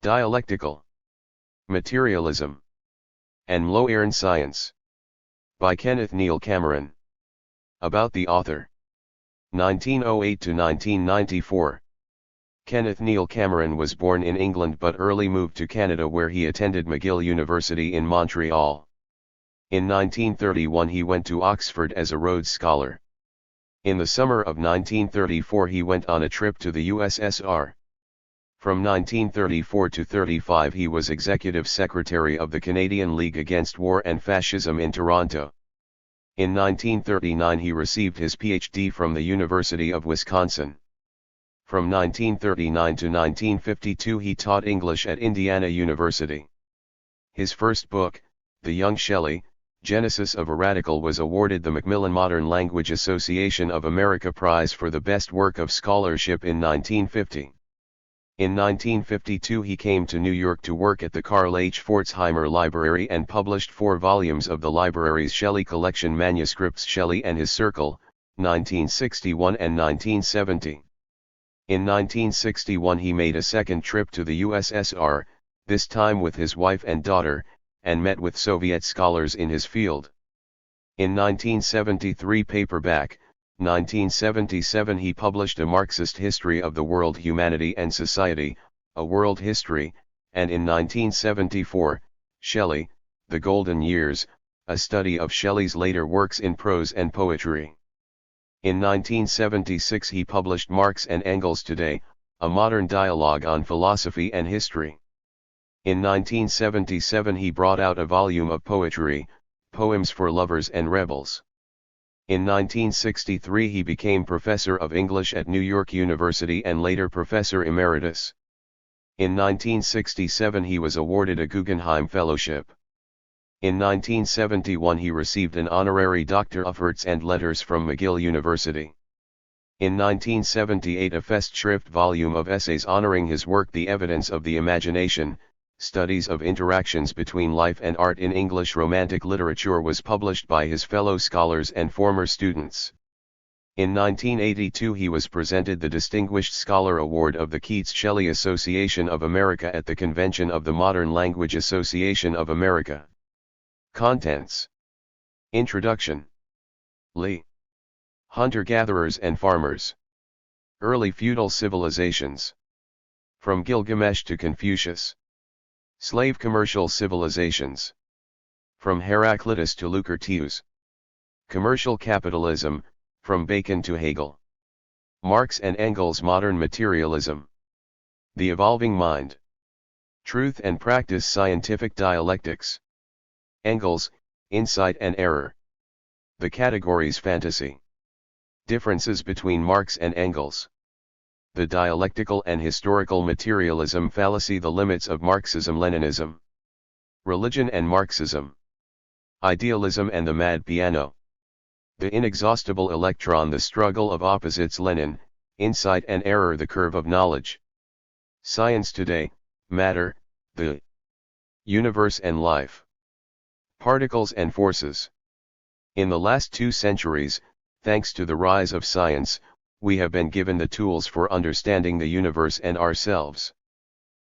Dialectical, Materialism, and Modern Science. By Kenneth Neill Cameron. About the author. 1908 to 1994. Kenneth Neill Cameron was born in England but early moved to Canada, where he attended McGill University in Montreal. In 1931 he went to Oxford as a Rhodes Scholar. In the summer of 1934 he went on a trip to the USSR. From 1934 to 35 he was Executive Secretary of the Canadian League Against War and Fascism in Toronto. In 1939 he received his PhD from the University of Wisconsin. From 1939 to 1952 he taught English at Indiana University. His first book, The Young Shelley, Genesis of a Radical, was awarded the Macmillan Modern Language Association of America Prize for the Best Work of Scholarship in 1950. In 1952 he came to New York to work at the Carl H. Pforzheimer Library and published 4 volumes of the library's Shelley collection manuscripts Shelley and His Circle, 1961 and 1970. In 1961 he made a second trip to the USSR, this time with his wife and daughter, and met with Soviet scholars in his field. In 1973 paperback, 1977 he published A Marxist History of the World, Humanity and Society, A World History, and in 1974, Shelley, The Golden Years, a study of Shelley's later works in prose and poetry. In 1976 he published Marx and Engels Today, a modern dialogue on philosophy and history. In 1977 he brought out a volume of poetry, Poems for Lovers and Rebels. In 1963 he became Professor of English at New York University and later Professor Emeritus. In 1967 he was awarded a Guggenheim Fellowship. In 1971 he received an honorary Doctor of Arts and Letters from McGill University. In 1978 a Festschrift volume of essays honoring his work The Evidence of the Imagination, Studies of Interactions Between Life and Art in English Romantic Literature was published by his fellow scholars and former students. In 1982 he was presented the Distinguished Scholar Award of the Keats-Shelley Association of America at the Convention of the Modern Language Association of America. Contents. Introduction. Lee. Hunter-gatherers and farmers. Early feudal civilizations. From Gilgamesh to Confucius. Slave commercial civilizations. From Heraclitus to Lucretius. Commercial capitalism, from Bacon to Hegel. Marx and Engels' modern materialism. The evolving mind. Truth and practice scientific dialectics. Engels, insight and error. The categories fantasy. Differences between Marx and Engels. The dialectical and historical materialism fallacy, the limits of Marxism-Leninism. Religion and Marxism. Idealism and the mad piano. The inexhaustible electron, the struggle of opposites, Lenin, insight and error, the curve of knowledge. Science today, matter, the universe and life. Particles and forces. In the last 2 centuries, thanks to the rise of science, we have been given the tools for understanding the universe and ourselves.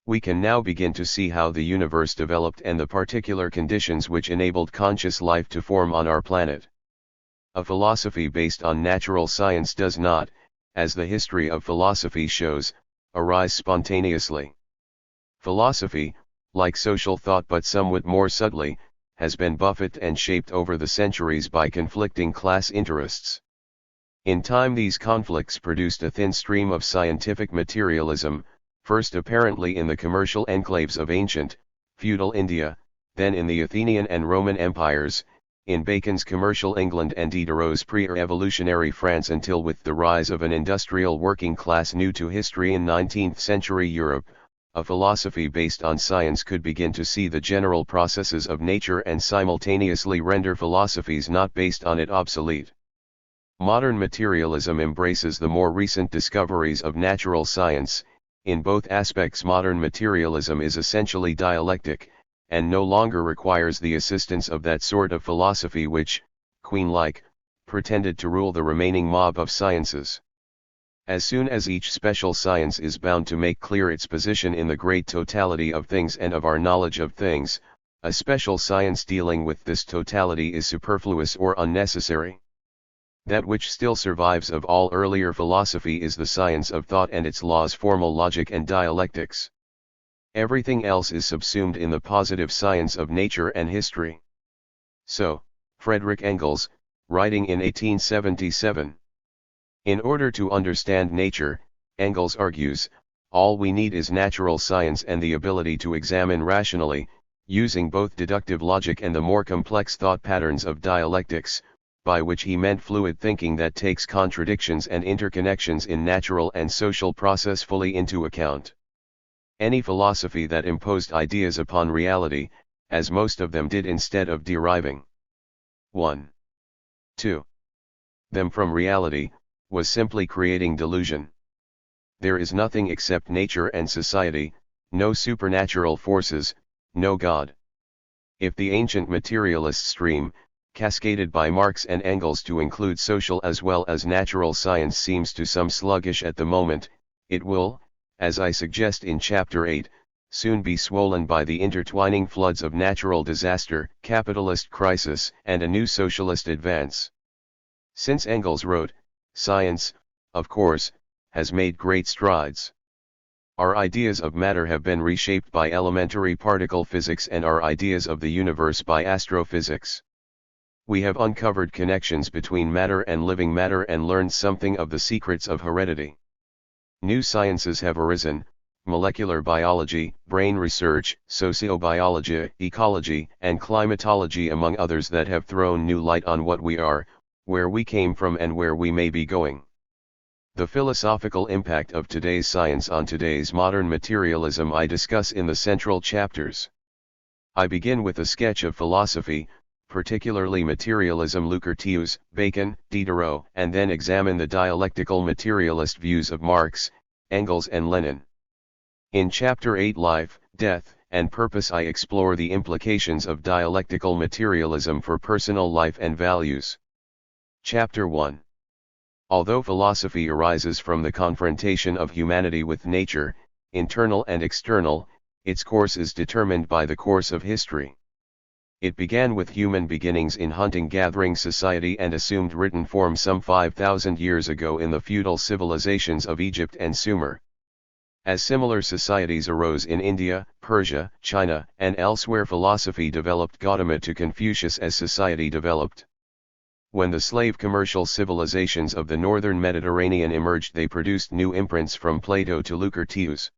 We can now begin to see how the universe developed and the particular conditions which enabled conscious life to form on our planet. A philosophy based on natural science does not, as the history of philosophy shows, arise spontaneously. Philosophy, like social thought but somewhat more subtly, has been buffeted and shaped over the centuries by conflicting class interests. In time these conflicts produced a thin stream of scientific materialism, first apparently in the commercial enclaves of ancient, feudal India, then in the Athenian and Roman empires, in Bacon's commercial England and Diderot's pre-revolutionary France, until with the rise of an industrial working class new to history in 19th century Europe, a philosophy based on science could begin to see the general processes of nature and simultaneously render philosophies not based on it obsolete. Modern materialism embraces the more recent discoveries of natural science. In both aspects modern materialism is essentially dialectic, and no longer requires the assistance of that sort of philosophy which, queen-like, pretended to rule the remaining mob of sciences. As soon as each special science is bound to make clear its position in the great totality of things and of our knowledge of things, a special science dealing with this totality is superfluous or unnecessary. That which still survives of all earlier philosophy is the science of thought and its laws, formal logic and dialectics. Everything else is subsumed in the positive science of nature and history. So, Friedrich Engels, writing in 1877. In order to understand nature, Engels argues, all we need is natural science and the ability to examine rationally, using both deductive logic and the more complex thought patterns of dialectics, by which he meant fluid thinking that takes contradictions and interconnections in natural and social process fully into account. Any philosophy that imposed ideas upon reality, as most of them did instead of deriving 1. 2. them from reality, was simply creating delusion. There is nothing except nature and society, no supernatural forces, no God. If the ancient materialist stream, cascaded by Marx and Engels to include social as well as natural science, seems to some sluggish at the moment, it will, as I suggest in Chapter 8, soon be swollen by the intertwining floods of natural disaster, capitalist crisis, and a new socialist advance. Since Engels wrote, science, of course, has made great strides. Our ideas of matter have been reshaped by elementary particle physics and our ideas of the universe by astrophysics. We have uncovered connections between matter and living matter and learned something of the secrets of heredity. New sciences have arisen, molecular biology, brain research, sociobiology, ecology, and climatology among others, that have thrown new light on what we are, where we came from and where we may be going. The philosophical impact of today's science on today's modern materialism I discuss in the central chapters. I begin with a sketch of philosophy, particularly materialism, Lucretius, Bacon, Diderot, and then examine the dialectical materialist views of Marx, Engels and Lenin. In Chapter 8 Life, Death, and Purpose I explore the implications of dialectical materialism for personal life and values. Chapter 1. Although philosophy arises from the confrontation of humanity with nature, internal and external, its course is determined by the course of history. It began with human beginnings in hunting-gathering society and assumed written form some 5,000 years ago in the feudal civilizations of Egypt and Sumer. As similar societies arose in India, Persia, China, and elsewhere, philosophy developed Gautama to Confucius as society developed. When the slave commercial civilizations of the northern Mediterranean emerged, they produced new imprints from Plato to Lucretius.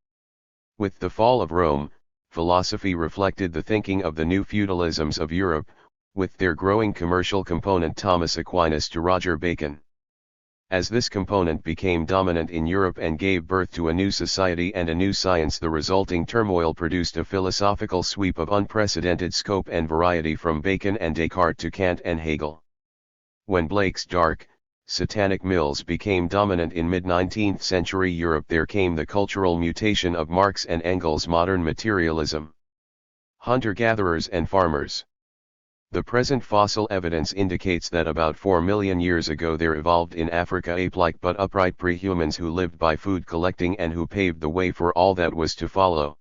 With the fall of Rome, philosophy reflected the thinking of the new feudalisms of Europe, with their growing commercial component, Thomas Aquinas to Roger Bacon. As this component became dominant in Europe and gave birth to a new society and a new science, the resulting turmoil produced a philosophical sweep of unprecedented scope and variety from Bacon and Descartes to Kant and Hegel. When Blake's dark, satanic mills became dominant in mid-19th century Europe, there came the cultural mutation of Marx and Engels' modern materialism. Hunter-gatherers and farmers. The present fossil evidence indicates that about 4 million years ago there evolved in Africa ape-like but upright prehumans who lived by food collecting and who paved the way for all that was to follow.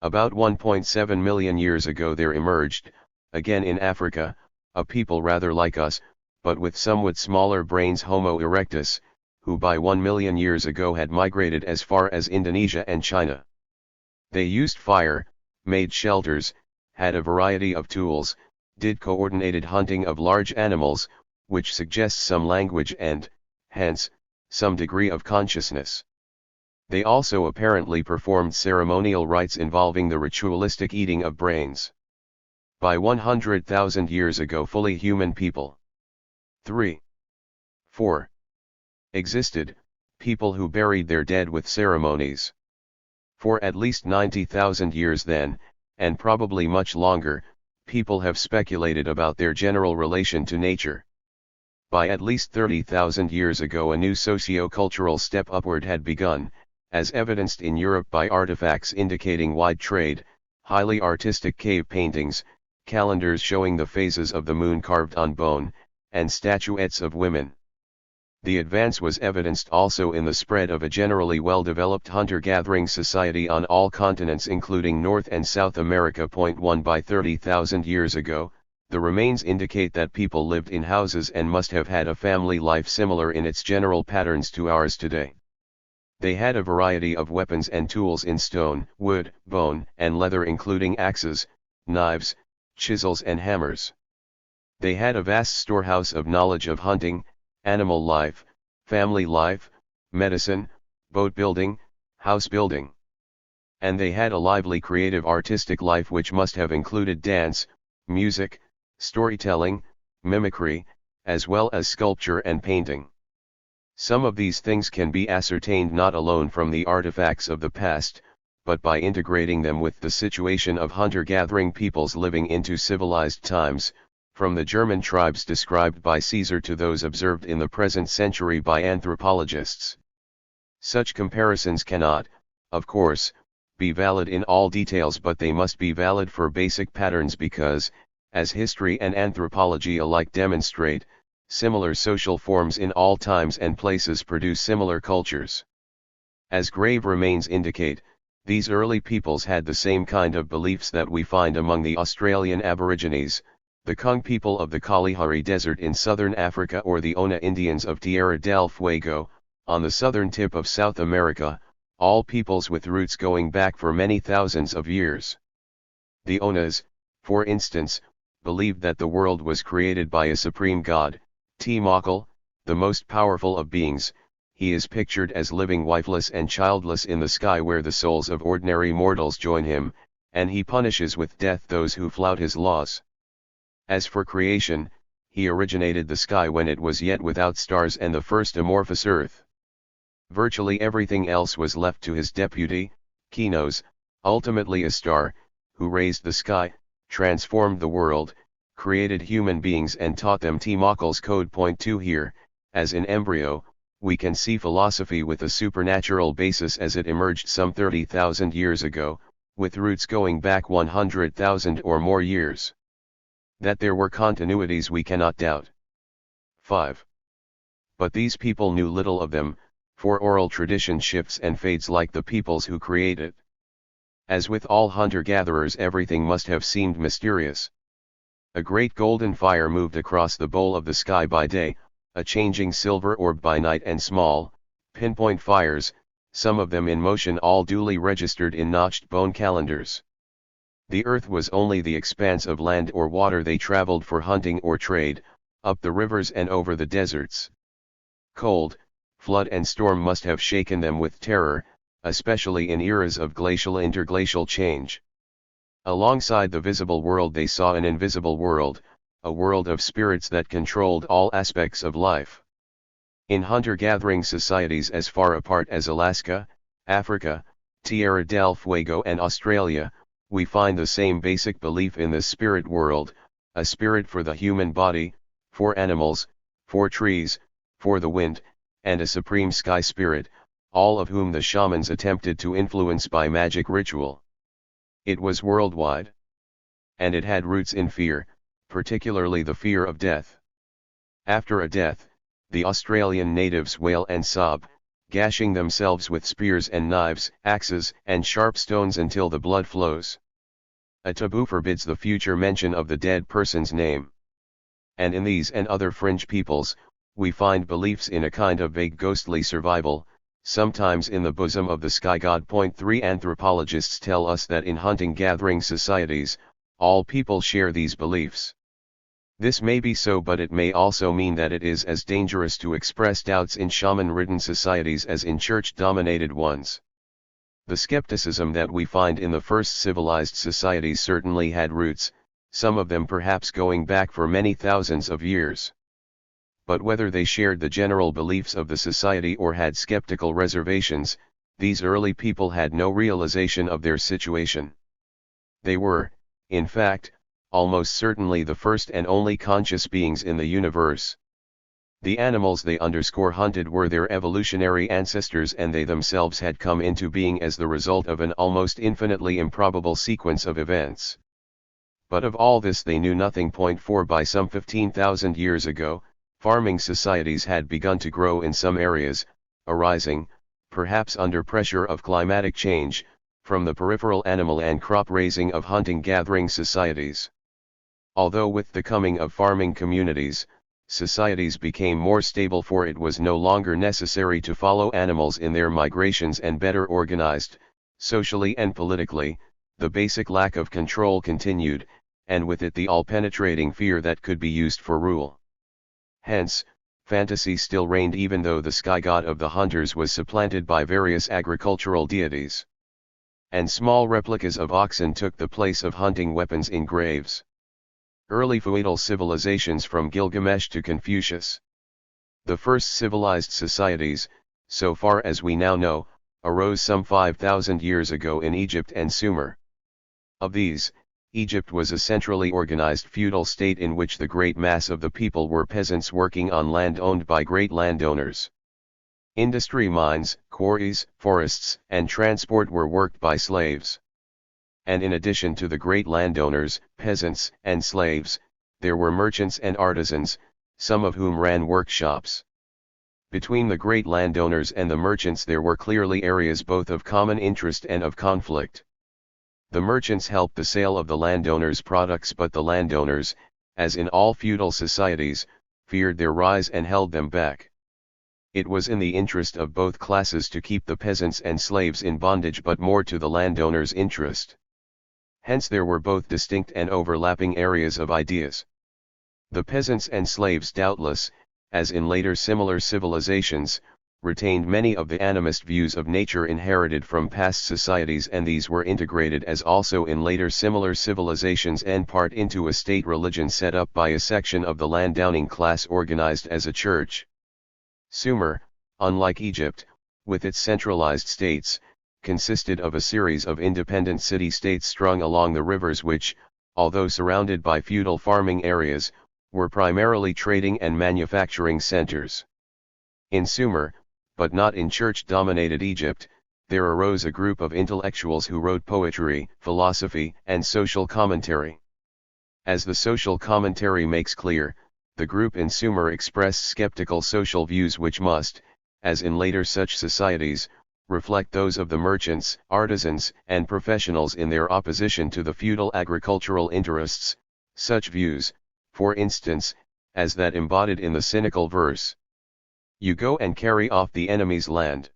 About 1.7 million years ago there emerged, again in Africa, a people rather like us, but with somewhat smaller brains, Homo erectus, who by 1 million years ago had migrated as far as Indonesia and China. They used fire, made shelters, had a variety of tools, did coordinated hunting of large animals, which suggests some language and, hence, some degree of consciousness. They also apparently performed ceremonial rites involving the ritualistic eating of brains. By 100,000 years ago fully human people. 3. 4. Existed, people who buried their dead with ceremonies. For at least 90,000 years then, and probably much longer, people have speculated about their general relation to nature. By at least 30,000 years ago a new socio-cultural step upward had begun, as evidenced in Europe by artifacts indicating wide trade, highly artistic cave paintings, calendars showing the phases of the moon carved on bone, and statuettes of women. The advance was evidenced also in the spread of a generally well-developed hunter-gathering society on all continents including North and South America. 1 By 30,000 years ago, the remains indicate that people lived in houses and must have had a family life similar in its general patterns to ours today. They had a variety of weapons and tools in stone, wood, bone, and leather including axes, knives, chisels and hammers. They had a vast storehouse of knowledge of hunting, animal life, family life, medicine, boat building, house building. And they had a lively creative artistic life which must have included dance, music, storytelling, mimicry, as well as sculpture and painting. Some of these things can be ascertained not alone from the artifacts of the past, but by integrating them with the situation of hunter-gathering peoples living into civilized times, from the German tribes described by Caesar to those observed in the present century by anthropologists. Such comparisons cannot, of course, be valid in all details, but they must be valid for basic patterns because, as history and anthropology alike demonstrate, similar social forms in all times and places produce similar cultures. As grave remains indicate, these early peoples had the same kind of beliefs that we find among the Australian Aborigines, the Kung people of the Kalahari Desert in southern Africa, or the Ona Indians of Tierra del Fuego, on the southern tip of South America, all peoples with roots going back for many thousands of years. The Onas, for instance, believed that the world was created by a supreme god, Timakal, the most powerful of beings. He is pictured as living wifeless and childless in the sky where the souls of ordinary mortals join him, and he punishes with death those who flout his laws. As for creation, he originated the sky when it was yet without stars and the first amorphous earth. Virtually everything else was left to his deputy, Kinos, ultimately a star, who raised the sky, transformed the world, created human beings and taught them Timakal's code. 2 Here, as in embryo, we can see philosophy with a supernatural basis as it emerged some 30,000 years ago, with roots going back 100,000 or more years. That there were continuities we cannot doubt. 5. But these people knew little of them, for oral tradition shifts and fades like the peoples who create it. As with all hunter-gatherers, everything must have seemed mysterious. A great golden fire moved across the bowl of the sky by day, a changing silver orb by night, and small, pinpoint fires, some of them in motion, all duly registered in notched bone calendars. The earth was only the expanse of land or water they traveled for hunting or trade, up the rivers and over the deserts. Cold, flood and storm must have shaken them with terror, especially in eras of glacial-interglacial change. Alongside the visible world they saw an invisible world, a world of spirits that controlled all aspects of life. In hunter-gathering societies as far apart as Alaska, Africa, Tierra del Fuego and Australia, we find the same basic belief in the spirit world, a spirit for the human body, for animals, for trees, for the wind, and a supreme sky spirit, all of whom the shamans attempted to influence by magic ritual. It was worldwide. And it had roots in fear, particularly the fear of death. After a death, the Australian natives wail and sob, gashing themselves with spears and knives, axes, and sharp stones until the blood flows. A taboo forbids the future mention of the dead person's name. And in these and other fringe peoples, we find beliefs in a kind of vague ghostly survival, sometimes in the bosom of the sky god. 3 Anthropologists tell us that in hunting-gathering societies, all people share these beliefs. This may be so, but it may also mean that it is as dangerous to express doubts in shaman-ridden societies as in church-dominated ones. The skepticism that we find in the first civilized societies certainly had roots, some of them perhaps going back for many thousands of years. But whether they shared the general beliefs of the society or had skeptical reservations, these early people had no realization of their situation. They were, in fact, almost certainly the first and only conscious beings in the universe. The animals they hunted were their evolutionary ancestors, and they themselves had come into being as the result of an almost infinitely improbable sequence of events. But of all this they knew nothing. 4 By some 15,000 years ago, Farming societies had begun to grow in some areas, arising, perhaps under pressure of climatic change, from the peripheral animal and crop raising of hunting-gathering societies. Although with the coming of farming communities, societies became more stable, for it was no longer necessary to follow animals in their migrations and better organized, socially and politically, the basic lack of control continued, and with it the all-penetrating fear that could be used for rule. Hence, fantasy still reigned even though the sky god of the hunters was supplanted by various agricultural deities. And small replicas of oxen took the place of hunting weapons in graves. Early feudal civilizations from Gilgamesh to Confucius. The first civilized societies, so far as we now know, arose some 5,000 years ago in Egypt and Sumer. Of these, Egypt was a centrally organized feudal state in which the great mass of the people were peasants working on land owned by great landowners. Industry, mines, quarries, forests, and transport were worked by slaves. And in addition to the great landowners, peasants, and slaves, there were merchants and artisans, some of whom ran workshops. Between the great landowners and the merchants there were clearly areas both of common interest and of conflict. The merchants helped the sale of the landowners' products, but the landowners, as in all feudal societies, feared their rise and held them back. It was in the interest of both classes to keep the peasants and slaves in bondage, but more to the landowners' interest. Hence there were both distinct and overlapping areas of ideas. The peasants and slaves doubtless, as in later similar civilizations, retained many of the animist views of nature inherited from past societies, and these were integrated as also in later similar civilizations and part into a state religion set up by a section of the landowning class organized as a church. Sumer, unlike Egypt, with its centralized states, consisted of a series of independent city-states strung along the rivers which, although surrounded by feudal farming areas, were primarily trading and manufacturing centers. In Sumer, but not in church-dominated Egypt, there arose a group of intellectuals who wrote poetry, philosophy, and social commentary. As the social commentary makes clear, the group in Sumer expressed skeptical social views which must, as in later such societies, reflect those of the merchants, artisans, and professionals in their opposition to the feudal agricultural interests, such views, for instance, as that embodied in the cynical verse. You go and carry off the enemy's land.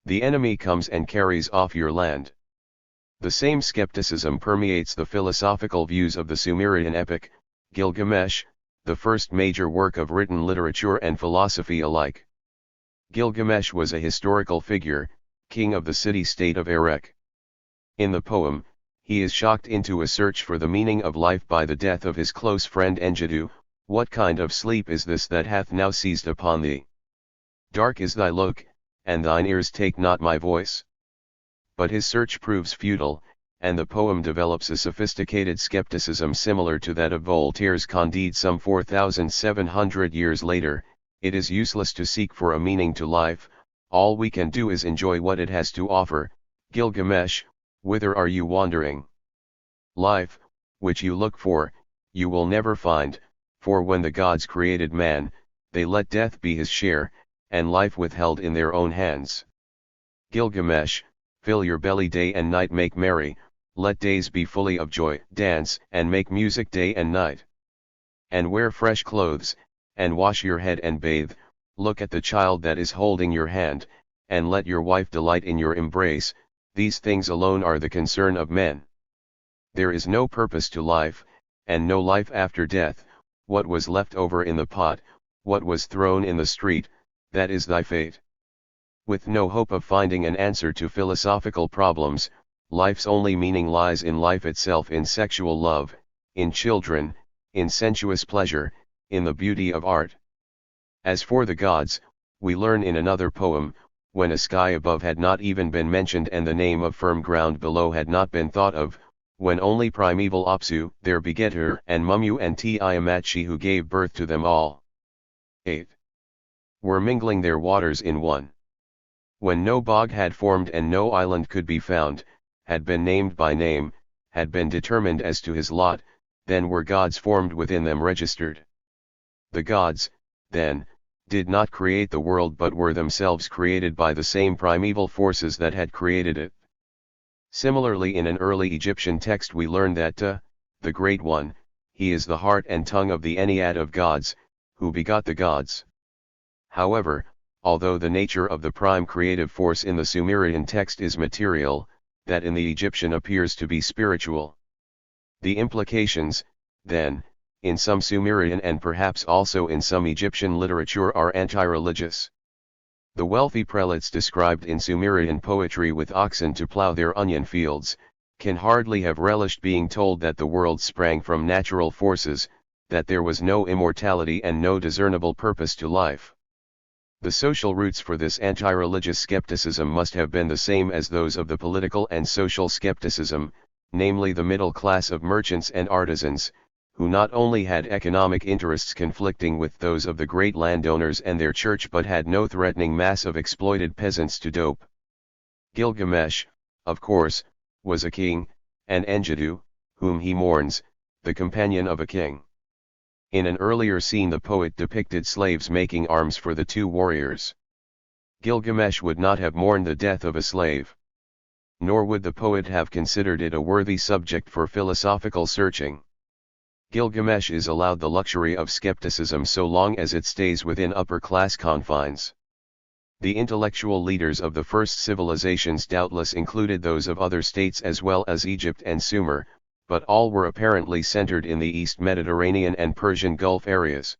The enemy comes and carries off your land. The same skepticism permeates the philosophical views of the Sumerian epic, Gilgamesh, the first major work of written literature and philosophy alike. Gilgamesh was a historical figure, king of the city-state of Erech. In the poem, he is shocked into a search for the meaning of life by the death of his close friend Enkidu. What kind of sleep is this that hath now seized upon thee? Dark is thy look, and thine ears take not my voice. But his search proves futile, and the poem develops a sophisticated skepticism similar to that of Voltaire's Candide some 4,700 years later. It is useless to seek for a meaning to life, all we can do is enjoy what it has to offer. Gilgamesh, whither are you wandering? Life, which you look for, you will never find, for when the gods created man, they let death be his share, and life withheld in their own hands. Gilgamesh, fill your belly day and night, make merry, let days be fully of joy, dance and make music day and night. And wear fresh clothes, and wash your head and bathe, look at the child that is holding your hand, and let your wife delight in your embrace, these things alone are the concern of men. There is no purpose to life, and no life after death. What was left over in the pot, what was thrown in the street, that is thy fate. With no hope of finding an answer to philosophical problems, life's only meaning lies in life itself, in sexual love, in children, in sensuous pleasure, in the beauty of art. As for the gods, we learn in another poem, when a sky above had not even been mentioned and the name of firm ground below had not been thought of, when only primeval Apsu, their begetter, and Mummu and Tiamat, she who gave birth to them all, 8. were mingling their waters in one. When no bog had formed and no island could be found, had been named by name, had been determined as to his lot, then were gods formed within them registered. The gods, then, did not create the world but were themselves created by the same primeval forces that had created it. Similarly, in an early Egyptian text we learn that the Great One, he is the heart and tongue of the Ennead of gods, who begot the gods. However, although the nature of the prime creative force in the Sumerian text is material, that in the Egyptian appears to be spiritual. The implications, then, in some Sumerian and perhaps also in some Egyptian literature are anti-religious. The wealthy prelates described in Sumerian poetry with oxen to plow their onion fields, can hardly have relished being told that the world sprang from natural forces, that there was no immortality and no discernible purpose to life. The social roots for this anti-religious skepticism must have been the same as those of the political and social skepticism, namely the middle class of merchants and artisans, who not only had economic interests conflicting with those of the great landowners and their church but had no threatening mass of exploited peasants to dope. Gilgamesh, of course, was a king, and Enkidu, whom he mourns, the companion of a king. In an earlier scene the poet depicted slaves making arms for the two warriors. Gilgamesh would not have mourned the death of a slave. Nor would the poet have considered it a worthy subject for philosophical searching. Gilgamesh is allowed the luxury of skepticism so long as it stays within upper-class confines. The intellectual leaders of the first civilizations doubtless included those of other states as well as Egypt and Sumer, but all were apparently centered in the East Mediterranean and Persian Gulf areas.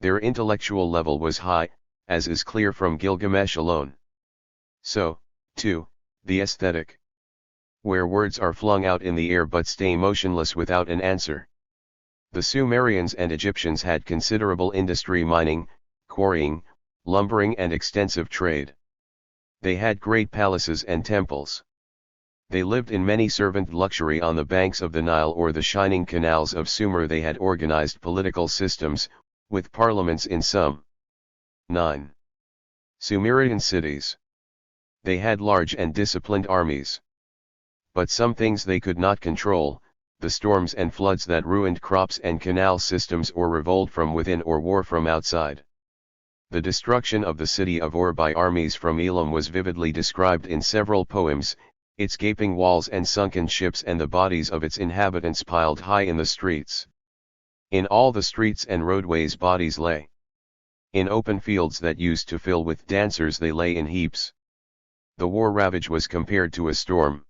Their intellectual level was high, as is clear from Gilgamesh alone. So, too, the aesthetic, where words are flung out in the air but stay motionless without an answer. The Sumerians and Egyptians had considerable industry, mining, quarrying, lumbering and extensive trade. They had great palaces and temples. They lived in many servant luxury on the banks of the Nile or the shining canals of Sumer. They had organized political systems, with parliaments in some 9 Sumerian cities. They had large and disciplined armies. But some things they could not control, the storms and floods that ruined crops and canal systems or revolt from within or war from outside. The destruction of the city of Ur by armies from Elam was vividly described in several poems, its gaping walls and sunken ships and the bodies of its inhabitants piled high in the streets. In all the streets and roadways bodies lay. In open fields that used to fill with dancers they lay in heaps. The war ravage was compared to a storm.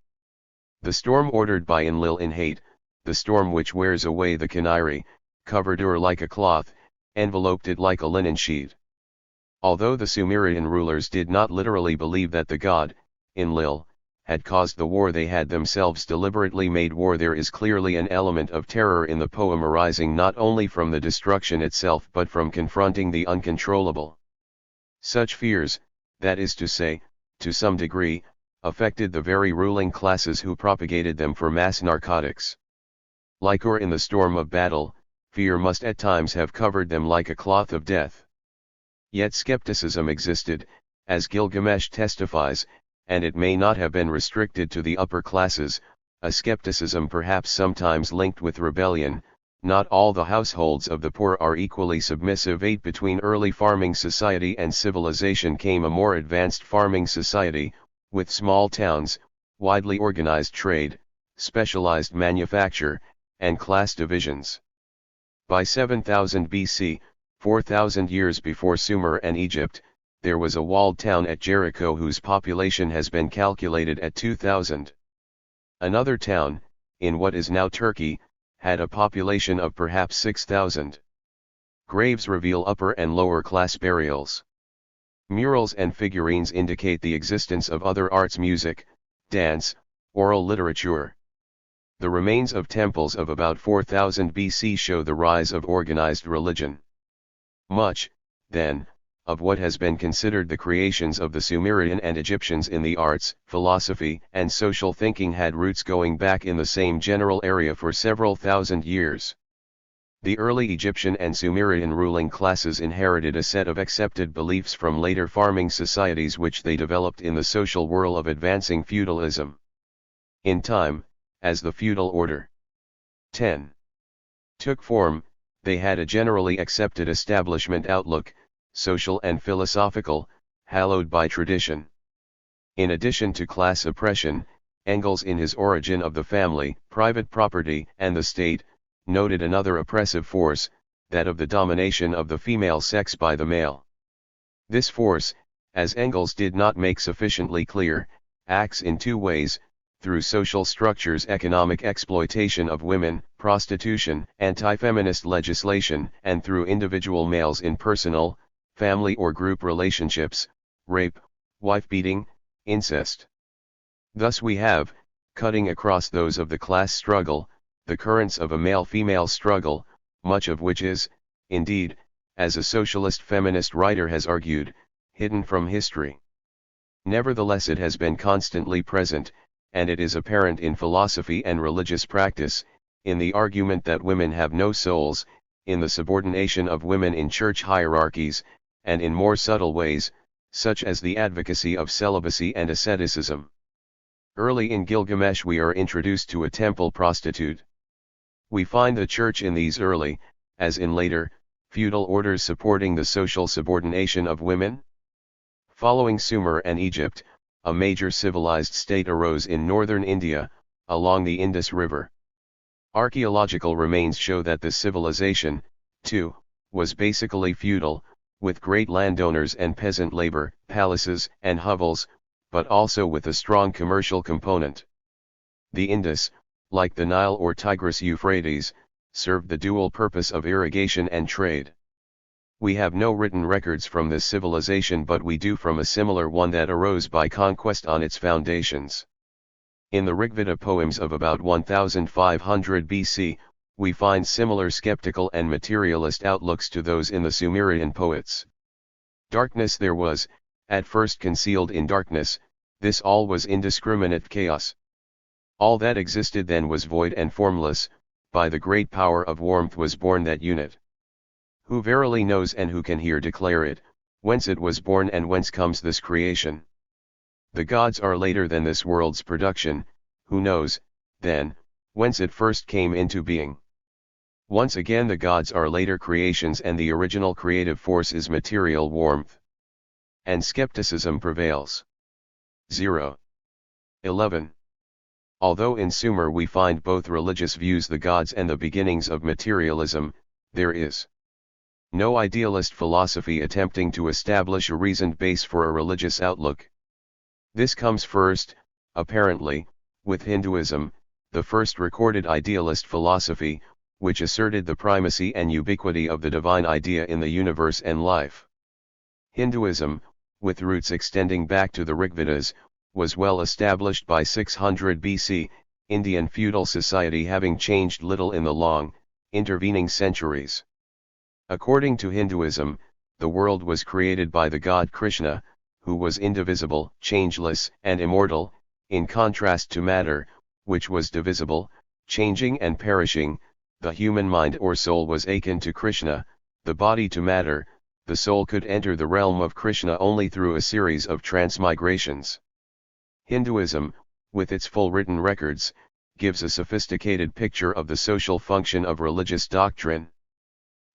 The storm ordered by Enlil in hate, the storm which wears away the canary, covered Ur like a cloth, enveloped it like a linen sheet. Although the Sumerian rulers did not literally believe that the god, Enlil, had caused the war, they had themselves deliberately made war. There is clearly an element of terror in the poem arising not only from the destruction itself but from confronting the uncontrollable. Such fears, that is to say, to some degree, affected the very ruling classes who propagated them for mass narcotics. Like Ur in the storm of battle, fear must at times have covered them like a cloth of death. Yet skepticism existed, as Gilgamesh testifies, and it may not have been restricted to the upper classes, a skepticism perhaps sometimes linked with rebellion. Not all the households of the poor are equally submissive. Between early farming society and civilization came a more advanced farming society, with small towns, widely organized trade, specialized manufacture, and class divisions. By 7000 BC, 4000 years before Sumer and Egypt, there was a walled town at Jericho whose population has been calculated at 2000. Another town, in what is now Turkey, had a population of perhaps 6,000. Graves reveal upper and lower class burials. Murals and figurines indicate the existence of other arts, music, dance, oral literature. The remains of temples of about 4000 BC show the rise of organized religion. Much, then, of what has been considered the creations of the Sumerian and Egyptians in the arts, philosophy, and social thinking had roots going back in the same general area for several thousand years. The early Egyptian and Sumerian ruling classes inherited a set of accepted beliefs from later farming societies which they developed in the social whirl of advancing feudalism. In time, as the feudal order 10. took form, They had a generally accepted establishment outlook, social and philosophical, hallowed by tradition. In addition to class oppression, Engels in his Origin of the Family, Private Property and the State, noted another oppressive force, that of the domination of the female sex by the male. This force, as Engels did not make sufficiently clear, acts in two ways: through social structures, economic exploitation of women, prostitution, anti-feminist legislation, and through individual males in personal, family or group relationships, rape, wife-beating, incest. Thus we have, cutting across those of the class struggle, the currents of a male-female struggle, much of which is, indeed, as a socialist feminist writer has argued, hidden from history. Nevertheless, it has been constantly present, and it is apparent in philosophy and religious practice, in the argument that women have no souls, in the subordination of women in church hierarchies, and in more subtle ways, such as the advocacy of celibacy and asceticism. Early in Gilgamesh we are introduced to a temple prostitute. We find the church in these early, as in later, feudal orders supporting the social subordination of women. Following Sumer and Egypt, a major civilized state arose in northern India, along the Indus River. Archaeological remains show that this civilization, too, was basically feudal, with great landowners and peasant labor, palaces and hovels, but also with a strong commercial component. The Indus, like the Nile or Tigris-Euphrates, served the dual purpose of irrigation and trade. We have no written records from this civilization, but we do from a similar one that arose by conquest on its foundations. In the Rigveda poems of about 1500 BC, we find similar skeptical and materialist outlooks to those in the Sumerian poets. Darkness there was, at first concealed in darkness, this all was indiscriminate chaos. All that existed then was void and formless, by the great power of warmth was born that unit. Who verily knows and who can here declare it, whence it was born and whence comes this creation? The gods are later than this world's production, who knows, then, whence it first came into being? Once again the gods are later creations and the original creative force is material warmth. And skepticism prevails. 0. 11. Although in Sumer we find both religious views, the gods and the beginnings of materialism, there is no idealist philosophy attempting to establish a reasoned base for a religious outlook. This comes first, apparently, with Hinduism, the first recorded idealist philosophy, which asserted the primacy and ubiquity of the divine idea in the universe and life. Hinduism, with roots extending back to the Rigvedas, was well established by 600 BC, Indian feudal society having changed little in the long, intervening centuries. According to Hinduism, the world was created by the god Krishna, who was indivisible, changeless, and immortal, in contrast to matter, which was divisible, changing and perishing. The human mind or soul was akin to Krishna, the body to matter. The soul could enter the realm of Krishna only through a series of transmigrations. Hinduism, with its full written records, gives a sophisticated picture of the social function of religious doctrine.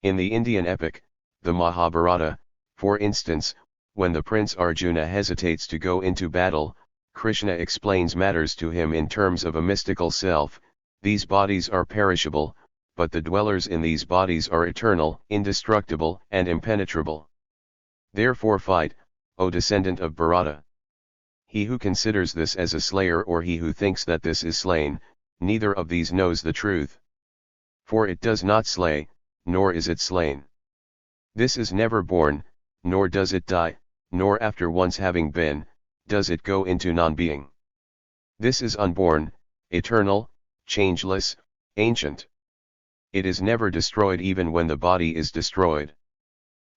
In the Indian epic, the Mahabharata, for instance, when the prince Arjuna hesitates to go into battle, Krishna explains matters to him in terms of a mystical self. These bodies are perishable, but the dwellers in these bodies are eternal, indestructible, and impenetrable. Therefore fight, O descendant of Bharata. He who considers this as a slayer or he who thinks that this is slain, neither of these knows the truth. For it does not slay, nor is it slain. This is never born, nor does it die, nor after once having been, does it go into non-being. This is unborn, eternal, changeless, ancient. It is never destroyed even when the body is destroyed.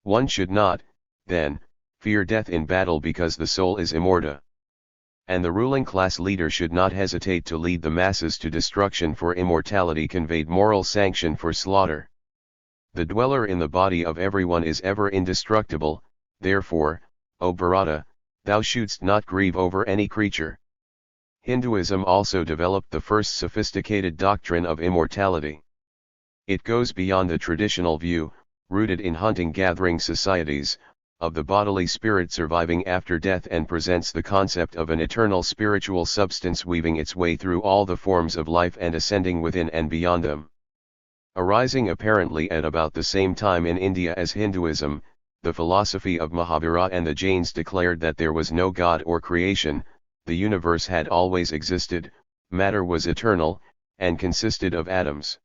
One should not, then, fear death in battle because the soul is immortal. And the ruling class leader should not hesitate to lead the masses to destruction, for immortality conveyed moral sanction for slaughter. The dweller in the body of everyone is ever indestructible, therefore, O Bharata, thou shouldst not grieve over any creature. Hinduism also developed the first sophisticated doctrine of immortality. It goes beyond the traditional view, rooted in hunting-gathering societies, of the bodily spirit surviving after death, and presents the concept of an eternal spiritual substance weaving its way through all the forms of life and ascending within and beyond them. Arising apparently at about the same time in India as Hinduism, the philosophy of Mahavira and the Jains declared that there was no God or creation, the universe had always existed, matter was eternal, and consisted of atoms.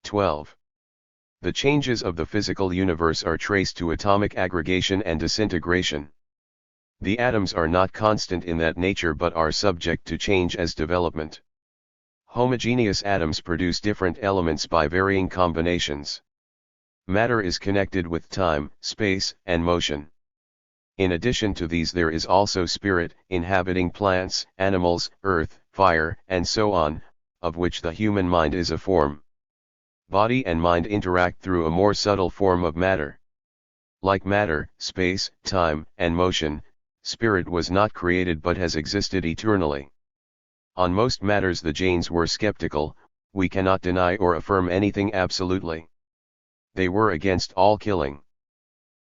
12. The changes of the physical universe are traced to atomic aggregation and disintegration. The atoms are not constant in that nature but are subject to change as development. Homogeneous atoms produce different elements by varying combinations. Matter is connected with time, space, and motion. In addition to these there is also spirit, inhabiting plants, animals, earth, fire, and so on, of which the human mind is a form. Body and mind interact through a more subtle form of matter. Like matter, space, time, and motion, spirit was not created but has existed eternally. On most matters the Jains were skeptical. We cannot deny or affirm anything absolutely. They were against all killing.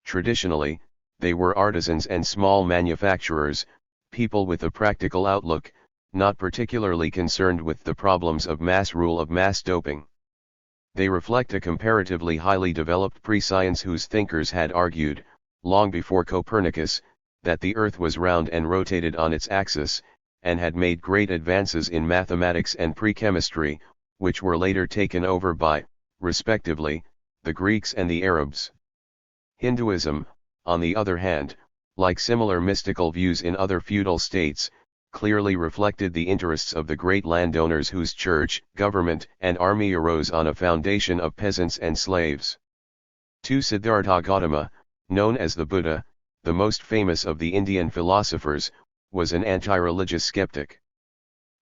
Traditionally, they were artisans and small manufacturers, people with a practical outlook, not particularly concerned with the problems of mass rule of mass doping. They reflect a comparatively highly developed pre-science whose thinkers had argued, long before Copernicus, that the Earth was round and rotated on its axis, and had made great advances in mathematics and pre-chemistry, which were later taken over by, respectively, the Greeks and the Arabs. Hinduism, on the other hand, like similar mystical views in other feudal states, clearly reflected the interests of the great landowners whose church, government, and army arose on a foundation of peasants and slaves. 2. Siddhartha Gautama, known as the Buddha, the most famous of the Indian philosophers, was an anti-religious skeptic.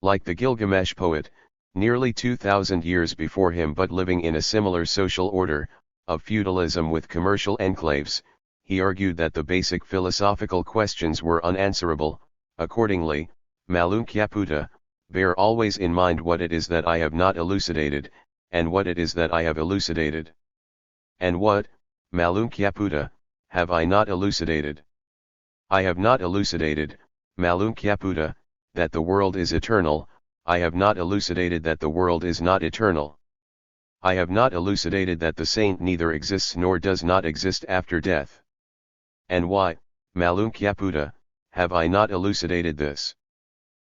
Like the Gilgamesh poet, nearly 2,000 years before him but living in a similar social order, of feudalism with commercial enclaves, he argued that the basic philosophical questions were unanswerable. Accordingly, Malunkyaputta, bear always in mind what it is that I have not elucidated, and what it is that I have elucidated. And what, Malunkyaputta, have I not elucidated? I have not elucidated, Malunkyaputta, that the world is eternal. I have not elucidated that the world is not eternal. I have not elucidated that the saint neither exists nor does not exist after death. And why, Malunkyaputta, have I not elucidated this?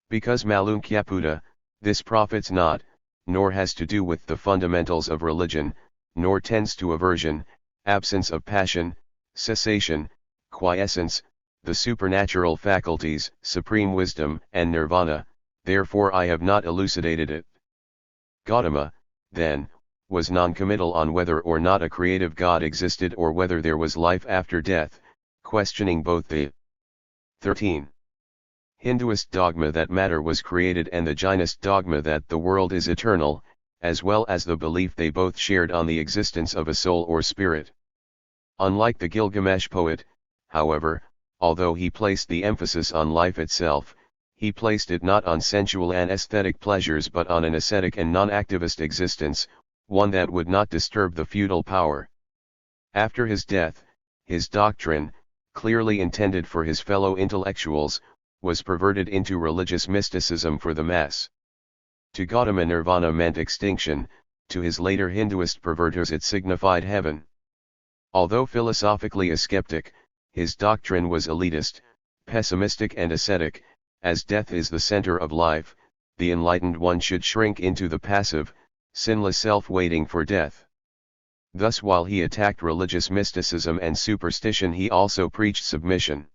Because Malunkyaputta, this profits not, nor has to do with the fundamentals of religion, nor tends to aversion, absence of passion, cessation, quiescence, the supernatural faculties, supreme wisdom, and nirvana, therefore I have not elucidated it. Gautama, then, was non-committal on whether or not a creative God existed or whether there was life after death, questioning both the 13. Hinduist dogma that matter was created and the Jainist dogma that the world is eternal, as well as the belief they both shared on the existence of a soul or spirit. Unlike the Gilgamesh poet, however, although he placed the emphasis on life itself, he placed it not on sensual and aesthetic pleasures but on an ascetic and non-activist existence, one that would not disturb the feudal power. After his death, his doctrine, clearly intended for his fellow intellectuals, was perverted into religious mysticism for the mass. To Gautama nirvana meant extinction, to his later Hinduist perverters it signified heaven. Although philosophically a skeptic, his doctrine was elitist, pessimistic and ascetic. As death is the center of life, the enlightened one should shrink into the passive, sinless self waiting for death. Thus while he attacked religious mysticism and superstition he also preached submission.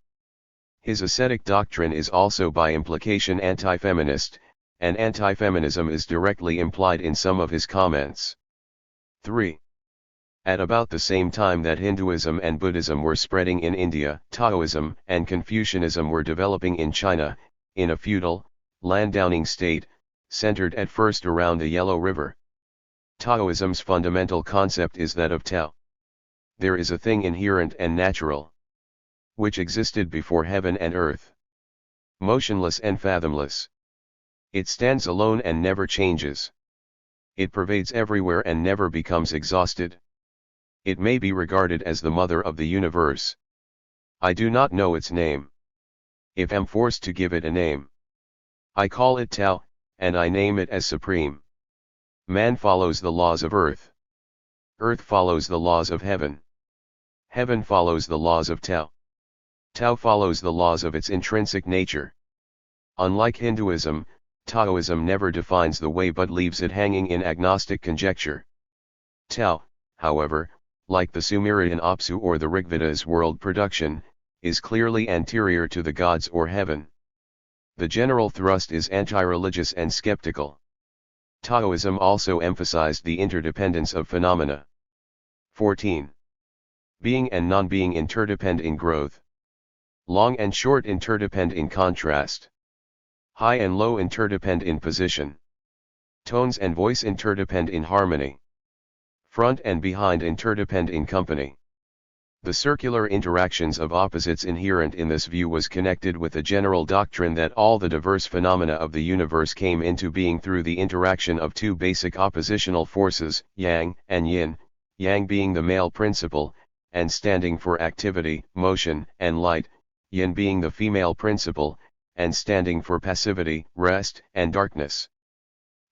His ascetic doctrine is also by implication anti-feminist, and anti-feminism is directly implied in some of his comments. 3. At about the same time that Hinduism and Buddhism were spreading in India, Taoism and Confucianism were developing in China, in a feudal, landowning state, centered at first around the Yellow River. Taoism's fundamental concept is that of Tao. There is a thing inherent and natural, which existed before heaven and earth, motionless and fathomless. It stands alone and never changes. It pervades everywhere and never becomes exhausted. It may be regarded as the mother of the universe. I do not know its name. If I'm forced to give it a name, I call it Tao, and I name it as supreme. Man follows the laws of earth. Earth follows the laws of heaven. Heaven follows the laws of Tao. Tao follows the laws of its intrinsic nature. Unlike Hinduism, Taoism never defines the way but leaves it hanging in agnostic conjecture. Tao, however, like the Sumerian Apsu or the Rigveda's world production, is clearly anterior to the gods or heaven. The general thrust is anti-religious and skeptical. Taoism also emphasized the interdependence of phenomena. 14. Being and non-being interdepend in growth. Long and short interdepend in contrast. High and low interdepend in position. Tones and voice interdepend in harmony. Front and behind interdepend in company. The circular interactions of opposites inherent in this view was connected with the general doctrine that all the diverse phenomena of the universe came into being through the interaction of two basic oppositional forces, yang and yin, yang being the male principle, and standing for activity, motion, and light, yin being the female principle, and standing for passivity, rest, and darkness.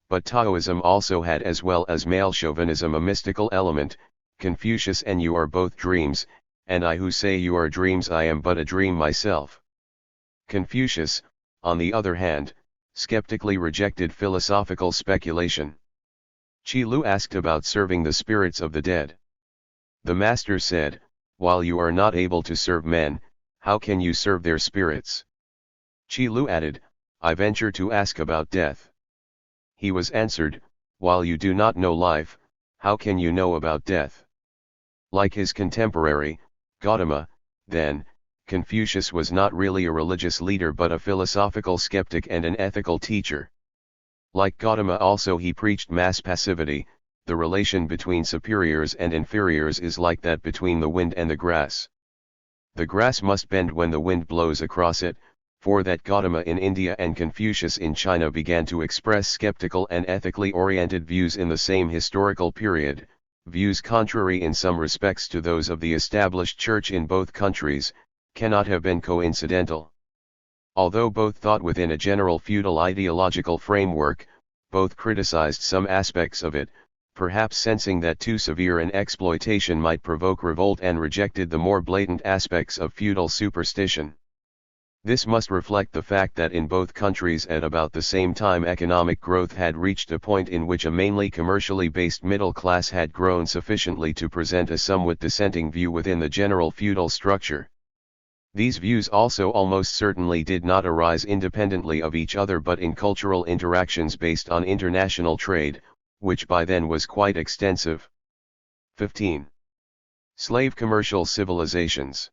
But Taoism also had, as well as male chauvinism, a mystical element. Confucius: and you are both dreams, and I who say you are dreams, I am but a dream myself. Confucius, on the other hand, skeptically rejected philosophical speculation. Qi Lu asked about serving the spirits of the dead. The master said, while you are not able to serve men, how can you serve their spirits? Qi Lu added, I venture to ask about death. He was answered, while you do not know life, how can you know about death? Like his contemporary, Gautama, then, Confucius was not really a religious leader but a philosophical skeptic and an ethical teacher. Like Gautama also he preached mass passivity. The relation between superiors and inferiors is like that between the wind and the grass. The grass must bend when the wind blows across it, for that Gautama in India and Confucius in China began to express skeptical and ethically oriented views in the same historical period, views contrary in some respects to those of the established church in both countries, cannot have been coincidental. Although both thought within a general feudal ideological framework, both criticized some aspects of it, perhaps sensing that too severe an exploitation might provoke revolt, and rejected the more blatant aspects of feudal superstition. This must reflect the fact that in both countries at about the same time economic growth had reached a point in which a mainly commercially based middle class had grown sufficiently to present a somewhat dissenting view within the general feudal structure. These views also almost certainly did not arise independently of each other but in cultural interactions based on international trade, which by then was quite extensive. 15. Slave commercial civilizations.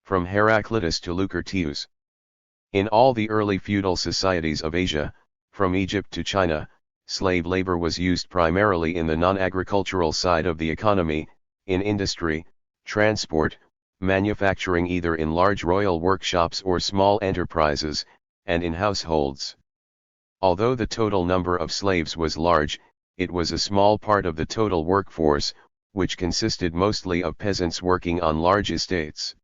From Heraclitus to Lucretius. In all the early feudal societies of Asia, from Egypt to China, slave labor was used primarily in the non-agricultural side of the economy, in industry, transport, manufacturing, either in large royal workshops or small enterprises, and in households. Although the total number of slaves was large, it was a small part of the total workforce, which consisted mostly of peasants working on large estates.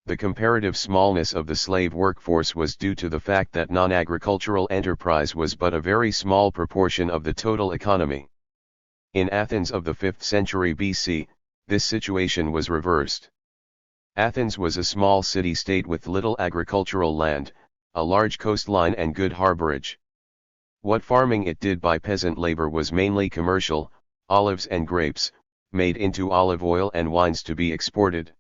The comparative smallness of the slave workforce was due to the fact that non-agricultural enterprise was but a very small proportion of the total economy. In Athens of the 5th century BC, this situation was reversed. Athens was a small city-state with little agricultural land, a large coastline and good harborage. What farming it did by peasant labor was mainly commercial, olives and grapes, made into olive oil and wines to be exported.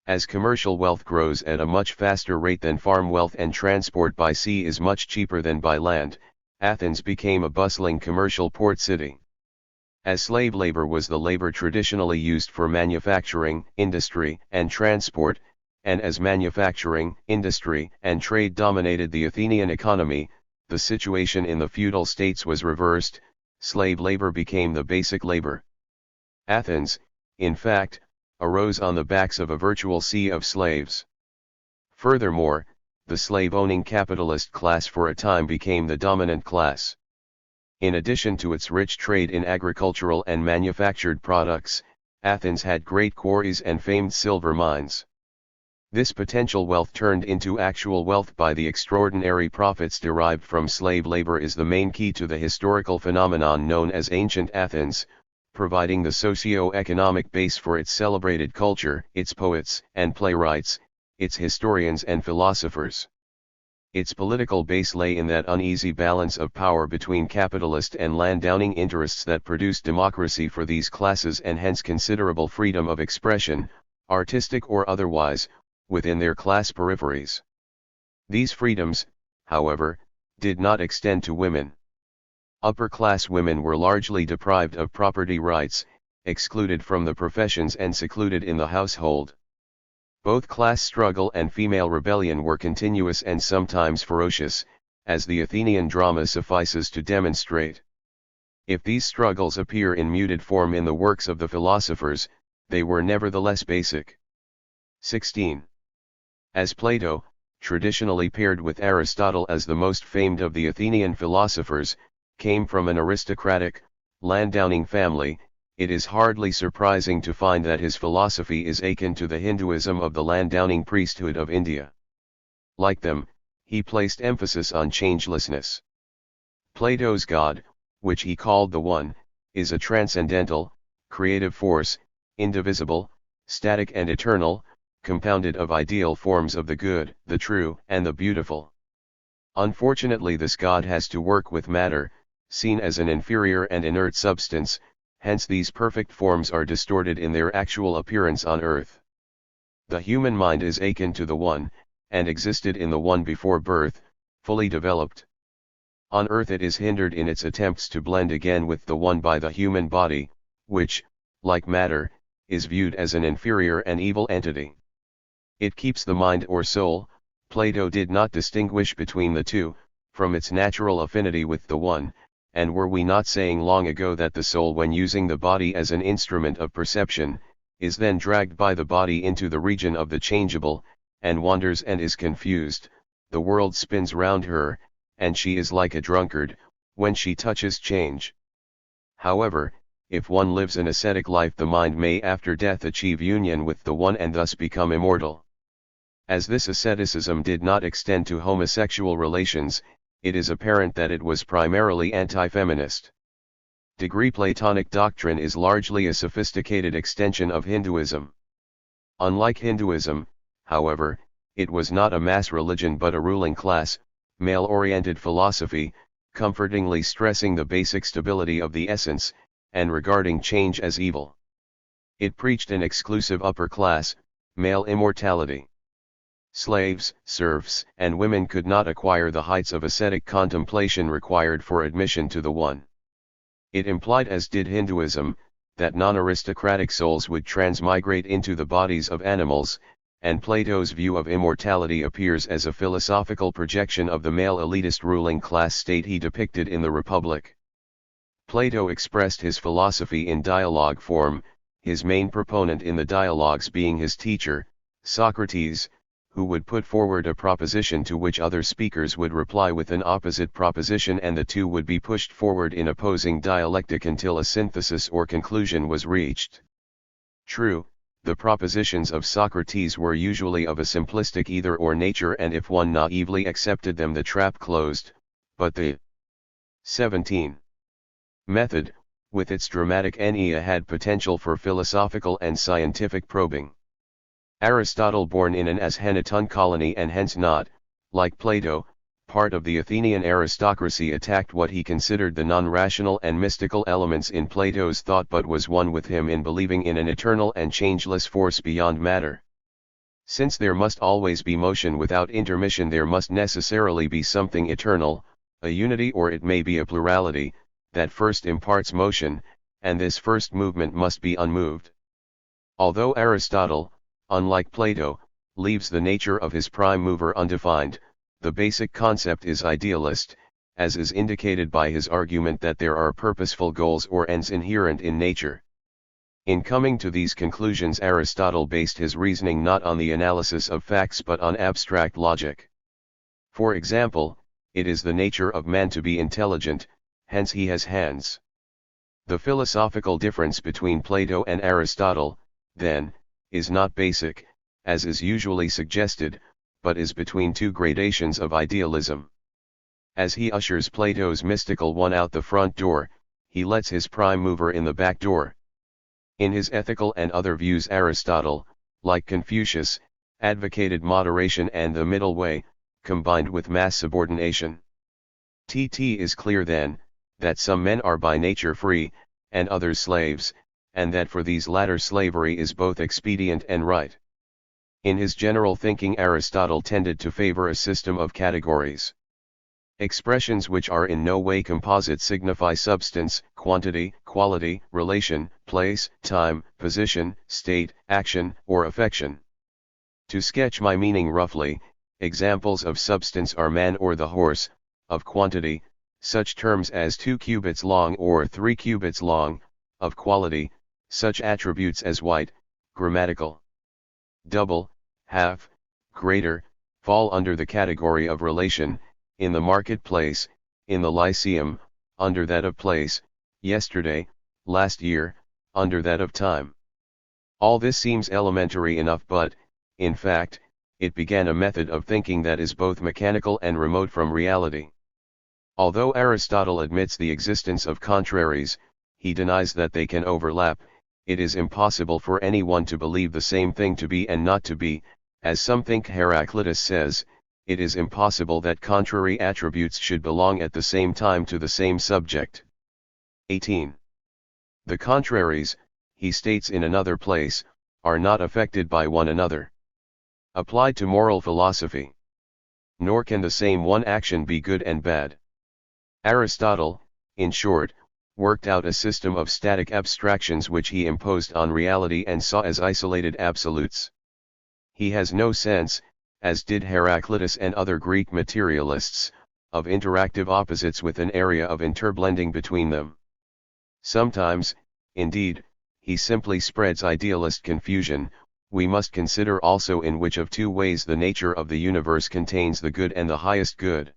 As commercial wealth grows at a much faster rate than farm wealth and transport by sea is much cheaper than by land, Athens became a bustling commercial port city. As slave labor was the labor traditionally used for manufacturing, industry, and transport, and as manufacturing, industry, and trade dominated the Athenian economy, the situation in the feudal states was reversed. Slave labor became the basic labor. Athens, in fact, arose on the backs of a virtual sea of slaves. Furthermore, the slave-owning capitalist class for a time became the dominant class. In addition to its rich trade in agricultural and manufactured products, Athens had great quarries and famed silver mines. This potential wealth turned into actual wealth by the extraordinary profits derived from slave labor is the main key to the historical phenomenon known as ancient Athens, providing the socio-economic base for its celebrated culture, its poets and playwrights, its historians and philosophers. Its political base lay in that uneasy balance of power between capitalist and landowning interests that produced democracy for these classes and hence considerable freedom of expression, artistic or otherwise, within their class peripheries. These freedoms, however, did not extend to women. Upper-class women were largely deprived of property rights, excluded from the professions and secluded in the household. Both class struggle and female rebellion were continuous and sometimes ferocious, as the Athenian drama suffices to demonstrate. If these struggles appear in muted form in the works of the philosophers, they were nevertheless basic. 16. As Plato, traditionally paired with Aristotle as the most famed of the Athenian philosophers, came from an aristocratic, landowning family, it is hardly surprising to find that his philosophy is akin to the Hinduism of the landowning priesthood of India. Like them, he placed emphasis on changelessness. Plato's God, which he called the One, is a transcendental, creative force, indivisible, static and eternal, compounded of ideal forms of the good, the true, and the beautiful. Unfortunately, this God has to work with matter, seen as an inferior and inert substance, hence these perfect forms are distorted in their actual appearance on earth. The human mind is akin to the One, and existed in the One before birth, fully developed. On earth it is hindered in its attempts to blend again with the One by the human body, which, like matter, is viewed as an inferior and evil entity. It keeps the mind or soul. Plato did not distinguish between the two, from its natural affinity with the One, and were we not saying long ago that the soul, when using the body as an instrument of perception, is then dragged by the body into the region of the changeable, and wanders and is confused, the world spins round her, and she is like a drunkard, when she touches change. However, if one lives an ascetic life, the mind may after death achieve union with the One and thus become immortal. As this asceticism did not extend to homosexual relations, it is apparent that it was primarily anti-feminist. Degree Platonic doctrine is largely a sophisticated extension of Hinduism. Unlike Hinduism, however, it was not a mass religion but a ruling class, male-oriented philosophy, comfortingly stressing the basic stability of the essence, and regarding change as evil. It preached an exclusive upper class, male immortality. Slaves, serfs, and women could not acquire the heights of ascetic contemplation required for admission to the One. It implied, as did Hinduism, that non-aristocratic souls would transmigrate into the bodies of animals, and Plato's view of immortality appears as a philosophical projection of the male elitist ruling class state he depicted in the Republic. Plato expressed his philosophy in dialogue form, his main proponent in the dialogues being his teacher, Socrates, who would put forward a proposition to which other speakers would reply with an opposite proposition, and the two would be pushed forward in opposing dialectic until a synthesis or conclusion was reached. True, the propositions of Socrates were usually of a simplistic either-or nature, and if one naively accepted them the trap closed, but the 17. Method, with its dramatic enea, had potential for philosophical and scientific probing. Aristotle, born in an Ashenatun colony and hence not, like Plato, part of the Athenian aristocracy, attacked what he considered the non-rational and mystical elements in Plato's thought, but was one with him in believing in an eternal and changeless force beyond matter. Since there must always be motion without intermission, there must necessarily be something eternal, a unity, or it may be a plurality, that first imparts motion, and this first movement must be unmoved. Although Aristotle, unlike Plato, leaves the nature of his prime mover undefined, the basic concept is idealist, as is indicated by his argument that there are purposeful goals or ends inherent in nature. In coming to these conclusions, Aristotle based his reasoning not on the analysis of facts but on abstract logic. For example, it is the nature of man to be intelligent, hence he has hands. The philosophical difference between Plato and Aristotle, then, is not basic, as is usually suggested, but is between two gradations of idealism. As he ushers Plato's mystical one out the front door, he lets his prime mover in the back door. In his ethical and other views, Aristotle, like Confucius, advocated moderation and the middle way, combined with mass subordination. It is clear then, that some men are by nature free, and others slaves, and that for these latter slavery is both expedient and right. In his general thinking, Aristotle tended to favor a system of categories. Expressions which are in no way composite signify substance, quantity, quality, relation, place, time, position, state, action, or affection. To sketch my meaning roughly, examples of substance are man or the horse; of quantity, such terms as 2 cubits long or 3 cubits long; of quality, such attributes as white, grammatical, double, half, greater, fall under the category of relation, in the marketplace, in the lyceum, under that of place, yesterday, last year, under that of time. All this seems elementary enough, but, in fact, it began a method of thinking that is both mechanical and remote from reality. Although Aristotle admits the existence of contraries, he denies that they can overlap. It is impossible for anyone to believe the same thing to be and not to be, as some think. Heraclitus says, it is impossible that contrary attributes should belong at the same time to the same subject. 18. The contraries, he states in another place, are not affected by one another. Applied to moral philosophy. Nor can the same one action be good and bad. Aristotle, in short, worked out a system of static abstractions which he imposed on reality and saw as isolated absolutes. He has no sense, as did Heraclitus and other Greek materialists, of interactive opposites with an area of interblending between them. Sometimes, indeed, he simply spreads idealist confusion. We must consider also in which of two ways the nature of the universe contains the good and the highest good.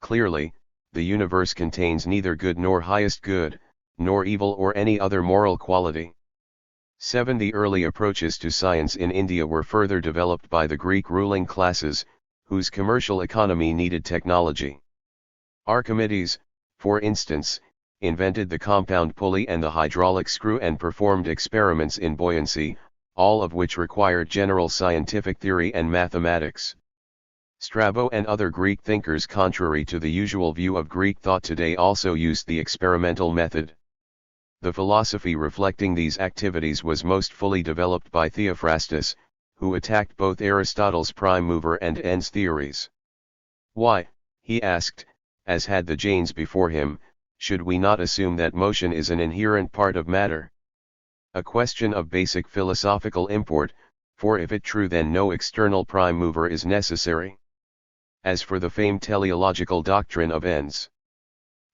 Clearly, the universe contains neither good nor highest good, nor evil or any other moral quality. 7. The early approaches to science in India were further developed by the Greek ruling classes, whose commercial economy needed technology. Archimedes, for instance, invented the compound pulley and the hydraulic screw and performed experiments in buoyancy, all of which required general scientific theory and mathematics. Strabo and other Greek thinkers, contrary to the usual view of Greek thought today, also used the experimental method. The philosophy reflecting these activities was most fully developed by Theophrastus, who attacked both Aristotle's prime mover and ends theories. Why, he asked, as had the Jains before him, should we not assume that motion is an inherent part of matter? A question of basic philosophical import, for if it true, then no external prime mover is necessary. As for the famed teleological doctrine of ends,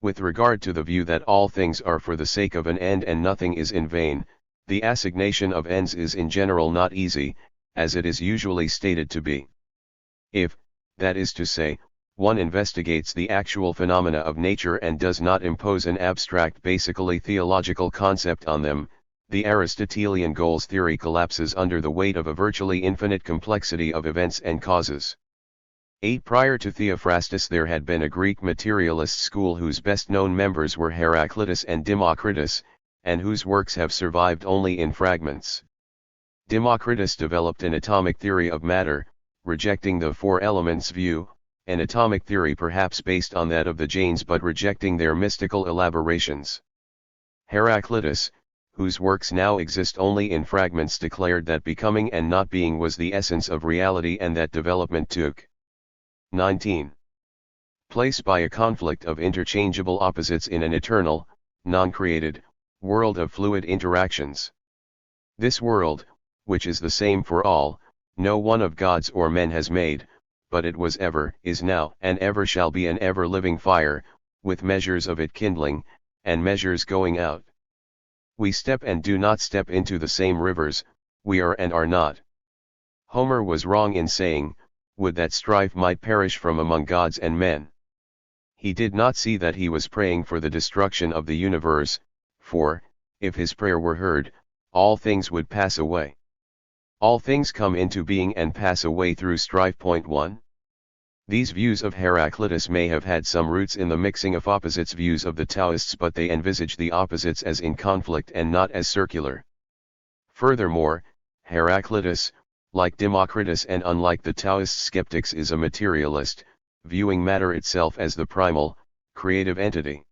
with regard to the view that all things are for the sake of an end and nothing is in vain, the assignation of ends is in general not easy, as it is usually stated to be. If, that is to say, one investigates the actual phenomena of nature and does not impose an abstract, basically theological concept on them, the Aristotelian goals theory collapses under the weight of a virtually infinite complexity of events and causes. 8. Prior to Theophrastus there had been a Greek materialist school whose best-known members were Heraclitus and Democritus, and whose works have survived only in fragments. Democritus developed an atomic theory of matter, rejecting the four elements view, an atomic theory perhaps based on that of the Jains but rejecting their mystical elaborations. Heraclitus, whose works now exist only in fragments, declared that becoming and not being was the essence of reality and that development took 19. place by a conflict of interchangeable opposites in an eternal, non-created, world of fluid interactions. This world, which is the same for all, no one of gods or men has made, but it was ever, is now, and ever shall be an ever-living fire, with measures of it kindling, and measures going out. We step and do not step into the same rivers, we are and are not. Homer was wrong in saying, would that strife might perish from among gods and men. He did not see that he was praying for the destruction of the universe, for, if his prayer were heard, all things would pass away. All things come into being and pass away through strife. 1. These views of Heraclitus may have had some roots in the mixing of opposites views of the Taoists, but they envisage the opposites as in conflict and not as circular. Furthermore, Heraclitus, like Democritus and unlike the Taoist skeptics, is a materialist, viewing matter itself as the primal, creative entity.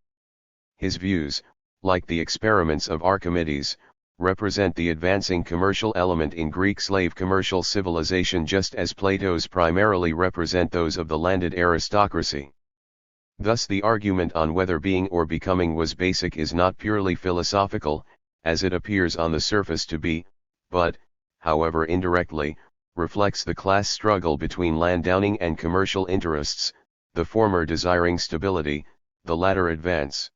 His views, like the experiments of Archimedes, represent the advancing commercial element in Greek slave commercial civilization, just as Plato's primarily represent those of the landed aristocracy. Thus the argument on whether being or becoming was basic is not purely philosophical, as it appears on the surface to be, but, however indirectly, reflects the class struggle between landowning and commercial interests, the former desiring stability, the latter advance.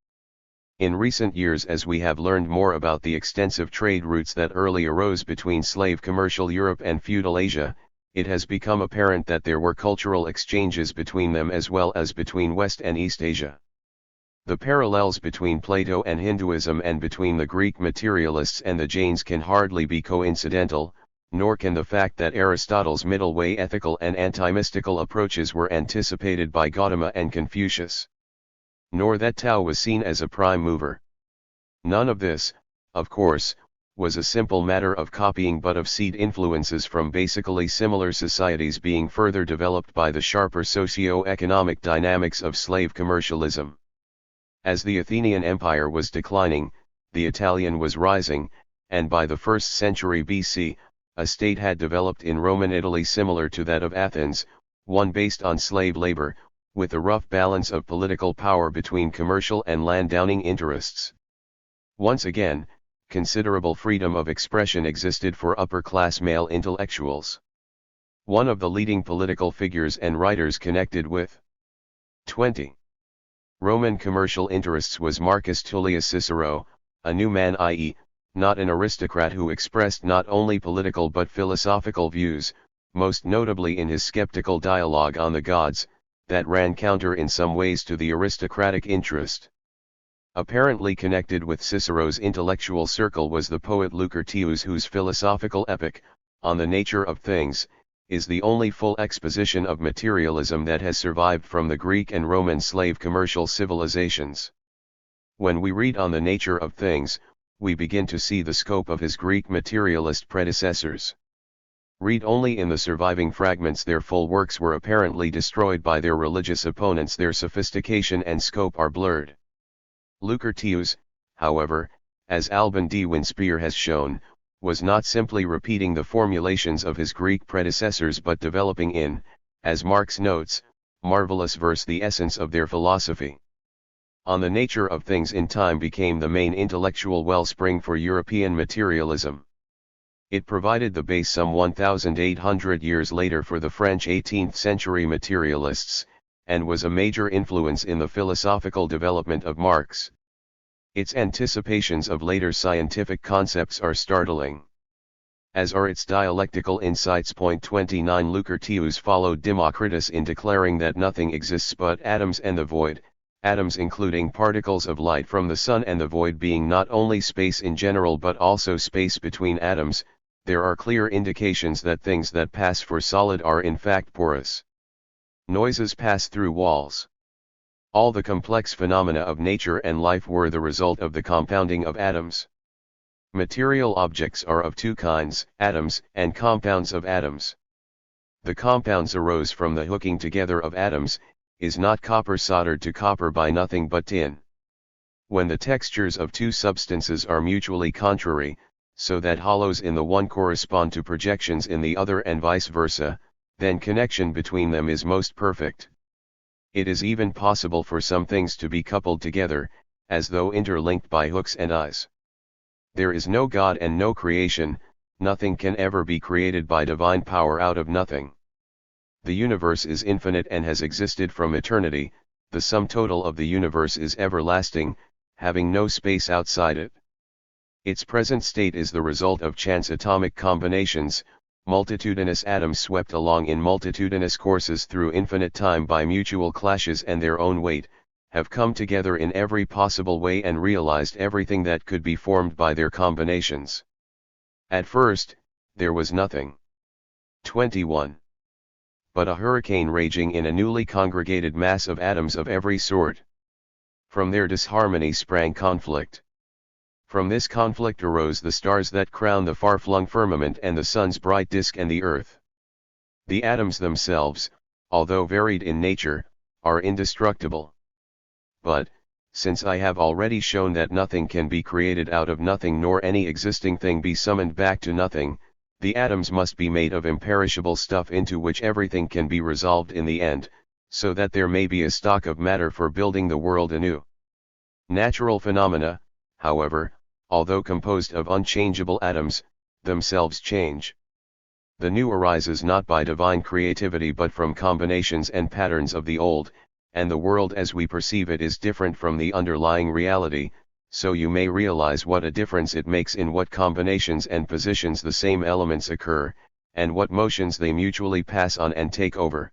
In recent years, as we have learned more about the extensive trade routes that early arose between slave commercial Europe and feudal Asia, it has become apparent that there were cultural exchanges between them as well as between West and East Asia. The parallels between Plato and Hinduism and between the Greek materialists and the Jains can hardly be coincidental, nor can the fact that Aristotle's middle way ethical and anti-mystical approaches were anticipated by Gautama and Confucius. Nor that Tao was seen as a prime mover. None of this, of course, was a simple matter of copying, but of seed influences from basically similar societies being further developed by the sharper socio-economic dynamics of slave commercialism. As the Athenian Empire was declining, the Italian was rising, and by the 1st century BC, a state had developed in Roman Italy similar to that of Athens, one based on slave labor, with a rough balance of political power between commercial and landowning interests. Once again, considerable freedom of expression existed for upper-class male intellectuals. One of the leading political figures and writers connected with 20. Roman commercial interests was Marcus Tullius Cicero, a new man, i.e., not an aristocrat, who expressed not only political but philosophical views, most notably in his skeptical dialogue on the gods, that ran counter in some ways to the aristocratic interest. Apparently connected with Cicero's intellectual circle was the poet Lucretius, whose philosophical epic, On the Nature of Things, is the only full exposition of materialism that has survived from the Greek and Roman slave commercial civilizations. When we read On the Nature of Things, we begin to see the scope of his Greek materialist predecessors. Read only in the surviving fragments their full works were apparently destroyed by their religious opponents. Their sophistication and scope are blurred. Lucretius, however, as Alban de Winspear has shown, was not simply repeating the formulations of his Greek predecessors but developing in, as Marx notes, marvelous verse the essence of their philosophy. On the Nature of Things in time became the main intellectual wellspring for European materialism. It provided the base some 1,800 years later for the French 18th century materialists, and was a major influence in the philosophical development of Marx. Its anticipations of later scientific concepts are startling, as are its dialectical insights. 29 Lucretius followed Democritus in declaring that nothing exists but atoms and the void, atoms including particles of light from the sun, and the void being not only space in general but also space between atoms. There are clear indications that things that pass for solid are in fact porous. Noises pass through walls. All the complex phenomena of nature and life were the result of the compounding of atoms. Material objects are of two kinds, atoms and compounds of atoms. The compounds arose from the hooking together of atoms. Is not copper soldered to copper by nothing but tin? When the textures of two substances are mutually contrary, so that hollows in the one correspond to projections in the other and vice versa, then connection between them is most perfect. It is even possible for some things to be coupled together, as though interlinked by hooks and eyes. There is no God and no creation, nothing can ever be created by divine power out of nothing. The universe is infinite and has existed from eternity. The sum total of the universe is everlasting, having no space outside it. Its present state is the result of chance atomic combinations, multitudinous atoms swept along in multitudinous courses through infinite time by mutual clashes and their own weight, have come together in every possible way and realized everything that could be formed by their combinations. At first, there was nothing. 21. But a hurricane raging in a newly congregated mass of atoms of every sort. From their disharmony sprang conflict. From this conflict arose the stars that crown the far-flung firmament and the sun's bright disk and the earth. The atoms themselves, although varied in nature, are indestructible. But, since I have already shown that nothing can be created out of nothing nor any existing thing be summoned back to nothing, the atoms must be made of imperishable stuff into which everything can be resolved in the end, so that there may be a stock of matter for building the world anew. Natural phenomena, however, although composed of unchangeable atoms, themselves change. The new arises not by divine creativity but from combinations and patterns of the old, and the world as we perceive it is different from the underlying reality, so you may realize what a difference it makes in what combinations and positions the same elements occur, and what motions they mutually pass on and take over.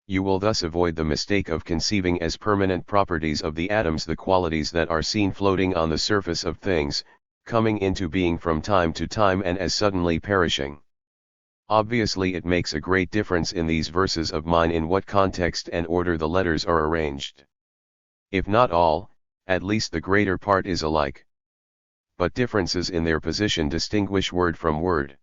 You will thus avoid the mistake of conceiving as permanent properties of the atoms the qualities that are seen floating on the surface of things, coming into being from time to time and as suddenly perishing. Obviously it makes a great difference in these verses of mine in what context and order the letters are arranged. If not all, at least the greater part is alike. But differences in their position distinguish word from word.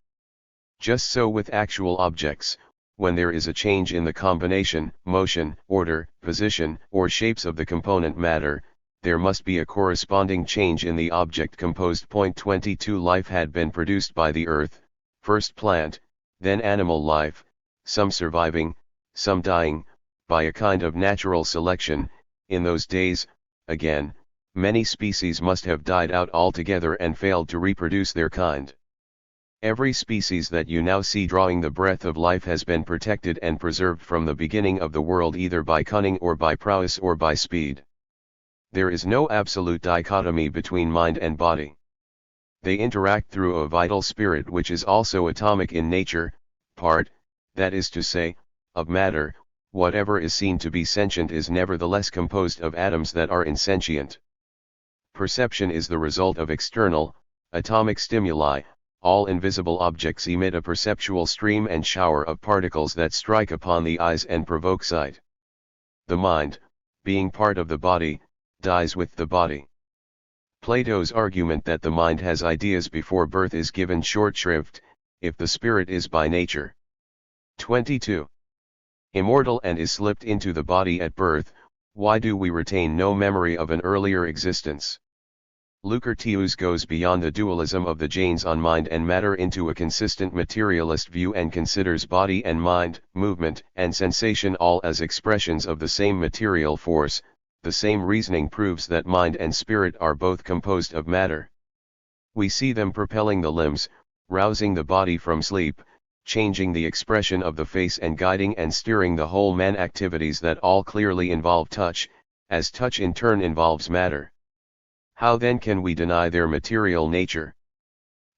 Just so with actual objects, when there is a change in the combination, motion, order, position, or shapes of the component matter, there must be a corresponding change in the object composed. 22 Life had been produced by the earth, first plant, then animal life, some surviving, some dying, by a kind of natural selection. In those days, again, many species must have died out altogether and failed to reproduce their kind. Every species that you now see drawing the breath of life has been protected and preserved from the beginning of the world either by cunning or by prowess or by speed. There is no absolute dichotomy between mind and body. They interact through a vital spirit which is also atomic in nature, part, that is to say, of matter. Whatever is seen to be sentient is nevertheless composed of atoms that are insentient. Perception is the result of external, atomic stimuli. All invisible objects emit a perceptual stream and shower of particles that strike upon the eyes and provoke sight. The mind, being part of the body, dies with the body. Plato's argument that the mind has ideas before birth is given short shrift, if the spirit is by nature 22. Immortal and is slipped into the body at birth, why do we retain no memory of an earlier existence? Lucretius goes beyond the dualism of the Jains on mind and matter into a consistent materialist view and considers body and mind, movement and sensation all as expressions of the same material force. The same reasoning proves that mind and spirit are both composed of matter. We see them propelling the limbs, rousing the body from sleep, changing the expression of the face and guiding and steering the whole man, activities that all clearly involve touch, as touch in turn involves matter. How then can we deny their material nature?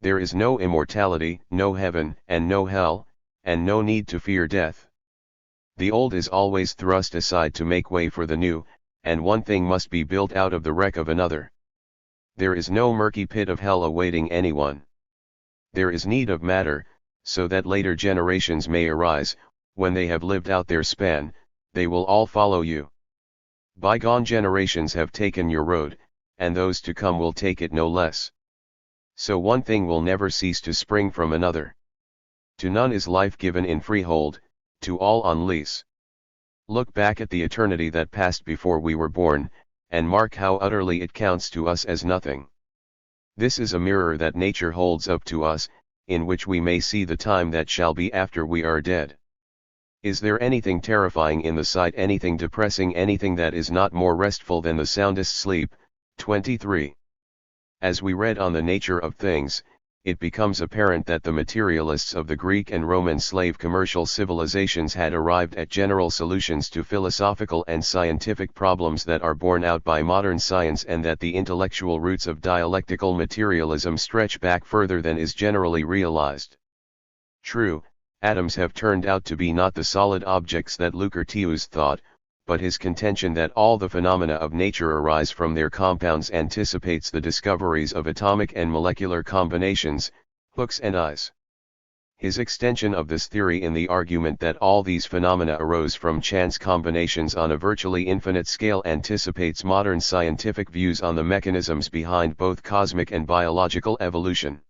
There is no immortality, no heaven, and no hell, and no need to fear death. The old is always thrust aside to make way for the new, and one thing must be built out of the wreck of another. There is no murky pit of hell awaiting anyone. There is need of matter, so that later generations may arise. When they have lived out their span, they will all follow you. Bygone generations have taken your road, and those to come will take it no less. So one thing will never cease to spring from another. To none is life given in freehold, to all on lease. Look back at the eternity that passed before we were born, and mark how utterly it counts to us as nothing. This is a mirror that nature holds up to us, in which we may see the time that shall be after we are dead. Is there anything terrifying in the sight, anything depressing, anything that is not more restful than the soundest sleep? 23. As we read on the nature of things, it becomes apparent that the materialists of the Greek and Roman slave commercial civilizations had arrived at general solutions to philosophical and scientific problems that are borne out by modern science, and that the intellectual roots of dialectical materialism stretch back further than is generally realized. True, atoms have turned out to be not the solid objects that Lucretius thought, but his contention that all the phenomena of nature arise from their compounds anticipates the discoveries of atomic and molecular combinations, hooks and eyes. His extension of this theory in the argument that all these phenomena arose from chance combinations on a virtually infinite scale anticipates modern scientific views on the mechanisms behind both cosmic and biological evolution.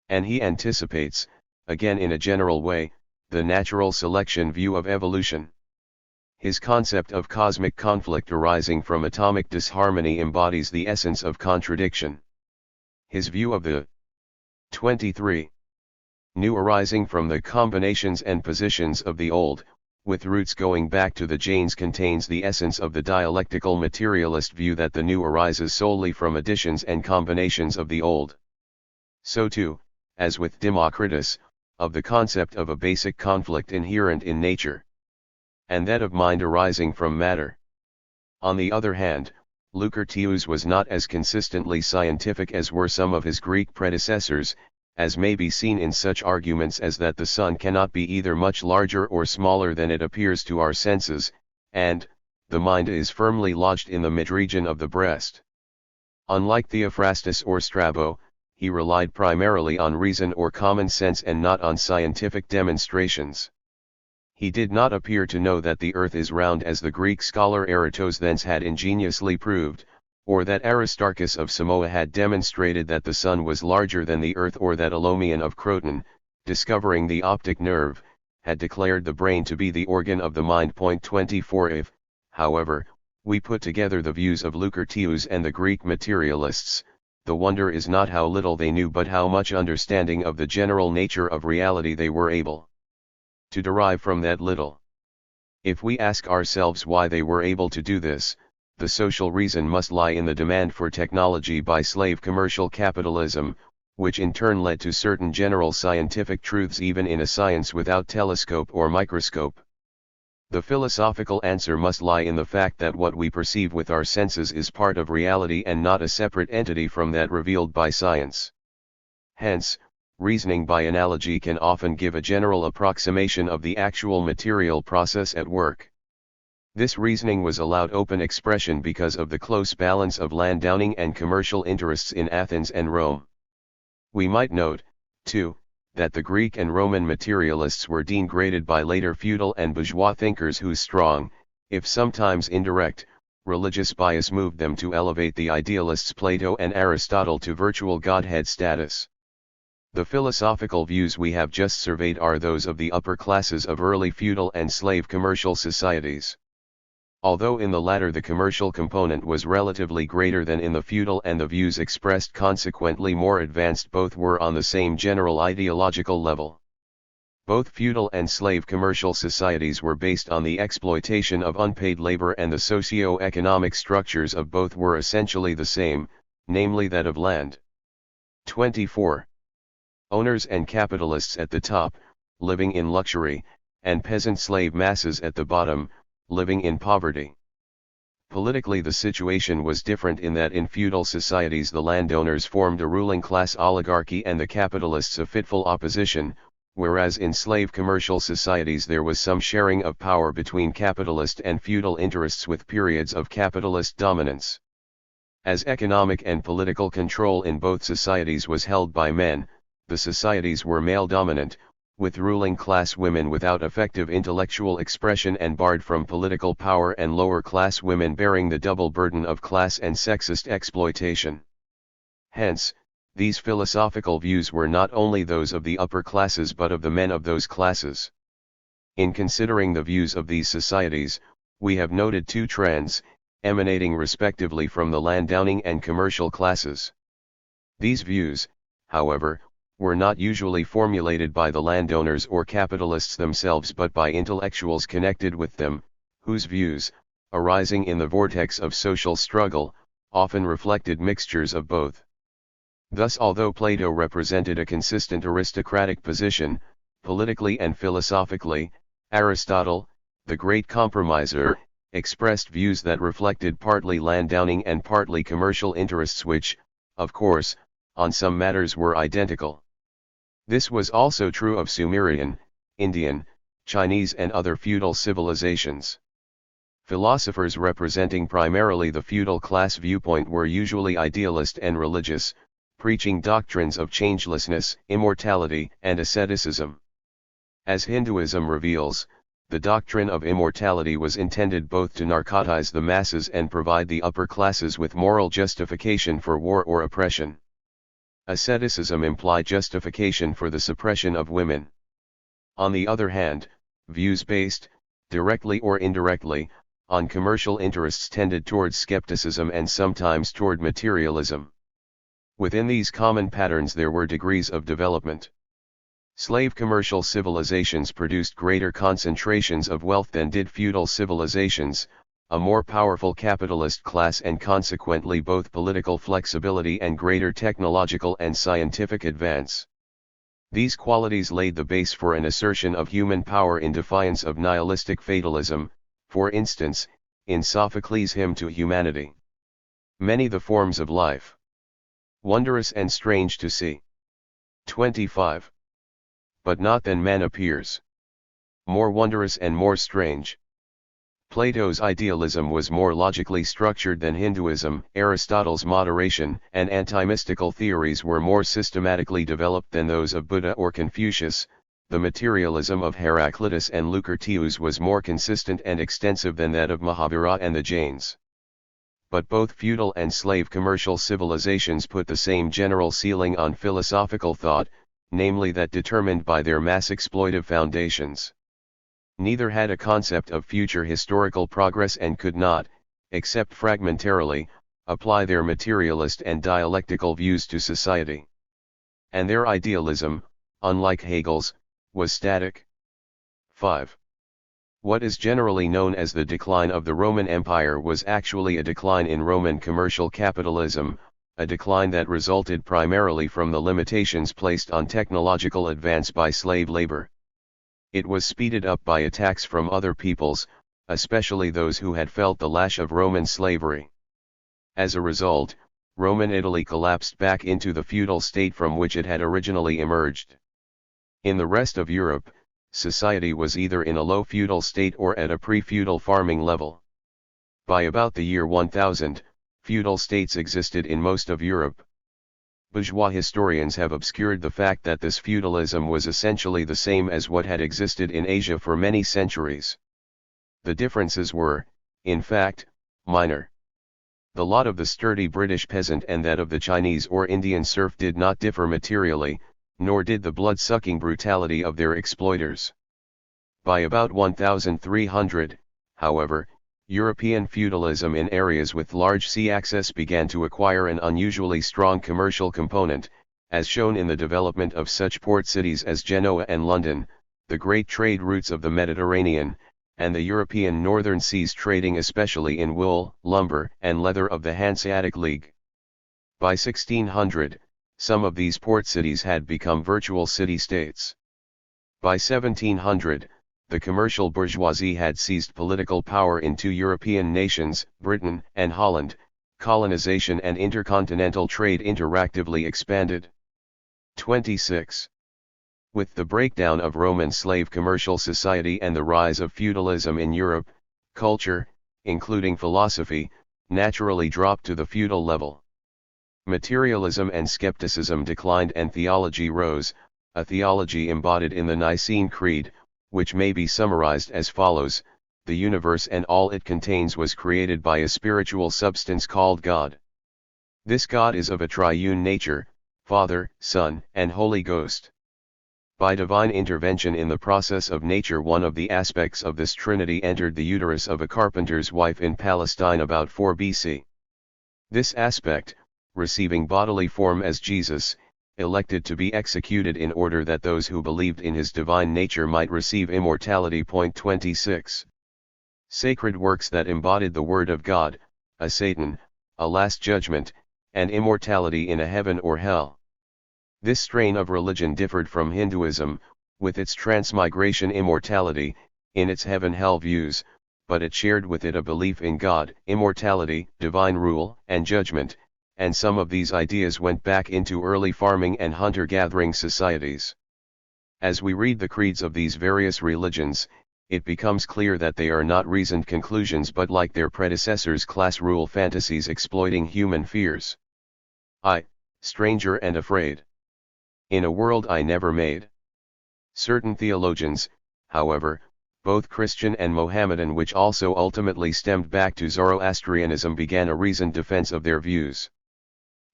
And he anticipates, again in a general way, the natural selection view of evolution. His concept of cosmic conflict arising from atomic disharmony embodies the essence of contradiction. His view of the 23 new arising from the combinations and positions of the old, with roots going back to the Jains, contains the essence of the dialectical materialist view that the new arises solely from additions and combinations of the old. So too, as with Democritus, of the concept of a basic conflict inherent in nature, and that of mind arising from matter. On the other hand, Lucretius was not as consistently scientific as were some of his Greek predecessors, as may be seen in such arguments as that the sun cannot be either much larger or smaller than it appears to our senses, and, the mind is firmly lodged in the midregion of the breast. Unlike Theophrastus or Strabo, he relied primarily on reason or common sense and not on scientific demonstrations. He did not appear to know that the earth is round as the Greek scholar Eratosthenes had ingeniously proved, or that Aristarchus of Samoa had demonstrated that the sun was larger than the earth, or that Alomian of Croton, discovering the optic nerve, had declared the brain to be the organ of the mind. 24 If, however, we put together the views of Lucretius and the Greek materialists, the wonder is not how little they knew but how much understanding of the general nature of reality they were able to derive from that little. If we ask ourselves why they were able to do this, the social reason must lie in the demand for technology by slave commercial capitalism, which in turn led to certain general scientific truths even in a science without telescope or microscope. The philosophical answer must lie in the fact that what we perceive with our senses is part of reality and not a separate entity from that revealed by science. Hence, reasoning by analogy can often give a general approximation of the actual material process at work. This reasoning was allowed open expression because of the close balance of landowning and commercial interests in Athens and Rome. We might note, too, that the Greek and Roman materialists were degraded by later feudal and bourgeois thinkers whose strong, if sometimes indirect, religious bias moved them to elevate the idealists Plato and Aristotle to virtual godhead status. The philosophical views we have just surveyed are those of the upper classes of early feudal and slave commercial societies. Although in the latter the commercial component was relatively greater than in the feudal and the views expressed consequently more advanced, both were on the same general ideological level. Both feudal and slave commercial societies were based on the exploitation of unpaid labor, and the socio-economic structures of both were essentially the same, namely that of land. 24. Owners and capitalists at the top, living in luxury, and peasant slave masses at the bottom, living in poverty. Politically the situation was different in that in feudal societies the landowners formed a ruling class oligarchy and the capitalists a fitful opposition, whereas in slave commercial societies there was some sharing of power between capitalist and feudal interests with periods of capitalist dominance. As economic and political control in both societies was held by men, the societies were male-dominant, with ruling class women without effective intellectual expression and barred from political power, and lower class women bearing the double burden of class and sexist exploitation. Hence, these philosophical views were not only those of the upper classes but of the men of those classes. In considering the views of these societies, we have noted two trends, emanating respectively from the landowning and commercial classes. These views, however, were not usually formulated by the landowners or capitalists themselves but by intellectuals connected with them, whose views, arising in the vortex of social struggle, often reflected mixtures of both. Thus, although Plato represented a consistent aristocratic position, politically and philosophically, Aristotle, the great compromiser, expressed views that reflected partly landowning and partly commercial interests which, of course, on some matters were identical. This was also true of Sumerian, Indian, Chinese and other feudal civilizations. Philosophers representing primarily the feudal class viewpoint were usually idealist and religious, preaching doctrines of changelessness, immortality, and asceticism. As Hinduism reveals, the doctrine of immortality was intended both to narcotize the masses and provide the upper classes with moral justification for war or oppression. Asceticism implied justification for the suppression of women. On the other hand, views based, directly or indirectly, on commercial interests tended towards skepticism and sometimes toward materialism. Within these common patterns there were degrees of development. Slave commercial civilizations produced greater concentrations of wealth than did feudal civilizations, a more powerful capitalist class and consequently both political flexibility and greater technological and scientific advance. These qualities laid the base for an assertion of human power in defiance of nihilistic fatalism, for instance, in Sophocles' hymn to humanity. Many the forms of life, wondrous and strange to see. 25. But not then man appears, more wondrous and more strange. Plato's idealism was more logically structured than Hinduism, Aristotle's moderation and anti-mystical theories were more systematically developed than those of Buddha or Confucius, the materialism of Heraclitus and Lucretius was more consistent and extensive than that of Mahabharata and the Jains. But both feudal and slave commercial civilizations put the same general ceiling on philosophical thought, namely that determined by their mass exploitive foundations. Neither had a concept of future historical progress and could not, except fragmentarily, apply their materialist and dialectical views to society. And their idealism, unlike Hegel's, was static. 5. What is generally known as the decline of the Roman Empire was actually a decline in Roman commercial capitalism, a decline that resulted primarily from the limitations placed on technological advance by slave labor. It was speeded up by attacks from other peoples, especially those who had felt the lash of Roman slavery. As a result, Roman Italy collapsed back into the feudal state from which it had originally emerged. In the rest of Europe, society was either in a low feudal state or at a pre-feudal farming level. By about the year 1000, feudal states existed in most of Europe. Bourgeois historians have obscured the fact that this feudalism was essentially the same as what had existed in Asia for many centuries. The differences were, in fact, minor. The lot of the sturdy British peasant and that of the Chinese or Indian serf did not differ materially, nor did the blood-sucking brutality of their exploiters. By about 1300, however, European feudalism in areas with large sea access began to acquire an unusually strong commercial component, as shown in the development of such port cities as Genoa and London, the great trade routes of the Mediterranean, and the European northern seas trading especially in wool, lumber, and leather of the Hanseatic League. By 1600, some of these port cities had become virtual city-states. By 1700, the commercial bourgeoisie had seized political power in two European nations, Britain and Holland. Colonization and intercontinental trade interactively expanded. 26. With the breakdown of Roman slave commercial society and the rise of feudalism in Europe, culture, including philosophy, naturally dropped to the feudal level. Materialism and skepticism declined and theology rose, a theology embodied in the Nicene Creed, which may be summarized as follows: the universe and all it contains was created by a spiritual substance called God. This God is of a triune nature, Father, Son, and Holy Ghost. By divine intervention in the process of nature, one of the aspects of this Trinity entered the uterus of a carpenter's wife in Palestine about 4 BC. This aspect, receiving bodily form as Jesus, elected to be executed in order that those who believed in his divine nature might receive immortality. 26. Sacred works that embodied the Word of God, a Satan, a last judgment, and immortality in a heaven or hell. This strain of religion differed from Hinduism, with its transmigration immortality, in its heaven-hell views, but it shared with it a belief in God, immortality, divine rule, and judgment, and some of these ideas went back into early farming and hunter-gathering societies. As we read the creeds of these various religions, it becomes clear that they are not reasoned conclusions but like their predecessors class rule fantasies exploiting human fears. I, stranger and afraid. In a world I never made. Certain theologians, however, both Christian and Mohammedan, which also ultimately stemmed back to Zoroastrianism, began a reasoned defense of their views.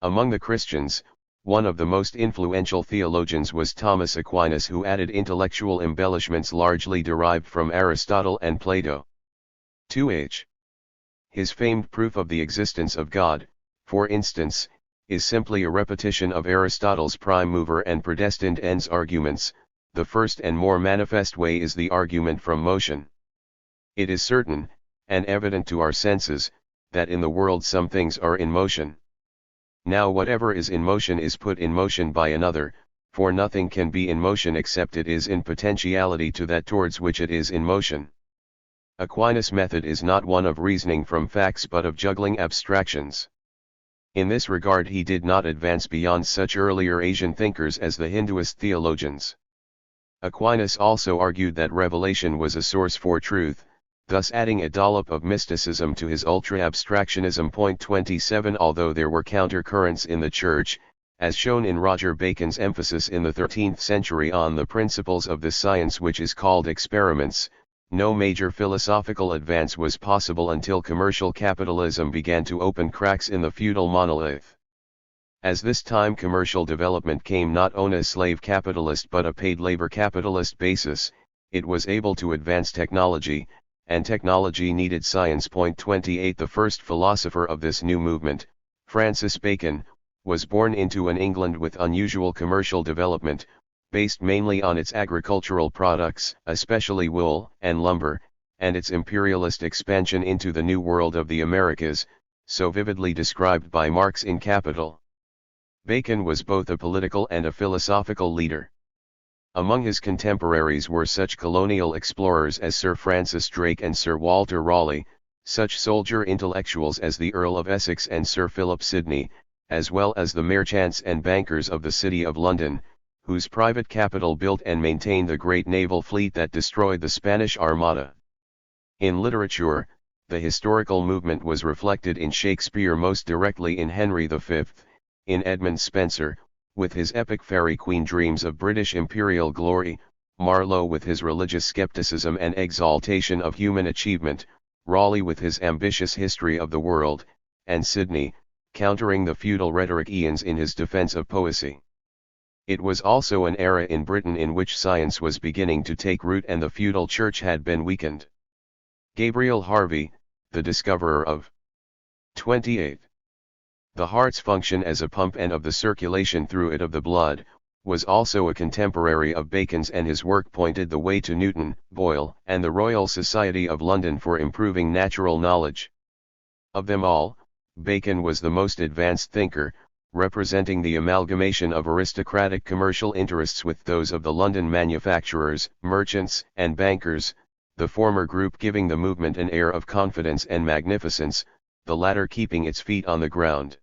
Among the Christians, one of the most influential theologians was Thomas Aquinas, who added intellectual embellishments largely derived from Aristotle and Plato. 2h. His famed proof of the existence of God, for instance, is simply a repetition of Aristotle's prime mover and predestined ends arguments. The first and more manifest way is the argument from motion. It is certain, and evident to our senses, that in the world some things are in motion. Now whatever is in motion is put in motion by another, for nothing can be in motion except it is in potentiality to that towards which it is in motion. Aquinas' method is not one of reasoning from facts but of juggling abstractions. In this regard he did not advance beyond such earlier Asian thinkers as the Hinduist theologians. Aquinas also argued that revelation was a source for truth, thus adding a dollop of mysticism to his ultra-abstractionism. 27 Although there were counter-currents in the Church, as shown in Roger Bacon's emphasis in the 13th century on the principles of the science which is called experiments, no major philosophical advance was possible until commercial capitalism began to open cracks in the feudal monolith. As this time commercial development came not on a slave capitalist but a paid labor capitalist basis, it was able to advance technology, and technology needed science. 28 The first philosopher of this new movement, Francis Bacon, was born into an England with unusual commercial development, based mainly on its agricultural products, especially wool and lumber, and its imperialist expansion into the New World of the Americas, so vividly described by Marx in Capital. Bacon was both a political and a philosophical leader. Among his contemporaries were such colonial explorers as Sir Francis Drake and Sir Walter Raleigh, such soldier intellectuals as the Earl of Essex and Sir Philip Sidney, as well as the merchants and bankers of the City of London, whose private capital built and maintained the great naval fleet that destroyed the Spanish Armada. In literature, the historical movement was reflected in Shakespeare, most directly in Henry V, in Edmund Spenser, with his epic Faerie Queene dreams of British imperial glory, Marlowe with his religious skepticism and exaltation of human achievement, Raleigh with his ambitious history of the world, and Sidney, countering the feudal rhetoric eons in his defense of poesy. It was also an era in Britain in which science was beginning to take root and the feudal church had been weakened. Gabriel Harvey, the discoverer of 28. The heart's function as a pump and of the circulation through it of the blood, was also a contemporary of Bacon's, and his work pointed the way to Newton, Boyle, and the Royal Society of London for improving natural knowledge. Of them all, Bacon was the most advanced thinker, representing the amalgamation of aristocratic commercial interests with those of the London manufacturers, merchants, and bankers, the former group giving the movement an air of confidence and magnificence, the latter keeping its feet on the ground.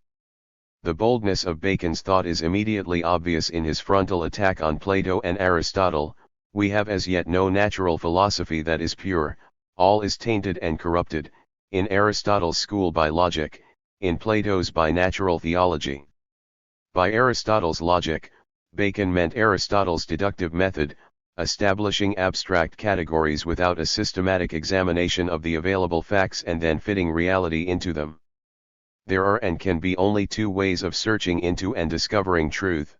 The boldness of Bacon's thought is immediately obvious in his frontal attack on Plato and Aristotle. We have as yet no natural philosophy that is pure, all is tainted and corrupted, in Aristotle's school by logic, in Plato's by natural theology. By Aristotle's logic, Bacon meant Aristotle's deductive method, establishing abstract categories without a systematic examination of the available facts and then fitting reality into them. There are and can be only two ways of searching into and discovering truth.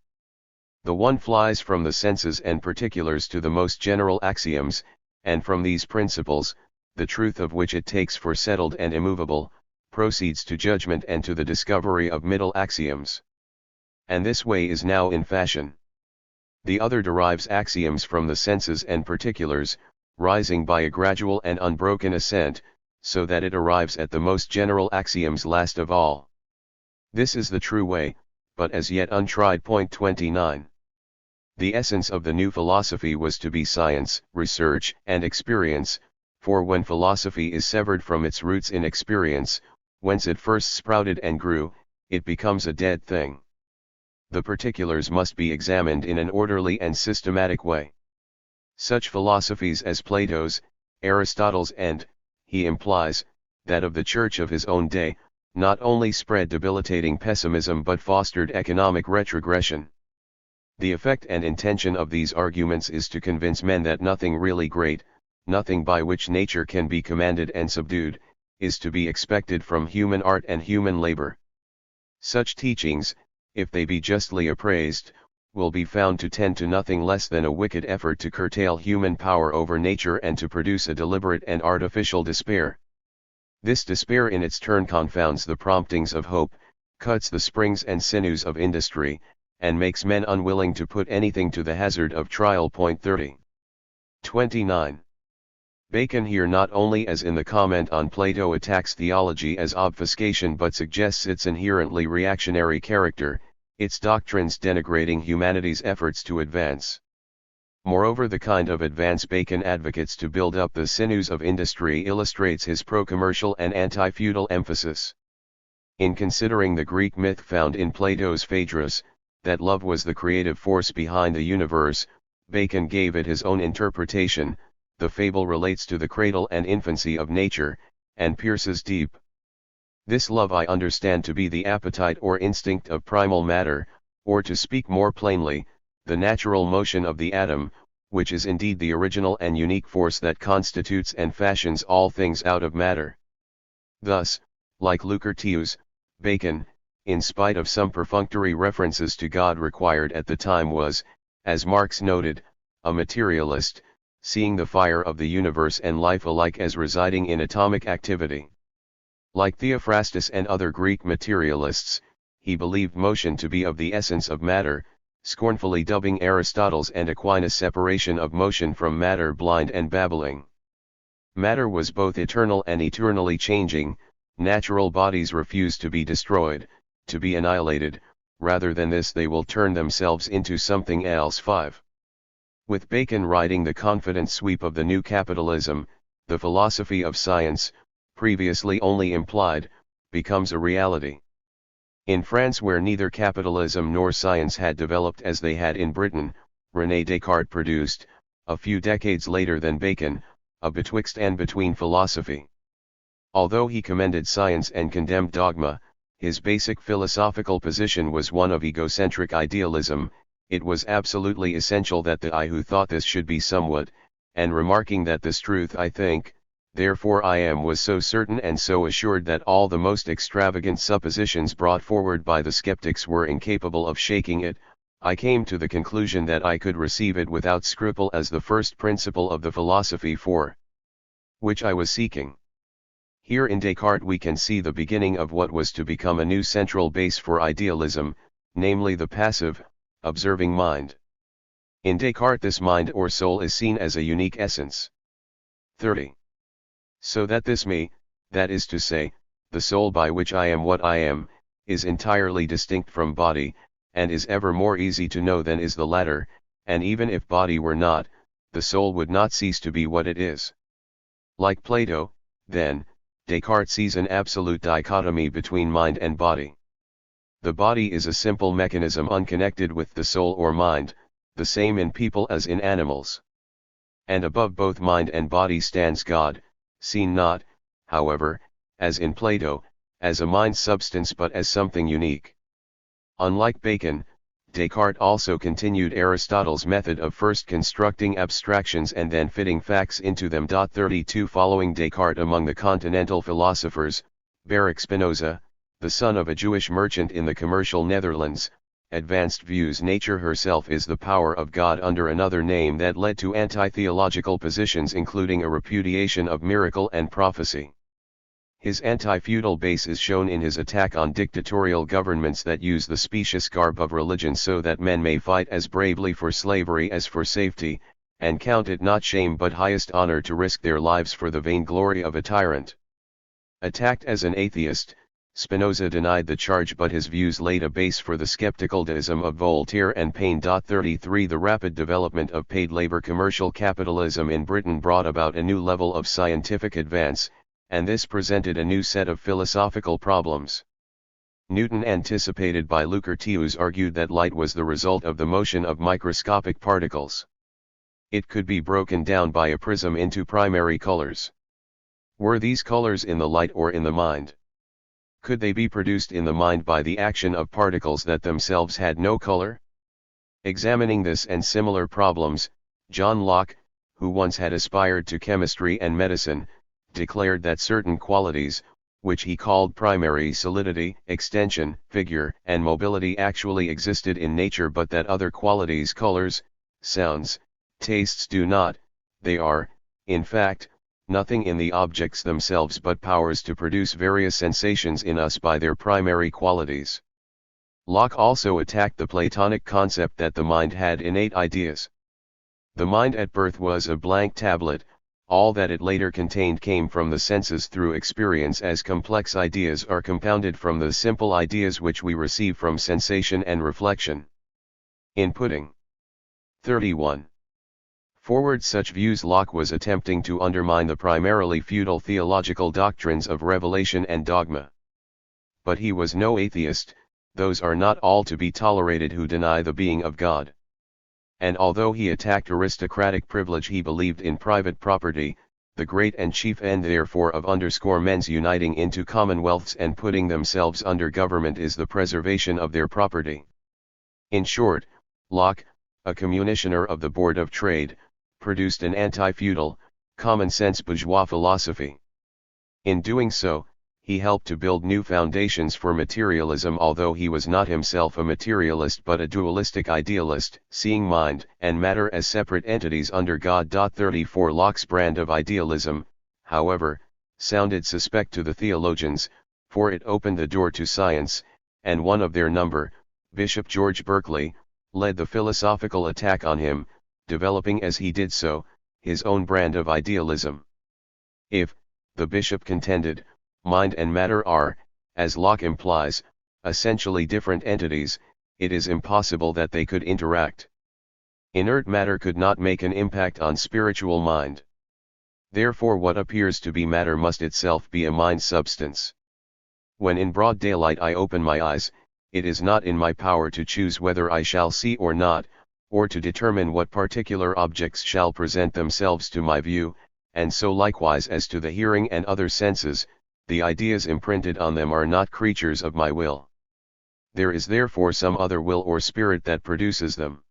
The one flies from the senses and particulars to the most general axioms, and from these principles, the truth of which it takes for settled and immovable, proceeds to judgment and to the discovery of middle axioms. And this way is now in fashion. The other derives axioms from the senses and particulars, rising by a gradual and unbroken ascent, so that it arrives at the most general axioms last of all. This is the true way, but as yet untried. 29. The essence of the new philosophy was to be science, research, and experience, for when philosophy is severed from its roots in experience, whence it first sprouted and grew, it becomes a dead thing. The particulars must be examined in an orderly and systematic way. Such philosophies as Plato's, Aristotle's and, he implies, that of the church of his own day, not only spread debilitating pessimism but fostered economic retrogression. The effect and intention of these arguments is to convince men that nothing really great, nothing by which nature can be commanded and subdued, is to be expected from human art and human labor. Such teachings, if they be justly appraised, will be found to tend to nothing less than a wicked effort to curtail human power over nature and to produce a deliberate and artificial despair. This despair in its turn confounds the promptings of hope, cuts the springs and sinews of industry, and makes men unwilling to put anything to the hazard of trial. 30. 29. Bacon here not only as in the comment on Plato attacks theology as obfuscation but suggests its inherently reactionary character, its doctrines denigrating humanity's efforts to advance. Moreover, the kind of advance Bacon advocates to build up the sinews of industry illustrates his pro-commercial and anti-feudal emphasis. In considering the Greek myth found in Plato's Phaedrus, that love was the creative force behind the universe, Bacon gave it his own interpretation. The fable relates to the cradle and infancy of nature, and pierces deep. This love I understand to be the appetite or instinct of primal matter, or to speak more plainly, the natural motion of the atom, which is indeed the original and unique force that constitutes and fashions all things out of matter. Thus, like Lucretius, Bacon, in spite of some perfunctory references to God required at the time, was, as Marx noted, a materialist, seeing the fire of the universe and life alike as residing in atomic activity. Like Theophrastus and other Greek materialists, he believed motion to be of the essence of matter, scornfully dubbing Aristotle's and Aquinas' separation of motion from matter blind and babbling. Matter was both eternal and eternally changing. Natural bodies refuse to be destroyed, to be annihilated, rather than this they will turn themselves into something else. 5. With Bacon riding the confident sweep of the new capitalism, the philosophy of science, previously only implied, becomes a reality. In France, where neither capitalism nor science had developed as they had in Britain, René Descartes produced, a few decades later than Bacon, a betwixt and between philosophy. Although he commended science and condemned dogma, his basic philosophical position was one of egocentric idealism. It was absolutely essential that the I who thought this should be somewhat, and remarking that this truth I think, therefore I am, was so certain and so assured that all the most extravagant suppositions brought forward by the skeptics were incapable of shaking it, I came to the conclusion that I could receive it without scruple as the first principle of the philosophy for which I was seeking. Here in Descartes we can see the beginning of what was to become a new central base for idealism, namely the passive, observing mind. In Descartes this mind or soul is seen as a unique essence. 30. So that this me, that is to say, the soul by which I am what I am, is entirely distinct from body, and is ever more easy to know than is the latter, and even if body were not, the soul would not cease to be what it is. Like Plato, then, Descartes sees an absolute dichotomy between mind and body. The body is a simple mechanism unconnected with the soul or mind, the same in people as in animals. And above both mind and body stands God, seen not, however, as in Plato, as a mind substance but as something unique. Unlike Bacon, Descartes also continued Aristotle's method of first constructing abstractions and then fitting facts into them. 32 Following Descartes among the continental philosophers, Baruch Spinoza, the son of a Jewish merchant in the commercial Netherlands, advanced views nature herself is the power of God under another name that led to anti-theological positions including a repudiation of miracle and prophecy. His anti-feudal base is shown in his attack on dictatorial governments that use the specious garb of religion so that men may fight as bravely for slavery as for safety, and count it not shame but highest honor to risk their lives for the vainglory of a tyrant. Attacked as an atheist, Spinoza denied the charge but his views laid a base for the skeptical deism of Voltaire and Paine. 33 The rapid development of paid labor commercial capitalism in Britain brought about a new level of scientific advance, and this presented a new set of philosophical problems. Newton, anticipated by Lucretius, argued that light was the result of the motion of microscopic particles. It could be broken down by a prism into primary colors. Were these colors in the light or in the mind? Could they be produced in the mind by the action of particles that themselves had no color? Examining this and similar problems, John Locke, who once had aspired to chemistry and medicine, declared that certain qualities, which he called primary solidity, extension, figure, and mobility actually existed in nature, but that other qualities, colors, sounds, tastes do not. They are, in fact, nothing in the objects themselves but powers to produce various sensations in us by their primary qualities. Locke also attacked the Platonic concept that the mind had innate ideas. The mind at birth was a blank tablet. All that it later contained came from the senses through experience, as complex ideas are compounded from the simple ideas which we receive from sensation and reflection. Inputting. 31. Forward such views, Locke was attempting to undermine the primarily feudal theological doctrines of revelation and dogma. But he was no atheist. Those are not all to be tolerated who deny the being of God. And although he attacked aristocratic privilege, he believed in private property, the great and chief end therefore of men's uniting into commonwealths and putting themselves under government is the preservation of their property. In short, Locke, a communitioner of the Board of Trade, produced an anti-feudal, common-sense bourgeois philosophy. In doing so, he helped to build new foundations for materialism, although he was not himself a materialist but a dualistic idealist, seeing mind and matter as separate entities under God. 34 Locke's brand of idealism, however, sounded suspect to the theologians, for it opened the door to science, and one of their number, Bishop George Berkeley, led the philosophical attack on him, developing as he did so, his own brand of idealism. If, the bishop contended, mind and matter are, as Locke implies, essentially different entities, it is impossible that they could interact. Inert matter could not make an impact on spiritual mind. Therefore what appears to be matter must itself be a mind substance. When in broad daylight I open my eyes, it is not in my power to choose whether I shall see or not, or to determine what particular objects shall present themselves to my view, and so likewise as to the hearing and other senses. The ideas imprinted on them are not creatures of my will. There is therefore some other will or spirit that produces them.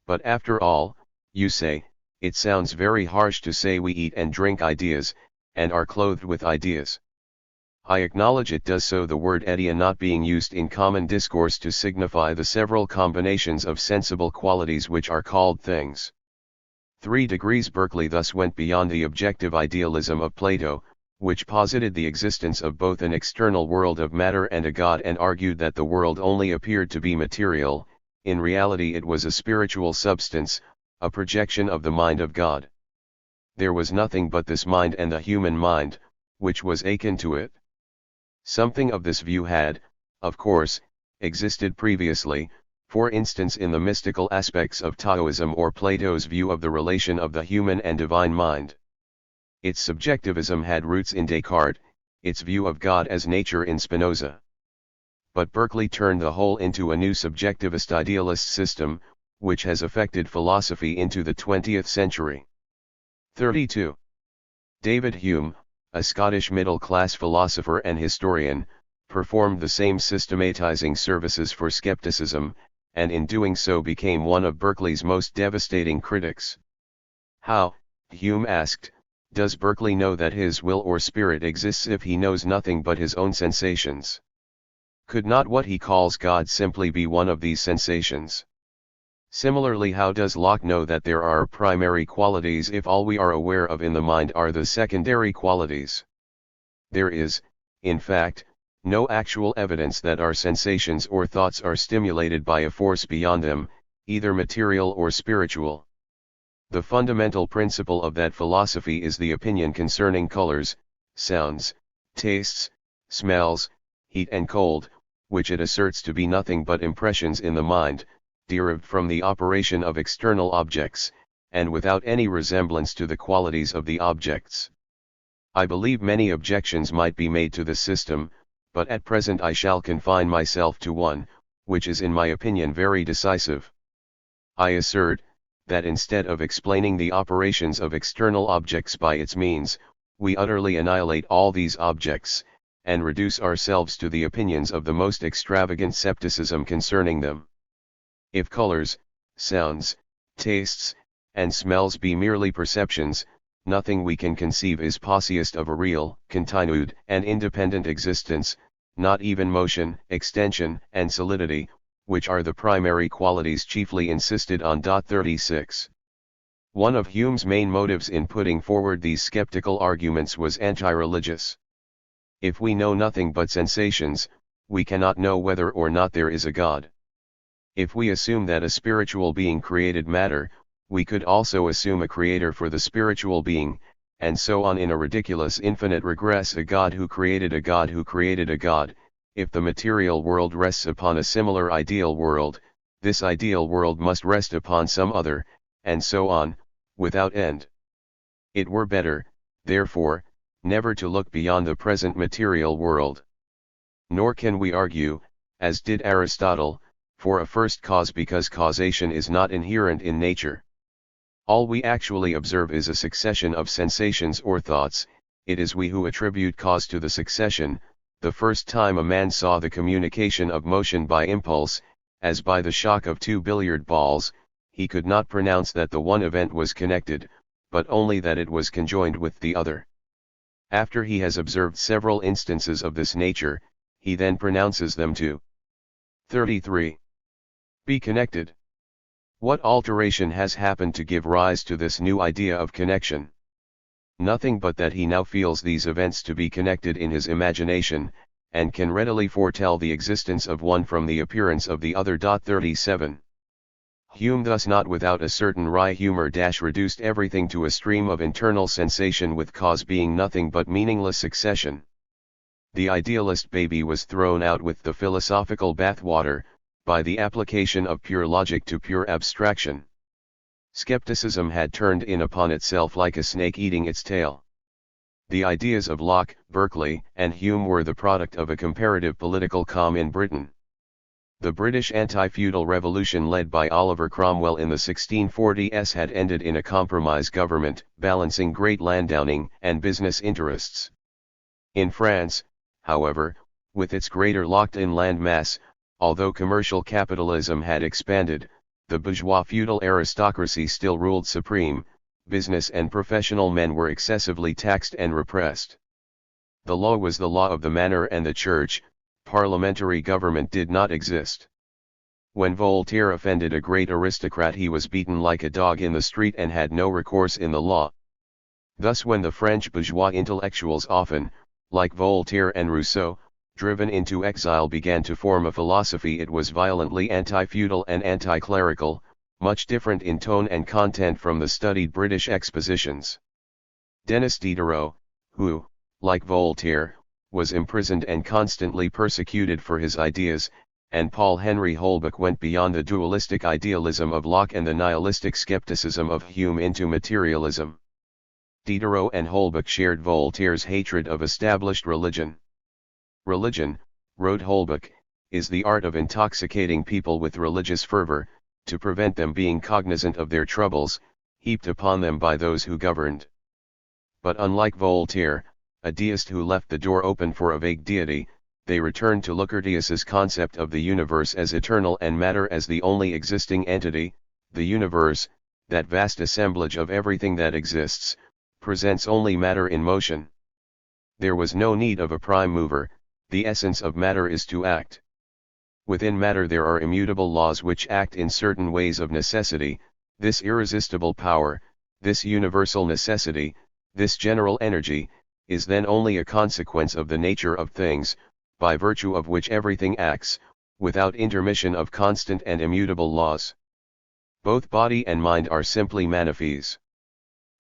But after all, you say, it sounds very harsh to say we eat and drink ideas, and are clothed with ideas. I acknowledge it does so, the word idea not being used in common discourse to signify the several combinations of sensible qualities which are called things. 3 degrees Berkeley thus went beyond the objective idealism of Plato, which posited the existence of both an external world of matter and a God, and argued that the world only appeared to be material. In reality it was a spiritual substance, a projection of the mind of God. There was nothing but this mind and the human mind, which was akin to it. Something of this view had, of course, existed previously, for instance in the mystical aspects of Taoism or Plato's view of the relation of the human and divine mind. Its subjectivism had roots in Descartes, its view of God as nature in Spinoza. But Berkeley turned the whole into a new subjectivist idealist system, which has affected philosophy into the 20th century. 32. David Hume, a Scottish middle-class philosopher and historian, performed the same systematizing services for skepticism, and in doing so became one of Berkeley's most devastating critics. How, Hume asked, does Berkeley know that his will or spirit exists if he knows nothing but his own sensations? Could not what he calls God simply be one of these sensations? Similarly, how does Locke know that there are primary qualities if all we are aware of in the mind are the secondary qualities? There is, in fact, no actual evidence that our sensations or thoughts are stimulated by a force beyond them, either material or spiritual. The fundamental principle of that philosophy is the opinion concerning colors, sounds, tastes, smells, heat and cold, which it asserts to be nothing but impressions in the mind, derived from the operation of external objects, and without any resemblance to the qualities of the objects. I believe many objections might be made to this system, but at present I shall confine myself to one, which is in my opinion very decisive. I assert, that instead of explaining the operations of external objects by its means, we utterly annihilate all these objects, and reduce ourselves to the opinions of the most extravagant scepticism concerning them. If colors, sounds, tastes, and smells be merely perceptions, nothing we can conceive is possiest of a real, continued, and independent existence, not even motion, extension, and solidity, which are the primary qualities chiefly insisted on. 36. One of Hume's main motives in putting forward these skeptical arguments was anti-religious. If we know nothing but sensations, we cannot know whether or not there is a God. If we assume that a spiritual being created matter, we could also assume a creator for the spiritual being, and so on in a ridiculous infinite regress, a God who created a God who created a God. If the material world rests upon a similar ideal world, this ideal world must rest upon some other, and so on, without end. It were better, therefore, never to look beyond the present material world. Nor can we argue, as did Aristotle, for a first cause, because causation is not inherent in nature. All we actually observe is a succession of sensations or thoughts. It is we who attribute cause to the succession. The first time a man saw the communication of motion by impulse, as by the shock of two billiard balls, he could not pronounce that the one event was connected, but only that it was conjoined with the other. After he has observed several instances of this nature, he then pronounces them to 33. Be connected. What alteration has happened to give rise to this new idea of connection? Nothing but that he now feels these events to be connected in his imagination, and can readily foretell the existence of one from the appearance of the other. 37. Hume thus, not without a certain wry humor, reduced everything to a stream of internal sensation, with cause being nothing but meaningless succession. The idealist baby was thrown out with the philosophical bathwater, by the application of pure logic to pure abstraction. Skepticism had turned in upon itself like a snake eating its tail. The ideas of Locke, Berkeley, and Hume were the product of a comparative political calm in Britain. The British anti-feudal revolution led by Oliver Cromwell in the 1640s had ended in a compromise government, balancing great landowning and business interests. In France, however, with its greater locked-in land mass, although commercial capitalism had expanded, the bourgeois feudal aristocracy still ruled supreme. Business and professional men were excessively taxed and repressed. The law was the law of the manor and the church. Parliamentary government did not exist. When Voltaire offended a great aristocrat, he was beaten like a dog in the street and had no recourse in the law. Thus, when the French bourgeois intellectuals, often, like Voltaire and Rousseau, driven into exile, began to form a philosophy, it was violently anti-feudal and anti-clerical, much different in tone and content from the studied British expositions. Denis Diderot, who, like Voltaire, was imprisoned and constantly persecuted for his ideas, and Paul Henry Holbrook went beyond the dualistic idealism of Locke and the nihilistic skepticism of Hume into materialism. Diderot and Holbrook shared Voltaire's hatred of established religion. Religion, wrote Holbrook, is the art of intoxicating people with religious fervor, to prevent them being cognizant of their troubles, heaped upon them by those who governed. But unlike Voltaire, a deist who left the door open for a vague deity, they returned to Lucretius's concept of the universe as eternal and matter as the only existing entity. The universe, that vast assemblage of everything that exists, presents only matter in motion. There was no need of a prime mover. The essence of matter is to act. Within matter there are immutable laws which act in certain ways of necessity. This irresistible power, this universal necessity, this general energy, is then only a consequence of the nature of things, by virtue of which everything acts, without intermission of constant and immutable laws. Both body and mind are simply manifes.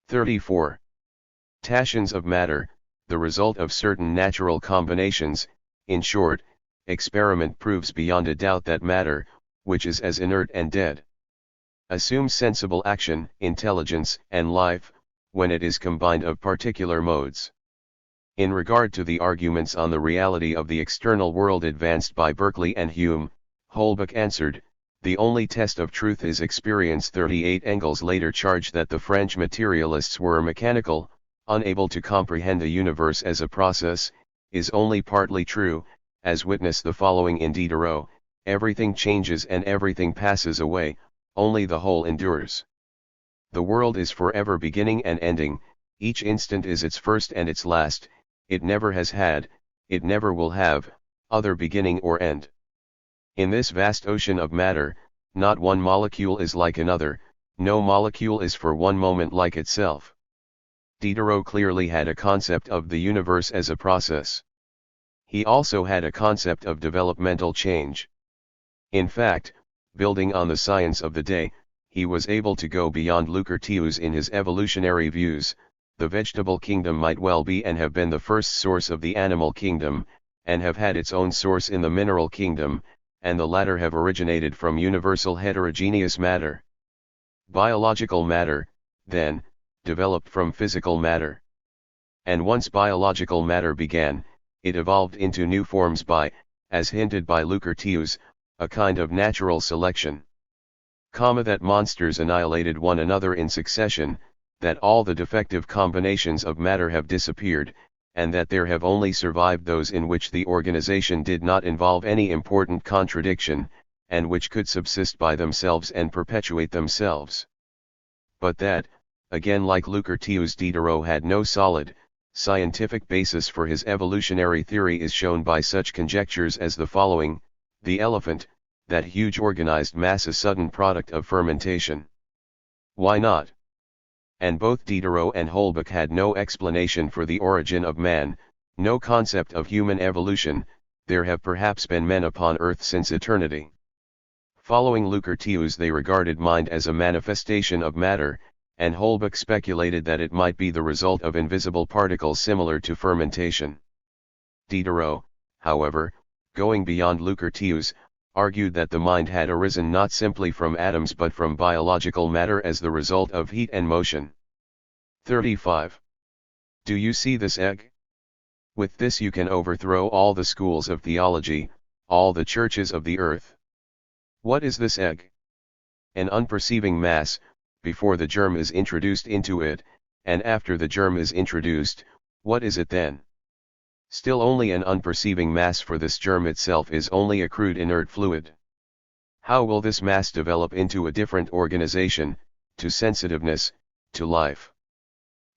34. Tachons of matter, the result of certain natural combinations. In short, experiment proves beyond a doubt that matter, which is as inert and dead, assumes sensible action, intelligence, and life, when it is combined of particular modes. In regard to the arguments on the reality of the external world advanced by Berkeley and Hume, Holbrook answered, The only test of truth is experience. 38 Engels later charged that the French materialists were mechanical, unable to comprehend the universe as a process, is only partly true, as witness the following in Diderot: everything changes and everything passes away, only the whole endures. The world is forever beginning and ending, each instant is its first and its last, it never has had, it never will have, other beginning or end. In this vast ocean of matter, not one molecule is like another, no molecule is for one moment like itself. Diderot clearly had a concept of the universe as a process. He also had a concept of developmental change. In fact, building on the science of the day, he was able to go beyond Luther in his evolutionary views. The vegetable kingdom might well be and have been the first source of the animal kingdom, and have had its own source in the mineral kingdom, and the latter have originated from universal heterogeneous matter. Biological matter, then, developed from physical matter. And once biological matter began, it evolved into new forms by, as hinted by Luther, a kind of natural selection. That monsters annihilated one another in succession, that all the defective combinations of matter have disappeared, and that there have only survived those in which the organization did not involve any important contradiction, and which could subsist by themselves and perpetuate themselves. But that, again like Luther, Diderot had no solid, scientific basis for his evolutionary theory is shown by such conjectures as the following: the elephant, that huge organized mass, a sudden product of fermentation. Why not? And both Diderot and Holbach had no explanation for the origin of man, no concept of human evolution. There have perhaps been men upon earth since eternity. Following Luther, they regarded mind as a manifestation of matter, and Holbach speculated that it might be the result of invisible particles similar to fermentation. Diderot, however, going beyond Luther, argued that the mind had arisen not simply from atoms but from biological matter as the result of heat and motion. 35. Do you see this egg? With this you can overthrow all the schools of theology, all the churches of the earth. What is this egg? An unperceiving mass, before the germ is introduced into it, and after the germ is introduced, what is it then? Still only an unperceiving mass, for this germ itself is only a crude inert fluid. How will this mass develop into a different organization, to sensitiveness, to life?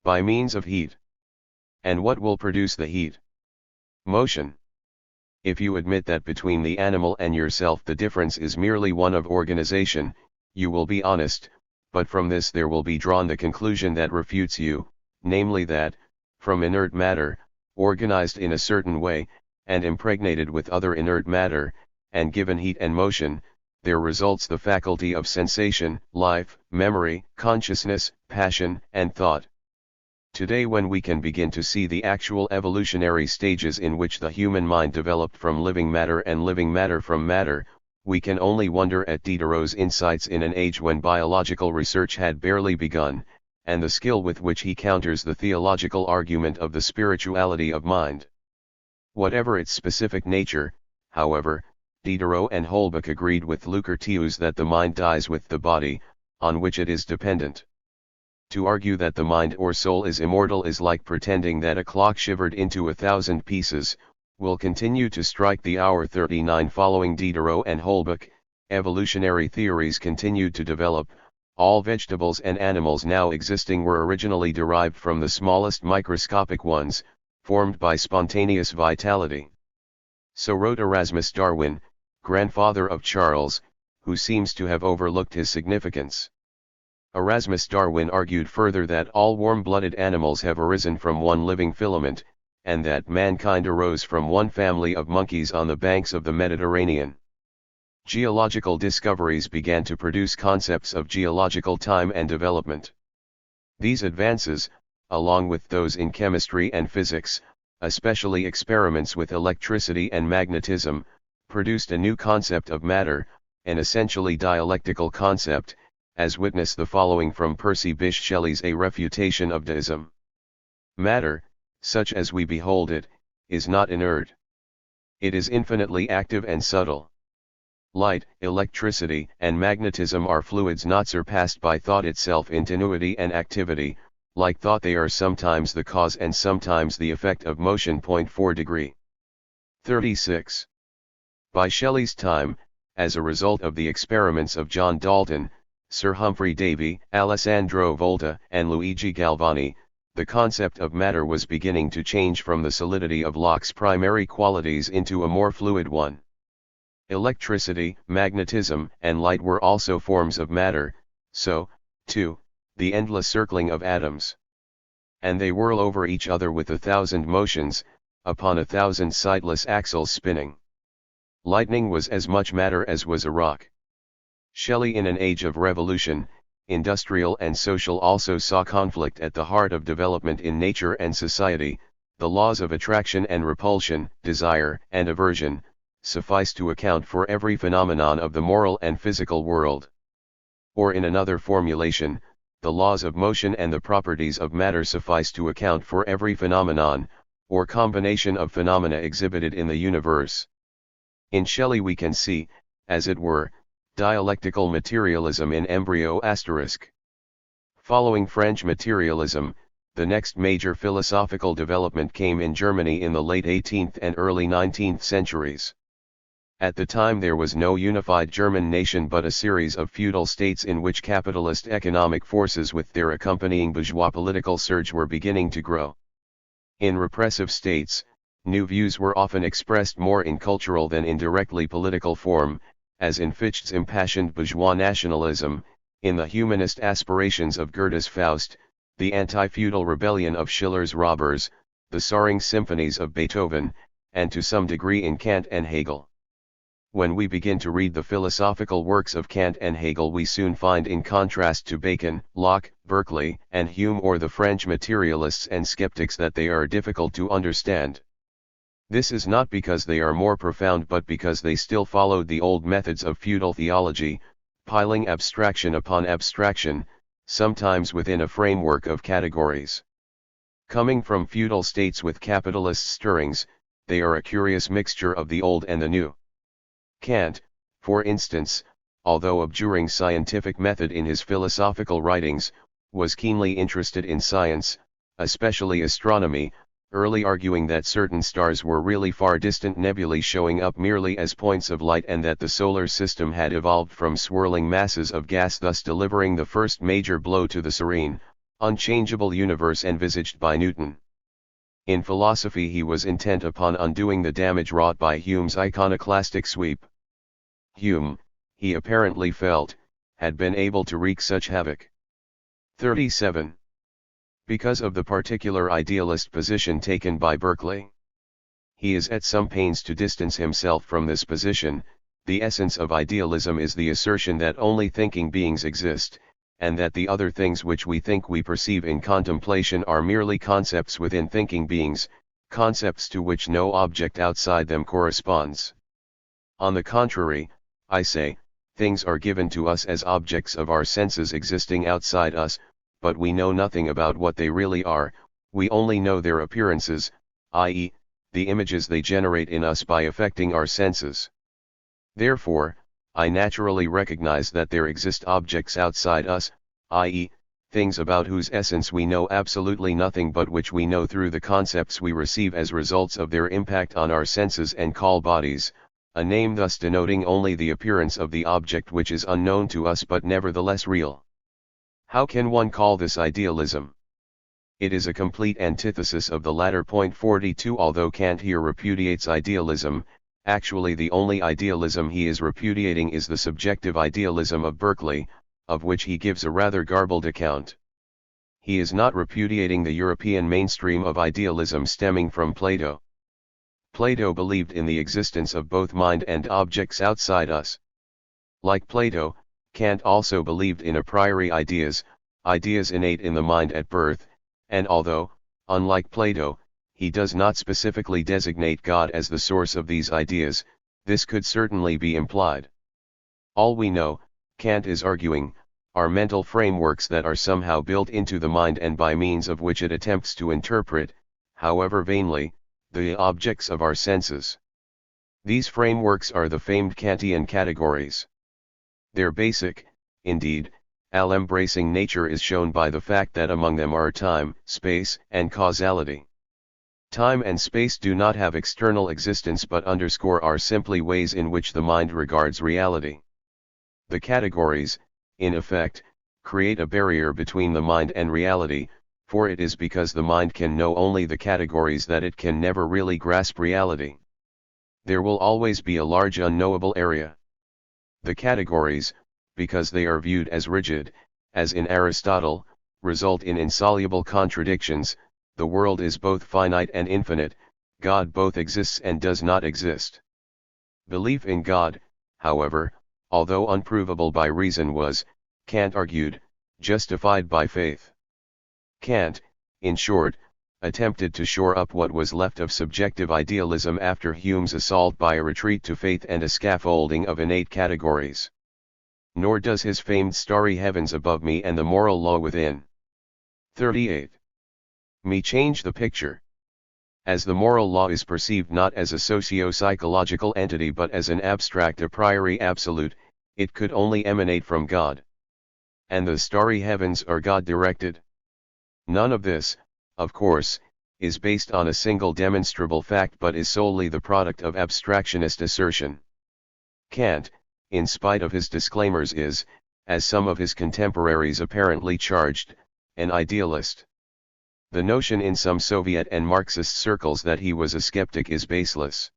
By means of heat. And what will produce the heat? Motion. If you admit that between the animal and yourself the difference is merely one of organization, you will be honest, but from this there will be drawn the conclusion that refutes you, namely that, from inert matter, organized in a certain way, and impregnated with other inert matter, and given heat and motion, there results the faculty of sensation, life, memory, consciousness, passion, and thought. Today, when we can begin to see the actual evolutionary stages in which the human mind developed from living matter and living matter from matter, we can only wonder at Diderot's insights in an age when biological research had barely begun, and the skill with which he counters the theological argument of the spirituality of mind. Whatever its specific nature, however, Diderot and Holbach agreed with Luther that the mind dies with the body, on which it is dependent. To argue that the mind or soul is immortal is like pretending that a clock shivered into 1,000 pieces, will continue to strike the hour. 39. Following Diderot and Holbach, evolutionary theories continued to develop. All vegetables and animals now existing were originally derived from the smallest microscopic ones, formed by spontaneous vitality. So wrote Erasmus Darwin, grandfather of Charles, who seems to have overlooked his significance. Erasmus Darwin argued further that all warm-blooded animals have arisen from one living filament, and that mankind arose from one family of monkeys on the banks of the Mediterranean. Geological discoveries began to produce concepts of geological time and development. These advances, along with those in chemistry and physics, especially experiments with electricity and magnetism, produced a new concept of matter, an essentially dialectical concept, as witness the following from Percy Bysshe Shelley's A Refutation of Deism. Matter, such as we behold it, is not inert. It is infinitely active and subtle. Light, electricity, and magnetism are fluids not surpassed by thought itself in tenuity and activity. Like thought, they are sometimes the cause and sometimes the effect of motion. 4 degree. 36. By Shelley's time, as a result of the experiments of John Dalton, Sir Humphrey Davy, Alessandro Volta, and Luigi Galvani, the concept of matter was beginning to change from the solidity of Locke's primary qualities into a more fluid one. Electricity, magnetism, and light were also forms of matter, so, too, the endless circling of atoms. And they whirl over each other with 1,000 motions, upon 1,000 sightless axles spinning. Lightning was as much matter as was a rock. Shelley, in an age of revolution, industrial and social, also saw conflict at the heart of development in nature and society. The laws of attraction and repulsion, desire and aversion, suffice to account for every phenomenon of the moral and physical world. Or in another formulation, the laws of motion and the properties of matter suffice to account for every phenomenon, or combination of phenomena exhibited in the universe. In Shelley we can see, as it were, dialectical materialism in embryo. Following French materialism, the next major philosophical development came in Germany in the late 18th and early 19th centuries. At the time there was no unified German nation but a series of feudal states in which capitalist economic forces with their accompanying bourgeois political surge were beginning to grow. In repressive states, new views were often expressed more in cultural than in directly political form, as in Fichte's impassioned bourgeois nationalism, in the humanist aspirations of Goethe's Faust, the anti-feudal rebellion of Schiller's Robbers, the soaring symphonies of Beethoven, and to some degree in Kant and Hegel. When we begin to read the philosophical works of Kant and Hegel, we soon find, in contrast to Bacon, Locke, Berkeley, and Hume, or the French materialists and skeptics, that they are difficult to understand. This is not because they are more profound but because they still followed the old methods of feudal theology, piling abstraction upon abstraction, sometimes within a framework of categories. Coming from feudal states with capitalist stirrings, they are a curious mixture of the old and the new. Kant, for instance, although abjuring scientific method in his philosophical writings, was keenly interested in science, especially astronomy, early arguing that certain stars were really far distant nebulae showing up merely as points of light, and that the solar system had evolved from swirling masses of gas, thus delivering the first major blow to the serene, unchangeable universe envisaged by Newton. In philosophy he was intent upon undoing the damage wrought by Hume's iconoclastic sweep. Hume, he apparently felt, had been able to wreak such havoc. 37. Because of the particular idealist position taken by Berkeley. He is at some pains to distance himself from this position. The essence of idealism is the assertion that only thinking beings exist, and that the other things which we think we perceive in contemplation are merely concepts within thinking beings, concepts to which no object outside them corresponds. On the contrary, I say, things are given to us as objects of our senses existing outside us, but we know nothing about what they really are. We only know their appearances, i.e., the images they generate in us by affecting our senses. Therefore, I naturally recognize that there exist objects outside us, i.e., things about whose essence we know absolutely nothing but which we know through the concepts we receive as results of their impact on our senses and call bodies, a name thus denoting only the appearance of the object which is unknown to us but nevertheless real. How can one call this idealism? It is a complete antithesis of the latter. 42. Although Kant here repudiates idealism, actually the only idealism he is repudiating is the subjective idealism of Berkeley, of which he gives a rather garbled account. He is not repudiating the European mainstream of idealism stemming from Plato. Plato believed in the existence of both mind and objects outside us. Like Plato, Kant also believed in a priori ideas, ideas innate in the mind at birth, and although, unlike Plato, he does not specifically designate God as the source of these ideas, this could certainly be implied. All we know, Kant is arguing, are mental frameworks that are somehow built into the mind and by means of which it attempts to interpret, however vainly, the objects of our senses. These frameworks are the famed Kantian categories. Their basic, indeed, all-embracing nature is shown by the fact that among them are time, space, and causality. Time and space do not have external existence but are simply ways in which the mind regards reality. The categories, in effect, create a barrier between the mind and reality, for it is because the mind can know only the categories that it can never really grasp reality. There will always be a large unknowable area. The categories, because they are viewed as rigid, as in Aristotle, result in insoluble contradictions. The world is both finite and infinite, God both exists and does not exist. Belief in God, however, although unprovable by reason was, Kant argued, justified by faith. Kant, in short, attempted to shore up what was left of subjective idealism after Hume's assault by a retreat to faith and a scaffolding of innate categories. Nor does his famed starry heavens above me and the moral law within. 38. Me change the picture. As the moral law is perceived not as a socio-psychological entity but as an abstract a priori absolute, it could only emanate from God. And the starry heavens are God-directed. None of this, of course, is based on a single demonstrable fact but is solely the product of abstractionist assertion. Kant, in spite of his disclaimers is, as some of his contemporaries apparently charged, an idealist. The notion in some Soviet and Marxist circles that he was a skeptic is baseless.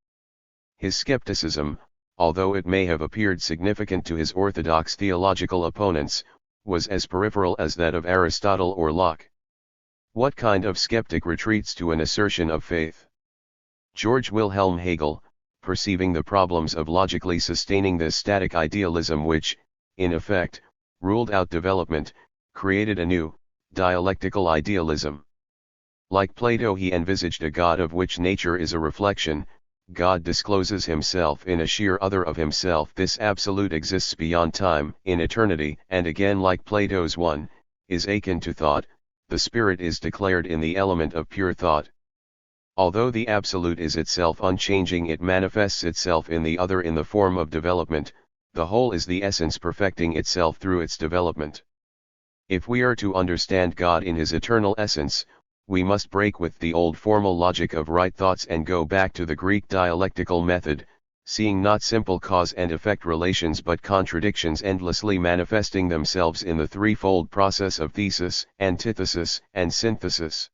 His skepticism, although it may have appeared significant to his orthodox theological opponents, was as peripheral as that of Aristotle or Locke. What kind of skeptic retreats to an assertion of faith? George Wilhelm Hegel, perceiving the problems of logically sustaining this static idealism which, in effect, ruled out development, created a new, dialectical idealism. Like Plato, he envisaged a God of which nature is a reflection. God discloses himself in a sheer other of himself. This absolute exists beyond time, in eternity, and again like Plato's one, is akin to thought. The spirit is declared in the element of pure thought. Although the absolute is itself unchanging, it manifests itself in the other in the form of development. The whole is the essence perfecting itself through its development. If we are to understand God in his eternal essence, we must break with the old formal logic of right thoughts and go back to the Greek dialectical method, seeing not simple cause and effect relations but contradictions endlessly manifesting themselves in the threefold process of thesis, antithesis, and synthesis.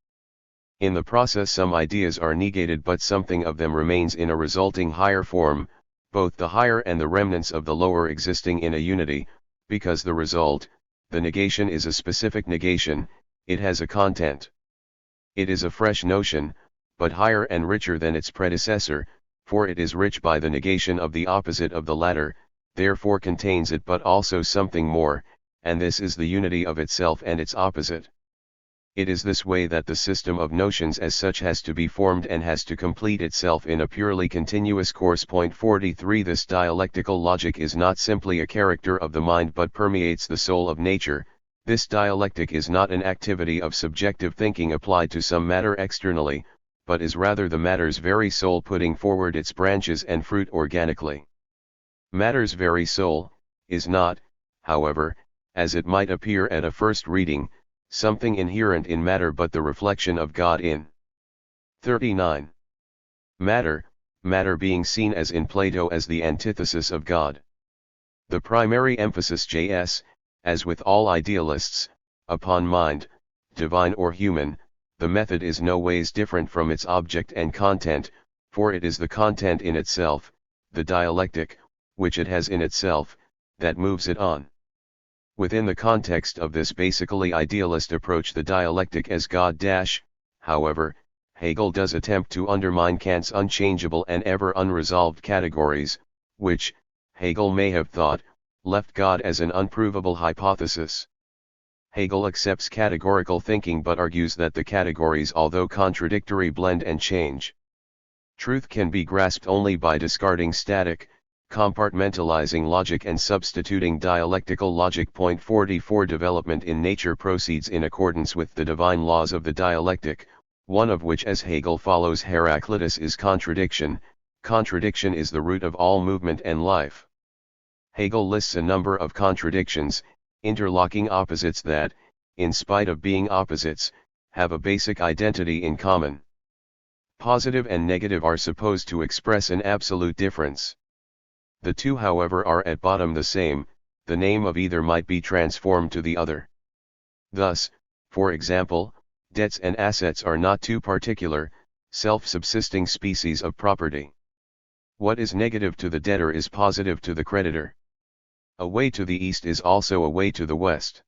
In the process some ideas are negated but something of them remains in a resulting higher form, both the higher and the remnants of the lower existing in a unity, because the result, the negation is a specific negation, it has a content. It is a fresh notion, but higher and richer than its predecessor, for it is rich by the negation of the opposite of the latter, therefore contains it but also something more, and this is the unity of itself and its opposite. It is this way that the system of notions as such has to be formed and has to complete itself in a purely continuous course. 43 This dialectical logic is not simply a character of the mind but permeates the soul of nature. This dialectic is not an activity of subjective thinking applied to some matter externally, but is rather the matter's very soul putting forward its branches and fruit organically. Matter's very soul is not, however, as it might appear at a first reading, something inherent in matter but the reflection of God in. 39. Matter being seen as in Plato as the antithesis of God. The primary emphasis J.S., as with all idealists, upon mind, divine or human, the method is no ways different from its object and content, for it is the content in itself, the dialectic, which it has in itself, that moves it on. Within the context of this basically idealist approach, the dialectic as God however, Hegel does attempt to undermine Kant's unchangeable and ever unresolved categories, which, Hegel may have thought, left God as an unprovable hypothesis. Hegel accepts categorical thinking but argues that the categories, although contradictory, blend and change. Truth can be grasped only by discarding static, compartmentalizing logic and substituting dialectical logic. 44 Development in nature proceeds in accordance with the divine laws of the dialectic, one of which, as Hegel follows Heraclitus, is contradiction, Contradiction is the root of all movement and life. Hegel lists a number of contradictions, interlocking opposites that, in spite of being opposites, have a basic identity in common. Positive and negative are supposed to express an absolute difference. The two, however, are at bottom the same. The name of either might be transformed to the other. Thus, for example, debts and assets are not two particular, self-subsisting species of property. What is negative to the debtor is positive to the creditor. A way to the east is also a way to the west.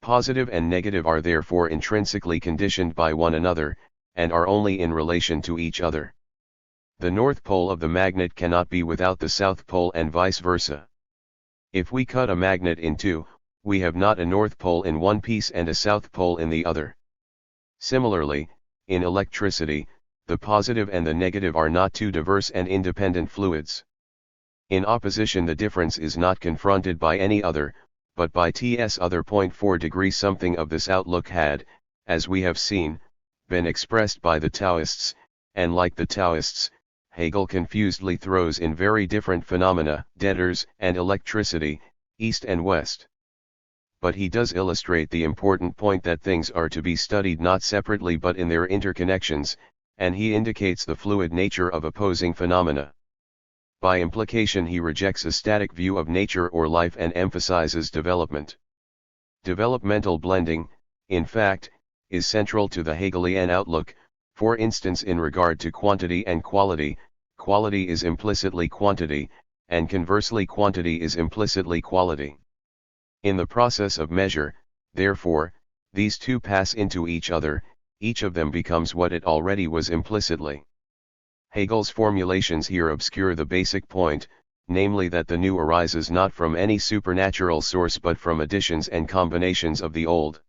Positive and negative are therefore intrinsically conditioned by one another, and are only in relation to each other. The north pole of the magnet cannot be without the south pole and vice versa. If we cut a magnet in two, we have not a north pole in one piece and a south pole in the other. Similarly, in electricity, the positive and the negative are not two diverse and independent fluids. In opposition, the difference is not confronted by any other, but by T's other. 4 degrees. Something of this outlook had, as we have seen, been expressed by the Taoists, and like the Taoists, Hegel confusedly throws in very different phenomena, debtors and electricity, east and west. But he does illustrate the important point that things are to be studied not separately but in their interconnections, and he indicates the fluid nature of opposing phenomena. By implication, he rejects a static view of nature or life and emphasizes development. Developmental blending, in fact, is central to the Hegelian outlook. For instance, in regard to quantity and quality, quality is implicitly quantity, and conversely quantity is implicitly quality. In the process of measure, therefore, these two pass into each other, each of them becomes what it already was implicitly. Hegel's formulations here obscure the basic point, namely that the new arises not from any supernatural source but from additions and combinations of the old.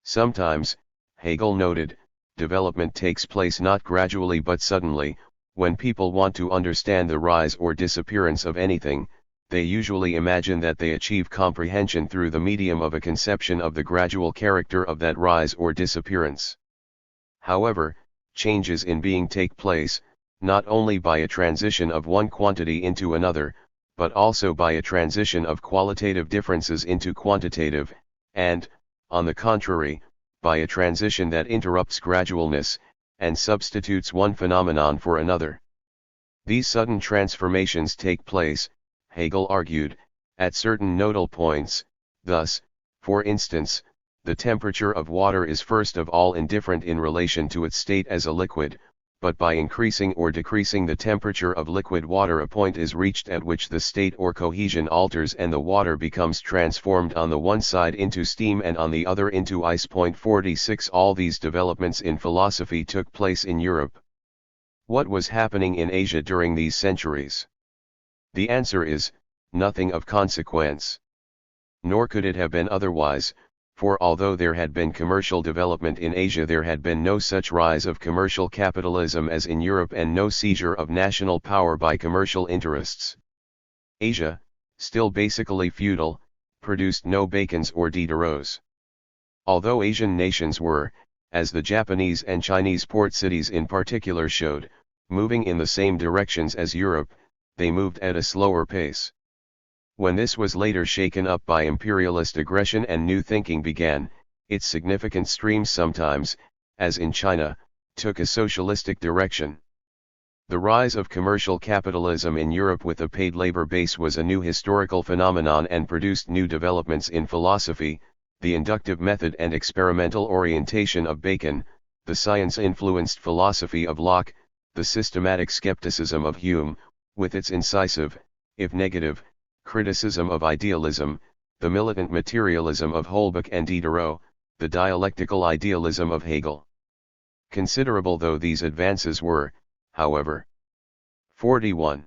Sometimes, Hegel noted, development takes place not gradually but suddenly. When people want to understand the rise or disappearance of anything, they usually imagine that they achieve comprehension through the medium of a conception of the gradual character of that rise or disappearance. However, changes in being take place, not only by a transition of one quantity into another, but also by a transition of qualitative differences into quantitative, and, on the contrary, by a transition that interrupts gradualness, and substitutes one phenomenon for another. These sudden transformations take place, Hegel argued, at certain nodal points. Thus, for instance, the temperature of water is first of all indifferent in relation to its state as a liquid, but by increasing or decreasing the temperature of liquid water a point is reached at which the state or cohesion alters and the water becomes transformed on the one side into steam and on the other into ice. 46 All these developments in philosophy took place in Europe. What was happening in Asia during these centuries? The answer is, nothing of consequence. Nor could it have been otherwise, for although there had been commercial development in Asia, there had been no such rise of commercial capitalism as in Europe and no seizure of national power by commercial interests. Asia, still basically feudal, produced no Bacons or Diderots. Although Asian nations were, as the Japanese and Chinese port cities in particular showed, moving in the same directions as Europe, they moved at a slower pace. When this was later shaken up by imperialist aggression and new thinking began, its significant streams sometimes, as in China, took a socialistic direction. The rise of commercial capitalism in Europe with a paid labor base was a new historical phenomenon and produced new developments in philosophy, the inductive method and experimental orientation of Bacon, the science-influenced philosophy of Locke, the systematic skepticism of Hume, with its incisive, if negative, criticism of idealism, the militant materialism of Holbach and Diderot, the dialectical idealism of Hegel. Considerable though these advances were, however. 41.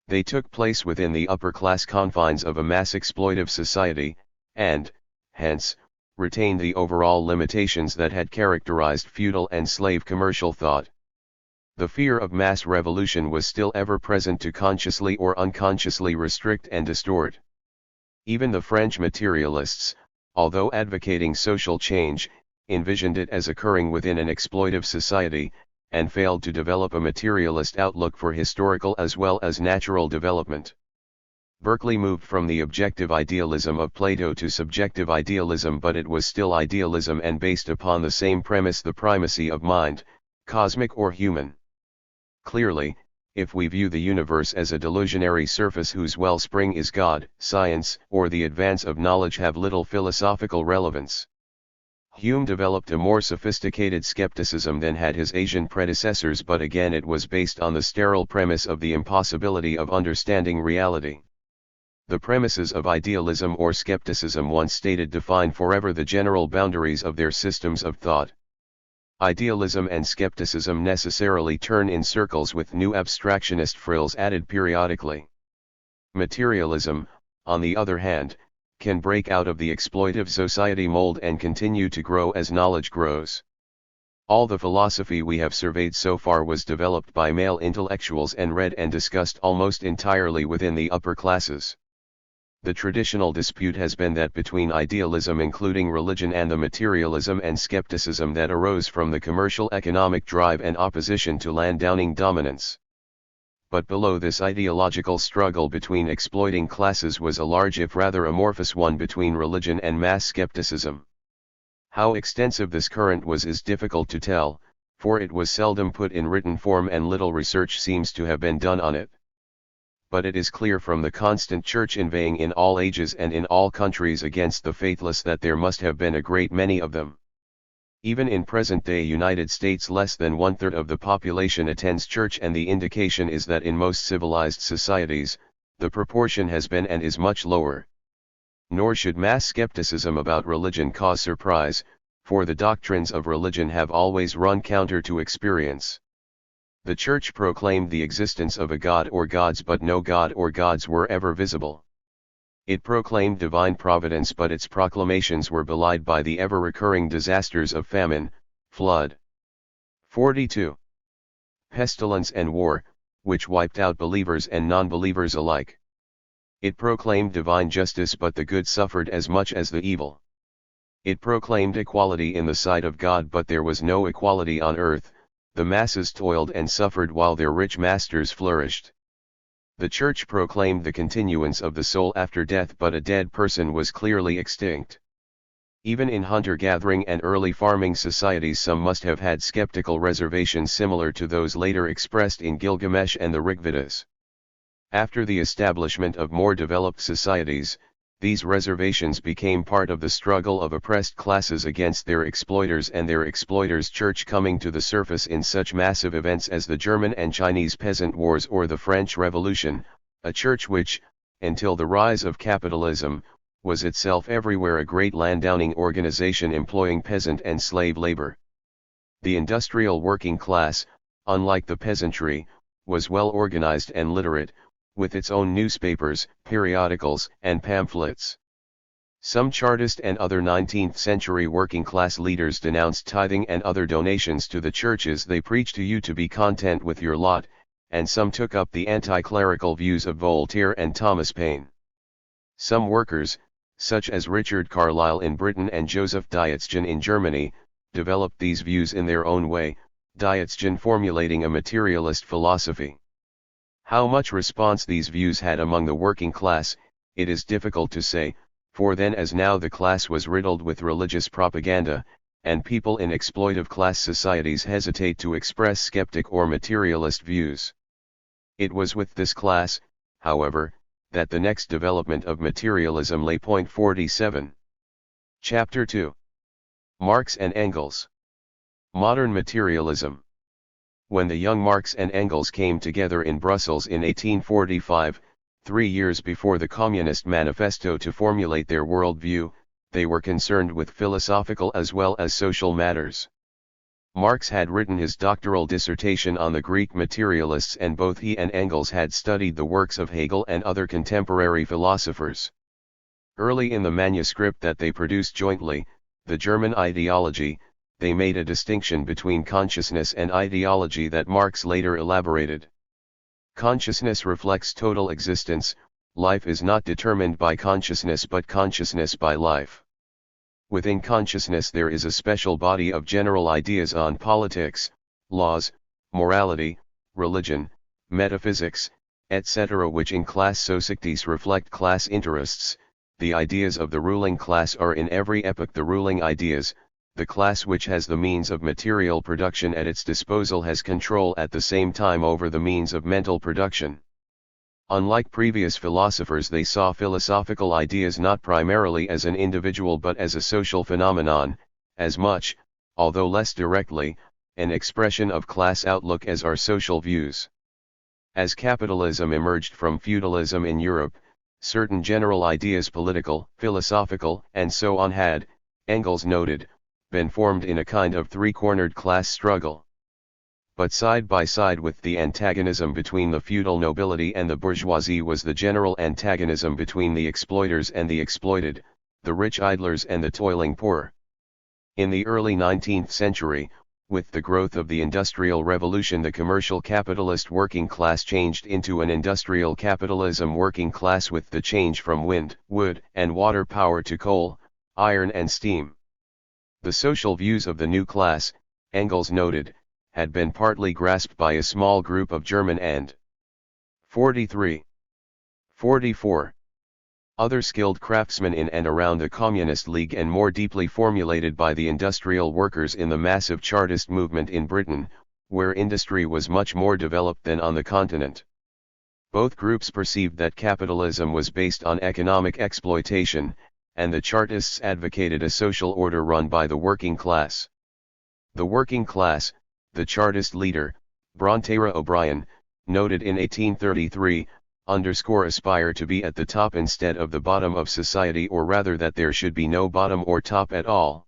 They took place within the upper-class confines of a mass-exploitive society, and, hence, retained the overall limitations that had characterized feudal and slave commercial thought. The fear of mass revolution was still ever present to consciously or unconsciously restrict and distort. Even the French materialists, although advocating social change, envisioned it as occurring within an exploitive society, and failed to develop a materialist outlook for historical as well as natural development. Berkeley moved from the objective idealism of Plato to subjective idealism, but it was still idealism and based upon the same premise: the primacy of mind, cosmic or human. Clearly, if we view the universe as a delusionary surface whose wellspring is God, science or the advance of knowledge have little philosophical relevance. Hume developed a more sophisticated skepticism than had his Asian predecessors, but again it was based on the sterile premise of the impossibility of understanding reality. The premises of idealism or skepticism, once stated, define forever the general boundaries of their systems of thought. Idealism and skepticism necessarily turn in circles with new abstractionist frills added periodically. Materialism, on the other hand, can break out of the exploitive society mold and continue to grow as knowledge grows. All the philosophy we have surveyed so far was developed by male intellectuals and read and discussed almost entirely within the upper classes. The traditional dispute has been that between idealism, including religion, and the materialism and skepticism that arose from the commercial economic drive and opposition to landowning dominance. But below this ideological struggle between exploiting classes was a large, if rather amorphous one, between religion and mass skepticism. How extensive this current was is difficult to tell, for it was seldom put in written form and little research seems to have been done on it. But it is clear from the constant church inveighing in all ages and in all countries against the faithless that there must have been a great many of them. Even in present-day United States, less than 1/3 of the population attends church, and the indication is that in most civilized societies, the proportion has been and is much lower. Nor should mass skepticism about religion cause surprise, for the doctrines of religion have always run counter to experience. The Church proclaimed the existence of a God or gods, but no God or gods were ever visible. It proclaimed divine providence, but its proclamations were belied by the ever-recurring disasters of famine, flood, 42, pestilence and war, which wiped out believers and non-believers alike. It proclaimed divine justice, but the good suffered as much as the evil. It proclaimed equality in the sight of God, but there was no equality on earth. The masses toiled and suffered while their rich masters flourished. The Church proclaimed the continuance of the soul after death, but a dead person was clearly extinct. Even in hunter-gathering and early farming societies some must have had skeptical reservations similar to those later expressed in Gilgamesh and the Rigvedas. After the establishment of more developed societies, these reservations became part of the struggle of oppressed classes against their exploiters and their exploiters' church, coming to the surface in such massive events as the German and Chinese peasant wars or the French Revolution, a church which, until the rise of capitalism, was itself everywhere a great landowning organization employing peasant and slave labor. The industrial working class, unlike the peasantry, was well organized and literate, with its own newspapers, periodicals, and pamphlets. Some Chartist and other 19th-century working-class leaders denounced tithing and other donations to the churches. They preach to you to be content with your lot, and some took up the anti-clerical views of Voltaire and Thomas Paine. Some workers, such as Richard Carlile in Britain and Joseph Dialectical in Germany, developed these views in their own way, Dialectical formulating a materialist philosophy. How much response these views had among the working class, it is difficult to say, for then as now the class was riddled with religious propaganda, and people in exploitive class societies hesitate to express skeptic or materialist views. It was with this class, however, that the next development of materialism lay. 47. Chapter 2. Marx and Engels. Modern materialism. When the young Marx and Engels came together in Brussels in 1845, 3 years before the Communist Manifesto, to formulate their worldview, they were concerned with philosophical as well as social matters. Marx had written his doctoral dissertation on the Greek materialists, and both he and Engels had studied the works of Hegel and other contemporary philosophers. Early in the manuscript that they produced jointly, The German Ideology, they made a distinction between consciousness and ideology that Marx later elaborated. Consciousness reflects total existence. Life is not determined by consciousness but consciousness by life. Within consciousness there is a special body of general ideas on politics, laws, morality, religion, metaphysics, etc., which in class societies reflect class interests. The ideas of the ruling class are in every epoch the ruling ideas. The class which has the means of material production at its disposal has control at the same time over the means of mental production. Unlike previous philosophers, they saw philosophical ideas not primarily as an individual but as a social phenomenon, as much, although less directly, an expression of class outlook as are social views. As capitalism emerged from feudalism in Europe, certain general ideas, political, philosophical, and so on, had, Engels noted, been formed in a kind of three-cornered class struggle. But side by side with the antagonism between the feudal nobility and the bourgeoisie was the general antagonism between the exploiters and the exploited, the rich idlers and the toiling poor. In the early 19th century, with the growth of the Industrial Revolution, the commercial capitalist working class changed into an industrial capitalism working class with the change from wind, wood, and water power to coal, iron and steam. The social views of the new class, Engels noted, had been partly grasped by a small group of German and 44 other skilled craftsmen in and around the Communist League, and more deeply formulated by the industrial workers in the massive Chartist movement in Britain, where industry was much more developed than on the continent. Both groups perceived that capitalism was based on economic exploitation, and the Chartists advocated a social order run by the working class. The working class, the Chartist leader, Brontara O'Brien, noted in 1833, aspire to be at the top instead of the bottom of society, or rather that there should be no bottom or top at all.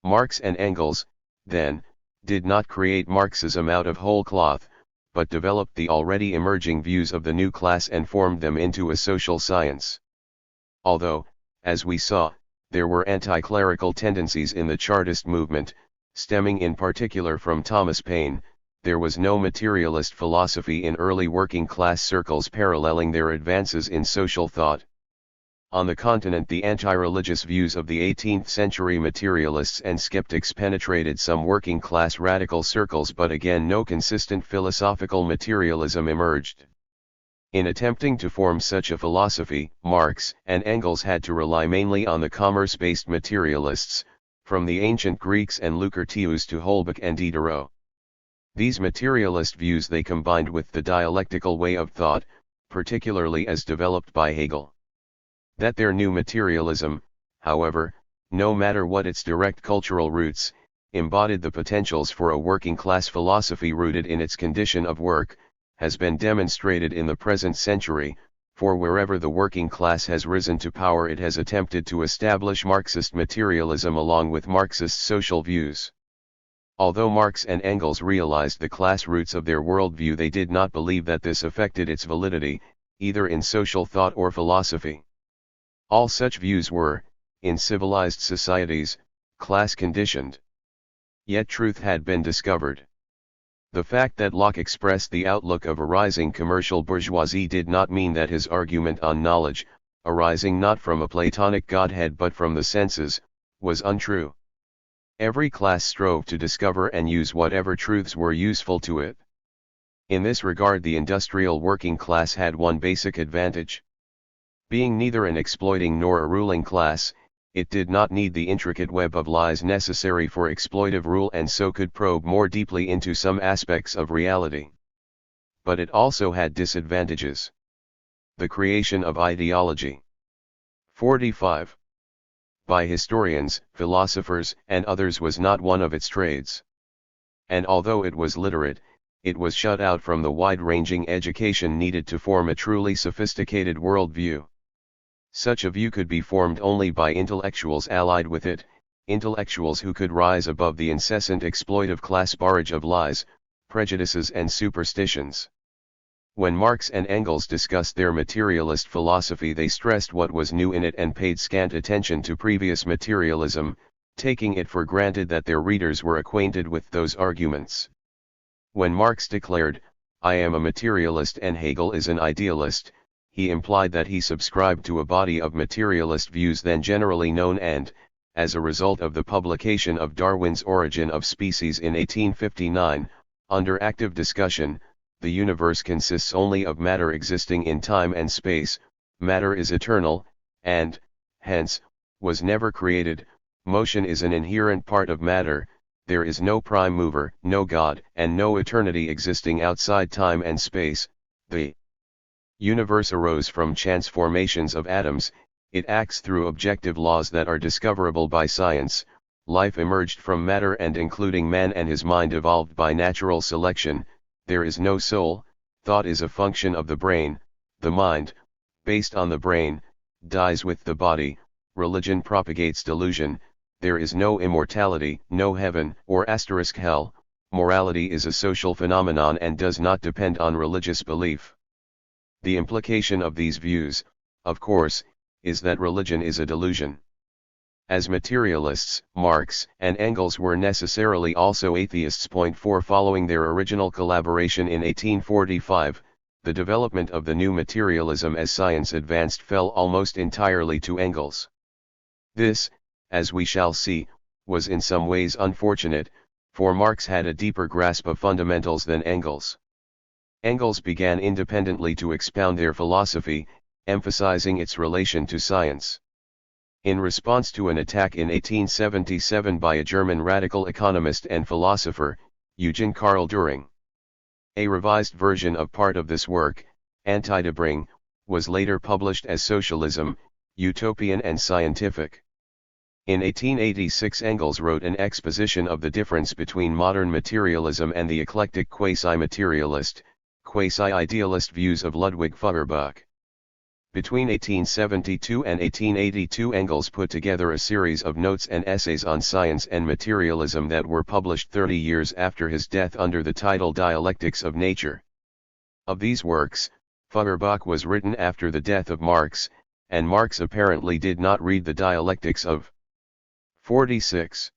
Marx and Engels, then, did not create Marxism out of whole cloth, but developed the already emerging views of the new class and formed them into a social science. Although, as we saw, there were anti-clerical tendencies in the Chartist movement, stemming in particular from Thomas Paine, there was no materialist philosophy in early working class circles paralleling their advances in social thought. On the continent, the anti-religious views of the 18th century materialists and skeptics penetrated some working class radical circles, but again no consistent philosophical materialism emerged. In attempting to form such a philosophy, Marx and Engels had to rely mainly on the commerce-based materialists, from the ancient Greeks and Lucretius to Holbach and Diderot. These materialist views they combined with the dialectical way of thought, particularly as developed by Hegel. That their new materialism, however, no matter what its direct cultural roots, embodied the potentials for a working class philosophy rooted in its condition of work, has been demonstrated in the present century, for wherever the working class has risen to power it has attempted to establish Marxist materialism along with Marxist social views. Although Marx and Engels realized the class roots of their worldview, they did not believe that this affected its validity, either in social thought or philosophy. All such views were, in civilized societies, class-conditioned. Yet truth had been discovered. The fact that Locke expressed the outlook of a rising commercial bourgeoisie did not mean that his argument on knowledge, arising not from a Platonic Godhead but from the senses, was untrue. Every class strove to discover and use whatever truths were useful to it. In this regard, the industrial working class had one basic advantage. Being neither an exploiting nor a ruling class, it did not need the intricate web of lies necessary for exploitive rule, and so could probe more deeply into some aspects of reality. But it also had disadvantages. The creation of ideology. 45. By historians, philosophers, and others was not one of its trades. And although it was literate, it was shut out from the wide-ranging education needed to form a truly sophisticated worldview. Such a view could be formed only by intellectuals allied with it, intellectuals who could rise above the incessant exploitive class barrage of lies, prejudices and superstitions. When Marx and Engels discussed their materialist philosophy, they stressed what was new in it and paid scant attention to previous materialism, taking it for granted that their readers were acquainted with those arguments. When Marx declared, "I am a materialist and Hegel is an idealist," he implied that he subscribed to a body of materialist views then generally known and, as a result of the publication of Darwin's Origin of Species in 1859, Under active discussion, the universe consists only of matter existing in time and space. Matter is eternal, and, hence, was never created. Motion is an inherent part of matter. There is no prime mover, no God, and no eternity existing outside time and space. The universe arose from chance formations of atoms. It acts through objective laws that are discoverable by science. Life emerged from matter, and including man and his mind evolved by natural selection. There is no soul. Thought is a function of the brain. The mind, based on the brain, dies with the body. Religion propagates delusion. There is no immortality, no heaven, or hell. Morality is a social phenomenon and does not depend on religious belief. The implication of these views, of course, is that religion is a delusion. As materialists, Marx and Engels were necessarily also atheists. Point 4. Following their original collaboration in 1845, the development of the new materialism as science advanced fell almost entirely to Engels. This, as we shall see, was in some ways unfortunate, for Marx had a deeper grasp of fundamentals than Engels. Engels began independently to expound their philosophy, emphasizing its relation to science. In response to an attack in 1877 by a German radical economist and philosopher, Eugen Karl Düring, a revised version of part of this work, Anti-Debring, was later published as Socialism, Utopian and Scientific. In 1886 Engels wrote an exposition of the difference between modern materialism and the eclectic quasi-materialist, quasi-idealist views of Ludwig Feuerbach. Between 1872 and 1882 Engels put together a series of notes and essays on science and materialism that were published 30 years after his death under the title Dialectics of Nature. Of these works, Feuerbach was written after the death of Marx, and Marx apparently did not read the Dialectics of 46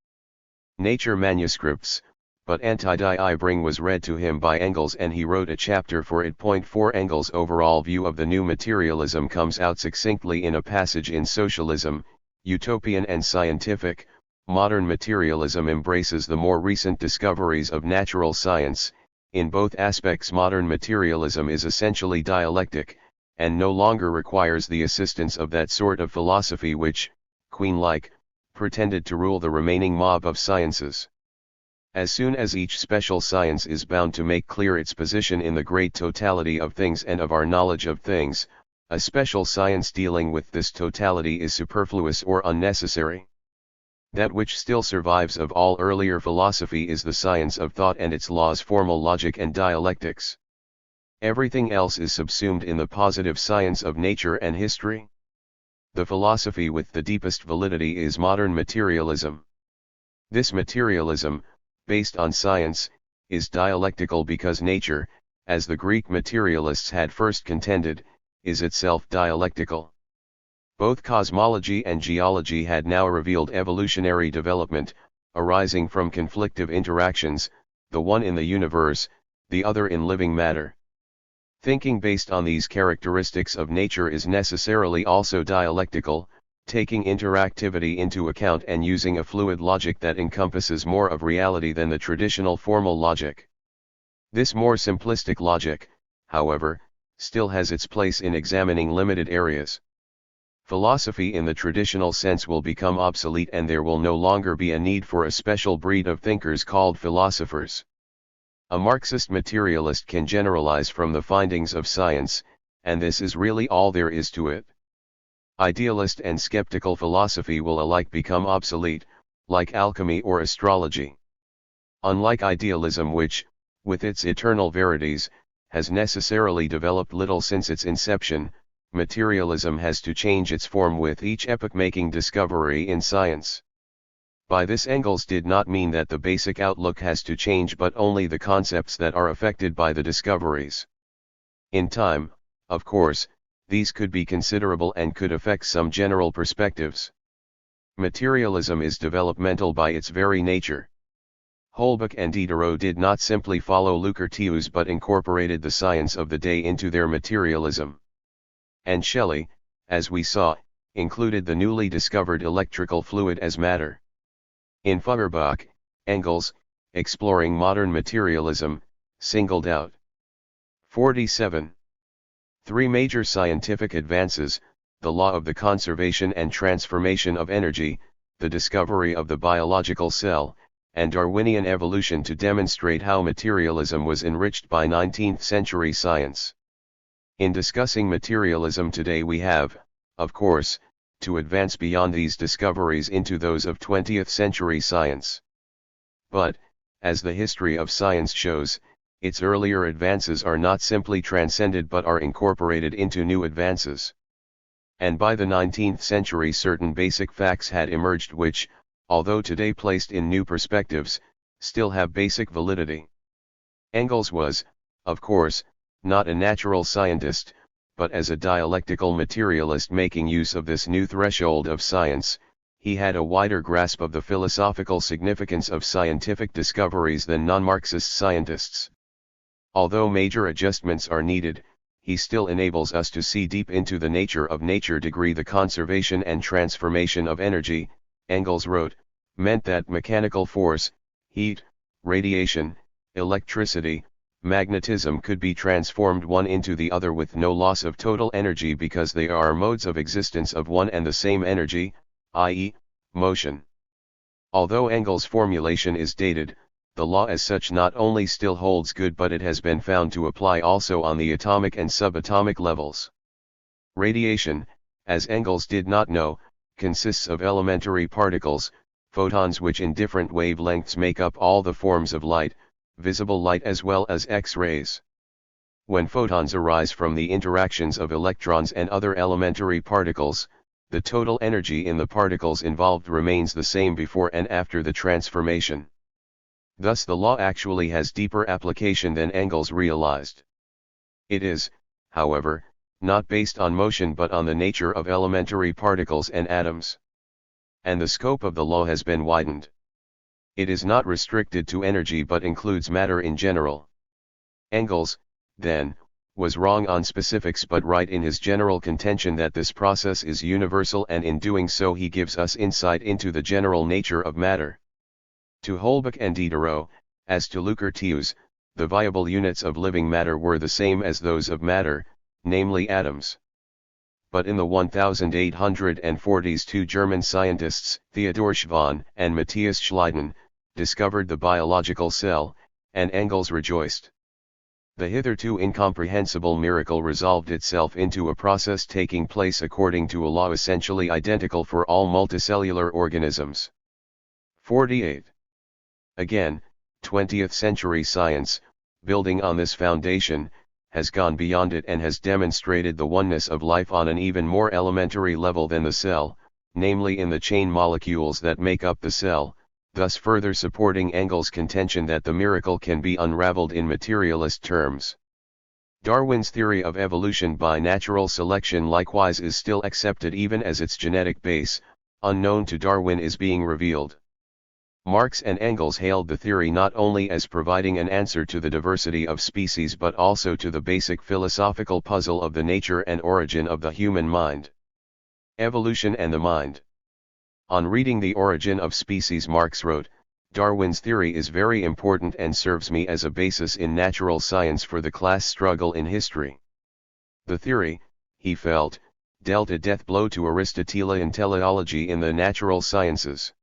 Nature manuscripts, but Anti-Debring was read to him by Engels and he wrote a chapter for it. Point 4. Engels' overall view of the new materialism comes out succinctly in a passage in Socialism, Utopian and Scientific. Modern materialism embraces the more recent discoveries of natural science. In both aspects modern materialism is essentially dialectic, and no longer requires the assistance of that sort of philosophy which, queen-like, pretended to rule the remaining mob of sciences. As soon as each special science is bound to make clear its position in the great totality of things and of our knowledge of things, a special science dealing with this totality is superfluous or unnecessary. That which still survives of all earlier philosophy is the science of thought and its laws, formal logic and dialectics. Everything else is subsumed in the positive science of nature and history. The philosophy with the deepest validity is modern materialism. This materialism, based on science, is dialectical because nature, as the Greek materialists had first contended, is itself dialectical. Both cosmology and geology had now revealed evolutionary development, arising from conflictive interactions, the one in the universe, the other in living matter. Thinking based on these characteristics of nature is necessarily also dialectical, taking interactivity into account and using a fluid logic that encompasses more of reality than the traditional formal logic. This more simplistic logic, however, still has its place in examining limited areas. Philosophy in the traditional sense will become obsolete and there will no longer be a need for a special breed of thinkers called philosophers. A Marxist materialist can generalize from the findings of science, and this is really all there is to it. Idealist and skeptical philosophy will alike become obsolete, like alchemy or astrology. Unlike idealism which, with its eternal verities, has necessarily developed little since its inception, materialism has to change its form with each epoch-making discovery in science. By this Engels did not mean that the basic outlook has to change but only the concepts that are affected by the discoveries. In time, of course, these could be considerable and could affect some general perspectives. Materialism is developmental by its very nature. Holbach and Diderot did not simply follow Luther but incorporated the science of the day into their materialism. And Shelley, as we saw, included the newly discovered electrical fluid as matter. In Feuerbach, Engels, exploring modern materialism, singled out. 47. Three major scientific advances: the law of the conservation and transformation of energy, the discovery of the biological cell, and Darwinian evolution to demonstrate how materialism was enriched by 19th-century science. In discussing materialism today we have, of course, to advance beyond these discoveries into those of 20th-century science. But, as the history of science shows, its earlier advances are not simply transcended but are incorporated into new advances. And by the 19th century certain basic facts had emerged which, although today placed in new perspectives, still have basic validity. Engels was, of course, not a natural scientist, but as a dialectical materialist making use of this new threshold of science, he had a wider grasp of the philosophical significance of scientific discoveries than non-Marxist scientists. Although major adjustments are needed, he still enables us to see deep into the nature of nature. The conservation and transformation of energy, Engels wrote, meant that mechanical force, heat, radiation, electricity, magnetism could be transformed one into the other with no loss of total energy because they are modes of existence of one and the same energy, i.e., motion. Although Engels' formulation is dated, the law as such not only still holds good but it has been found to apply also on the atomic and subatomic levels. Radiation, as Engels did not know, consists of elementary particles, photons, which in different wavelengths make up all the forms of light, visible light as well as X-rays. When photons arise from the interactions of electrons and other elementary particles, the total energy in the particles involved remains the same before and after the transformation. Thus the law actually has deeper application than Engels realized. It is, however, not based on motion but on the nature of elementary particles and atoms. And the scope of the law has been widened. It is not restricted to energy but includes matter in general. Engels, then, was wrong on specifics but right in his general contention that this process is universal, and in doing so he gives us insight into the general nature of matter. To Holbach and Diderot, as to Lucretius, the viable units of living matter were the same as those of matter, namely atoms. But in the 1840s two German scientists, Theodor Schwann and Matthias Schleiden, discovered the biological cell, and Engels rejoiced. The hitherto incomprehensible miracle resolved itself into a process taking place according to a law essentially identical for all multicellular organisms. 48. Again, 20th century science, building on this foundation, has gone beyond it and has demonstrated the oneness of life on an even more elementary level than the cell, namely in the chain molecules that make up the cell, thus further supporting Engels' contention that the miracle can be unraveled in materialist terms. Darwin's theory of evolution by natural selection likewise is still accepted even as its genetic base, unknown to Darwin, is being revealed. Marx and Engels hailed the theory not only as providing an answer to the diversity of species but also to the basic philosophical puzzle of the nature and origin of the human mind. Evolution and the mind. On reading The Origin of Species, Marx wrote, "Darwin's theory is very important and serves me as a basis in natural science for the class struggle in history." The theory, he felt, dealt a death blow to Aristotelian teleology in the natural sciences.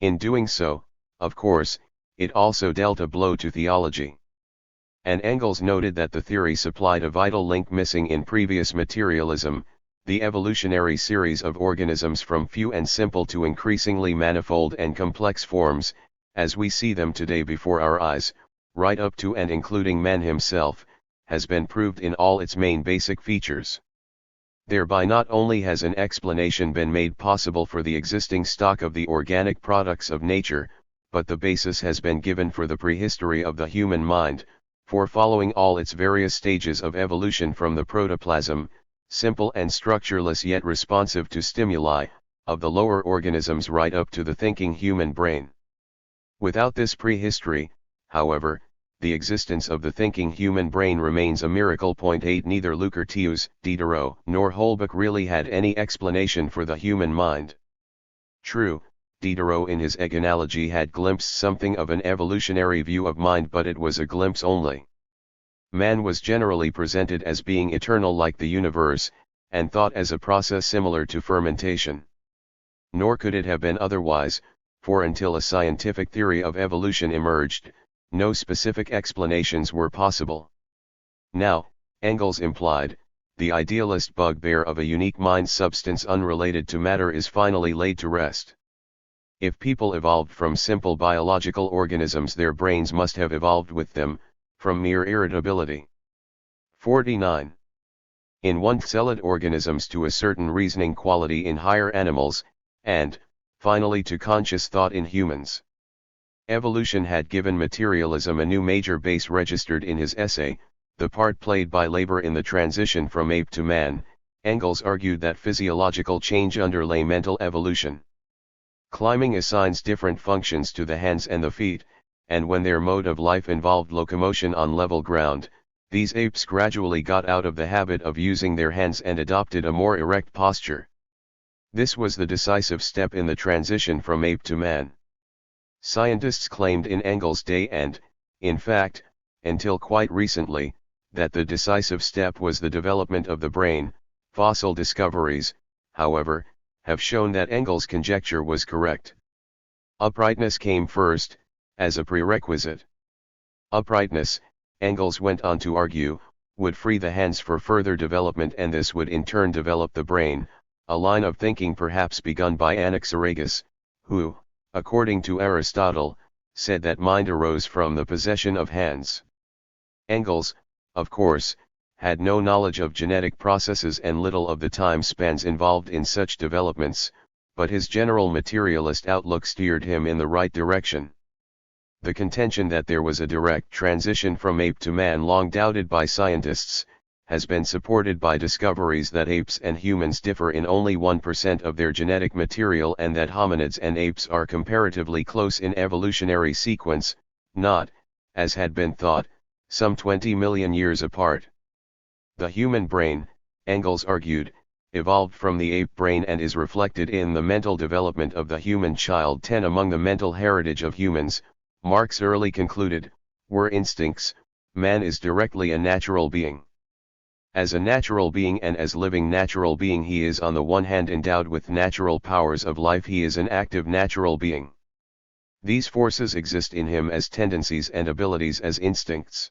In doing so, of course, it also dealt a blow to theology. And Engels noted that the theory supplied a vital link missing in previous materialism, the evolutionary series of organisms from few and simple to increasingly manifold and complex forms, as we see them today before our eyes, right up to and including man himself, has been proved in all its main basic features. Thereby not only has an explanation been made possible for the existing stock of the organic products of nature, but the basis has been given for the prehistory of the human mind, for following all its various stages of evolution from the protoplasm, simple and structureless yet responsive to stimuli, of the lower organisms right up to the thinking human brain. Without this prehistory, however, the existence of the thinking human brain remains a miracle. 8 Neither Lucretius, Diderot, nor Holbach really had any explanation for the human mind. True, Diderot in his egg analogy had glimpsed something of an evolutionary view of mind, but it was a glimpse only. Man was generally presented as being eternal like the universe, and thought as a process similar to fermentation. Nor could it have been otherwise, for until a scientific theory of evolution emerged, no specific explanations were possible. Now, Engels implied, the idealist bugbear of a unique mind substance unrelated to matter is finally laid to rest. If people evolved from simple biological organisms, their brains must have evolved with them, from mere irritability. 49. In one-celled organisms to a certain reasoning quality in higher animals, and, finally to conscious thought in humans. Evolution had given materialism a new major base. Registered in his essay, The Part Played by Labor in the Transition from Ape to Man, Engels argued that physiological change underlay mental evolution. Climbing assigns different functions to the hands and the feet, and when their mode of life involved locomotion on level ground, these apes gradually got out of the habit of using their hands and adopted a more erect posture. This was the decisive step in the transition from ape to man. Scientists claimed in Engels' day and, in fact, until quite recently, that the decisive step was the development of the brain. Fossil discoveries, however, have shown that Engels' conjecture was correct. Uprightness came first, as a prerequisite. Uprightness, Engels went on to argue, would free the hands for further development, and this would in turn develop the brain, a line of thinking perhaps begun by Anaxagoras, who, according to Aristotle, said that mind arose from the possession of hands. Engels, of course, had no knowledge of genetic processes and little of the time spans involved in such developments, but his general materialist outlook steered him in the right direction. The contention that there was a direct transition from ape to man, long doubted by scientists, has been supported by discoveries that apes and humans differ in only 1% of their genetic material, and that hominids and apes are comparatively close in evolutionary sequence, not, as had been thought, some 20 million years apart. The human brain, Engels argued, evolved from the ape brain and is reflected in the mental development of the human child. 10 Among the mental heritage of humans, Marx early concluded, were instincts. Man is directly a natural being. As a natural being and as living natural being, he is on the one hand endowed with natural powers of life. He is an active natural being. These forces exist in him as tendencies and abilities as instincts.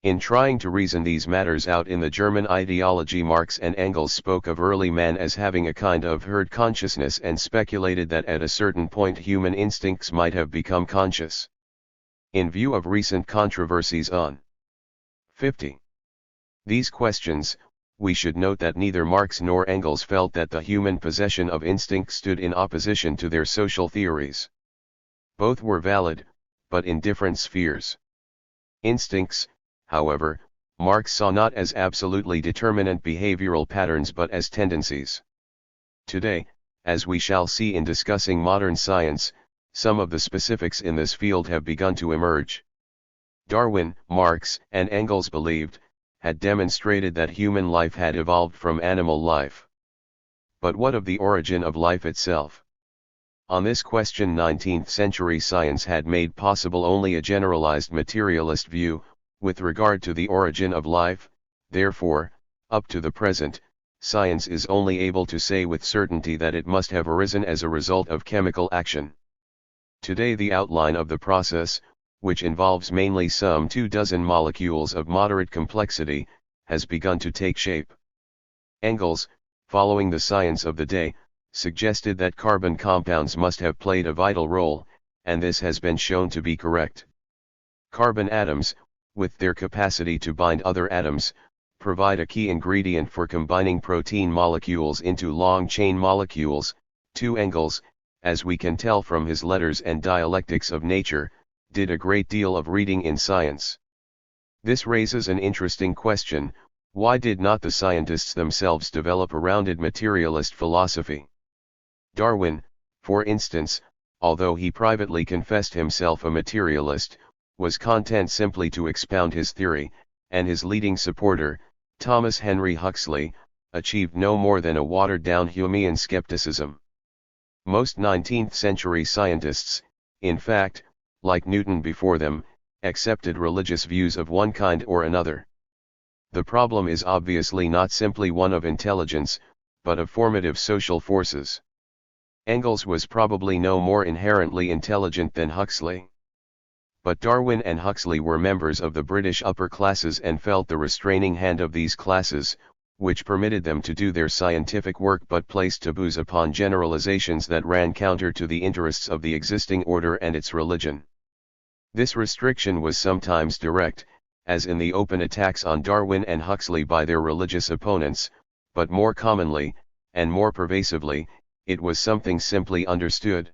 In trying to reason these matters out in the German ideology, Marx and Engels spoke of early man as having a kind of herd consciousness and speculated that at a certain point human instincts might have become conscious. In view of recent controversies on 50. These questions, we should note that neither Marx nor Engels felt that the human possession of instinct stood in opposition to their social theories. Both were valid, but in different spheres. Instincts, however, Marx saw not as absolutely determinate behavioral patterns but as tendencies. Today, as we shall see in discussing modern science, some of the specifics in this field have begun to emerge. Darwin, Marx, and Engels believed, had demonstrated that human life had evolved from animal life. But what of the origin of life itself? On this question 19th century science had made possible only a generalized materialist view, with regard to the origin of life. Therefore, up to the present, science is only able to say with certainty that it must have arisen as a result of chemical action. Today the outline of the process, which involves mainly some 24 molecules of moderate complexity, has begun to take shape. Engels, following the science of the day, suggested that carbon compounds must have played a vital role, and this has been shown to be correct. Carbon atoms, with their capacity to bind other atoms, provide a key ingredient for combining protein molecules into long-chain molecules. 2 Engels, as we can tell from his letters and Dialectics of Nature, did a great deal of reading in science. This raises an interesting question: why did not the scientists themselves develop a rounded materialist philosophy? Darwin, for instance, although he privately confessed himself a materialist, was content simply to expound his theory, and his leading supporter, Thomas Henry Huxley, achieved no more than a watered-down Humean skepticism. Most 19th century scientists, in fact, like Newton before them, accepted religious views of one kind or another. The problem is obviously not simply one of intelligence, but of formative social forces. Engels was probably no more inherently intelligent than Huxley. But Darwin and Huxley were members of the British upper classes and felt the restraining hand of these classes, which permitted them to do their scientific work but placed taboos upon generalizations that ran counter to the interests of the existing order and its religion. This restriction was sometimes direct, as in the open attacks on Darwin and Huxley by their religious opponents, but more commonly, and more pervasively, it was something simply understood.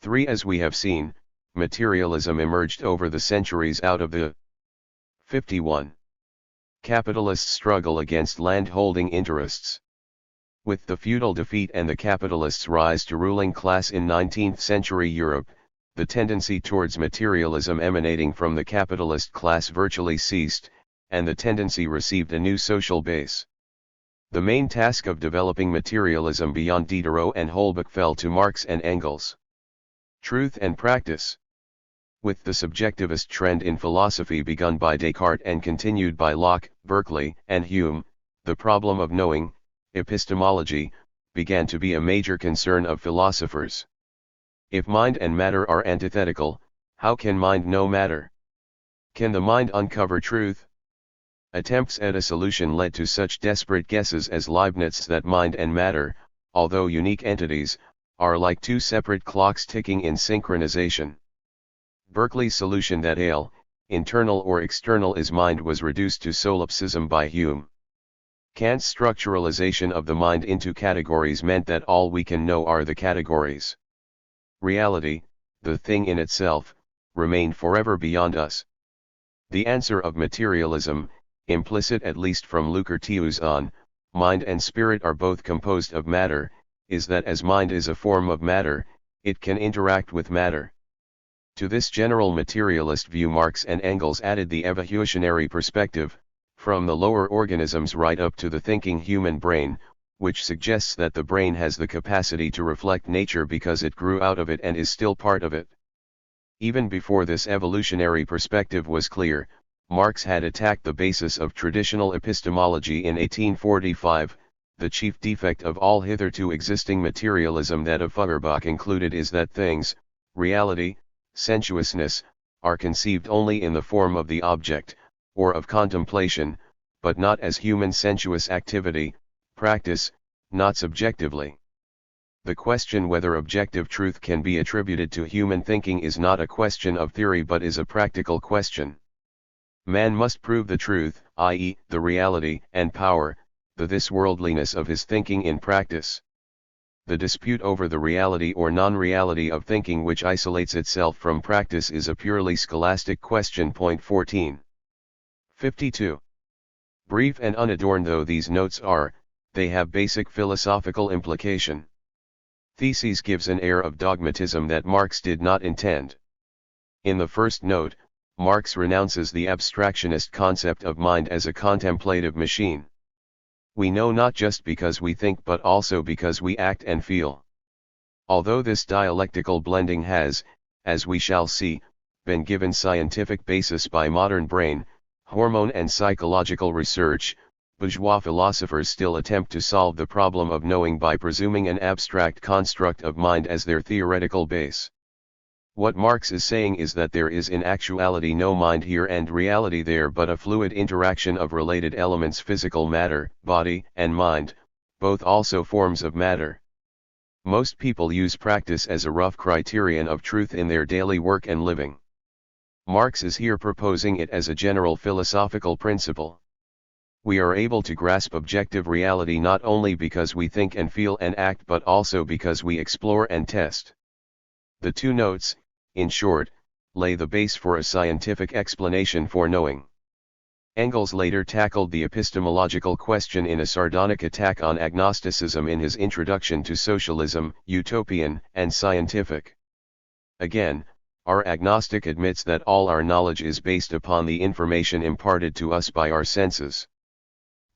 3. As we have seen, materialism emerged over the centuries out of the 51. Capitalist struggle against land-holding interests. With the feudal defeat and the capitalists' rise to ruling class in 19th century Europe, the tendency towards materialism emanating from the capitalist class virtually ceased, and the tendency received a new social base. The main task of developing materialism beyond Diderot and Holbach fell to Marx and Engels. Truth and practice. With the subjectivist trend in philosophy begun by Descartes and continued by Locke, Berkeley, and Hume, the problem of knowing, epistemology, began to be a major concern of philosophers. If mind and matter are antithetical, how can mind know matter? Can the mind uncover truth? Attempts at a solution led to such desperate guesses as Leibniz's that mind and matter, although unique entities, are like two separate clocks ticking in synchronization. Berkeley's solution that internal or external is mind was reduced to solipsism by Hume. Kant's structuralization of the mind into categories meant that all we can know are the categories. Reality, the thing in itself, remained forever beyond us. The answer of materialism, implicit at least from Lukathius on, mind and spirit are both composed of matter, is that as mind is a form of matter, it can interact with matter. To this general materialist view Marx and Engels added the evolutionary perspective, from the lower organisms right up to the thinking human brain, which suggests that the brain has the capacity to reflect nature because it grew out of it and is still part of it. Even before this evolutionary perspective was clear, Marx had attacked the basis of traditional epistemology in 1845. The chief defect of all hitherto existing materialism that of Feuerbach included is that things, reality, sensuousness, are conceived only in the form of the object, or of contemplation, but not as human sensuous activity, practice, not subjectively. The question whether objective truth can be attributed to human thinking is not a question of theory but is a practical question. Man must prove the truth, i.e., the reality and power, the this-worldliness of his thinking in practice. The dispute over the reality or non-reality of thinking which isolates itself from practice is a purely scholastic question. 14. 52. Brief and unadorned though these notes are, they have basic philosophical implication. Theses gives an air of dogmatism that Marx did not intend. In the first note, Marx renounces the abstractionist concept of mind as a contemplative machine. We know not just because we think but also because we act and feel. Although this dialectical blending has, as we shall see, been given scientific basis by modern brain, hormone and psychological research, bourgeois philosophers still attempt to solve the problem of knowing by presuming an abstract construct of mind as their theoretical base. What Marx is saying is that there is in actuality no mind here and reality there but a fluid interaction of related elements: physical matter, body, and mind, both also forms of matter. Most people use practice as a rough criterion of truth in their daily work and living. Marx is here proposing it as a general philosophical principle. We are able to grasp objective reality not only because we think and feel and act but also because we explore and test. The two notes, in short, lay the base for a scientific explanation for knowing. Engels later tackled the epistemological question in a sardonic attack on agnosticism in his Introduction to Socialism, Utopian and Scientific. Again, our agnostic admits that all our knowledge is based upon the information imparted to us by our senses.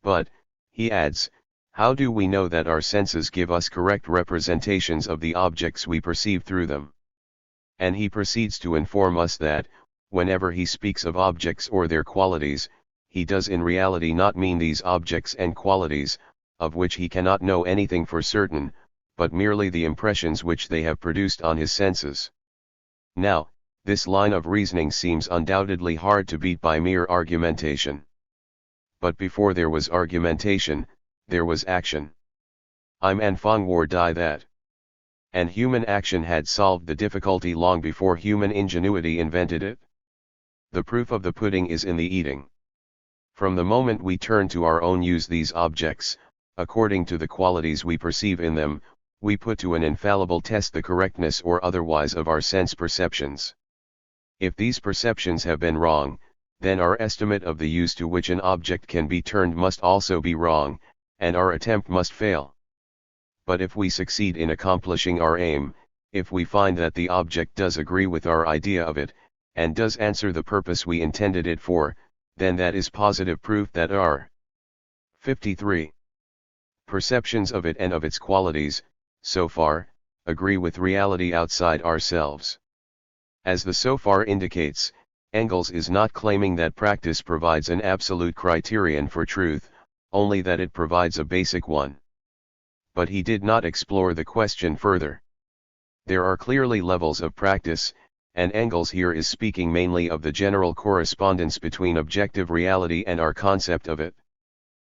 But, he adds, How do we know that our senses give us correct representations of the objects we perceive through them? And he proceeds to inform us that, whenever he speaks of objects or their qualities, he does in reality not mean these objects and qualities, of which he cannot know anything for certain, but merely the impressions which they have produced on his senses. Now, this line of reasoning seems undoubtedly hard to beat by mere argumentation. But before there was argumentation, there was action. I'm an Fong War Dai that. And human action had solved the difficulty long before human ingenuity invented it. The proof of the pudding is in the eating. From the moment we turn to our own use these objects, according to the qualities we perceive in them, we put to an infallible test the correctness or otherwise of our sense perceptions. If these perceptions have been wrong, then our estimate of the use to which an object can be turned must also be wrong, and our attempt must fail. But if we succeed in accomplishing our aim, if we find that the object does agree with our idea of it, and does answer the purpose we intended it for, then that is positive proof that our 53 perceptions of it and of its qualities, so far, agree with reality outside ourselves. As the so far indicates, Engels is not claiming that practice provides an absolute criterion for truth, only that it provides a basic one. But he did not explore the question further. There are clearly levels of practice, and Engels here is speaking mainly of the general correspondence between objective reality and our concept of it.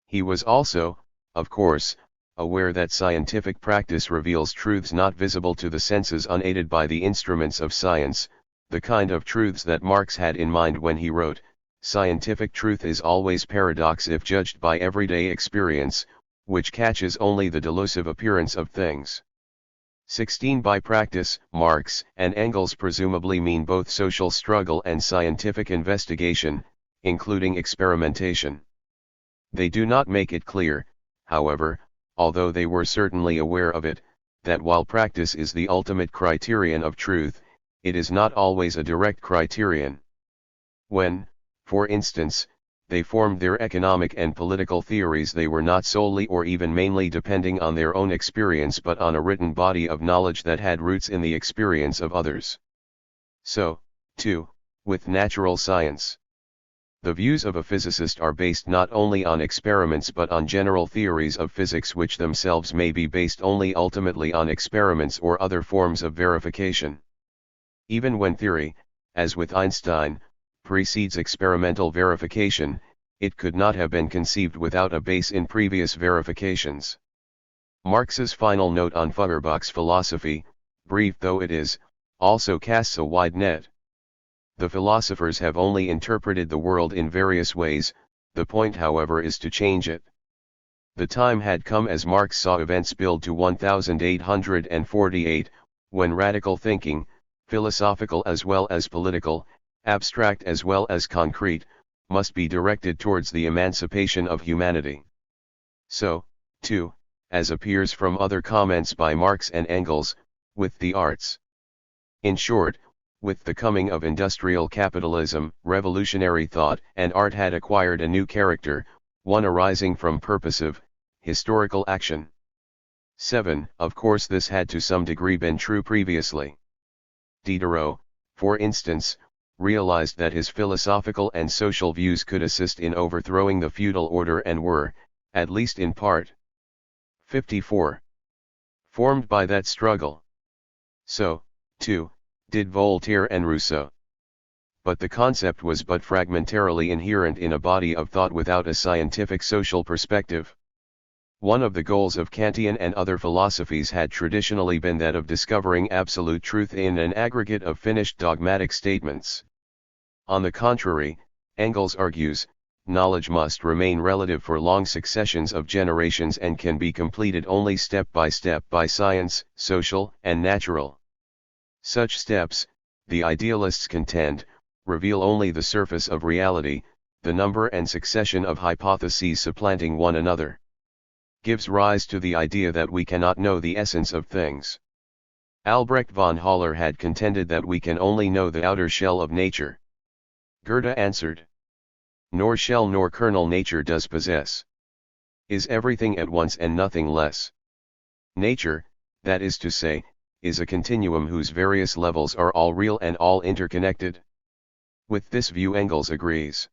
He was also, of course, aware that scientific practice reveals truths not visible to the senses unaided by the instruments of science, the kind of truths that Marx had in mind when he wrote, "Scientific truth is always paradox if judged by everyday experience, which catches only the delusive appearance of things." 16 By practice, Marx and Engels presumably mean both social struggle and scientific investigation, including experimentation. They do not make it clear, however, although they were certainly aware of it, that while practice is the ultimate criterion of truth, it is not always a direct criterion. When, for instance, they formed their economic and political theories, they were not solely or even mainly depending on their own experience but on a written body of knowledge that had roots in the experience of others. So, too, with natural science. The views of a physicist are based not only on experiments but on general theories of physics which themselves may be based only ultimately on experiments or other forms of verification. Even when theory, as with Einstein, precedes experimental verification, it could not have been conceived without a base in previous verifications. Marx's final note on Feuerbach's philosophy, brief though it is, also casts a wide net. The philosophers have only interpreted the world in various ways, the point however is to change it. The time had come as Marx saw events build to 1848, when radical thinking, philosophical as well as political, abstract as well as concrete, must be directed towards the emancipation of humanity. So, too, as appears from other comments by Marx and Engels, with the arts. In short, with the coming of industrial capitalism, revolutionary thought and art had acquired a new character, one arising from purposive, historical action. 7. Of course this had to some degree been true previously. Diderot, for instance, realized that his philosophical and social views could assist in overthrowing the feudal order and were, at least in part, 54. Formed by that struggle. So, too, did Voltaire and Rousseau. But the concept was but fragmentarily inherent in a body of thought without a scientific social perspective. One of the goals of Kantian and other philosophies had traditionally been that of discovering absolute truth in an aggregate of finished dogmatic statements. On the contrary, Engels argues, knowledge must remain relative for long successions of generations and can be completed only step by science, social and natural. Such steps, the idealists contend, reveal only the surface of reality, the number and succession of hypotheses supplanting one another. Gives rise to the idea that we cannot know the essence of things. Albrecht von Haller had contended that we can only know the outer shell of nature. Goethe answered, "Nor shell nor kernel nature does possess. is everything at once and nothing less. Nature, that is to say, is a continuum whose various levels are all real and all interconnected. With this view Engels agrees.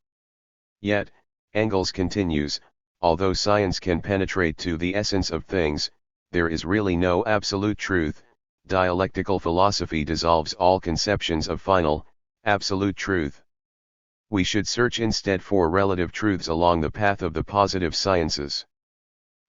Yet, Engels continues, although science can penetrate to the essence of things, there is really no absolute truth. Dialectical philosophy dissolves all conceptions of final, absolute truth. We should search instead for relative truths along the path of the positive sciences.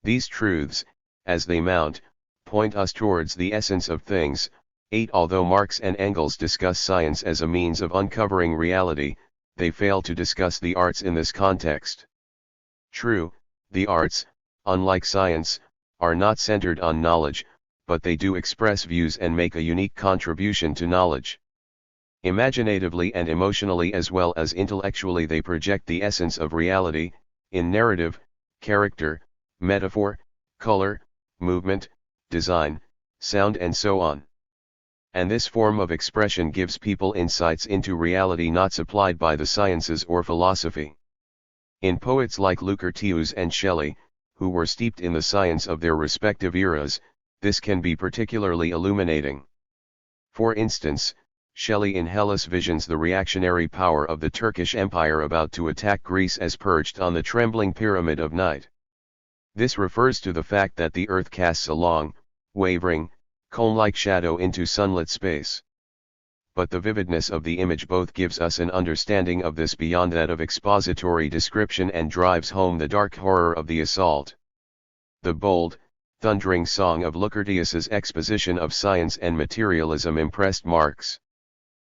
These truths, as they mount, point us towards the essence of things. 8. Although Marx and Engels discuss science as a means of uncovering reality, they fail to discuss the arts in this context. True, the arts, unlike science, are not centered on knowledge, but they do express views and make a unique contribution to knowledge. Imaginatively and emotionally as well as intellectually they project the essence of reality, in narrative, character, metaphor, color, movement, design, sound and so on. And this form of expression gives people insights into reality not supplied by the sciences or philosophy. In poets like Lucretius and Shelley, who were steeped in the science of their respective eras, this can be particularly illuminating. For instance, Shelley in Hellas visions the reactionary power of the Turkish Empire about to attack Greece as perched on the trembling pyramid of night. This refers to the fact that the earth casts a long, wavering, cone-like shadow into sunlit space. But the vividness of the image both gives us an understanding of this beyond that of expository description and drives home the dark horror of the assault. The bold, thundering song of Lucretius's exposition of science and materialism impressed Marx.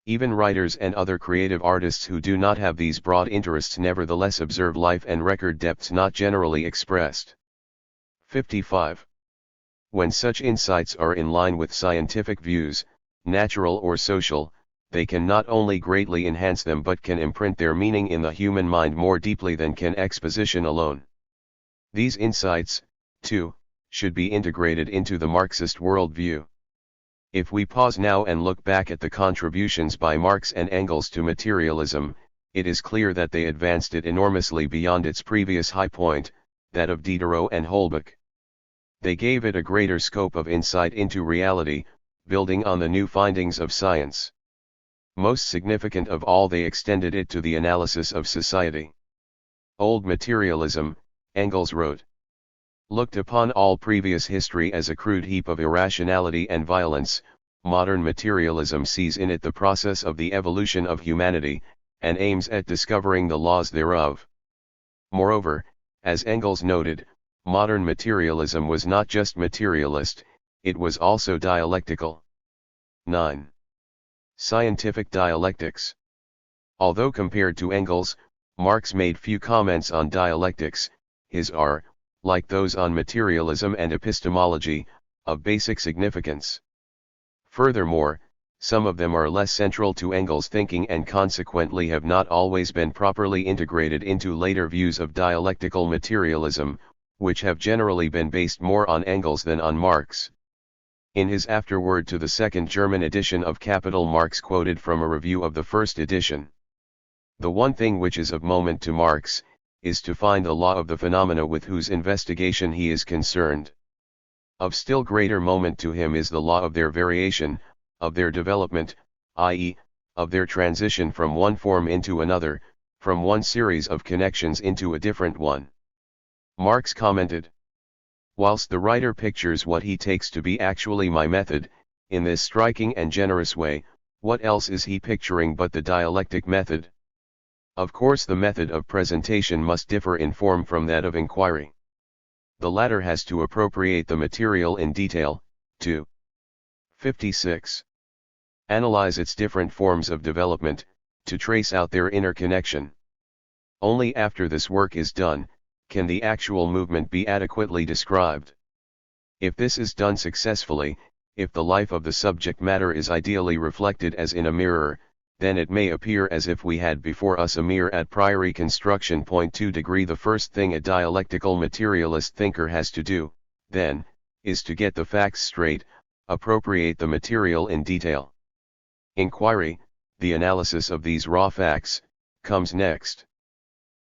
Even writers and other creative artists who do not have these broad interests nevertheless observe life and record depths not generally expressed. 55. When such insights are in line with scientific views, natural or social, they can not only greatly enhance them but can imprint their meaning in the human mind more deeply than can exposition alone. These insights, too, should be integrated into the Marxist worldview. If we pause now and look back at the contributions by Marx and Engels to materialism, it is clear that they advanced it enormously beyond its previous high point, that of Diderot and Holbach. They gave it a greater scope of insight into reality, building on the new findings of science. Most significant of all, they extended it to the analysis of society. Old materialism, Engels wrote, looked upon all previous history as a crude heap of irrationality and violence. Modern materialism sees in it the process of the evolution of humanity, and aims at discovering the laws thereof. Moreover, as Engels noted, modern materialism was not just materialist, it was also dialectical. 9. Scientific dialectics. Although compared to Engels, Marx made few comments on dialectics, his are, like those on materialism and epistemology, of basic significance. Furthermore, some of them are less central to Engels' thinking and consequently have not always been properly integrated into later views of dialectical materialism, which have generally been based more on Engels than on Marx. In his afterword to the second German edition of Capital, Marx quoted from a review of the first edition. The one thing which is of moment to Marx, is to find the law of the phenomena with whose investigation he is concerned. Of still greater moment to him is the law of their variation, of their development, i.e., of their transition from one form into another, from one series of connections into a different one. Marx commented, whilst the writer pictures what he takes to be actually my method, in this striking and generous way, what else is he picturing but the dialectic method? Of course the method of presentation must differ in form from that of inquiry. The latter has to appropriate the material in detail, to 56. Analyze its different forms of development, to trace out their interconnection. Only after this work is done, can the actual movement be adequately described. If this is done successfully, if the life of the subject matter is ideally reflected as in a mirror, then it may appear as if we had before us a mere a priori construction. 2 degree. The first thing a dialectical materialist thinker has to do, then, is to get the facts straight, appropriate the material in detail. Inquiry, the analysis of these raw facts, comes next.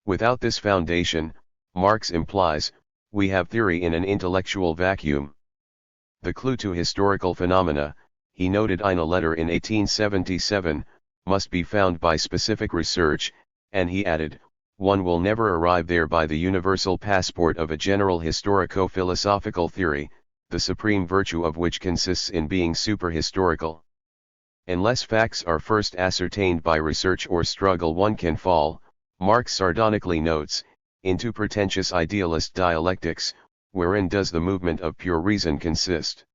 Without this foundation, Marx implies, we have theory in an intellectual vacuum. The clue to historical phenomena, he noted in a letter in 1877, must be found by specific research, and he added, one will never arrive there by the universal passport of a general historico-philosophical theory, the supreme virtue of which consists in being superhistorical. Unless facts are first ascertained by research or struggle, one can fall, Marx sardonically notes, into pretentious idealist dialectics, wherein does the movement of pure reason consist?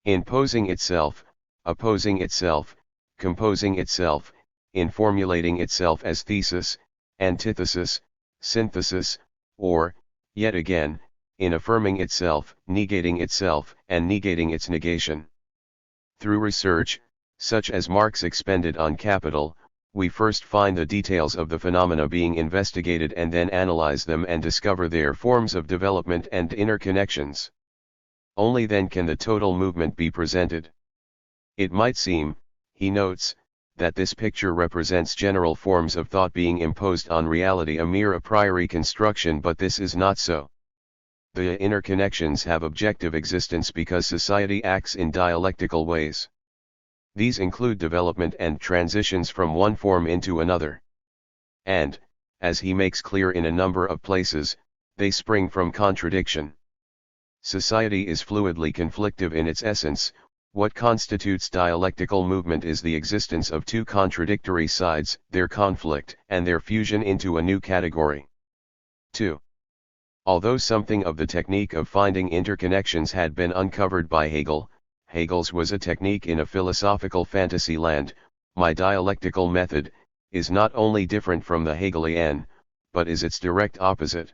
In posing itself, opposing itself, composing itself, in formulating itself as thesis, antithesis, synthesis, or, yet again, in affirming itself, negating itself, and negating its negation. Through research, such as Marx expended on Capital, we first find the details of the phenomena being investigated and then analyze them and discover their forms of development and interconnections. Only then can the total movement be presented. It might seem, he notes, that this picture represents general forms of thought being imposed on reality, a mere a priori construction, but this is not so. The interconnections have objective existence because society acts in dialectical ways. These include development and transitions from one form into another. And, as he makes clear in a number of places, they spring from contradiction. Society is fluidly conflictive in its essence. What constitutes dialectical movement is the existence of two contradictory sides, their conflict, and their fusion into a new category. 2. Although something of the technique of finding interconnections had been uncovered by Hegel, Hegel's was a technique in a philosophical fantasy land, my dialectical method, is not only different from the Hegelian, but is its direct opposite.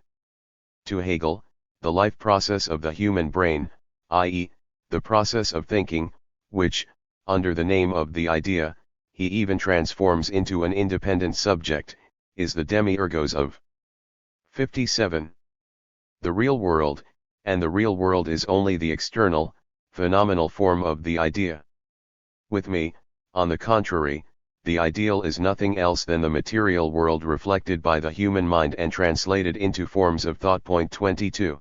To Hegel, the life process of the human brain, i.e., the process of thinking, which, under the name of the idea, he even transforms into an independent subject, is the demiurgos of 57. The real world, and the real world is only the external, phenomenal form of the idea. With me, on the contrary, the ideal is nothing else than the material world reflected by the human mind and translated into forms of thought. 22.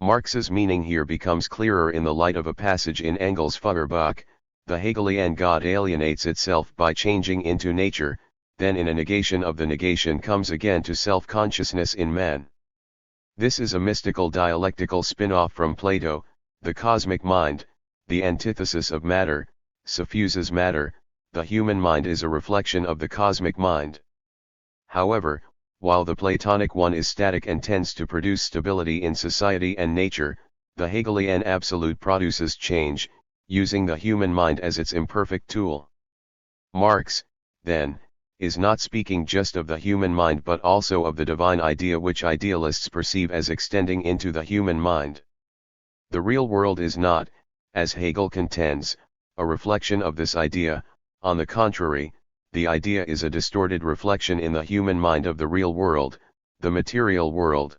Marx's meaning here becomes clearer in the light of a passage in Engels' Feuerbach, the Hegelian God alienates itself by changing into nature, then in a negation of the negation comes again to self-consciousness in man. This is a mystical dialectical spin-off from Plato, the cosmic mind, the antithesis of matter, suffuses matter, the human mind is a reflection of the cosmic mind. However, while the Platonic one is static and tends to produce stability in society and nature, the Hegelian absolute produces change, using the human mind as its imperfect tool. Marx, then, is not speaking just of the human mind but also of the divine idea which idealists perceive as extending into the human mind. The real world is not, as Hegel contends, a reflection of this idea. On the contrary, the idea is a distorted reflection in the human mind of the real world, the material world.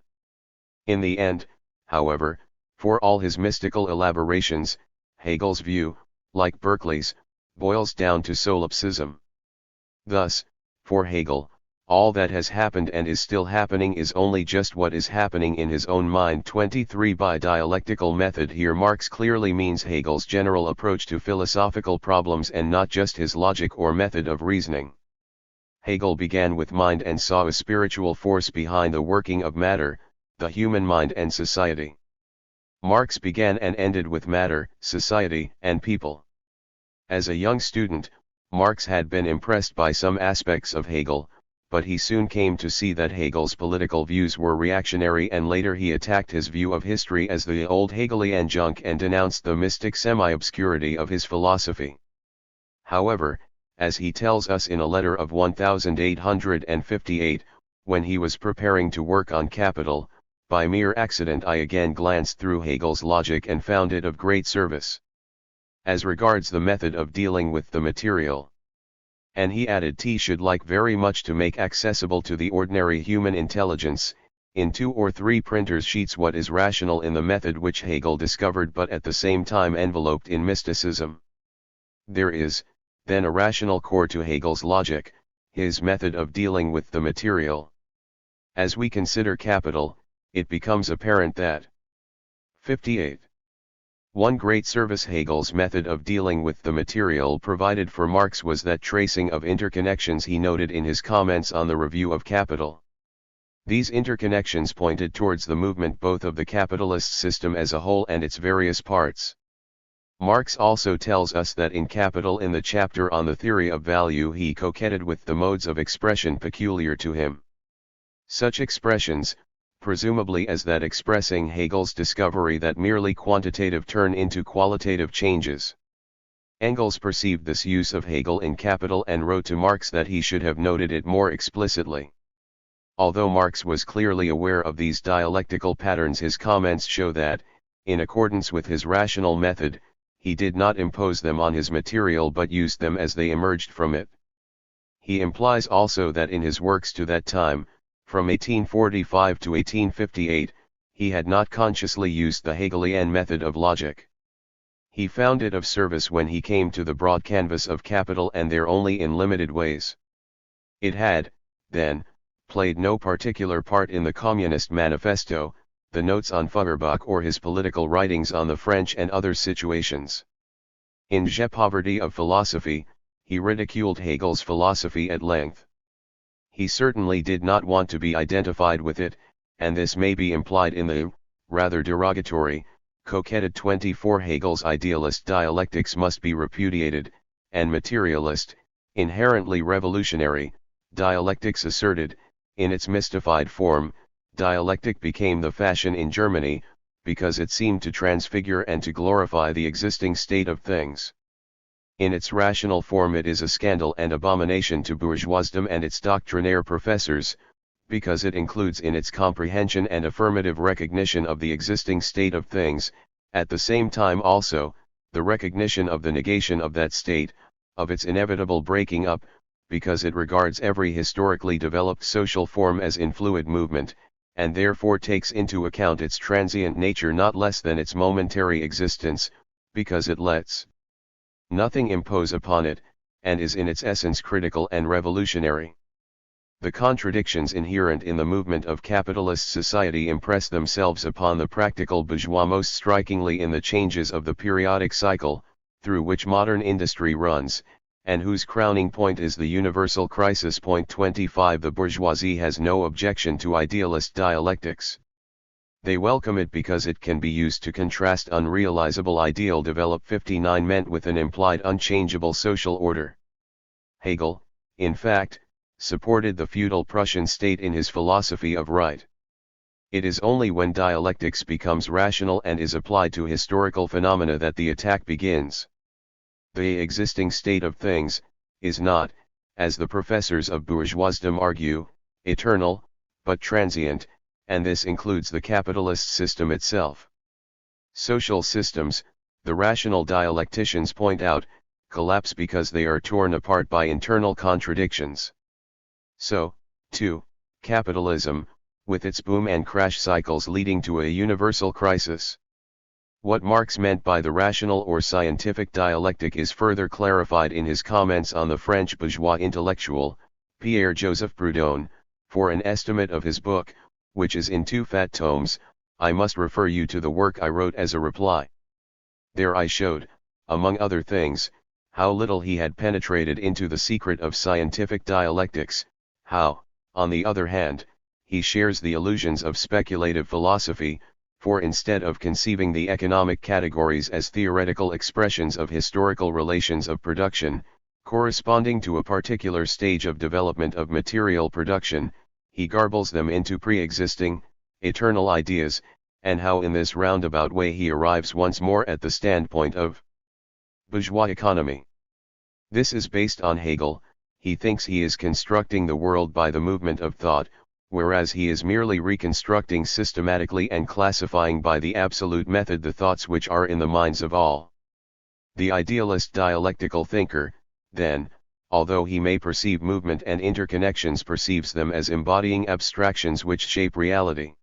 In the end, however, for all his mystical elaborations, Hegel's view, like Berkeley's, boils down to solipsism. Thus, for Hegel, all that has happened and is still happening is only just what is happening in his own mind. 23. By dialectical method here Marx clearly means Hegel's general approach to philosophical problems and not just his logic or method of reasoning. Hegel began with mind and saw a spiritual force behind the working of matter, the human mind and society. Marx began and ended with matter, society, and people. As a young student, Marx had been impressed by some aspects of Hegel, but he soon came to see that Hegel's political views were reactionary, and later he attacked his view of history as the old Hegelian junk and denounced the mystic semi-obscurity of his philosophy. However, as he tells us in a letter of 1858, when he was preparing to work on Capital, by mere accident I again glanced through Hegel's logic and found it of great service. As regards the method of dealing with the material. And he added T should like very much to make accessible to the ordinary human intelligence, in 2 or 3 printers sheets what is rational in the method which Hegel discovered but at the same time enveloped in mysticism. There is, then, a rational core to Hegel's logic, his method of dealing with the material. As we consider Capital, it becomes apparent that 58. One great service Hegel's method of dealing with the material provided for Marx was that tracing of interconnections he noted in his comments on the Review of Capital. These interconnections pointed towards the movement both of the capitalist system as a whole and its various parts. Marx also tells us that in Capital, in the chapter on the theory of value, he coquetted with the modes of expression peculiar to him. Such expressions, presumably as that expressing Hegel's discovery that merely quantitative turn into qualitative changes. Engels perceived this use of Hegel in Capital and wrote to Marx that he should have noted it more explicitly. Although Marx was clearly aware of these dialectical patterns, his comments show that, in accordance with his rational method, he did not impose them on his material but used them as they emerged from it. He implies also that in his works to that time, from 1845 to 1858, he had not consciously used the Hegelian method of logic. He found it of service when he came to the broad canvas of Capital, and there only in limited ways. It had, then, played no particular part in the Communist Manifesto, the notes on Feuerbach, or his political writings on the French and other situations. In Je Poverty of Philosophy, he ridiculed Hegel's philosophy at length. He certainly did not want to be identified with it, and this may be implied in the, rather derogatory, coquetted 24. Hegel's idealist dialectics must be repudiated, and materialist, inherently revolutionary, dialectics asserted. In its mystified form, dialectic became the fashion in Germany, because it seemed to transfigure and to glorify the existing state of things. In its rational form it is a scandal and abomination to bourgeoisdom and its doctrinaire professors, because it includes in its comprehension and affirmative recognition of the existing state of things, at the same time also, the recognition of the negation of that state, of its inevitable breaking up, because it regards every historically developed social form as in fluid movement, and therefore takes into account its transient nature not less than its momentary existence, because it lets nothing impose upon it, and is in its essence critical and revolutionary. The contradictions inherent in the movement of capitalist society impress themselves upon the practical bourgeois most strikingly in the changes of the periodic cycle, through which modern industry runs, and whose crowning point is the universal crisis. Point 25. The bourgeoisie has no objection to idealist dialectics. They welcome it because it can be used to contrast unrealizable ideal develop 59 meant with an implied unchangeable social order. Hegel, in fact, supported the feudal Prussian state in his philosophy of right. It is only when dialectics becomes rational and is applied to historical phenomena that the attack begins. The existing state of things is not, as the professors of bourgeoisdom argue, eternal, but transient, and this includes the capitalist system itself. Social systems, the rational dialecticians point out, collapse because they are torn apart by internal contradictions. So, too, capitalism, with its boom and crash cycles leading to a universal crisis. What Marx meant by the rational or scientific dialectic is further clarified in his comments on the French bourgeois intellectual, Pierre-Joseph Proudhon. For an estimate of his book, which is in 2 fat tomes, I must refer you to the work I wrote as a reply. There I showed, among other things, how little he had penetrated into the secret of scientific dialectics, how, on the other hand, he shares the illusions of speculative philosophy, for instead of conceiving the economic categories as theoretical expressions of historical relations of production, corresponding to a particular stage of development of material production, he garbles them into pre-existing, eternal ideas, and how in this roundabout way he arrives once more at the standpoint of bourgeois economy. This is based on Hegel. He thinks he is constructing the world by the movement of thought, whereas he is merely reconstructing systematically and classifying by the absolute method the thoughts which are in the minds of all. The idealist dialectical thinker, then, although he may perceive movement and interconnections, perceives them as embodying abstractions which shape reality.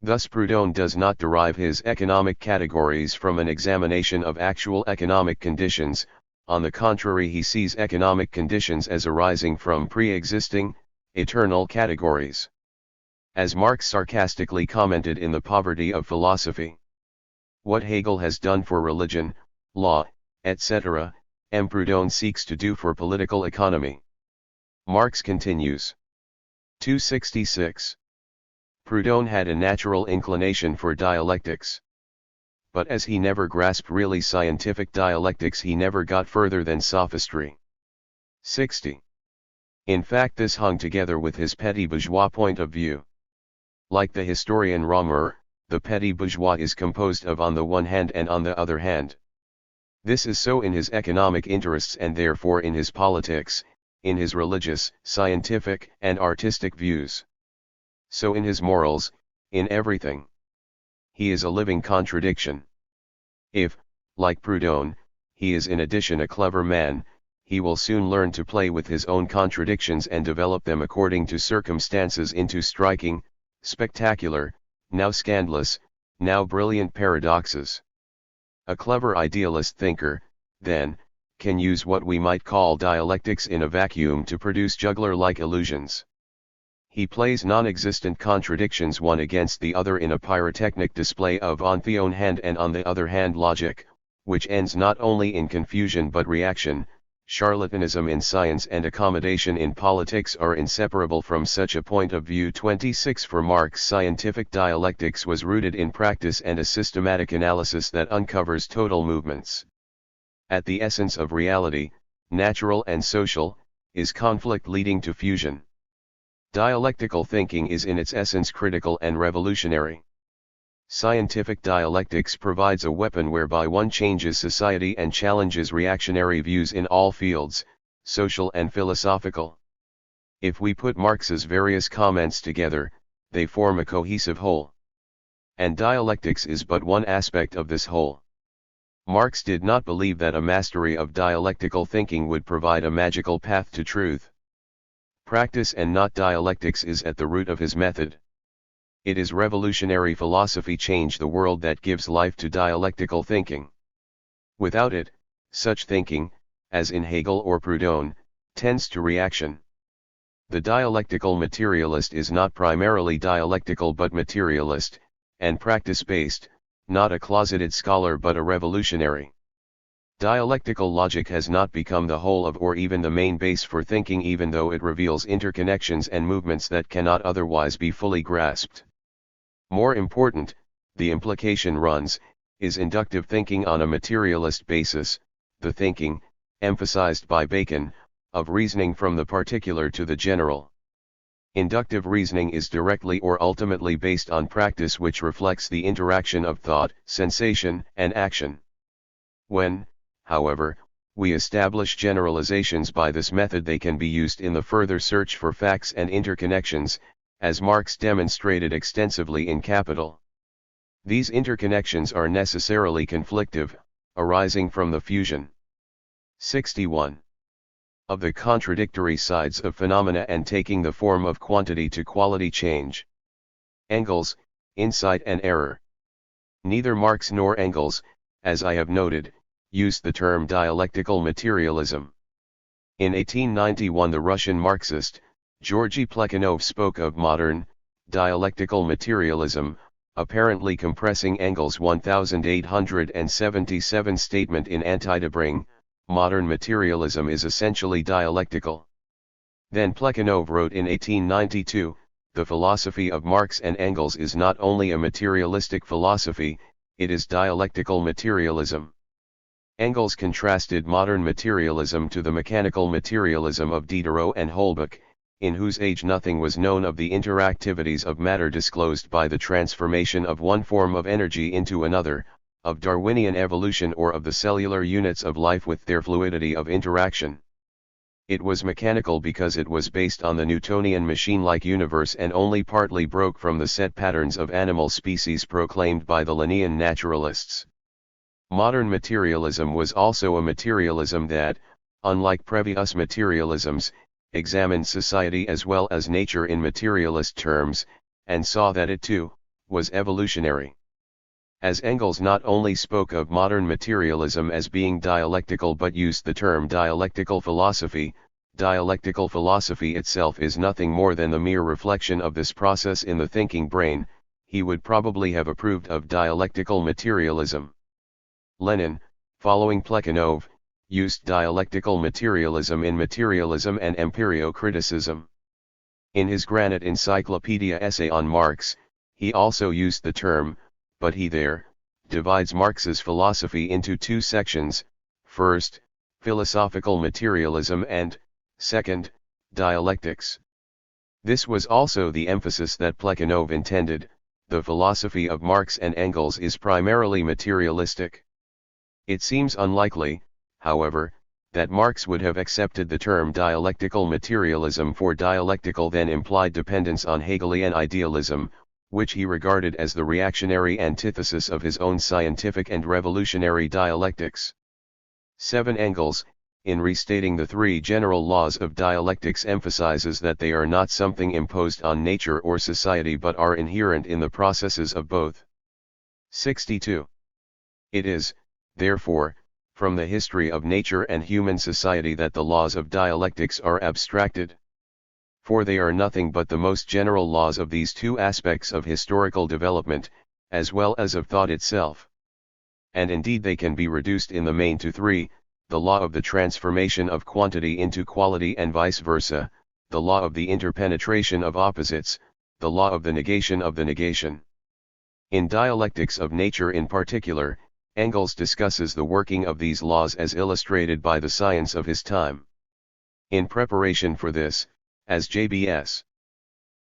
Thus Proudhon does not derive his economic categories from an examination of actual economic conditions. On the contrary, he sees economic conditions as arising from pre-existing, eternal categories. As Marx sarcastically commented in The Poverty of Philosophy. What Hegel has done for religion, law, etc., M. Proudhon seeks to do for political economy. Marx continues. 266. Proudhon had a natural inclination for dialectics. But as he never grasped really scientific dialectics, he never got further than sophistry. 60. In fact, this hung together with his petty bourgeois point of view. Like the historian Romer, the petty bourgeois is composed of on the one hand and on the other hand. This is so in his economic interests and therefore in his politics, in his religious, scientific, and artistic views. So in his morals, in everything. He is a living contradiction. If, like Proudhon, he is in addition a clever man, he will soon learn to play with his own contradictions and develop them according to circumstances into striking, spectacular, now scandalous, now brilliant paradoxes. A clever idealist thinker, then, can use what we might call dialectics in a vacuum to produce juggler-like illusions. He plays non-existent contradictions one against the other in a pyrotechnic display of on the one hand and on the other hand logic, which ends not only in confusion but reaction. Charlatanism in science and accommodation in politics are inseparable from such a point of view. 26. For Marx, scientific dialectics was rooted in practice and a systematic analysis that uncovers total movements. At the essence of reality, natural and social, is conflict leading to fusion. Dialectical thinking is in its essence critical and revolutionary. Scientific dialectics provides a weapon whereby one changes society and challenges reactionary views in all fields, social and philosophical. If we put Marx's various comments together, they form a cohesive whole. And dialectics is but one aspect of this whole. Marx did not believe that a mastery of dialectical thinking would provide a magical path to truth. Practice and not dialectics is at the root of his method. It is revolutionary philosophy change the world that gives life to dialectical thinking. Without it, such thinking, as in Hegel or Proudhon, tends to reaction. The dialectical materialist is not primarily dialectical but materialist, and practice-based, not a closeted scholar but a revolutionary. Dialectical logic has not become the whole of or even the main base for thinking, even though it reveals interconnections and movements that cannot otherwise be fully grasped. More important, the implication runs, is inductive thinking on a materialist basis, the thinking, emphasized by Bacon, of reasoning from the particular to the general. Inductive reasoning is directly or ultimately based on practice, which reflects the interaction of thought, sensation, and action. When, however, we establish generalizations by this method, they can be used in the further search for facts and interconnections, as Marx demonstrated extensively in Capital. These interconnections are necessarily conflictive, arising from the fusion. 61. Of the contradictory sides of phenomena and taking the form of quantity to quality change. Engels, Insight and Error. Neither Marx nor Engels, as I have noted, used the term dialectical materialism. In 1891 the Russian Marxist, Georgy Plekhanov spoke of modern, dialectical materialism, apparently compressing Engels' 1877 statement in Antidebring, modern materialism is essentially dialectical. Then Plekhanov wrote in 1892, the philosophy of Marx and Engels is not only a materialistic philosophy, it is dialectical materialism. Engels contrasted modern materialism to the mechanical materialism of Diderot and Holbach, in whose age nothing was known of the interactivities of matter disclosed by the transformation of one form of energy into another, of Darwinian evolution or of the cellular units of life with their fluidity of interaction. It was mechanical because it was based on the Newtonian machine-like universe and only partly broke from the set patterns of animal species proclaimed by the Linnean naturalists. Modern materialism was also a materialism that, unlike previous materialisms, examined society as well as nature in materialist terms, and saw that it too, was evolutionary. As Engels not only spoke of modern materialism as being dialectical but used the term dialectical philosophy, dialectical philosophy itself is nothing more than the mere reflection of this process in the thinking brain, he would probably have approved of dialectical materialism. Lenin, following Plekhanov, used dialectical materialism in Materialism and Empirio-Criticism. In his Granite Encyclopedia essay on Marx, he also used the term, but he there divides Marx's philosophy into two sections: first, philosophical materialism, and, second, dialectics. This was also the emphasis that Plekhanov intended. The philosophy of Marx and Engels is primarily materialistic. It seems unlikely, however, that Marx would have accepted the term dialectical materialism, for dialectical then implied dependence on Hegelian idealism, which he regarded as the reactionary antithesis of his own scientific and revolutionary dialectics. 7. Engels, in restating the three general laws of dialectics, emphasizes that they are not something imposed on nature or society but are inherent in the processes of both. 62. It is, therefore, from the history of nature and human society that the laws of dialectics are abstracted. For they are nothing but the most general laws of these two aspects of historical development, as well as of thought itself. And indeed they can be reduced in the main to three: the law of the transformation of quantity into quality and vice versa, the law of the interpenetration of opposites, the law of the negation of the negation. In Dialectics of Nature in particular, Engels discusses the working of these laws as illustrated by the science of his time. In preparation for this, as J.B.S.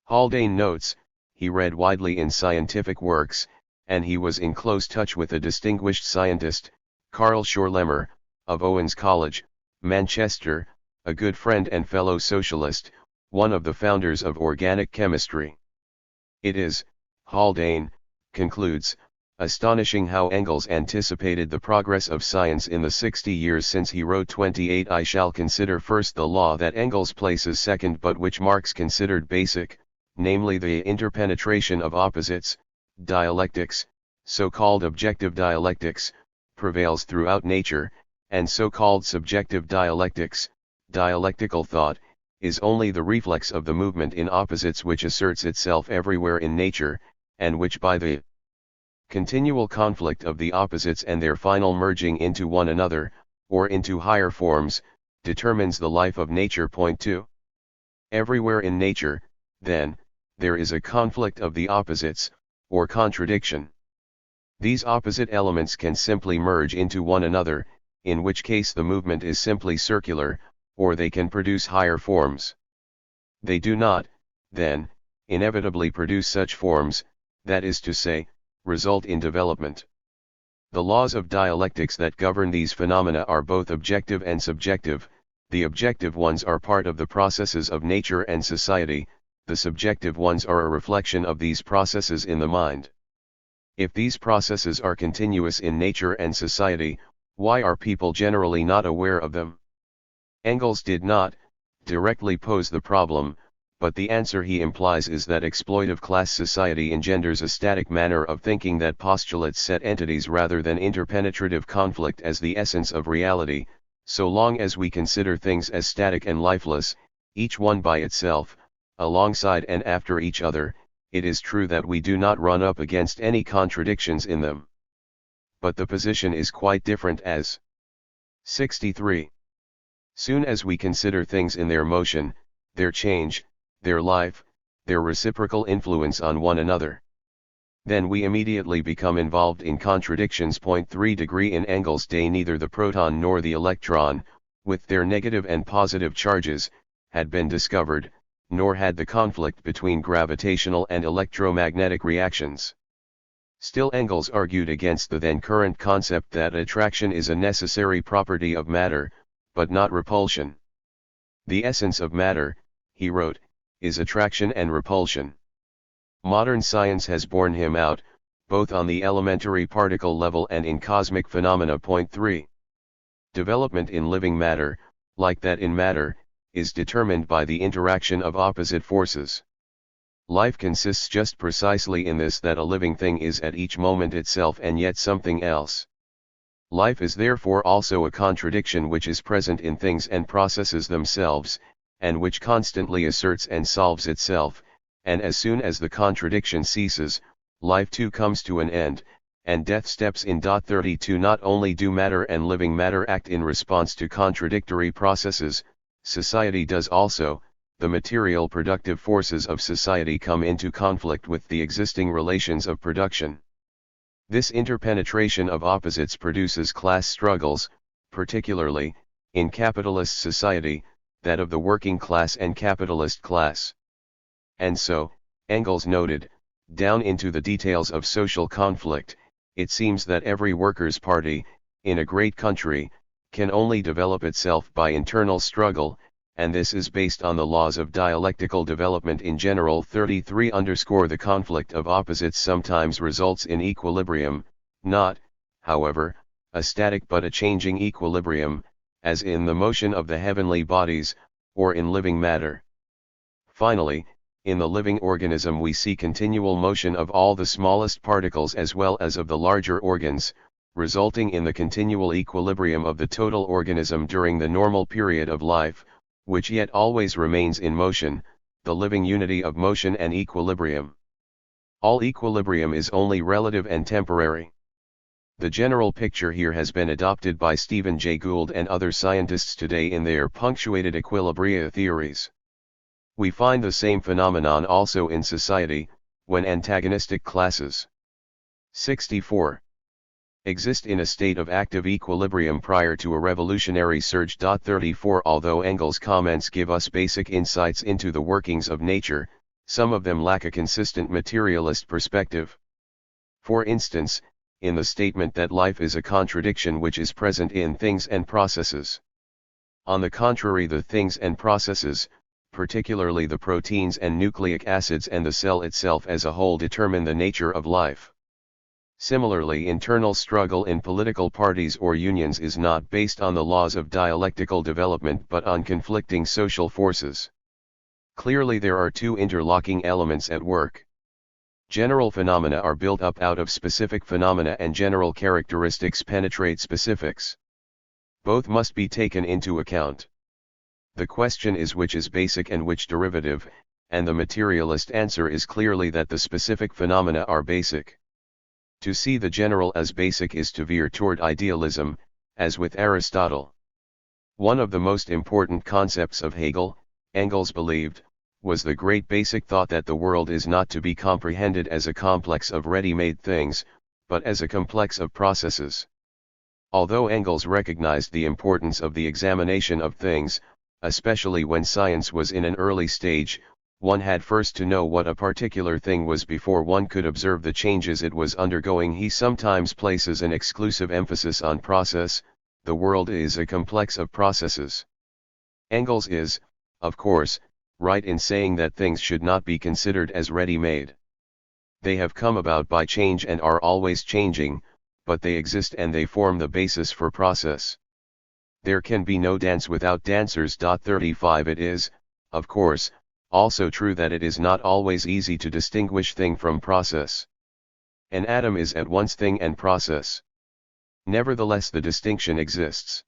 Haldane notes, he read widely in scientific works, and he was in close touch with a distinguished scientist, Carl Schorlemmer, of Owens College, Manchester, a good friend and fellow socialist, one of the founders of organic chemistry. It is, Haldane concludes, astonishing how Engels anticipated the progress of science in the 60 years since he wrote 28. I shall consider first the law that Engels places second but which Marx considered basic, namely the interpenetration of opposites. Dialectics, so-called objective dialectics, prevails throughout nature, and so-called subjective dialectics, dialectical thought, is only the reflex of the movement in opposites which asserts itself everywhere in nature, and which by the continual conflict of the opposites and their final merging into one another, or into higher forms, determines the life of nature. Point 2. Everywhere in nature, then, there is a conflict of the opposites, or contradiction. These opposite elements can simply merge into one another, in which case the movement is simply circular, or they can produce higher forms. They do not, then, inevitably produce such forms, that is to say, result in development. The laws of dialectics that govern these phenomena are both objective and subjective. The objective ones are part of the processes of nature and society, the subjective ones are a reflection of these processes in the mind. If these processes are continuous in nature and society, why are people generally not aware of them? Engels did not directly pose the problem, but the answer he implies is that exploitive class society engenders a static manner of thinking that postulates set entities rather than interpenetrative conflict as the essence of reality. So long as we consider things as static and lifeless, each one by itself, alongside and after each other, it is true that we do not run up against any contradictions in them. But the position is quite different as 63. Soon as we consider things in their motion, their change, their life, their reciprocal influence on one another, then we immediately become involved in contradictions. Point 3. In Engels' day neither the proton nor the electron, with their negative and positive charges, had been discovered, nor had the conflict between gravitational and electromagnetic reactions. Still Engels argued against the then current concept that attraction is a necessary property of matter, but not repulsion. The essence of matter, he wrote, is attraction and repulsion. Modern science has borne him out, both on the elementary particle level and in cosmic phenomena. Point 3. Development in living matter, like that in matter, is determined by the interaction of opposite forces. Life consists just precisely in this, that a living thing is at each moment itself and yet something else. Life is therefore also a contradiction which is present in things and processes themselves, and which constantly asserts and solves itself, and as soon as the contradiction ceases, life too comes to an end, and death steps in. 32 Not only do matter and living matter act in response to contradictory processes, society does also. The material productive forces of society come into conflict with the existing relations of production. This interpenetration of opposites produces class struggles, particularly, in capitalist society, that of the working class and capitalist class. And so, Engels noted, down into the details of social conflict, it seems that every workers' party, in a great country, can only develop itself by internal struggle, and this is based on the laws of dialectical development in general. 33 The conflict of opposites sometimes results in equilibrium, not, however, a static but a changing equilibrium, as in the motion of the heavenly bodies, or in living matter. Finally, in the living organism we see continual motion of all the smallest particles as well as of the larger organs, resulting in the continual equilibrium of the total organism during the normal period of life, which yet always remains in motion, the living unity of motion and equilibrium. All equilibrium is only relative and temporary. The general picture here has been adopted by Stephen Jay Gould and other scientists today in their punctuated equilibria theories. We find the same phenomenon also in society, when antagonistic classes 64 exist in a state of active equilibrium prior to a revolutionary surge. 34 Although Engels' comments give us basic insights into the workings of nature, some of them lack a consistent materialist perspective. For instance, in the statement that life is a contradiction which is present in things and processes. On the contrary, the things and processes, particularly the proteins and nucleic acids and the cell itself as a whole, determine the nature of life. Similarly, internal struggle in political parties or unions is not based on the laws of dialectical development but on conflicting social forces. Clearly there are two interlocking elements at work. General phenomena are built up out of specific phenomena and general characteristics penetrate specifics. Both must be taken into account. The question is which is basic and which derivative, and the materialist answer is clearly that the specific phenomena are basic. To see the general as basic is to veer toward idealism, as with Aristotle. One of the most important concepts of Hegel, Engels believed, was the great basic thought that the world is not to be comprehended as a complex of ready-made things, but as a complex of processes. Although Engels recognized the importance of the examination of things, especially when science was in an early stage, one had first to know what a particular thing was before one could observe the changes it was undergoing. He sometimes places an exclusive emphasis on process. The world is a complex of processes. Engels is, of course, right in saying that things should not be considered as ready-made. They have come about by change and are always changing, but they exist and they form the basis for process. There can be no dance without dancers. 35 It is, of course, also true that it is not always easy to distinguish thing from process. An atom is at once thing and process. Nevertheless, the distinction exists.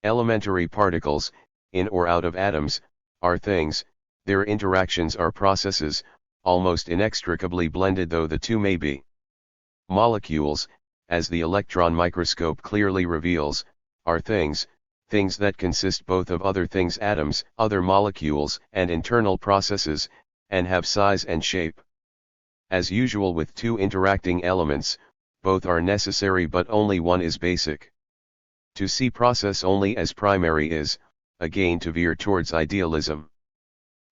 Elementary particles, in or out of atoms, are things, their interactions are processes, almost inextricably blended though the two may be. Molecules, as the electron microscope clearly reveals, are things, things that consist both of other things, atoms, other molecules, and internal processes, and have size and shape. As usual with two interacting elements, both are necessary but only one is basic. To see process only as primary is, again, to veer towards idealism.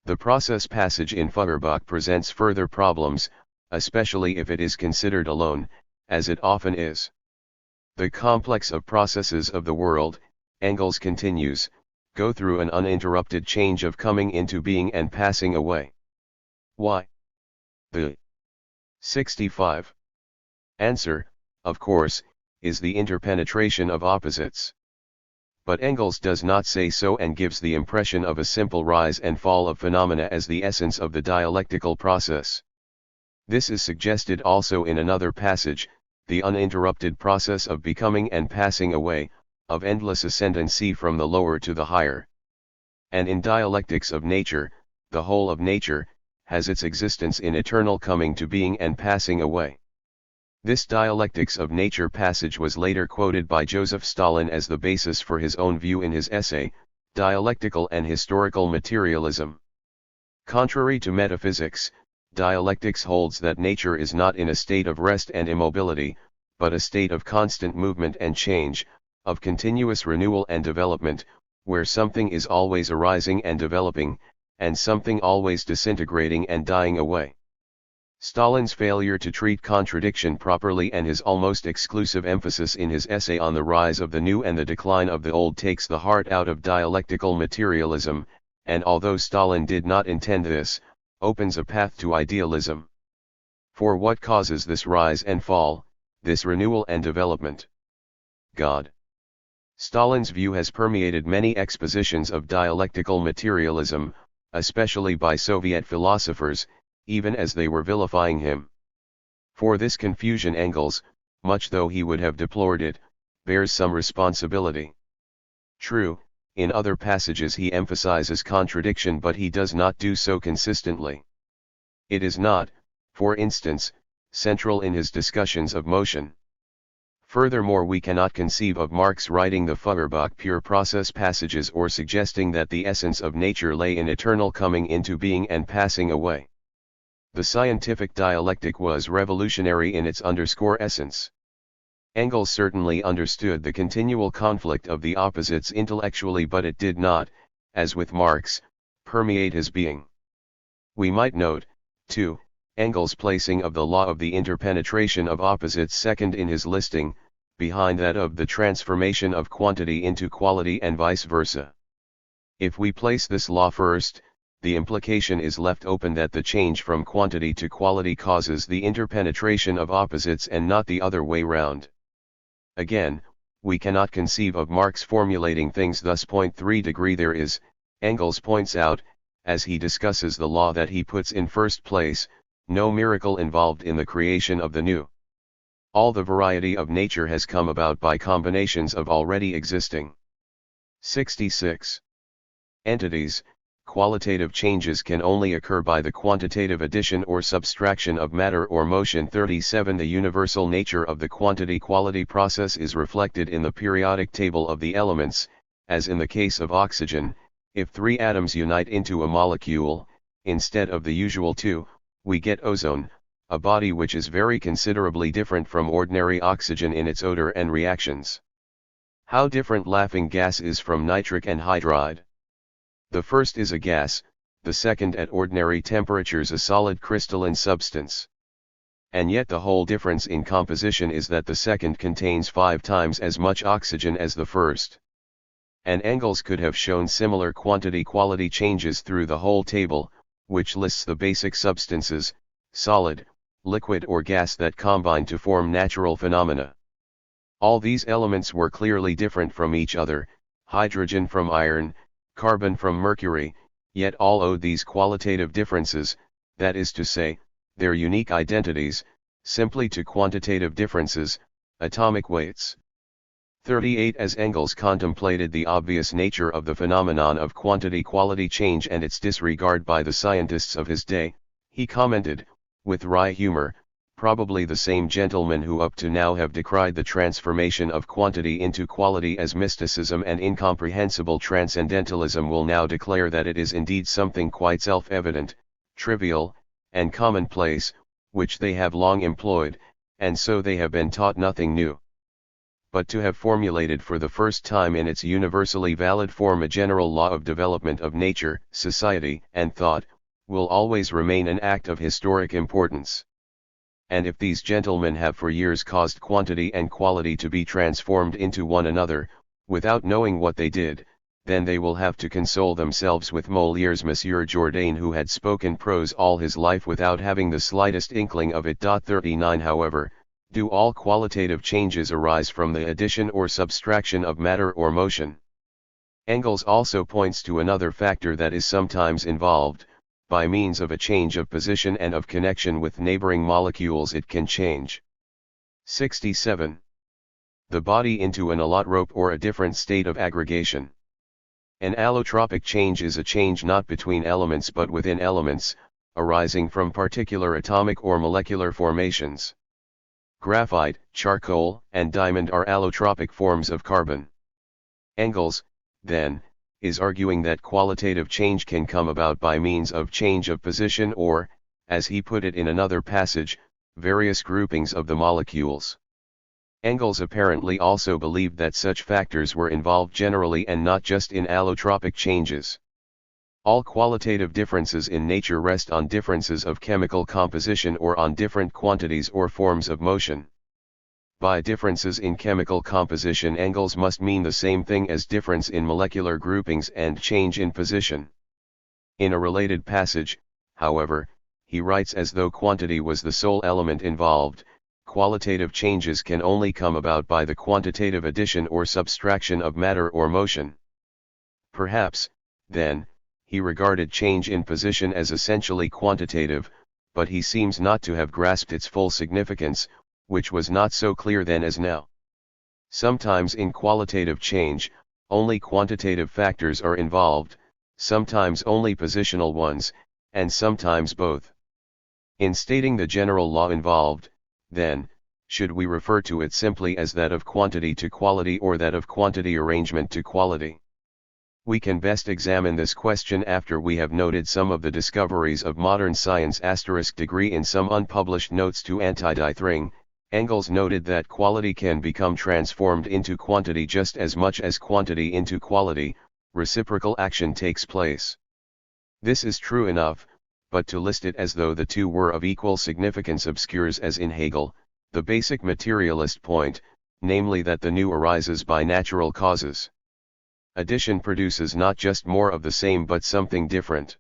The process passage in Feuerbach presents further problems, especially if it is considered alone, as it often is. The complex of processes of the world, Engels continues, go through an uninterrupted change of coming into being and passing away. Why? The 65. Answer, of course, is the interpenetration of opposites. But Engels does not say so and gives the impression of a simple rise and fall of phenomena as the essence of the dialectical process. This is suggested also in another passage, the uninterrupted process of becoming and passing away, of endless ascendancy from the lower to the higher. And in dialectics of nature, the whole of nature, has its existence in eternal coming to being and passing away. This dialectics of nature passage was later quoted by Joseph Stalin as the basis for his own view in his essay, Dialectical and Historical Materialism. Contrary to metaphysics, dialectics holds that nature is not in a state of rest and immobility, but a state of constant movement and change, of continuous renewal and development, where something is always arising and developing, and something always disintegrating and dying away. Stalin's failure to treat contradiction properly and his almost exclusive emphasis in his essay on the rise of the new and the decline of the old takes the heart out of dialectical materialism, and although Stalin did not intend this, opens a path to idealism. For what causes this rise and fall, this renewal and development? God. Stalin's view has permeated many expositions of dialectical materialism, especially by Soviet philosophers, even as they were vilifying him. For this confusion Engels, much though he would have deplored it, bears some responsibility. True, in other passages he emphasizes contradiction, but he does not do so consistently. It is not, for instance, central in his discussions of motion. Furthermore, we cannot conceive of Marx writing the Feuerbach pure process passages or suggesting that the essence of nature lay in eternal coming into being and passing away. The scientific dialectic was revolutionary in its essence. Engels certainly understood the continual conflict of the opposites intellectually, but it did not, as with Marx, permeate his being. We might note, too, Engels' placing of the law of the interpenetration of opposites second in his listing, behind that of the transformation of quantity into quality and vice versa. If we place this law first, the implication is left open that the change from quantity to quality causes the interpenetration of opposites and not the other way round. Again, we cannot conceive of Marx formulating things thus. 3 There is, Engels points out, as he discusses the law that he puts in first place, no miracle involved in the creation of the new. All the variety of nature has come about by combinations of already existing. 66. Entities. Qualitative changes can only occur by the quantitative addition or subtraction of matter or motion. 37 The universal nature of the quantity-quality process is reflected in the periodic table of the elements, as in the case of oxygen. If 3 atoms unite into a molecule, instead of the usual 2, we get ozone, a body which is very considerably different from ordinary oxygen in its odor and reactions. How different laughing gas is from nitric anhydride. The first is a gas, the second at ordinary temperatures a solid crystalline substance. And yet the whole difference in composition is that the second contains 5 times as much oxygen as the first. And Engels could have shown similar quantity-quality changes through the whole table, which lists the basic substances, solid, liquid or gas, that combine to form natural phenomena. All these elements were clearly different from each other, hydrogen from iron, carbon from mercury, yet all owed these qualitative differences, that is to say, their unique identities, simply to quantitative differences, atomic weights. 38 As Engels contemplated the obvious nature of the phenomenon of quantity-quality change and its disregard by the scientists of his day, he commented, with wry humor, probably the same gentlemen who up to now have decried the transformation of quantity into quality as mysticism and incomprehensible transcendentalism will now declare that it is indeed something quite self-evident, trivial, and commonplace, which they have long employed, and so they have been taught nothing new. But to have formulated for the first time in its universally valid form a general law of development of nature, society, and thought, will always remain an act of historic importance. And if these gentlemen have for years caused quantity and quality to be transformed into one another, without knowing what they did, then they will have to console themselves with Moliere's Monsieur Jourdain, who had spoken prose all his life without having the slightest inkling of it. 39 However, do all qualitative changes arise from the addition or subtraction of matter or motion? Engels also points to another factor that is sometimes involved. By means of a change of position and of connection with neighboring molecules it can change. 67. The body into an allotrope or a different state of aggregation. An allotropic change is a change not between elements but within elements, arising from particular atomic or molecular formations. Graphite, charcoal, and diamond are allotropic forms of carbon. Engels, then, is arguing that qualitative change can come about by means of change of position or, as he put it in another passage, various groupings of the molecules. Engels apparently also believed that such factors were involved generally and not just in allotropic changes. All qualitative differences in nature rest on differences of chemical composition or on different quantities or forms of motion. By differences in chemical composition, Engels must mean the same thing as difference in molecular groupings and change in position. In a related passage, however, he writes as though quantity was the sole element involved. Qualitative changes can only come about by the quantitative addition or subtraction of matter or motion. Perhaps, then, he regarded change in position as essentially quantitative, but he seems not to have grasped its full significance, which was not so clear then as now. Sometimes in qualitative change, only quantitative factors are involved, sometimes only positional ones, and sometimes both. In stating the general law involved, then, should we refer to it simply as that of quantity to quality or that of quantity arrangement to quality? We can best examine this question after we have noted some of the discoveries of modern science. Degree in some unpublished notes to anti-dithering, Engels noted that quality can become transformed into quantity just as much as quantity into quality. Reciprocal action takes place. This is true enough, but to list it as though the two were of equal significance obscures, as in Hegel, the basic materialist point, namely that the new arises by natural causes. Addition produces not just more of the same but something different.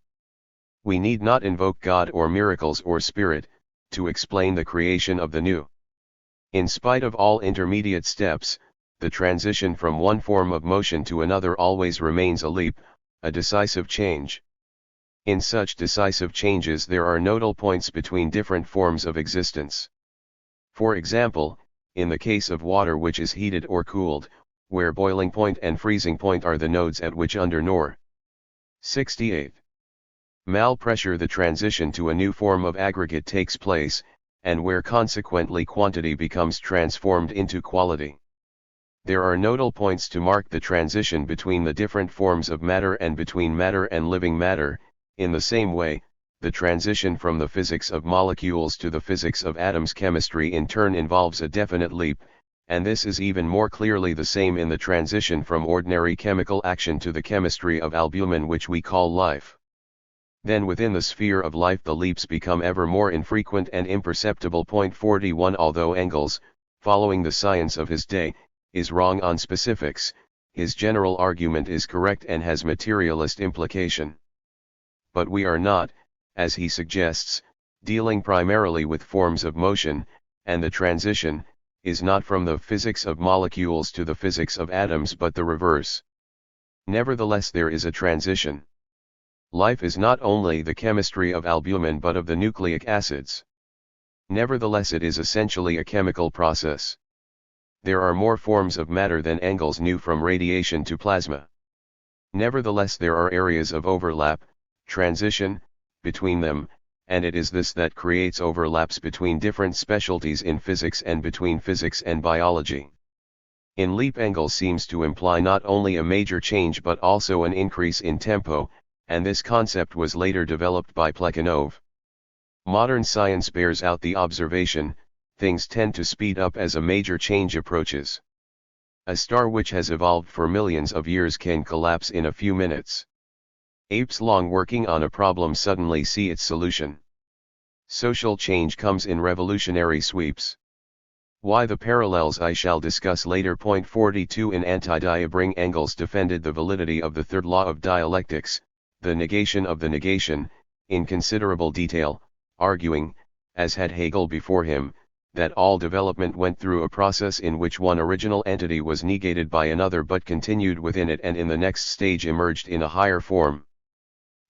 We need not invoke God or miracles or spirit, to explain the creation of the new. In spite of all intermediate steps, the transition from one form of motion to another always remains a leap, a decisive change. In such decisive changes there are nodal points between different forms of existence. For example, in the case of water which is heated or cooled, where boiling point and freezing point are the nodes at which under Nor. 68. Mal pressure the transition to a new form of aggregate takes place, and where consequently quantity becomes transformed into quality. There are nodal points to mark the transition between the different forms of matter and between matter and living matter. In the same way, the transition from the physics of molecules to the physics of atoms chemistry in turn involves a definite leap, and this is even more clearly the same in the transition from ordinary chemical action to the chemistry of albumin which we call life. Then within the sphere of life the leaps become ever more infrequent and imperceptible. 41 Although Engels, following the science of his day, is wrong on specifics, his general argument is correct and has materialist implication. But we are not, as he suggests, dealing primarily with forms of motion, and the transition is not from the physics of molecules to the physics of atoms but the reverse. Nevertheless there is a transition. Life is not only the chemistry of albumin but of the nucleic acids. Nevertheless it is essentially a chemical process. There are more forms of matter than Engels knew, from radiation to plasma. Nevertheless there are areas of overlap, transition, between them, and it is this that creates overlaps between different specialties in physics and between physics and biology. In leap Engels seems to imply not only a major change but also an increase in tempo, and this concept was later developed by Plekhanov. Modern science bears out the observation, things tend to speed up as a major change approaches. A star which has evolved for millions of years can collapse in a few minutes. Apes long working on a problem suddenly see its solution. Social change comes in revolutionary sweeps. Why the parallels I shall discuss later. 42 In Anti-Diabring Engels defended the validity of the third law of dialectics, the negation of the negation, in considerable detail, arguing, as had Hegel before him, that all development went through a process in which one original entity was negated by another but continued within it and in the next stage emerged in a higher form.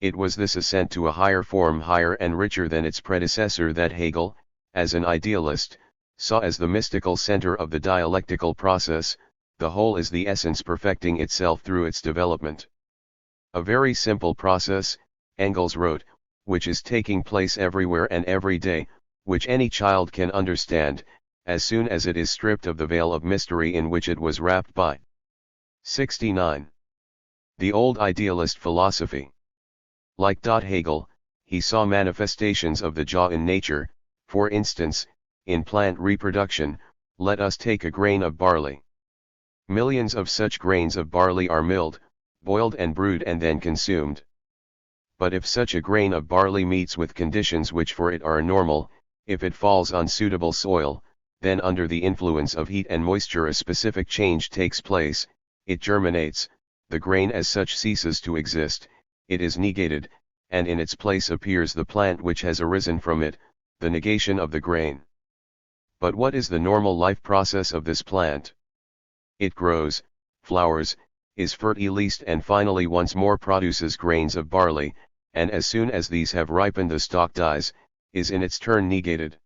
It was this ascent to a higher form, higher and richer than its predecessor, that Hegel, as an idealist, saw as the mystical center of the dialectical process, the whole is the essence perfecting itself through its development. A very simple process, Engels wrote, which is taking place everywhere and every day, which any child can understand, as soon as it is stripped of the veil of mystery in which it was wrapped by. 69. The old idealist philosophy. Like Hegel, he saw manifestations of the jaw in nature, for instance, in plant reproduction. Let us take a grain of barley. Millions of such grains of barley are milled, boiled and brewed and then consumed. But if such a grain of barley meets with conditions which for it are normal, if it falls on suitable soil, then under the influence of heat and moisture a specific change takes place, it germinates, the grain as such ceases to exist, it is negated, and in its place appears the plant which has arisen from it, the negation of the grain. But what is the normal life process of this plant? It grows, flowers, is fertilized and finally once more produces grains of barley, and as soon as these have ripened the stalk dies, is in its turn negated.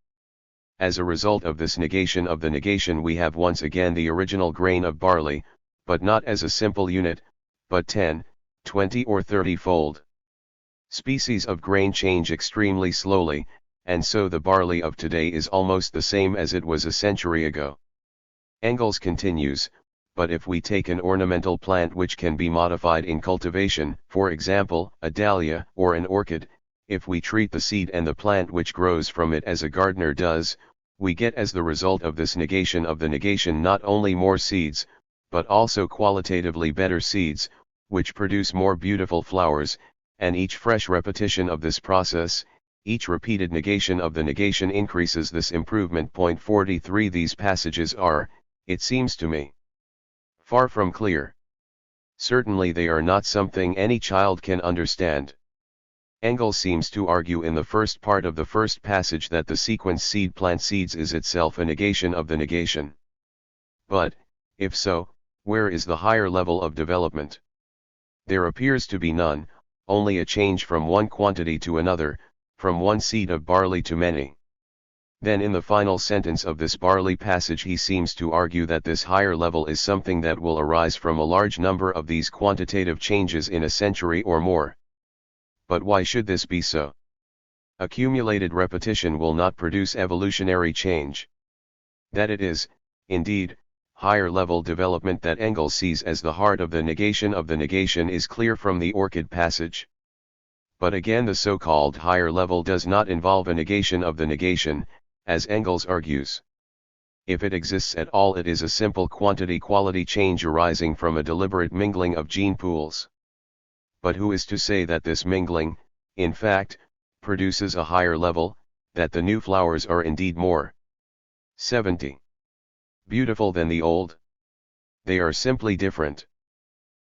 As a result of this negation of the negation we have once again the original grain of barley, but not as a simple unit, but 10, 20 or 30-fold. Species of grain change extremely slowly, and so the barley of today is almost the same as it was a century ago. Engels continues, but if we take an ornamental plant which can be modified in cultivation, for example, a dahlia or an orchid, if we treat the seed and the plant which grows from it as a gardener does, we get as the result of this negation of the negation not only more seeds, but also qualitatively better seeds, which produce more beautiful flowers, and each fresh repetition of this process, each repeated negation of the negation increases this improvement. 43 These passages are, it seems to me, far from clear. Certainly they are not something any child can understand. Engels seems to argue in the first part of the first passage that the sequence seed plant seeds is itself a negation of the negation. But, if so, where is the higher level of development? There appears to be none, only a change from one quantity to another, from one seed of barley to many. Then in the final sentence of this barley passage he seems to argue that this higher level is something that will arise from a large number of these quantitative changes in a century or more. But why should this be so? Accumulated repetition will not produce evolutionary change. That it is, indeed, higher level development that Engels sees as the heart of the negation is clear from the orchid passage. But again the so-called higher level does not involve a negation of the negation, as Engels argues. If it exists at all it is a simple quantity-quality change arising from a deliberate mingling of gene pools. But who is to say that this mingling, in fact, produces a higher level, that the new flowers are indeed more 70 beautiful than the old? They are simply different.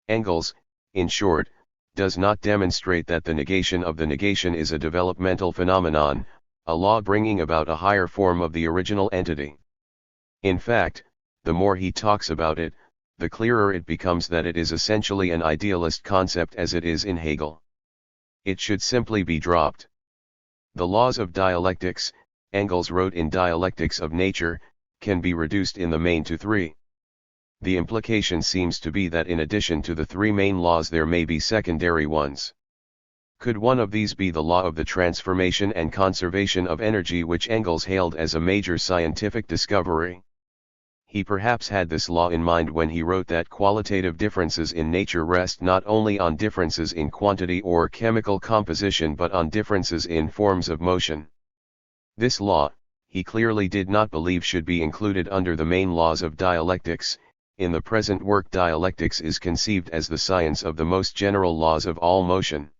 Engels, in short, does not demonstrate that the negation of the negation is a developmental phenomenon, a law bringing about a higher form of the original entity. In fact, the more he talks about it, the clearer it becomes that it is essentially an idealist concept as it is in Hegel. It should simply be dropped. The laws of dialectics, Engels wrote in Dialectics of Nature, can be reduced in the main to 3. The implication seems to be that in addition to the 3 main laws there may be secondary ones. Could one of these be the law of the transformation and conservation of energy which Engels hailed as a major scientific discovery? He perhaps had this law in mind when he wrote that qualitative differences in nature rest not only on differences in quantity or chemical composition but on differences in forms of motion. This law, he clearly did not believe should be included under the main laws of dialectics. In the present work dialectics is conceived as the science of the most general laws of all motion.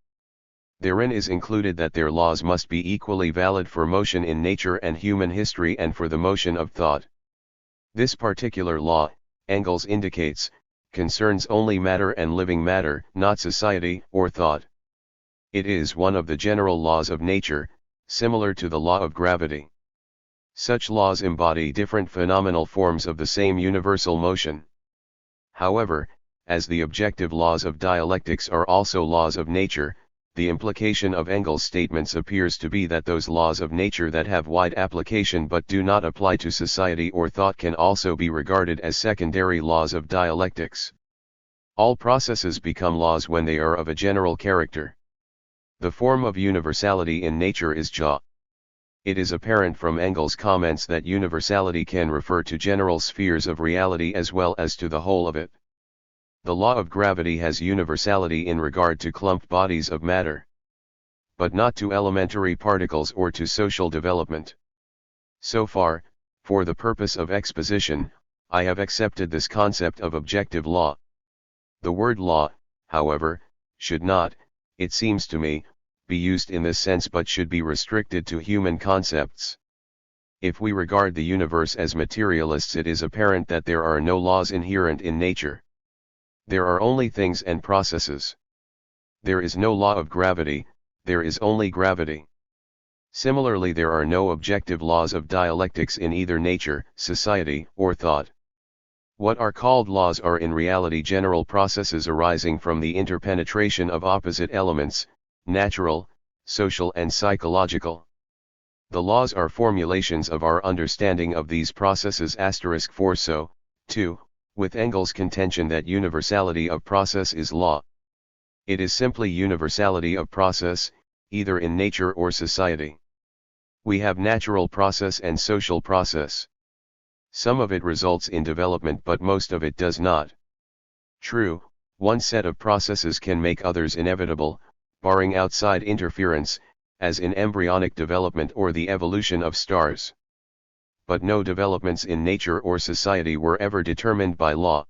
Therein is included that their laws must be equally valid for motion in nature and human history and for the motion of thought. This particular law, Engels indicates, concerns only matter and living matter, not society or thought. It is one of the general laws of nature, similar to the law of gravity. Such laws embody different phenomenal forms of the same universal motion. However, as the objective laws of dialectics are also laws of nature, The implication of Engel's statements appears to be that those laws of nature that have wide application but do not apply to society or thought can also be regarded as secondary laws of dialectics. All processes become laws when they are of a general character. The form of universality in nature is Ja. It is apparent from Engel's comments that universality can refer to general spheres of reality as well as to the whole of it. The law of gravity has universality in regard to clumped bodies of matter, but not to elementary particles or to social development. So far, for the purpose of exposition, I have accepted this concept of objective law. The word law, however, should not, it seems to me, be used in this sense but should be restricted to human concepts. If we regard the universe as materialists, it is apparent that there are no laws inherent in nature. There are only things and processes. There is no law of gravity, there is only gravity. Similarly, there are no objective laws of dialectics in either nature, society, or thought. What are called laws are in reality general processes arising from the interpenetration of opposite elements, natural, social and psychological. The laws are formulations of our understanding of these processes. For so, too, with Engel's contention that universality of process is law. It is simply universality of process, either in nature or society. We have natural process and social process. Some of it results in development but most of it does not. True, one set of processes can make others inevitable, barring outside interference, as in embryonic development or the evolution of stars. But no developments in nature or society were ever determined by law.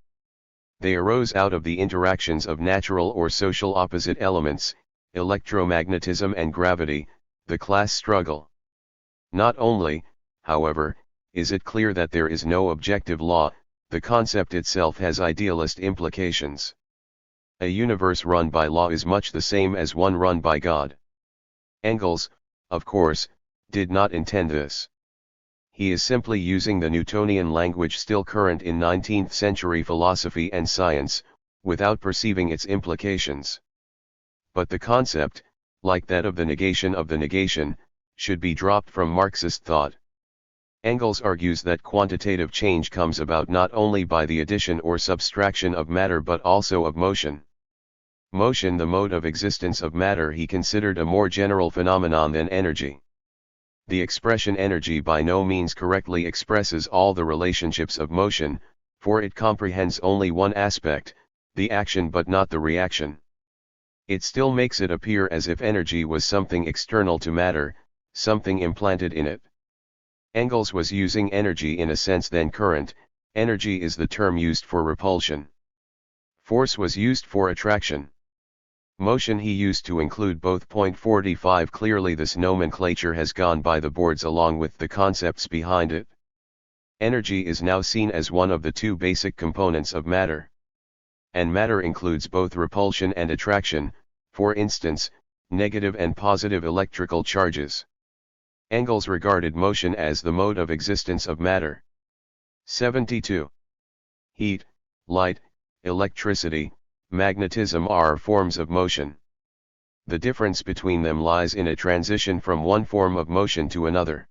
They arose out of the interactions of natural or social opposite elements, electromagnetism and gravity, the class struggle. Not only, however, is it clear that there is no objective law, the concept itself has idealist implications. A universe run by law is much the same as one run by God. Engels, of course, did not intend this. He is simply using the Newtonian language still current in 19th century philosophy and science, without perceiving its implications. But the concept, like that of the negation, should be dropped from Marxist thought. Engels argues that quantitative change comes about not only by the addition or subtraction of matter but also of motion. Motion, the mode of existence of matter, he considered a more general phenomenon than energy. The expression energy by no means correctly expresses all the relationships of motion, for it comprehends only one aspect, the action but not the reaction. It still makes it appear as if energy was something external to matter, something implanted in it. Engels was using energy in a sense then current. Energy is the term used for repulsion. Force was used for attraction. Motion he used to include both. 45 Clearly this nomenclature has gone by the boards along with the concepts behind it. Energy is now seen as one of the two basic components of matter. And matter includes both repulsion and attraction, for instance, negative and positive electrical charges. Engels regarded motion as the mode of existence of matter. 72. Heat, light, electricity, magnetism are forms of motion. The difference between them lies in a transition from one form of motion to another.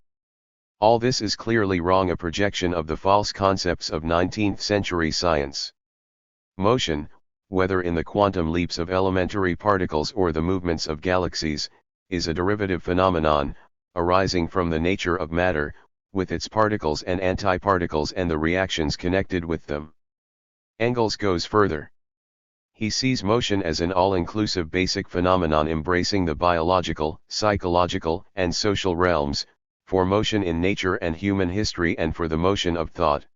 All this is clearly wrong, a projection of the false concepts of 19th century science. Motion, whether in the quantum leaps of elementary particles or the movements of galaxies, is a derivative phenomenon, arising from the nature of matter, with its particles and antiparticles and the reactions connected with them. Engels goes further. He sees motion as an all-inclusive basic phenomenon embracing the biological, psychological, and social realms, for motion in nature and human history and for the motion of thought.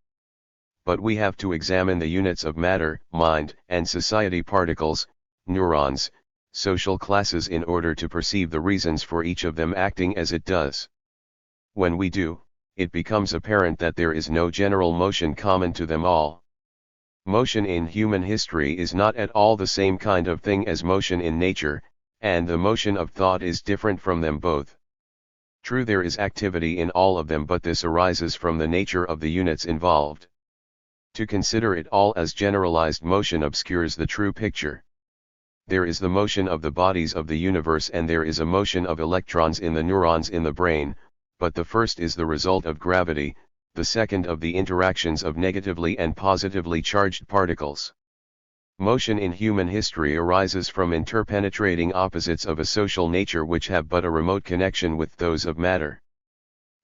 But we have to examine the units of matter, mind, and society, particles, neurons, social classes in order to perceive the reasons for each of them acting as it does. When we do, it becomes apparent that there is no general motion common to them all. Motion in human history is not at all the same kind of thing as motion in nature, and the motion of thought is different from them both. True, there is activity in all of them, but this arises from the nature of the units involved. To consider it all as generalized motion obscures the true picture. There is the motion of the bodies of the universe and there is a motion of electrons in the neurons in the brain, but the first is the result of gravity, the second of the interactions of negatively and positively charged particles. Motion in human history arises from interpenetrating opposites of a social nature which have but a remote connection with those of matter.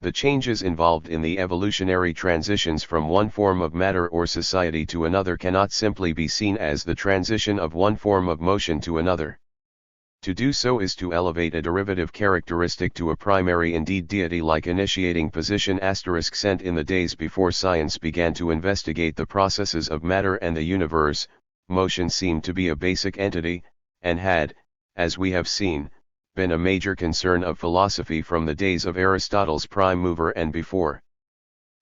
The changes involved in the evolutionary transitions from one form of matter or society to another cannot simply be seen as the transition of one form of motion to another. To do so is to elevate a derivative characteristic to a primary, indeed deity-like initiating position. Sent in the days before science began to investigate the processes of matter and the universe, motion seemed to be a basic entity, and had, as we have seen, been a major concern of philosophy from the days of Aristotle's prime mover and before.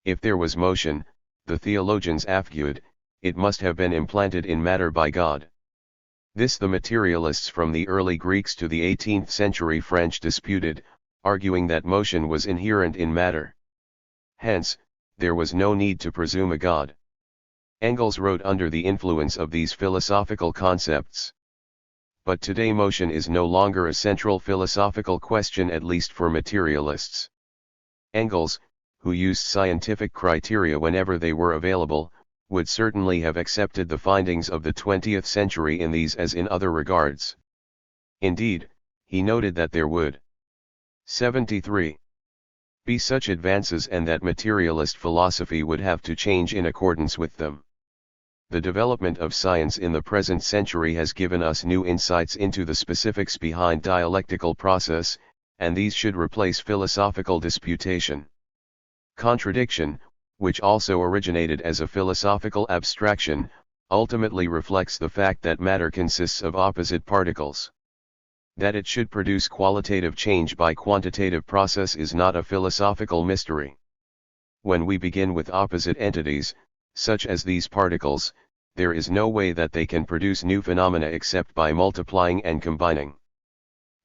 If there was motion, the theologians argued, it must have been implanted in matter by God. This the materialists from the early Greeks to the 18th century French disputed, arguing that motion was inherent in matter. Hence, there was no need to presume a God. Engels wrote under the influence of these philosophical concepts. But today motion is no longer a central philosophical question, at least for materialists. Engels, who used scientific criteria whenever they were available, would certainly have accepted the findings of the 20th century in these as in other regards. Indeed, he noted that there would 73 be such advances and that materialist philosophy would have to change in accordance with them. The development of science in the present century has given us new insights into the specifics behind dialectical process, and these should replace philosophical disputation. Contradiction, which also originated as a philosophical abstraction, ultimately reflects the fact that matter consists of opposite particles. That it should produce qualitative change by quantitative process is not a philosophical mystery. When we begin with opposite entities, such as these particles, there is no way that they can produce new phenomena except by multiplying and combining.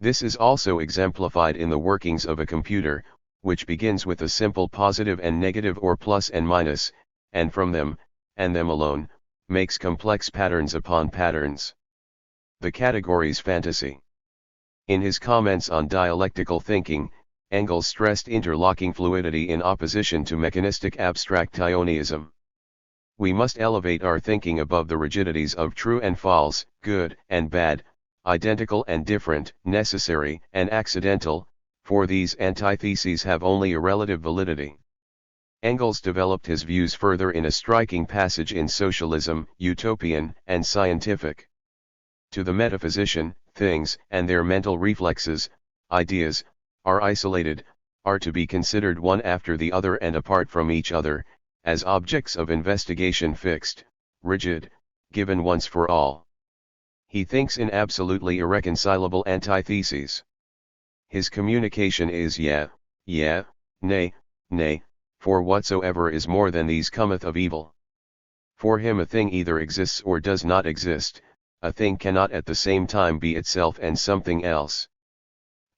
This is also exemplified in the workings of a computer, which begins with a simple positive and negative or plus and minus, and from them, and them alone, makes complex patterns upon patterns. The categories fantasy. In his comments on dialectical thinking, Engels stressed interlocking fluidity in opposition to mechanistic abstractionism. We must elevate our thinking above the rigidities of true and false, good and bad, identical and different, necessary and accidental, for these antitheses have only a relative validity. Engels developed his views further in a striking passage in Socialism, Utopian and Scientific. To the metaphysician, things and their mental reflexes, ideas, are isolated, are to be considered one after the other and apart from each other, as objects of investigation fixed, rigid, given once for all. He thinks in absolutely irreconcilable antitheses. His communication is yeah, nay, nay, for whatsoever is more than these cometh of evil. For him a thing either exists or does not exist, a thing cannot at the same time be itself and something else.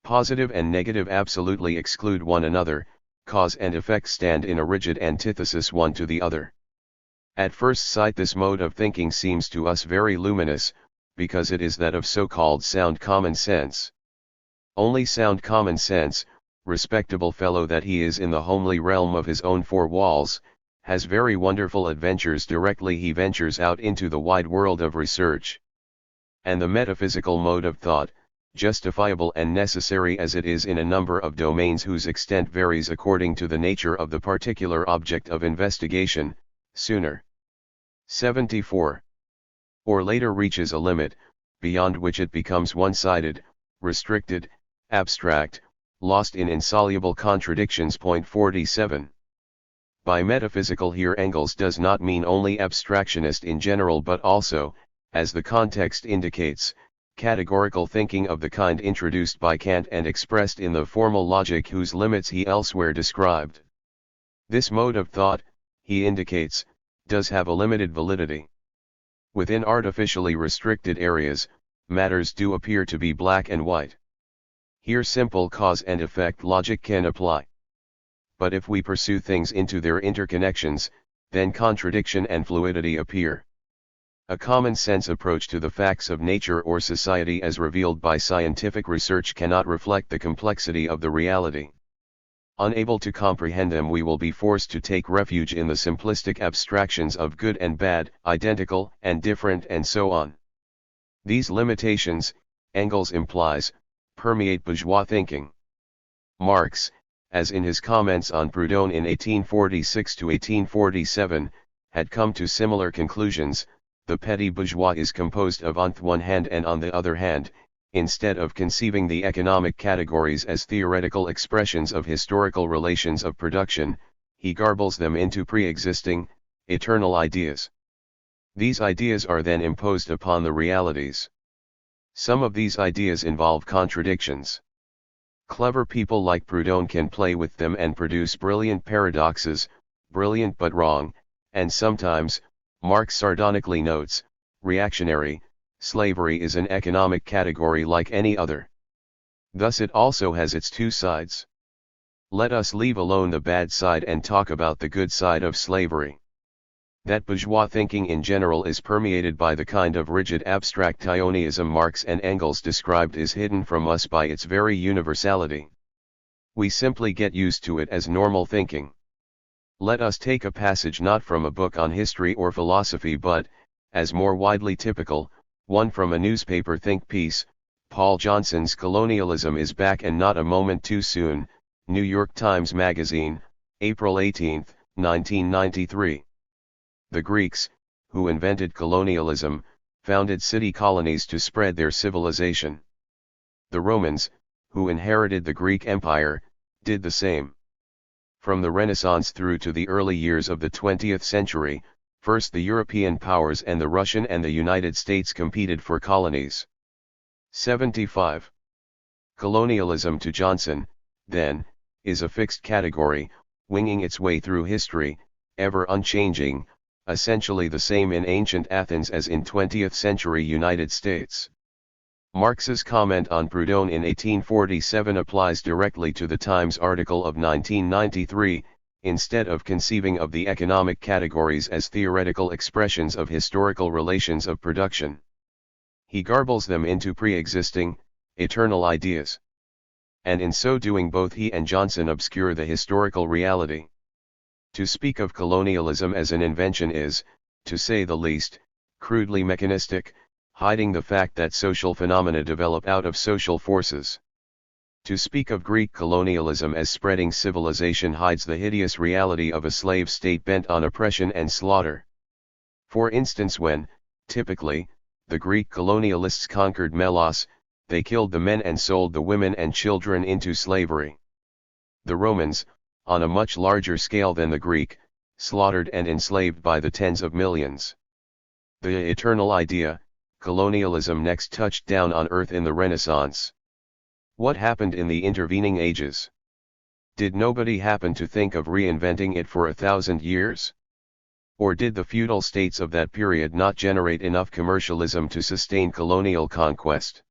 Positive and negative absolutely exclude one another, cause and effect stand in a rigid antithesis one to the other. At first sight this mode of thinking seems to us very luminous, because it is that of so-called sound common sense. Only sound common sense, respectable fellow that he is in the homely realm of his own four walls, has very wonderful adventures directly he ventures out into the wide world of research. And the metaphysical mode of thought, justifiable and necessary as it is in a number of domains whose extent varies according to the nature of the particular object of investigation, sooner 74 or later reaches a limit, beyond which it becomes one-sided, restricted, abstract, lost in insoluble contradictions. 47. By metaphysical here Engels does not mean only abstractionist in general but also, as the context indicates, categorical thinking of the kind introduced by Kant and expressed in the formal logic whose limits he elsewhere described. This mode of thought, he indicates, does have a limited validity. Within artificially restricted areas, matters do appear to be black and white. Here simple cause and effect logic can apply. But if we pursue things into their interconnections, then contradiction and fluidity appear. A common-sense approach to the facts of nature or society as revealed by scientific research cannot reflect the complexity of the reality. Unable to comprehend them, we will be forced to take refuge in the simplistic abstractions of good and bad, identical and different, and so on. These limitations, Engels implies, permeate bourgeois thinking. Marx, as in his comments on Proudhon in 1846 to 1847, had come to similar conclusions. The petty bourgeois is composed of on the one hand and on the other hand, instead of conceiving the economic categories as theoretical expressions of historical relations of production, he garbles them into pre-existing, eternal ideas. These ideas are then imposed upon the realities. Some of these ideas involve contradictions. Clever people like Proudhon can play with them and produce brilliant paradoxes, brilliant but wrong, and sometimes, Marx sardonically notes, reactionary. Slavery is an economic category like any other. Thus it also has its two sides. Let us leave alone the bad side and talk about the good side of slavery. That bourgeois thinking in general is permeated by the kind of rigid abstractionism Marx and Engels described is hidden from us by its very universality. We simply get used to it as normal thinking. Let us take a passage not from a book on history or philosophy but, as more widely typical, one from a newspaper think piece. Paul Johnson's Colonialism is Back and Not a Moment Too Soon, New York Times Magazine, April 18, 1993. The Greeks, who invented colonialism, founded city colonies to spread their civilization. The Romans, who inherited the Greek Empire, did the same. From the Renaissance through to the early years of the 20th century, first the European powers and the Russian and the United States competed for colonies. 75. Colonialism to Johnson, then, is a fixed category, winging its way through history, ever unchanging, essentially the same in ancient Athens as in 20th century United States. Marx's comment on Proudhon in 1847 applies directly to the Times article of 1993, instead of conceiving of the economic categories as theoretical expressions of historical relations of production. He garbles them into pre-existing, eternal ideas. And in so doing both he and Johnson obscure the historical reality. To speak of colonialism as an invention is, to say the least, crudely mechanistic, hiding the fact that social phenomena develop out of social forces. To speak of Greek colonialism as spreading civilization hides the hideous reality of a slave state bent on oppression and slaughter. For instance, when, typically, the Greek colonialists conquered Melos, they killed the men and sold the women and children into slavery. The Romans, on a much larger scale than the Greek, slaughtered and enslaved by the tens of millions. The eternal idea, colonialism, next touched down on earth in the Renaissance. What happened in the intervening ages? Did nobody happen to think of reinventing it for 1,000 years? Or did the feudal states of that period not generate enough commercialism to sustain colonial conquest?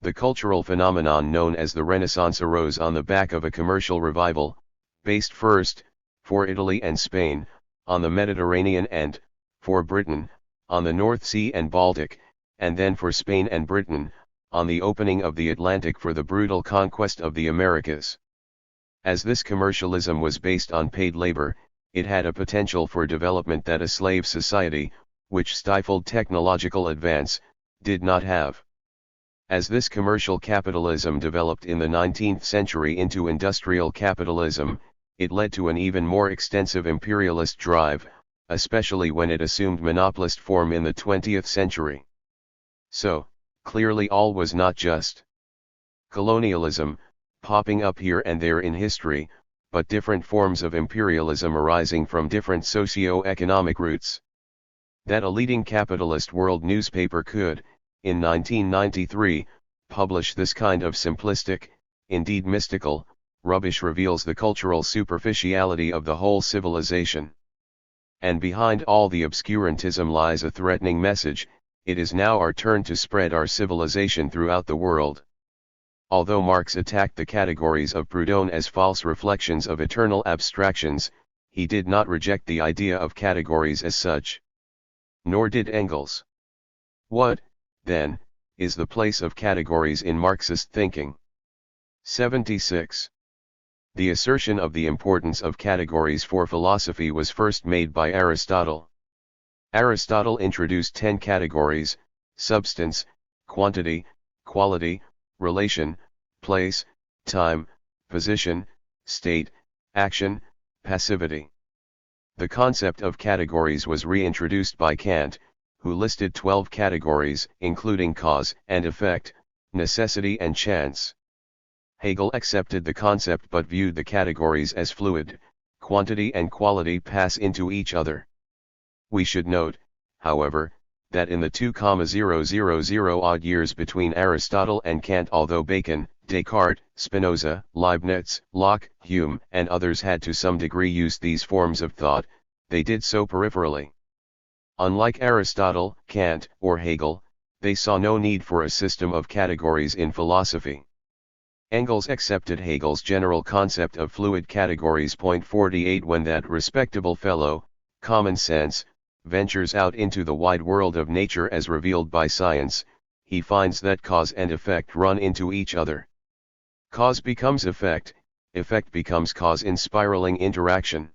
The cultural phenomenon known as the Renaissance arose on the back of a commercial revival, based first, for Italy and Spain, on the Mediterranean and, for Britain, on the North Sea and Baltic, and then for Spain and Britain, on the opening of the Atlantic for the brutal conquest of the Americas. As this commercialism was based on paid labor, it had a potential for development that a slave society, which stifled technological advance, did not have. As this commercial capitalism developed in the 19th century into industrial capitalism, it led to an even more extensive imperialist drive, especially when it assumed monopolist form in the 20th century. So, clearly all was not just colonialism, popping up here and there in history, but different forms of imperialism arising from different socio-economic roots. That a leading capitalist world newspaper could, in 1993, publish this kind of simplistic, indeed mystical, rubbish reveals the cultural superficiality of the whole civilization. And behind all the obscurantism lies a threatening message: it is now our turn to spread our civilization throughout the world. Although Marx attacked the categories of Proudhon as false reflections of eternal abstractions, he did not reject the idea of categories as such. Nor did Engels. What, then, is the place of categories in Marxist thinking? 76. The assertion of the importance of categories for philosophy was first made by Aristotle. Aristotle introduced 10 categories: substance, quantity, quality, relation, place, time, position, state, action, passivity. The concept of categories was reintroduced by Kant, who listed 12 categories, including cause and effect, necessity and chance. Hegel accepted the concept but viewed the categories as fluid. Quantity and quality pass into each other. We should note, however, that in the 2,000 odd years between Aristotle and Kant, although Bacon, Descartes, Spinoza, Leibniz, Locke, Hume, and others had to some degree used these forms of thought, they did so peripherally. Unlike Aristotle, Kant, or Hegel, they saw no need for a system of categories in philosophy. Engels accepted Hegel's general concept of fluid categories. 48 When that respectable fellow, common sense, ventures out into the wide world of nature as revealed by science, he finds that cause and effect run into each other. Cause becomes effect, effect becomes cause in spiraling interaction.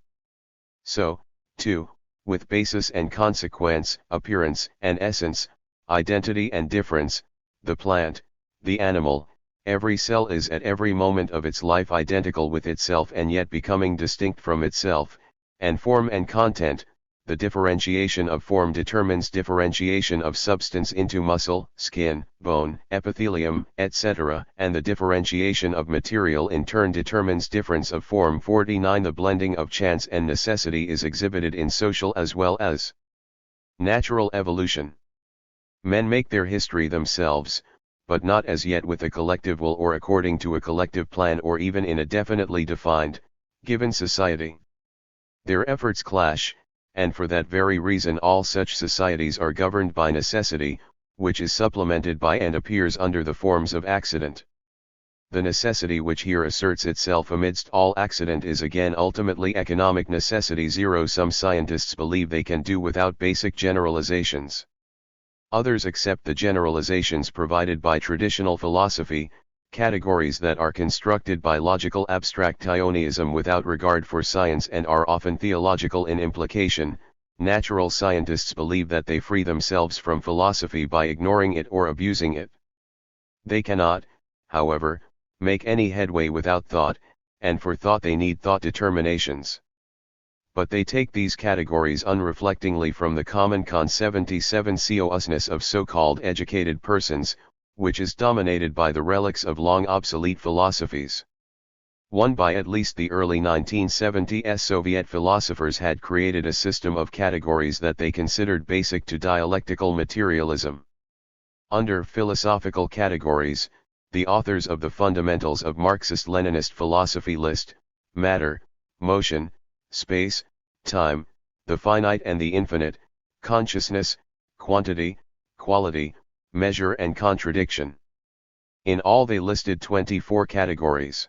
So, too, with basis and consequence, appearance and essence, identity and difference, the plant, the animal, every cell is at every moment of its life identical with itself and yet becoming distinct from itself, and form and content. The differentiation of form determines differentiation of substance into muscle, skin, bone, epithelium, etc., and the differentiation of material in turn determines difference of form. 49 The blending of chance and necessity is exhibited in social as well as natural evolution. Men make their history themselves, but not as yet with a collective will or according to a collective plan or even in a definitely defined, given society. Their efforts clash, and for that very reason all such societies are governed by necessity, which is supplemented by and appears under the forms of accident. The necessity which here asserts itself amidst all accident is again ultimately economic necessity. Some scientists believe they can do without basic generalizations. Others accept the generalizations provided by traditional philosophy, categories that are constructed by logical abstractionism without regard for science and are often theological in implication. Natural scientists believe that they free themselves from philosophy by ignoring it or abusing it. They cannot, however, make any headway without thought, and for thought they need thought determinations. But they take these categories unreflectingly from the common con 77 consciousness of so-called educated persons, which is dominated by the relics of long obsolete philosophies. One by at least the early 1970s Soviet philosophers had created a system of categories that they considered basic to dialectical materialism. Under philosophical categories, the authors of the fundamentals of Marxist-Leninist philosophy list matter, motion, space, time, the finite and the infinite, consciousness, quantity, quality, measure and contradiction. In all they listed 24 categories.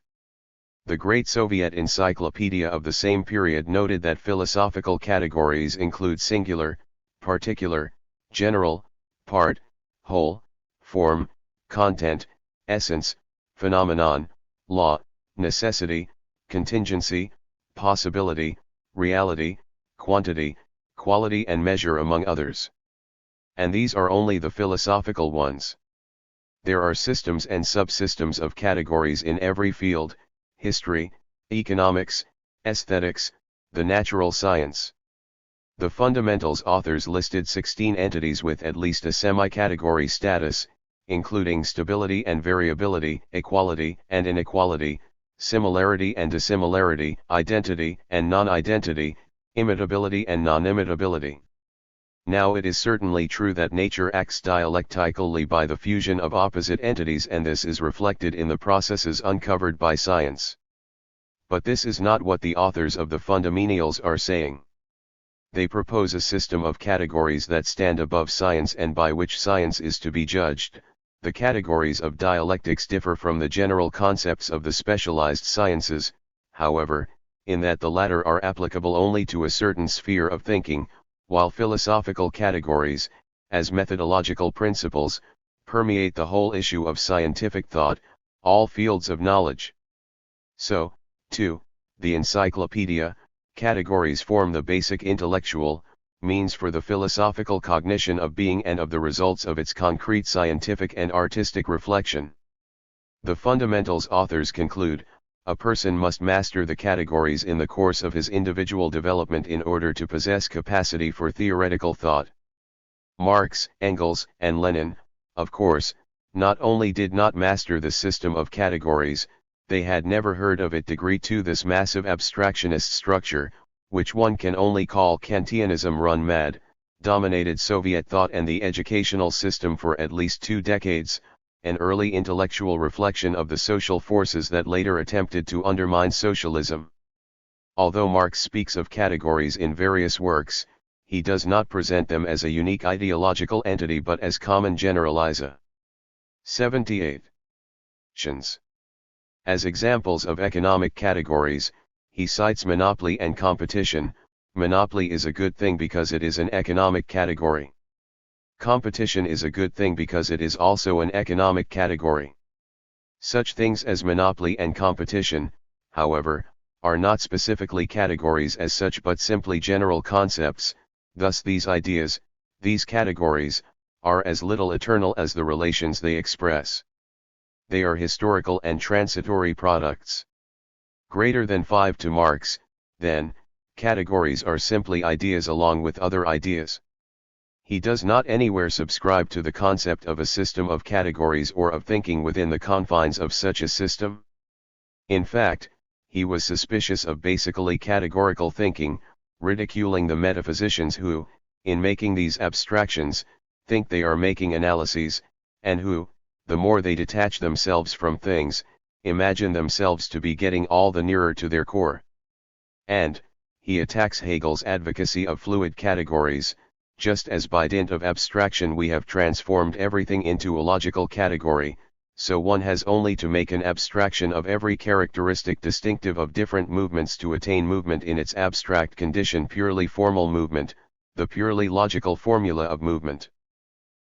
The Great Soviet Encyclopedia of the same period noted that philosophical categories include singular, particular, general, part, whole, form, content, essence, phenomenon, law, necessity, contingency, possibility, reality, quantity, quality and measure among others. And these are only the philosophical ones. There are systems and subsystems of categories in every field: history, economics, aesthetics, the natural science. The fundamentals authors listed 16 entities with at least a semi-category status, including stability and variability, equality and inequality, similarity and dissimilarity, identity and non-identity, imitability and non-imitability. Now it is certainly true that nature acts dialectically by the fusion of opposite entities, and this is reflected in the processes uncovered by science. But this is not what the authors of the fundamentals are saying. They propose a system of categories that stand above science and by which science is to be judged. The categories of dialectics differ from the general concepts of the specialized sciences, however, in that the latter are applicable only to a certain sphere of thinking, while philosophical categories, as methodological principles, permeate the whole issue of scientific thought, all fields of knowledge. So, too, the encyclopedia, categories form the basic intellectual means for the philosophical cognition of being and of the results of its concrete scientific and artistic reflection. The fundamentals authors conclude, a person must master the categories in the course of his individual development in order to possess capacity for theoretical thought. Marx, Engels, and Lenin, of course, not only did not master the system of categories, they had never heard of it degree to this massive abstractionist structure, which one can only call Kantianism run mad, dominated Soviet thought and the educational system for at least 2 decades, an early intellectual reflection of the social forces that later attempted to undermine socialism. Although Marx speaks of categories in various works, he does not present them as a unique ideological entity but as common generaliza. 78. As examples of economic categories, he cites monopoly and competition. Monopoly is a good thing because it is an economic category. Competition is a good thing because it is also an economic category. Such things as monopoly and competition, however, are not specifically categories as such but simply general concepts, thus these ideas, these categories, are as little eternal as the relations they express. They are historical and transitory products. Greater than 5 to Marx, then, categories are simply ideas along with other ideas. He does not anywhere subscribe to the concept of a system of categories or of thinking within the confines of such a system. In fact, he was suspicious of basically categorical thinking, ridiculing the metaphysicians who, in making these abstractions, think they are making analyses, and who, the more they detach themselves from things, imagine themselves to be getting all the nearer to their core. And, he attacks Hegel's advocacy of fluid categories, just as by dint of abstraction we have transformed everything into a logical category, so one has only to make an abstraction of every characteristic distinctive of different movements to attain movement in its abstract condition, purely formal movement, the purely logical formula of movement.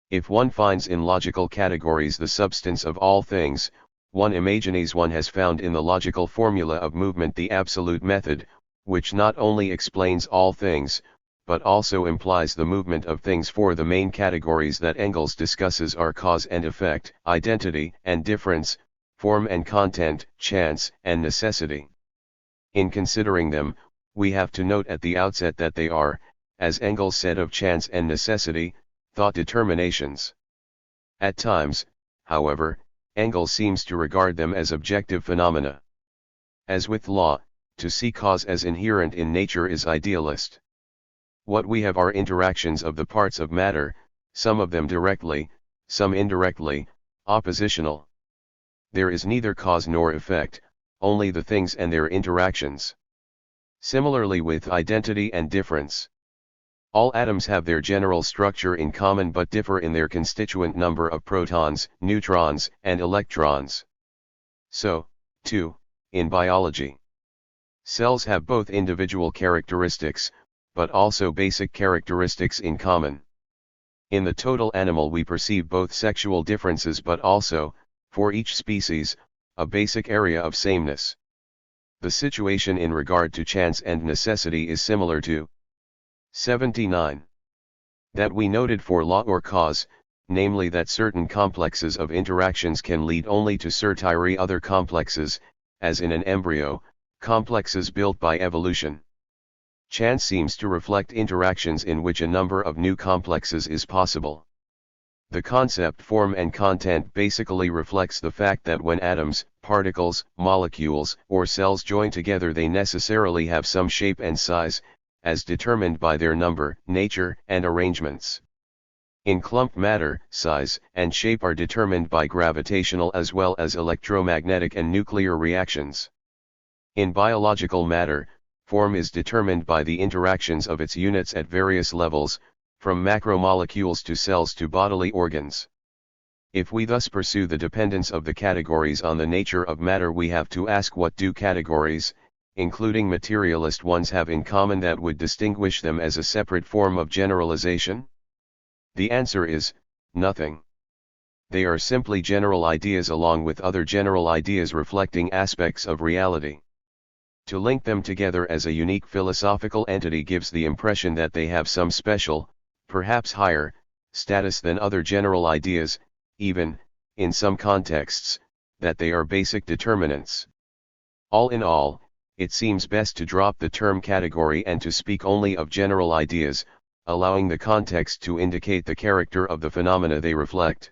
If one finds in logical categories the substance of all things, one imagines one has found in the logical formula of movement the absolute method, which not only explains all things, but also implies the movement of things. For the main categories that Engels discusses are cause and effect, identity and difference, form and content, chance and necessity. In considering them, we have to note at the outset that they are, as Engels said of chance and necessity, thought determinations. At times, however, Engels seems to regard them as objective phenomena. As with law, to see cause as inherent in nature is idealist. What we have are interactions of the parts of matter, some of them directly, some indirectly, oppositional. There is neither cause nor effect, only the things and their interactions. Similarly with identity and difference. All atoms have their general structure in common but differ in their constituent number of protons, neutrons, and electrons. So, too, in biology. Cells have both individual characteristics, but also basic characteristics in common. In the total animal we perceive both sexual differences but also, for each species, a basic area of sameness. The situation in regard to chance and necessity is similar to 79. That we noted for law or cause, namely that certain complexes of interactions can lead only to certain other complexes, as in an embryo, complexes built by evolution. Chance seems to reflect interactions in which a number of new complexes is possible. The concept form and content basically reflects the fact that when atoms, particles, molecules, or cells join together they necessarily have some shape and size, as determined by their number, nature, and arrangements. In clump matter, size and shape are determined by gravitational as well as electromagnetic and nuclear reactions. In biological matter, form is determined by the interactions of its units at various levels, from macromolecules to cells to bodily organs. If we thus pursue the dependence of the categories on the nature of matter, we have to ask, what do categories, including materialist ones, have in common that would distinguish them as a separate form of generalization? The answer is, nothing. They are simply general ideas along with other general ideas reflecting aspects of reality. To link them together as a unique philosophical entity gives the impression that they have some special, perhaps higher, status than other general ideas, even, in some contexts, that they are basic determinants. All in all, it seems best to drop the term category and to speak only of general ideas, allowing the context to indicate the character of the phenomena they reflect.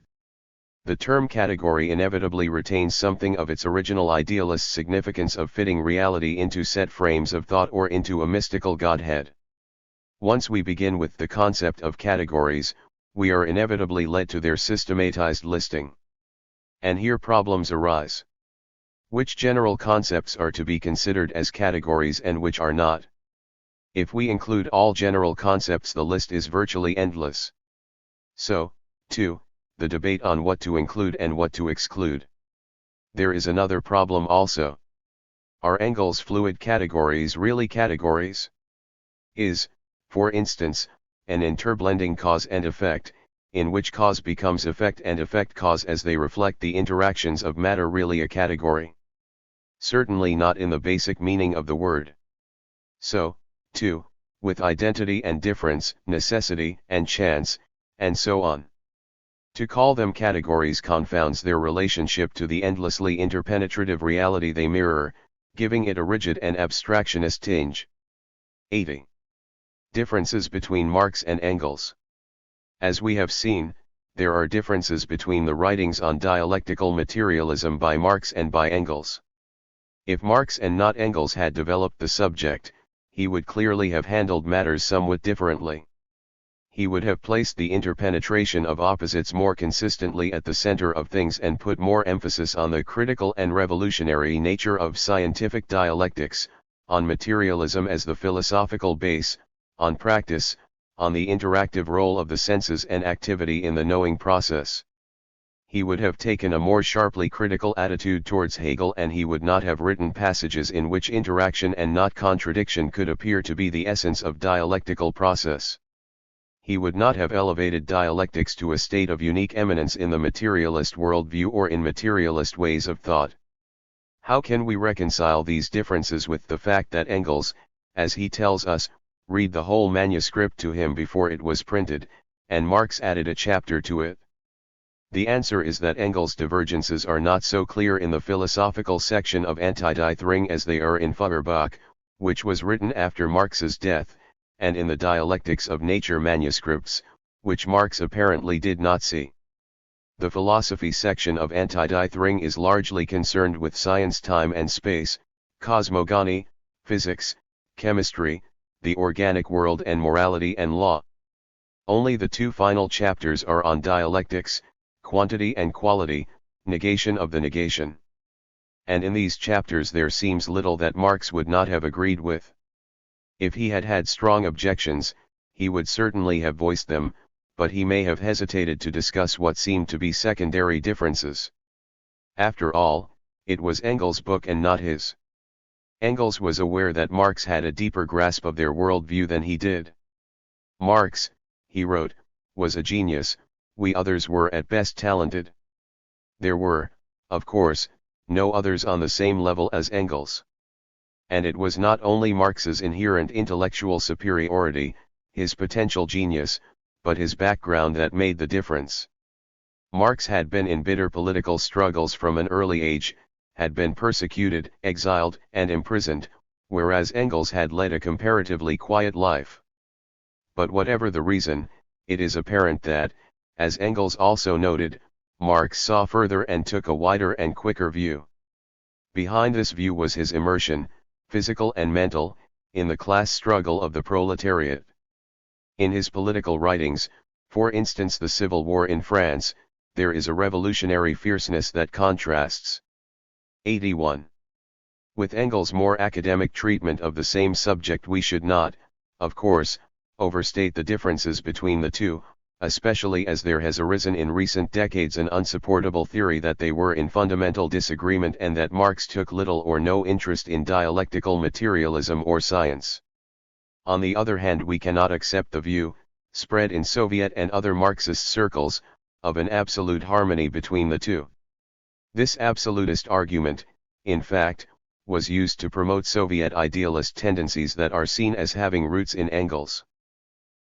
The term category inevitably retains something of its original idealist significance of fitting reality into set frames of thought or into a mystical godhead. Once we begin with the concept of categories, we are inevitably led to their systematized listing. And here problems arise. Which general concepts are to be considered as categories and which are not? If we include all general concepts, the list is virtually endless. So, too, the debate on what to include and what to exclude. There is another problem also. Are Engels' fluid categories really categories? Is, for instance, an interblending cause and effect, in which cause becomes effect and effect cause as they reflect the interactions of matter, really a category? Certainly not in the basic meaning of the word. So, too, with identity and difference, necessity and chance, and so on. To call them categories confounds their relationship to the endlessly interpenetrative reality they mirror, giving it a rigid and abstractionist tinge. 80. Differences between Marx and Engels. As we have seen, there are differences between the writings on dialectical materialism by Marx and by Engels. If Marx and not Engels had developed the subject, he would clearly have handled matters somewhat differently. He would have placed the interpenetration of opposites more consistently at the center of things and put more emphasis on the critical and revolutionary nature of scientific dialectics, on materialism as the philosophical base, on practice, on the interactive role of the senses and activity in the knowing process. He would have taken a more sharply critical attitude towards Hegel, and he would not have written passages in which interaction and not contradiction could appear to be the essence of dialectical process. He would not have elevated dialectics to a state of unique eminence in the materialist worldview or in materialist ways of thought. How can we reconcile these differences with the fact that Engels, as he tells us, read the whole manuscript to him before it was printed, and Marx added a chapter to it? The answer is that Engels' divergences are not so clear in the philosophical section of Anti-Dialectics as they are in Feuerbach, which was written after Marx's death, and in the Dialectics of Nature manuscripts, which Marx apparently did not see. The philosophy section of Anti-Dialectics is largely concerned with science, time and space, cosmogony, physics, chemistry, the organic world and morality and law. Only the two final chapters are on dialectics, quantity and quality, negation of the negation. And in these chapters there seems little that Marx would not have agreed with. If he had had strong objections, he would certainly have voiced them, but he may have hesitated to discuss what seemed to be secondary differences. After all, it was Engels' book and not his. Engels was aware that Marx had a deeper grasp of their worldview than he did. Marx, he wrote, was a genius, we others were at best talented. There were, of course, no others on the same level as Engels. And it was not only Marx's inherent intellectual superiority, his potential genius, but his background that made the difference. Marx had been in bitter political struggles from an early age, had been persecuted, exiled, and imprisoned, whereas Engels had led a comparatively quiet life. But whatever the reason, it is apparent that, as Engels also noted, Marx saw further and took a wider and quicker view. Behind this view was his immersion, physical and mental, in the class struggle of the proletariat. In his political writings, for instance the Civil War in France, there is a revolutionary fierceness that contrasts. 81. With Engels' more academic treatment of the same subject we should not, of course, overstate the differences between the two, especially as there has arisen in recent decades an unsupportable theory that they were in fundamental disagreement and that Marx took little or no interest in dialectical materialism or science. On the other hand, we cannot accept the view, spread in Soviet and other Marxist circles, of an absolute harmony between the two. This absolutist argument, in fact, was used to promote Soviet idealist tendencies that are seen as having roots in Engels.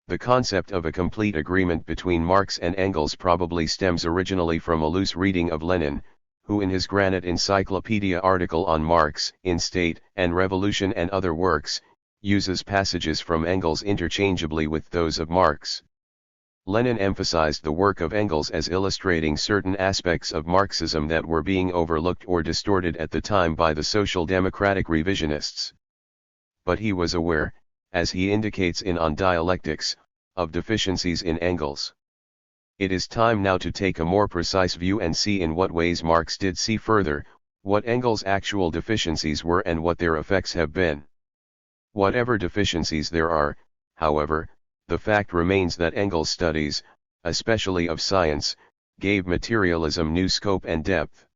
The concept of a complete agreement between Marx and Engels probably stems originally from a loose reading of Lenin, who in his Granite Encyclopedia article on Marx in State and Revolution and other works, uses passages from Engels interchangeably with those of Marx. Lenin emphasized the work of Engels as illustrating certain aspects of Marxism that were being overlooked or distorted at the time by the social democratic revisionists. But he was aware, as he indicates in On Dialectics, of deficiencies in Engels. It is time now to take a more precise view and see in what ways Marx did see further, what Engels' actual deficiencies were and what their effects have been. Whatever deficiencies there are, however, the fact remains that Engels' studies, especially of science, gave materialism new scope and depth.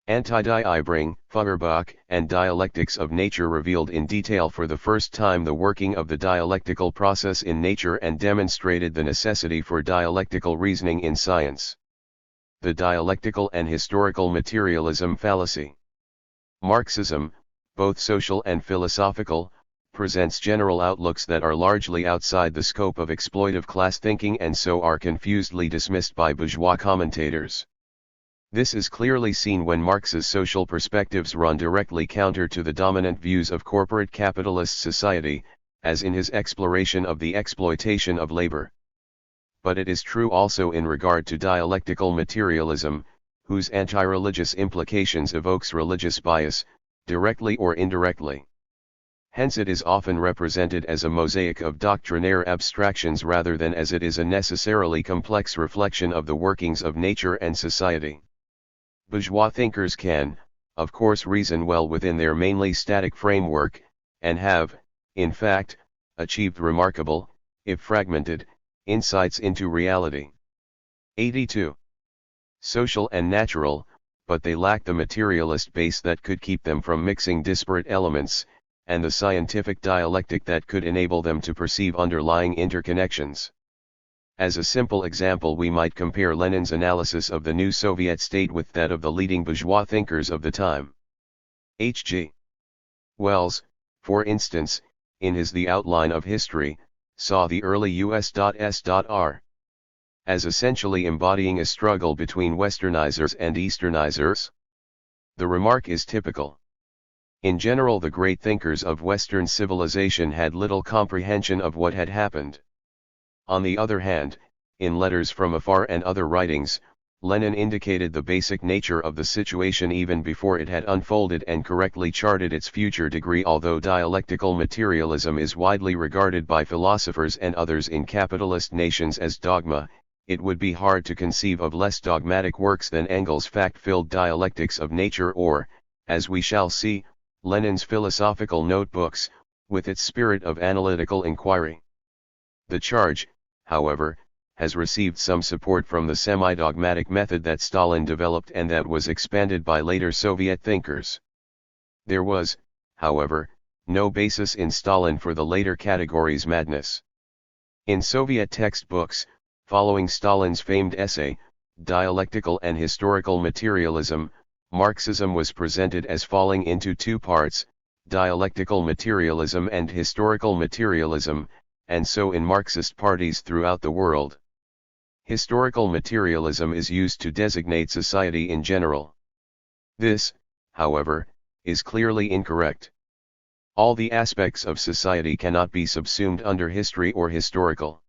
Anti-Diebring, Feuerbach, and Dialectics of Nature revealed in detail for the first time the working of the dialectical process in nature and demonstrated the necessity for dialectical reasoning in science. The dialectical and historical materialism fallacy. Marxism, both social and philosophical, presents general outlooks that are largely outside the scope of exploitive class thinking and so are confusedly dismissed by bourgeois commentators. This is clearly seen when Marx's social perspectives run directly counter to the dominant views of corporate capitalist society, as in his exploration of the exploitation of labor. But it is true also in regard to dialectical materialism, whose anti-religious implications evokes religious bias, directly or indirectly. Hence it is often represented as a mosaic of doctrinaire abstractions rather than as it is a necessarily complex reflection of the workings of nature and society. Bourgeois thinkers can, of course, reason well within their mainly static framework, and have, in fact, achieved remarkable, if fragmented, insights into reality. 82. Social and natural, but they lack the materialist base that could keep them from mixing disparate elements, and the scientific dialectic that could enable them to perceive underlying interconnections. As a simple example, we might compare Lenin's analysis of the new Soviet state with that of the leading bourgeois thinkers of the time. H.G. Wells, for instance, in his The Outline of History, saw the early U.S.S.R. as essentially embodying a struggle between Westernizers and Easternizers. The remark is typical. In general, the great thinkers of Western civilization had little comprehension of what had happened. On the other hand, in Letters from Afar and other writings, Lenin indicated the basic nature of the situation even before it had unfolded and correctly charted its future degree. Although dialectical materialism is widely regarded by philosophers and others in capitalist nations as dogma, it would be hard to conceive of less dogmatic works than Engels' fact-filled Dialectics of Nature or, as we shall see, Lenin's philosophical notebooks, with its spirit of analytical inquiry. The charge, however, has received some support from the semi-dogmatic method that Stalin developed and that was expanded by later Soviet thinkers. There was, however, no basis in Stalin for the later category's madness. In Soviet textbooks, following Stalin's famed essay, Dialectical and Historical Materialism, Marxism was presented as falling into two parts, dialectical materialism and historical materialism, and so in Marxist parties throughout the world. Historical materialism is used to designate society in general. This, however, is clearly incorrect. All the aspects of society cannot be subsumed under history or historical.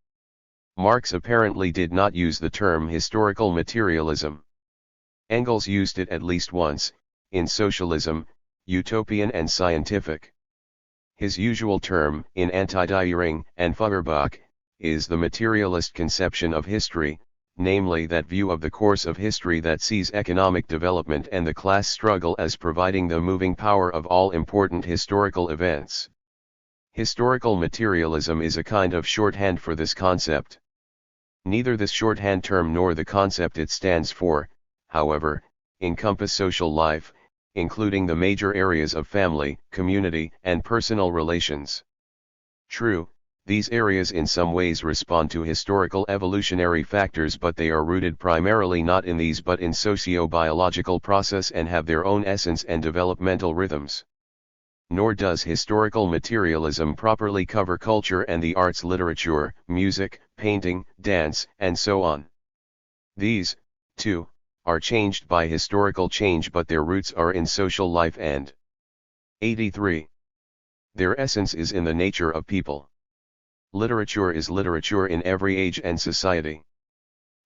Marx apparently did not use the term historical materialism. Engels used it at least once, in Socialism, Utopian and Scientific. His usual term, in Anti-Diebring and Feuerbach, is the materialist conception of history, namely that view of the course of history that sees economic development and the class struggle as providing the moving power of all important historical events. Historical materialism is a kind of shorthand for this concept. Neither this shorthand term nor the concept it stands for, however, encompass social life, including the major areas of family, community, and personal relations. True, these areas in some ways respond to historical evolutionary factors, but they are rooted primarily not in these but in socio-biological process and have their own essence and developmental rhythms. Nor does historical materialism properly cover culture and the arts, literature, music, painting, dance, and so on. These, too, are changed by historical change, but their roots are in social life and 83. Their essence is in the nature of people. Literature is literature in every age and society.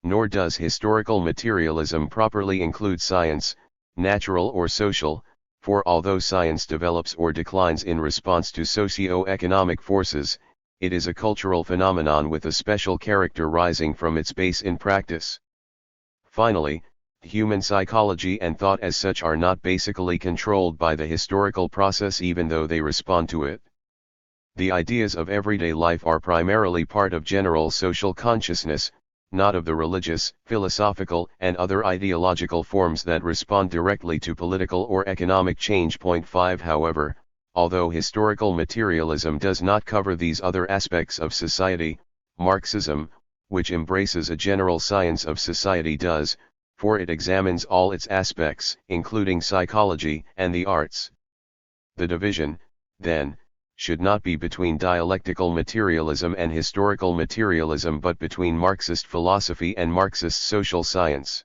Nor does historical materialism properly include science, natural or social, for although science develops or declines in response to socio-economic forces, it is a cultural phenomenon with a special character rising from its base in practice. Finally, human psychology and thought as such are not basically controlled by the historical process, even though they respond to it. The ideas of everyday life are primarily part of general social consciousness, not of the religious, philosophical, and other ideological forms that respond directly to political or economic change. 5 However, although historical materialism does not cover these other aspects of society, Marxism, which embraces a general science of society, does, for it examines all its aspects, including psychology and the arts. The division, then, should not be between dialectical materialism and historical materialism, but between Marxist philosophy and Marxist social science.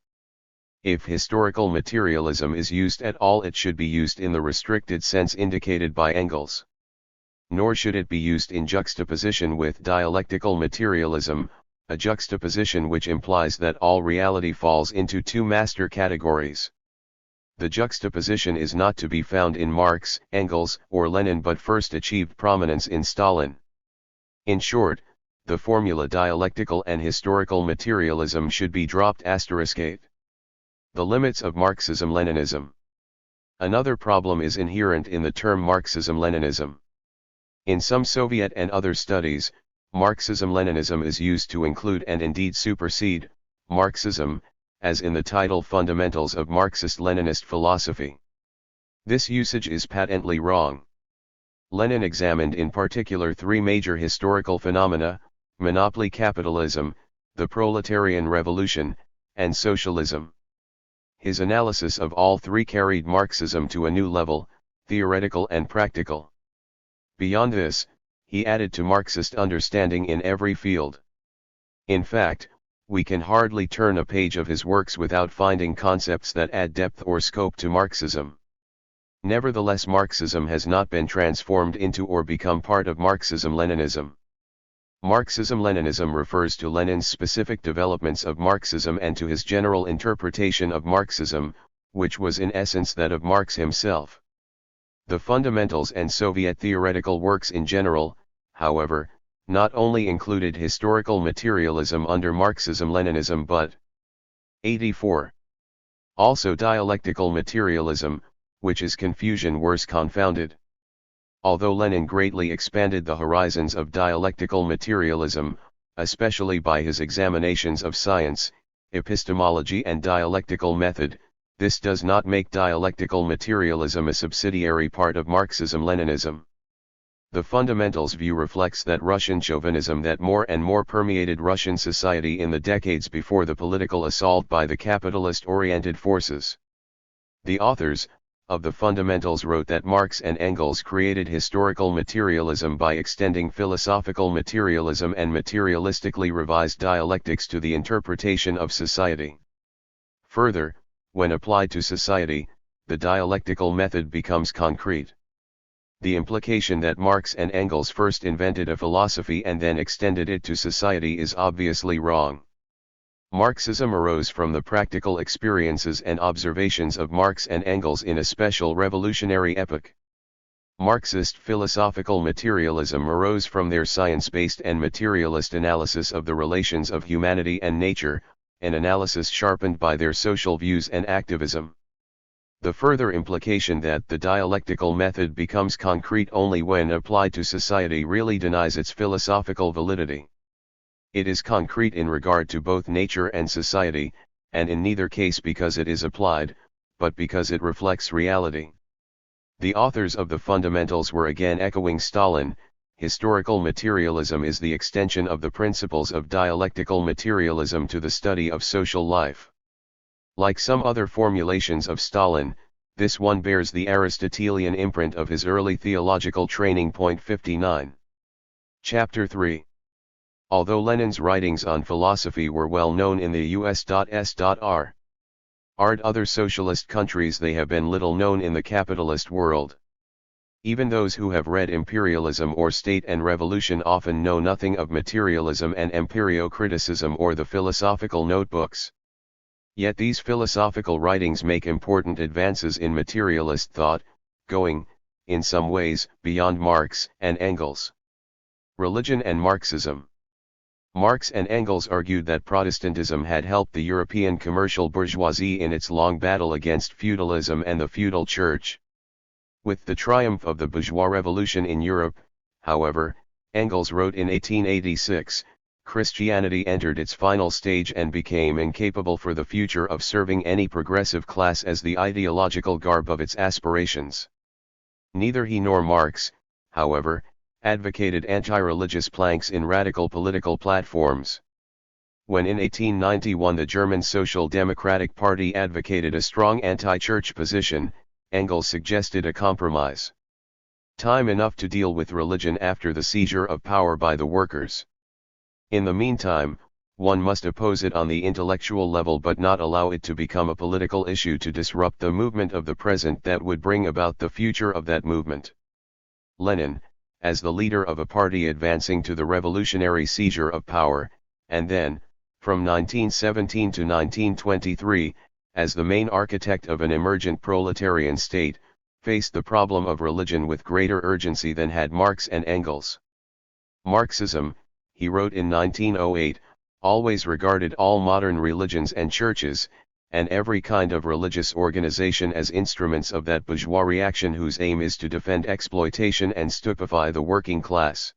If historical materialism is used at all, it should be used in the restricted sense indicated by Engels. Nor should it be used in juxtaposition with dialectical materialism, a juxtaposition which implies that all reality falls into two master categories. The juxtaposition is not to be found in Marx, Engels, or Lenin, but first achieved prominence in Stalin. In short, the formula dialectical and historical materialism should be dropped. *8. The limits of Marxism-Leninism. Another problem is inherent in the term Marxism-Leninism. In some Soviet and other studies, Marxism-Leninism is used to include and indeed supersede Marxism, as in the title Fundamentals of Marxist-Leninist Philosophy. This usage is patently wrong. Lenin examined in particular three major historical phenomena: monopoly capitalism, the proletarian revolution, and socialism. His analysis of all three carried Marxism to a new level, theoretical and practical. Beyond this, he added to Marxist understanding in every field. In fact, we can hardly turn a page of his works without finding concepts that add depth or scope to Marxism. Nevertheless, Marxism has not been transformed into or become part of Marxism-Leninism. Marxism-Leninism refers to Lenin's specific developments of Marxism and to his general interpretation of Marxism, which was in essence that of Marx himself. The fundamentals and Soviet theoretical works in general, however, not only included historical materialism under Marxism-Leninism but 84. Also dialectical materialism, which is confusion worse confounded. Although Lenin greatly expanded the horizons of dialectical materialism, especially by his examinations of science, epistemology and dialectical method, this does not make dialectical materialism a subsidiary part of Marxism-Leninism. The fundamentals view reflects that Russian chauvinism that more and more permeated Russian society in the decades before the political assault by the capitalist-oriented forces. The authors of the fundamentals wrote that Marx and Engels created historical materialism by extending philosophical materialism and materialistically revised dialectics to the interpretation of society. Further, when applied to society, the dialectical method becomes concrete. The implication that Marx and Engels first invented a philosophy and then extended it to society is obviously wrong. Marxism arose from the practical experiences and observations of Marx and Engels in a special revolutionary epoch. Marxist philosophical materialism arose from their science-based and materialist analysis of the relations of humanity and nature, an analysis sharpened by their social views and activism. The further implication that the dialectical method becomes concrete only when applied to society really denies its philosophical validity. It is concrete in regard to both nature and society, and in neither case because it is applied, but because it reflects reality. The authors of the fundamentals were again echoing Stalin. Historical materialism is the extension of the principles of dialectical materialism to the study of social life. Like some other formulations of Stalin, this one bears the Aristotelian imprint of his early theological training. 59. Chapter 3. Although Lenin's writings on philosophy were well known in the US.S.R. Ard other socialist countries, they have been little known in the capitalist world. Even those who have read Imperialism or State and Revolution often know nothing of materialism and empirio-criticism or the philosophical notebooks. Yet these philosophical writings make important advances in materialist thought, going, in some ways, beyond Marx and Engels. Religion and Marxism. Marx and Engels argued that Protestantism had helped the European commercial bourgeoisie in its long battle against feudalism and the feudal church. With the triumph of the bourgeois revolution in Europe, however, Engels wrote in 1886, Christianity entered its final stage and became incapable for the future of serving any progressive class as the ideological garb of its aspirations. Neither he nor Marx, however, advocated anti-religious planks in radical political platforms. When in 1891 the German Social Democratic Party advocated a strong anti-church position, Engels suggested a compromise. Time enough to deal with religion after the seizure of power by the workers. In the meantime, one must oppose it on the intellectual level but not allow it to become a political issue to disrupt the movement of the present that would bring about the future of that movement. Lenin, as the leader of a party advancing to the revolutionary seizure of power, and then, from 1917 to 1923, as the main architect of an emergent proletarian state, faced the problem of religion with greater urgency than had Marx and Engels. Marxism, he wrote in 1908, always regarded all modern religions and churches, and every kind of religious organization as instruments of that bourgeois reaction whose aim is to defend exploitation and stupefy the working class.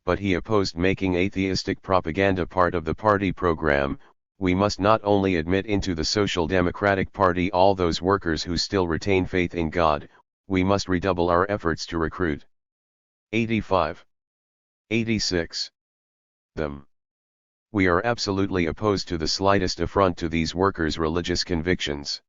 But he opposed making atheistic propaganda part of the party program. We must not only admit into the Social Democratic Party all those workers who still retain faith in God, we must redouble our efforts to recruit 85. 86. Them. We are absolutely opposed to the slightest affront to these workers' religious convictions.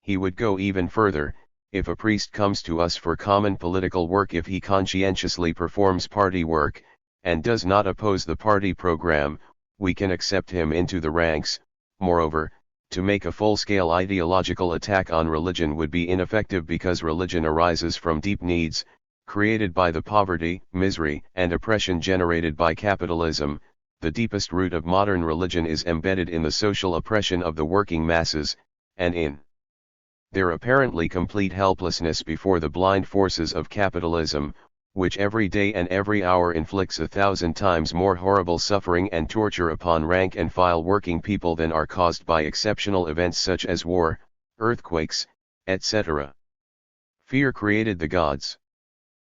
He would go even further. If a priest comes to us for common political work, if he conscientiously performs party work, and does not oppose the party program, we can accept him into the ranks. Moreover, to make a full-scale ideological attack on religion would be ineffective because religion arises from deep needs, created by the poverty, misery, and oppression generated by capitalism. The deepest root of modern religion is embedded in the social oppression of the working masses, and in their apparently complete helplessness before the blind forces of capitalism, which every day and every hour inflicts 1,000 times more horrible suffering and torture upon rank and file working people than are caused by exceptional events such as war, earthquakes, etc. Fear created the gods.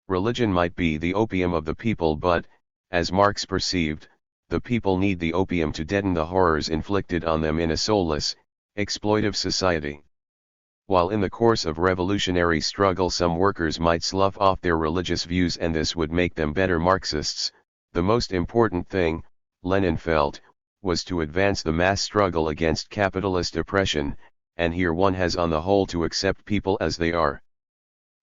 Religion might be the opium of the people, but, as Marx perceived, the people need the opium to deaden the horrors inflicted on them in a soulless, exploitive society. While in the course of revolutionary struggle some workers might slough off their religious views and this would make them better Marxists, the most important thing, Lenin felt, was to advance the mass struggle against capitalist oppression, and here one has on the whole to accept people as they are.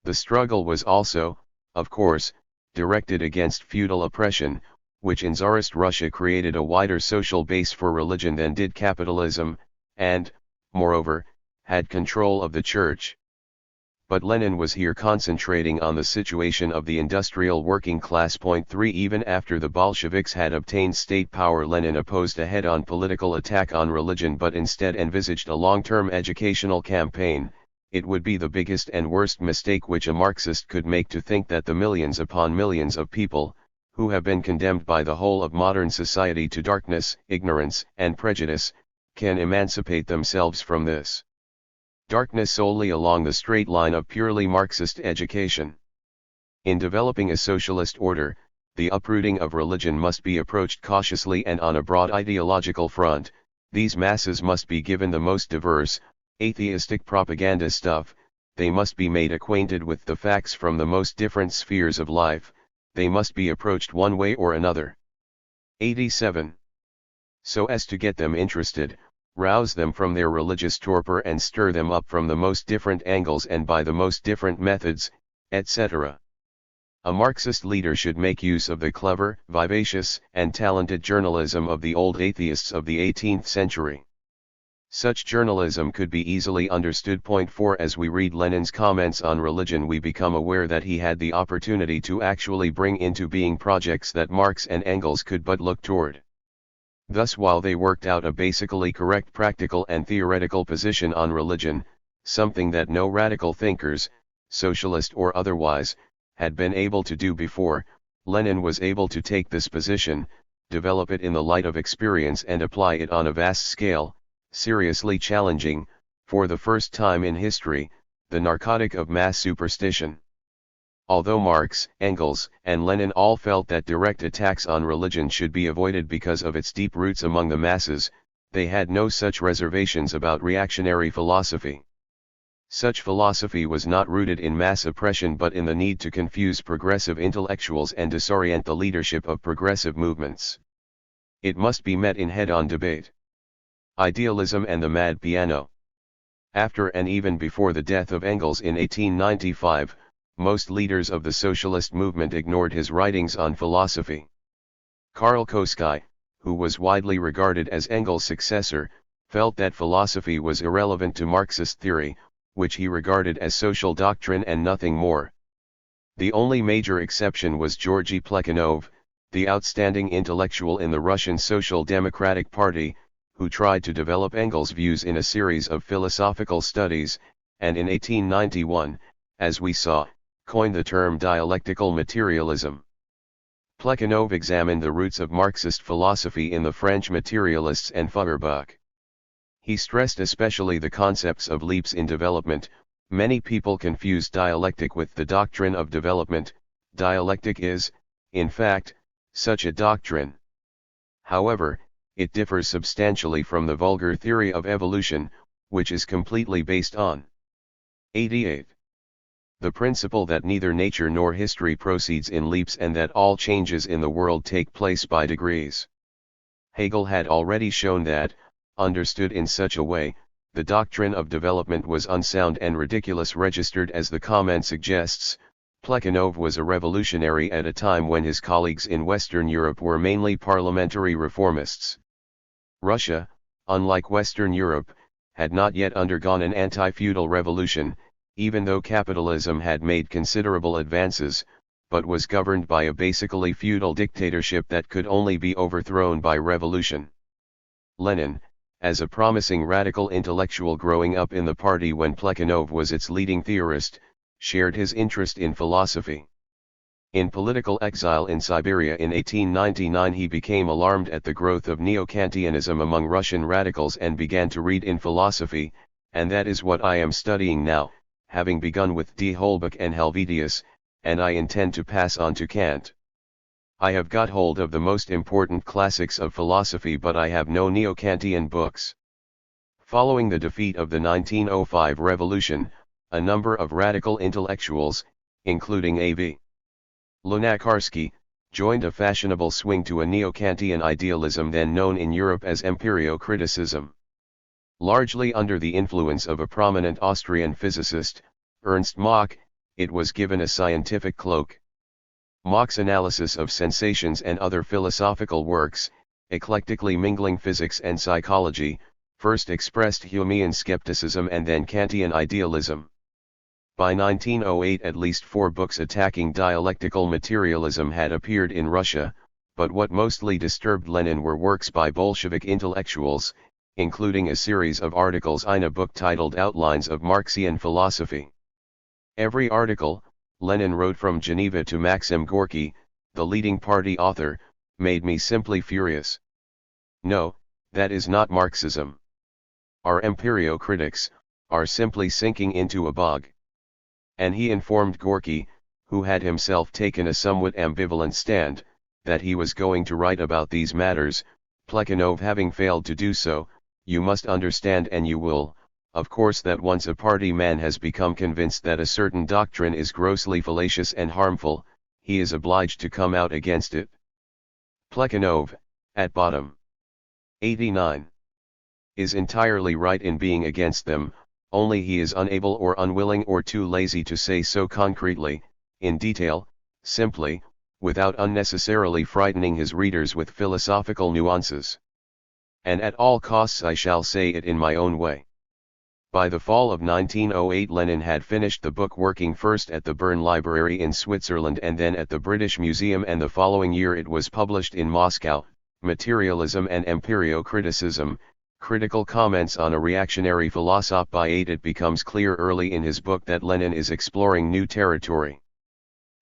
The struggle was also, of course, directed against feudal oppression, which in Tsarist Russia created a wider social base for religion than did capitalism, and, moreover, had control of the church. But Lenin was here concentrating on the situation of the industrial working class. 3 Even after the Bolsheviks had obtained state power, Lenin opposed a head-on political attack on religion but instead envisaged a long-term educational campaign. It would be the biggest and worst mistake which a Marxist could make to think that the millions upon millions of people, who have been condemned by the whole of modern society to darkness, ignorance, and prejudice, can emancipate themselves from this darkness solely along the straight line of purely Marxist education. In developing a socialist order, the uprooting of religion must be approached cautiously and on a broad ideological front. These masses must be given the most diverse, atheistic propaganda stuff, they must be made acquainted with the facts from the most different spheres of life, they must be approached one way or another. 87. So as to get them interested, rouse them from their religious torpor and stir them up from the most different angles and by the most different methods, etc. A Marxist leader should make use of the clever, vivacious, and talented journalism of the old atheists of the 18th century. Such journalism could be easily understood. Point 4. As we read Lenin's comments on religion, we become aware that he had the opportunity to actually bring into being projects that Marx and Engels could but look toward. Thus, while they worked out a basically correct practical and theoretical position on religion, something that no radical thinkers, socialist or otherwise, had been able to do before, Lenin was able to take this position, develop it in the light of experience and apply it on a vast scale, seriously challenging, for the first time in history, the narcotic of mass superstition. Although Marx, Engels, and Lenin all felt that direct attacks on religion should be avoided because of its deep roots among the masses, they had no such reservations about reactionary philosophy. Such philosophy was not rooted in mass oppression but in the need to confuse progressive intellectuals and disorient the leadership of progressive movements. It must be met in head-on debate. Idealism and the Mad Piano. After and even before the death of Engels in 1895, most leaders of the socialist movement ignored his writings on philosophy. Karl Koski, who was widely regarded as Engels' successor, felt that philosophy was irrelevant to Marxist theory, which he regarded as social doctrine and nothing more. The only major exception was Georgy Plekhanov, the outstanding intellectual in the Russian Social Democratic Party, who tried to develop Engels' views in a series of philosophical studies, and in 1891, as we saw, coined the term dialectical materialism. Plekhanov examined the roots of Marxist philosophy in the French materialists and Feuerbach. He stressed especially the concepts of leaps in development. Many people confuse dialectic with the doctrine of development. Dialectic is, in fact, such a doctrine. However, it differs substantially from the vulgar theory of evolution, which is completely based on 88. The principle that neither nature nor history proceeds in leaps and that all changes in the world take place by degrees. Hegel had already shown that, understood in such a way, the doctrine of development was unsound and ridiculous. Registered as the comment suggests, Plekhanov was a revolutionary at a time when his colleagues in Western Europe were mainly parliamentary reformists. Russia, unlike Western Europe, had not yet undergone an anti-feudal revolution, even though capitalism had made considerable advances, but was governed by a basically feudal dictatorship that could only be overthrown by revolution. Lenin, as a promising radical intellectual growing up in the party when Plekhanov was its leading theorist, shared his interest in philosophy. In political exile in Siberia in 1899, he became alarmed at the growth of neo-Kantianism among Russian radicals and began to read in philosophy, and that is what I am studying now, having begun with D. Holbach and Helvetius, and I intend to pass on to Kant. I have got hold of the most important classics of philosophy, but I have no neo-Kantian books. Following the defeat of the 1905 revolution, a number of radical intellectuals, including A.V. Lunacharsky, joined a fashionable swing to a neo-Kantian idealism then known in Europe as empirio-criticism. Largely under the influence of a prominent Austrian physicist, Ernst Mach, it was given a scientific cloak. Mach's analysis of sensations and other philosophical works, eclectically mingling physics and psychology, first expressed Humean skepticism and then Kantian idealism. By 1908 at least 4 books attacking dialectical materialism had appeared in Russia, but what mostly disturbed Lenin were works by Bolshevik intellectuals, including a series of articles in a book titled Outlines of Marxian Philosophy. Every article, Lenin wrote from Geneva to Maxim Gorky, the leading party author, made me simply furious. No, that is not Marxism. Our empirio-critics are simply sinking into a bog. And he informed Gorky, who had himself taken a somewhat ambivalent stand, that he was going to write about these matters, Plekhanov having failed to do so. You must understand, and you will, of course, that once a party man has become convinced that a certain doctrine is grossly fallacious and harmful, he is obliged to come out against it. Plekhanov, at bottom 89, is entirely right in being against them, only he is unable or unwilling or too lazy to say so concretely, in detail, simply, without unnecessarily frightening his readers with philosophical nuances. And at all costs I shall say it in my own way. By the fall of 1908 Lenin had finished the book, working first at the Bern Library in Switzerland and then at the British Museum, and the following year it was published in Moscow, Materialism and Empirio-Criticism, Critical Comments on a Reactionary Philosophy. By 8 it becomes clear early in his book that Lenin is exploring new territory.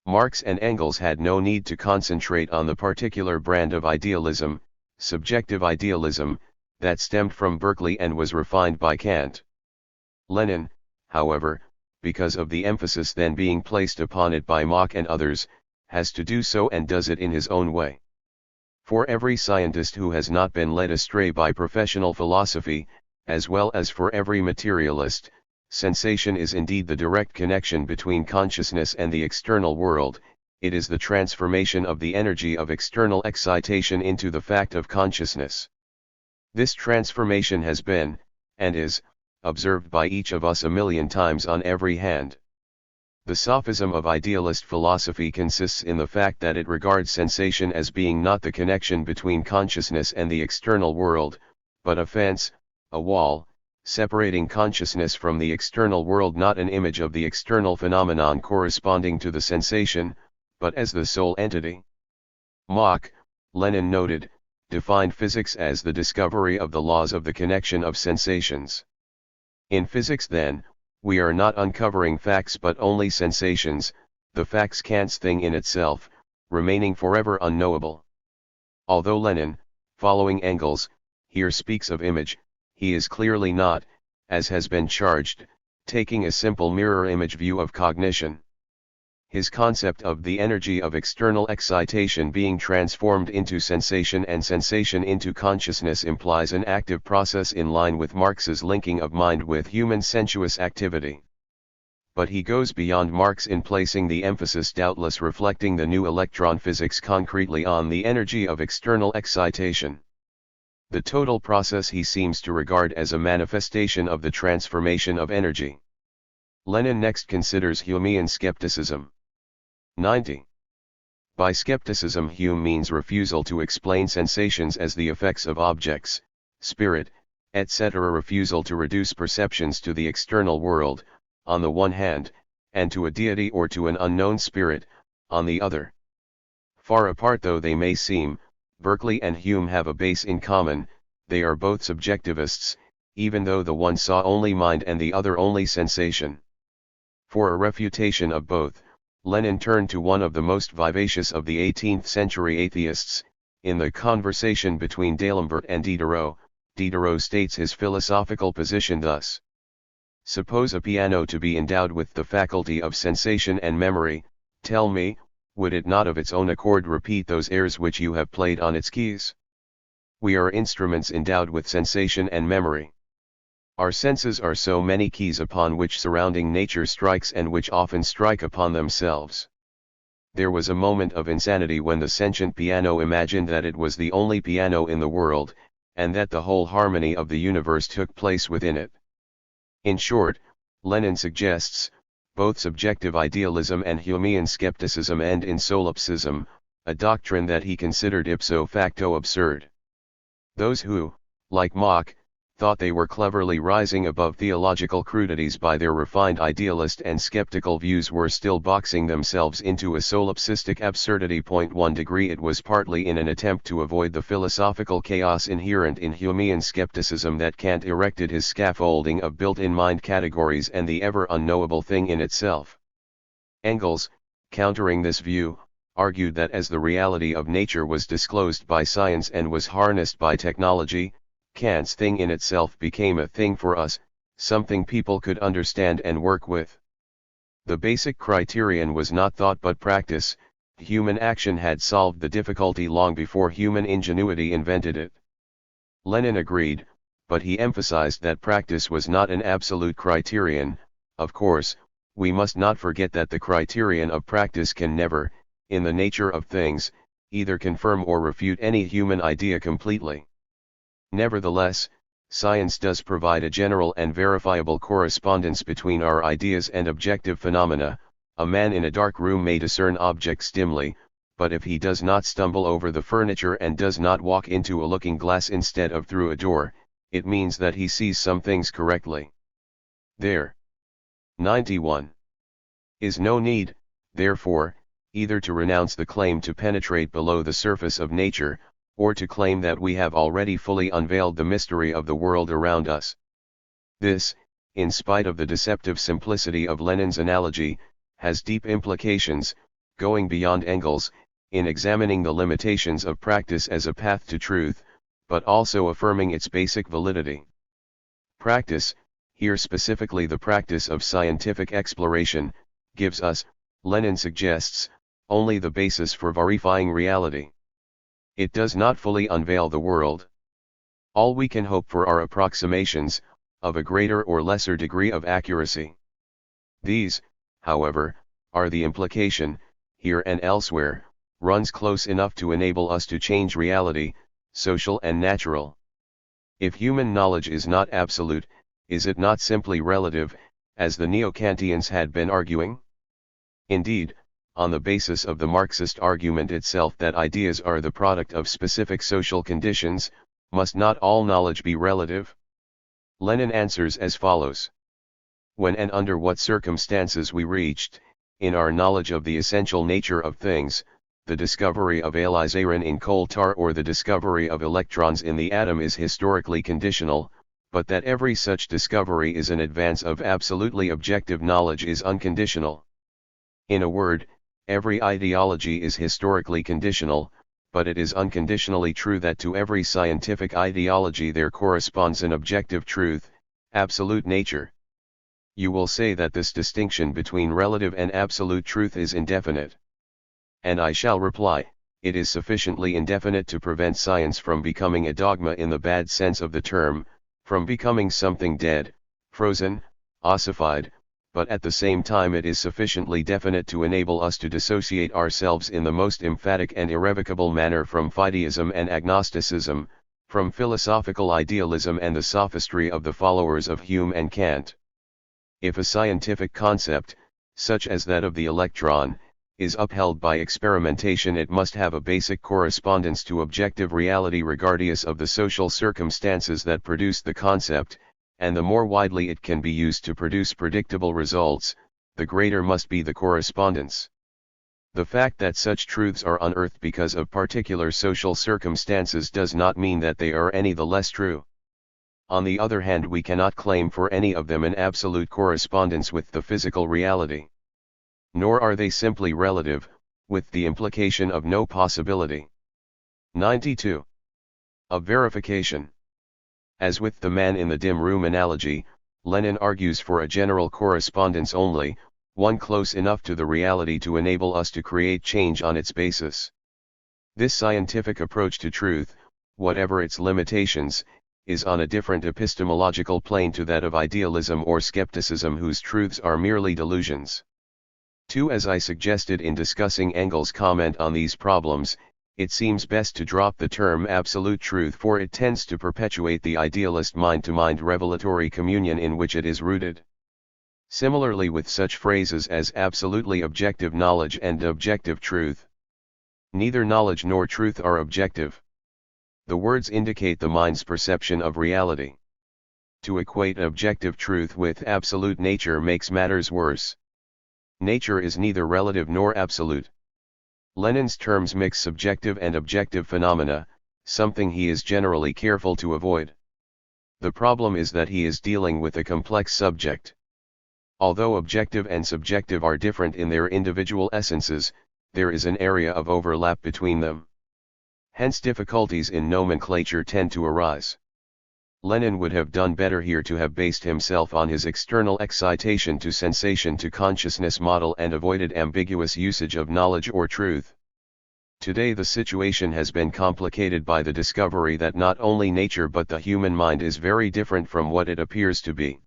Marx and Engels had no need to concentrate on the particular brand of idealism, subjective idealism, that stemmed from Berkeley and was refined by Kant. Lenin, however, because of the emphasis then being placed upon it by Mach and others, has to do so, and does it in his own way. For every scientist who has not been led astray by professional philosophy, as well as for every materialist, sensation is indeed the direct connection between consciousness and the external world. It is the transformation of the energy of external excitation into the fact of consciousness. This transformation has been, and is, observed by each of us a million times on every hand. The sophism of idealist philosophy consists in the fact that it regards sensation as being not the connection between consciousness and the external world, but a fence, a wall, separating consciousness from the external world, not an image of the external phenomenon corresponding to the sensation, but as the sole entity. Mach, Lenin noted, defined physics as the discovery of the laws of the connection of sensations. In physics, then, we are not uncovering facts but only sensations, the facts Kant's thing in itself, remaining forever unknowable. Although Lenin, following Engels, here speaks of image, he is clearly not, as has been charged, taking a simple mirror image view of cognition. His concept of the energy of external excitation being transformed into sensation and sensation into consciousness implies an active process in line with Marx's linking of mind with human sensuous activity. But he goes beyond Marx in placing the emphasis, doubtless reflecting the new electron physics, concretely on the energy of external excitation. The total process he seems to regard as a manifestation of the transformation of energy. Lenin next considers Humean skepticism. 90. By skepticism Hume means refusal to explain sensations as the effects of objects, spirit, etc., refusal to reduce perceptions to the external world, on the one hand, and to a deity or to an unknown spirit, on the other. Far apart though they may seem, Berkeley and Hume have a base in common: they are both subjectivists, even though the one saw only mind and the other only sensation. For a refutation of both, Lenin turned to one of the most vivacious of the 18th century atheists. In the conversation between D'Alembert and Diderot, Diderot states his philosophical position thus: suppose a piano to be endowed with the faculty of sensation and memory, tell me, would it not of its own accord repeat those airs which you have played on its keys? We are instruments endowed with sensation and memory. Our senses are so many keys upon which surrounding nature strikes, and which often strike upon themselves. There was a moment of insanity when the sentient piano imagined that it was the only piano in the world, and that the whole harmony of the universe took place within it. In short, Lenin suggests, both subjective idealism and Humean skepticism end in solipsism, a doctrine that he considered ipso facto absurd. Those who, like Mach, thought they were cleverly rising above theological crudities by their refined idealist and skeptical views were still boxing themselves into a solipsistic absurdity. 1 degree It was partly in an attempt to avoid the philosophical chaos inherent in Humean skepticism that Kant erected his scaffolding of built-in mind categories and the ever unknowable thing in itself. Engels, countering this view, argued that as the reality of nature was disclosed by science and was harnessed by technology, Kant's thing in itself became a thing for us, something people could understand and work with. The basic criterion was not thought but practice. Human action had solved the difficulty long before human ingenuity invented it. Lenin agreed, but he emphasized that practice was not an absolute criterion. Of course, we must not forget that the criterion of practice can never, in the nature of things, either confirm or refute any human idea completely. Nevertheless, science does provide a general and verifiable correspondence between our ideas and objective phenomena. A man in a dark room may discern objects dimly, but if he does not stumble over the furniture and does not walk into a looking glass instead of through a door, it means that he sees some things correctly. There 91 is no need, therefore, either to renounce the claim to penetrate below the surface of nature, or to claim that we have already fully unveiled the mystery of the world around us. This, in spite of the deceptive simplicity of Lenin's analogy, has deep implications, going beyond Engels, in examining the limitations of practice as a path to truth, but also affirming its basic validity. Practice, here specifically the practice of scientific exploration, gives us, Lenin suggests, only the basis for verifying reality. It does not fully unveil the world. All we can hope for are approximations, of a greater or lesser degree of accuracy. These, however, are the implication, here and elsewhere, runs close enough to enable us to change reality, social and natural. If human knowledge is not absolute, is it not simply relative, as the Neo-Kantians had been arguing? Indeed, on the basis of the Marxist argument itself that ideas are the product of specific social conditions, must not all knowledge be relative? Lenin answers as follows. When and under what circumstances we reached, in our knowledge of the essential nature of things, the discovery of alizarin in coal tar or the discovery of electrons in the atom is historically conditional, but that every such discovery is an advance of absolutely objective knowledge is unconditional. In a word, every ideology is historically conditional, but it is unconditionally true that to every scientific ideology there corresponds an objective truth, absolute nature. You will say that this distinction between relative and absolute truth is indefinite. And I shall reply, it is sufficiently indefinite to prevent science from becoming a dogma in the bad sense of the term, from becoming something dead, frozen, ossified, but at the same time it is sufficiently definite to enable us to dissociate ourselves in the most emphatic and irrevocable manner from fideism and agnosticism, from philosophical idealism and the sophistry of the followers of Hume and Kant. If a scientific concept, such as that of the electron, is upheld by experimentation, it must have a basic correspondence to objective reality regardless of the social circumstances that produce the concept, and the more widely it can be used to produce predictable results, the greater must be the correspondence. The fact that such truths are unearthed because of particular social circumstances does not mean that they are any the less true. On the other hand, we cannot claim for any of them an absolute correspondence with the physical reality. Nor are they simply relative, with the implication of no possibility. 92. Of verification. As with the man in the dim room analogy, Lenin argues for a general correspondence only, one close enough to the reality to enable us to create change on its basis. This scientific approach to truth, whatever its limitations, is on a different epistemological plane to that of idealism or skepticism, whose truths are merely delusions. 2. As I suggested in discussing Engels' comment on these problems, it seems best to drop the term absolute truth, for it tends to perpetuate the idealist mind-to-mind revelatory communion in which it is rooted. Similarly with such phrases as absolutely objective knowledge and objective truth. Neither knowledge nor truth are objective. The words indicate the mind's perception of reality. To equate objective truth with absolute nature makes matters worse. Nature is neither relative nor absolute. Lenin's terms mix subjective and objective phenomena, something he is generally careful to avoid. The problem is that he is dealing with a complex subject. Although objective and subjective are different in their individual essences, there is an area of overlap between them. Hence difficulties in nomenclature tend to arise. Lenin would have done better here to have based himself on his external excitation to sensation to consciousness model and avoided ambiguous usage of knowledge or truth. Today the situation has been complicated by the discovery that not only nature but the human mind is very different from what it appears to be.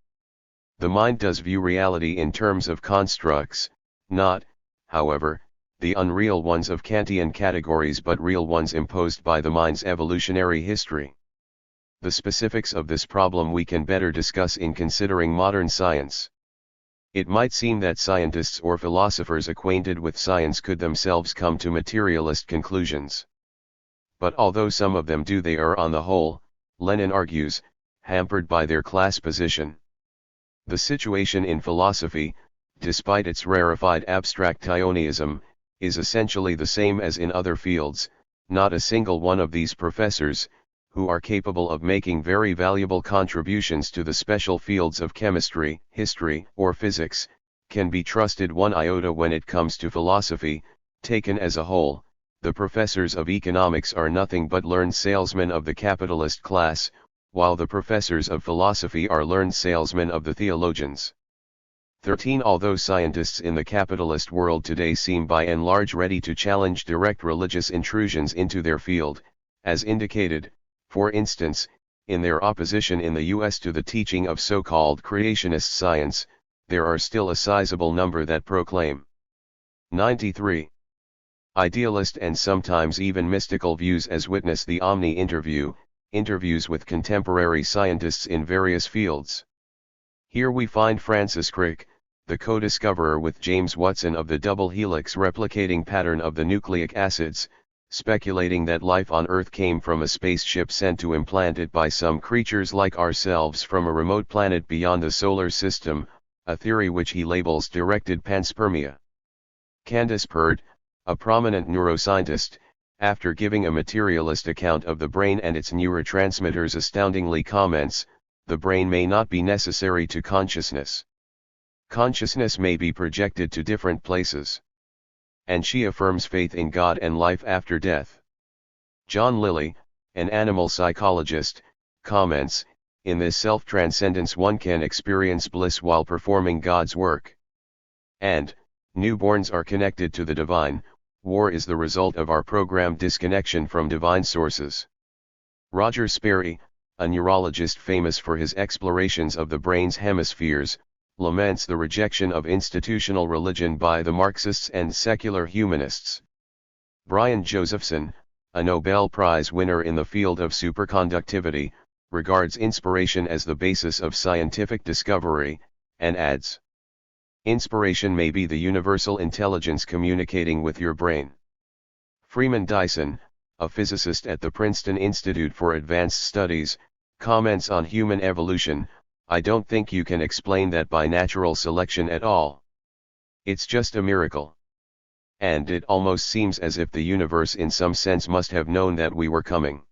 The mind does view reality in terms of constructs, not, however, the unreal ones of Kantian categories but real ones imposed by the mind's evolutionary history. The specifics of this problem we can better discuss in considering modern science. It might seem that scientists or philosophers acquainted with science could themselves come to materialist conclusions. But although some of them do, they are on the whole, Lenin argues, hampered by their class position. The situation in philosophy, despite its rarefied abstractionism, is essentially the same as in other fields. Not a single one of these professors, who are capable of making very valuable contributions to the special fields of chemistry, history, or physics, can be trusted one iota when it comes to philosophy. Taken as a whole, the professors of economics are nothing but learned salesmen of the capitalist class, while the professors of philosophy are learned salesmen of the theologians. 13. Although scientists in the capitalist world today seem by and large ready to challenge direct religious intrusions into their field, as indicated, for instance, in their opposition in the U.S. to the teaching of so-called creationist science, there are still a sizable number that proclaim 93. Idealist and sometimes even mystical views, as witness the Omni interviews with contemporary scientists in various fields. Here we find Francis Crick, the co-discoverer with James Watson of the double helix replicating pattern of the nucleic acids, speculating that life on Earth came from a spaceship sent to implant it by some creatures like ourselves from a remote planet beyond the solar system, a theory which he labels directed panspermia. Candace Perd, a prominent neuroscientist, after giving a materialist account of the brain and its neurotransmitters, astoundingly comments, "The brain may not be necessary to consciousness. Consciousness may be projected to different places." And she affirms faith in God and life after death. John Lilly, an animal psychologist, comments, "In this self-transcendence one can experience bliss while performing God's work." And, "Newborns are connected to the divine, war is the result of our programmed disconnection from divine sources." Roger Sperry, a neurologist famous for his explorations of the brain's hemispheres, laments the rejection of institutional religion by the Marxists and secular humanists. Brian Josephson, a Nobel Prize winner in the field of superconductivity, regards inspiration as the basis of scientific discovery, and adds, "Inspiration may be the universal intelligence communicating with your brain." Freeman Dyson, a physicist at the Princeton Institute for Advanced Studies, comments on human evolution, "I don't think you can explain that by natural selection at all. It's just a miracle. And it almost seems as if the universe in some sense must have known that we were coming."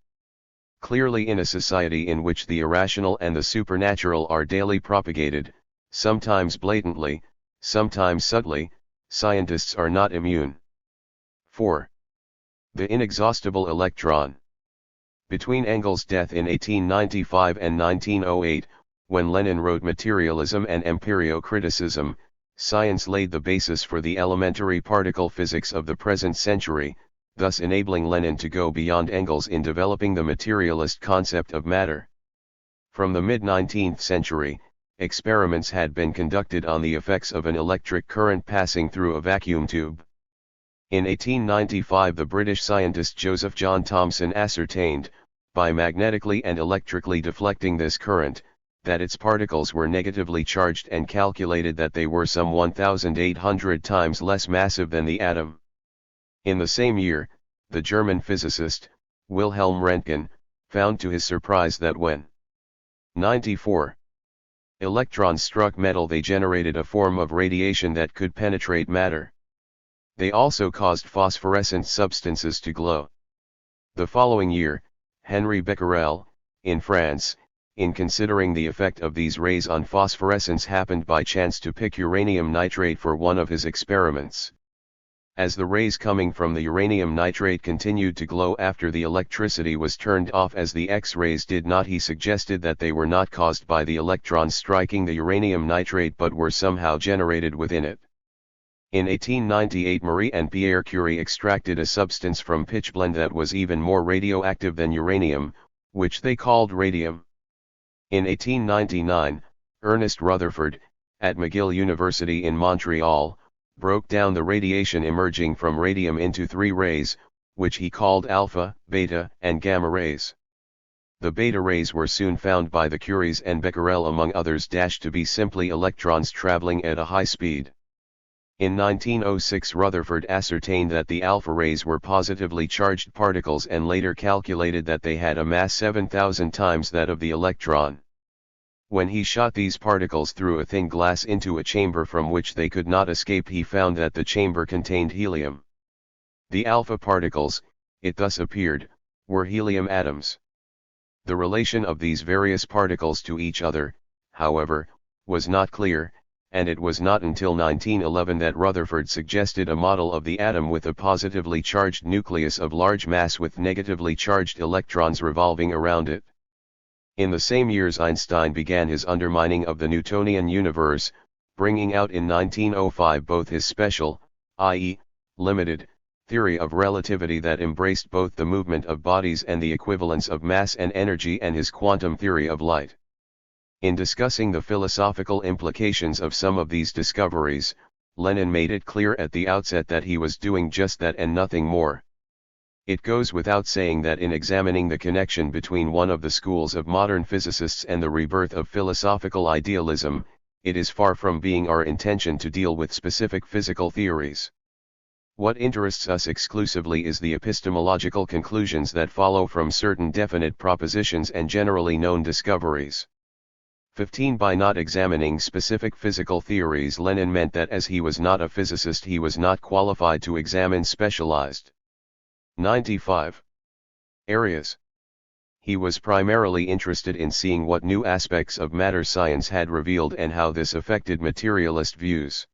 Clearly, in a society in which the irrational and the supernatural are daily propagated, sometimes blatantly, sometimes subtly, scientists are not immune. 4. The inexhaustible electron. Between Engel's death in 1895 and 1908, when Lenin wrote Materialism and Empirio-Criticism, science laid the basis for the elementary particle physics of the present century, thus enabling Lenin to go beyond Engels in developing the materialist concept of matter. From the mid-19th century, experiments had been conducted on the effects of an electric current passing through a vacuum tube. In 1895 the British scientist Joseph John Thomson ascertained, by magnetically and electrically deflecting this current, that its particles were negatively charged and calculated that they were some 1,800 times less massive than the atom. In the same year, the German physicist, Wilhelm Röntgen, found to his surprise that when 94 electrons struck metal they generated a form of radiation that could penetrate matter. They also caused phosphorescent substances to glow. The following year, Henri Becquerel, in France, in considering the effect of these rays on phosphorescence happened by chance to pick uranium nitrate for one of his experiments. As the rays coming from the uranium nitrate continued to glow after the electricity was turned off as the X-rays did not, he suggested that they were not caused by the electrons striking the uranium nitrate but were somehow generated within it. In 1898 Marie and Pierre Curie extracted a substance from pitchblende that was even more radioactive than uranium, which they called radium. In 1899, Ernest Rutherford, at McGill University in Montreal, broke down the radiation emerging from radium into three rays, which he called alpha, beta, and gamma rays. The beta rays were soon found by the Curies and Becquerel among others to be simply electrons traveling at a high speed. In 1906 Rutherford ascertained that the alpha rays were positively charged particles and later calculated that they had a mass 7,000 times that of the electron. When he shot these particles through a thin glass into a chamber from which they could not escape, he found that the chamber contained helium. The alpha particles, it thus appeared, were helium atoms. The relation of these various particles to each other, however, was not clear, and it was not until 1911 that Rutherford suggested a model of the atom with a positively charged nucleus of large mass with negatively charged electrons revolving around it. In the same years Einstein began his undermining of the Newtonian universe, bringing out in 1905 both his special, i.e., limited, theory of relativity that embraced both the movement of bodies and the equivalence of mass and energy, and his quantum theory of light. In discussing the philosophical implications of some of these discoveries, Lenin made it clear at the outset that he was doing just that and nothing more. It goes without saying that in examining the connection between one of the schools of modern physicists and the rebirth of philosophical idealism, it is far from being our intention to deal with specific physical theories. What interests us exclusively is the epistemological conclusions that follow from certain definite propositions and generally known discoveries. 15 By not examining specific physical theories, Lenin meant that as he was not a physicist, he was not qualified to examine specialized 95 areas. He was primarily interested in seeing what new aspects of matter science had revealed and how this affected materialist views.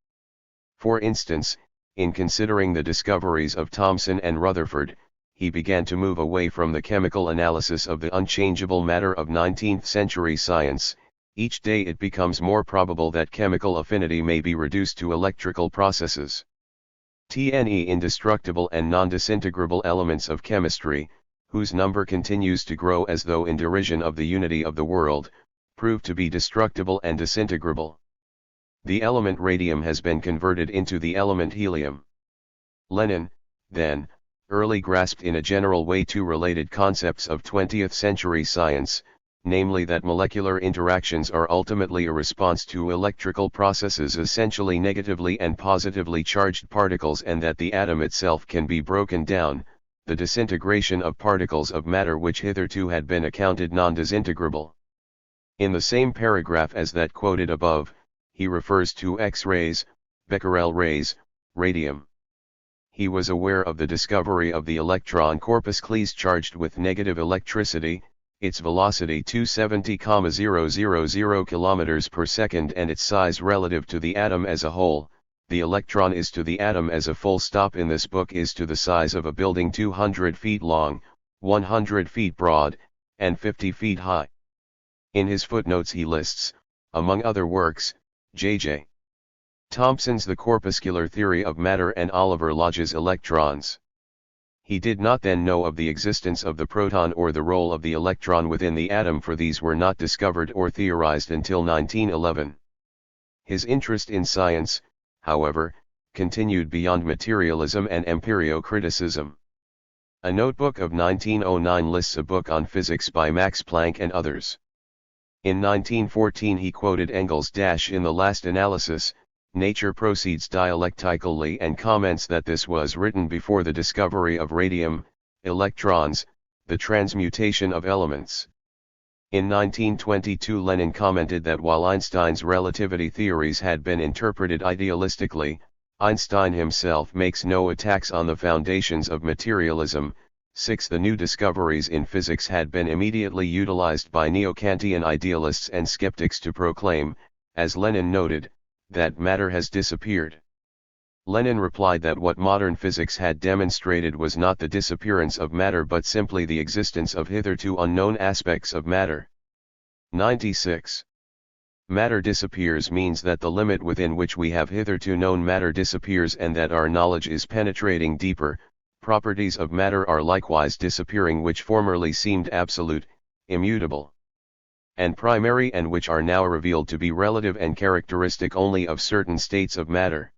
For instance, in considering the discoveries of Thomson and Rutherford, he began to move away from the chemical analysis of the unchangeable matter of 19th-century science. Each day it becomes more probable that chemical affinity may be reduced to electrical processes. TNE indestructible and non-disintegrable elements of chemistry, whose number continues to grow as though in derision of the unity of the world, prove to be destructible and disintegrable. The element radium has been converted into the element helium. Lenin, then, early grasped in a general way two related concepts of 20th century science, namely that molecular interactions are ultimately a response to electrical processes, essentially negatively and positively charged particles, and that the atom itself can be broken down, the disintegration of particles of matter which hitherto had been accounted non-disintegrable. In the same paragraph as that quoted above, he refers to X-rays, Becquerel rays, radium. He was aware of the discovery of the electron corpuscles charged with negative electricity, its velocity 270,000 km per second, and its size relative to the atom as a whole. The electron is to the atom as a full stop in this book is to the size of a building 200 feet long, 100 feet broad, and 50 feet high. In his footnotes he lists, among other works, J.J. Thomson's The Corpuscular Theory of Matter and Oliver Lodge's Electrons. He did not then know of the existence of the proton or the role of the electron within the atom, for these were not discovered or theorized until 1911. His interest in science, however, continued beyond materialism and empirio-criticism. A notebook of 1909 lists a book on physics by Max Planck and others. In 1914 he quoted Engels' in the last analysis, nature proceeds dialectically, and comments that this was written before the discovery of radium, electrons, the transmutation of elements. In 1922 Lenin commented that while Einstein's relativity theories had been interpreted idealistically, Einstein himself makes no attacks on the foundations of materialism. 6. The new discoveries in physics had been immediately utilized by neo-Kantian idealists and skeptics to proclaim, as Lenin noted, that matter has disappeared. Lenin replied that what modern physics had demonstrated was not the disappearance of matter but simply the existence of hitherto unknown aspects of matter. 96. Matter disappears means that the limit within which we have hitherto known matter disappears and that our knowledge is penetrating deeper. Properties of matter are likewise disappearing which formerly seemed absolute, immutable, and primary and which are now revealed to be relative and characteristic only of certain states of matter.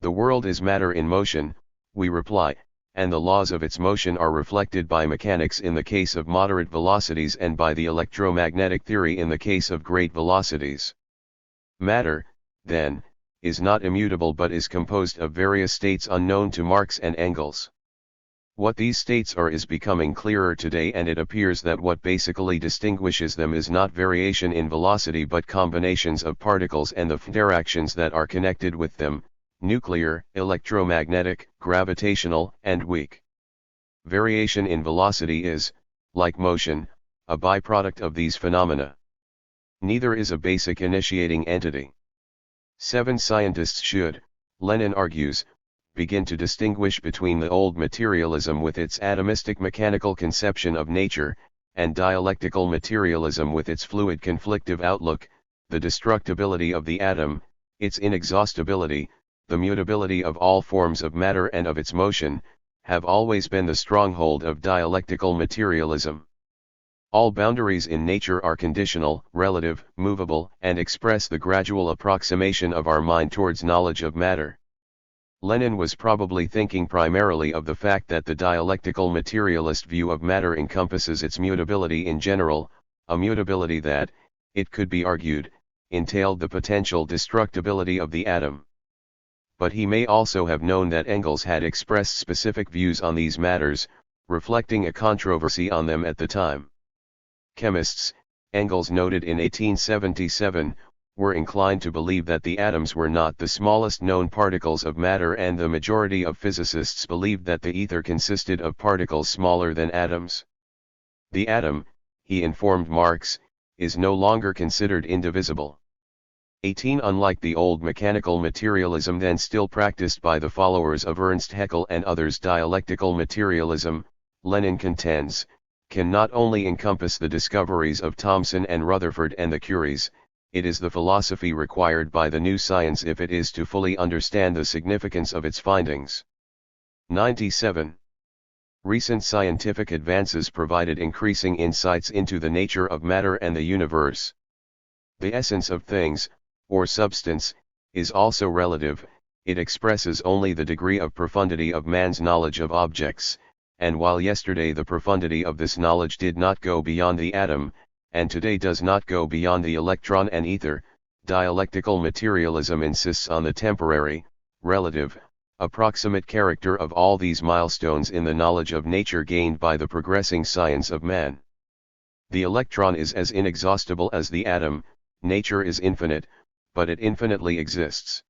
The world is matter in motion, we reply, and the laws of its motion are reflected by mechanics in the case of moderate velocities and by the electromagnetic theory in the case of great velocities. Matter, then, is not immutable but is composed of various states unknown to Marx and Engels. What these states are is becoming clearer today, and it appears that what basically distinguishes them is not variation in velocity but combinations of particles and the interactions that are connected with them: nuclear, electromagnetic, gravitational, and weak. Variation in velocity is, like motion, a byproduct of these phenomena. Neither is a basic initiating entity. 7 Scientists should, Lenin argues, begin to distinguish between the old materialism with its atomistic mechanical conception of nature, and dialectical materialism with its fluid conflictive outlook. The destructibility of the atom, its inexhaustibility, the mutability of all forms of matter and of its motion, have always been the stronghold of dialectical materialism. All boundaries in nature are conditional, relative, movable, and express the gradual approximation of our mind towards knowledge of matter. Lenin was probably thinking primarily of the fact that the dialectical materialist view of matter encompasses its mutability in general, a mutability that, it could be argued, entailed the potential destructibility of the atom. But he may also have known that Engels had expressed specific views on these matters, reflecting a controversy on them at the time. Chemists, Engels noted in 1877, were inclined to believe that the atoms were not the smallest known particles of matter, and the majority of physicists believed that the ether consisted of particles smaller than atoms. The atom, he informed Marx, is no longer considered indivisible. 18 Unlike the old mechanical materialism then still practiced by the followers of Ernst Haeckel and others, dialectical materialism, Lenin contends, can not only encompass the discoveries of Thomson and Rutherford and the Curies, it is the philosophy required by the new science if it is to fully understand the significance of its findings. 97. Recent scientific advances provided increasing insights into the nature of matter and the universe. The essence of things, or substance, is also relative. It expresses only the degree of profundity of man's knowledge of objects, and while yesterday the profundity of this knowledge did not go beyond the atom, and today does not go beyond the electron and ether, dialectical materialism insists on the temporary, relative, approximate character of all these milestones in the knowledge of nature gained by the progressing science of man. The electron is as inexhaustible as the atom, nature is infinite, but it infinitely exists.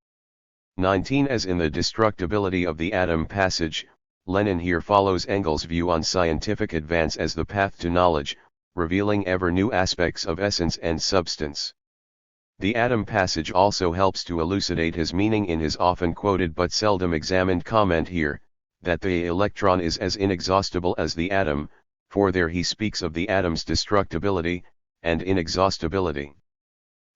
19 As in the destructibility of the atom passage, Lenin here follows Engels' view on scientific advance as the path to knowledge, revealing ever new aspects of essence and substance. The atom passage also helps to elucidate his meaning in his often quoted but seldom examined comment here, that the electron is as inexhaustible as the atom, for there he speaks of the atom's destructibility, and inexhaustibility.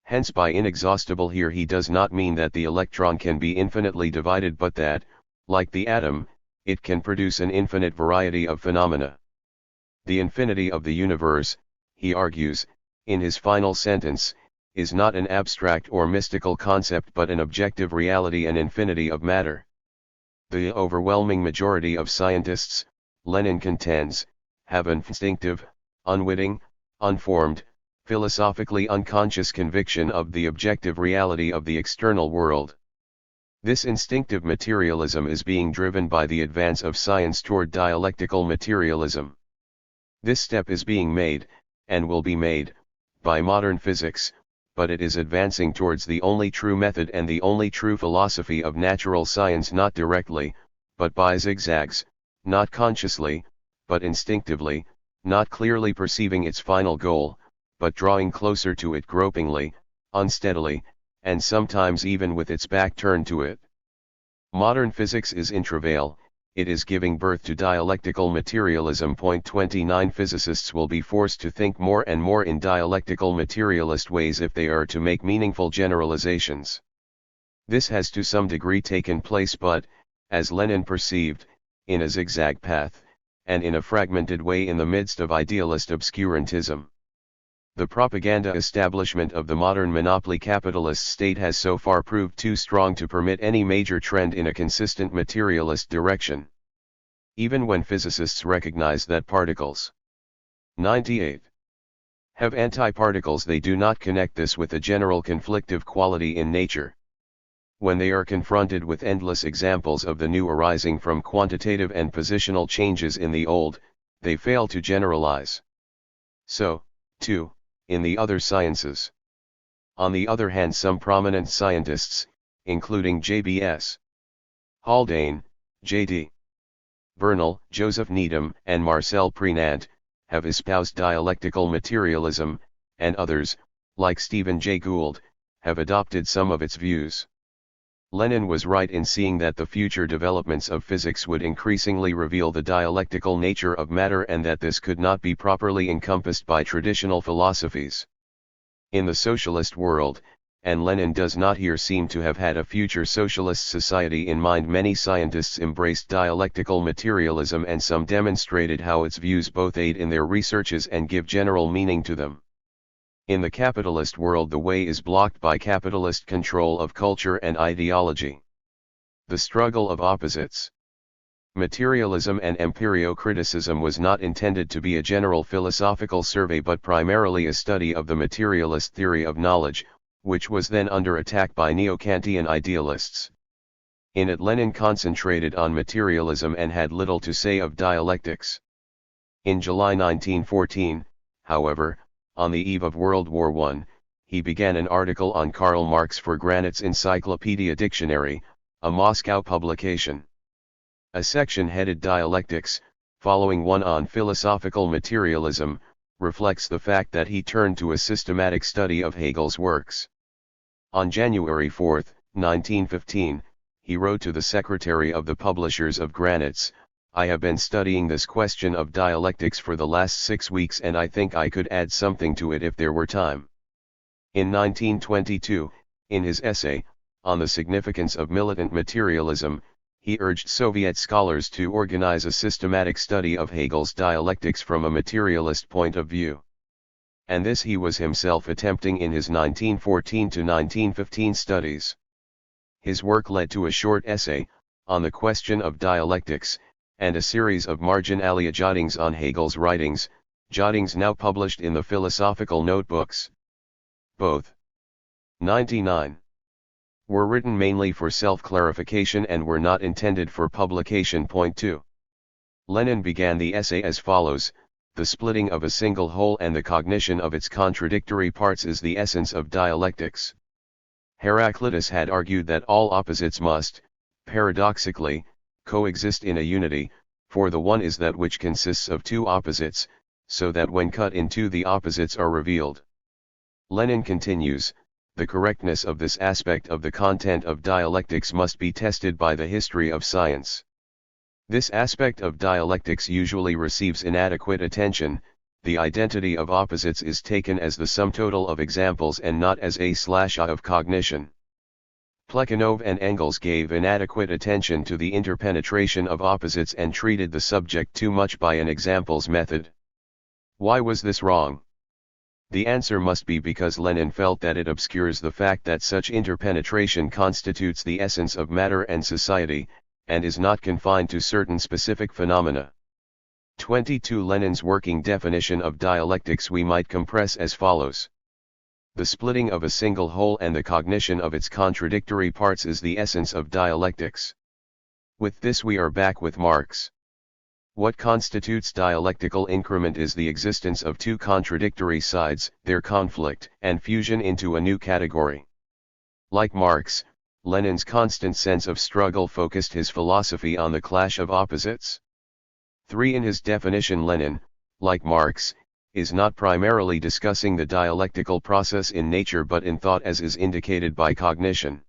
Hence by inexhaustible here he does not mean that the electron can be infinitely divided but that, like the atom, it can produce an infinite variety of phenomena. The infinity of the universe, he argues, in his final sentence, is not an abstract or mystical concept but an objective reality, an infinity of matter. The overwhelming majority of scientists, Lenin contends, have an instinctive, unwitting, unformed, philosophically unconscious conviction of the objective reality of the external world. This instinctive materialism is being driven by the advance of science toward dialectical materialism. This step is being made, and will be made, by modern physics, but it is advancing towards the only true method and the only true philosophy of natural science, not directly, but by zigzags, not consciously, but instinctively, not clearly perceiving its final goal, but drawing closer to it gropingly, unsteadily, and sometimes even with its back turned to it. Modern physics is in travail, it is giving birth to dialectical materialism. 29 Physicists will be forced to think more and more in dialectical materialist ways if they are to make meaningful generalizations. This has to some degree taken place, but, as Lenin perceived, in a zigzag path, and in a fragmented way in the midst of idealist obscurantism. The propaganda establishment of the modern monopoly capitalist state has so far proved too strong to permit any major trend in a consistent materialist direction. Even when physicists recognize that particles 98 have antiparticles, they do not connect this with a general conflictive quality in nature. When they are confronted with endless examples of the new arising from quantitative and positional changes in the old, they fail to generalize. So, too, in the other sciences. On the other hand, some prominent scientists, including J.B.S. Haldane, J.D. Bernal, Joseph Needham, and Marcel Prenant, have espoused dialectical materialism, and others, like Stephen Jay Gould, have adopted some of its views. Lenin was right in seeing that the future developments of physics would increasingly reveal the dialectical nature of matter, and that this could not be properly encompassed by traditional philosophies. In the socialist world, and Lenin does not here seem to have had a future socialist society in mind, many scientists embraced dialectical materialism, and some demonstrated how its views both aid in their researches and give general meaning to them. In the capitalist world, the way is blocked by capitalist control of culture and ideology. The struggle of opposites. Materialism and empirio-criticism was not intended to be a general philosophical survey, but primarily a study of the materialist theory of knowledge, which was then under attack by neo-Kantian idealists. In it, Lenin concentrated on materialism and had little to say of dialectics. In July 1914, however, on the eve of World War I, he began an article on Karl Marx for Granit's Encyclopedia Dictionary, a Moscow publication. A section headed Dialectics, following one on philosophical materialism, reflects the fact that he turned to a systematic study of Hegel's works. On January 4, 1915, he wrote to the secretary of the publishers of Granit's, "I have been studying this question of dialectics for the last 6 weeks, and I think I could add something to it if there were time." In 1922, in his essay, on the significance of militant materialism, he urged Soviet scholars to organize a systematic study of Hegel's dialectics from a materialist point of view. And this he was himself attempting in his 1914 to 1915 studies. His work led to a short essay, on the question of dialectics, and a series of marginalia jottings on Hegel's writings, jottings now published in the Philosophical Notebooks. Both 99 were written mainly for self-clarification and were not intended for publication. 2. Lenin began the essay as follows: "The splitting of a single whole and the cognition of its contradictory parts is the essence of dialectics." Heraclitus had argued that all opposites must, paradoxically, coexist in a unity, for the one is that which consists of two opposites, so that when cut in two the opposites are revealed. Lenin continues, "The correctness of this aspect of the content of dialectics must be tested by the history of science. This aspect of dialectics usually receives inadequate attention. The identity of opposites is taken as the sum total of examples and not as a/a of cognition. Plekhanov and Engels gave inadequate attention to the interpenetration of opposites and treated the subject too much by an examples method. Why was this wrong? The answer must be because Lenin felt that it obscures the fact that such interpenetration constitutes the essence of matter and society, and is not confined to certain specific phenomena." 22. Lenin's working definition of dialectics we might compress as follows: "The splitting of a single whole and the cognition of its contradictory parts is the essence of dialectics." With this we are back with Marx. What constitutes dialectical increment is the existence of two contradictory sides, their conflict and fusion into a new category. Like Marx, Lenin's constant sense of struggle focused his philosophy on the clash of opposites. 3. In his definition, Lenin, like Marx, is not primarily discussing the dialectical process in nature but in thought, as is indicated by cognition.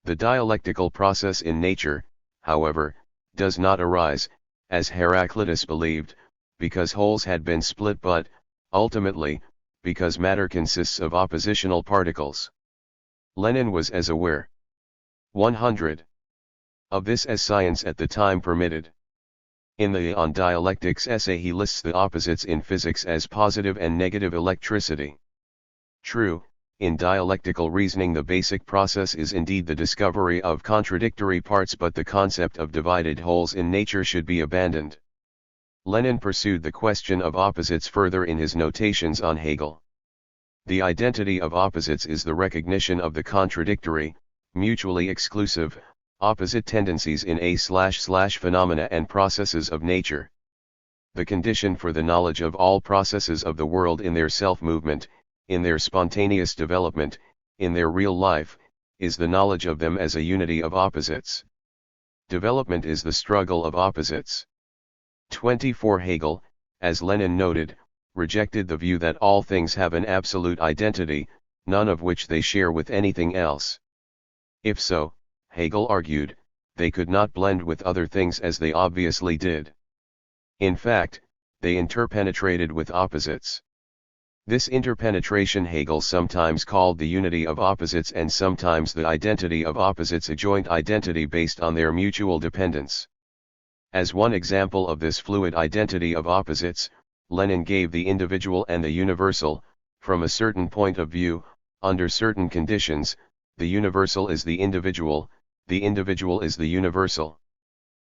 The dialectical process in nature, however, does not arise, as Heraclitus believed, because wholes had been split but, ultimately, because matter consists of oppositional particles. Lenin was as aware 100 of this as science at the time permitted. In the On Dialectics essay he lists the opposites in physics as positive and negative electricity. True, in dialectical reasoning the basic process is indeed the discovery of contradictory parts, but the concept of divided wholes in nature should be abandoned. Lenin pursued the question of opposites further in his notations on Hegel. The identity of opposites is the recognition of the contradictory, mutually exclusive, opposite tendencies in phenomena and processes of nature. The condition for the knowledge of all processes of the world in their self-movement, in their spontaneous development, in their real life, is the knowledge of them as a unity of opposites. Development is the struggle of opposites. 24 Hegel, as Lenin noted, rejected the view that all things have an absolute identity, none of which they share with anything else. If so, Hegel argued, they could not blend with other things as they obviously did. In fact, they interpenetrated with opposites. This interpenetration Hegel sometimes called the unity of opposites and sometimes the identity of opposites, a joint identity based on their mutual dependence. As one example of this fluid identity of opposites, Lenin gave the individual and the universal. From a certain point of view, under certain conditions, the universal is the individual is the universal.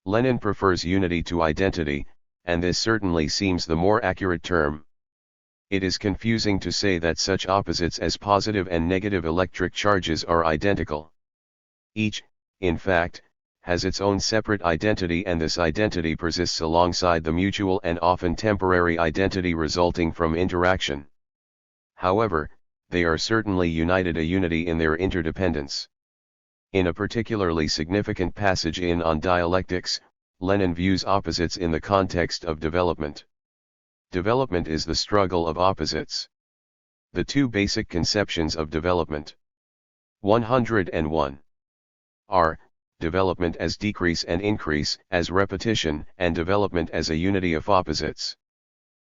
Lenin prefers unity to identity, and this certainly seems the more accurate term. It is confusing to say that such opposites as positive and negative electric charges are identical. Each, in fact, has its own separate identity, and this identity persists alongside the mutual and often temporary identity resulting from interaction. However, they are certainly united, a unity in their interdependence. In a particularly significant passage in On Dialectics, Lenin views opposites in the context of development. Development is the struggle of opposites. The two basic conceptions of development. 101 are development as decrease and increase, as repetition, and development as a unity of opposites.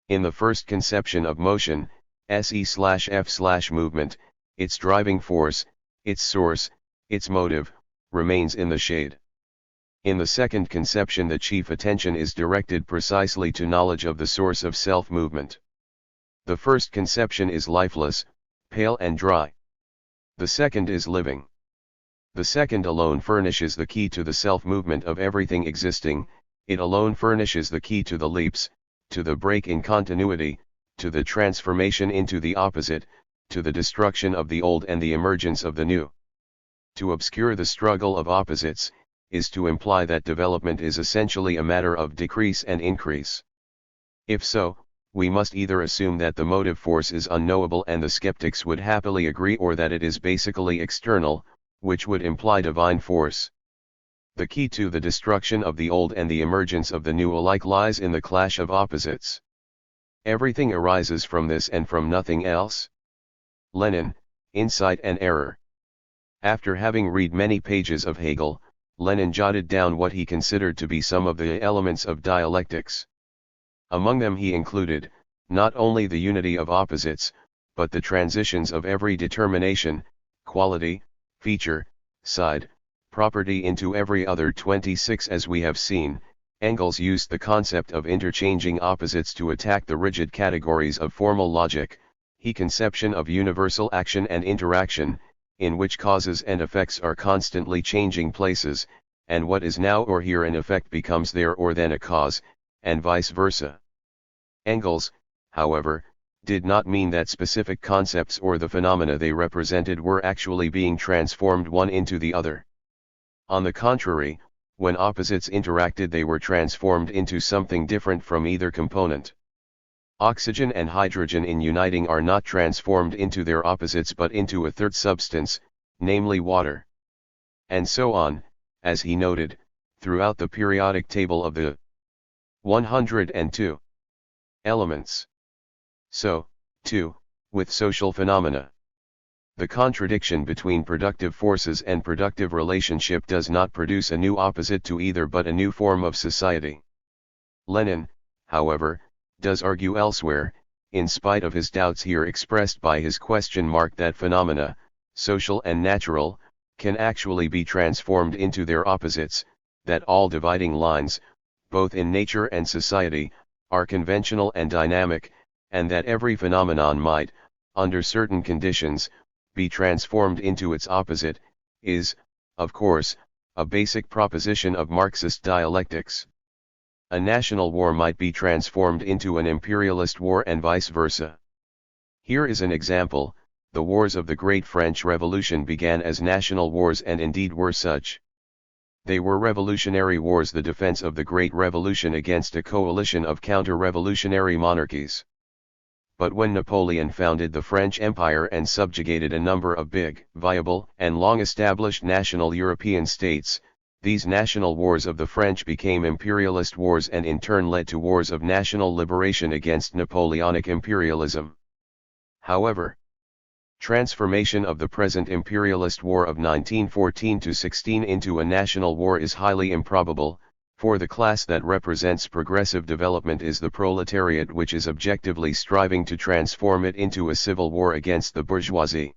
In the first conception of motion, se/f/movement, its driving force, its source, its motive, remains in the shade. In the second conception the chief attention is directed precisely to knowledge of the source of self-movement. The first conception is lifeless, pale and dry. The second is living. The second alone furnishes the key to the self-movement of everything existing, it alone furnishes the key to the leaps, to the break in continuity, to the transformation into the opposite, to the destruction of the old and the emergence of the new. To obscure the struggle of opposites, is to imply that development is essentially a matter of decrease and increase. If so, we must either assume that the motive force is unknowable and the skeptics would happily agree, or that it is basically external, which would imply divine force. The key to the destruction of the old and the emergence of the new alike lies in the clash of opposites. Everything arises from this and from nothing else. Lenin, Insight and Error. After having read many pages of Hegel, Lenin jotted down what he considered to be some of the elements of dialectics. Among them he included, not only the unity of opposites, but the transitions of every determination, quality, feature, side, property into every other. 26 As we have seen, Engels used the concept of interchanging opposites to attack the rigid categories of formal logic, his conception of universal action and interaction, in which causes and effects are constantly changing places, and what is now or here an effect becomes there or then a cause, and vice versa. Engels, however, did not mean that specific concepts or the phenomena they represented were actually being transformed one into the other. On the contrary, when opposites interacted they were transformed into something different from either component. Oxygen and hydrogen in uniting are not transformed into their opposites but into a third substance, namely water. And so on, as he noted, throughout the periodic table of the 102 elements. So, too, with social phenomena. The contradiction between productive forces and productive relationship does not produce a new opposite to either but a new form of society. Lenin, however, does argue elsewhere, in spite of his doubts here expressed by his question mark, that phenomena, social and natural, can actually be transformed into their opposites, that all dividing lines, both in nature and society, are conventional and dynamic, and that every phenomenon might, under certain conditions, be transformed into its opposite, is, of course, a basic proposition of Marxist dialectics. A national war might be transformed into an imperialist war and vice versa. Here is an example: the wars of the Great French Revolution began as national wars and indeed were such. They were revolutionary wars, the defense of the Great Revolution against a coalition of counter-revolutionary monarchies. But when Napoleon founded the French Empire and subjugated a number of big, viable, and long-established national European states, these national wars of the French became imperialist wars and in turn led to wars of national liberation against Napoleonic imperialism. However, transformation of the present imperialist war of 1914-16 into a national war is highly improbable, for the class that represents progressive development is the proletariat, which is objectively striving to transform it into a civil war against the bourgeoisie.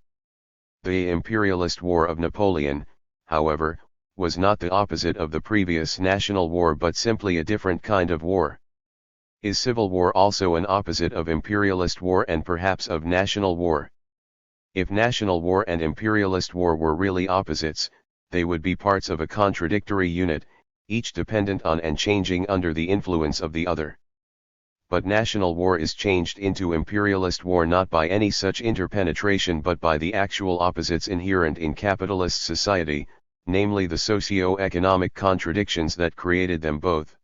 The imperialist war of Napoleon, however, was not the opposite of the previous national war but simply a different kind of war. Is civil war also an opposite of imperialist war and perhaps of national war? If national war and imperialist war were really opposites, they would be parts of a contradictory unit, each dependent on and changing under the influence of the other. But national war is changed into imperialist war not by any such interpenetration but by the actual opposites inherent in capitalist society, namely the socio-economic contradictions that created them both.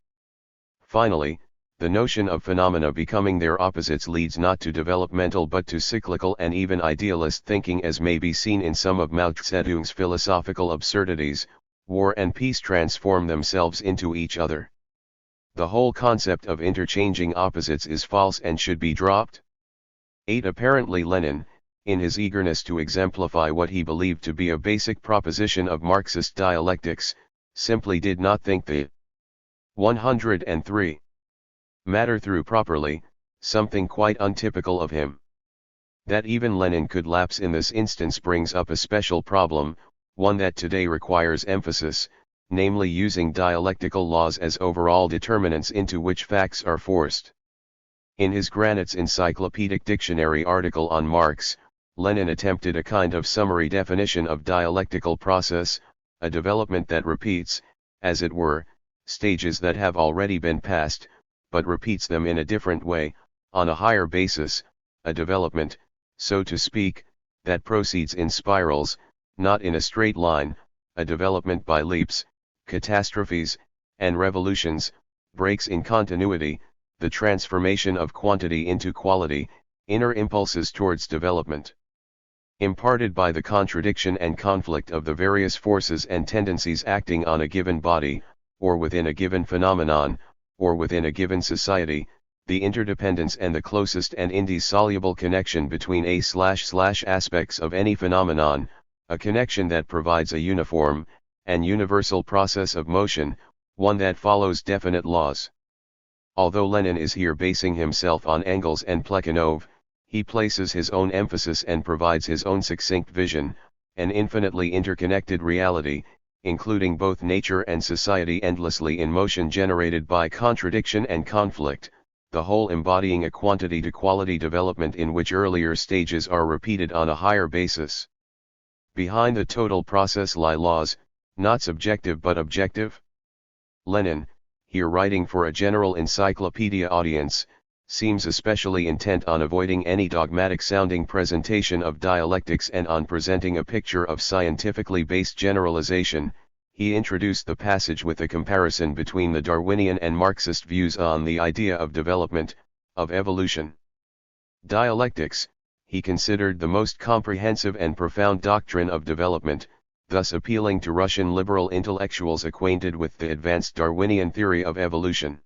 Finally, the notion of phenomena becoming their opposites leads not to developmental but to cyclical and even idealist thinking, as may be seen in some of Mao Zedong's philosophical absurdities. War and peace transform themselves into each other. The whole concept of interchanging opposites is false and should be dropped. 8. Apparently Lenin, in his eagerness to exemplify what he believed to be a basic proposition of Marxist dialectics, simply did not think the 103 matter through properly, something quite untypical of him. That even Lenin could lapse in this instance brings up a special problem, one that today requires emphasis, namely using dialectical laws as overall determinants into which facts are forced. In his Granit's Encyclopedic Dictionary article on Marx, Lenin attempted a kind of summary definition of dialectical process, a development that repeats, as it were, stages that have already been passed, but repeats them in a different way, on a higher basis, a development, so to speak, that proceeds in spirals, not in a straight line, a development by leaps, catastrophes, and revolutions, breaks in continuity, the transformation of quantity into quality, inner impulses towards development. Imparted by the contradiction and conflict of the various forces and tendencies acting on a given body, or within a given phenomenon, or within a given society, the interdependence and the closest and indissoluble connection between aspects of any phenomenon, a connection that provides a uniform, and universal process of motion, one that follows definite laws. Although Lenin is here basing himself on Engels and Plekhanov, he places his own emphasis and provides his own succinct vision, an infinitely interconnected reality, including both nature and society endlessly in motion generated by contradiction and conflict, the whole embodying a quantity-to-quality development in which earlier stages are repeated on a higher basis. Behind the total process lie laws, not subjective but objective. Lenin, here writing for a general encyclopedia audience, seems especially intent on avoiding any dogmatic-sounding presentation of dialectics and on presenting a picture of scientifically based generalization. He introduced the passage with a comparison between the Darwinian and Marxist views on the idea of development, of evolution. Dialectics, he considered the most comprehensive and profound doctrine of development, thus appealing to Russian liberal intellectuals acquainted with the advanced Darwinian theory of evolution.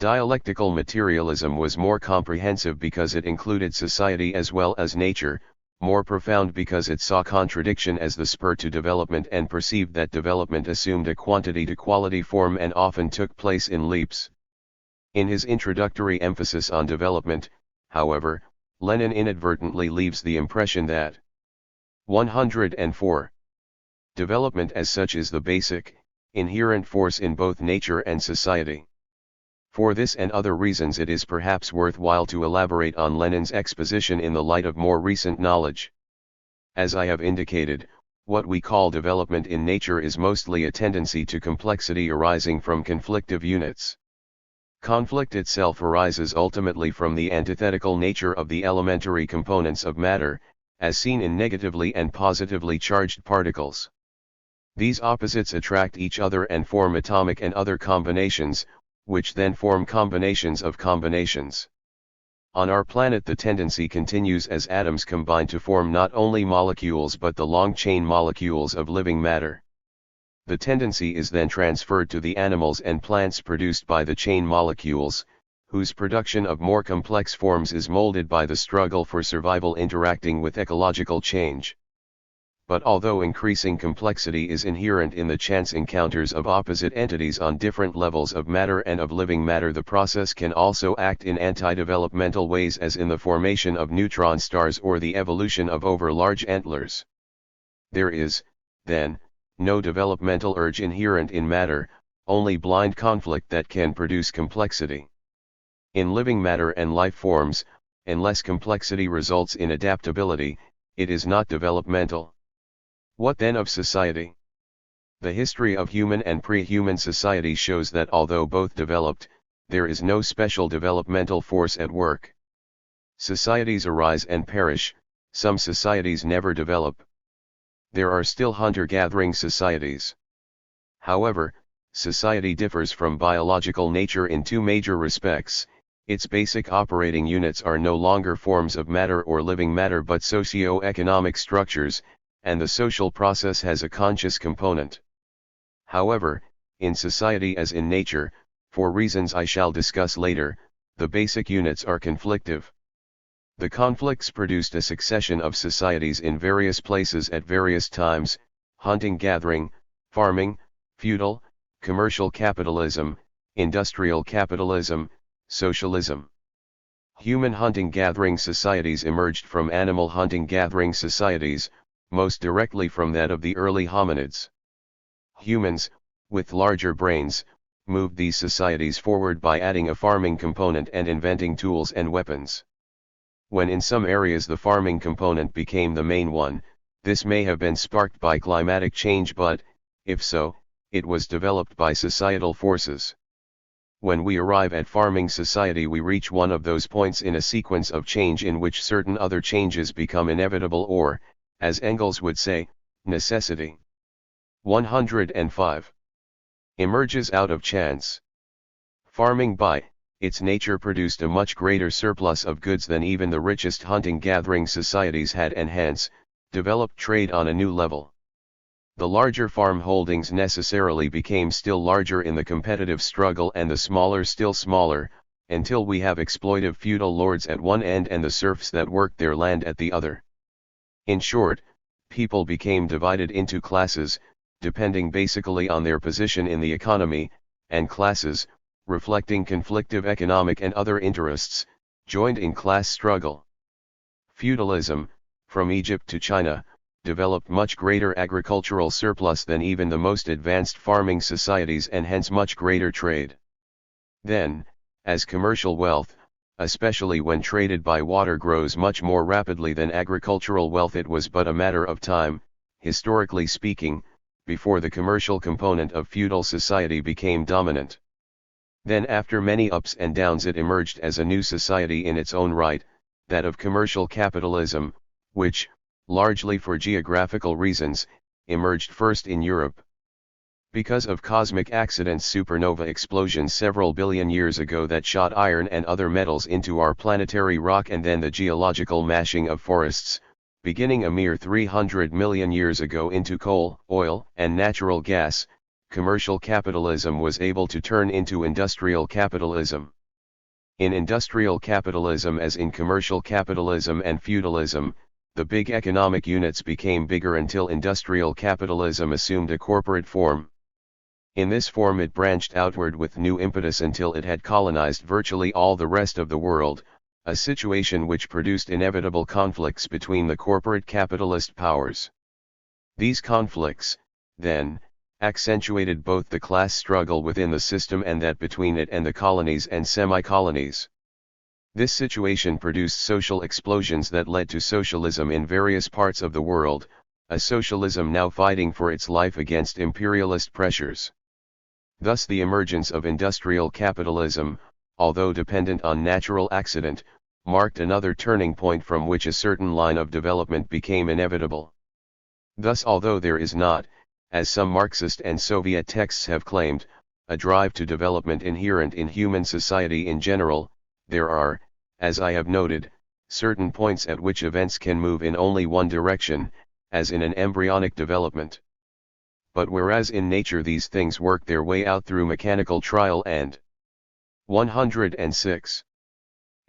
Dialectical materialism was more comprehensive because it included society as well as nature, more profound because it saw contradiction as the spur to development and perceived that development assumed a quantity-to-quality form and often took place in leaps. In his introductory emphasis on development, however, Lenin inadvertently leaves the impression that 104. Development as such is the basic, inherent force in both nature and society. For this and other reasons it is perhaps worthwhile to elaborate on Lenin's exposition in the light of more recent knowledge. As I have indicated, what we call development in nature is mostly a tendency to complexity arising from conflictive units. Conflict itself arises ultimately from the antithetical nature of the elementary components of matter, as seen in negatively and positively charged particles. These opposites attract each other and form atomic and other combinations, which then form combinations of combinations. On our planet the tendency continues as atoms combine to form not only molecules but the long-chain molecules of living matter. The tendency is then transferred to the animals and plants produced by the chain molecules, whose production of more complex forms is molded by the struggle for survival interacting with ecological change. But although increasing complexity is inherent in the chance encounters of opposite entities on different levels of matter and of living matter, the process can also act in anti-developmental ways, as in the formation of neutron stars or the evolution of over-large antlers. There is, then, no developmental urge inherent in matter, only blind conflict that can produce complexity. In living matter and life forms, unless complexity results in adaptability, it is not developmental. What then of society? The history of human and pre-human society shows that although both developed, there is no special developmental force at work. Societies arise and perish, some societies never develop. There are still hunter-gathering societies. However, society differs from biological nature in two major respects. Its basic operating units are no longer forms of matter or living matter but socio-economic structures, and the social process has a conscious component. However, in society as in nature, for reasons I shall discuss later, the basic units are conflictive. The conflicts produced a succession of societies in various places at various times: hunting-gathering, farming, feudal, commercial capitalism, industrial capitalism, socialism. Human hunting-gathering societies emerged from animal hunting-gathering societies, most directly from that of the early hominids. Humans, with larger brains, moved these societies forward by adding a farming component and inventing tools and weapons. When in some areas the farming component became the main one, this may have been sparked by climatic change, but, if so, it was developed by societal forces. When we arrive at farming society, we reach one of those points in a sequence of change in which certain other changes become inevitable or, as Engels would say, necessity. 105. Emerges out of chance. Farming by its nature produced a much greater surplus of goods than even the richest hunting-gathering societies had, and hence, developed trade on a new level. The larger farm holdings necessarily became still larger in the competitive struggle and the smaller still smaller, until we have exploitive feudal lords at one end and the serfs that worked their land at the other. In short, people became divided into classes, depending basically on their position in the economy, and classes, reflecting conflictive economic and other interests, joined in class struggle. Feudalism, from Egypt to China, developed much greater agricultural surplus than even the most advanced farming societies, and hence much greater trade. Then, as commercial wealth, especially when traded by water, grows much more rapidly than agricultural wealth, it was but a matter of time, historically speaking, before the commercial component of feudal society became dominant. Then after many ups and downs it emerged as a new society in its own right, that of commercial capitalism, which, largely for geographical reasons, emerged first in Europe. Because of cosmic accidents, supernova explosions several billion years ago that shot iron and other metals into our planetary rock, and then the geological mashing of forests, beginning a mere 300 million years ago, into coal, oil, and natural gas, commercial capitalism was able to turn into industrial capitalism. In industrial capitalism, as in commercial capitalism and feudalism, the big economic units became bigger until industrial capitalism assumed a corporate form. In this form it branched outward with new impetus until it had colonized virtually all the rest of the world, a situation which produced inevitable conflicts between the corporate capitalist powers. These conflicts, then, accentuated both the class struggle within the system and that between it and the colonies and semi-colonies. This situation produced social explosions that led to socialism in various parts of the world, a socialism now fighting for its life against imperialist pressures. Thus the emergence of industrial capitalism, although dependent on natural accident, marked another turning point from which a certain line of development became inevitable. Thus although there is not, as some Marxist and Soviet texts have claimed, a drive to development inherent in human society in general, there are, as I have noted, certain points at which events can move in only one direction, as in an embryonic development. But whereas in nature these things work their way out through mechanical trial and 106.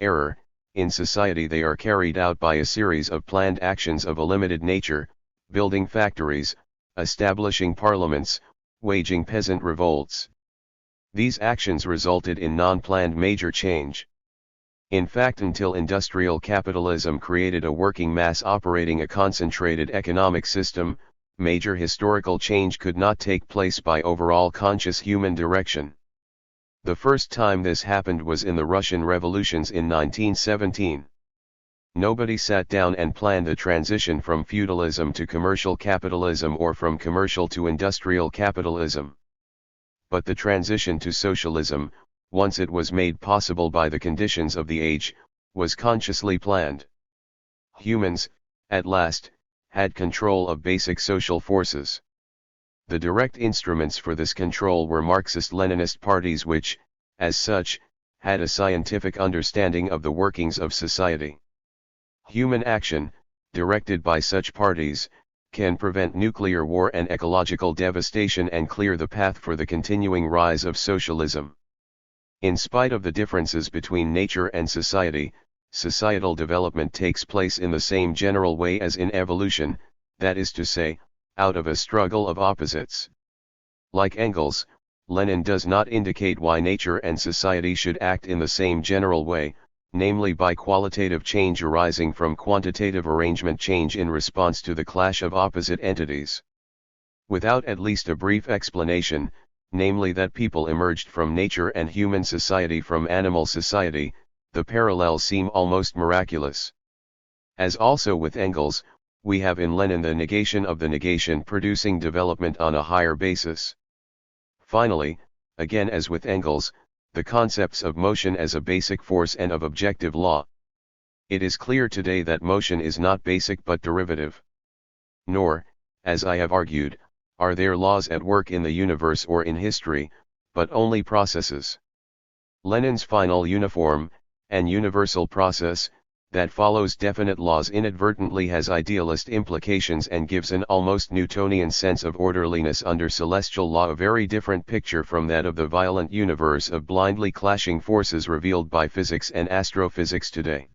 Error, in society they are carried out by a series of planned actions of a limited nature, building factories, establishing parliaments, waging peasant revolts. These actions resulted in non-planned major change. In fact, until industrial capitalism created a working mass operating a concentrated economic system, major historical change could not take place by overall conscious human direction. The first time this happened was in the Russian revolutions in 1917. Nobody sat down and planned the transition from feudalism to commercial capitalism or from commercial to industrial capitalism. But the transition to socialism, once it was made possible by the conditions of the age, was consciously planned. Humans, at last, had control of basic social forces. The direct instruments for this control were Marxist-Leninist parties which, as such, had a scientific understanding of the workings of society. Human action, directed by such parties, can prevent nuclear war and ecological devastation and clear the path for the continuing rise of socialism. In spite of the differences between nature and society, societal development takes place in the same general way as in evolution, that is to say, out of a struggle of opposites. Like Engels, Lenin does not indicate why nature and society should act in the same general way, namely by qualitative change arising from quantitative arrangement change in response to the clash of opposite entities. Without at least a brief explanation, namely that people emerged from nature and human society from animal society, the parallels seem almost miraculous. As also with Engels, we have in Lenin the negation of the negation producing development on a higher basis. Finally, again as with Engels, the concepts of motion as a basic force and of objective law. It is clear today that motion is not basic but derivative. Nor, as I have argued, are there laws at work in the universe or in history, but only processes. Lenin's final uniform, and universal process, that follows definite laws inadvertently has idealist implications and gives an almost Newtonian sense of orderliness under celestial law, a very different picture from that of the violent universe of blindly clashing forces revealed by physics and astrophysics today.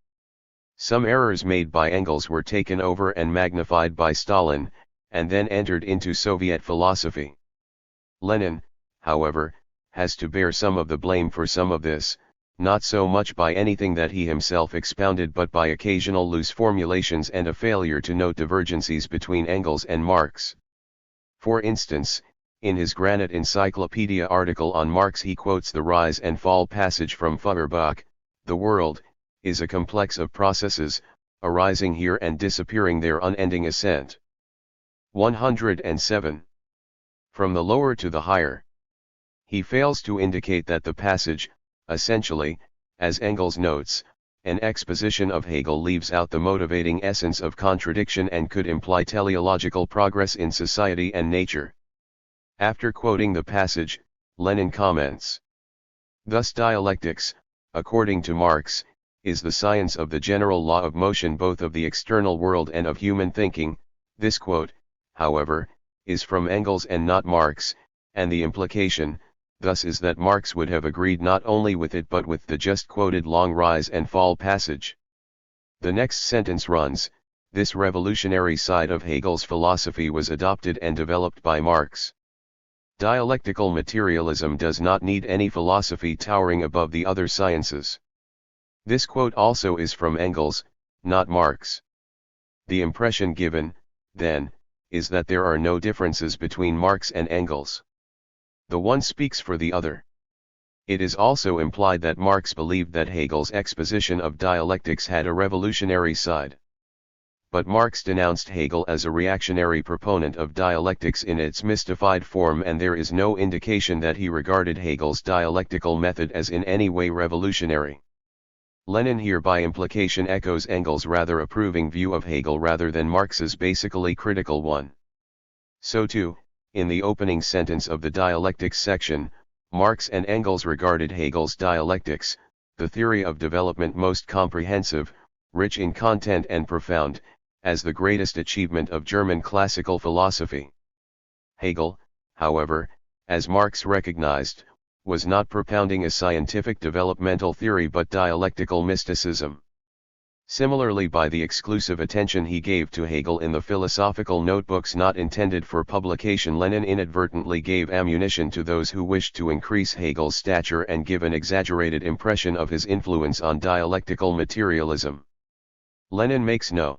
Some errors made by Engels were taken over and magnified by Stalin, and then entered into Soviet philosophy. Lenin, however, has to bear some of the blame for some of this, not so much by anything that he himself expounded but by occasional loose formulations and a failure to note divergencies between Engels and Marx. For instance, in his Granite Encyclopedia article on Marx he quotes the rise and fall passage from Feuerbach: "The world is a complex of processes, arising here and disappearing there, unending ascent." 107. From the lower to the higher. He fails to indicate that the passage, essentially, as Engels notes, an exposition of Hegel leaves out the motivating essence of contradiction and could imply teleological progress in society and nature. After quoting the passage, Lenin comments: "Thus dialectics, according to Marx, is the science of the general law of motion both of the external world and of human thinking." This quote, however, is from Engels and not Marx, and the implication, thus, is that Marx would have agreed not only with it but with the just quoted long rise and fall passage. The next sentence runs, This revolutionary side of Hegel's philosophy was adopted and developed by Marx. Dialectical materialism does not need any philosophy towering above the other sciences. This quote also is from Engels, not Marx. The impression given, then, is that there are no differences between Marx and Engels. The one speaks for the other. It is also implied that Marx believed that Hegel's exposition of dialectics had a revolutionary side. But Marx denounced Hegel as a reactionary proponent of dialectics in its mystified form, and there is no indication that he regarded Hegel's dialectical method as in any way revolutionary. Lenin here by implication echoes Engels' rather approving view of Hegel rather than Marx's basically critical one. So too, in the opening sentence of the dialectics section, Marx and Engels regarded Hegel's dialectics, the theory of development most comprehensive, rich in content and profound, as the greatest achievement of German classical philosophy. Hegel, however, as Marx recognized, was not propounding a scientific developmental theory but dialectical mysticism. Similarly, by the exclusive attention he gave to Hegel in the philosophical notebooks not intended for publication, Lenin inadvertently gave ammunition to those who wished to increase Hegel's stature and give an exaggerated impression of his influence on dialectical materialism. Lenin makes no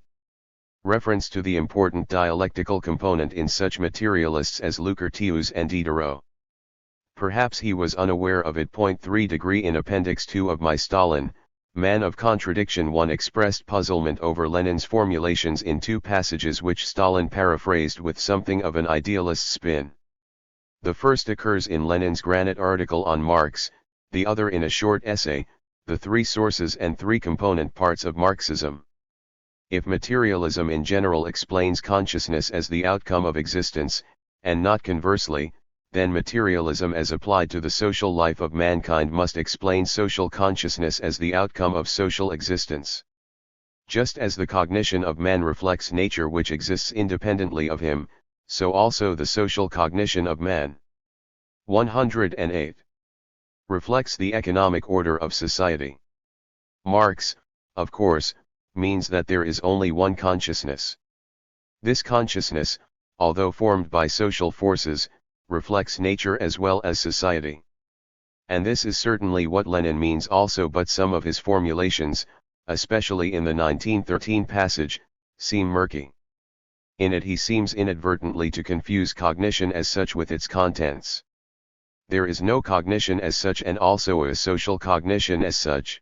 reference to the important dialectical component in such materialists as Lucretius and Diderot. Perhaps he was unaware of it. 3° in Appendix 2 of My Stalin, Man of Contradiction 1 expressed puzzlement over Lenin's formulations in two passages which Stalin paraphrased with something of an idealist spin. The first occurs in Lenin's granite article on Marx, the other in a short essay, The Three Sources and Three Component Parts of Marxism. If materialism in general explains consciousness as the outcome of existence, and not conversely, then materialism as applied to the social life of mankind must explain social consciousness as the outcome of social existence. Just as the cognition of man reflects nature which exists independently of him, so also the social cognition of man. 108. Reflects the economic order of society. Marx, of course, means that there is only one consciousness. This consciousness, although formed by social forces, reflects nature as well as society. And this is certainly what Lenin means also, but some of his formulations, especially in the 1913 passage, seem murky. In it he seems inadvertently to confuse cognition as such with its contents. There is no cognition as such and also a social cognition as such.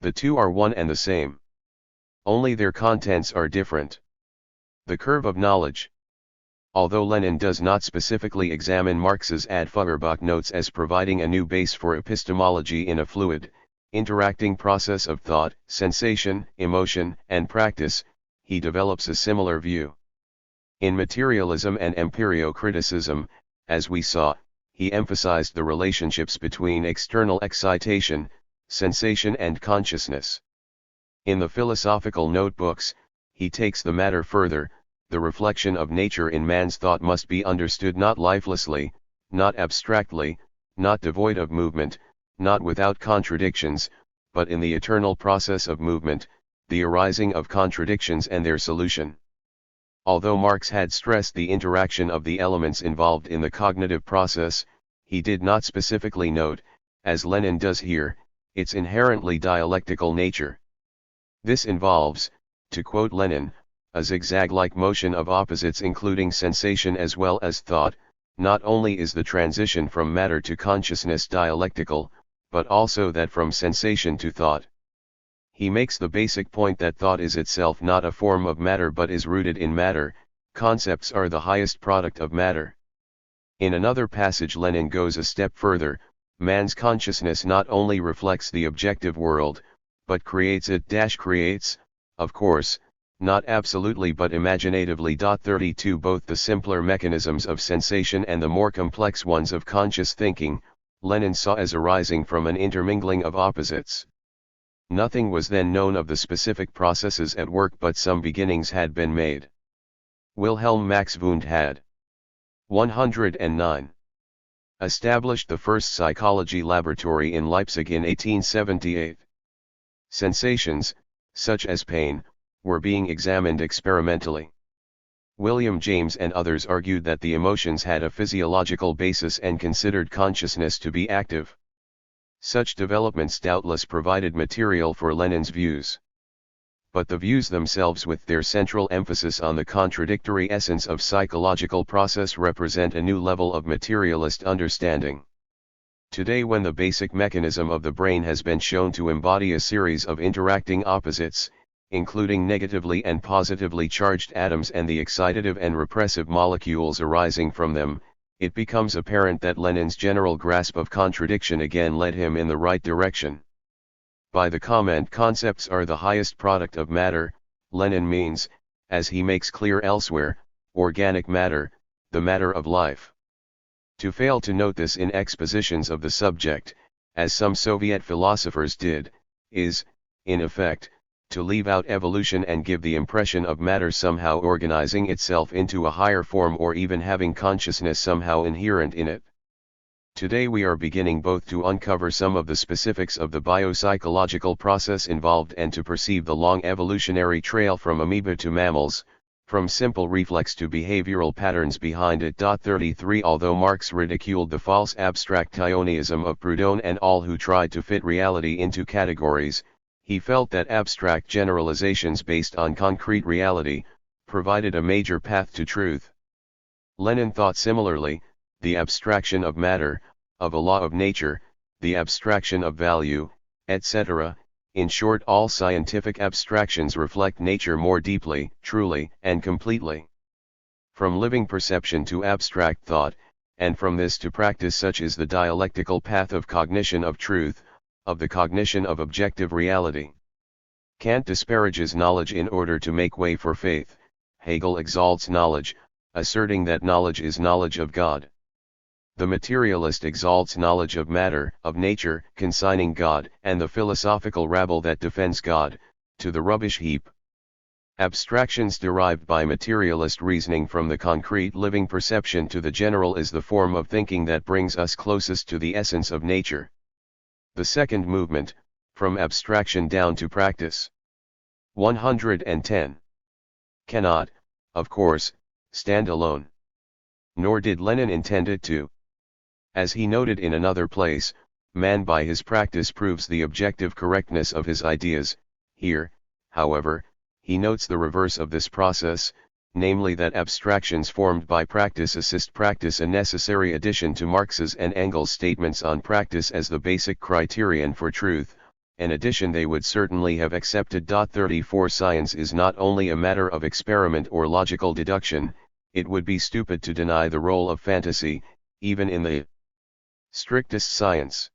The two are one and the same. Only their contents are different. The curve of knowledge. Although Lenin does not specifically examine Marx's Ad Feuerbach notes as providing a new base for epistemology in a fluid, interacting process of thought, sensation, emotion, and practice, he develops a similar view. In Materialism and Empirio-criticism, as we saw, he emphasized the relationships between external excitation, sensation and consciousness. In the philosophical notebooks, he takes the matter further. The reflection of nature in man's thought must be understood not lifelessly, not abstractly, not devoid of movement, not without contradictions, but in the eternal process of movement, the arising of contradictions and their solution. Although Marx had stressed the interaction of the elements involved in the cognitive process, he did not specifically note, as Lenin does here, its inherently dialectical nature. This involves, to quote Lenin, a zigzag-like motion of opposites including sensation as well as thought. Not only is the transition from matter to consciousness dialectical, but also that from sensation to thought. He makes the basic point that thought is itself not a form of matter but is rooted in matter, concepts are the highest product of matter. In another passage Lenin goes a step further, man's consciousness not only reflects the objective world, but creates it. Creates, of course, not absolutely but imaginatively. 32 Both the simpler mechanisms of sensation and the more complex ones of conscious thinking, Lenin saw as arising from an intermingling of opposites. Nothing was then known of the specific processes at work, but some beginnings had been made. Wilhelm Max Wundt had 109. Established the first psychology laboratory in Leipzig in 1878. Sensations, such as pain, were being examined experimentally. William James and others argued that the emotions had a physiological basis and considered consciousness to be active. Such developments doubtless provided material for Lenin's views. But the views themselves, with their central emphasis on the contradictory essence of psychological process, represent a new level of materialist understanding. Today, when the basic mechanism of the brain has been shown to embody a series of interacting opposites, including negatively and positively charged atoms and the excitative and repressive molecules arising from them, it becomes apparent that Lenin's general grasp of contradiction again led him in the right direction. By the comment, concepts are the highest product of matter, Lenin means, as he makes clear elsewhere, organic matter, the matter of life. To fail to note this in expositions of the subject, as some Soviet philosophers did, is, in effect, to leave out evolution and give the impression of matter somehow organizing itself into a higher form, or even having consciousness somehow inherent in it. Today we are beginning both to uncover some of the specifics of the biopsychological process involved and to perceive the long evolutionary trail from amoeba to mammals, from simple reflex to behavioral patterns behind it. 33 Although Marx ridiculed the false abstractionism of Proudhon and all who tried to fit reality into categories, he felt that abstract generalizations based on concrete reality provided a major path to truth. Lenin thought similarly: the abstraction of matter, of a law of nature, the abstraction of value, etc. In short, all scientific abstractions reflect nature more deeply, truly, and completely. From living perception to abstract thought, and from this to practice, such is the dialectical path of cognition of truth, of the cognition of objective reality. Kant disparages knowledge in order to make way for faith. Hegel exalts knowledge, asserting that knowledge is knowledge of God. The materialist exalts knowledge of matter, of nature, consigning God, and the philosophical rabble that defends God, to the rubbish heap. Abstractions derived by materialist reasoning from the concrete living perception to the general is the form of thinking that brings us closest to the essence of nature. The second movement, from abstraction down to practice. 110. Cannot, of course, stand alone. Nor did Lenin intend it to. As he noted in another place, man by his practice proves the objective correctness of his ideas. Here, however, he notes the reverse of this process, namely that abstractions formed by practice assist practice, a necessary addition to Marx's and Engels' statements on practice as the basic criterion for truth, an addition they would certainly have accepted. 34 Science is not only a matter of experiment or logical deduction. It would be stupid to deny the role of fantasy, even in the strictest science.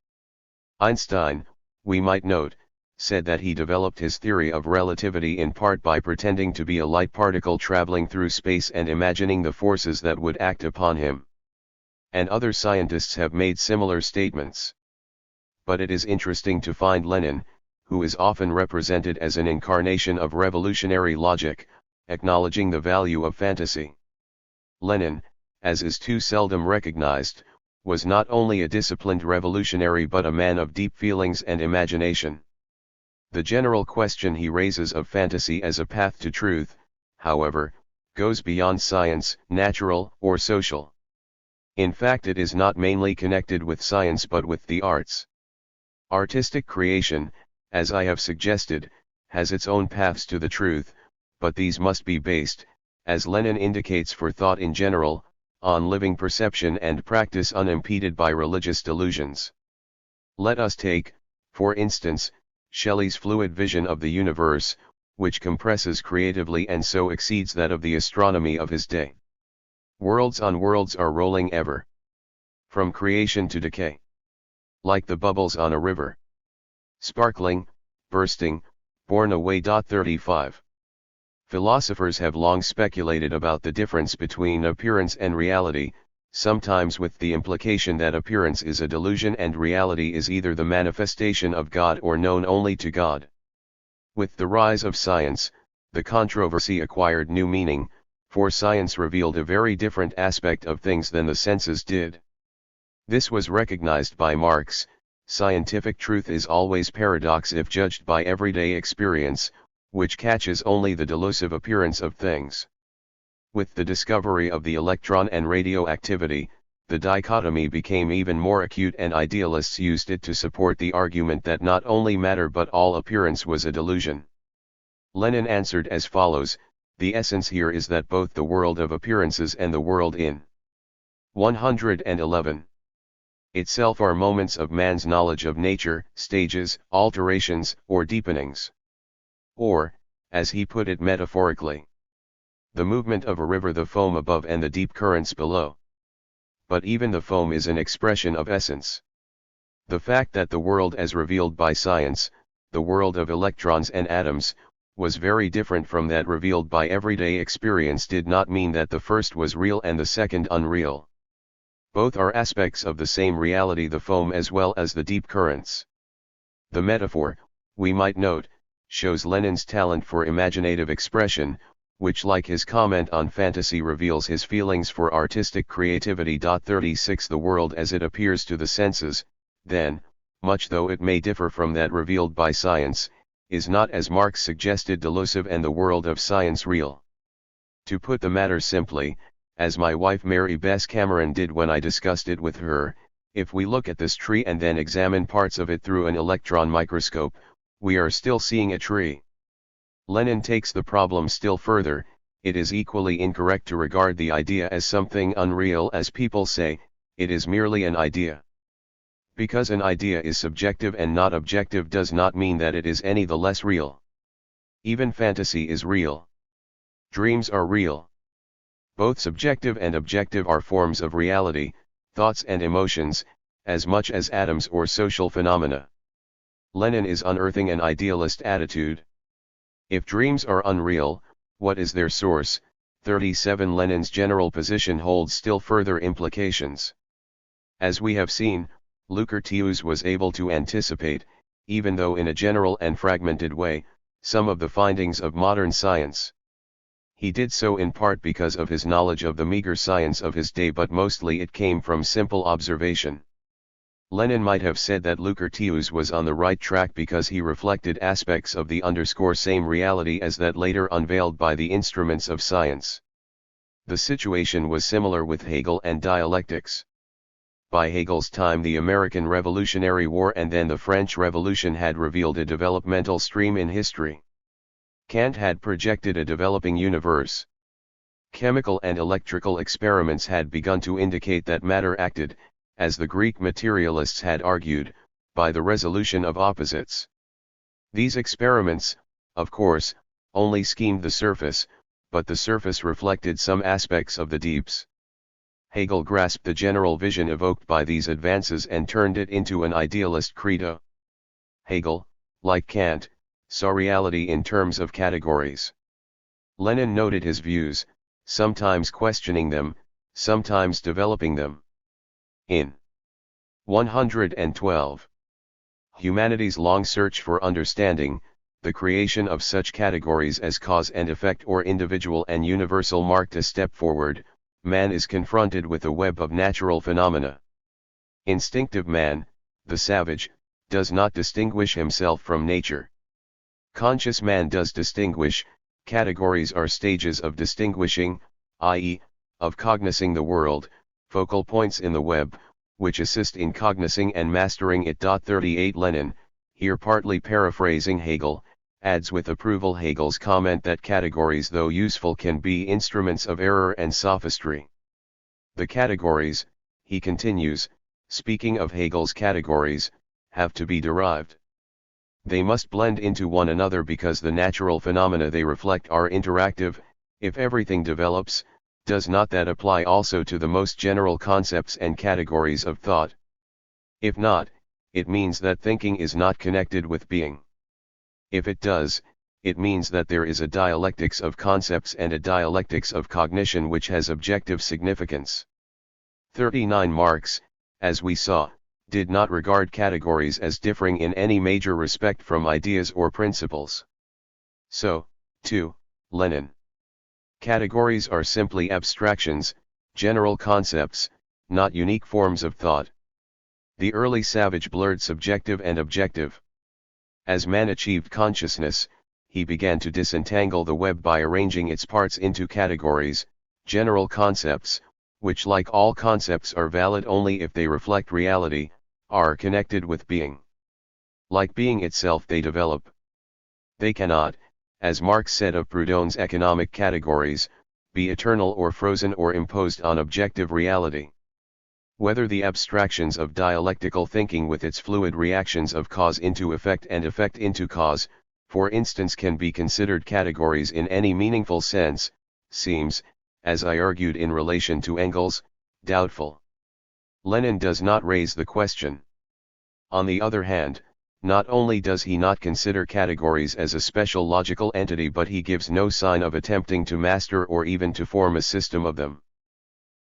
Einstein, we might note, said that he developed his theory of relativity in part by pretending to be a light particle traveling through space and imagining the forces that would act upon him. And other scientists have made similar statements. But it is interesting to find Lenin, who is often represented as an incarnation of revolutionary logic, acknowledging the value of fantasy. Lenin, as is too seldom recognized, was not only a disciplined revolutionary but a man of deep feelings and imagination. The general question he raises of fantasy as a path to truth, however, goes beyond science, natural or social. In fact, it is not mainly connected with science but with the arts. Artistic creation, as I have suggested, has its own paths to the truth, but these must be based, as Lenin indicates for thought in general, on living perception and practice unimpeded by religious delusions. Let us take, for instance, Shelley's fluid vision of the universe, which compresses creatively and so exceeds that of the astronomy of his day. Worlds on worlds are rolling ever, from creation to decay, like the bubbles on a river, sparkling, bursting, borne away. 35. Philosophers have long speculated about the difference between appearance and reality, sometimes with the implication that appearance is a delusion and reality is either the manifestation of God or known only to God. With the rise of science, the controversy acquired new meaning, for science revealed a very different aspect of things than the senses did. This was recognized by Marx: scientific truth is always paradox if judged by everyday experience, which catches only the delusive appearance of things. With the discovery of the electron and radioactivity, the dichotomy became even more acute, and idealists used it to support the argument that not only matter but all appearance was a delusion. Lenin answered as follows: the essence here is that both the world of appearances and the world in 111 itself are moments of man's knowledge of nature, stages, alterations, or deepenings. Or, as he put it metaphorically, the movement of a river, the foam above and the deep currents below. But even the foam is an expression of essence. The fact that the world as revealed by science, the world of electrons and atoms, was very different from that revealed by everyday experience did not mean that the first was real and the second unreal. Both are aspects of the same reality, the foam as well as the deep currents. The metaphor, we might note, shows Lenin's talent for imaginative expression, which, like his comment on fantasy, reveals his feelings for artistic creativity. 36 The world as it appears to the senses, then, much though it may differ from that revealed by science, is not, as Marx suggested, delusive, and the world of science real. To put the matter simply, as my wife Mary Bess Cameron did when I discussed it with her, if we look at this tree and then examine parts of it through an electron microscope, we are still seeing a tree. Lenin takes the problem still further: it is equally incorrect to regard the idea as something unreal, as people say, it is merely an idea. Because an idea is subjective and not objective does not mean that it is any the less real. Even fantasy is real. Dreams are real. Both subjective and objective are forms of reality, thoughts and emotions, as much as atoms or social phenomena. Lenin is unearthing an idealist attitude. If dreams are unreal, what is their source? 37 Lenin's general position holds still further implications. As we have seen, Lucretius was able to anticipate, even though in a general and fragmented way, some of the findings of modern science. He did so in part because of his knowledge of the meager science of his day, but mostly it came from simple observation. Lenin might have said that Lucretius was on the right track because he reflected aspects of the same reality as that later unveiled by the instruments of science. The situation was similar with Hegel and dialectics. By Hegel's time, the American Revolutionary War and then the French Revolution had revealed a developmental stream in history. Kant had projected a developing universe. Chemical and electrical experiments had begun to indicate that matter acted, as the Greek materialists had argued, by the resolution of opposites. These experiments, of course, only schemed the surface, but the surface reflected some aspects of the deeps. Hegel grasped the general vision evoked by these advances and turned it into an idealist credo. Hegel, like Kant, saw reality in terms of categories. Lenin noted his views, sometimes questioning them, sometimes developing them. In 112, humanity's long search for understanding, the creation of such categories as cause and effect or individual and universal marked a step forward. Man is confronted with a web of natural phenomena. Instinctive man, the savage, does not distinguish himself from nature. Conscious man does distinguish. Categories are stages of distinguishing, i.e., of cognizing the world, focal points in the web, which assist in cognizing and mastering it. 38 Lenin, here partly paraphrasing Hegel, adds with approval Hegel's comment that categories, though useful, can be instruments of error and sophistry. The categories, he continues, speaking of Hegel's categories, have to be derived. They must blend into one another because the natural phenomena they reflect are interactive. If everything develops, does not that apply also to the most general concepts and categories of thought? If not, it means that thinking is not connected with being. If it does, it means that there is a dialectics of concepts and a dialectics of cognition which has objective significance. 39 Marx, as we saw, did not regard categories as differing in any major respect from ideas or principles. So, too, Lenin. Categories are simply abstractions, general concepts, not unique forms of thought. The early savage blurred subjective and objective. As man achieved consciousness, he began to disentangle the web by arranging its parts into categories, general concepts, which like all concepts are valid only if they reflect reality, are connected with being. Like being itself they develop. They cannot, as Marx said of Proudhon's economic categories, be eternal or frozen or imposed on objective reality. Whether the abstractions of dialectical thinking with its fluid reactions of cause into effect and effect into cause, for instance, can be considered categories in any meaningful sense, seems, as I argued in relation to Engels, doubtful. Lenin does not raise the question. On the other hand, not only does he not consider categories as a special logical entity, but he gives no sign of attempting to master or even to form a system of them.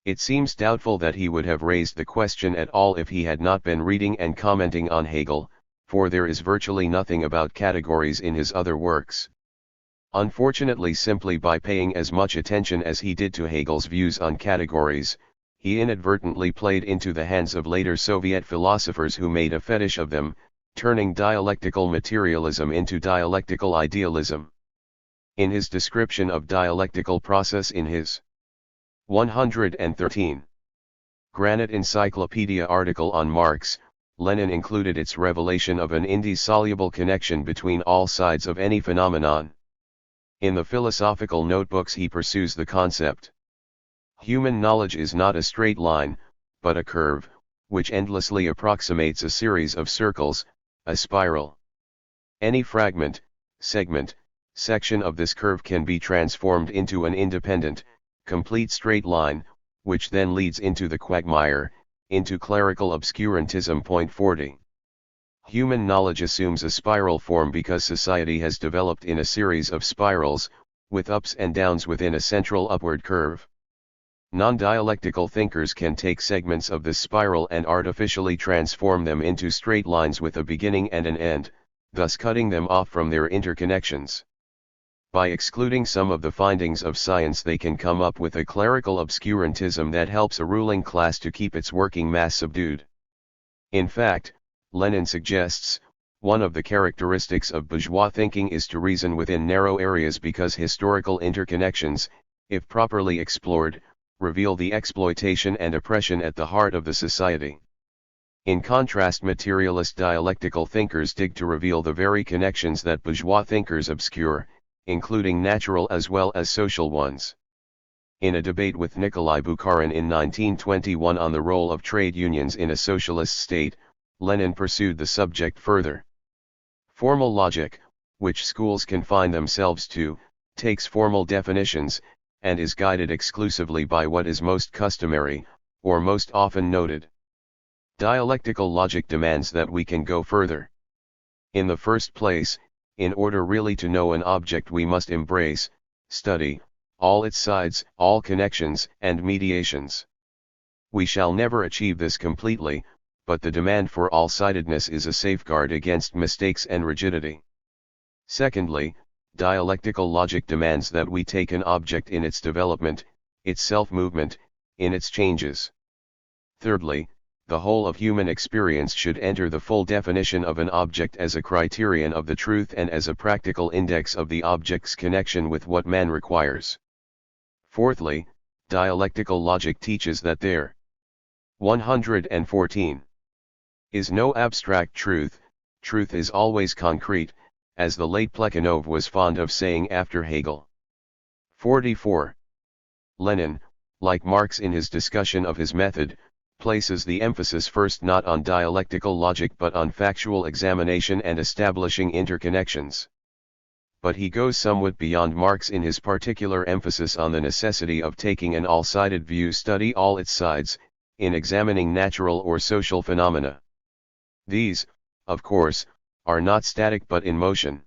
It seems doubtful that he would have raised the question at all if he had not been reading and commenting on Hegel, for there is virtually nothing about categories in his other works. Unfortunately, simply by paying as much attention as he did to Hegel's views on categories, he inadvertently played into the hands of later Soviet philosophers who made a fetish of them, turning dialectical materialism into dialectical idealism. In his description of dialectical process in his 113 Granite Encyclopedia article on Marx, Lenin included its revelation of an indissoluble connection between all sides of any phenomenon. In the philosophical notebooks he pursues the concept. Human knowledge is not a straight line, but a curve, which endlessly approximates a series of circles, a spiral. Any fragment, segment, section of this curve can be transformed into an independent, complete straight line, which then leads into the quagmire, into clerical obscurantism. 40. Human knowledge assumes a spiral form because society has developed in a series of spirals, with ups and downs within a central upward curve. Non-dialectical thinkers can take segments of this spiral and artificially transform them into straight lines with a beginning and an end, thus cutting them off from their interconnections. By excluding some of the findings of science, they can come up with a clerical obscurantism that helps a ruling class to keep its working mass subdued. In fact, Lenin suggests, one of the characteristics of bourgeois thinking is to reason within narrow areas because historical interconnections, if properly explored, reveal the exploitation and oppression at the heart of the society. In contrast, materialist dialectical thinkers dig to reveal the very connections that bourgeois thinkers obscure, including natural as well as social ones. In a debate with Nikolai Bukharin in 1921 on the role of trade unions in a socialist state, Lenin pursued the subject further. Formal logic, which schools confine themselves to, takes formal definitions, and is guided exclusively by what is most customary, or most often noted. Dialectical logic demands that we can go further. In the first place, in order really to know an object, we must embrace, study, all its sides, all connections and mediations. We shall never achieve this completely, but the demand for all-sidedness is a safeguard against mistakes and rigidity. Secondly, dialectical logic demands that we take an object in its development, its self-movement, in its changes. Thirdly, the whole of human experience should enter the full definition of an object as a criterion of the truth and as a practical index of the object's connection with what man requires. Fourthly, dialectical logic teaches that there 114 is no abstract truth, truth is always concrete, as the late Plekhanov was fond of saying after Hegel. 44. Lenin, like Marx in his discussion of his method, places the emphasis first not on dialectical logic but on factual examination and establishing interconnections. But he goes somewhat beyond Marx in his particular emphasis on the necessity of taking an all-sided view, study all its sides, in examining natural or social phenomena. These, of course, are not static but in motion.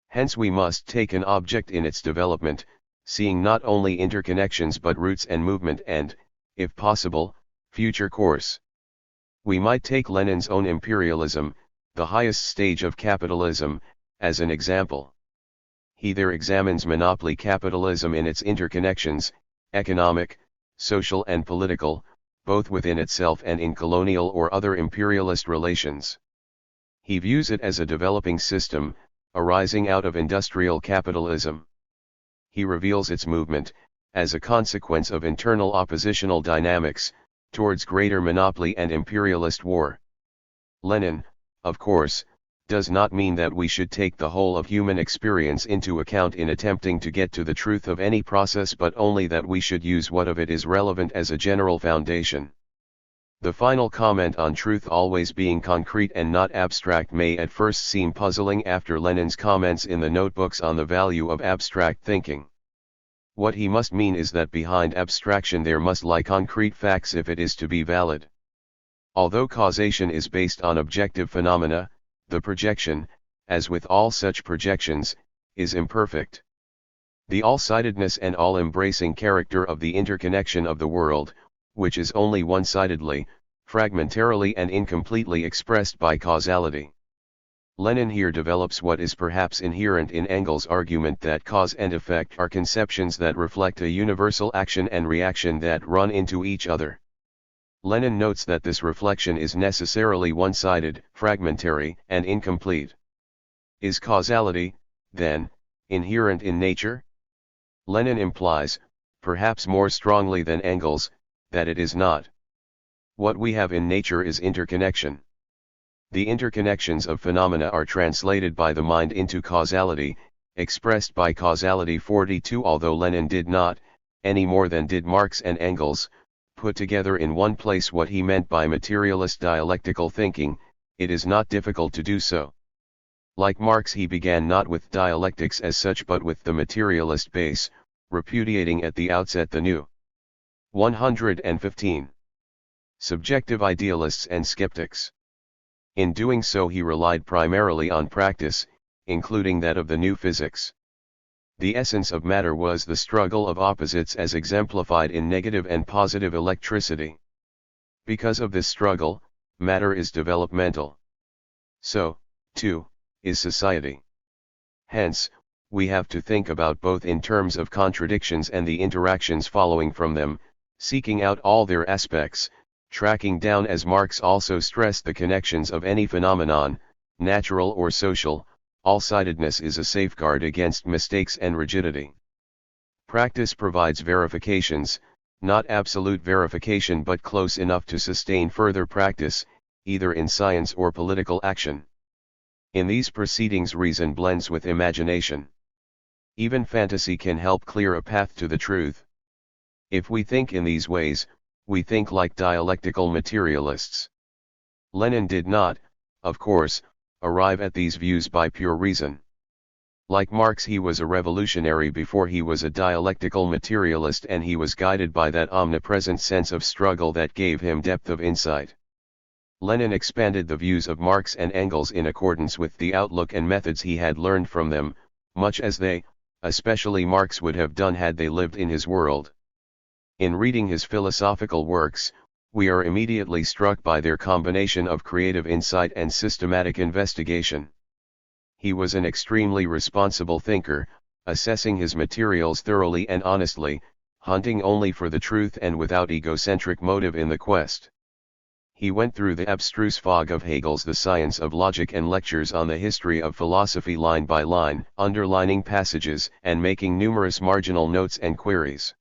Hence we must take an object in its development, seeing not only interconnections but roots and movement and, if possible, future course. We might take Lenin's own imperialism, the highest stage of capitalism, as an example. He there examines monopoly capitalism in its interconnections, economic, social and political, both within itself and in colonial or other imperialist relations. He views it as a developing system, arising out of industrial capitalism. He reveals its movement, as a consequence of internal oppositional dynamics, towards greater monopoly and imperialist war. Lenin, of course, does not mean that we should take the whole of human experience into account in attempting to get to the truth of any process, but only that we should use what of it is relevant as a general foundation. The final comment on truth always being concrete and not abstract may at first seem puzzling after Lenin's comments in the notebooks on the value of abstract thinking. What he must mean is that behind abstraction there must lie concrete facts if it is to be valid. Although causation is based on objective phenomena, the projection, as with all such projections, is imperfect. The all-sidedness and all-embracing character of the interconnection of the world, which is only one-sidedly, fragmentarily and incompletely expressed by causality. Lenin here develops what is perhaps inherent in Engels' argument that cause and effect are conceptions that reflect a universal action and reaction that run into each other. Lenin notes that this reflection is necessarily one-sided, fragmentary, and incomplete. Is causality, then, inherent in nature? Lenin implies, perhaps more strongly than Engels, that it is not. What we have in nature is interconnection. The interconnections of phenomena are translated by the mind into causality, expressed by causality 42. Although Lenin did not, any more than did Marx and Engels, put together in one place what he meant by materialist dialectical thinking, it is not difficult to do so. Like Marx, he began not with dialectics as such but with the materialist base, repudiating at the outset the new 115 subjective idealists and skeptics. In doing so he relied primarily on practice, including that of the new physics. The essence of matter was the struggle of opposites as exemplified in negative and positive electricity. Because of this struggle, matter is developmental. So, too, is society. Hence, we have to think about both in terms of contradictions and the interactions following from them, seeking out all their aspects, tracking down, as Marx also stressed, the connections of any phenomenon, natural or social. All-sidedness is a safeguard against mistakes and rigidity. Practice provides verifications, not absolute verification but close enough to sustain further practice, either in science or political action. In these proceedings reason blends with imagination. Even fantasy can help clear a path to the truth. If we think in these ways, we think like dialectical materialists. Lenin did not, of course, arrive at these views by pure reason. Like Marx, he was a revolutionary before he was a dialectical materialist, and he was guided by that omnipresent sense of struggle that gave him depth of insight. Lenin expanded the views of Marx and Engels in accordance with the outlook and methods he had learned from them, much as they, especially Marx, would have done had they lived in his world. In reading his philosophical works, we are immediately struck by their combination of creative insight and systematic investigation. He was an extremely responsible thinker, assessing his materials thoroughly and honestly, hunting only for the truth and without egocentric motive in the quest. He went through the abstruse fog of Hegel's The Science of Logic and lectures on the history of philosophy line by line, underlining passages and making numerous marginal notes and queries.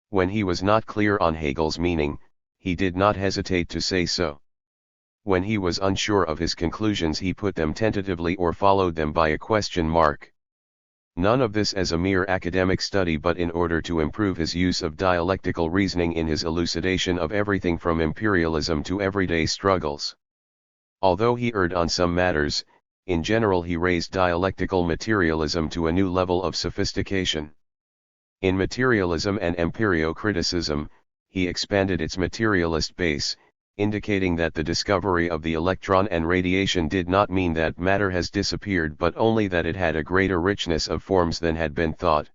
When he was not clear on Hegel's meaning, he did not hesitate to say so. When he was unsure of his conclusions, he put them tentatively or followed them by a question mark. None of this as a mere academic study, but in order to improve his use of dialectical reasoning in his elucidation of everything from imperialism to everyday struggles. Although he erred on some matters, in general he raised dialectical materialism to a new level of sophistication. In Materialism and Empirio-criticism, he expanded its materialist base, indicating that the discovery of the electron and radiation did not mean that matter has disappeared, but only that it had a greater richness of forms than had been thought.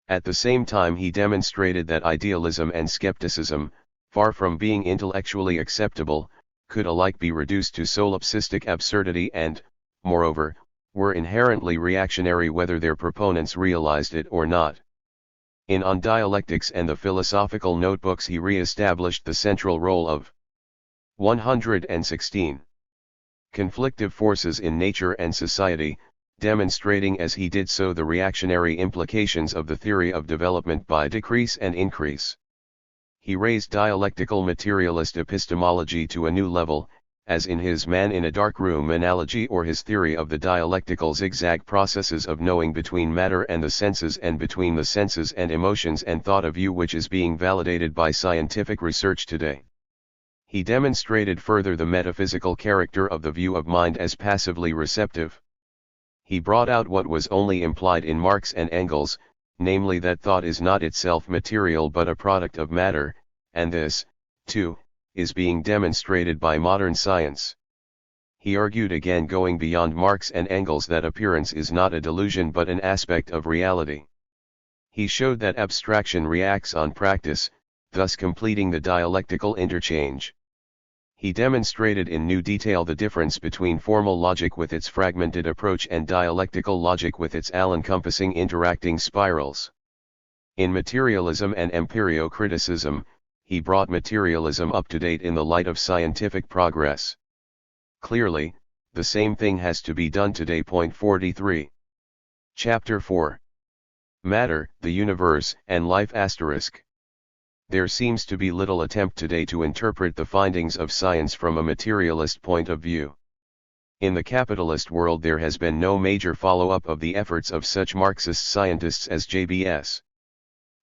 At the same time he demonstrated that idealism and skepticism, far from being intellectually acceptable, could alike be reduced to solipsistic absurdity and, moreover, were inherently reactionary whether their proponents realized it or not. In On Dialectics and the Philosophical Notebooks he re-established the central role of 116. Conflictive forces in nature and society, demonstrating as he did so the reactionary implications of the theory of development by decrease and increase. He raised dialectical materialist epistemology to a new level, as in his man in a dark room analogy or his theory of the dialectical zigzag processes of knowing between matter and the senses and between the senses and emotions and thought, a view which is being validated by scientific research today. He demonstrated further the metaphysical character of the view of mind as passively receptive. He brought out what was only implied in Marx and Engels, namely that thought is not itself material but a product of matter, and this, too, is being demonstrated by modern science. He argued again, going beyond Marx and Engels, that appearance is not a delusion but an aspect of reality. He showed that abstraction reacts on practice, thus completing the dialectical interchange. He demonstrated in new detail the difference between formal logic with its fragmented approach and dialectical logic with its all-encompassing interacting spirals. In Materialism and Empirio-criticism, he brought materialism up to date in the light of scientific progress. Clearly, the same thing has to be done today. Point 43. Chapter 4. Matter, the Universe, and Life *. There seems to be little attempt today to interpret the findings of science from a materialist point of view. In the capitalist world there has been no major follow-up of the efforts of such Marxist scientists as J.B.S.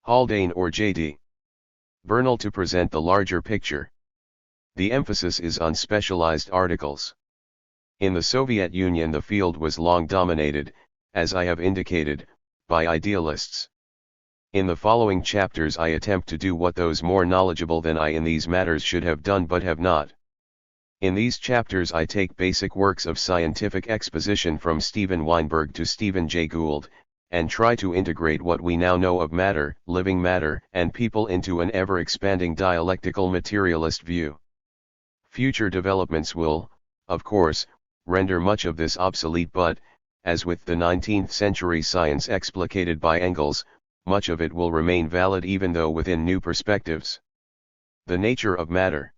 Haldane or J.D. Bernal to present the larger picture. The emphasis is on specialized articles. In the Soviet Union the field was long dominated, as I have indicated, by idealists. In the following chapters I attempt to do what those more knowledgeable than I in these matters should have done but have not. In these chapters I take basic works of scientific exposition from Stephen Weinberg to Stephen Jay Gould, and try to integrate what we now know of matter, living matter, and people into an ever-expanding dialectical materialist view. Future developments will, of course, render much of this obsolete but, as with the 19th century science explicated by Engels, much of it will remain valid even though within new perspectives. The nature of matter.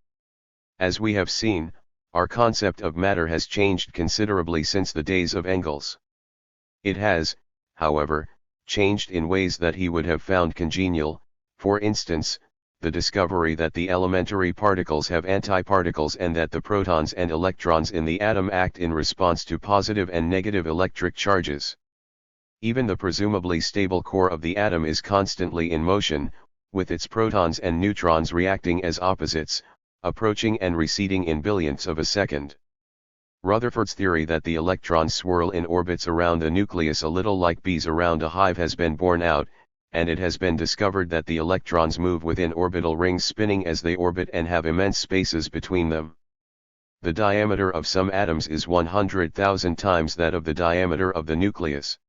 As we have seen, our concept of matter has changed considerably since the days of Engels. It has, however, changed in ways that he would have found congenial, for instance, the discovery that the elementary particles have antiparticles and that the protons and electrons in the atom act in response to positive and negative electric charges. Even the presumably stable core of the atom is constantly in motion, with its protons and neutrons reacting as opposites, approaching and receding in billionths of a second. Rutherford's theory that the electrons swirl in orbits around the nucleus a little like bees around a hive has been borne out, and it has been discovered that the electrons move within orbital rings spinning as they orbit and have immense spaces between them. The diameter of some atoms is 100,000 times that of the diameter of the nucleus.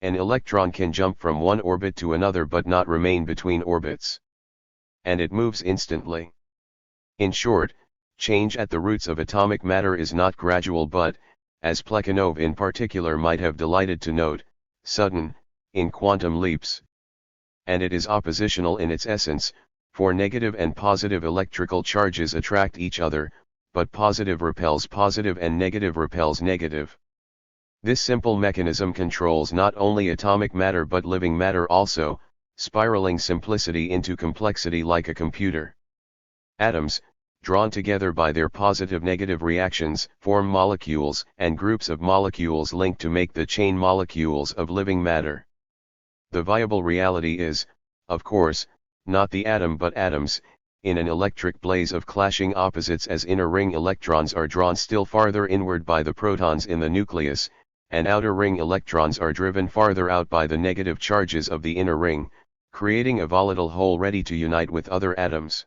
An electron can jump from one orbit to another but not remain between orbits. And it moves instantly. In short, change at the roots of atomic matter is not gradual but, as Plekhanov in particular might have delighted to note, sudden, in quantum leaps. And it is oppositional in its essence, for negative and positive electrical charges attract each other, but positive repels positive and negative repels negative. This simple mechanism controls not only atomic matter but living matter also, spiraling simplicity into complexity like a computer. Atoms, drawn together by their positive-negative reactions, form molecules and groups of molecules linked to make the chain molecules of living matter. The viable reality is, of course, not the atom but atoms, in an electric blaze of clashing opposites as inner ring electrons are drawn still farther inward by the protons in the nucleus, and outer ring electrons are driven farther out by the negative charges of the inner ring, creating a volatile whole ready to unite with other atoms.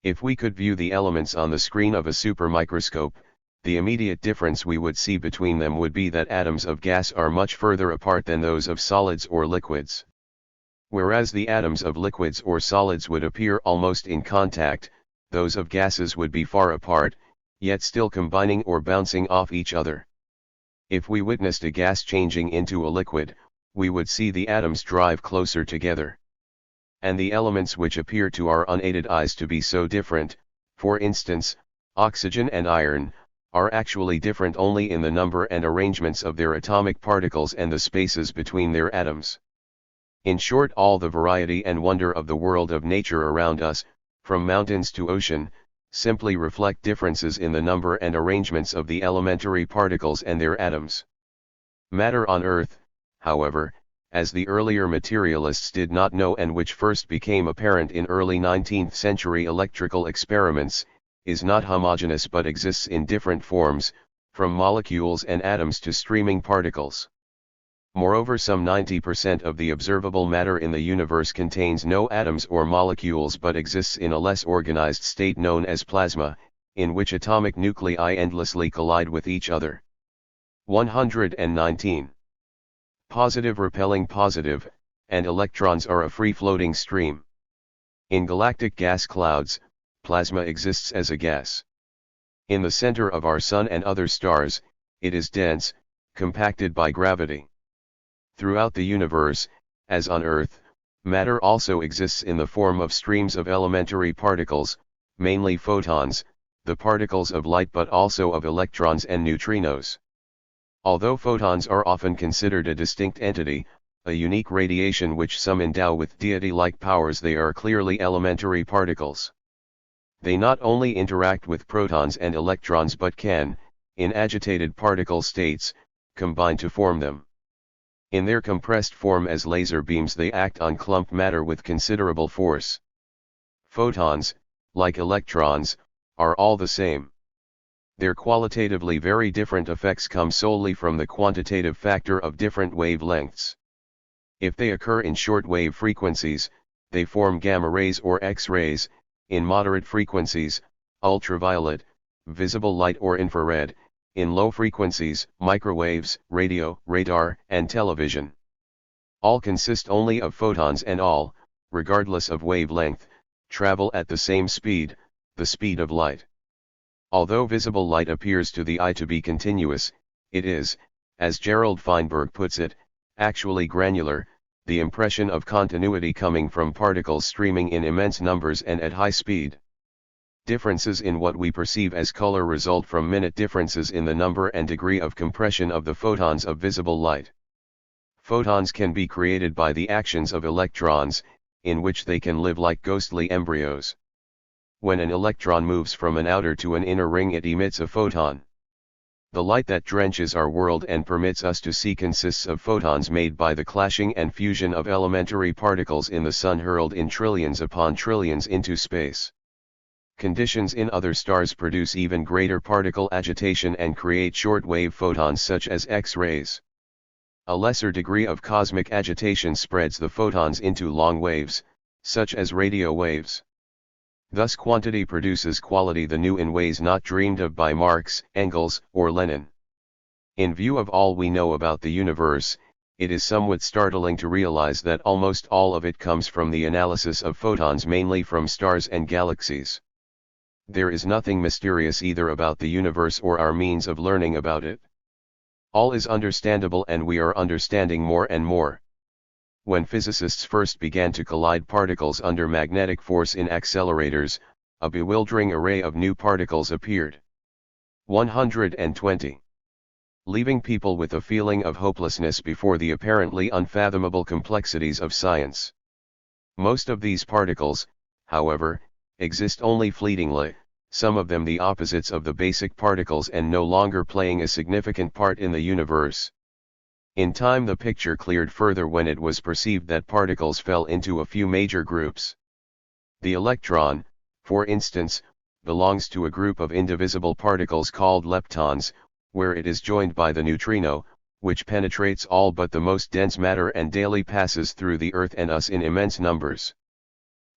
If we could view the elements on the screen of a supermicroscope, the immediate difference we would see between them would be that atoms of gas are much further apart than those of solids or liquids. Whereas the atoms of liquids or solids would appear almost in contact, those of gases would be far apart, yet still combining or bouncing off each other. If we witnessed a gas changing into a liquid, we would see the atoms drive closer together. And the elements which appear to our unaided eyes to be so different, for instance, oxygen and iron, are actually different only in the number and arrangements of their atomic particles and the spaces between their atoms. In short, all the variety and wonder of the world of nature around us, from mountains to ocean, simply reflect differences in the number and arrangements of the elementary particles and their atoms. Matter on Earth, however, as the earlier materialists did not know and which first became apparent in early 19th century electrical experiments, is not homogeneous but exists in different forms, from molecules and atoms to streaming particles. Moreover, some 90% of the observable matter in the universe contains no atoms or molecules but exists in a less organized state known as plasma, in which atomic nuclei endlessly collide with each other. 119. Positive repelling positive, and electrons are a free-floating stream. In galactic gas clouds, plasma exists as a gas. In the center of our Sun and other stars, it is dense, compacted by gravity. Throughout the universe, as on Earth, matter also exists in the form of streams of elementary particles, mainly photons, the particles of light but also of electrons and neutrinos. Although photons are often considered a distinct entity, a unique radiation which some endow with deity-like powers, they are clearly elementary particles. They not only interact with protons and electrons but can, in agitated particle states, combine to form them. In their compressed form as laser beams, they act on clump matter with considerable force. Photons, like electrons, are all the same. Their qualitatively very different effects come solely from the quantitative factor of different wavelengths. If they occur in short wave frequencies, they form gamma rays or X-rays, in moderate frequencies, ultraviolet, visible light or infrared, in low frequencies, microwaves, radio, radar, and television. All consist only of photons and all, regardless of wavelength, travel at the same speed, the speed of light. Although visible light appears to the eye to be continuous, it is, as Gerald Feinberg puts it, actually granular, the impression of continuity coming from particles streaming in immense numbers and at high speed. Differences in what we perceive as color result from minute differences in the number and degree of compression of the photons of visible light. Photons can be created by the actions of electrons, in which they can live like ghostly embryos. When an electron moves from an outer to an inner ring, it emits a photon. The light that drenches our world and permits us to see consists of photons made by the clashing and fusion of elementary particles in the Sun hurled in trillions upon trillions into space. Conditions in other stars produce even greater particle agitation and create short-wave photons such as X-rays. A lesser degree of cosmic agitation spreads the photons into long waves, such as radio waves. Thus quantity produces quality, the new in ways not dreamed of by Marx, Engels, or Lenin. In view of all we know about the universe, it is somewhat startling to realize that almost all of it comes from the analysis of photons, mainly from stars and galaxies. There is nothing mysterious either about the universe or our means of learning about it. All is understandable and we are understanding more and more. When physicists first began to collide particles under magnetic force in accelerators, a bewildering array of new particles appeared. 120. Leaving people with a feeling of hopelessness before the apparently unfathomable complexities of science. Most of these particles, however, exist only fleetingly, some of them the opposites of the basic particles and no longer playing a significant part in the universe. In time the picture cleared further when it was perceived that particles fell into a few major groups. The electron, for instance, belongs to a group of indivisible particles called leptons, where it is joined by the neutrino, which penetrates all but the most dense matter and daily passes through the Earth and us in immense numbers.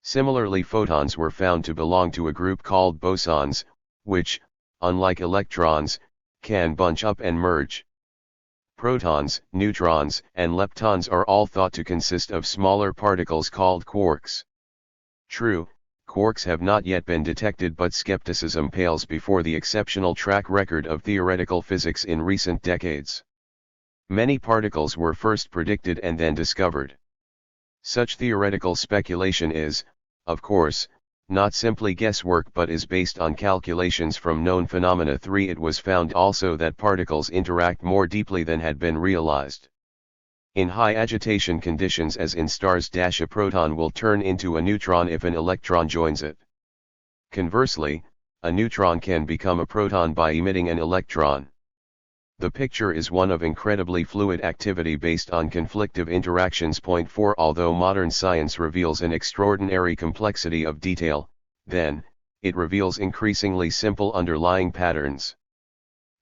Similarly, photons were found to belong to a group called bosons, which, unlike electrons, can bunch up and merge. Protons, neutrons, and leptons are all thought to consist of smaller particles called quarks. True, quarks have not yet been detected, but skepticism pales before the exceptional track record of theoretical physics in recent decades. Many particles were first predicted and then discovered. Such theoretical speculation is, of course, not simply guesswork but is based on calculations from known phenomena. 3. It was found also that particles interact more deeply than had been realized. In high agitation conditions as in stars, a proton will turn into a neutron if an electron joins it. Conversely, a neutron can become a proton by emitting an electron. The picture is one of incredibly fluid activity based on conflictive interactions. Point 4. Although modern science reveals an extraordinary complexity of detail, then, it reveals increasingly simple underlying patterns.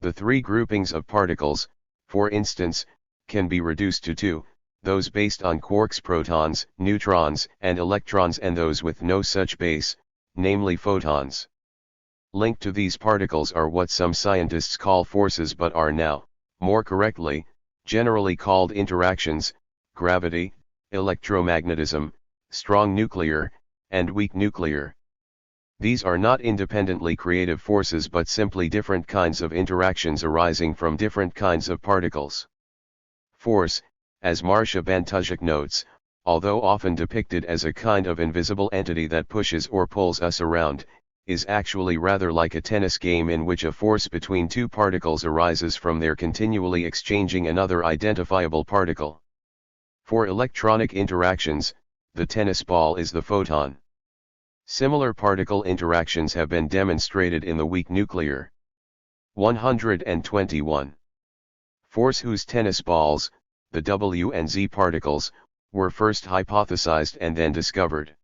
The three groupings of particles, for instance, can be reduced to two, those based on quarks, protons, neutrons, and electrons, and those with no such base, namely photons. Linked to these particles are what some scientists call forces but are now, more correctly, generally called interactions: gravity, electromagnetism, strong nuclear, and weak nuclear. These are not independently creative forces but simply different kinds of interactions arising from different kinds of particles. Force, as Marcia Bantusic notes, although often depicted as a kind of invisible entity that pushes or pulls us around, is actually rather like a tennis game in which a force between two particles arises from their continually exchanging another identifiable particle. For electronic interactions, the tennis ball is the photon. Similar particle interactions have been demonstrated in the weak nuclear. 121. Force whose tennis balls, the W and Z particles, were first hypothesized and then discovered.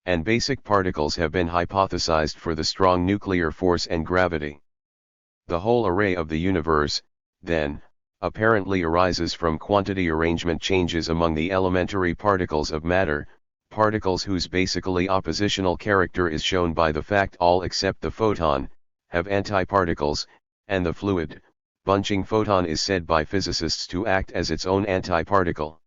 And basic particles have been hypothesized for the strong nuclear force and gravity. The whole array of the universe, then, apparently arises from quantity arrangement changes among the elementary particles of matter, particles whose basically oppositional character is shown by the fact all except the photon have antiparticles, and the fluid, bunching photon is said by physicists to act as its own antiparticle.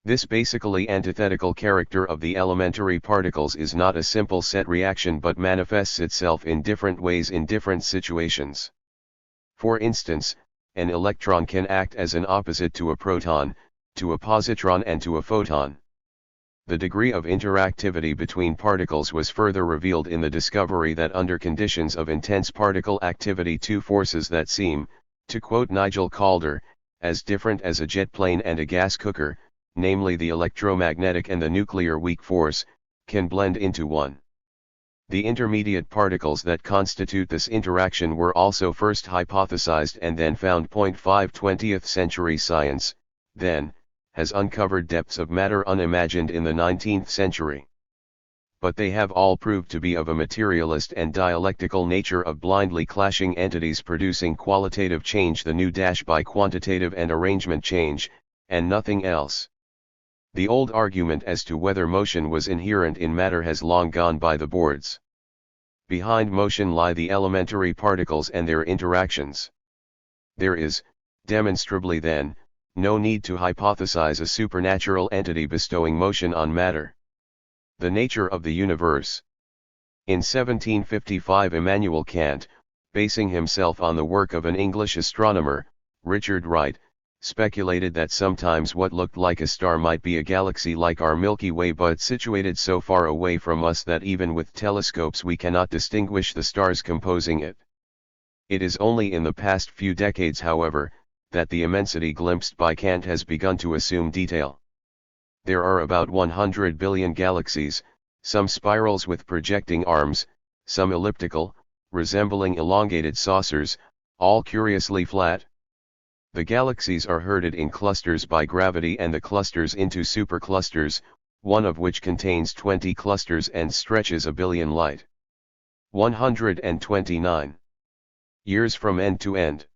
This basically antithetical character of the elementary particles is not a simple set reaction but manifests itself in different ways in different situations. For instance, an electron can act as an opposite to a proton, to a positron, and to a photon. The degree of interactivity between particles was further revealed in the discovery that under conditions of intense particle activity two forces that seem, to quote Nigel Calder, as different as a jet plane and a gas cooker, namely the electromagnetic and the nuclear weak force, can blend into one. The intermediate particles that constitute this interaction were also first hypothesized and then found. 5. 20th century science, then, has uncovered depths of matter unimagined in the 19th century. But they have all proved to be of a materialist and dialectical nature, of blindly clashing entities producing qualitative change, the new by quantitative and arrangement change, and nothing else. The old argument as to whether motion was inherent in matter has long gone by the boards. Behind motion lie the elementary particles and their interactions. There is, demonstrably then, no need to hypothesize a supernatural entity bestowing motion on matter. The nature of the universe. In 1755 Immanuel Kant, basing himself on the work of an English astronomer, Richard Wright, speculated that sometimes what looked like a star might be a galaxy like our Milky Way but situated so far away from us that even with telescopes we cannot distinguish the stars composing it. It is only in the past few decades, however, that the immensity glimpsed by Kant has begun to assume detail. There are about 100 billion galaxies, some spirals with projecting arms, some elliptical, resembling elongated saucers, all curiously flat. The galaxies are herded in clusters by gravity and the clusters into superclusters, one of which contains 20 clusters and stretches a billion light. 129 years from end to end.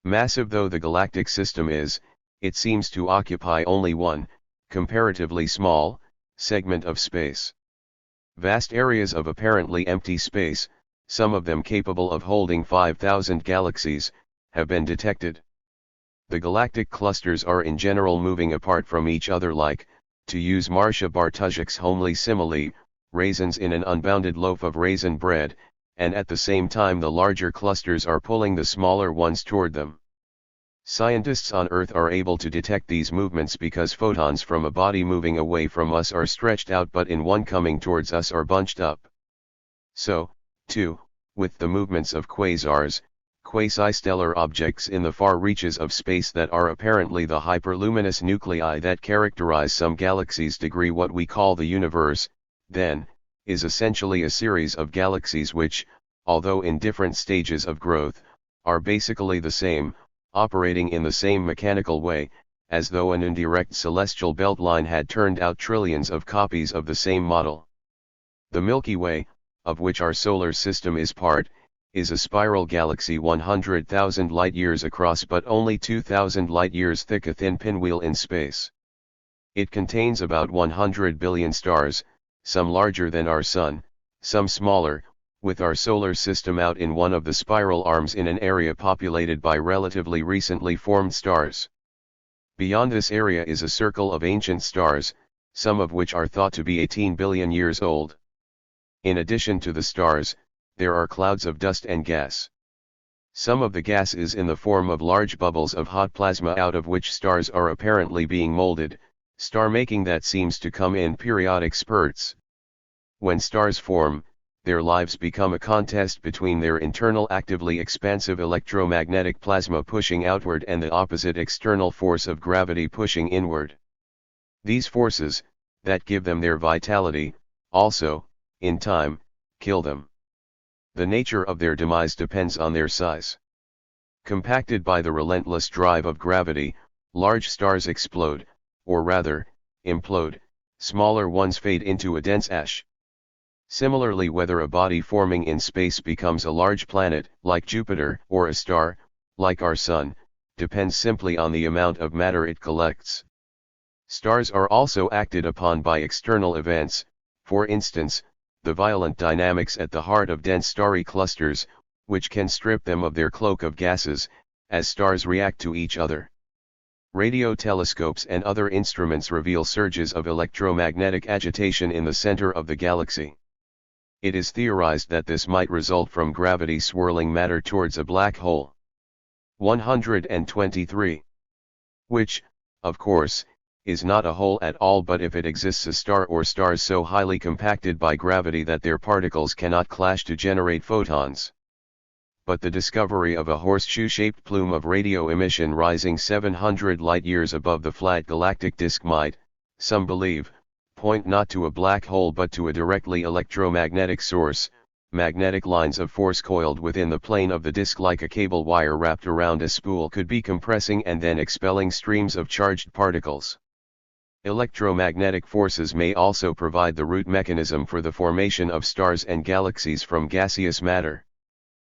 Massive though the galactic system is, it seems to occupy only one, comparatively small, segment of space. Vast areas of apparently empty space, some of them capable of holding 5,000 galaxies, have been detected. The galactic clusters are in general moving apart from each other like, to use Marcia Bartusic's homely simile, raisins in an unbounded loaf of raisin bread, and at the same time the larger clusters are pulling the smaller ones toward them. Scientists on Earth are able to detect these movements because photons from a body moving away from us are stretched out but in one coming towards us are bunched up. So, too, with the movements of quasars, quasi-stellar objects in the far reaches of space that are apparently the hyperluminous nuclei that characterize some galaxies. What we call the universe, then, is essentially a series of galaxies which, although in different stages of growth, are basically the same, operating in the same mechanical way, as though an indirect celestial beltline had turned out trillions of copies of the same model. The Milky Way, of which our solar system is part, is a spiral galaxy 100,000 light-years across but only 2,000 light-years thick, a thin pinwheel in space. It contains about 100 billion stars, some larger than our Sun, some smaller, with our solar system out in one of the spiral arms in an area populated by relatively recently formed stars. Beyond this area is a circle of ancient stars, some of which are thought to be 18 billion years old. In addition to the stars, there are clouds of dust and gas. Some of the gas is in the form of large bubbles of hot plasma out of which stars are apparently being molded, star-making that seems to come in periodic spurts. When stars form, their lives become a contest between their internal actively expansive electromagnetic plasma pushing outward and the opposite external force of gravity pushing inward. These forces, that give them their vitality, also, in time, kill them. The nature of their demise depends on their size. Compacted by the relentless drive of gravity, large stars explode, or rather, implode, smaller ones fade into a dense ash. Similarly, whether a body forming in space becomes a large planet, like Jupiter, or a star, like our Sun, depends simply on the amount of matter it collects. Stars are also acted upon by external events, for instance, the violent dynamics at the heart of dense starry clusters, which can strip them of their cloak of gases, as stars react to each other. Radio telescopes and other instruments reveal surges of electromagnetic agitation in the center of the galaxy. It is theorized that this might result from gravity swirling matter towards a black hole. 123. Which, of course, is not a hole at all, but if it exists, a star or stars so highly compacted by gravity that their particles cannot clash to generate photons. But the discovery of a horseshoe-shaped plume of radio emission rising 700 light-years above the flat galactic disk might, some believe, point not to a black hole but to a directly electromagnetic source. Magnetic lines of force coiled within the plane of the disk like a cable wire wrapped around a spool could be compressing and then expelling streams of charged particles. Electromagnetic forces may also provide the root mechanism for the formation of stars and galaxies from gaseous matter.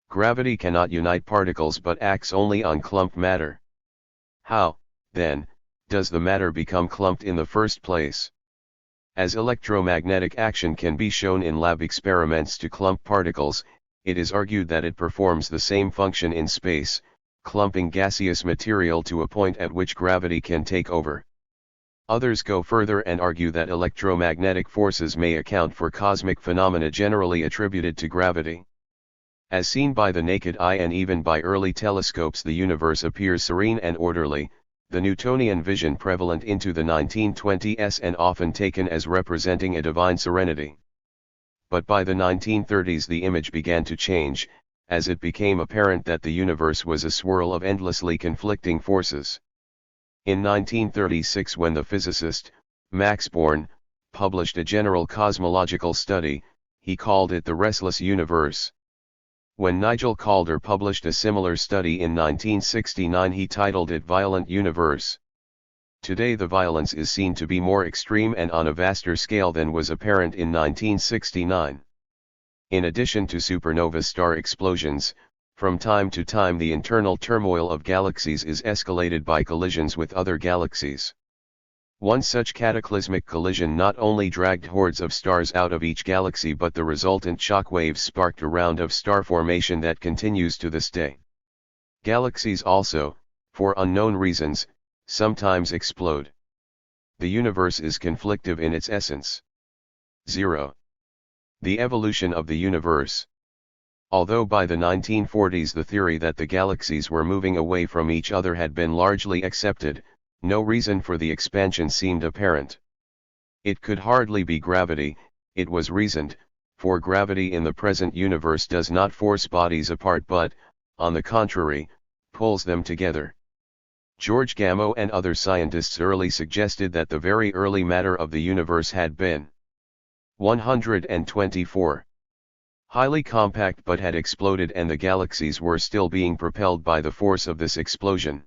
Gravity cannot unite particles but acts only on clumped matter. How, then, does the matter become clumped in the first place? As electromagnetic action can be shown in lab experiments to clump particles, it is argued that it performs the same function in space, clumping gaseous material to a point at which gravity can take over. Others go further and argue that electromagnetic forces may account for cosmic phenomena generally attributed to gravity. As seen by the naked eye and even by early telescopes, the universe appears serene and orderly, the Newtonian vision prevalent into the 1920s and often taken as representing a divine serenity. But by the 1930s the image began to change, as it became apparent that the universe was a swirl of endlessly conflicting forces. In 1936, when the physicist, Max Born, published a general cosmological study, he called it the restless universe. When Nigel Calder published a similar study in 1969, he titled it Violent Universe. Today the violence is seen to be more extreme and on a vaster scale than was apparent in 1969. In addition to supernova star explosions, from time to time the internal turmoil of galaxies is escalated by collisions with other galaxies. One such cataclysmic collision not only dragged hordes of stars out of each galaxy, but the resultant shock waves sparked a round of star formation that continues to this day. Galaxies also, for unknown reasons, sometimes explode. The universe is conflictive in its essence. 0. The evolution of the universe. Although by the 1940s the theory that the galaxies were moving away from each other had been largely accepted, no reason for the expansion seemed apparent. It could hardly be gravity, it was reasoned, for gravity in the present universe does not force bodies apart but, on the contrary, pulls them together. George Gamow and other scientists early suggested that the very early matter of the universe had been 124. Highly compact but had exploded, and the galaxies were still being propelled by the force of this explosion.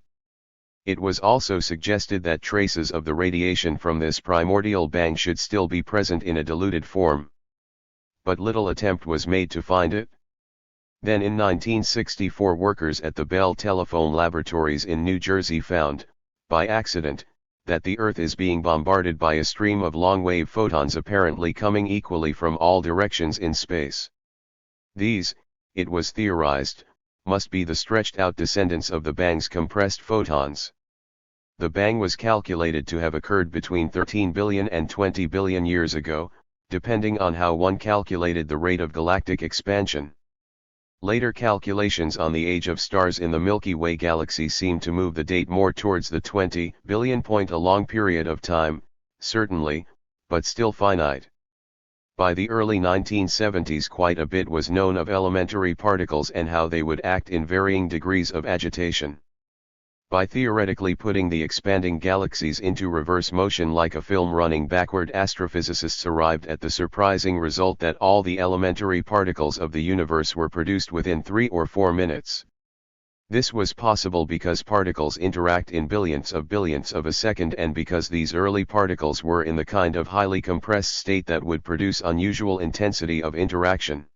It was also suggested that traces of the radiation from this primordial bang should still be present in a diluted form. But little attempt was made to find it. Then in 1964 workers at the Bell Telephone Laboratories in New Jersey found, by accident, that the Earth is being bombarded by a stream of long-wave photons apparently coming equally from all directions in space. These, it was theorized, must be the stretched-out descendants of the bang's compressed photons. The bang was calculated to have occurred between 13 billion and 20 billion years ago, depending on how one calculated the rate of galactic expansion. Later calculations on the age of stars in the Milky Way galaxy seem to move the date more towards the 20 billion point, a long period of time, certainly, but still finite. By the early 1970s quite a bit was known of elementary particles and how they would act in varying degrees of agitation. By theoretically putting the expanding galaxies into reverse motion like a film running backward, astrophysicists arrived at the surprising result that all the elementary particles of the universe were produced within 3 or 4 minutes. This was possible because particles interact in billionths of a second, and because these early particles were in the kind of highly compressed state that would produce unusual intensity of interaction.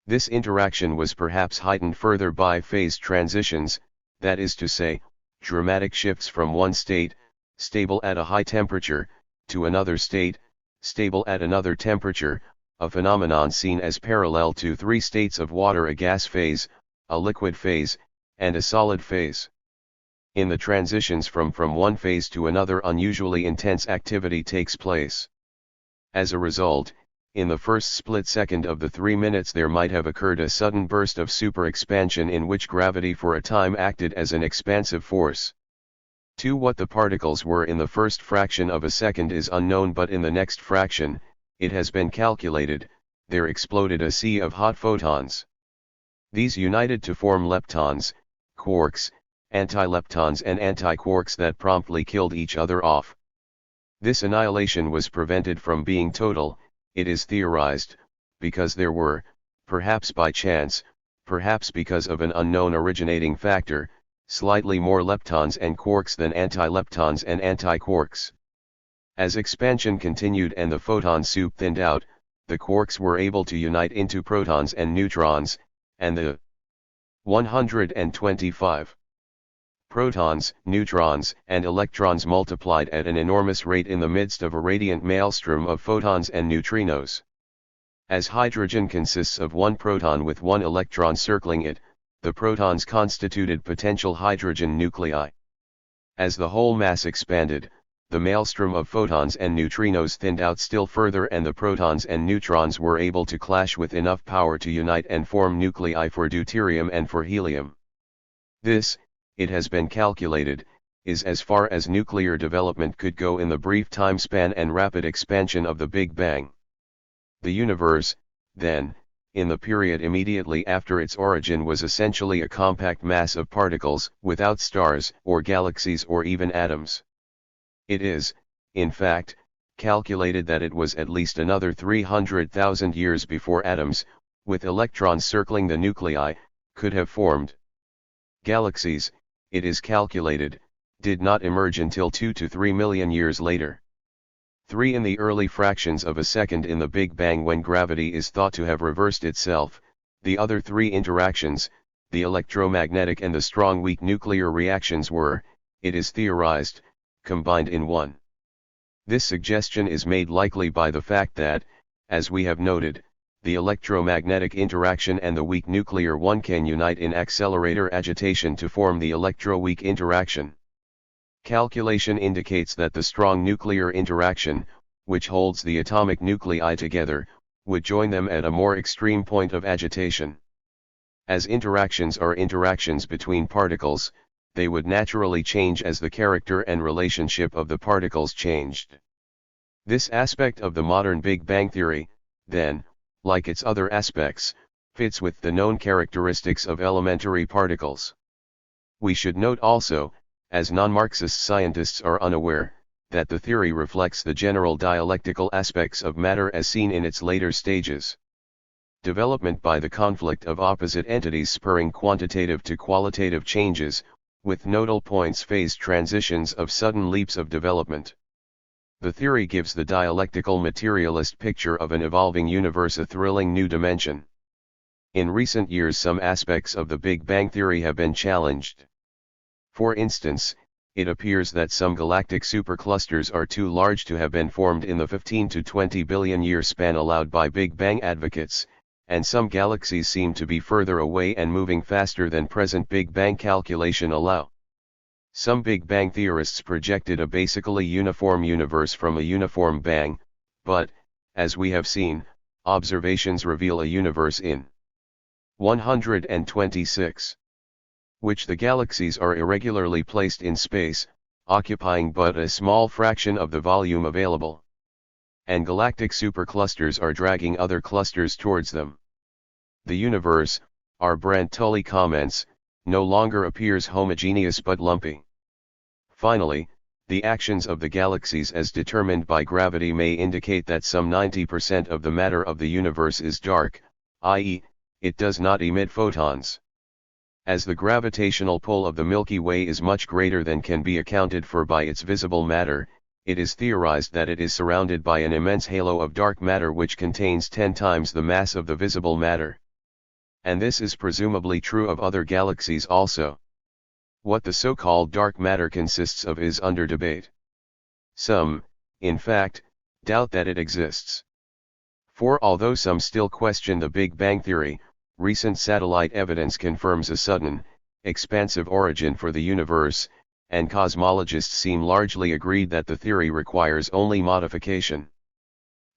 This interaction was perhaps heightened further by phase transitions, that is to say, dramatic shifts from one state, stable at a high temperature, to another state, stable at another temperature, a phenomenon seen as parallel to 3 states of water: a gas phase, a liquid phase, and a solid phase. In the transitions from one phase to another, unusually intense activity takes place. As a result, in the first split second of the 3 minutes there might have occurred a sudden burst of super-expansion in which gravity for a time acted as an expansive force. What the particles were in the first fraction of a second is unknown, but in the next fraction, it has been calculated, there exploded a sea of hot photons. These united to form leptons, quarks, antileptons and antiquarks that promptly killed each other off. This annihilation was prevented from being total, it is theorized, because there were, perhaps by chance, perhaps because of an unknown originating factor, slightly more leptons and quarks than antileptons and antiquarks. As expansion continued and the photon soup thinned out, the quarks were able to unite into protons and neutrons, and the 125 protons, neutrons, and electrons multiplied at an enormous rate in the midst of a radiant maelstrom of photons and neutrinos. As hydrogen consists of one proton with one electron circling it, the protons constituted potential hydrogen nuclei. As the whole mass expanded, the maelstrom of photons and neutrinos thinned out still further, and the protons and neutrons were able to clash with enough power to unite and form nuclei for deuterium and for helium. This, it has been calculated, is as far as nuclear development could go in the brief time span and rapid expansion of the Big Bang. The universe, then, in the period immediately after its origin, was essentially a compact mass of particles, without stars, or galaxies, or even atoms. It is, in fact, calculated that it was at least another 300,000 years before atoms, with electrons circling the nuclei, could have formed. Galaxies, it is calculated, did not emerge until 2 to 3 million years later. 3 in the early fractions of a second in the Big Bang, when gravity is thought to have reversed itself, the other 3 interactions, the electromagnetic and the strong-weak nuclear reactions, were, it is theorized, combined in one. This suggestion is made likely by the fact that, as we have noted, the electromagnetic interaction and the weak nuclear one can unite in accelerator agitation to form the electro-weak interaction. Calculation indicates that the strong nuclear interaction, which holds the atomic nuclei together, would join them at a more extreme point of agitation. As interactions are interactions between particles, they would naturally change as the character and relationship of the particles changed. This aspect of the modern Big Bang theory, then, like its other aspects, fits with the known characteristics of elementary particles. We should note also, as non-Marxist scientists are unaware, that the theory reflects the general dialectical aspects of matter as seen in its later stages. Development by the conflict of opposite entities spurring quantitative to qualitative changes, with nodal points phase transitions of sudden leaps of development. The theory gives the dialectical materialist picture of an evolving universe a thrilling new dimension. In recent years some aspects of the Big Bang theory have been challenged. For instance, it appears that some galactic superclusters are too large to have been formed in the 15 to 20 billion year span allowed by Big Bang advocates, and some galaxies seem to be further away and moving faster than present Big Bang calculation allow. Some Big Bang theorists projected a basically uniform universe from a uniform bang, but, as we have seen, observations reveal a universe in 126, which the galaxies are irregularly placed in space, occupying but a small fraction of the volume available. And galactic superclusters are dragging other clusters towards them. The universe, our Brent Tully comments, no longer appears homogeneous but lumpy. Finally, the actions of the galaxies as determined by gravity may indicate that some 90% of the matter of the universe is dark, i.e., it does not emit photons. As the gravitational pull of the Milky Way is much greater than can be accounted for by its visible matter, it is theorized that it is surrounded by an immense halo of dark matter which contains 10 times the mass of the visible matter. And this is presumably true of other galaxies also. What the so-called dark matter consists of is under debate. Some, in fact, doubt that it exists. For although some still question the Big Bang theory, recent satellite evidence confirms a sudden, expansive origin for the universe, and cosmologists seem largely agreed that the theory requires only modification.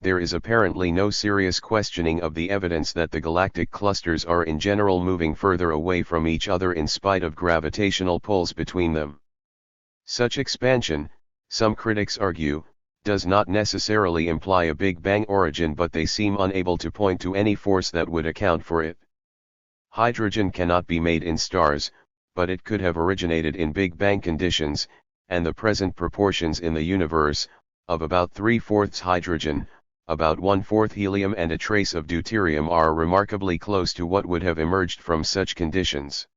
There is apparently no serious questioning of the evidence that the galactic clusters are in general moving further away from each other in spite of gravitational pulls between them. Such expansion, some critics argue, does not necessarily imply a Big Bang origin, but they seem unable to point to any force that would account for it. Hydrogen cannot be made in stars, but it could have originated in Big Bang conditions, and the present proportions in the universe, of about 3/4 hydrogen, about 1/4 helium and a trace of deuterium are remarkably close to what would have emerged from such conditions.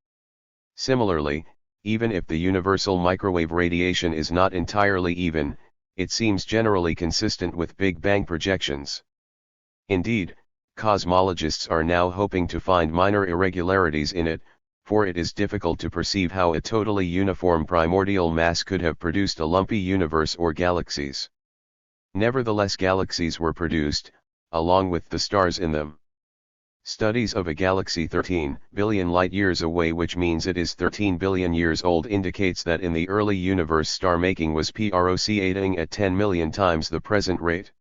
Similarly, even if the universal microwave radiation is not entirely even, it seems generally consistent with Big Bang projections. Indeed, cosmologists are now hoping to find minor irregularities in it, for it is difficult to perceive how a totally uniform primordial mass could have produced a lumpy universe or galaxies. Nevertheless, galaxies were produced, along with the stars in them. Studies of a galaxy 13 billion light-years away, which means it is 13 billion years old, indicates that in the early universe star-making was proceeding at 10 million times the present rate.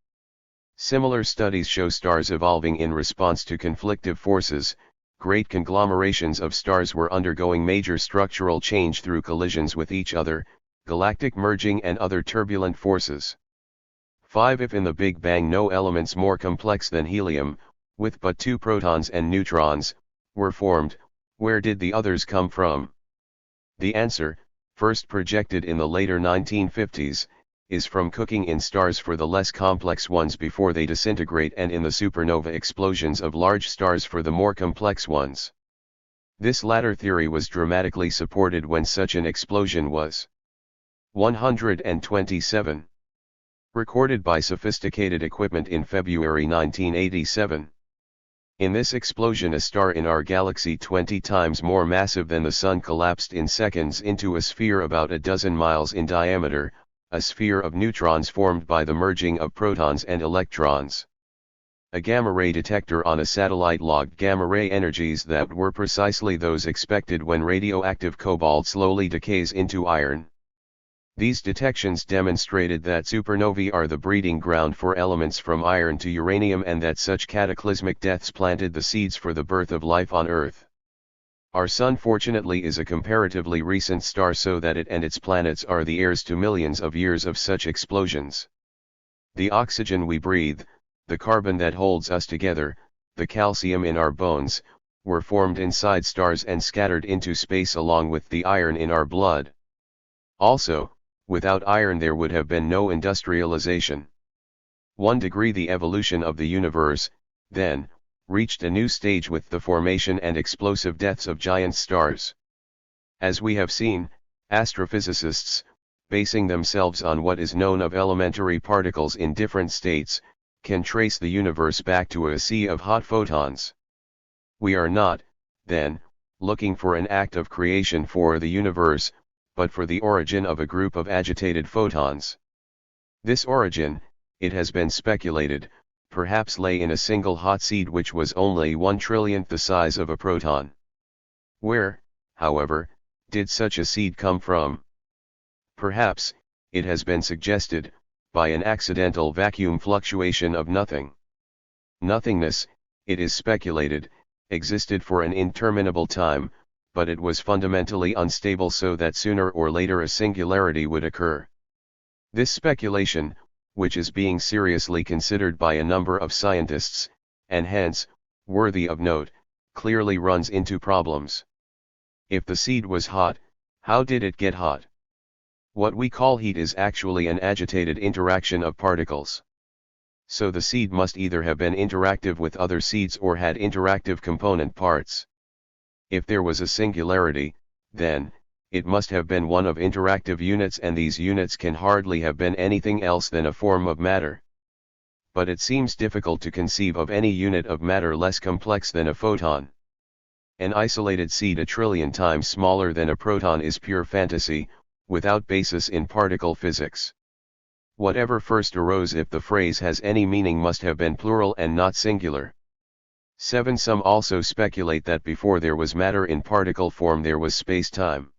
Similar studies show stars evolving in response to conflictive forces. Great conglomerations of stars were undergoing major structural change through collisions with each other, galactic merging and other turbulent forces. 5. If in the Big Bang no elements more complex than helium, with but 2 protons and neutrons, were formed, where did the others come from? The answer, first projected in the later 1950s, is from cooking in stars for the less complex ones before they disintegrate, and in the supernova explosions of large stars for the more complex ones. This latter theory was dramatically supported when such an explosion was 127. Recorded by sophisticated equipment in February 1987. In this explosion, a star in our galaxy 20 times more massive than the Sun collapsed in seconds into a sphere about a dozen miles in diameter, a sphere of neutrons formed by the merging of protons and electrons. A gamma-ray detector on a satellite logged gamma-ray energies that were precisely those expected when radioactive cobalt slowly decays into iron. These detections demonstrated that supernovae are the breeding ground for elements from iron to uranium, and that such cataclysmic deaths planted the seeds for the birth of life on Earth. Our Sun fortunately is a comparatively recent star, so that it and its planets are the heirs to millions of years of such explosions. The oxygen we breathe, the carbon that holds us together, the calcium in our bones, were formed inside stars and scattered into space along with the iron in our blood. Also, without iron there would have been no industrialization. 1 degree The evolution of the universe, then, reached a new stage with the formation and explosive deaths of giant stars. As we have seen, astrophysicists, basing themselves on what is known of elementary particles in different states, can trace the universe back to a sea of hot photons. We are not, then, looking for an act of creation for the universe, but for the origin of a group of agitated photons. This origin, it has been speculated, perhaps lay in a single hot seed which was only 1/trillionth the size of a proton. Where, however, did such a seed come from? Perhaps, it has been suggested, by an accidental vacuum fluctuation of nothing. Nothingness, it is speculated, existed for an interminable time, but it was fundamentally unstable, so that sooner or later a singularity would occur. This speculation, which is being seriously considered by a number of scientists, and hence, worthy of note, clearly runs into problems. If the seed was hot, how did it get hot? What we call heat is actually an agitated interaction of particles. So the seed must either have been interactive with other seeds or had interactive component parts. If there was a singularity, then, it must have been one of interactive units, and these units can hardly have been anything else than a form of matter. But it seems difficult to conceive of any unit of matter less complex than a photon. An isolated seed 1,000,000,000 times smaller than a proton is pure fantasy, without basis in particle physics. Whatever first arose, if the phrase has any meaning, must have been plural and not singular. 7. Some also speculate that before there was matter in particle form there was space-time.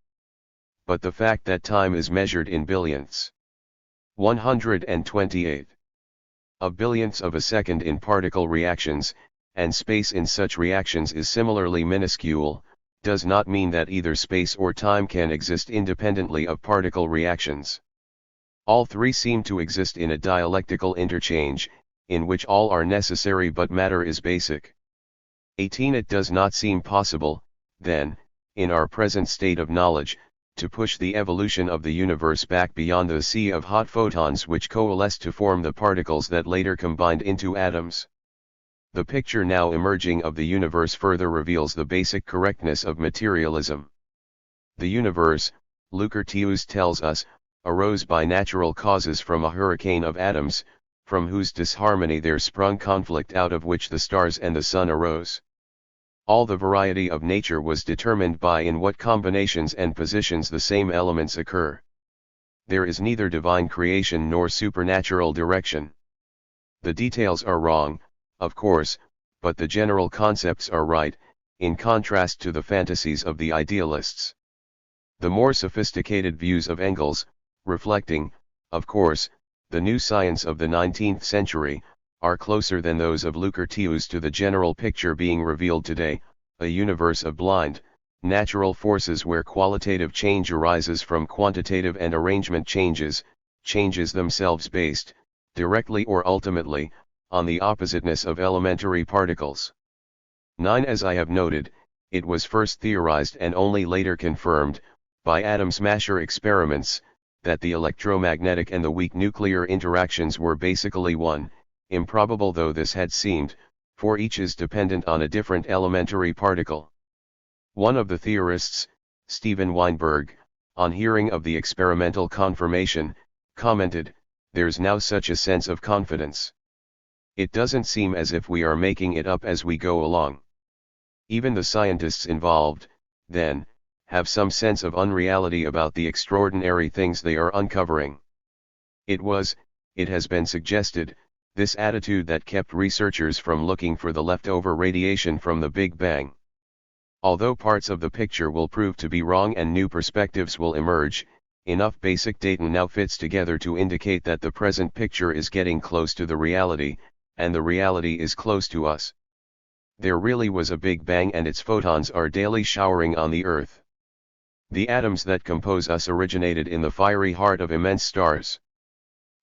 But the fact that time is measured in billionths, 128 of billionths of a second in particle reactions, and space in such reactions is similarly minuscule, does not mean that either space or time can exist independently of particle reactions. All three seem to exist in a dialectical interchange, in which all are necessary but matter is basic. 18. It does not seem possible, then, in our present state of knowledge, to push the evolution of the universe back beyond the sea of hot photons which coalesced to form the particles that later combined into atoms. The picture now emerging of the universe further reveals the basic correctness of materialism. The universe, Lucretius tells us, arose by natural causes from a hurricane of atoms, from whose disharmony there sprung conflict, out of which the stars and the sun arose. All the variety of nature was determined by in what combinations and positions the same elements occur. There is neither divine creation nor supernatural direction. The details are wrong, of course, but the general concepts are right, in contrast to the fantasies of the idealists. The more sophisticated views of Engels, reflecting, of course, the new science of the 19th century, are closer than those of Lucretius to the general picture being revealed today, a universe of blind, natural forces where qualitative change arises from quantitative and arrangement changes themselves based, directly or ultimately, on the oppositeness of elementary particles. 9. As I have noted, it was first theorized and only later confirmed, by atom-smasher experiments, that the electromagnetic and the weak nuclear interactions were basically one, improbable though this had seemed, for each is dependent on a different elementary particle. One of the theorists, Stephen Weinberg, on hearing of the experimental confirmation, commented, "There's now such a sense of confidence. It doesn't seem as if we are making it up as we go along." Even the scientists involved, then, have some sense of unreality about the extraordinary things they are uncovering. It has been suggested, this attitude that kept researchers from looking for the leftover radiation from the Big Bang. Although parts of the picture will prove to be wrong and new perspectives will emerge, enough basic data now fits together to indicate that the present picture is getting close to the reality, and the reality is close to us. there really was a Big Bang and its photons are daily showering on the Earth. The atoms that compose us originated in the fiery heart of immense stars.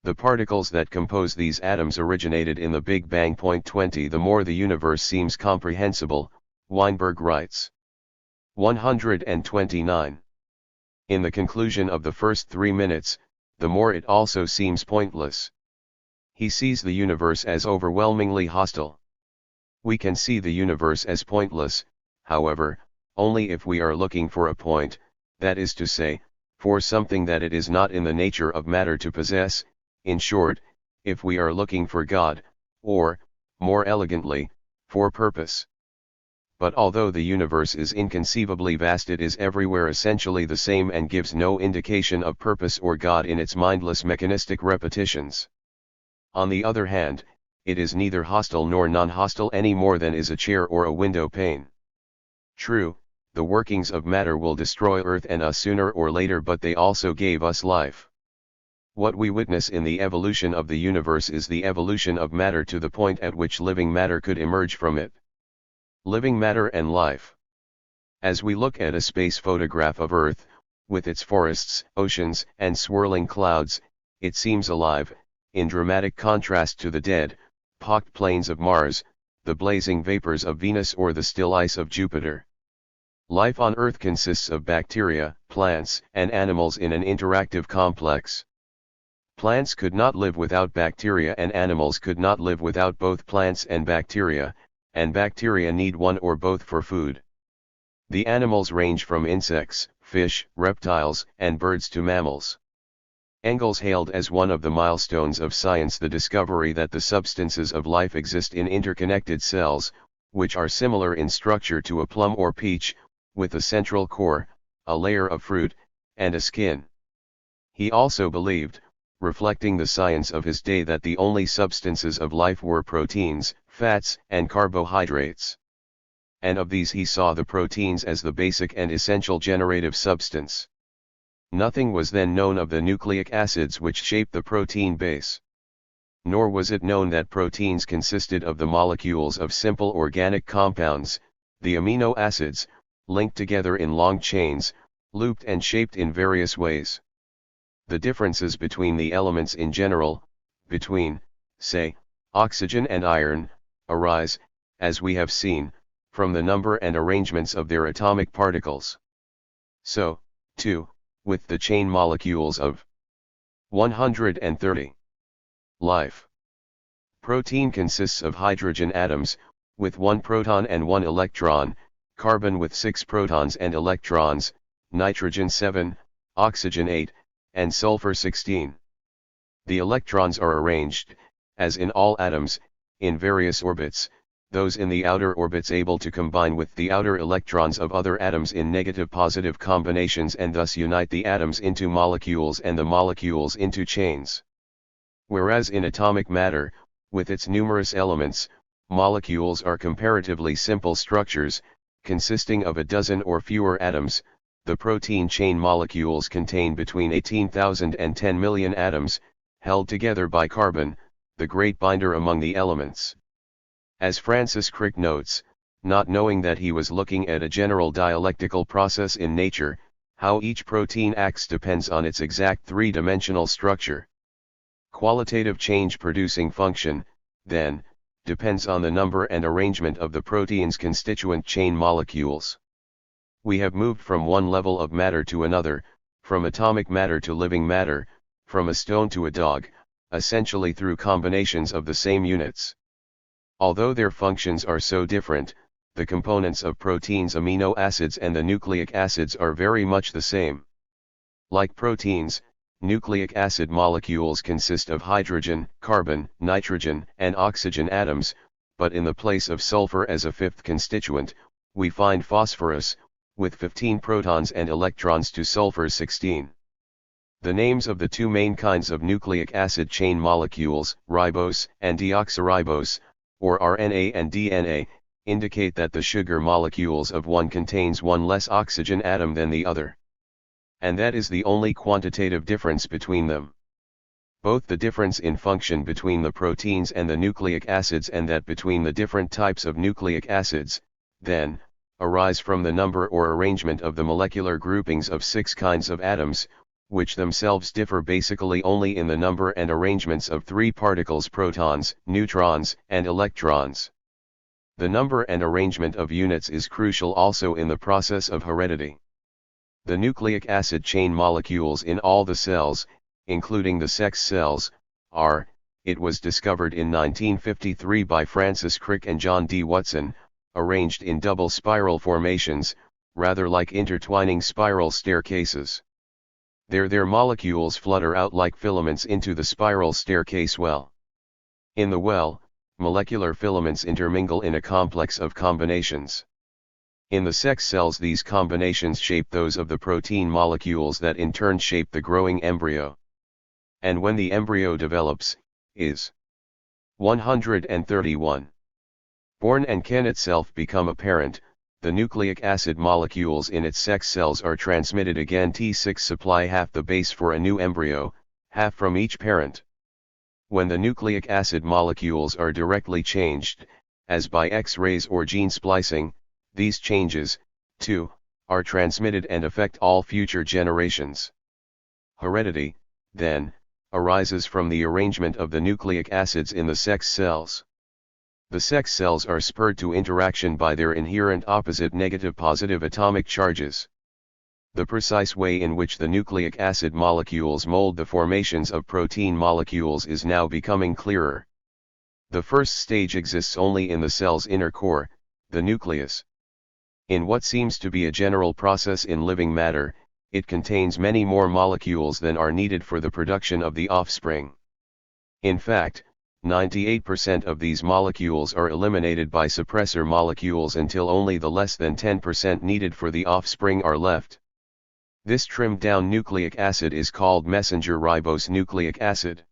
The particles that compose these atoms originated in the Big Bang. 20 The more the universe seems comprehensible, Weinberg writes. 129. In the conclusion of the first 3 minutes, the more it also seems pointless. He sees the universe as overwhelmingly hostile. We can see the universe as pointless, however, only if we are looking for a point, that is to say, for something that it is not in the nature of matter to possess, in short, if we are looking for God, or, more elegantly, for purpose. But although the universe is inconceivably vast, it is everywhere essentially the same and gives no indication of purpose or God in its mindless mechanistic repetitions. On the other hand, it is neither hostile nor non-hostile any more than is a chair or a window pane. True, the workings of matter will destroy Earth and us sooner or later, but they also gave us life. What we witness in the evolution of the universe is the evolution of matter to the point at which living matter could emerge from it. Living matter and life. As we look at a space photograph of Earth, with its forests, oceans, and swirling clouds, it seems alive, in dramatic contrast to the dead, pocked plains of Mars, the blazing vapors of Venus, or the still ice of Jupiter. Life on Earth consists of bacteria, plants, and animals in an interactive complex. Plants could not live without bacteria, and animals could not live without both plants and bacteria need one or both for food. The animals range from insects, fish, reptiles, and birds to mammals. Engels hailed as one of the milestones of science the discovery that the substances of life exist in interconnected cells, which are similar in structure to a plum or peach, with a central core, a layer of fruit, and a skin. He also believed, reflecting the science of his day, that the only substances of life were proteins, fats, and carbohydrates. And of these he saw the proteins as the basic and essential generative substance. Nothing was then known of the nucleic acids which shape the protein base. Nor was it known that proteins consisted of the molecules of simple organic compounds, the amino acids, linked together in long chains, looped and shaped in various ways. The differences between the elements in general, between, say, oxygen and iron, arise, as we have seen, from the number and arrangements of their atomic particles. So, too, with the chain molecules of 130. Life. Protein consists of hydrogen atoms, with 1 proton and 1 electron, carbon with 6 protons and electrons, nitrogen 7, oxygen 8, and sulfur 16. The electrons are arranged, as in all atoms, in various orbits, those in the outer orbits able to combine with the outer electrons of other atoms in negative-positive combinations and thus unite the atoms into molecules and the molecules into chains. Whereas in atomic matter, with its numerous elements, molecules are comparatively simple structures, consisting of a dozen or fewer atoms. The protein chain molecules contain between 18,000 and 10 million atoms, held together by carbon, the great binder among the elements. As Francis Crick notes, not knowing that he was looking at a general dialectical process in nature, how each protein acts depends on its exact three-dimensional structure. Qualitative change-producing function, then, depends on the number and arrangement of the protein's constituent chain molecules. We have moved from one level of matter to another, from atomic matter to living matter, from a stone to a dog, essentially through combinations of the same units. Although their functions are so different, the components of proteins, amino acids and the nucleic acids are very much the same. Like proteins, nucleic acid molecules consist of hydrogen, carbon, nitrogen, and oxygen atoms, but in the place of sulfur as a fifth constituent, we find phosphorus, with 15 protons and electrons to sulfur's 16. The names of the two main kinds of nucleic acid chain molecules, ribose and deoxyribose, or RNA and DNA, indicate that the sugar molecules of one contains one less oxygen atom than the other. And that is the only quantitative difference between them. both the difference in function between the proteins and the nucleic acids and that between the different types of nucleic acids, then, arise from the number or arrangement of the molecular groupings of 6 kinds of atoms, which themselves differ basically only in the number and arrangements of 3 particles: protons, neutrons, and electrons. The number and arrangement of units is crucial also in the process of heredity. The nucleic acid chain molecules in all the cells, including the sex cells, are, it was discovered in 1953 by Francis Crick and John D. Watson, arranged in double spiral formations, rather like intertwining spiral staircases. Their molecules flutter out like filaments into the spiral staircase well. In the well, molecular filaments intermingle in a complex of combinations. In the sex cells, these combinations shape those of the protein molecules that in turn shape the growing embryo. And when the embryo develops, is 131. Born and can itself become a parent, the nucleic acid molecules in its sex cells are transmitted again. T6 supply half the base for a new embryo, half from each parent. When the nucleic acid molecules are directly changed, as by X-rays or gene splicing, these changes, too, are transmitted and affect all future generations. Heredity, then, arises from the arrangement of the nucleic acids in the sex cells. The sex cells are spurred to interaction by their inherent opposite negative-positive atomic charges. The precise way in which the nucleic acid molecules mold the formations of protein molecules is now becoming clearer. The first stage exists only in the cell's inner core, the nucleus. In what seems to be a general process in living matter, it contains many more molecules than are needed for the production of the offspring. In fact, 98% of these molecules are eliminated by suppressor molecules until only the less than 10% needed for the offspring are left. This trimmed down nucleic acid is called messenger ribose nucleic acid.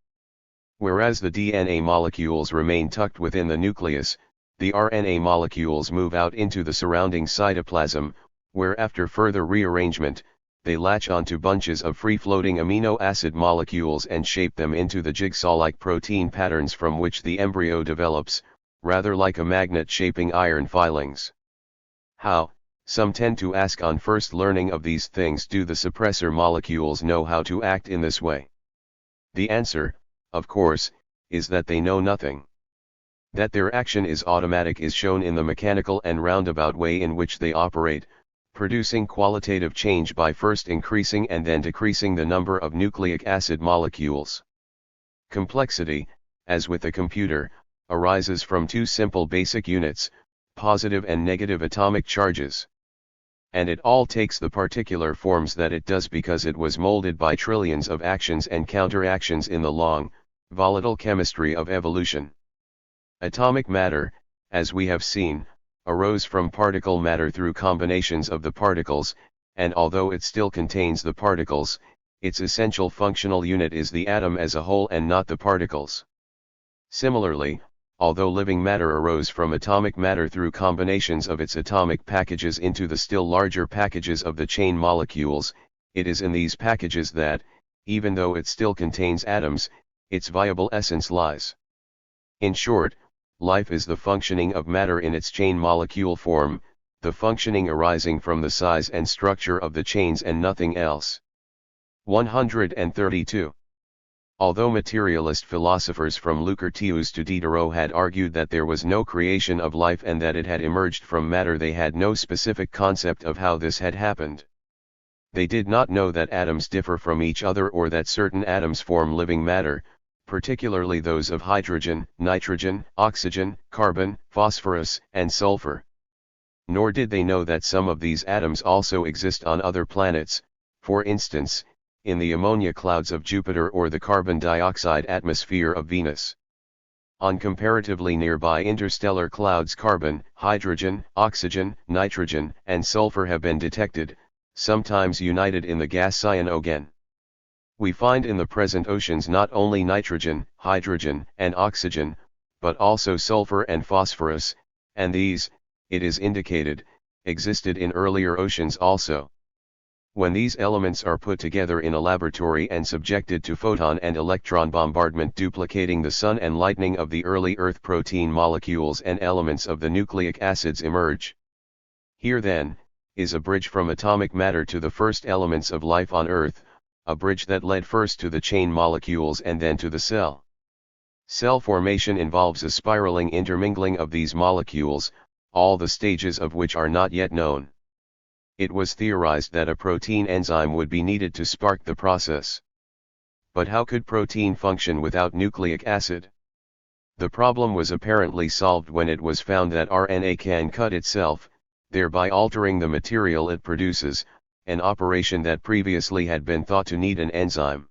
Whereas the DNA molecules remain tucked within the nucleus, the RNA molecules move out into the surrounding cytoplasm, where after further rearrangement, they latch onto bunches of free-floating amino acid molecules and shape them into the jigsaw-like protein patterns from which the embryo develops, rather like a magnet shaping iron filings. How, some tend to ask on first learning of these things, do the suppressor molecules know how to act in this way? The answer, of course, is that they know nothing. That their action is automatic is shown in the mechanical and roundabout way in which they operate, producing qualitative change by first increasing and then decreasing the number of nucleic acid molecules. Complexity, as with a computer, arises from 2 simple basic units, positive and negative atomic charges. And it all takes the particular forms that it does because it was molded by trillions of actions and counteractions in the long, volatile chemistry of evolution. Atomic matter, as we have seen, arose from particle matter through combinations of the particles, and although it still contains the particles, its essential functional unit is the atom as a whole and not the particles. Similarly, although living matter arose from atomic matter through combinations of its atomic packages into the still larger packages of the chain molecules, it is in these packages that, even though it still contains atoms, its viable essence lies. In short, life is the functioning of matter in its chain molecule form, the functioning arising from the size and structure of the chains and nothing else. 132. Although materialist philosophers from Lucretius to Diderot had argued that there was no creation of life and that it had emerged from matter, they had no specific concept of how this had happened. They did not know that atoms differ from each other or that certain atoms form living matter, particularly those of hydrogen, nitrogen, oxygen, carbon, phosphorus, and sulfur. Nor did they know that some of these atoms also exist on other planets, for instance, in the ammonia clouds of Jupiter or the carbon dioxide atmosphere of Venus. On comparatively nearby interstellar clouds, carbon, hydrogen, oxygen, nitrogen, and sulfur have been detected, sometimes united in the gas cyanogen. We find in the present oceans not only nitrogen, hydrogen, and oxygen, but also sulfur and phosphorus, and these, it is indicated, existed in earlier oceans also. When these elements are put together in a laboratory and subjected to photon and electron bombardment duplicating the sun and lightning of the early Earth, protein molecules and elements of the nucleic acids emerge. Here then, is a bridge from atomic matter to the first elements of life on Earth, a bridge that led first to the chain molecules and then to the cell. Cell formation involves a spiraling intermingling of these molecules, all the stages of which are not yet known. It was theorized that a protein enzyme would be needed to spark the process. But how could protein function without nucleic acid? The problem was apparently solved when it was found that RNA can cut itself, thereby altering the material it produces, an operation that previously had been thought to need an enzyme.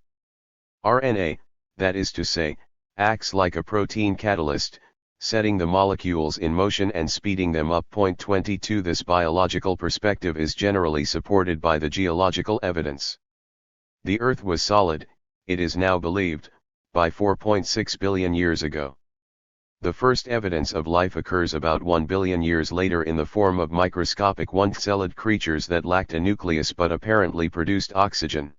RNA, that is to say, acts like a protein catalyst, setting the molecules in motion and speeding them up. 22 This biological perspective is generally supported by the geological evidence. The Earth was solid, it is now believed, by 4.6 billion years ago. The first evidence of life occurs about 1 billion years later in the form of microscopic one-celled creatures that lacked a nucleus but apparently produced oxygen.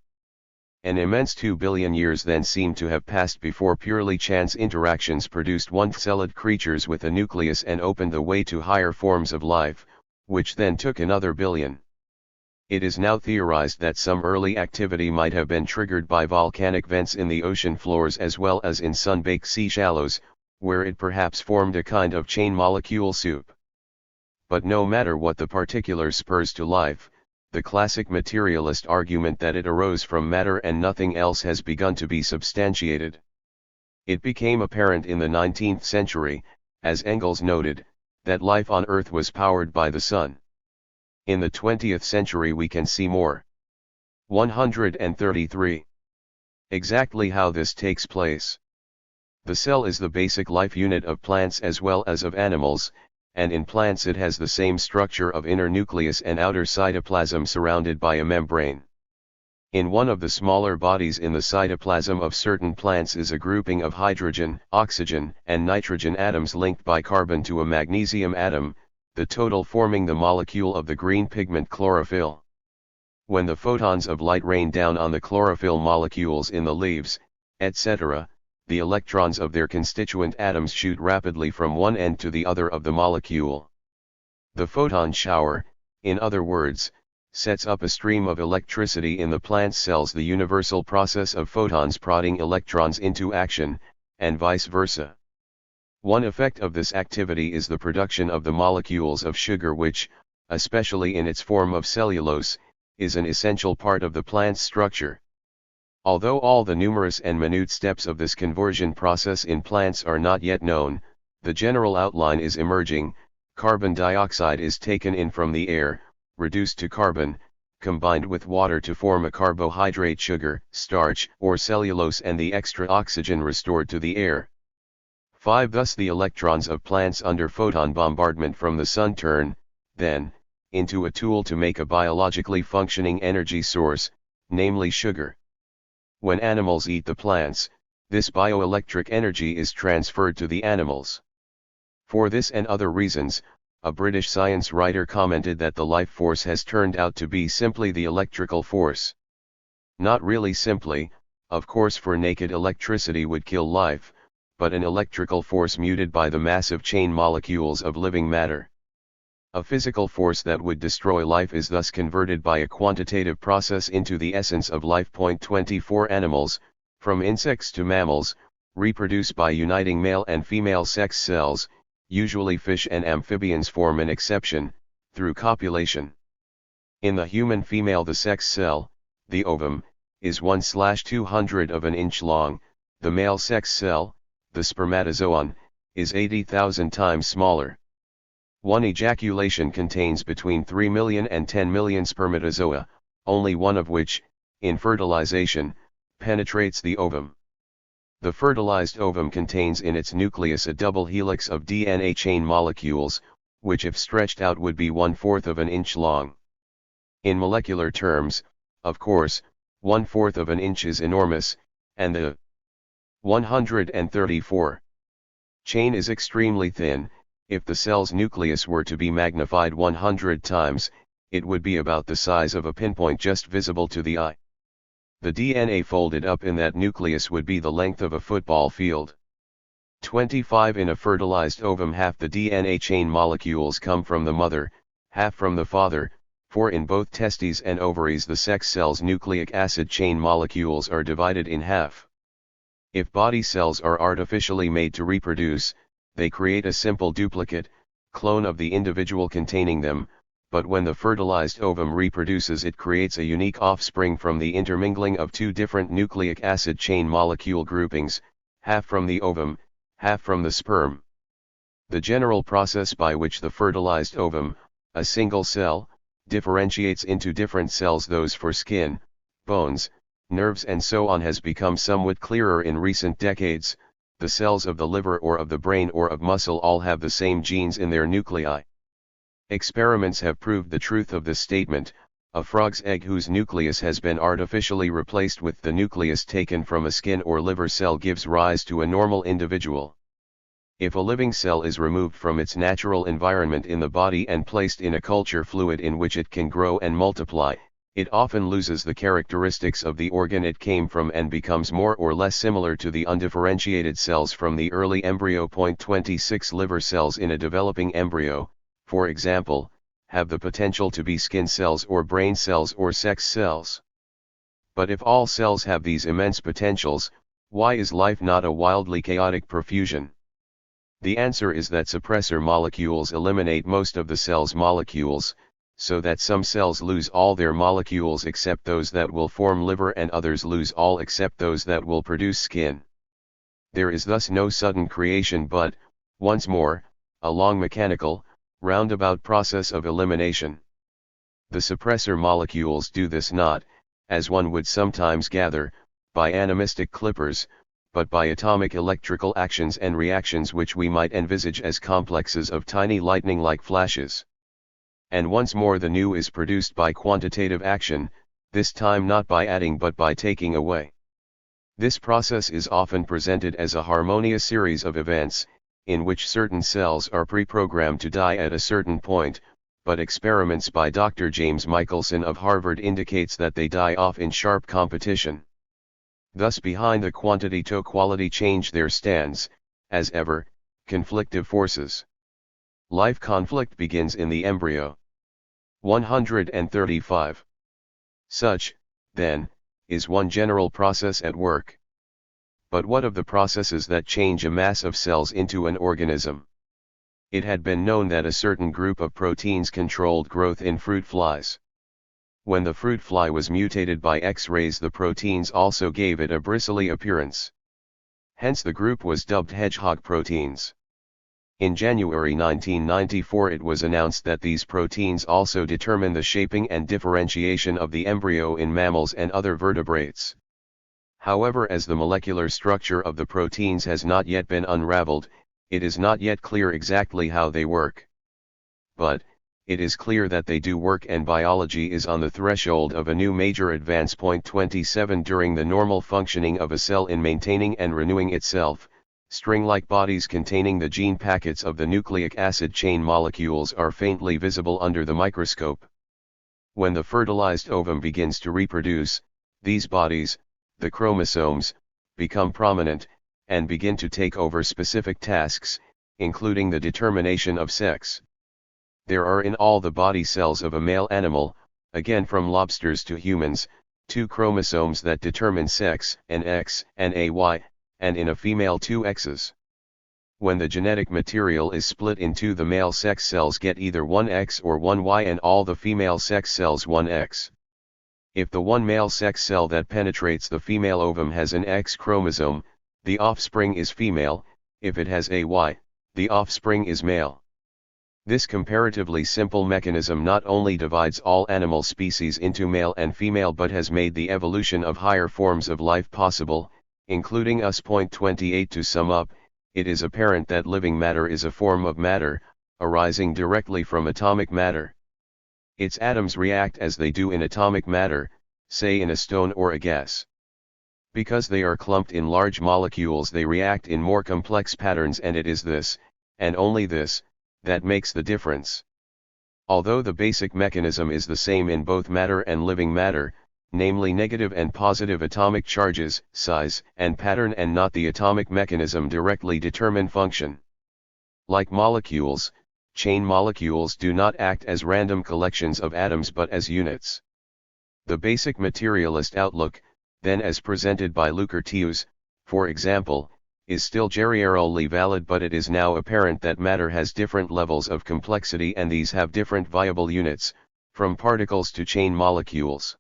An immense 2 billion years then seem to have passed before purely chance interactions produced one-celled creatures with a nucleus and opened the way to higher forms of life, which then took another billion. It is now theorized that some early activity might have been triggered by volcanic vents in the ocean floors as well as in sun-baked sea shallows, where it perhaps formed a kind of chain molecule soup. But no matter what the particular spurs to life, the classic materialist argument that it arose from matter and nothing else has begun to be substantiated. It became apparent in the 19th century, as Engels noted, that life on Earth was powered by the sun. In the 20th century we can see more. 133. Exactly how this takes place. The cell is the basic life unit of plants as well as of animals, and in plants it has the same structure of inner nucleus and outer cytoplasm surrounded by a membrane. In one of the smaller bodies in the cytoplasm of certain plants is a grouping of hydrogen, oxygen, and nitrogen atoms linked by carbon to a magnesium atom, the total forming the molecule of the green pigment chlorophyll. When the photons of light rain down on the chlorophyll molecules in the leaves, etc., the electrons of their constituent atoms shoot rapidly from one end to the other of the molecule. The photon shower, in other words, sets up a stream of electricity in the plant cells, the universal process of photons prodding electrons into action, and vice versa. One effect of this activity is the production of the molecules of sugar which, especially in its form of cellulose, is an essential part of the plant's structure. Although all the numerous and minute steps of this conversion process in plants are not yet known, the general outline is emerging. Carbon dioxide is taken in from the air, reduced to carbon, combined with water to form a carbohydrate, sugar, starch, or cellulose, and the extra oxygen restored to the air. 5. Thus the electrons of plants under photon bombardment from the sun turn, then, into a tool to make a biologically functioning energy source, namely sugar. When animals eat the plants, this bioelectric energy is transferred to the animals. For this and other reasons, a British science writer commented that the life force has turned out to be simply the electrical force. Not really simply, of course, for naked electricity would kill life, but an electrical force muted by the massive chain molecules of living matter. A physical force that would destroy life is thus converted by a quantitative process into the essence of life. 24 Animals, from insects to mammals, reproduce by uniting male and female sex cells. Usually fish and amphibians form an exception, through copulation. In the human female the sex cell, the ovum, is 1/200 of an inch long, the male sex cell, the spermatozoon, is 80,000 times smaller. One ejaculation contains between 3 million and 10 million spermatozoa, only one of which, in fertilization, penetrates the ovum. The fertilized ovum contains in its nucleus a double helix of DNA chain molecules, which if stretched out would be 1/4 of an inch long. In molecular terms, of course, 1/4 of an inch is enormous, and the 134 chain is extremely thin. If the cell's nucleus were to be magnified 100 times, it would be about the size of a pinpoint just visible to the eye. The DNA folded up in that nucleus would be the length of a football field. 25 In a fertilized ovum, half the DNA chain molecules come from the mother, half from the father. 4 In both testes and ovaries, the sex cells' nucleic acid chain molecules are divided in half. If body cells are artificially made to reproduce, they create a simple duplicate, clone of the individual containing them, but when the fertilized ovum reproduces, it creates a unique offspring from the intermingling of two different nucleic acid chain molecule groupings, half from the ovum, half from the sperm. The general process by which the fertilized ovum, a single cell, differentiates into different cells, those for skin, bones, nerves and so on, has become somewhat clearer in recent decades. The cells of the liver or of the brain or of muscle all have the same genes in their nuclei. Experiments have proved the truth of this statement. A frog's egg whose nucleus has been artificially replaced with the nucleus taken from a skin or liver cell gives rise to a normal individual. If a living cell is removed from its natural environment in the body and placed in a culture fluid in which it can grow and multiply, it often loses the characteristics of the organ it came from and becomes more or less similar to the undifferentiated cells from the early embryo. 26 Liver cells in a developing embryo, for example, have the potential to be skin cells or brain cells or sex cells. But if all cells have these immense potentials, why is life not a wildly chaotic profusion? The answer is that suppressor molecules eliminate most of the cell's molecules, so that some cells lose all their molecules except those that will form liver, and others lose all except those that will produce skin. There is thus no sudden creation but, once more, a long mechanical, roundabout process of elimination. The suppressor molecules do this not, as one would sometimes gather, by animistic clippers, but by atomic electrical actions and reactions which we might envisage as complexes of tiny lightning-like flashes. And once more the new is produced by quantitative action, this time not by adding but by taking away. This process is often presented as a harmonious series of events, in which certain cells are pre-programmed to die at a certain point, but experiments by Dr. James Michelson of Harvard indicates that they die off in sharp competition. Thus behind the quantity-to-quality change there stands, as ever, conflictive forces. Life conflict begins in the embryo. 135. Such, then, is one general process at work. But what of the processes that change a mass of cells into an organism? It had been known that a certain group of proteins controlled growth in fruit flies. When the fruit fly was mutated by X-rays, the proteins also gave it a bristly appearance. Hence the group was dubbed hedgehog proteins. In January 1994 it was announced that these proteins also determine the shaping and differentiation of the embryo in mammals and other vertebrates. However, as the molecular structure of the proteins has not yet been unraveled, it is not yet clear exactly how they work. But, it is clear that they do work, and biology is on the threshold of a new major advance. 27 During the normal functioning of a cell in maintaining and renewing itself, string-like bodies containing the gene packets of the nucleic acid chain molecules are faintly visible under the microscope. When the fertilized ovum begins to reproduce, these bodies, the chromosomes, become prominent, and begin to take over specific tasks, including the determination of sex. There are in all the body cells of a male animal, again from lobsters to humans, 2 chromosomes that determine sex, an X and a Y, and in a female 2 X's. When the genetic material is split in two, the male sex cells get either 1 X or 1 Y and all the female sex cells 1 X. If the one male sex cell that penetrates the female ovum has an X chromosome, the offspring is female; if it has a Y, the offspring is male. This comparatively simple mechanism not only divides all animal species into male and female but has made the evolution of higher forms of life possible, including us. 28 To sum up, it is apparent that living matter is a form of matter, arising directly from atomic matter. Its atoms react as they do in atomic matter, say in a stone or a gas. Because they are clumped in large molecules, they react in more complex patterns, and it is this, and only this, that makes the difference. Although the basic mechanism is the same in both matter and living matter, namely negative and positive atomic charges, size and pattern, and not the atomic mechanism directly determine function. Like molecules, chain molecules do not act as random collections of atoms but as units. The basic materialist outlook, then, as presented by Lucretius, for example, is still generally valid, but it is now apparent that matter has different levels of complexity, and these have different viable units, from particles to chain molecules.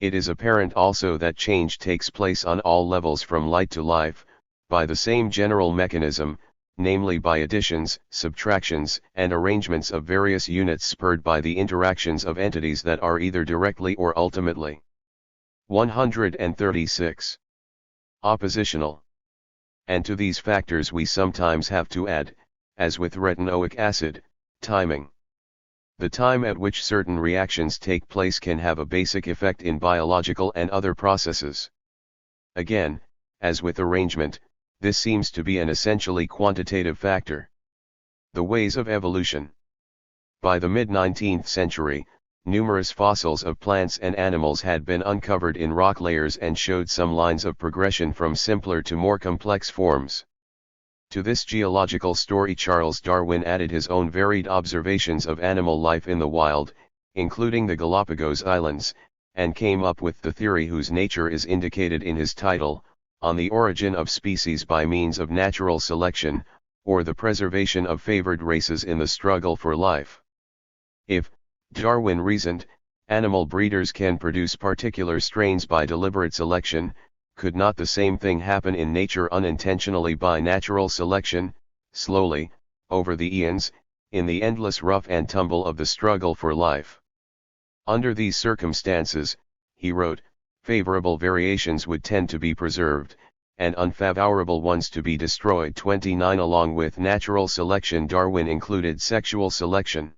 It is apparent also that change takes place on all levels from light to life, by the same general mechanism, namely by additions, subtractions, and arrangements of various units spurred by the interactions of entities that are either directly or ultimately. 136. Oppositional. And to these factors we sometimes have to add, as with retinoic acid, timing. The time at which certain reactions take place can have a basic effect in biological and other processes. Again, as with arrangement, this seems to be an essentially quantitative factor. The ways of evolution. By the mid-19th century, numerous fossils of plants and animals had been uncovered in rock layers and showed some lines of progression from simpler to more complex forms. To this geological story Charles Darwin added his own varied observations of animal life in the wild, including the Galapagos Islands, and came up with the theory whose nature is indicated in his title, On the Origin of Species by Means of Natural Selection, or the Preservation of Favored Races in the Struggle for Life. If, Darwin reasoned, animal breeders can produce particular strains by deliberate selection, could not the same thing happen in nature unintentionally by natural selection, slowly, over the eons, in the endless rough and tumble of the struggle for life? Under these circumstances, he wrote, favorable variations would tend to be preserved, and unfavorable ones to be destroyed. 29 Along with natural selection, Darwin included sexual selection.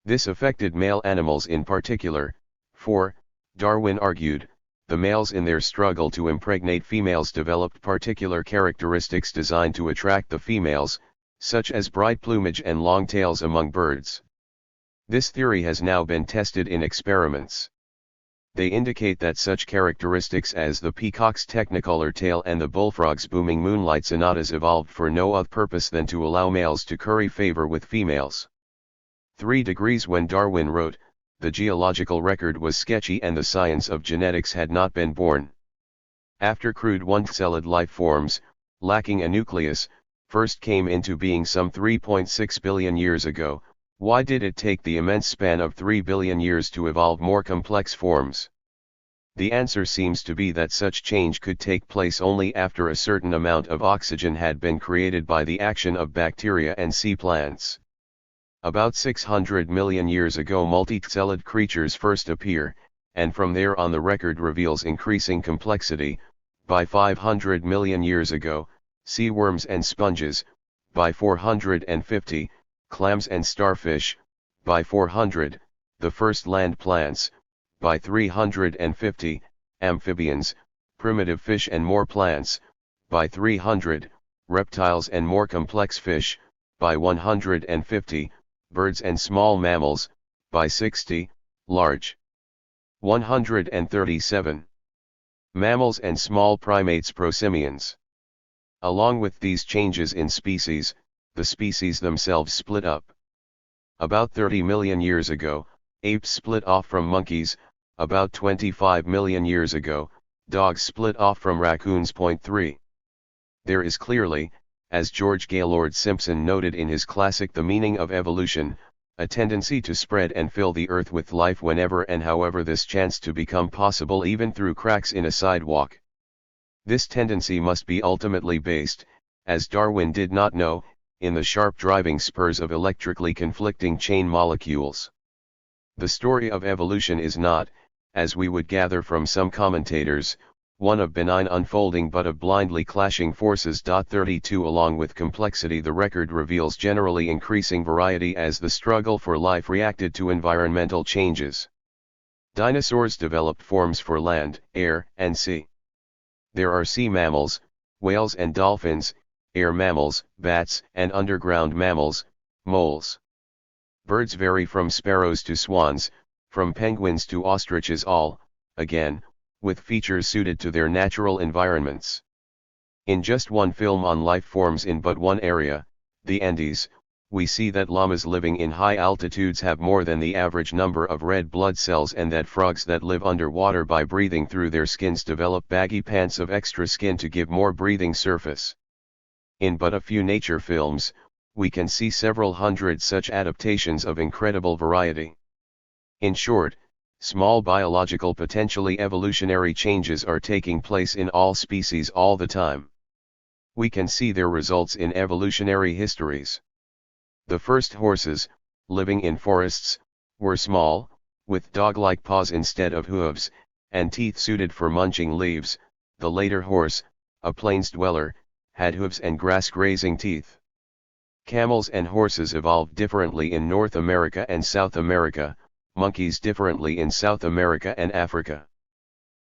This affected male animals in particular, for, Darwin argued, the males in their struggle to impregnate females developed particular characteristics designed to attract the females, such as bright plumage and long tails among birds. This theory has now been tested in experiments. They indicate that such characteristics as the peacock's technicolor tail and the bullfrog's booming moonlight sonatas evolved for no other purpose than to allow males to curry favor with females. 3 degrees When Darwin wrote, the geological record was sketchy and the science of genetics had not been born. After crude one-celled life forms, lacking a nucleus, first came into being some 3.6 billion years ago, why did it take the immense span of 3 billion years to evolve more complex forms? The answer seems to be that such change could take place only after a certain amount of oxygen had been created by the action of bacteria and sea plants. About 600 million years ago multi-celled creatures first appear, and from there on the record reveals increasing complexity. By 500 million years ago, sea worms and sponges, by 450, clams and starfish, by 400, the first land plants, by 350, amphibians, primitive fish and more plants, by 300, reptiles and more complex fish, by 150, birds and small mammals, by 60, large. 137. Mammals and small primates prosimians. Along with these changes in species, the species themselves split up. About 30 million years ago, apes split off from monkeys, about 25 million years ago, dogs split off from raccoons. 3. There is clearly, as George Gaylord Simpson noted in his classic The Meaning of Evolution, a tendency to spread and fill the earth with life whenever and however this chanced to become possible, even through cracks in a sidewalk. This tendency must be ultimately based, as Darwin did not know, in the sharp driving spurs of electrically conflicting chain molecules. The story of evolution is not, as we would gather from some commentators, one of benign unfolding but of blindly clashing forces. 32 Along with complexity, the record reveals generally increasing variety as the struggle for life reacted to environmental changes. Dinosaurs developed forms for land, air, and sea. There are sea mammals, whales and dolphins, air mammals, bats and underground mammals, moles. Birds vary from sparrows to swans, from penguins to ostriches, all, again, with features suited to their natural environments. In just one film on life forms in but one area, the Andes, we see that llamas living in high altitudes have more than the average number of red blood cells, and that frogs that live underwater by breathing through their skins develop baggy pants of extra skin to give more breathing surface. In but a few nature films, we can see several hundred such adaptations of incredible variety. In short, small biological potentially evolutionary changes are taking place in all species all the time. We can see their results in evolutionary histories. The first horses, living in forests, were small, with dog-like paws instead of hooves, and teeth suited for munching leaves. The later horse, a plains dweller, had hooves and grass-grazing teeth. Camels and horses evolved differently in North America and South America, monkeys differently in South America and Africa.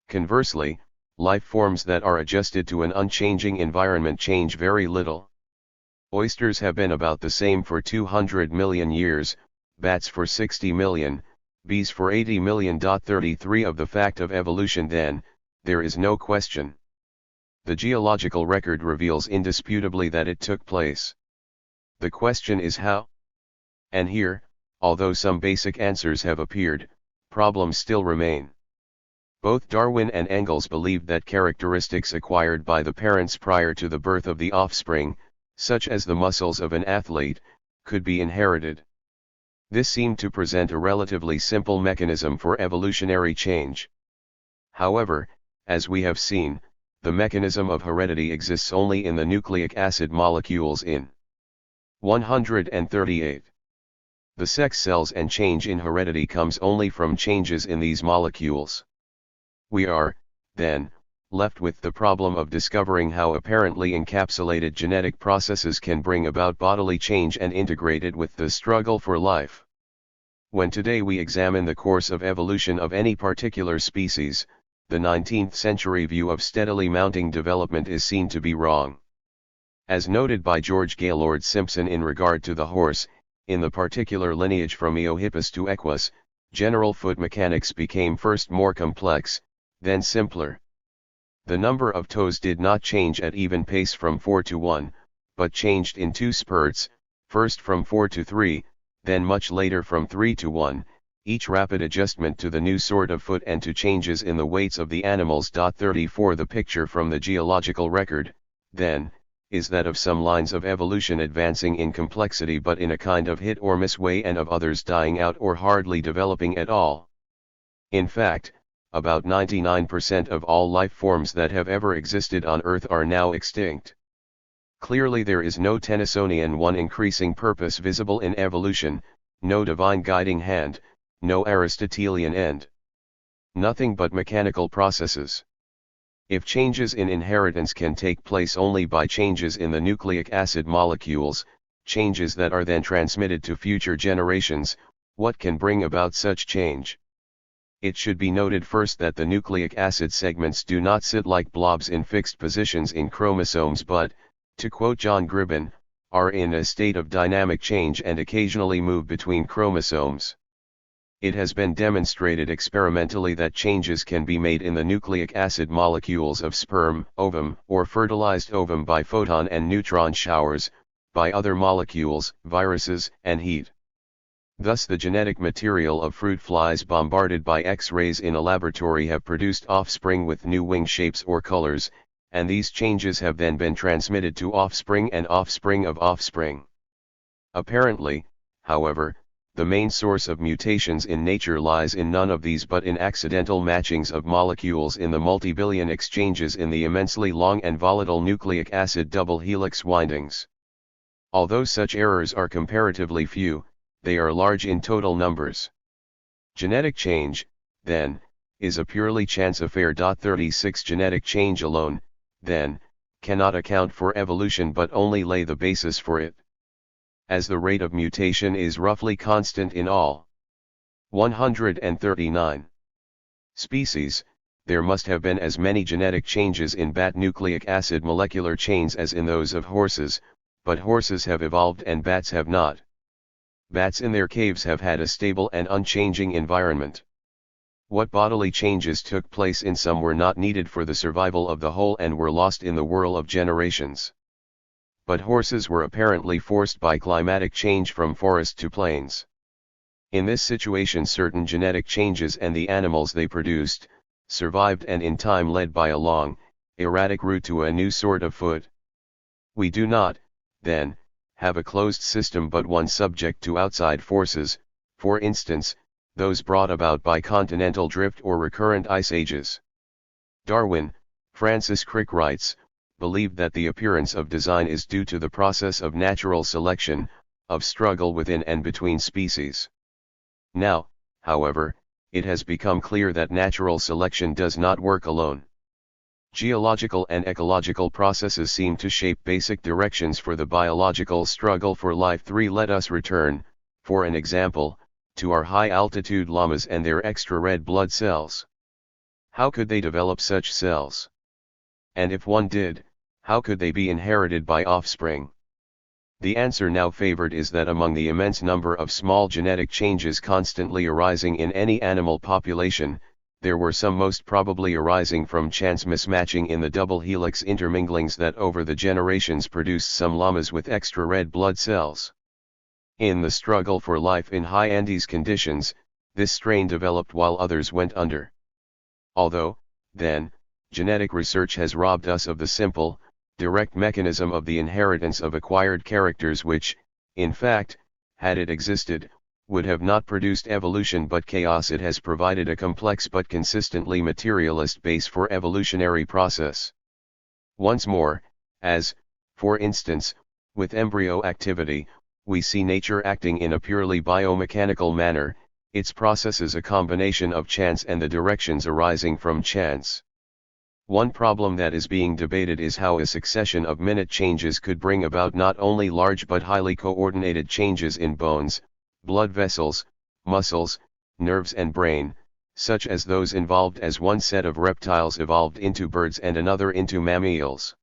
Conversely, life forms that are adjusted to an unchanging environment change very little. Oysters have been about the same for 200 million years, bats for 60 million, bees for 80 million. 33 Of the fact of evolution, then, there is no question. The geological record reveals indisputably that it took place. The question is how? And here, although some basic answers have appeared, problems still remain. Both Darwin and Engels believed that characteristics acquired by the parents prior to the birth of the offspring, such as the muscles of an athlete, could be inherited. This seemed to present a relatively simple mechanism for evolutionary change. However, as we have seen, the mechanism of heredity exists only in the nucleic acid molecules in 138. The sex cells, and change in heredity comes only from changes in these molecules. We are, then, left with the problem of discovering how apparently encapsulated genetic processes can bring about bodily change and integrate it with the struggle for life. When today we examine the course of evolution of any particular species, the 19th century view of steadily mounting development is seen to be wrong. As noted by George Gaylord Simpson in regard to the horse, in the particular lineage from Eohippus to Equus, general foot mechanics became first more complex, then simpler. The number of toes did not change at even pace from 4 to 1, but changed in two spurts, first from 4 to 3, then much later from 3 to 1, each rapid adjustment to the new sort of foot and to changes in the weights of the animals. 34 The picture from the geological record, then, is that of some lines of evolution advancing in complexity but in a kind of hit or miss way, and of others dying out or hardly developing at all. In fact, about 99% of all life forms that have ever existed on Earth are now extinct. Clearly there is no Tennysonian one increasing purpose visible in evolution, no divine guiding hand, no Aristotelian end. Nothing but mechanical processes. If changes in inheritance can take place only by changes in the nucleic acid molecules, changes that are then transmitted to future generations, what can bring about such change? It should be noted first that the nucleic acid segments do not sit like blobs in fixed positions in chromosomes but, to quote John Gribben, are in a state of dynamic change and occasionally move between chromosomes. It has been demonstrated experimentally that changes can be made in the nucleic acid molecules of sperm, ovum, or fertilized ovum by photon and neutron showers, by other molecules, viruses, and heat. Thus the genetic material of fruit flies bombarded by X-rays in a laboratory have produced offspring with new wing shapes or colors, and these changes have then been transmitted to offspring and offspring of offspring. Apparently, however, the main source of mutations in nature lies in none of these but in accidental matchings of molecules in the multibillion exchanges in the immensely long and volatile nucleic acid double helix windings. Although such errors are comparatively few, they are large in total numbers. Genetic change, then, is a purely chance affair. 36 Genetic change alone, then, cannot account for evolution but only lay the basis for it. As the rate of mutation is roughly constant in all 139 species, there must have been as many genetic changes in bat nucleic acid molecular chains as in those of horses, but horses have evolved and bats have not. Bats in their caves have had a stable and unchanging environment. What bodily changes took place in some were not needed for the survival of the whole and were lost in the whirl of generations. But horses were apparently forced by climatic change from forest to plains. In this situation certain genetic changes and the animals they produced, survived and in time led by a long, erratic route to a new sort of food. We do not, then, have a closed system but one subject to outside forces, for instance, those brought about by continental drift or recurrent ice ages. Darwin, Francis Crick writes, believed that the appearance of design is due to the process of natural selection, of struggle within and between species. Now, however, it has become clear that natural selection does not work alone. Geological and ecological processes seem to shape basic directions for the biological struggle for life. 3. Let us return, for an example, to our high-altitude llamas and their extra red blood cells. How could they develop such cells? And if one did, how could they be inherited by offspring? The answer now favored is that among the immense number of small genetic changes constantly arising in any animal population, there were some most probably arising from chance mismatching in the double helix interminglings that over the generations produced some llamas with extra red blood cells. In the struggle for life in high Andes conditions, this strain developed while others went under. Although, then, genetic research has robbed us of the simple, direct mechanism of the inheritance of acquired characters which, in fact, had it existed, would have not produced evolution but chaos. It has provided a complex but consistently materialist base for evolutionary process. Once more, as, for instance, with embryo activity, we see nature acting in a purely biomechanical manner, its processes a combination of chance and the directions arising from chance. One problem that is being debated is how a succession of minute changes could bring about not only large but highly coordinated changes in bones, blood vessels, muscles, nerves and brain, such as those involved as one set of reptiles evolved into birds and another into mammals.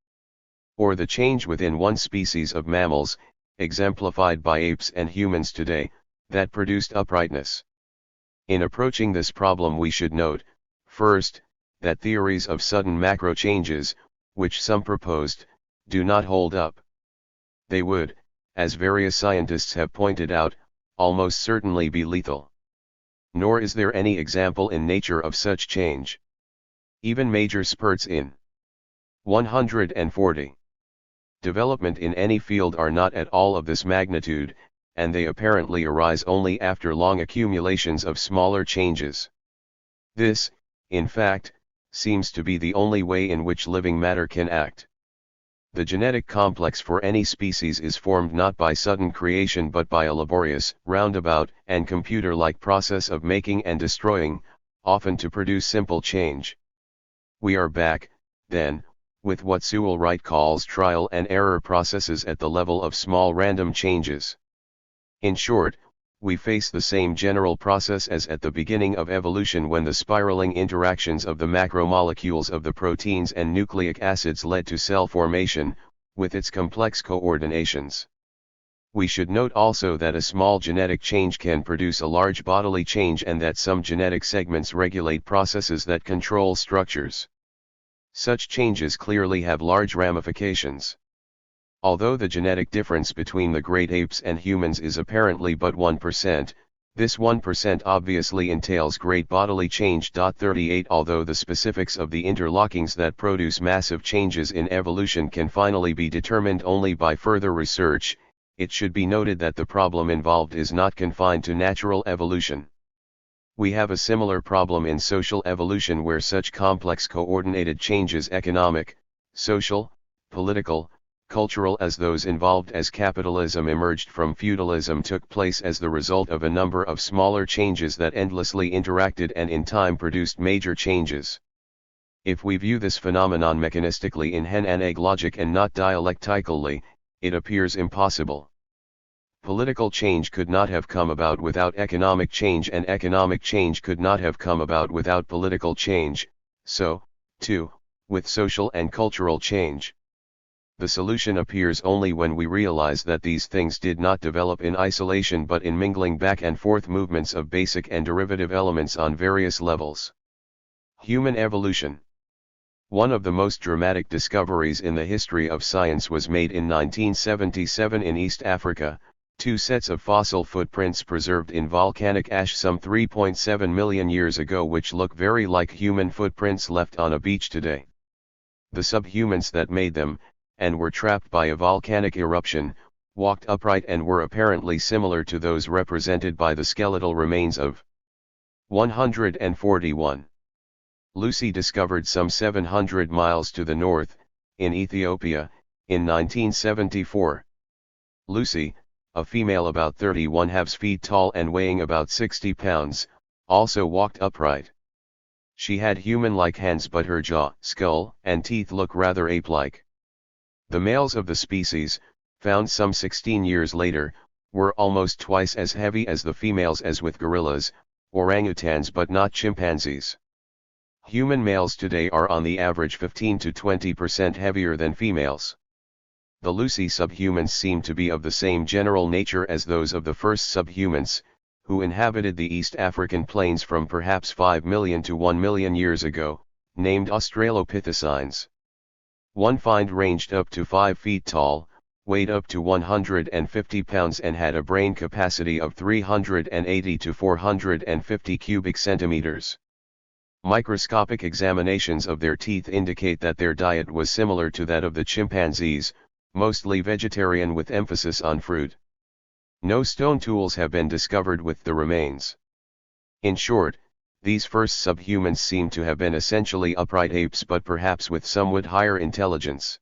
Or the change within one species of mammals, exemplified by apes and humans today, that produced uprightness. In approaching this problem we should note, first, that theories of sudden macro changes, which some proposed, do not hold up. They would, as various scientists have pointed out, almost certainly be lethal. Nor is there any example in nature of such change. Even major spurts in 140 development in any field are not at all of this magnitude, and they apparently arise only after long accumulations of smaller changes. This, in fact, seems to be the only way in which living matter can act. The genetic complex for any species is formed not by sudden creation but by a laborious, roundabout, and computer-like process of making and destroying, often to produce simple change. We are back, then, with what Sewell Wright calls trial and error processes at the level of small random changes. In short, we face the same general process as at the beginning of evolution when the spiraling interactions of the macromolecules of the proteins and nucleic acids led to cell formation, with its complex coordinations. We should note also that a small genetic change can produce a large bodily change and that some genetic segments regulate processes that control structures. Such changes clearly have large ramifications. Although the genetic difference between the great apes and humans is apparently but 1%, this 1% obviously entails great bodily change. 38 Although the specifics of the interlockings that produce massive changes in evolution can finally be determined only by further research, it should be noted that the problem involved is not confined to natural evolution. We have a similar problem in social evolution where such complex coordinated changes economic, social, political, cultural as those involved as capitalism emerged from feudalism took place as the result of a number of smaller changes that endlessly interacted and in time produced major changes. If we view this phenomenon mechanistically in hen and egg logic and not dialectically, it appears impossible. Political change could not have come about without economic change and economic change could not have come about without political change, so, too, with social and cultural change. The solution appears only when we realize that these things did not develop in isolation but in mingling back and forth movements of basic and derivative elements on various levels. Human evolution. One of the most dramatic discoveries in the history of science was made in 1977 in East Africa. Two sets of fossil footprints preserved in volcanic ash some 3.7 million years ago which look very like human footprints left on a beach today. The subhumans that made them, and were trapped by a volcanic eruption, walked upright and were apparently similar to those represented by the skeletal remains of 141. Lucy discovered some 700 miles to the north, in Ethiopia, in 1974. Lucy, a female about 31½ feet tall and weighing about 60 pounds, also walked upright. She had human-like hands but her jaw, skull, and teeth look rather ape-like. The males of the species, found some 16 years later, were almost twice as heavy as the females as with gorillas, orangutans but not chimpanzees. Human males today are on the average 15 to 20% heavier than females. The Lucy subhumans seem to be of the same general nature as those of the first subhumans, who inhabited the East African plains from perhaps 5 million to 1 million years ago, named Australopithecines. One find ranged up to 5 feet tall, weighed up to 150 pounds and had a brain capacity of 380 to 450 cubic centimeters. Microscopic examinations of their teeth indicate that their diet was similar to that of the chimpanzees, mostly vegetarian with emphasis on fruit. No stone tools have been discovered with the remains. In short, these first subhumans seem to have been essentially upright apes but perhaps with somewhat higher intelligence.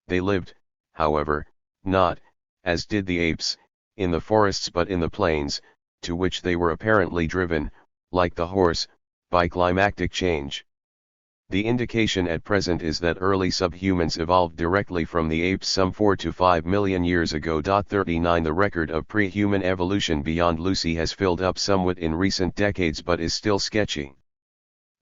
They lived, however, not, as did the apes, in the forests but in the plains, to which they were apparently driven, like the horse, by climatic change. The indication at present is that early subhumans evolved directly from the apes some 4 to 5 million years ago. 39 The record of pre-human evolution beyond Lucy has filled up somewhat in recent decades but is still sketchy.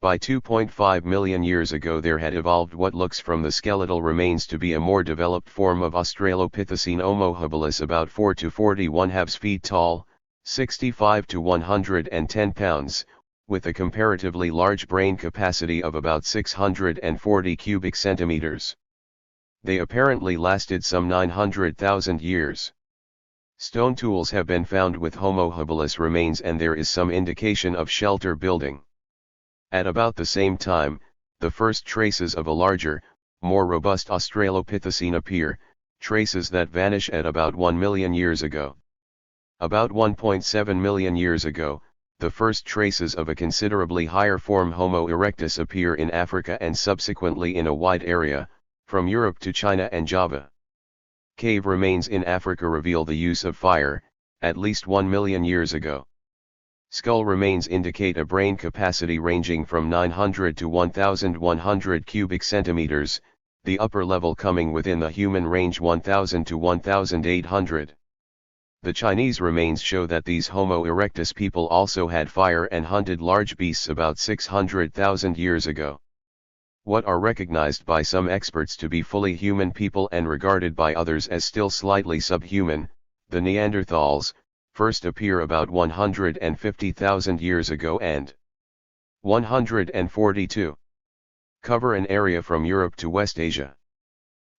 By 2.5 million years ago there had evolved what looks from the skeletal remains to be a more developed form of Australopithecine Homo habilis about 4 to 41½ feet tall, 65 to 110 pounds, with a comparatively large brain capacity of about 640 cubic centimeters. They apparently lasted some 900,000 years. Stone tools have been found with Homo habilis remains and there is some indication of shelter building. At about the same time, the first traces of a larger, more robust Australopithecine appear, traces that vanish at about 1 million years ago. About 1.7 million years ago, the first traces of a considerably higher form Homo erectus appear in Africa and subsequently in a wide area, from Europe to China and Java. Cave remains in Africa reveal the use of fire, at least 1 million years ago. Skull remains indicate a brain capacity ranging from 900 to 1100 cubic centimeters, the upper level coming within the human range 1000 to 1800. The Chinese remains show that these Homo erectus people also had fire and hunted large beasts about 600,000 years ago. What are recognized by some experts to be fully human people and regarded by others as still slightly subhuman, the Neanderthals, first appear about 150,000 years ago and 142. Cover an area from Europe to West Asia.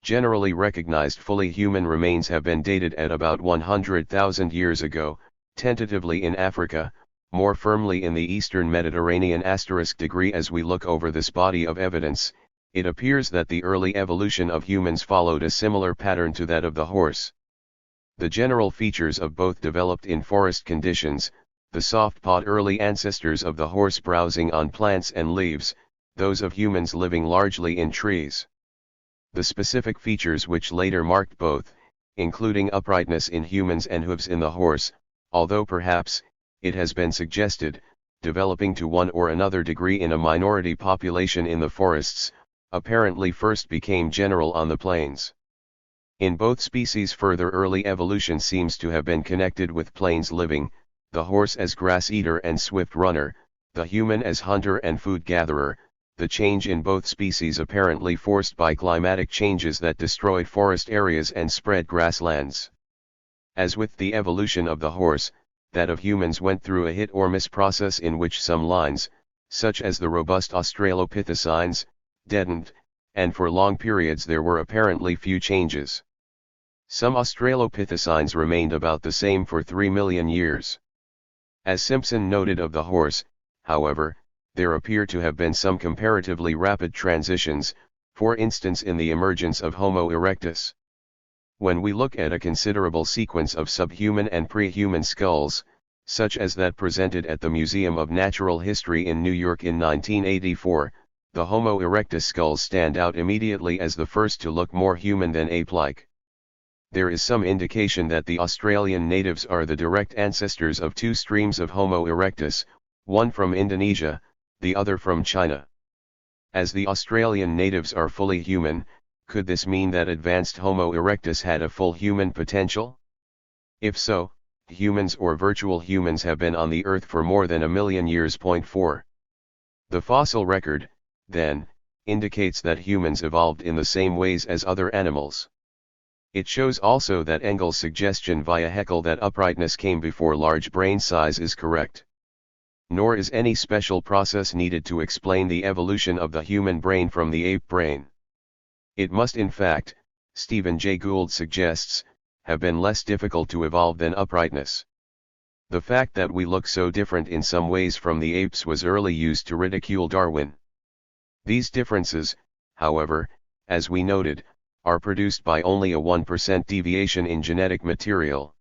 Generally recognized fully human remains have been dated at about 100,000 years ago, tentatively in Africa, more firmly in the eastern Mediterranean. Degree As we look over this body of evidence, it appears that the early evolution of humans followed a similar pattern to that of the horse. The general features of both developed in forest conditions, the soft-pawed early ancestors of the horse browsing on plants and leaves, those of humans living largely in trees. The specific features which later marked both, including uprightness in humans and hooves in the horse, although perhaps, it has been suggested, developing to one or another degree in a minority population in the forests, apparently first became general on the plains. In both species further early evolution seems to have been connected with plains living, the horse as grass eater and swift runner, the human as hunter and food gatherer, the change in both species apparently forced by climatic changes that destroyed forest areas and spread grasslands. As with the evolution of the horse, that of humans went through a hit or miss process in which some lines, such as the robust Australopithecines, deadened, and for long periods there were apparently few changes. Some Australopithecines remained about the same for 3 million years. As Simpson noted of the horse, however, there appear to have been some comparatively rapid transitions, for instance in the emergence of Homo erectus. When we look at a considerable sequence of subhuman and pre-human skulls, such as that presented at the Museum of Natural History in New York in 1984, the Homo erectus skulls stand out immediately as the first to look more human than ape-like. There is some indication that the Australian natives are the direct ancestors of two streams of Homo erectus, one from Indonesia, the other from China. As the Australian natives are fully human, could this mean that advanced Homo erectus had a full human potential? If so, humans or virtual humans have been on the Earth for more than 1 million years. 4. The fossil record, then, indicates that humans evolved in the same ways as other animals. It shows also that Engel's suggestion via Haeckel that uprightness came before large brain size is correct. Nor is any special process needed to explain the evolution of the human brain from the ape brain. It must in fact, Stephen Jay Gould suggests, have been less difficult to evolve than uprightness. The fact that we look so different in some ways from the apes was early used to ridicule Darwin. These differences, however, as we noted, are produced by only a 1% deviation in genetic material.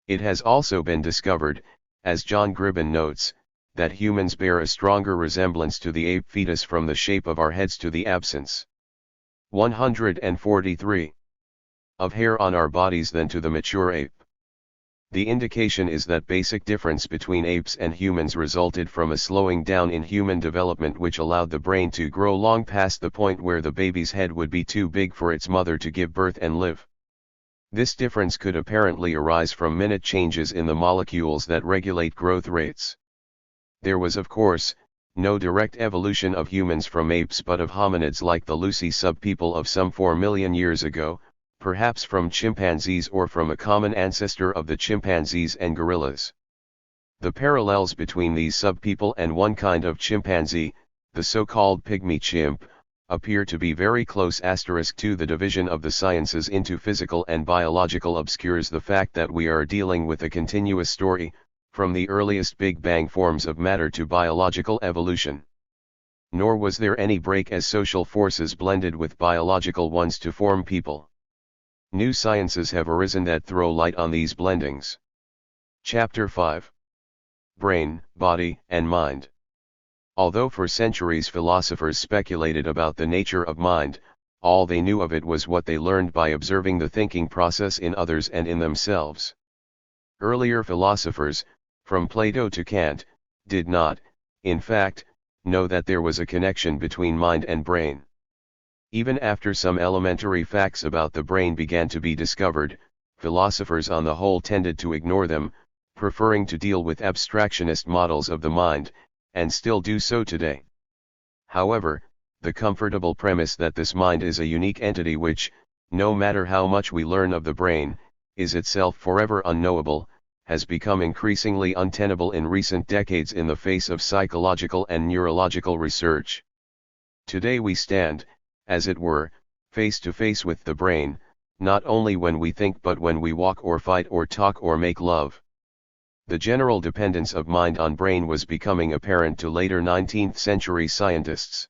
It has also been discovered, as John Gribben notes, that humans bear a stronger resemblance to the ape fetus from the shape of our heads to the absence 143 of hair on our bodies than to the mature ape. The indication is that basic difference between apes and humans resulted from a slowing down in human development which allowed the brain to grow long past the point where the baby's head would be too big for its mother to give birth and live. This difference could apparently arise from minute changes in the molecules that regulate growth rates. There was of course, no direct evolution of humans from apes but of hominids like the Lucy subpeople of some 4 million years ago, perhaps from chimpanzees or from a common ancestor of the chimpanzees and gorillas. The parallels between these subpeople and one kind of chimpanzee, the so-called pygmy chimp, appear to be very close. To the division of the sciences into physical and biological obscures the fact that we are dealing with a continuous story, from the earliest Big Bang forms of matter to biological evolution. Nor was there any break as social forces blended with biological ones to form people. New sciences have arisen that throw light on these blendings. Chapter 5. Brain, Body, and Mind. Although for centuries philosophers speculated about the nature of mind, all they knew of it was what they learned by observing the thinking process in others and in themselves. Earlier philosophers, from Plato to Kant, did not, in fact, know that there was a connection between mind and brain. Even after some elementary facts about the brain began to be discovered, philosophers on the whole tended to ignore them, preferring to deal with abstractionist models of the mind, and still do so today. However, the comfortable premise that this mind is a unique entity which, no matter how much we learn of the brain, is itself forever unknowable, has become increasingly untenable in recent decades in the face of psychological and neurological research. Today we stand, as it were, face to face with the brain, not only when we think but when we walk or fight or talk or make love. The general dependence of mind on brain was becoming apparent to later 19th century scientists.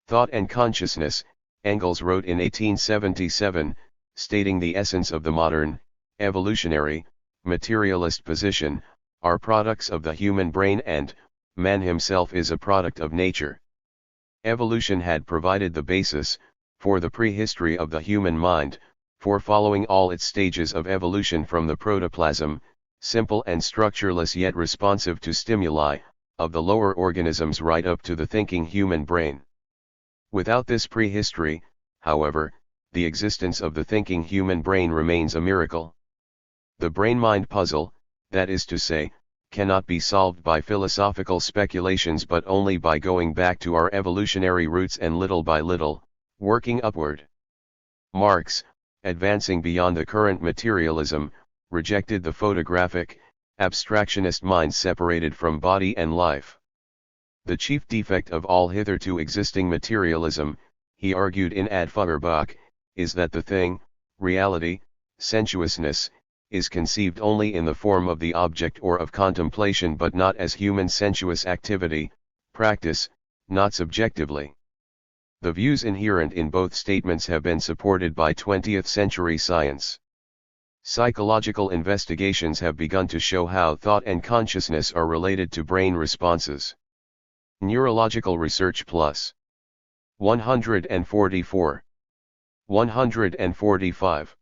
Thought and Consciousness, Engels wrote in 1877, stating the essence of the modern, evolutionary, materialist position, are products of the human brain and, man himself is a product of nature. Evolution had provided the basis, for the prehistory of the human mind, for following all its stages of evolution from the protoplasm, simple and structureless yet responsive to stimuli, of the lower organisms right up to the thinking human brain. Without this prehistory, however, the existence of the thinking human brain remains a miracle. The brain-mind puzzle, that is to say, cannot be solved by philosophical speculations but only by going back to our evolutionary roots and little by little, working upward. Marx, advancing beyond the current materialism, rejected the photographic, abstractionist mind separated from body and life. The chief defect of all hitherto existing materialism, he argued in Ad Feuerbach, is that the thing, reality, sensuousness, is conceived only in the form of the object or of contemplation but not as human sensuous activity, practice, not subjectively. The views inherent in both statements have been supported by 20th century science. Psychological investigations have begun to show how thought and consciousness are related to brain responses. Neurological Research Plus. 144. 145.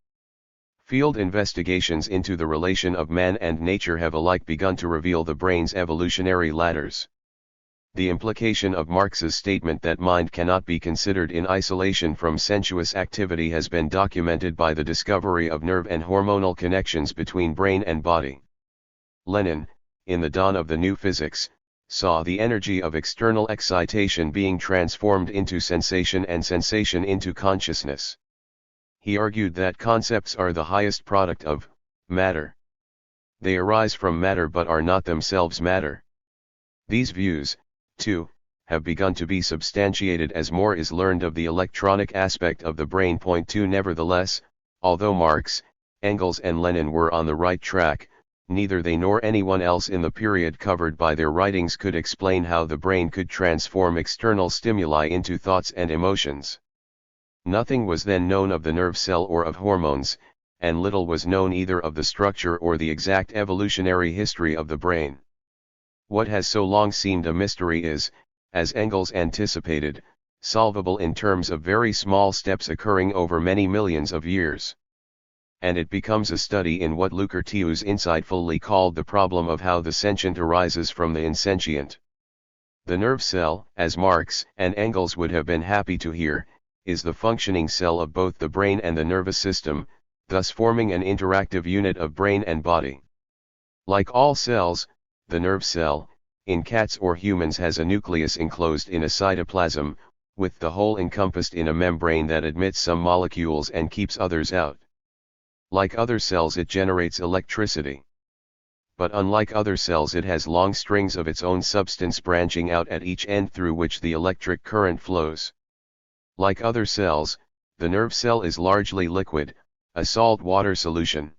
Field investigations into the relation of man and nature have alike begun to reveal the brain's evolutionary ladders. The implication of Marx's statement that mind cannot be considered in isolation from sensuous activity has been documented by the discovery of nerve and hormonal connections between brain and body. Lenin, in The Dawn of the New Physics, saw the energy of external excitation being transformed into sensation and sensation into consciousness. He argued that concepts are the highest product of matter. They arise from matter but are not themselves matter. These views, too, have begun to be substantiated as more is learned of the electronic aspect of the brain. Point 2. Nevertheless, although Marx, Engels and Lenin were on the right track, neither they nor anyone else in the period covered by their writings could explain how the brain could transform external stimuli into thoughts and emotions. Nothing was then known of the nerve cell or of hormones, and little was known either of the structure or the exact evolutionary history of the brain. What has so long seemed a mystery is, as Engels anticipated, solvable in terms of very small steps occurring over many millions of years. And it becomes a study in what Lucretius insightfully called the problem of how the sentient arises from the insentient. The nerve cell, as Marx and Engels would have been happy to hear, is the functioning cell of both the brain and the nervous system, thus forming an interactive unit of brain and body. Like all cells, the nerve cell, in cats or humans has a nucleus enclosed in a cytoplasm, with the whole encompassed in a membrane that admits some molecules and keeps others out. Like other cells it generates electricity. But unlike other cells it has long strings of its own substance branching out at each end through which the electric current flows. Like other cells, the nerve cell is largely liquid, a salt-water solution.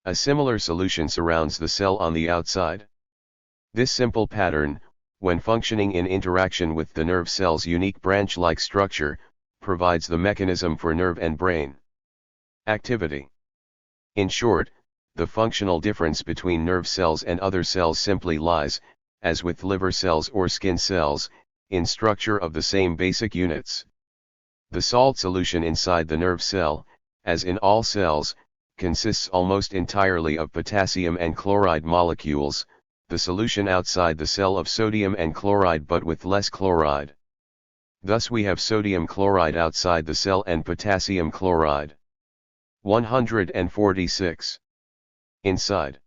A similar solution surrounds the cell on the outside. This simple pattern, when functioning in interaction with the nerve cell's unique branch-like structure, provides the mechanism for nerve and brain activity. In short, the functional difference between nerve cells and other cells simply lies, as with liver cells or skin cells, in structure of the same basic units. The salt solution inside the nerve cell, as in all cells, consists almost entirely of potassium and chloride molecules, the solution outside the cell of sodium and chloride but with less chloride. Thus we have sodium chloride outside the cell and potassium chloride. 146. Inside.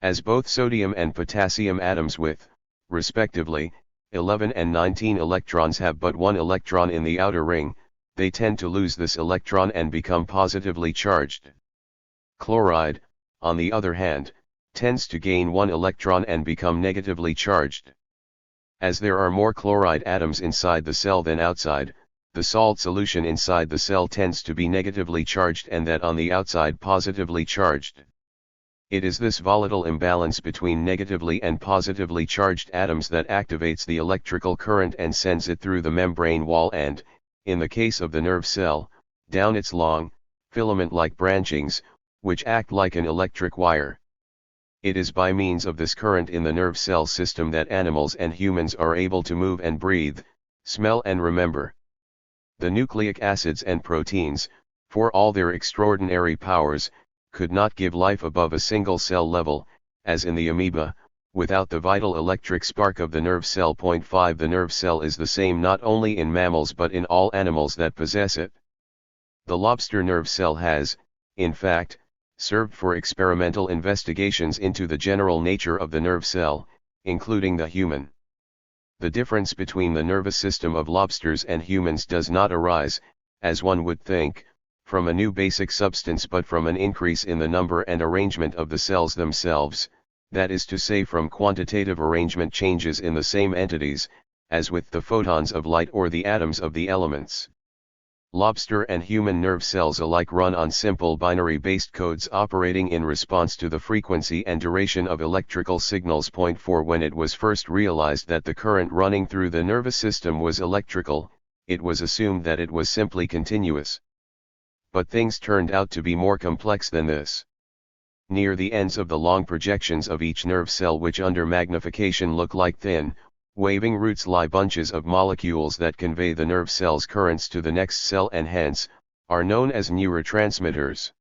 As both sodium and potassium atoms with, respectively, 11 and 19 electrons have but one electron in the outer ring, they tend to lose this electron and become positively charged. Chloride, on the other hand, tends to gain one electron and become negatively charged. As there are more chloride atoms inside the cell than outside, the salt solution inside the cell tends to be negatively charged and that on the outside positively charged. It is this volatile imbalance between negatively and positively charged atoms that activates the electrical current and sends it through the membrane wall and, in the case of the nerve cell, down its long, filament-like branchings, which act like an electric wire. It is by means of this current in the nerve cell system that animals and humans are able to move and breathe, smell and remember. The nucleic acids and proteins, for all their extraordinary powers, could not give life above a single cell level, as in the amoeba, without the vital electric spark of the nerve cell. 5 The nerve cell is the same not only in mammals but in all animals that possess it. The lobster nerve cell has, in fact, served for experimental investigations into the general nature of the nerve cell, including the human. The difference between the nervous system of lobsters and humans does not arise, as one would think, from a new basic substance but from an increase in the number and arrangement of the cells themselves, that is to say from quantitative arrangement changes in the same entities, as with the photons of light or the atoms of the elements. Lobster and human nerve cells alike run on simple binary-based codes operating in response to the frequency and duration of electrical signals. Point 4 When it was first realized that the current running through the nervous system was electrical, it was assumed that it was simply continuous. But things turned out to be more complex than this. Near the ends of the long projections of each nerve cell, which under magnification look like thin, waving roots, lie bunches of molecules that convey the nerve cell's currents to the next cell and hence, are known as neurotransmitters.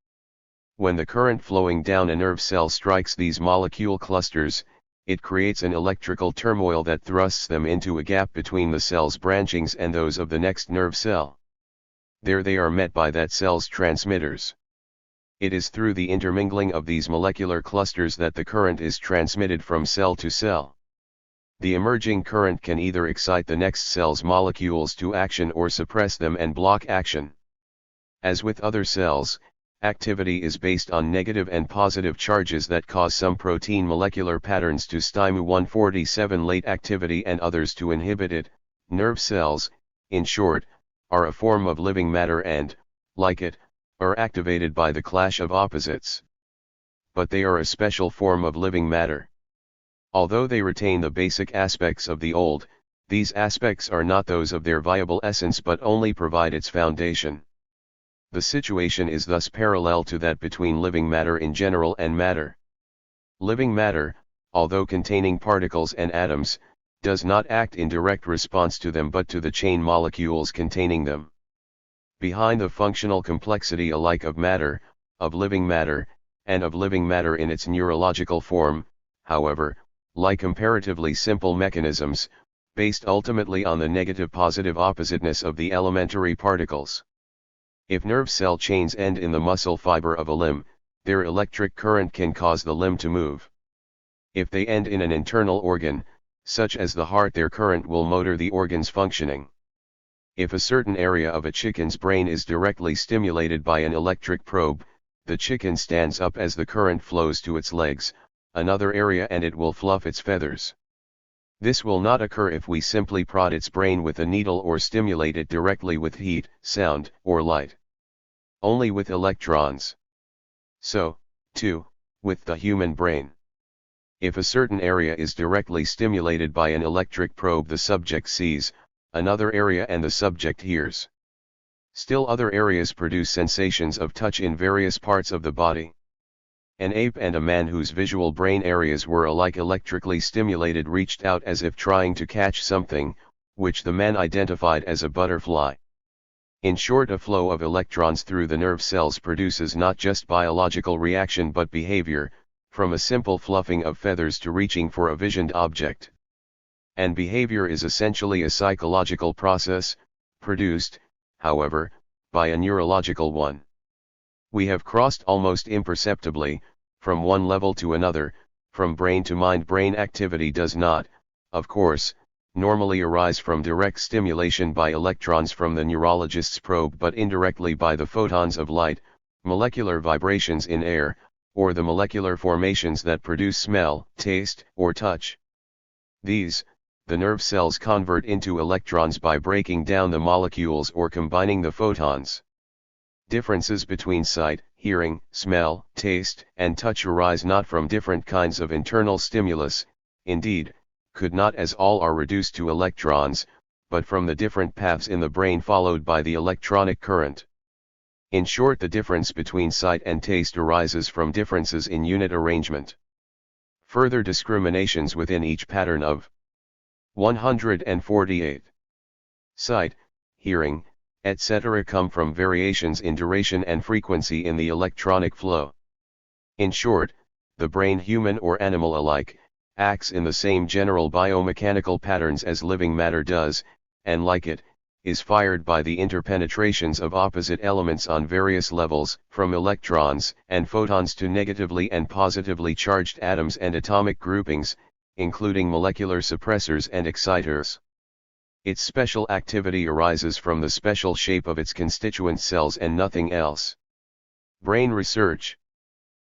When the current flowing down a nerve cell strikes these molecule clusters, it creates an electrical turmoil that thrusts them into a gap between the cell's branchings and those of the next nerve cell. There they are met by that cell's transmitters. It is through the intermingling of these molecular clusters that the current is transmitted from cell to cell. The emerging current can either excite the next cell's molecules to action or suppress them and block action. As with other cells, activity is based on negative and positive charges that cause some protein molecular patterns to stymie 147 late activity and others to inhibit it. Nerve cells, in short, are a form of living matter and, like it, are activated by the clash of opposites. But they are a special form of living matter. Although they retain the basic aspects of the old, these aspects are not those of their viable essence but only provide its foundation. The situation is thus parallel to that between living matter in general and matter. Living matter, although containing particles and atoms, does not act in direct response to them but to the chain molecules containing them. Behind the functional complexity alike of matter, of living matter, and of living matter in its neurological form, however, lie comparatively simple mechanisms, based ultimately on the negative-positive oppositeness of the elementary particles. If nerve cell chains end in the muscle fiber of a limb, their electric current can cause the limb to move. If they end in an internal organ, such as the heart, their current will motor the organ's functioning. If a certain area of a chicken's brain is directly stimulated by an electric probe, the chicken stands up as the current flows to its legs, another area, and it will fluff its feathers. This will not occur if we simply prod its brain with a needle or stimulate it directly with heat, sound, or light. Only with electrons. So, too, with the human brain. If a certain area is directly stimulated by an electric probe, the subject sees another area and the subject hears. Still other areas produce sensations of touch in various parts of the body. An ape and a man whose visual brain areas were alike electrically stimulated reached out as if trying to catch something, which the man identified as a butterfly. In short, a flow of electrons through the nerve cells produces not just biological reaction but behavior, from a simple fluffing of feathers to reaching for a visioned object. And behavior is essentially a psychological process, produced, however, by a neurological one. We have crossed almost imperceptibly, from one level to another, from brain to mind. Brain activity does not, of course, normally arise from direct stimulation by electrons from the neurologist's probe but indirectly by the photons of light, molecular vibrations in air, or the molecular formations that produce smell, taste, or touch. These, the nerve cells convert into electrons by breaking down the molecules or combining the photons. Differences between sight, hearing, smell, taste, and touch arise not from different kinds of internal stimulus, indeed, could not, as all are reduced to electrons, but from the different paths in the brain followed by the electronic current. In short, the difference between sight and taste arises from differences in unit arrangement. Further discriminations within each pattern of 148. Sight, hearing, etc. come from variations in duration and frequency in the electronic flow. In short, the brain, human or animal alike, acts in the same general biomechanical patterns as living matter does, and like it, is fired by the interpenetrations of opposite elements on various levels, from electrons and photons to negatively and positively charged atoms and atomic groupings, including molecular suppressors and exciters. Its special activity arises from the special shape of its constituent cells and nothing else. Brain research.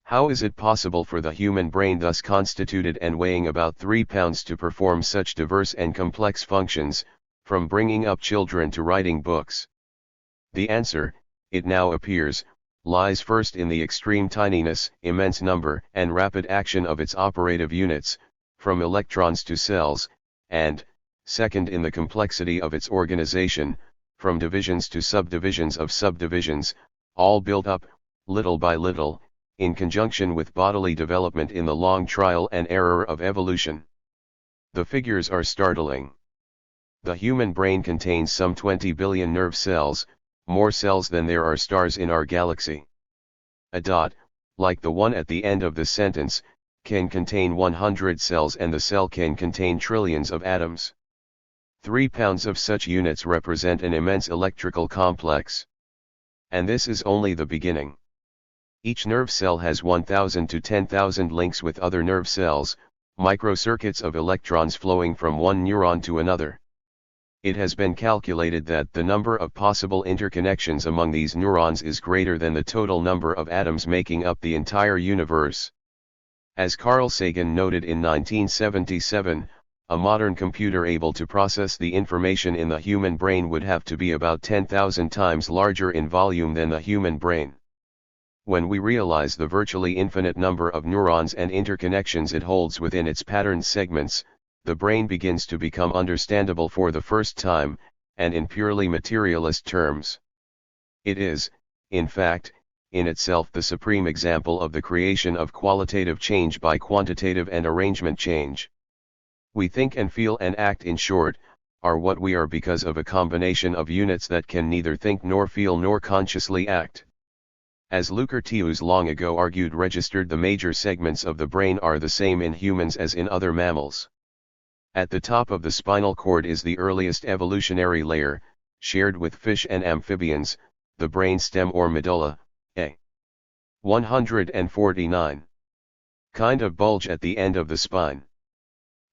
How is it possible for the human brain, thus constituted and weighing about 3 pounds, to perform such diverse and complex functions, from bringing up children to writing books? The answer, it now appears, lies first in the extreme tininess, immense number, and rapid action of its operative units, from electrons to cells, and, second, in the complexity of its organization, from divisions to subdivisions of subdivisions, all built up, little by little, in conjunction with bodily development in the long trial and error of evolution. The figures are startling. The human brain contains some 20 billion nerve cells, more cells than there are stars in our galaxy. A dot, like the one at the end of the sentence, can contain 100 cells, and the cell can contain trillions of atoms. 3 pounds of such units represent an immense electrical complex. And this is only the beginning. Each nerve cell has 1,000 to 10,000 links with other nerve cells, microcircuits of electrons flowing from one neuron to another. It has been calculated that the number of possible interconnections among these neurons is greater than the total number of atoms making up the entire universe. As Carl Sagan noted in 1977, a modern computer able to process the information in the human brain would have to be about 10,000 times larger in volume than the human brain. When we realize the virtually infinite number of neurons and interconnections it holds within its patterned segments, the brain begins to become understandable for the first time, and in purely materialist terms. It is, in fact, in itself the supreme example of the creation of qualitative change by quantitative and arrangement change. We think and feel and act, in short, are what we are because of a combination of units that can neither think nor feel nor consciously act. As Lucretius long ago argued, registered, the major segments of the brain are the same in humans as in other mammals. At the top of the spinal cord is the earliest evolutionary layer, shared with fish and amphibians, the brain stem or medulla, a 149 kind of bulge at the end of the spine.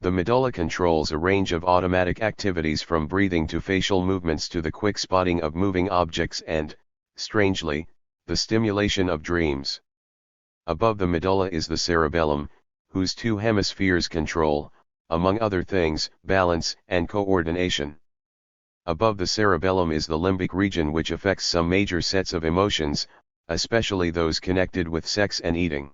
The medulla controls a range of automatic activities from breathing to facial movements to the quick spotting of moving objects and, strangely, the stimulation of dreams. Above the medulla is the cerebellum, whose 2 hemispheres control, among other things, balance and coordination. Above the cerebellum is the limbic region, which affects some major sets of emotions, especially those connected with sex and eating.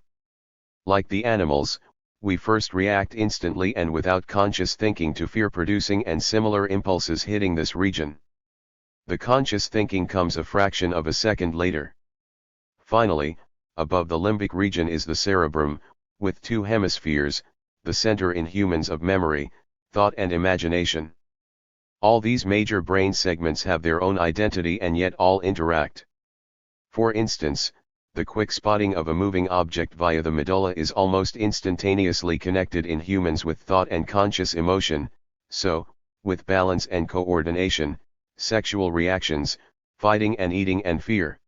Like the animals, we first react instantly and without conscious thinking to fear-producing and similar impulses hitting this region. The conscious thinking comes a fraction of a second later. Finally, above the limbic region is the cerebrum, with 2 hemispheres, the center in humans of memory, thought and imagination. All these major brain segments have their own identity and yet all interact. For instance, the quick spotting of a moving object via the medulla is almost instantaneously connected in humans with thought and conscious emotion, so, with balance and coordination, sexual reactions, fighting and eating and fear.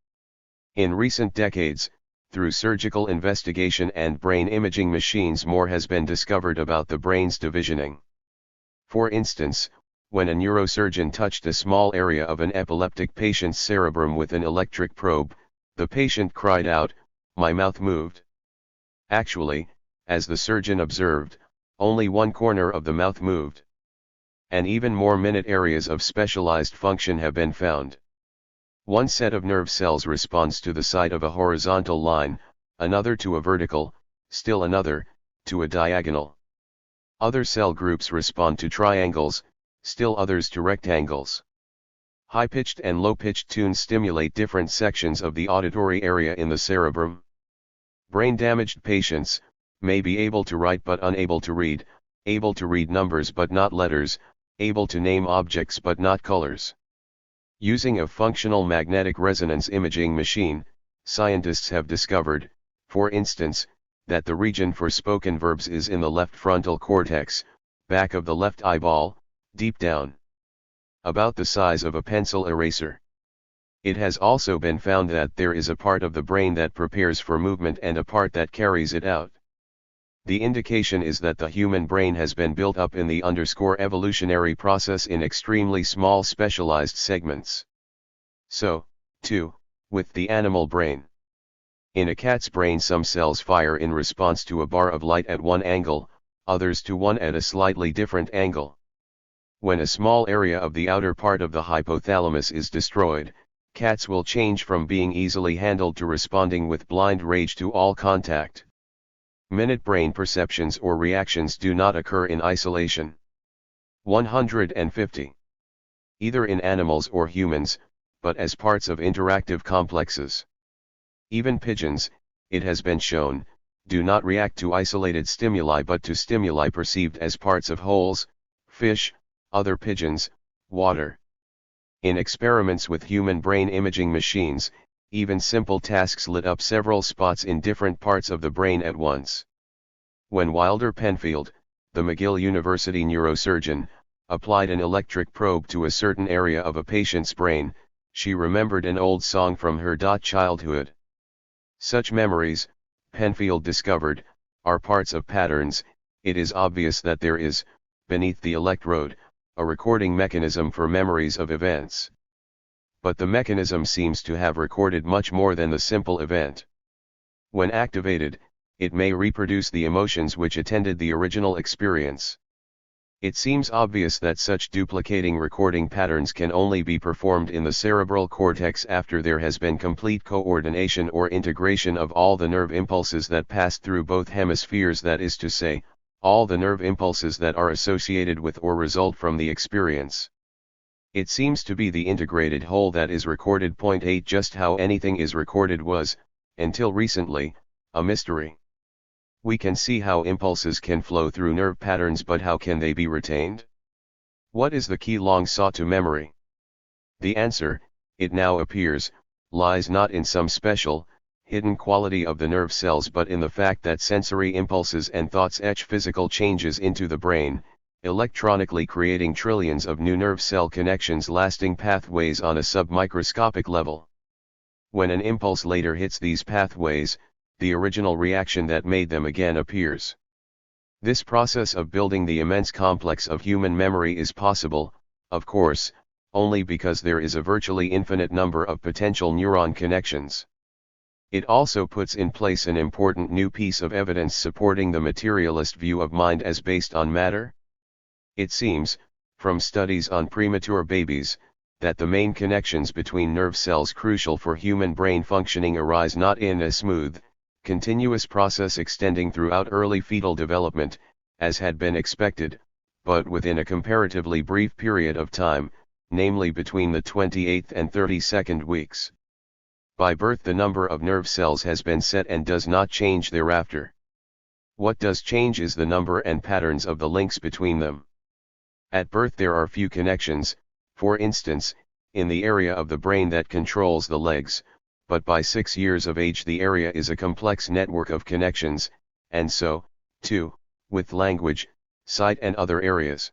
In recent decades, through surgical investigation and brain imaging machines, more has been discovered about the brain's divisioning. For instance, when a neurosurgeon touched a small area of an epileptic patient's cerebrum with an electric probe, the patient cried out, "My mouth moved." Actually, as the surgeon observed, only one corner of the mouth moved. And even more minute areas of specialized function have been found. One set of nerve cells responds to the sight of a horizontal line, another to a vertical, still another, to a diagonal. Other cell groups respond to triangles, still others to rectangles. High-pitched and low-pitched tunes stimulate different sections of the auditory area in the cerebrum. Brain-damaged patients may be able to write but unable to read, able to read numbers but not letters, able to name objects but not colors. Using a functional magnetic resonance imaging machine, scientists have discovered, for instance, that the region for spoken verbs is in the left frontal cortex, back of the left eyeball, deep down. about the size of a pencil eraser. It has also been found that there is a part of the brain that prepares for movement and a part that carries it out. The indication is that the human brain has been built up in the evolutionary process in extremely small specialized segments. So, too, with the animal brain. In a cat's brain, some cells fire in response to a bar of light at one angle, others to one at a slightly different angle. When a small area of the outer part of the hypothalamus is destroyed, cats will change from being easily handled to responding with blind rage to all contact. Minute brain perceptions or reactions do not occur in isolation. 150. Either in animals or humans, but as parts of interactive complexes. Even pigeons, it has been shown, do not react to isolated stimuli but to stimuli perceived as parts of wholes, fish, other pigeons, water. In experiments with human brain imaging machines, even simple tasks lit up several spots in different parts of the brain at once. When Wilder Penfield, the McGill University neurosurgeon, applied an electric probe to a certain area of a patient's brain, she remembered an old song from her childhood. Such memories, Penfield discovered, are parts of patterns. It is obvious that there is, beneath the electrode, a recording mechanism for memories of events. But the mechanism seems to have recorded much more than the simple event. When activated, it may reproduce the emotions which attended the original experience. It seems obvious that such duplicating recording patterns can only be performed in the cerebral cortex after there has been complete coordination or integration of all the nerve impulses that pass through both hemispheres, that is to say, all the nerve impulses that are associated with or result from the experience. It seems to be the integrated whole that is recorded. 8 Just how anything is recorded was, until recently, a mystery. We can see how impulses can flow through nerve patterns, but how can they be retained? What is the key long sought to memory? The answer, it now appears, lies not in some special, hidden quality of the nerve cells but in the fact that sensory impulses and thoughts etch physical changes into the brain, electronically creating trillions of new nerve cell connections, lasting pathways on a submicroscopic level. When an impulse later hits these pathways, the original reaction that made them again appears. This process of building the immense complex of human memory is possible, of course, only because there is a virtually infinite number of potential neuron connections. It also puts in place an important new piece of evidence supporting the materialist view of mind as based on matter. It seems, from studies on premature babies, that the main connections between nerve cells crucial for human brain functioning arise not in a smooth, continuous process extending throughout early fetal development, as had been expected, but within a comparatively brief period of time, namely between the 28th and 32nd weeks. By birth the number of nerve cells has been set and does not change thereafter. What does change is the number and patterns of the links between them. At birth there are few connections, for instance, in the area of the brain that controls the legs, but by 6 years of age the area is a complex network of connections, and so, too, with language, sight and other areas.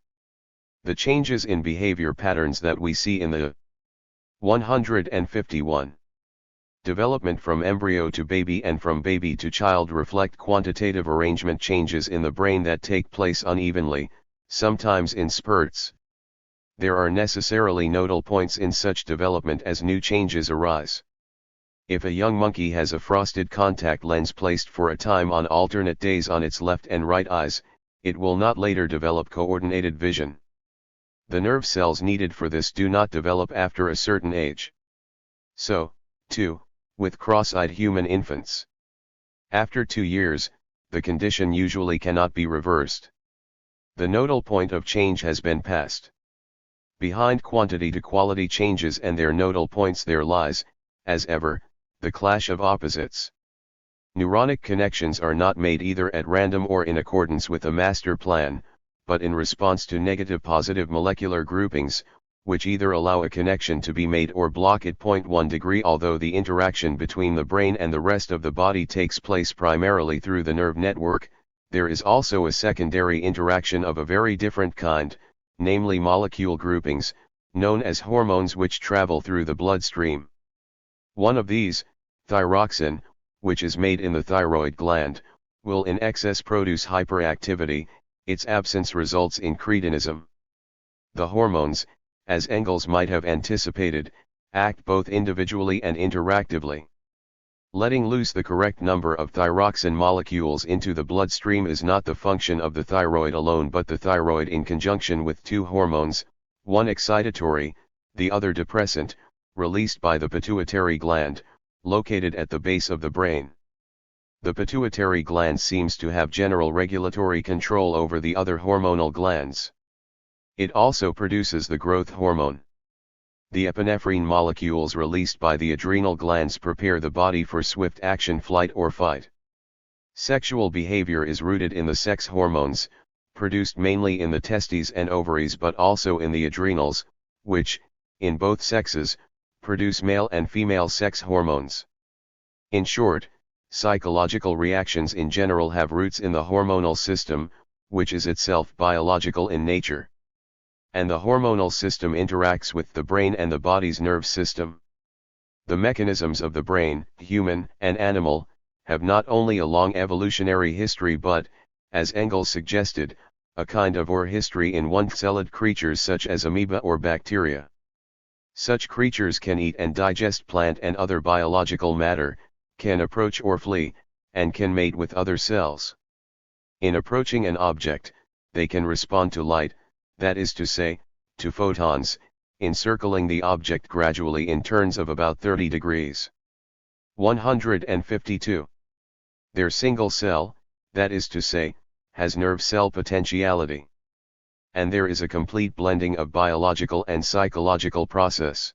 The changes in behavior patterns that we see in the 151 development from embryo to baby and from baby to child reflect quantitative arrangement changes in the brain that take place unevenly, sometimes in spurts. There are necessarily nodal points in such development as new changes arise. If a young monkey has a frosted contact lens placed for a time on alternate days on its left and right eyes, it will not later develop coordinated vision. The nerve cells needed for this do not develop after a certain age. So, too, with cross-eyed human infants. After 2 years, the condition usually cannot be reversed. The nodal point of change has been passed. Behind quantity to quality changes and their nodal points there lies, as ever, the clash of opposites. Neuronic connections are not made either at random or in accordance with a master plan, but in response to negative-positive molecular groupings, which either allow a connection to be made or block it. 1 degree. Although the interaction between the brain and the rest of the body takes place primarily through the nerve network, there is also a secondary interaction of a very different kind, namely molecule groupings, known as hormones which travel through the bloodstream. One of these, thyroxine, which is made in the thyroid gland, will in excess produce hyperactivity. Its absence results in cretinism. The hormones, as Engels might have anticipated, act both individually and interactively. Letting loose the correct number of thyroxine molecules into the bloodstream is not the function of the thyroid alone but the thyroid in conjunction with two hormones, one excitatory, the other depressant, released by the pituitary gland, located at the base of the brain. The pituitary gland seems to have general regulatory control over the other hormonal glands. It also produces the growth hormone. The epinephrine molecules released by the adrenal glands prepare the body for swift action, flight or fight. Sexual behavior is rooted in the sex hormones, produced mainly in the testes and ovaries but also in the adrenals, which, in both sexes, produce male and female sex hormones. In short, psychological reactions in general have roots in the hormonal system, which is itself biological in nature. And the hormonal system interacts with the brain and the body's nerve system. The mechanisms of the brain, human and animal, have not only a long evolutionary history but, as Engels suggested, a kind of or history in one-celled creatures such as amoeba or bacteria. Such creatures can eat and digest plant and other biological matter, can approach or flee, and can mate with other cells. In approaching an object, they can respond to light, that is to say, to photons, encircling the object gradually in turns of about 30 degrees. 152. Their single cell, that is to say, has nerve cell potentiality. And there is a complete blending of biological and psychological process.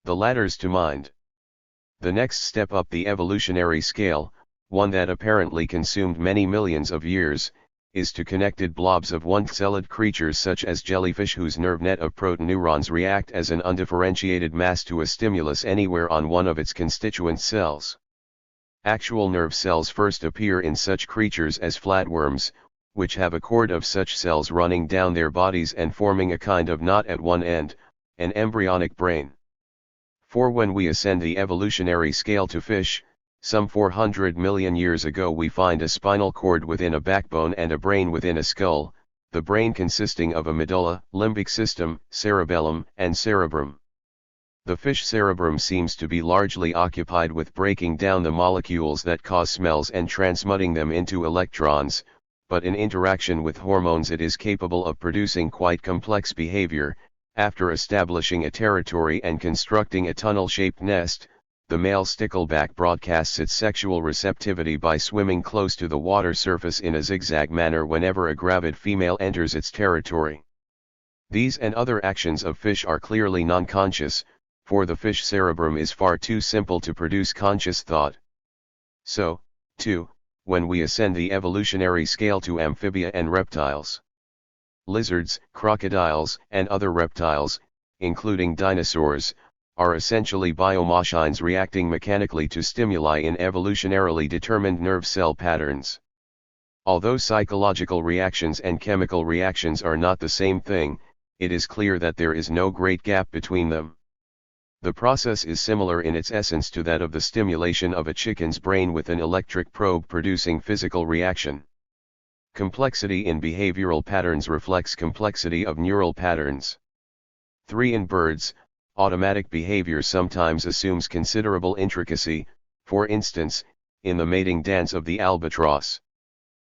The latter's to mind. The next step up the evolutionary scale, one that apparently consumed many millions of years, is to connected blobs of one-celled creatures such as jellyfish whose nerve net of protoneurons react as an undifferentiated mass to a stimulus anywhere on one of its constituent cells. Actual nerve cells first appear in such creatures as flatworms, which have a cord of such cells running down their bodies and forming a kind of knot at one end, an embryonic brain. For when we ascend the evolutionary scale to fish, some 400 million years ago, we find a spinal cord within a backbone and a brain within a skull, the brain consisting of a medulla, limbic system, cerebellum, and cerebrum. The fish cerebrum seems to be largely occupied with breaking down the molecules that cause smells and transmuting them into electrons, but in interaction with hormones it is capable of producing quite complex behavior. After establishing a territory and constructing a tunnel-shaped nest, the male stickleback broadcasts its sexual receptivity by swimming close to the water surface in a zigzag manner whenever a gravid female enters its territory. These and other actions of fish are clearly non-conscious, for the fish cerebrum is far too simple to produce conscious thought. So, too, when we ascend the evolutionary scale to amphibia and reptiles, lizards, crocodiles, and other reptiles, including dinosaurs, are essentially biomachines reacting mechanically to stimuli in evolutionarily determined nerve cell patterns. Although psychological reactions and chemical reactions are not the same thing, it is clear that there is no great gap between them. The process is similar in its essence to that of the stimulation of a chicken's brain with an electric probe producing physical reaction. Complexity in behavioral patterns reflects complexity of neural patterns. 3. In birds, automatic behavior sometimes assumes considerable intricacy, for instance, in the mating dance of the albatross.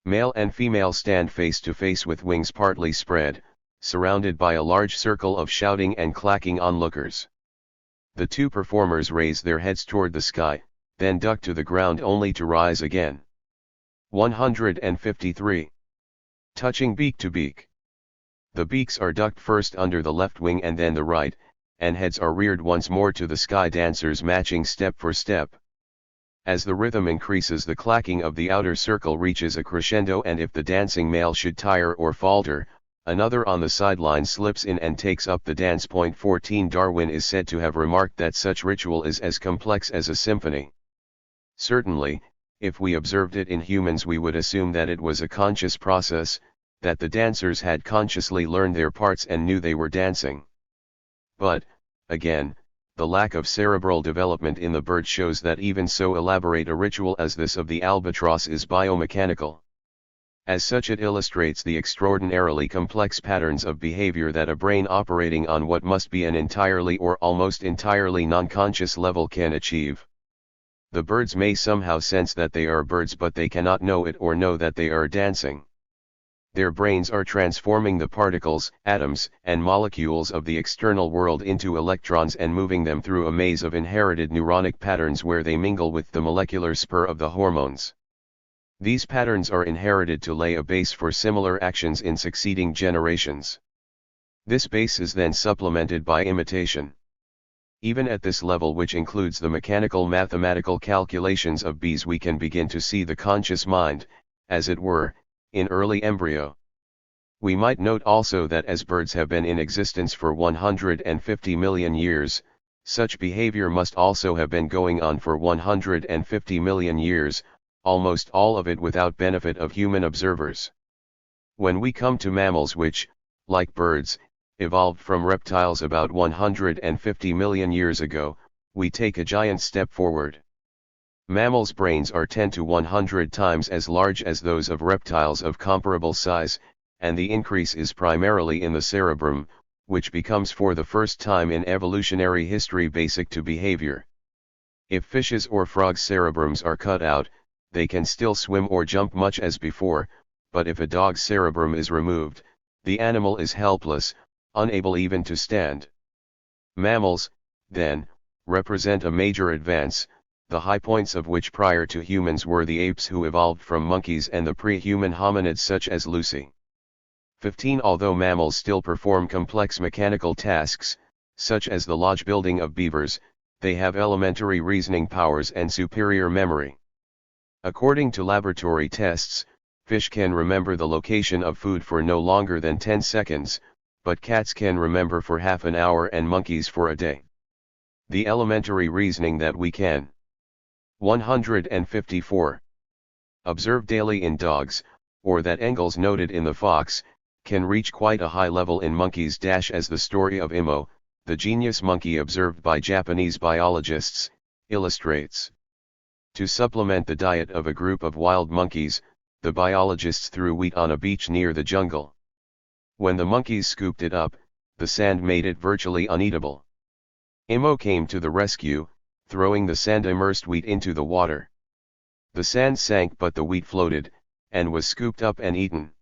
Male and female stand face to face with wings partly spread, surrounded by a large circle of shouting and clacking onlookers. The two performers raise their heads toward the sky, then duck to the ground only to rise again. 153. Touching beak to beak. The beaks are ducked first under the left wing and then the right, and heads are reared once more to the sky, dancers matching step for step. As the rhythm increases, the clacking of the outer circle reaches a crescendo, and if the dancing male should tire or falter, another on the sideline slips in and takes up the dance. 14. Darwin is said to have remarked that such ritual is as complex as a symphony. Certainly, if we observed it in humans, we would assume that it was a conscious process, that the dancers had consciously learned their parts and knew they were dancing. But, again, the lack of cerebral development in the bird shows that even so elaborate a ritual as this of the albatross is biomechanical. As such, it illustrates the extraordinarily complex patterns of behavior that a brain operating on what must be an entirely or almost entirely non-conscious level can achieve. The birds may somehow sense that they are birds, but they cannot know it or know that they are dancing. Their brains are transforming the particles, atoms, and molecules of the external world into electrons and moving them through a maze of inherited neuronic patterns where they mingle with the molecular spur of the hormones. These patterns are inherited to lay a base for similar actions in succeeding generations. This base is then supplemented by imitation. Even at this level, which includes the mechanical mathematical calculations of bees, we can begin to see the conscious mind, as it were, in early embryo. We might note also that as birds have been in existence for 150 million years, such behavior must also have been going on for 150 million years, almost all of it without benefit of human observers. When we come to mammals, which, like birds, evolved from reptiles about 150 million years ago, we take a giant step forward. Mammals' brains are 10 to 100 times as large as those of reptiles of comparable size, and the increase is primarily in the cerebrum, which becomes for the first time in evolutionary history basic to behavior. If fishes or frogs' cerebrums are cut out, they can still swim or jump much as before, but if a dog's cerebrum is removed, the animal is helpless, unable even to stand. Mammals, then, represent a major advance, the high points of which prior to humans were the apes who evolved from monkeys and the pre-human hominids such as Lucy. 15. Although mammals still perform complex mechanical tasks, such as the lodge building of beavers, they have elementary reasoning powers and superior memory. According to laboratory tests, fish can remember the location of food for no longer than 10 seconds, but cats can remember for half an hour and monkeys for a day. The elementary reasoning that we can 154 observe daily in dogs, or that Engels noted in the fox, can reach quite a high level in monkeys. As the story of Imo, the genius monkey observed by Japanese biologists, illustrates. To supplement the diet of a group of wild monkeys, the biologists threw wheat on a beach near the jungle. When the monkeys scooped it up, the sand made it virtually uneatable. Imo came to the rescue, throwing the sand-immersed wheat into the water. The sand sank, but the wheat floated, and was scooped up and eaten.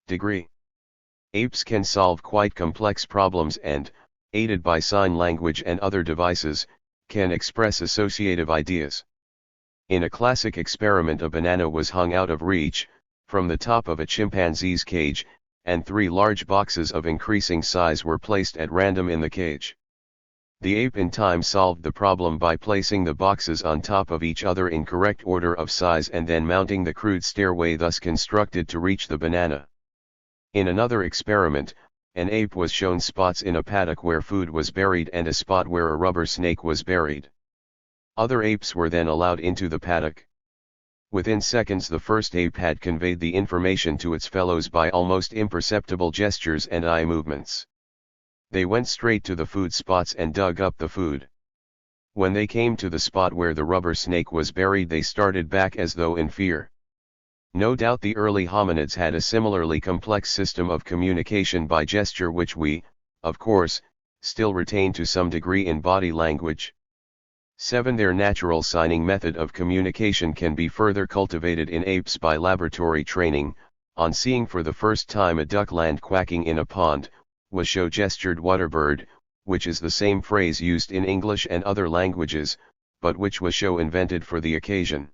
Degree. Apes can solve quite complex problems and, aided by sign language and other devices, can express associative ideas. In a classic experiment, a banana was hung out of reach, from the top of a chimpanzee's cage, and 3 large boxes of increasing size were placed at random in the cage. The ape in time solved the problem by placing the boxes on top of each other in correct order of size and then mounting the crude stairway thus constructed to reach the banana. In another experiment, an ape was shown spots in a paddock where food was buried and a spot where a rubber snake was buried. Other apes were then allowed into the paddock. Within seconds, the first ape had conveyed the information to its fellows by almost imperceptible gestures and eye movements. They went straight to the food spots and dug up the food. When they came to the spot where the rubber snake was buried, they started back as though in fear. No doubt the early hominids had a similarly complex system of communication by gesture, which we, of course, still retain to some degree in body language. 7. Their natural signing method of communication can be further cultivated in apes by laboratory training. On seeing for the first time a duck land quacking in a pond, Washoe gestured waterbird, which is the same phrase used in English and other languages, but which Washoe invented for the occasion.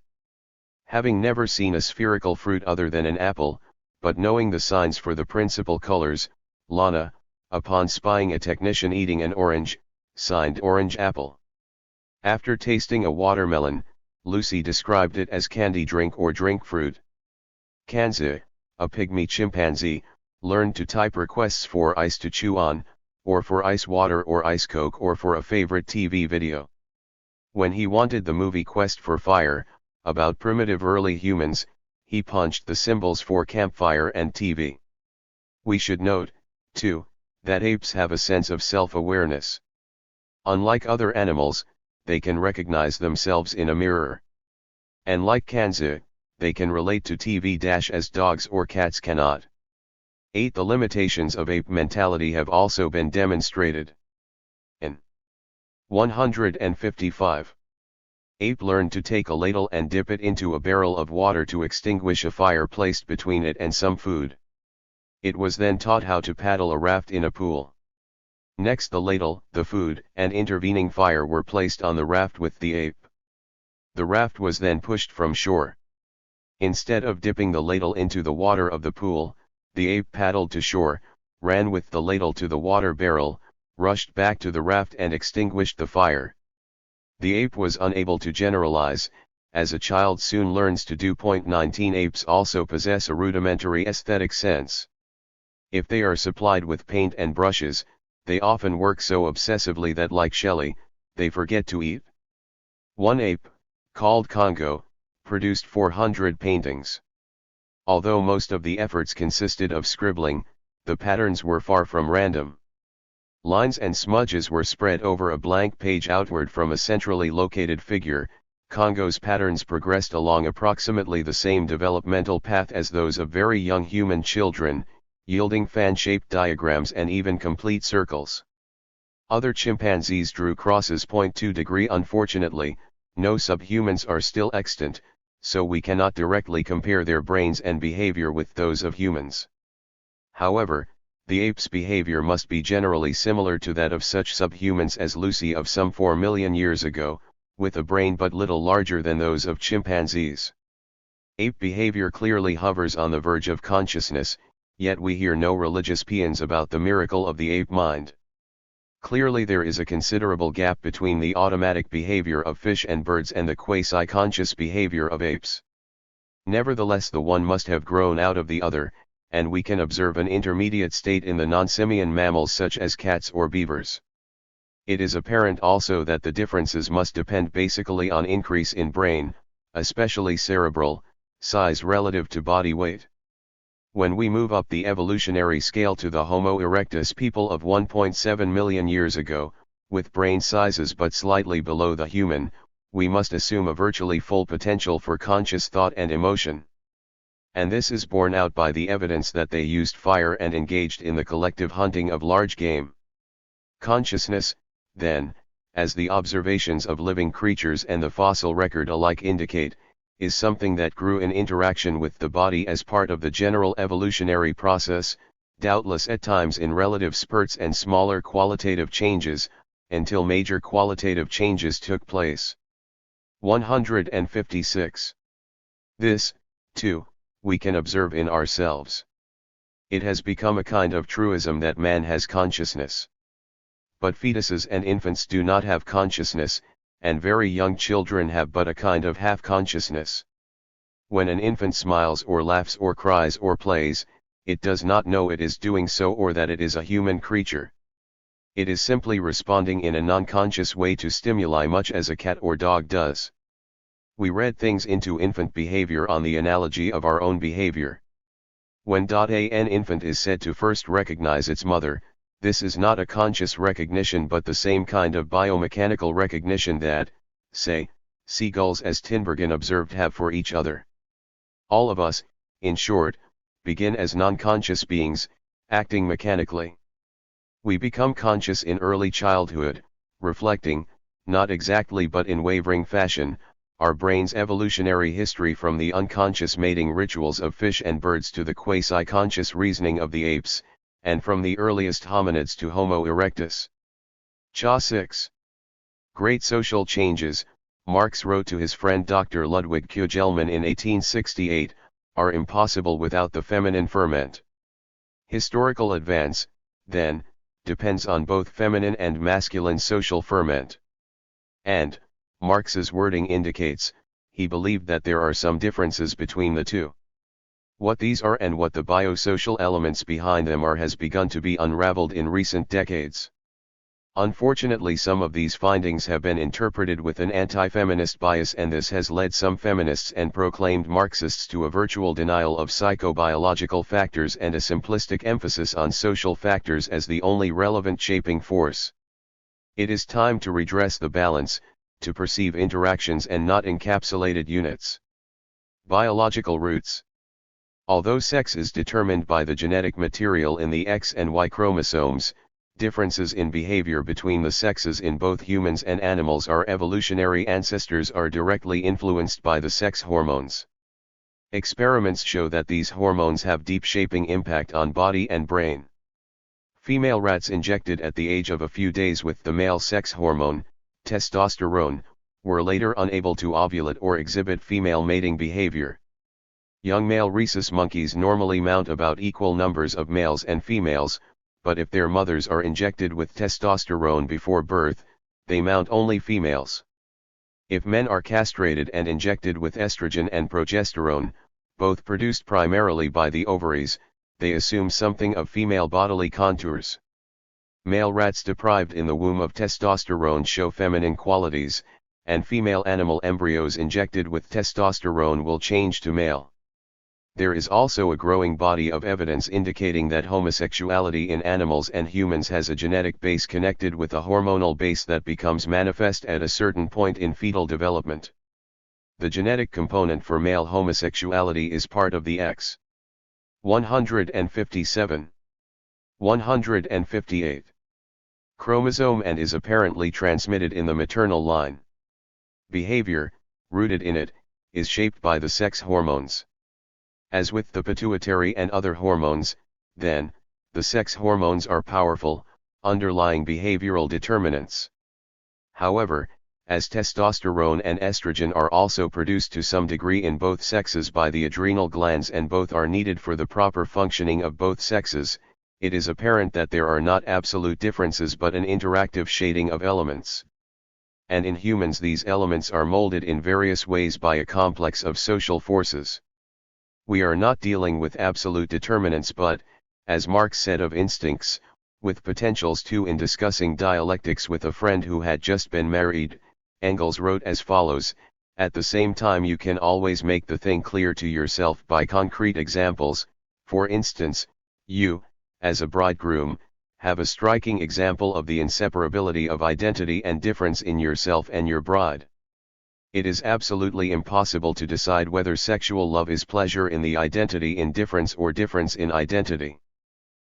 Having never seen a spherical fruit other than an apple, but knowing the signs for the principal colors, Lana, upon spying a technician eating an orange, signed orange apple. After tasting a watermelon, Lucy described it as candy drink or drink fruit. Kanza, a pygmy chimpanzee, learned to type requests for ice to chew on, or for ice water or ice coke, or for a favorite TV video. When he wanted the movie Quest for Fire, about primitive early humans, he punched the symbols for campfire and TV. We should note, too, that apes have a sense of self-awareness. Unlike other animals, they can recognize themselves in a mirror. And like kanzi, they can relate to TV as dogs or cats cannot. 8. The limitations of ape mentality have also been demonstrated. In 155. Ape learned to take a ladle and dip it into a barrel of water to extinguish a fire placed between it and some food. It was then taught how to paddle a raft in a pool. Next the ladle, the food, and intervening fire were placed on the raft with the ape. The raft was then pushed from shore. Instead of dipping the ladle into the water of the pool, the ape paddled to shore, ran with the ladle to the water barrel, rushed back to the raft and extinguished the fire. The ape was unable to generalize, as a child soon learns to do. 19 Apes also possess a rudimentary aesthetic sense. If they are supplied with paint and brushes, they often work so obsessively that, like Shelley, they forget to eat. One ape, called Congo, produced 400 paintings. Although most of the efforts consisted of scribbling, the patterns were far from random. Lines and smudges were spread over a blank page outward from a centrally located figure. Congo's patterns progressed along approximately the same developmental path as those of very young human children, yielding fan-shaped diagrams and even complete circles. Other chimpanzees drew crosses. 2 degree. Unfortunately, no subhumans are still extant, so we cannot directly compare their brains and behavior with those of humans. However, the ape's behavior must be generally similar to that of such subhumans as Lucy of some 4 million years ago, with a brain but little larger than those of chimpanzees. Ape behavior clearly hovers on the verge of consciousness, yet we hear no religious paeans about the miracle of the ape mind. Clearly there is a considerable gap between the automatic behavior of fish and birds and the quasi-conscious behavior of apes. Nevertheless, the one must have grown out of the other, and we can observe an intermediate state in the non-simian mammals such as cats or beavers. It is apparent also that the differences must depend basically on increase in brain, especially cerebral, size relative to body weight. When we move up the evolutionary scale to the Homo erectus people of 1.7 million years ago, with brain sizes but slightly below the human, we must assume a virtually full potential for conscious thought and emotion. And this is borne out by the evidence that they used fire and engaged in the collective hunting of large game. Consciousness, then, as the observations of living creatures and the fossil record alike indicate, is something that grew in interaction with the body as part of the general evolutionary process, doubtless at times in relative spurts and smaller qualitative changes, until major qualitative changes took place. 156. This, too, we can observe in ourselves. It has become a kind of truism that man has consciousness. But fetuses and infants do not have consciousness, and very young children have but a kind of half-consciousness. When an infant smiles or laughs or cries or plays, it does not know it is doing so or that it is a human creature. It is simply responding in a non-conscious way to stimuli, much as a cat or dog does. We read things into infant behavior on the analogy of our own behavior. When an infant is said to first recognize its mother, this is not a conscious recognition but the same kind of biomechanical recognition that, say, seagulls as Tinbergen observed have for each other. All of us, in short, begin as non-conscious beings, acting mechanically. We become conscious in early childhood, reflecting, not exactly but in wavering fashion, our brain's evolutionary history from the unconscious mating rituals of fish and birds to the quasi-conscious reasoning of the apes, and from the earliest hominids to Homo erectus. Cha 6. Great social changes, Marx wrote to his friend Dr. Ludwig Kugelmann in 1868, are impossible without the feminine ferment. Historical advance, then, depends on both feminine and masculine social ferment. And, Marx's wording indicates, he believed that there are some differences between the two. What these are and what the biosocial elements behind them are has begun to be unraveled in recent decades. Unfortunately, some of these findings have been interpreted with an anti-feminist bias, and this has led some feminists and proclaimed Marxists to a virtual denial of psychobiological factors and a simplistic emphasis on social factors as the only relevant shaping force. It is time to redress the balance, to perceive interactions and not encapsulated units. Biological roots. Although sex is determined by the genetic material in the X and Y chromosomes, differences in behavior between the sexes in both humans and animals. Our evolutionary ancestors are directly influenced by the sex hormones. Experiments show that these hormones have deep shaping impact on body and brain. Female rats injected at the age of a few days with the male sex hormone, testosterone, were later unable to ovulate or exhibit female mating behavior. Young male rhesus monkeys normally mount about equal numbers of males and females, but if their mothers are injected with testosterone before birth, they mount only females. If men are castrated and injected with estrogen and progesterone, both produced primarily by the ovaries, they assume something of female bodily contours. Male rats deprived in the womb of testosterone show feminine qualities, and female animal embryos injected with testosterone will change to male. There is also a growing body of evidence indicating that homosexuality in animals and humans has a genetic base connected with a hormonal base that becomes manifest at a certain point in fetal development. The genetic component for male homosexuality is part of the X. 157. 158. Chromosome and is apparently transmitted in the maternal line. Behavior, rooted in it, is shaped by the sex hormones. As with the pituitary and other hormones, then, the sex hormones are powerful, underlying behavioral determinants. However, as testosterone and estrogen are also produced to some degree in both sexes by the adrenal glands and both are needed for the proper functioning of both sexes, it is apparent that there are not absolute differences but an interactive shading of elements. And in humans these elements are molded in various ways by a complex of social forces. We are not dealing with absolute determinants but, as Marx said of instincts, with potentials too. In discussing dialectics with a friend who had just been married, Engels wrote as follows: at the same time you can always make the thing clear to yourself by concrete examples. For instance, you, as a bridegroom, have a striking example of the inseparability of identity and difference in yourself and your bride. It is absolutely impossible to decide whether sexual love is pleasure in the identity in difference or difference in identity.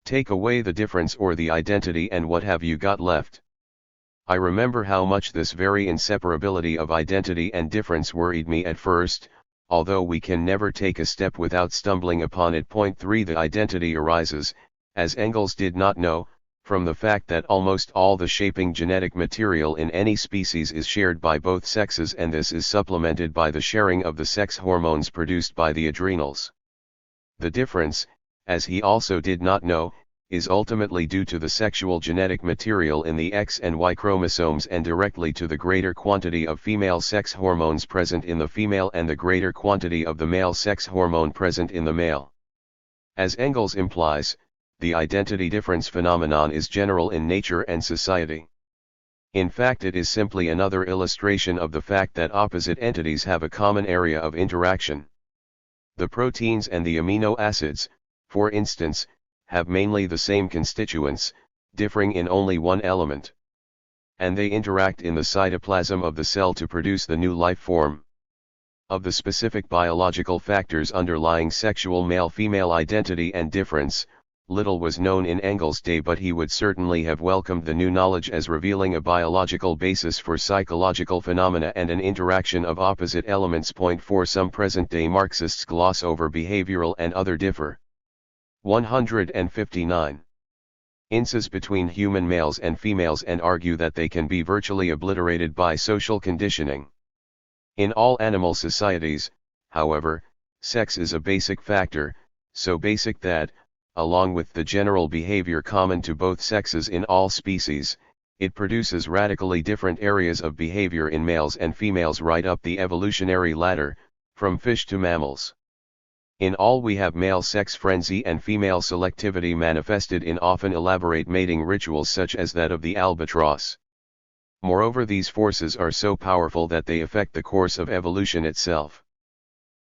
Take away the difference or the identity and what have you got left? I remember how much this very inseparability of identity and difference worried me at first, although we can never take a step without stumbling upon it. Point 3. The identity arises, as Engels did not know, from the fact that almost all the shaping genetic material in any species is shared by both sexes, and this is supplemented by the sharing of the sex hormones produced by the adrenals. The difference, as he also did not know, is ultimately due to the sexual genetic material in the X and Y chromosomes and directly to the greater quantity of female sex hormones present in the female and the greater quantity of the male sex hormone present in the male. As Engels implies, the identity difference phenomenon is general in nature and society. In fact, it is simply another illustration of the fact that opposite entities have a common area of interaction. The proteins and the amino acids, for instance, have mainly the same constituents, differing in only one element. And they interact in the cytoplasm of the cell to produce the new life form. Of the specific biological factors underlying sexual male-female identity and difference, little was known in Engels' day, but he would certainly have welcomed the new knowledge as revealing a biological basis for psychological phenomena and an interaction of opposite elements. Point 4. Some present-day Marxists gloss over behavioral and other differ. 159. Inces between human males and females and argue that they can be virtually obliterated by social conditioning. In all animal societies, however, sex is a basic factor, so basic that, along with the general behavior common to both sexes in all species, it produces radically different areas of behavior in males and females right up the evolutionary ladder, from fish to mammals. In all we have male sex frenzy and female selectivity manifested in often elaborate mating rituals such as that of the albatross. Moreover, these forces are so powerful that they affect the course of evolution itself.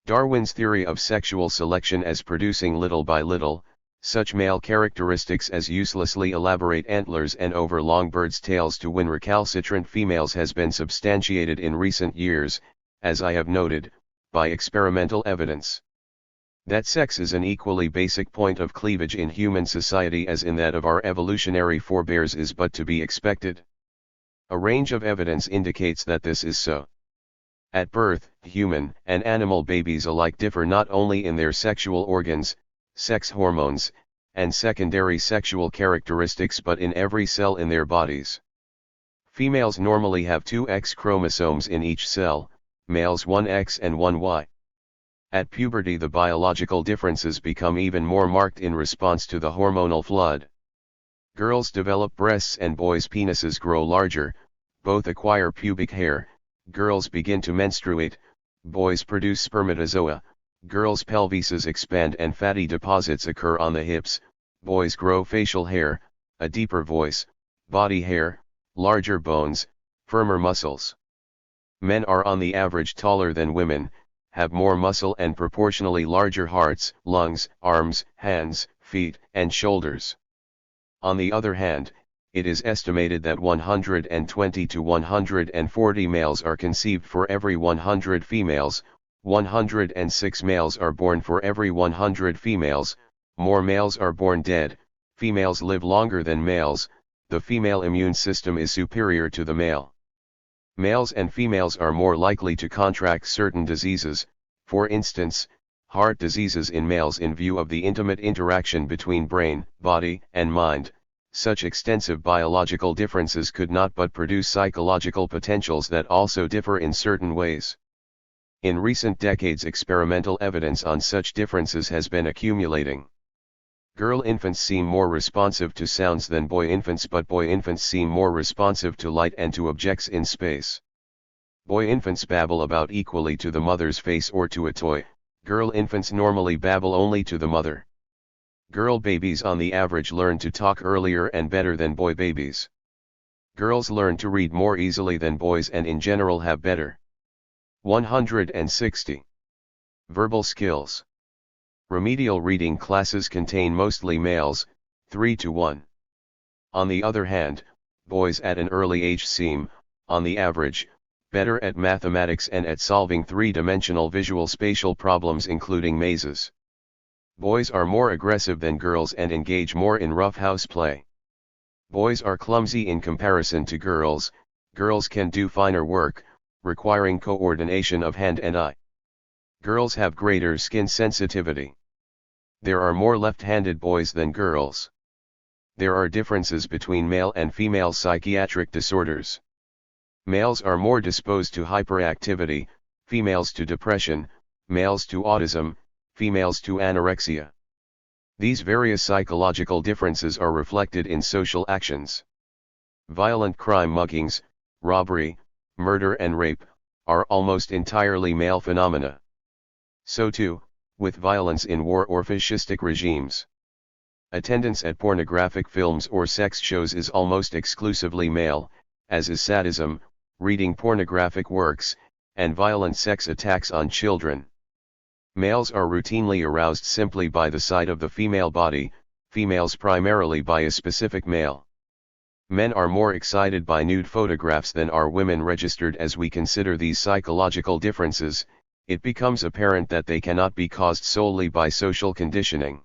Darwin's theory of sexual selection as producing little by little, such male characteristics as uselessly elaborate antlers and overlong birds' tails to win recalcitrant females has been substantiated in recent years, as I have noted, by experimental evidence. That sex is an equally basic point of cleavage in human society as in that of our evolutionary forebears is but to be expected. A range of evidence indicates that this is so. At birth, human and animal babies alike differ not only in their sexual organs, sex hormones, and secondary sexual characteristics but in every cell in their bodies. Females normally have 2 X chromosomes in each cell, males 1 X and 1 Y. At puberty the biological differences become even more marked in response to the hormonal flood. Girls develop breasts and boys' penises grow larger, both acquire pubic hair, girls begin to menstruate, boys produce spermatozoa, girls' pelvises expand and fatty deposits occur on the hips, boys grow facial hair, a deeper voice, body hair, larger bones, firmer muscles. Men are on the average taller than women, have more muscle and proportionally larger hearts, lungs, arms, hands, feet, and shoulders. On the other hand, it is estimated that 120 to 140 males are conceived for every 100 females, 106 males are born for every 100 females, more males are born dead, females live longer than males, the female immune system is superior to the male. Males and females are more likely to contract certain diseases, for instance, heart diseases in males in view of the intimate interaction between brain, body, and mind. Such extensive biological differences could not but produce psychological potentials that also differ in certain ways. In recent decades, experimental evidence on such differences has been accumulating. Girl infants seem more responsive to sounds than boy infants, but boy infants seem more responsive to light and to objects in space. Boy infants babble about equally to the mother's face or to a toy, girl infants normally babble only to the mother. Girl babies on the average learn to talk earlier and better than boy babies. Girls learn to read more easily than boys and in general have better 160 verbal skills. Remedial reading classes contain mostly males, 3 to 1. On the other hand, boys at an early age seem, on the average, better at mathematics and at solving three-dimensional visual spatial problems including mazes. Boys are more aggressive than girls and engage more in rough house play. Boys are clumsy in comparison to girls, girls can do finer work, requiring coordination of hand and eye. Girls have greater skin sensitivity. There are more left-handed boys than girls. There are differences between male and female psychiatric disorders. Males are more disposed to hyperactivity, females to depression, males to autism, females to anorexia. These various psychological differences are reflected in social actions. Violent crime, muggings, robbery, murder and rape, are almost entirely male phenomena. So too, with violence in war or fascistic regimes. Attendance at pornographic films or sex shows is almost exclusively male, as is sadism, reading pornographic works, and violent sex attacks on children. Males are routinely aroused simply by the sight of the female body, females primarily by a specific male. Men are more excited by nude photographs than are women. Registered as we consider these psychological differences, it becomes apparent that they cannot be caused solely by social conditioning.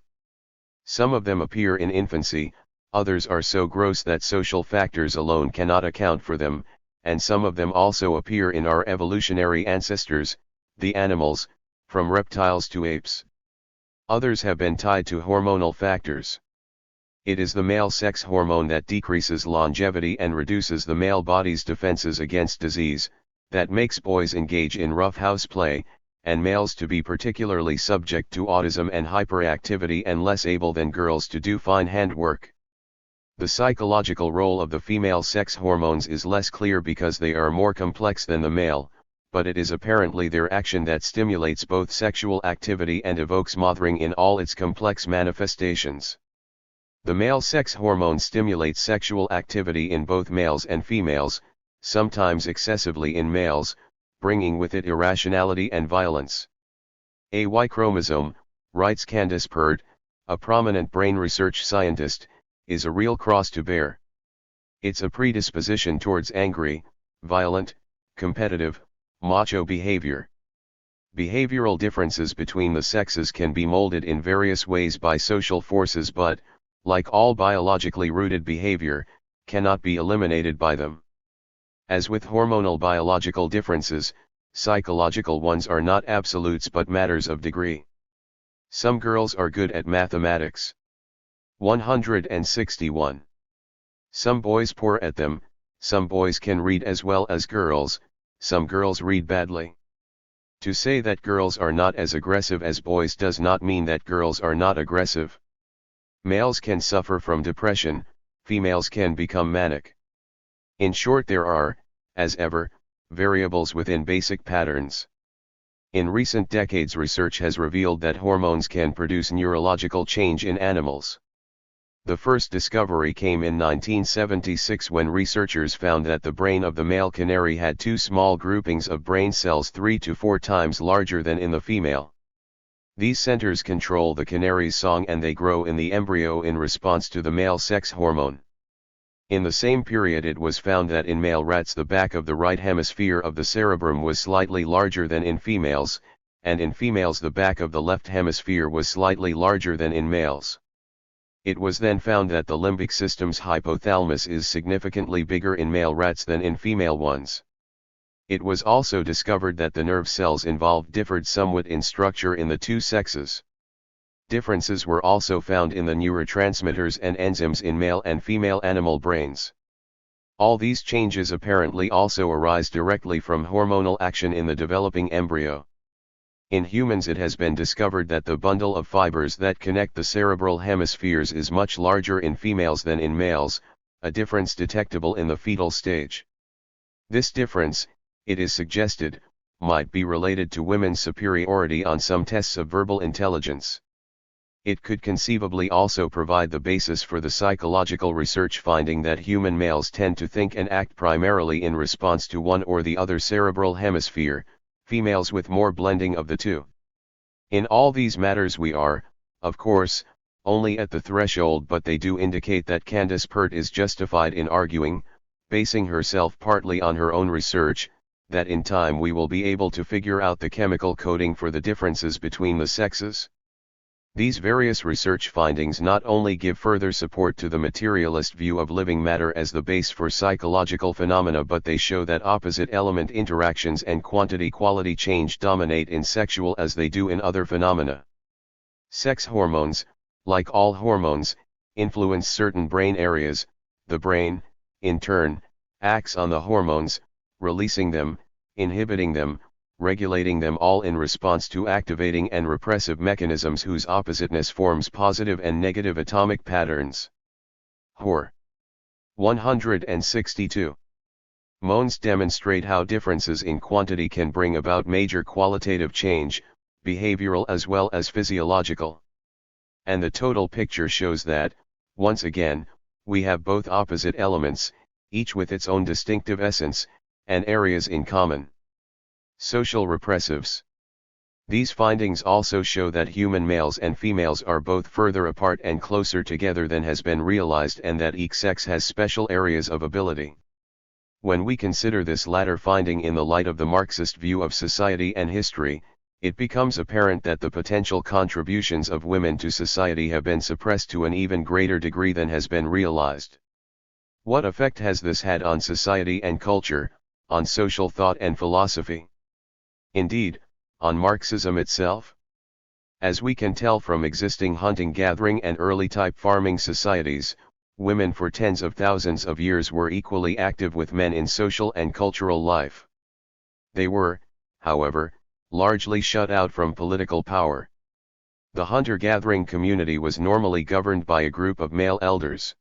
Some of them appear in infancy, others are so gross that social factors alone cannot account for them, and some of them also appear in our evolutionary ancestors, the animals, from reptiles to apes. Others have been tied to hormonal factors. It is the male sex hormone that decreases longevity and reduces the male body's defenses against disease, that makes boys engage in rough house play, and males to be particularly subject to autism and hyperactivity and less able than girls to do fine handwork. The psychological role of the female sex hormones is less clear because they are more complex than the male, but it is apparently their action that stimulates both sexual activity and evokes mothering in all its complex manifestations. The male sex hormone stimulates sexual activity in both males and females, sometimes excessively in males, bringing with it irrationality and violence. A Y chromosome, writes Candace Perd, a prominent brain research scientist, is a real cross to bear. It's a predisposition towards angry, violent, competitive, macho behavior. Behavioral differences between the sexes can be molded in various ways by social forces but, like all biologically rooted behavior, cannot be eliminated by them. As with hormonal biological differences, psychological ones are not absolutes but matters of degree. Some girls are good at mathematics. 161. Some boys poor at them, some boys can read as well as girls, some girls read badly. To say that girls are not as aggressive as boys does not mean that girls are not aggressive. Males can suffer from depression, females can become manic. In short, there are, as ever, variables within basic patterns. In recent decades, research has revealed that hormones can produce neurological change in animals. The first discovery came in 1976 when researchers found that the brain of the male canary had two small groupings of brain cells 3 to 4 times larger than in the female. These centers control the canary's song and they grow in the embryo in response to the male sex hormone. In the same period it was found that in male rats the back of the right hemisphere of the cerebrum was slightly larger than in females, and in females the back of the left hemisphere was slightly larger than in males. It was then found that the limbic system's hypothalamus is significantly bigger in male rats than in female ones. It was also discovered that the nerve cells involved differed somewhat in structure in the two sexes. Differences were also found in the neurotransmitters and enzymes in male and female animal brains. All these changes apparently also arise directly from hormonal action in the developing embryo. In humans it has been discovered that the bundle of fibers that connect the cerebral hemispheres is much larger in females than in males, a difference detectable in the fetal stage. This difference, it is suggested, might be related to women's superiority on some tests of verbal intelligence. It could conceivably also provide the basis for the psychological research finding that human males tend to think and act primarily in response to one or the other cerebral hemisphere, females with more blending of the two. In all these matters we are, of course, only at the threshold, but they do indicate that Candace Pert is justified in arguing, basing herself partly on her own research, that in time we will be able to figure out the chemical coding for the differences between the sexes. These various research findings not only give further support to the materialist view of living matter as the base for psychological phenomena, but they show that opposite element interactions and quantity-quality change dominate in sexual as they do in other phenomena. Sex hormones, like all hormones, influence certain brain areas. The brain, in turn, acts on the hormones, releasing them, inhibiting them, regulating them, all in response to activating and repressive mechanisms whose oppositeness forms positive and negative atomic patterns. Hor. 162. Mones demonstrate how differences in quantity can bring about major qualitative change, behavioral as well as physiological. And the total picture shows that, once again, we have both opposite elements, each with its own distinctive essence, and areas in common. Social repressives. These findings also show that human males and females are both further apart and closer together than has been realized, and that each sex has special areas of ability. When we consider this latter finding in the light of the Marxist view of society and history, it becomes apparent that the potential contributions of women to society have been suppressed to an even greater degree than has been realized. What effect has this had on society and culture, on social thought and philosophy? Indeed, on Marxism itself? As we can tell from existing hunting-gathering and early-type farming societies, women for tens of thousands of years were equally active with men in social and cultural life. They were, however, largely shut out from political power. The hunter-gathering community was normally governed by a group of male elders.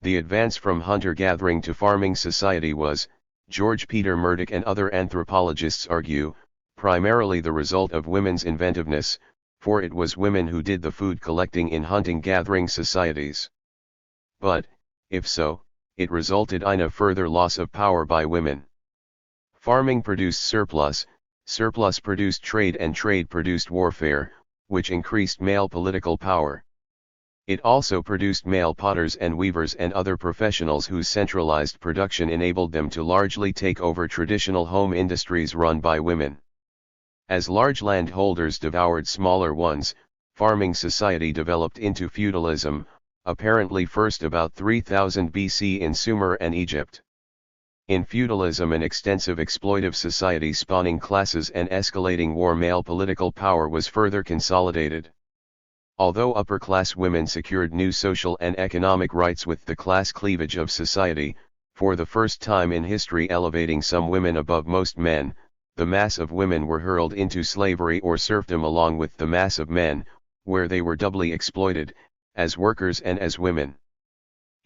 The advance from hunter-gathering to farming society was, George Peter Murdoch and other anthropologists argue, primarily the result of women's inventiveness, for it was women who did the food collecting in hunting-gathering societies. But, if so, it resulted in a further loss of power by women. Farming produced surplus, surplus produced trade, and trade produced warfare, which increased male political power. It also produced male potters and weavers and other professionals whose centralized production enabled them to largely take over traditional home industries run by women. As large landholders devoured smaller ones, farming society developed into feudalism, apparently first about 3000 BC in Sumer and Egypt. In feudalism, an extensive exploitive society spawning classes and escalating war, male political power was further consolidated. Although upper-class women secured new social and economic rights with the class cleavage of society, for the first time in history elevating some women above most men, the mass of women were hurled into slavery or serfdom along with the mass of men, where they were doubly exploited, as workers and as women.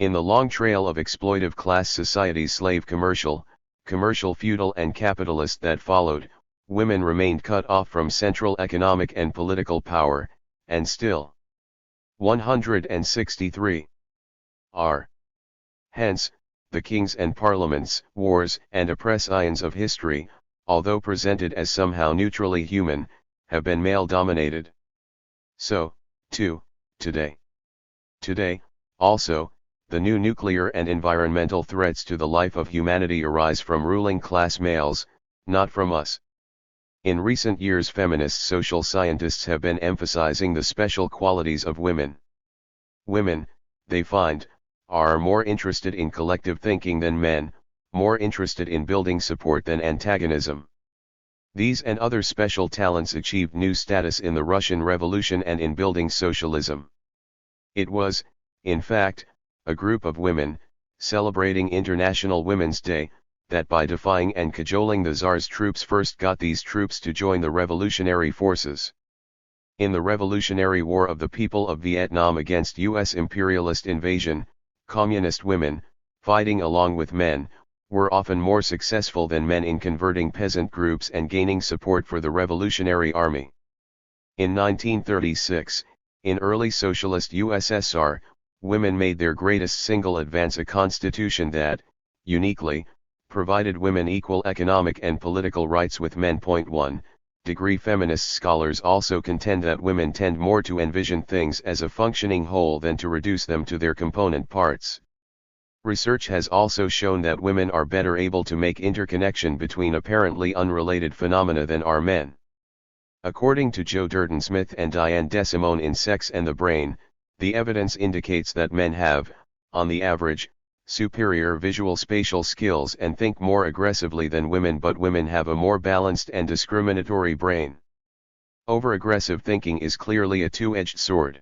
In the long trail of exploitive class societies, slave commercial, feudal and capitalist, that followed, women remained cut off from central economic and political power, and still 163 are. Hence, the kings and parliaments, wars and oppressions of history, although presented as somehow neutrally human, have been male-dominated. So, too, today. Today, also, the new nuclear and environmental threats to the life of humanity arise from ruling class males, not from us. In recent years, feminist social scientists have been emphasizing the special qualities of women. Women, they find, are more interested in collective thinking than men, more interested in building support than antagonism. These and other special talents achieved new status in the Russian Revolution and in building socialism. It was, in fact, a group of women, celebrating International Women's Day, that by defying and cajoling the Tsar's troops first got these troops to join the revolutionary forces. In the Revolutionary War of the People of Vietnam against U.S. imperialist invasion, communist women, fighting along with men, were often more successful than men in converting peasant groups and gaining support for the Revolutionary Army. In 1936, in early socialist USSR, women made their greatest single advance, a constitution that, uniquely, provided women equal economic and political rights with men. 1. Degree feminist scholars also contend that women tend more to envision things as a functioning whole than to reduce them to their component parts. Research has also shown that women are better able to make interconnection between apparently unrelated phenomena than are men. According to Joe Durden Smith and Diane DeSimone in Sex and the Brain, the evidence indicates that men have, on the average, superior visual spatial skills and think more aggressively than women, but women have a more balanced and discriminatory brain. Over-aggressive thinking is clearly a two-edged sword.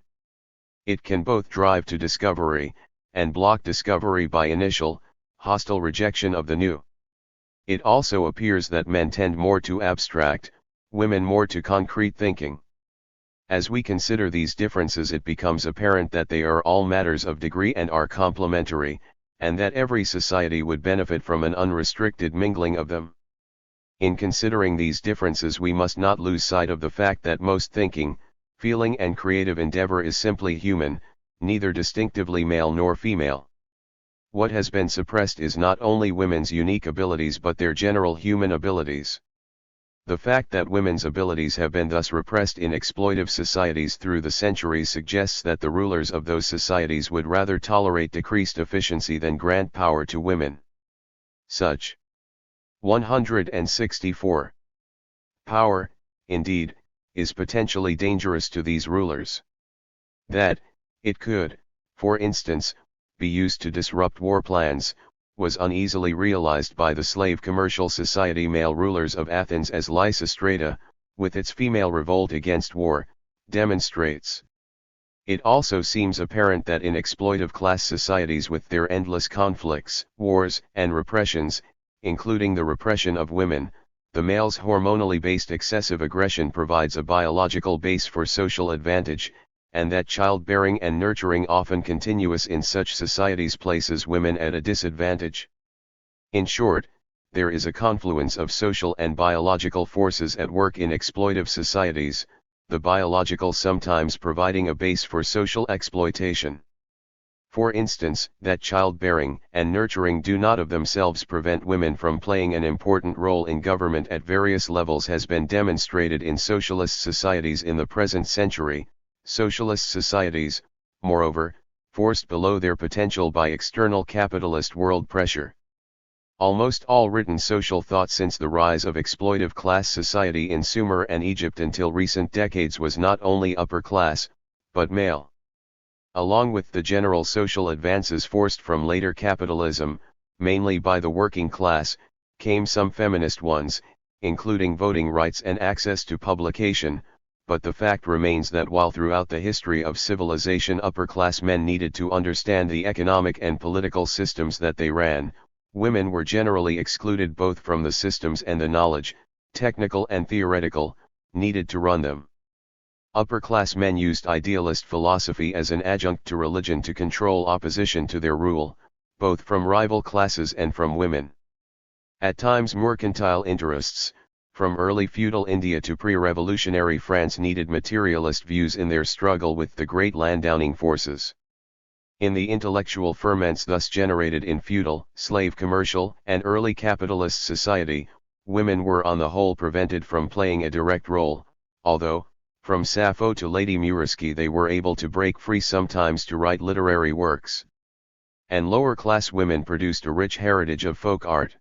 It can both drive to discovery, and block discovery by initial, hostile rejection of the new. It also appears that men tend more to abstract, women more to concrete thinking. As we consider these differences, it becomes apparent that they are all matters of degree and are complementary, and that every society would benefit from an unrestricted mingling of them. In considering these differences, we must not lose sight of the fact that most thinking, feeling and creative endeavor is simply human, neither distinctively male nor female. What has been suppressed is not only women's unique abilities but their general human abilities. The fact that women's abilities have been thus repressed in exploitive societies through the centuries suggests that the rulers of those societies would rather tolerate decreased efficiency than grant power to women. Such 164. Power, indeed, is potentially dangerous to these rulers. That it could, for instance, be used to disrupt war plans, was uneasily realized by the slave commercial society male rulers of Athens, as Lysistrata, with its female revolt against war, demonstrates. It also seems apparent that in exploitive class societies with their endless conflicts, wars, and repressions, including the repression of women, the male's hormonally based excessive aggression provides a biological base for social advantage, and that childbearing and nurturing often continuous in such societies places women at a disadvantage. In short, there is a confluence of social and biological forces at work in exploitive societies, the biological sometimes providing a base for social exploitation. For instance, that childbearing and nurturing do not of themselves prevent women from playing an important role in government at various levels has been demonstrated in socialist societies in the present century. Socialist societies, moreover, forced below their potential by external capitalist world pressure. Almost all written social thought since the rise of exploitive class society in Sumer and Egypt until recent decades was not only upper class, but male. Along with the general social advances forced from later capitalism, mainly by the working class, came some feminist ones, including voting rights and access to publication, but the fact remains that while throughout the history of civilization upper-class men needed to understand the economic and political systems that they ran, women were generally excluded both from the systems and the knowledge, technical and theoretical, needed to run them. Upper-class men used idealist philosophy as an adjunct to religion to control opposition to their rule, both from rival classes and from women. At times mercantile interests, from early feudal India to pre-revolutionary France, needed materialist views in their struggle with the great landowning forces. In the intellectual ferments thus generated in feudal, slave commercial, and early capitalist society, women were on the whole prevented from playing a direct role, although, from Sappho to Lady Muriski, they were able to break free sometimes to write literary works. And lower-class women produced a rich heritage of folk art.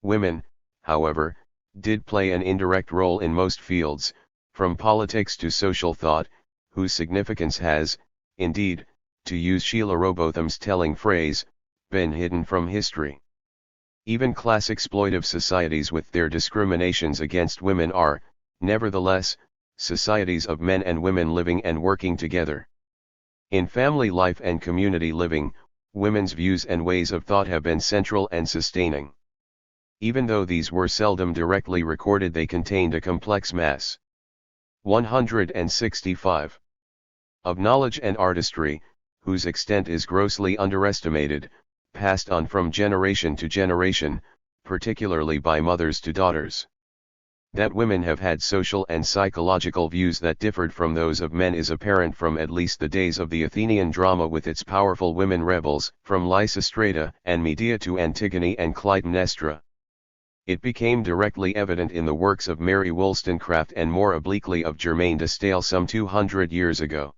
Women, however, did play an indirect role in most fields, from politics to social thought, whose significance has, indeed, to use Sheila Rowbotham's telling phrase, been hidden from history. Even class exploitive societies with their discriminations against women are, nevertheless, societies of men and women living and working together. In family life and community living, women's views and ways of thought have been central and sustaining. Even though these were seldom directly recorded, they contained a complex mass. 165. Of knowledge and artistry, whose extent is grossly underestimated, passed on from generation to generation, particularly by mothers to daughters. That women have had social and psychological views that differed from those of men is apparent from at least the days of the Athenian drama with its powerful women rebels, from Lysistrata and Medea to Antigone and Clytemnestra. It became directly evident in the works of Mary Wollstonecraft and more obliquely of Germaine de Stael some 200 years ago.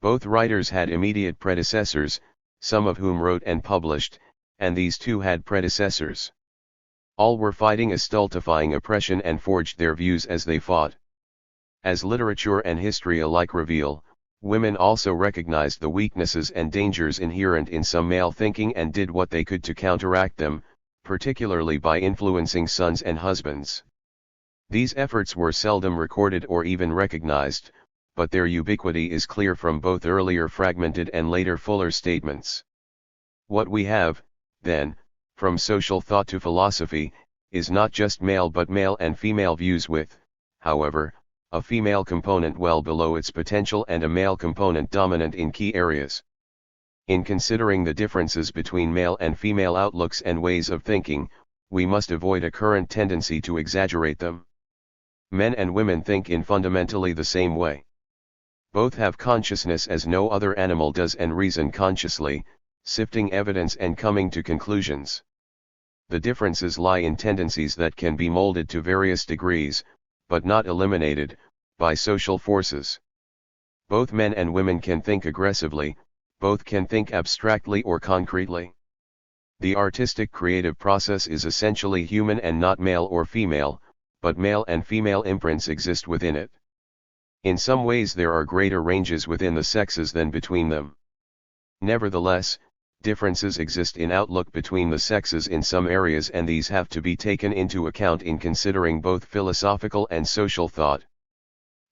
Both writers had immediate predecessors, some of whom wrote and published, and these too had predecessors. All were fighting a stultifying oppression and forged their views as they fought. As literature and history alike reveal, women also recognized the weaknesses and dangers inherent in some male thinking and did what they could to counteract them, particularly by influencing sons and husbands. These efforts were seldom recorded or even recognized, but their ubiquity is clear from both earlier fragmented and later fuller statements. What we have, then, from social thought to philosophy, is not just male but male and female views with, however, a female component well below its potential and a male component dominant in key areas. In considering the differences between male and female outlooks and ways of thinking, we must avoid a current tendency to exaggerate them. Men and women think in fundamentally the same way. Both have consciousness as no other animal does and reason consciously, sifting evidence and coming to conclusions. The differences lie in tendencies that can be molded to various degrees, but not eliminated, by social forces. Both men and women can think aggressively, both can think abstractly or concretely. The artistic creative process is essentially human and not male or female, but male and female imprints exist within it. In some ways there are greater ranges within the sexes than between them. Nevertheless, differences exist in outlook between the sexes in some areas, and these have to be taken into account in considering both philosophical and social thought.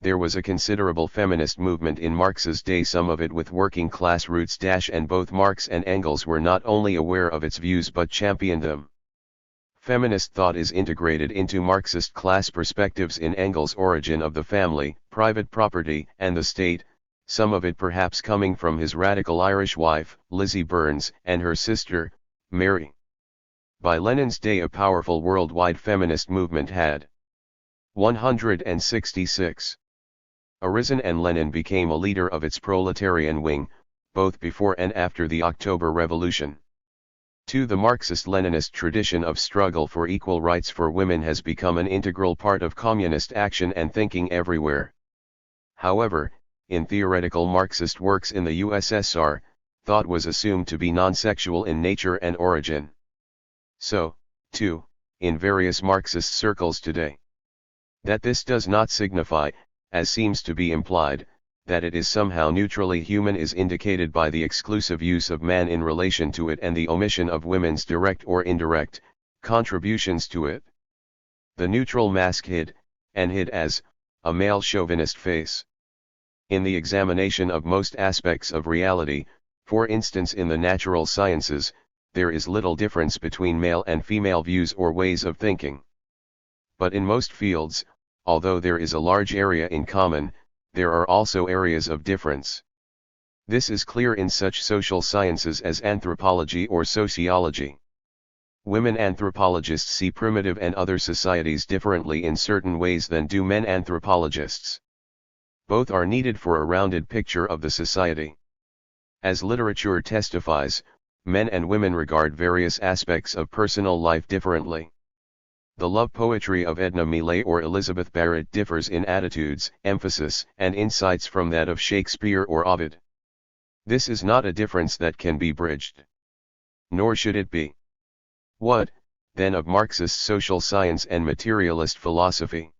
There was a considerable feminist movement in Marx's day, some of it with working class roots, and both Marx and Engels were not only aware of its views but championed them. Feminist thought is integrated into Marxist class perspectives in Engels' Origin of the Family, Private Property and the State, some of it perhaps coming from his radical Irish wife, Lizzie Burns, and her sister, Mary. By Lenin's day a powerful worldwide feminist movement had 166 arisen, and Lenin became a leader of its proletarian wing, both before and after the October Revolution. 2. The Marxist-Leninist tradition of struggle for equal rights for women has become an integral part of communist action and thinking everywhere. However, in theoretical Marxist works in the USSR, thought was assumed to be non-sexual in nature and origin. So, too, in various Marxist circles today. That this does not signify, as seems to be implied, that it is somehow neutrally human is indicated by the exclusive use of man in relation to it and the omission of women's direct or indirect contributions to it. The neutral mask hid as, a male chauvinist face. In the examination of most aspects of reality, for instance in the natural sciences, there is little difference between male and female views or ways of thinking. But in most fields, although there is a large area in common, there are also areas of difference. This is clear in such social sciences as anthropology or sociology. Women anthropologists see primitive and other societies differently in certain ways than do men anthropologists. Both are needed for a rounded picture of the society. As literature testifies, men and women regard various aspects of personal life differently. The love poetry of Edna Millay or Elizabeth Barrett differs in attitudes, emphasis, and insights from that of Shakespeare or Ovid. This is not a difference that can be bridged. Nor should it be. What, then, of Marxist social science and materialist philosophy?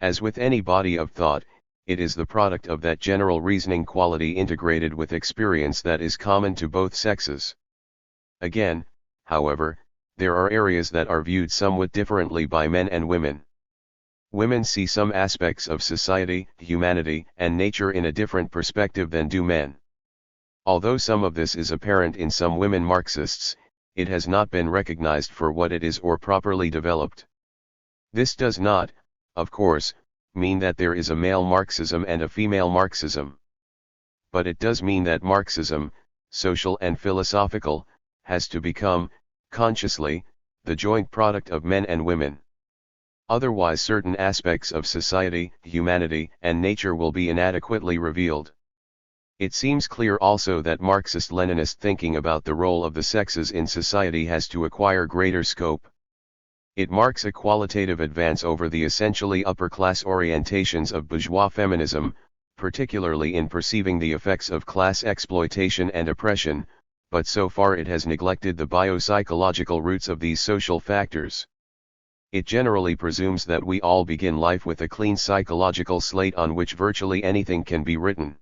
As with any body of thought, it is the product of that general reasoning quality integrated with experience that is common to both sexes. Again, however, there are areas that are viewed somewhat differently by men and women. Women see some aspects of society, humanity, and nature in a different perspective than do men. Although some of this is apparent in some women Marxists, it has not been recognized for what it is or properly developed. This does not, of course, mean that there is a male Marxism and a female Marxism. But it does mean that Marxism, social and philosophical, has to become, consciously, the joint product of men and women. Otherwise certain aspects of society, humanity, and nature will be inadequately revealed. It seems clear also that Marxist-Leninist thinking about the role of the sexes in society has to acquire greater scope. It marks a qualitative advance over the essentially upper-class orientations of bourgeois feminism, particularly in perceiving the effects of class exploitation and oppression, but so far it has neglected the biopsychological roots of these social factors. It generally presumes that we all begin life with a clean psychological slate on which virtually anything can be written.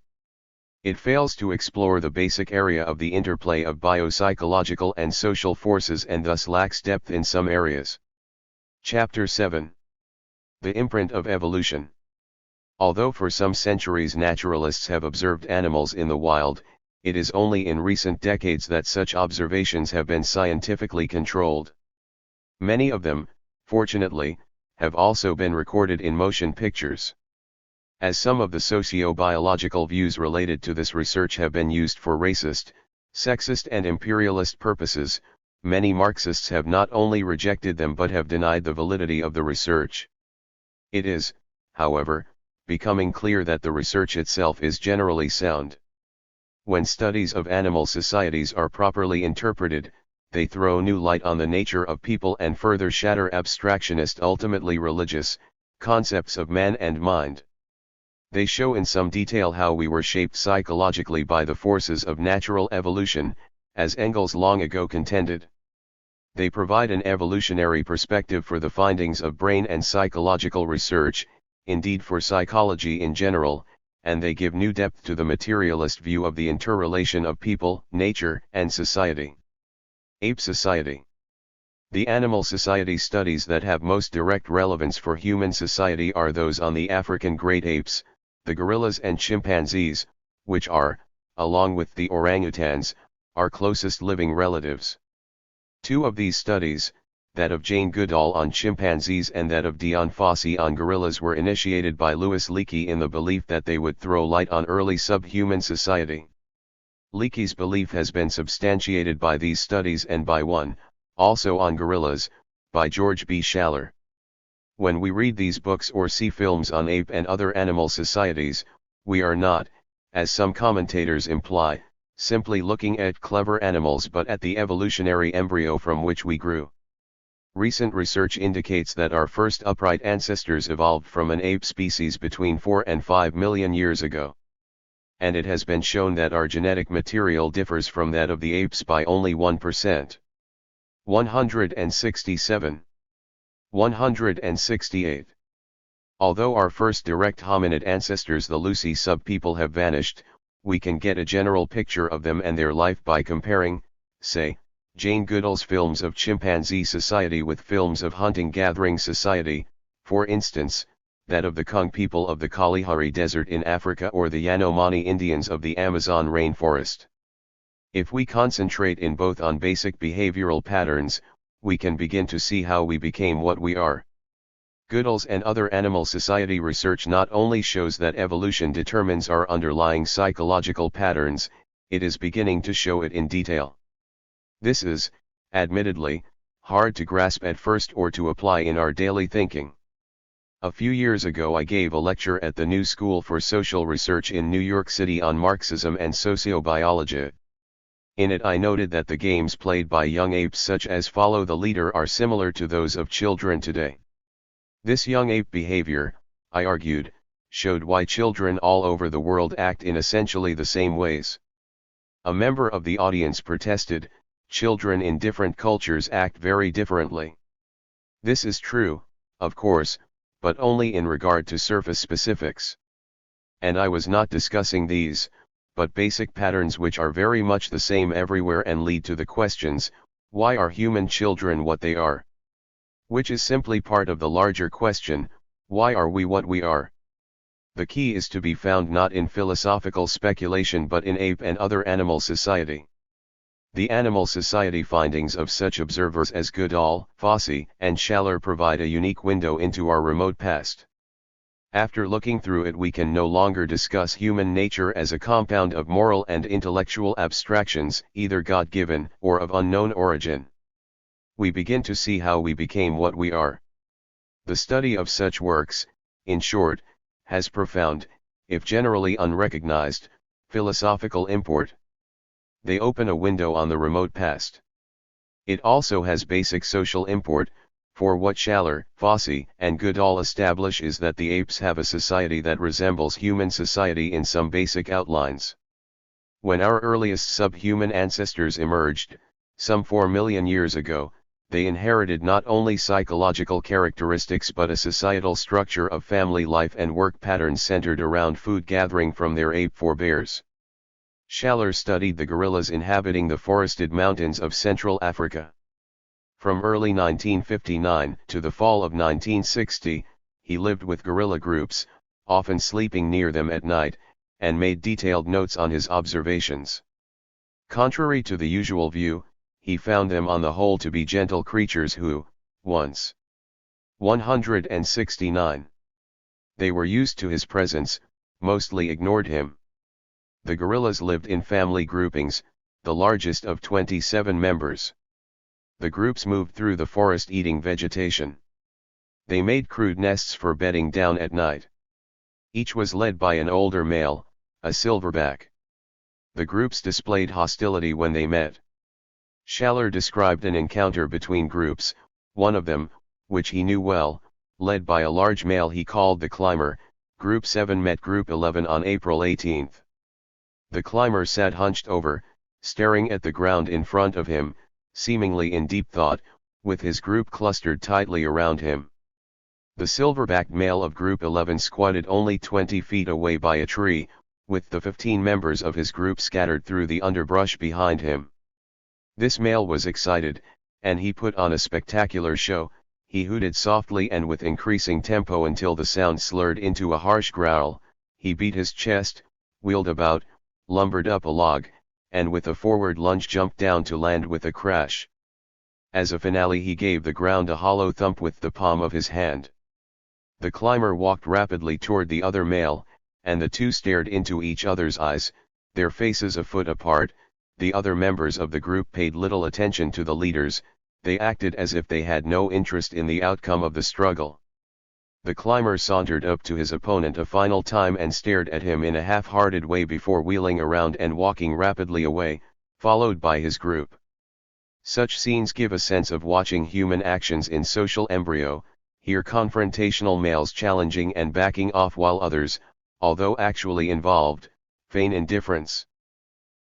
It fails to explore the basic area of the interplay of biopsychological and social forces and thus lacks depth in some areas. Chapter 7. The Imprint of Evolution. Although for some centuries naturalists have observed animals in the wild, it is only in recent decades that such observations have been scientifically controlled. Many of them, fortunately, have also been recorded in motion pictures. As some of the socio-biological views related to this research have been used for racist, sexist and imperialist purposes, many Marxists have not only rejected them but have denied the validity of the research. It is, however, becoming clear that the research itself is generally sound. When studies of animal societies are properly interpreted, they throw new light on the nature of people and further shatter abstractionist, ultimately religious, concepts of man and mind. They show in some detail how we were shaped psychologically by the forces of natural evolution, as Engels long ago contended. They provide an evolutionary perspective for the findings of brain and psychological research, indeed for psychology in general, and they give new depth to the materialist view of the interrelation of people, nature, and society. Ape society. The animal society studies that have most direct relevance for human society are those on the African great apes, the gorillas and chimpanzees, which are, along with the orangutans, our closest living relatives. Two of these studies, that of Jane Goodall on chimpanzees and that of Dion Fossey on gorillas, were initiated by Louis Leakey in the belief that they would throw light on early subhuman society. Leakey's belief has been substantiated by these studies and by one, Also on Gorillas, by George B. Schaller. When we read these books or see films on ape and other animal societies, we are not, as some commentators imply, simply looking at clever animals but at the evolutionary embryo from which we grew. Recent research indicates that our first upright ancestors evolved from an ape species between 4 and 5 million years ago. And it has been shown that our genetic material differs from that of the apes by only 1%. 167. 168. Although our first direct hominid ancestors, the Lucy subpeople, have vanished, we can get a general picture of them and their life by comparing, say, Jane Goodall's films of chimpanzee society with films of hunting-gathering society, for instance, that of the Kung people of the Kalahari Desert in Africa or the Yanomami Indians of the Amazon rainforest. If we concentrate in both on basic behavioral patterns, we can begin to see how we became what we are. Goodall's and other animal society research not only shows that evolution determines our underlying psychological patterns, it is beginning to show it in detail. This is, admittedly, hard to grasp at first or to apply in our daily thinking. A few years ago I gave a lecture at the New School for Social Research in New York City on Marxism and sociobiology. In it I noted that the games played by young apes such as follow the leader are similar to those of children today. This young ape behavior, I argued, showed why children all over the world act in essentially the same ways. A member of the audience protested, "Children in different cultures act very differently." This is true, of course, but only in regard to surface specifics. And I was not discussing these, but basic patterns which are very much the same everywhere and lead to the questions, why are human children what they are? Which is simply part of the larger question, why are we what we are? The key is to be found not in philosophical speculation but in ape and other animal society. The animal society findings of such observers as Goodall, Fossey, and Schaller provide a unique window into our remote past. After looking through it, we can no longer discuss human nature as a compound of moral and intellectual abstractions, either God-given or of unknown origin. We begin to see how we became what we are. The study of such works, in short, has profound, if generally unrecognized, philosophical import. They open a window on the remote past. It also has basic social import, for what Schaller, Fossey, and Goodall establish is that the apes have a society that resembles human society in some basic outlines. When our earliest subhuman ancestors emerged, some 4 million years ago, they inherited not only psychological characteristics but a societal structure of family life and work patterns centered around food gathering from their ape forebears. Schaller studied the gorillas inhabiting the forested mountains of Central Africa. From early 1959 to the fall of 1960, he lived with gorilla groups, often sleeping near them at night, and made detailed notes on his observations. Contrary to the usual view, he found them on the whole to be gentle creatures who, once 169, they were used to his presence, mostly ignored him. The gorillas lived in family groupings, the largest of 27 members. The groups moved through the forest eating vegetation. They made crude nests for bedding down at night. Each was led by an older male, a silverback. The groups displayed hostility when they met. Schaller described an encounter between groups, one of them, which he knew well, led by a large male he called the climber. Group 7 met Group 11 on April 18. The climber sat hunched over, staring at the ground in front of him, seemingly in deep thought, with his group clustered tightly around him. The silverback male of Group 11 squatted only 20 feet away by a tree, with the 15 members of his group scattered through the underbrush behind him. This male was excited, and he put on a spectacular show. He hooted softly and with increasing tempo until the sound slurred into a harsh growl. He beat his chest, wheeled about, lumbered up a log, and with a forward lunge jumped down to land with a crash. As a finale he gave the ground a hollow thump with the palm of his hand. The climber walked rapidly toward the other male, and the two stared into each other's eyes, their faces a foot apart. The other members of the group paid little attention to the leaders, they acted as if they had no interest in the outcome of the struggle. The climber sauntered up to his opponent a final time and stared at him in a half-hearted way before wheeling around and walking rapidly away, followed by his group. Such scenes give a sense of watching human actions in social embryo, here confrontational males challenging and backing off while others, although actually involved, feign indifference.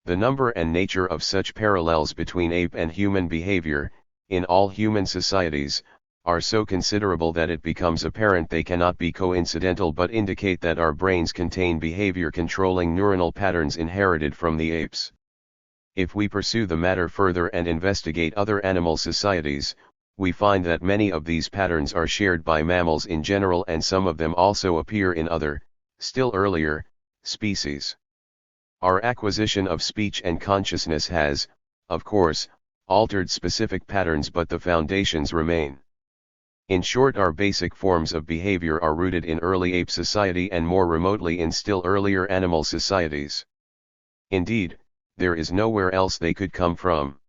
The number and nature of such parallels between ape and human behavior, in all human societies, are so considerable that it becomes apparent they cannot be coincidental but indicate that our brains contain behavior-controlling neuronal patterns inherited from the apes. If we pursue the matter further and investigate other animal societies, we find that many of these patterns are shared by mammals in general, and some of them also appear in other, still earlier, species. Our acquisition of speech and consciousness has, of course, altered specific patterns, but the foundations remain. In short, our basic forms of behavior are rooted in early ape society and more remotely in still earlier animal societies. Indeed, there is nowhere else they could come from.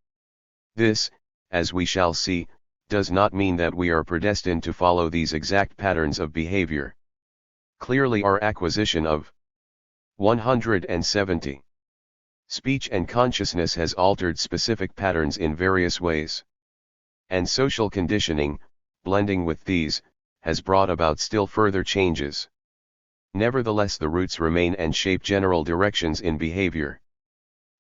This, as we shall see, does not mean that we are predestined to follow these exact patterns of behavior. Clearly, our acquisition of 170. Speech and consciousness has altered specific patterns in various ways. And social conditioning, blending with these, has brought about still further changes. Nevertheless, the roots remain and shape general directions in behavior.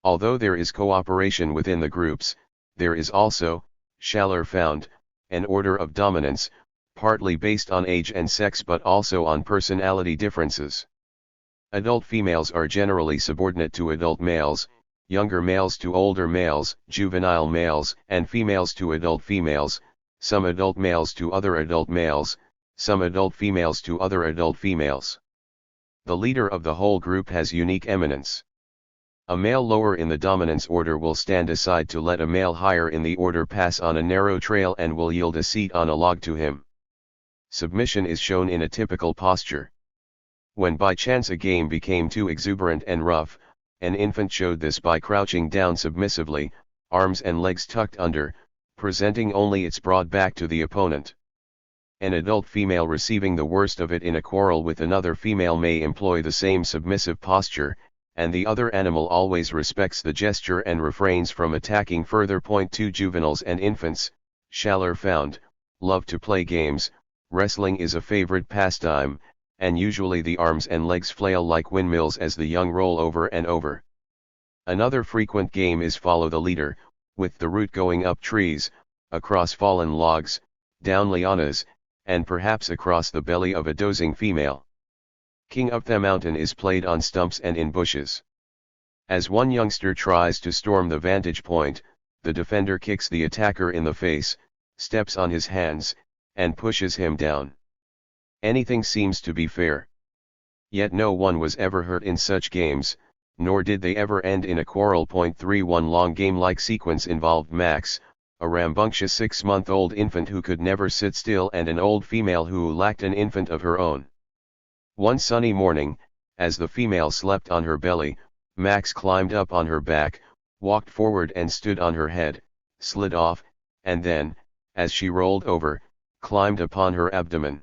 Although there is cooperation within the groups, there is also, Schaller found, an order of dominance, partly based on age and sex but also on personality differences. Adult females are generally subordinate to adult males, younger males to older males, juvenile males and females to adult females, some adult males to other adult males, some adult females to other adult females. The leader of the whole group has unique eminence. A male lower in the dominance order will stand aside to let a male higher in the order pass on a narrow trail and will yield a seat on a log to him. Submission is shown in a typical posture. When by chance a game became too exuberant and rough, an infant showed this by crouching down submissively, arms and legs tucked under, presenting only its broad back to the opponent. An adult female receiving the worst of it in a quarrel with another female may employ the same submissive posture, and the other animal always respects the gesture and refrains from attacking. Further, point 2 juveniles and infants, Schaller found, love to play games. Wrestling is a favorite pastime, and usually the arms and legs flail like windmills as the young roll over and over. Another frequent game is follow the leader, with the route going up trees, across fallen logs, down lianas, and perhaps across the belly of a dozing female. King Up the Mountain is played on stumps and in bushes. As one youngster tries to storm the vantage point, the defender kicks the attacker in the face, steps on his hands, and pushes him down. Anything seems to be fair. Yet no one was ever hurt in such games, nor did they ever end in a quarrel. Point 3 One long game-like sequence involved Max, a rambunctious 6-month-old infant who could never sit still, and an old female who lacked an infant of her own. One sunny morning, as the female slept on her belly, Max climbed up on her back, walked forward and stood on her head, slid off, and then, as she rolled over, climbed upon her abdomen.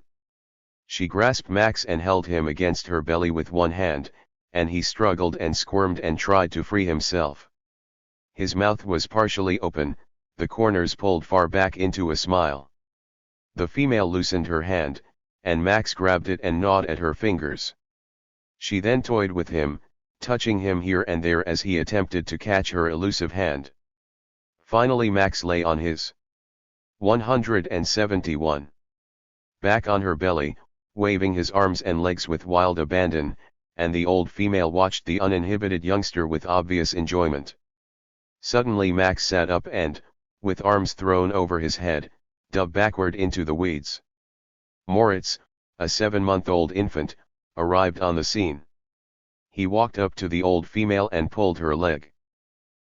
She grasped Max and held him against her belly with one hand, and he struggled and squirmed and tried to free himself. His mouth was partially open, the corners pulled far back into a smile. The female loosened her hand, and Max grabbed it and gnawed at her fingers. She then toyed with him, touching him here and there as he attempted to catch her elusive hand. Finally Max lay on his 171 back on her belly, waving his arms and legs with wild abandon, and the old female watched the uninhibited youngster with obvious enjoyment. Suddenly Max sat up and, with arms thrown over his head, dove backward into the weeds. Moritz, a 7-month-old infant, arrived on the scene. He walked up to the old female and pulled her leg.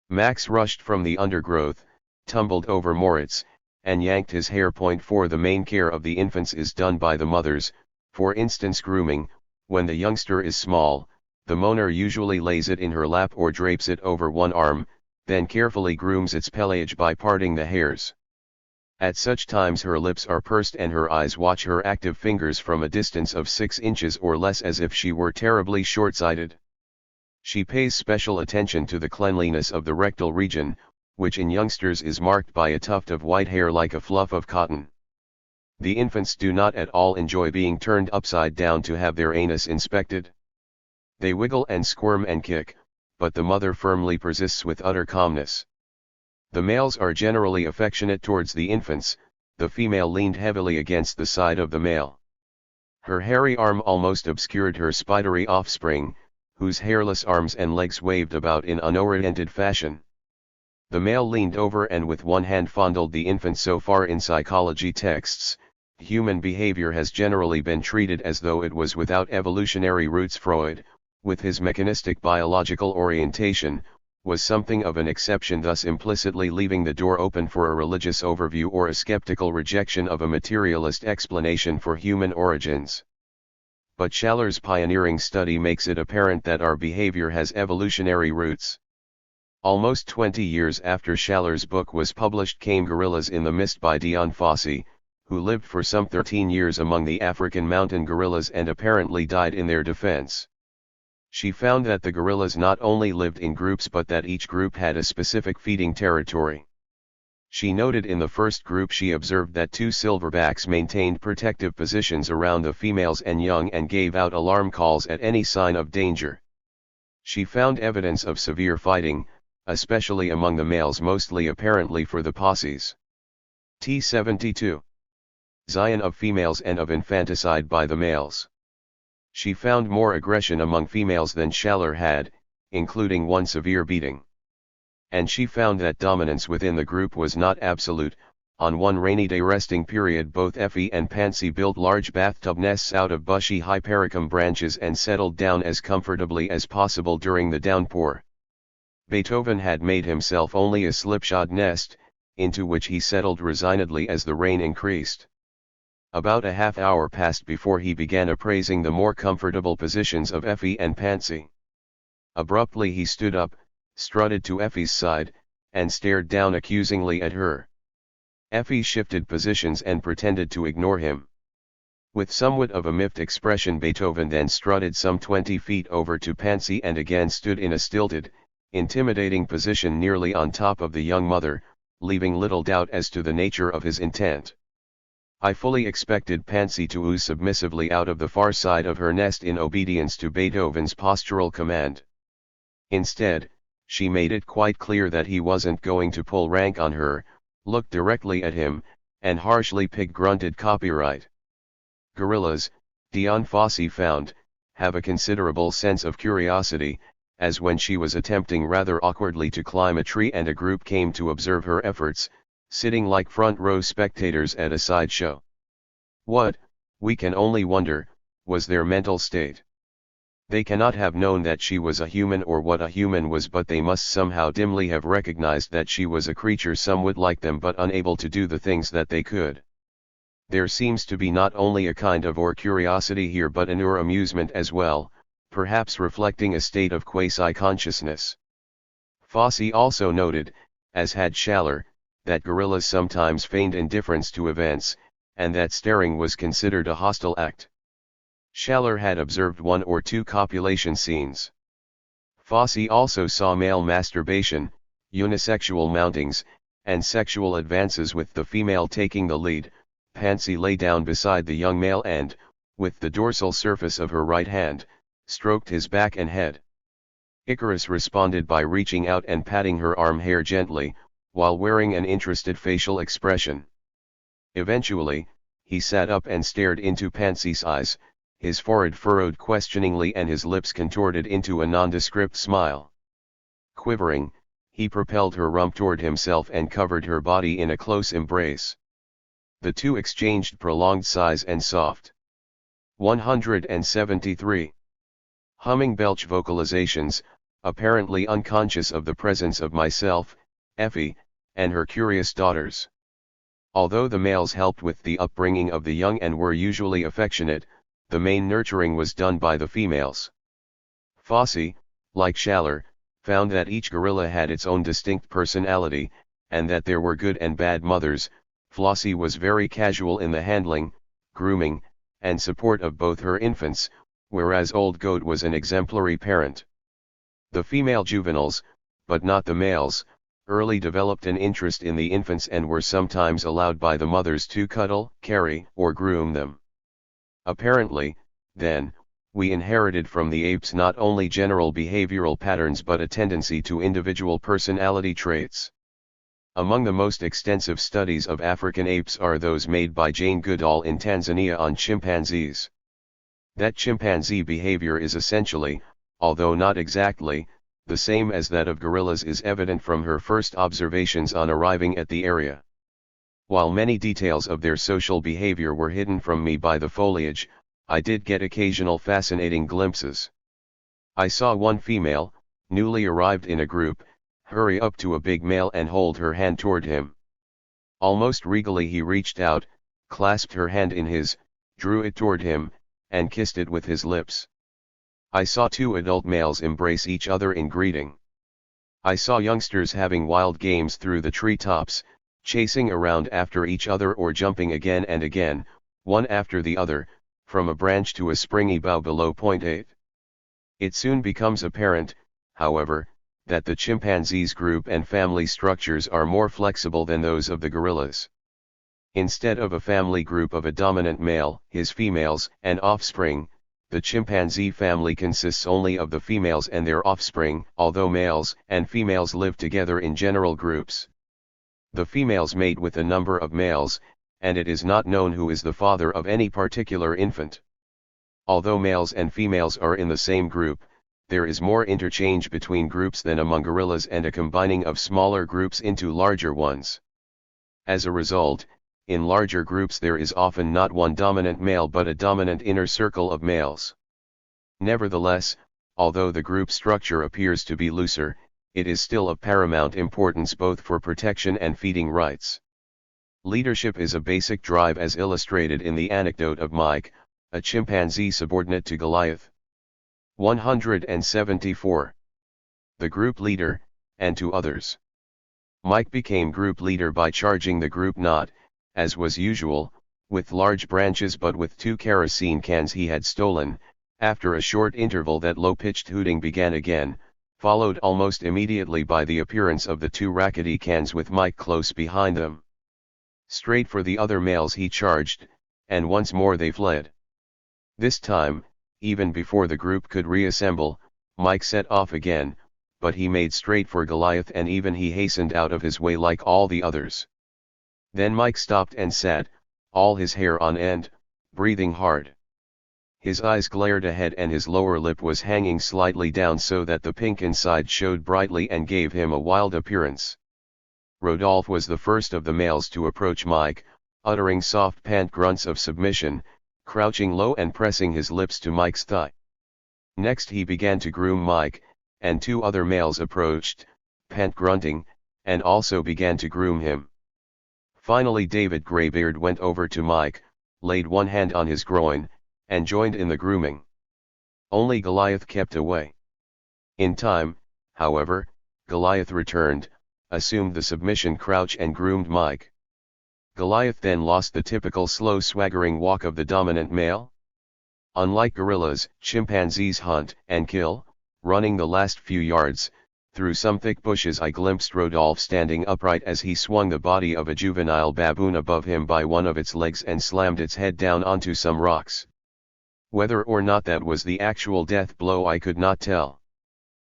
Max rushed from the undergrowth, tumbled over Moritz, and yanked his hair. Point 4 The main care of the infants is done by the mothers. For instance, grooming. When the youngster is small, the moaner usually lays it in her lap or drapes it over one arm, then carefully grooms its pelage by parting the hairs. At such times her lips are pursed and her eyes watch her active fingers from a distance of 6 inches or less as if she were terribly short-sighted. She pays special attention to the cleanliness of the rectal region, which in youngsters is marked by a tuft of white hair like a fluff of cotton. The infants do not at all enjoy being turned upside down to have their anus inspected. They wiggle and squirm and kick, but the mother firmly persists with utter calmness. The males are generally affectionate towards the infants, the female leaned heavily against the side of the male. Her hairy arm almost obscured her spidery offspring, whose hairless arms and legs waved about in unoriented fashion. The male leaned over and with one hand fondled the infant. So far in psychology texts, human behavior has generally been treated as though it was without evolutionary roots. Freud, with his mechanistic biological orientation, was something of an exception, thus implicitly leaving the door open for a religious overview or a skeptical rejection of a materialist explanation for human origins. But Schaler's pioneering study makes it apparent that our behavior has evolutionary roots. Almost 20 years after Schaler's book was published came Gorillas in the Mist by Dian Fossey, who lived for some 13 years among the African mountain gorillas and apparently died in their defense. She found that the gorillas not only lived in groups but that each group had a specific feeding territory. She noted in the first group she observed that 2 silverbacks maintained protective positions around the females and young and gave out alarm calls at any sign of danger. She found evidence of severe fighting, especially among the males, mostly apparently for the posses. T72. Zion of females and of infanticide by the males. She found more aggression among females than Schaler had, including one severe beating. And she found that dominance within the group was not absolute. On one rainy day resting period, both Effie and Pansy built large bathtub nests out of bushy hypericum branches and settled down as comfortably as possible during the downpour. Beethoven had made himself only a slipshod nest, into which he settled resignedly as the rain increased. About a half hour passed before he began appraising the more comfortable positions of Effie and Pansy. Abruptly he stood up, strutted to Effie's side, and stared down accusingly at her. Effie shifted positions and pretended to ignore him. With somewhat of a miffed expression, Beethoven then strutted some 20 feet over to Pansy and again stood in a stilted, intimidating position nearly on top of the young mother, leaving little doubt as to the nature of his intent. I fully expected Pansy to ooze submissively out of the far side of her nest in obedience to Beethoven's postural command. Instead, she made it quite clear that he wasn't going to pull rank on her, looked directly at him, and harshly pig-grunted copyright. Gorillas, Dian Fossey found, have a considerable sense of curiosity, as when she was attempting rather awkwardly to climb a tree and a group came to observe her efforts, sitting like front-row spectators at a sideshow. What, we can only wonder, was their mental state? They cannot have known that she was a human or what a human was, but they must somehow dimly have recognized that she was a creature somewhat like them but unable to do the things that they could. There seems to be not only a kind of curiosity here but an amusement as well, perhaps reflecting a state of quasi-consciousness. Fossey also noted, as had Schaler, that gorillas sometimes feigned indifference to events, and that staring was considered a hostile act. Schaler had observed 1 or 2 copulation scenes. Fossey also saw male masturbation, unisexual mountings, and sexual advances with the female taking the lead. Pansy lay down beside the young male and, with the dorsal surface of her right hand, stroked his back and head. Icarus responded by reaching out and patting her arm hair gently, while wearing an interested facial expression. Eventually, he sat up and stared into Pansy's eyes, his forehead furrowed questioningly and his lips contorted into a nondescript smile. Quivering, he propelled her rump toward himself and covered her body in a close embrace. The two exchanged prolonged sighs and soft 173 humming belch vocalizations, apparently unconscious of the presence of myself, Effie, and her curious daughters. Although the males helped with the upbringing of the young and were usually affectionate, the main nurturing was done by the females. Fossey, like Schaler, found that each gorilla had its own distinct personality, and that there were good and bad mothers, Flossie was very casual in the handling, grooming, and support of both her infants, whereas Old Goat was an exemplary parent. The female juveniles, but not the males, early developed an interest in the infants and were sometimes allowed by the mothers to cuddle, carry, or groom them. Apparently, then, we inherited from the apes not only general behavioral patterns but a tendency to individual personality traits. Among the most extensive studies of African apes are those made by Jane Goodall in Tanzania on chimpanzees. That chimpanzee behavior is essentially, although not exactly, the same as that of gorillas is evident from her first observations on arriving at the area. While many details of their social behavior were hidden from me by the foliage, I did get occasional fascinating glimpses. I saw one female, newly arrived in a group, hurry up to a big male and hold her hand toward him. Almost regally he reached out, clasped her hand in his, drew it toward him, and kissed it with his lips. I saw two adult males embrace each other in greeting. I saw youngsters having wild games through the treetops, chasing around after each other or jumping again and again, one after the other, from a branch to a springy bough below. 8. It soon becomes apparent, however, that the chimpanzees' group and family structures are more flexible than those of the gorillas. Instead of a family group of a dominant male, his females, and offspring, the chimpanzee family consists only of the females and their offspring, although males and females live together in general groups. The females mate with a number of males, and it is not known who is the father of any particular infant. Although males and females are in the same group, there is more interchange between groups than among gorillas and a combining of smaller groups into larger ones. As a result, in larger groups there is often not one dominant male but a dominant inner circle of males. Nevertheless, although the group structure appears to be looser, it is still of paramount importance both for protection and feeding rights. Leadership is a basic drive as illustrated in the anecdote of Mike, a chimpanzee subordinate to Goliath. 174. The group leader, and to others. Mike became group leader by charging the group not, as was usual, with large branches but with 2 kerosene cans he had stolen. After a short interval that low-pitched hooting began again, followed almost immediately by the appearance of the 2 rackety cans with Mike close behind them. Straight for the other males he charged, and once more they fled. This time, even before the group could reassemble, Mike set off again, but he made straight for Goliath and even he hastened out of his way like all the others. Then Mike stopped and sat, all his hair on end, breathing hard. His eyes glared ahead and his lower lip was hanging slightly down so that the pink inside showed brightly and gave him a wild appearance. Rodolphe was the first of the males to approach Mike, uttering soft pant grunts of submission, crouching low and pressing his lips to Mike's thigh. Next he began to groom Mike, and 2 other males approached, pant grunting, and also began to groom him. Finally David Greybeard went over to Mike, laid one hand on his groin, and joined in the grooming. Only Goliath kept away. In time, however, Goliath returned, assumed the submission crouch and groomed Mike. Goliath then lost the typical slow swaggering walk of the dominant male. Unlike gorillas, chimpanzees hunt and kill, running the last few yards. Through some thick bushes I glimpsed Rodolphe standing upright as he swung the body of a juvenile baboon above him by one of its legs and slammed its head down onto some rocks. Whether or not that was the actual death blow I could not tell.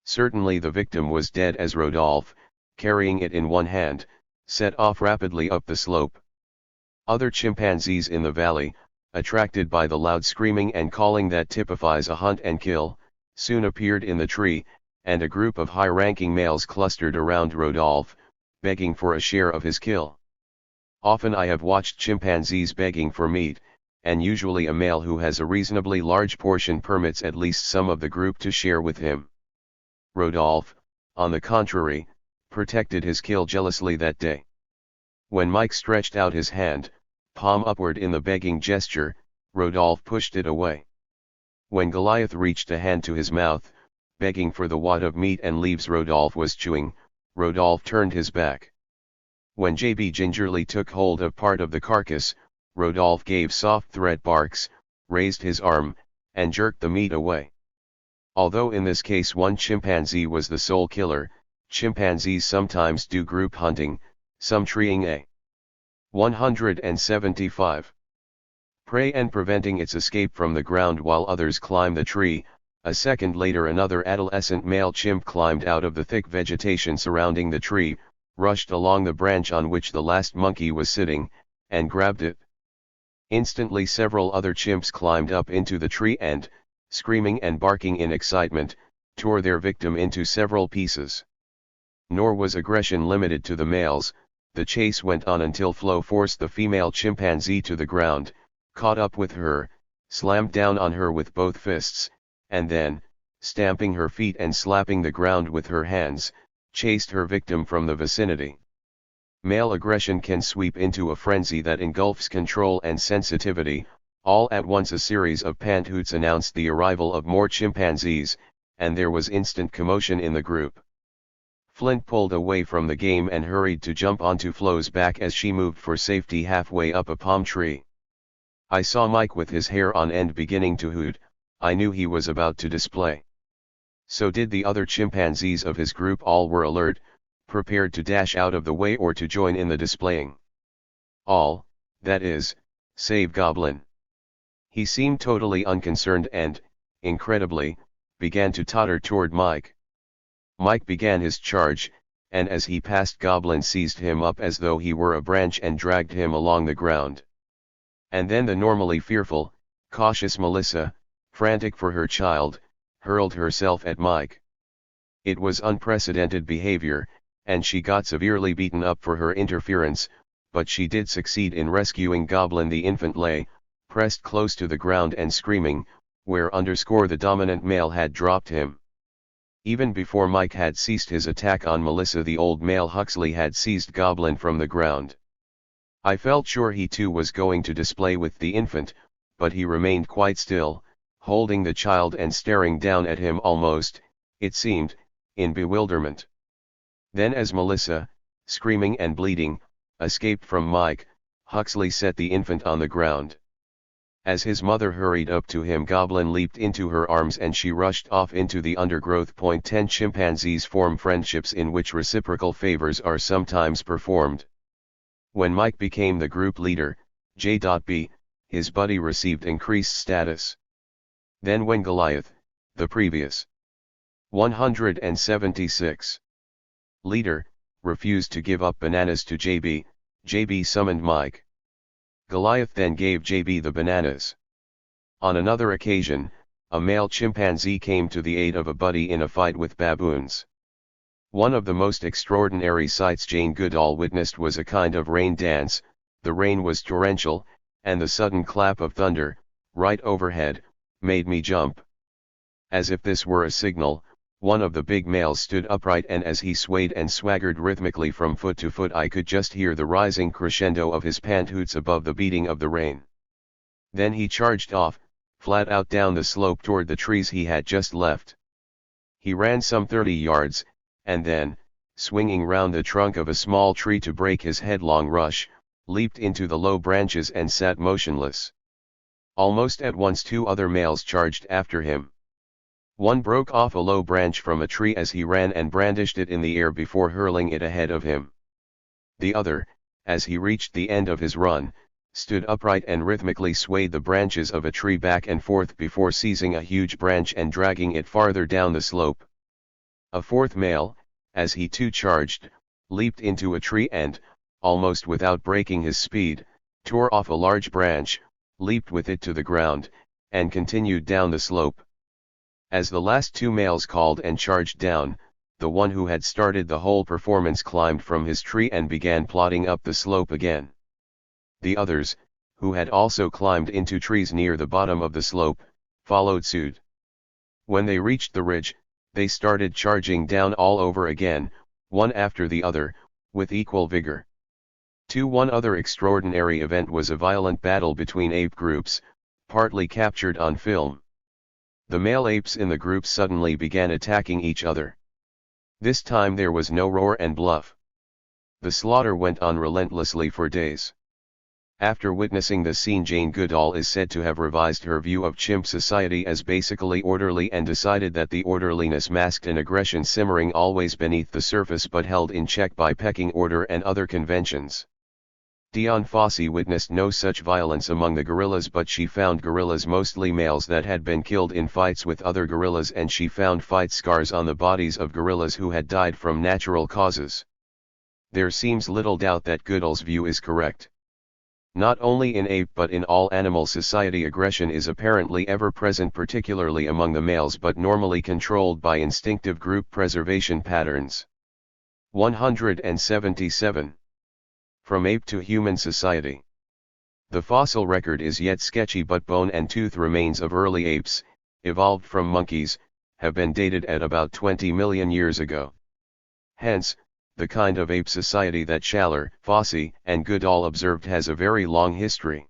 Certainly the victim was dead as Rodolphe, carrying it in one hand, set off rapidly up the slope. Other chimpanzees in the valley, attracted by the loud screaming and calling that typifies a hunt and kill, soon appeared in the tree, and a group of high-ranking males clustered around Rodolphe, begging for a share of his kill. Often I have watched chimpanzees begging for meat, and usually a male who has a reasonably large portion permits at least some of the group to share with him. Rodolphe, on the contrary, protected his kill jealously that day. When Mike stretched out his hand, palm upward in the begging gesture, Rodolphe pushed it away. When Goliath reached a hand to his mouth, begging for the wad of meat and leaves Rodolphe was chewing, Rodolphe turned his back. When JB gingerly took hold of part of the carcass, Rodolphe gave soft threat barks, raised his arm, and jerked the meat away. Although in this case one chimpanzee was the sole killer, chimpanzees sometimes do group hunting, some treeing a 175 prey and preventing its escape from the ground while others climb the tree. A second later another adolescent male chimp climbed out of the thick vegetation surrounding the tree, rushed along the branch on which the last monkey was sitting, and grabbed it. Instantly several other chimps climbed up into the tree and, screaming and barking in excitement, tore their victim into several pieces. Nor was aggression limited to the males. The chase went on until Flo forced the female chimpanzee to the ground, caught up with her, slammed down on her with both fists, and then, stamping her feet and slapping the ground with her hands, chased her victim from the vicinity. Male aggression can sweep into a frenzy that engulfs control and sensitivity. All at once a series of panthoots announced the arrival of more chimpanzees, and there was instant commotion in the group. Flint pulled away from the game and hurried to jump onto Flo's back as she moved for safety halfway up a palm tree. I saw Mike with his hair on end beginning to hoot. I knew he was about to display. So did the other chimpanzees of his group. All were alert, prepared to dash out of the way or to join in the displaying. All, that is, save Goblin. He seemed totally unconcerned and, incredibly, began to totter toward Mike. Mike began his charge, and as he passed Goblin seized him up as though he were a branch and dragged him along the ground. And then the normally fearful, cautious Melissa, frantic for her child, hurled herself at Mike. It was unprecedented behavior, and she got severely beaten up for her interference, but she did succeed in rescuing Goblin. The infant lay, pressed close to the ground and screaming, where the dominant male had dropped him. Even before Mike had ceased his attack on Melissa, the old male Huxley had seized Goblin from the ground. I felt sure he too was going to display with the infant, but he remained quite still, holding the child and staring down at him almost, it seemed, in bewilderment. Then as Melissa, screaming and bleeding, escaped from Mike, Huxley set the infant on the ground. As his mother hurried up to him, Goblin leaped into her arms and she rushed off into the undergrowth. 10 Chimpanzees form friendships in which reciprocal favors are sometimes performed. When Mike became the group leader, J.B., his buddy received increased status. Then when Goliath, the previous 176 leader, refused to give up bananas to JB, JB summoned Mike. Goliath then gave JB the bananas. On another occasion, a male chimpanzee came to the aid of a buddy in a fight with baboons. One of the most extraordinary sights Jane Goodall witnessed was a kind of rain dance. The rain was torrential, and the sudden clap of thunder, right overhead, made me jump. As if this were a signal, one of the big males stood upright, and as he swayed and swaggered rhythmically from foot to foot, I could just hear the rising crescendo of his panthoots above the beating of the rain. Then he charged off, flat out down the slope toward the trees he had just left. He ran some 30 yards, and then, swinging round the trunk of a small tree to break his headlong rush, leaped into the low branches and sat motionless. Almost at once 2 other males charged after him. One broke off a low branch from a tree as he ran and brandished it in the air before hurling it ahead of him. The other, as he reached the end of his run, stood upright and rhythmically swayed the branches of a tree back and forth before seizing a huge branch and dragging it farther down the slope. A 4th male, as he too charged, leaped into a tree and, almost without breaking his speed, tore off a large branch, leaped with it to the ground, and continued down the slope. As the last 2 males called and charged down, the one who had started the whole performance climbed from his tree and began plodding up the slope again. The others, who had also climbed into trees near the bottom of the slope, followed suit. When they reached the ridge, they started charging down all over again, one after the other, with equal vigor. One other extraordinary event was a violent battle between ape groups, partly captured on film. The male apes in the group suddenly began attacking each other. This time there was no roar and bluff. The slaughter went on relentlessly for days. After witnessing the scene, Jane Goodall is said to have revised her view of chimp society as basically orderly and decided that the orderliness masked an aggression simmering always beneath the surface but held in check by pecking order and other conventions. Dion Fossey witnessed no such violence among the gorillas, but she found gorillas mostly males that had been killed in fights with other gorillas, and she found fight scars on the bodies of gorillas who had died from natural causes. There seems little doubt that Goodall's view is correct. Not only in ape but in all animal society, aggression is apparently ever present, particularly among the males, but normally controlled by instinctive group preservation patterns. 177. From ape to human society. The fossil record is yet sketchy, but bone and tooth remains of early apes, evolved from monkeys, have been dated at about 20 million years ago. Hence, the kind of ape society that Schaller, Fossey, and Goodall observed has a very long history.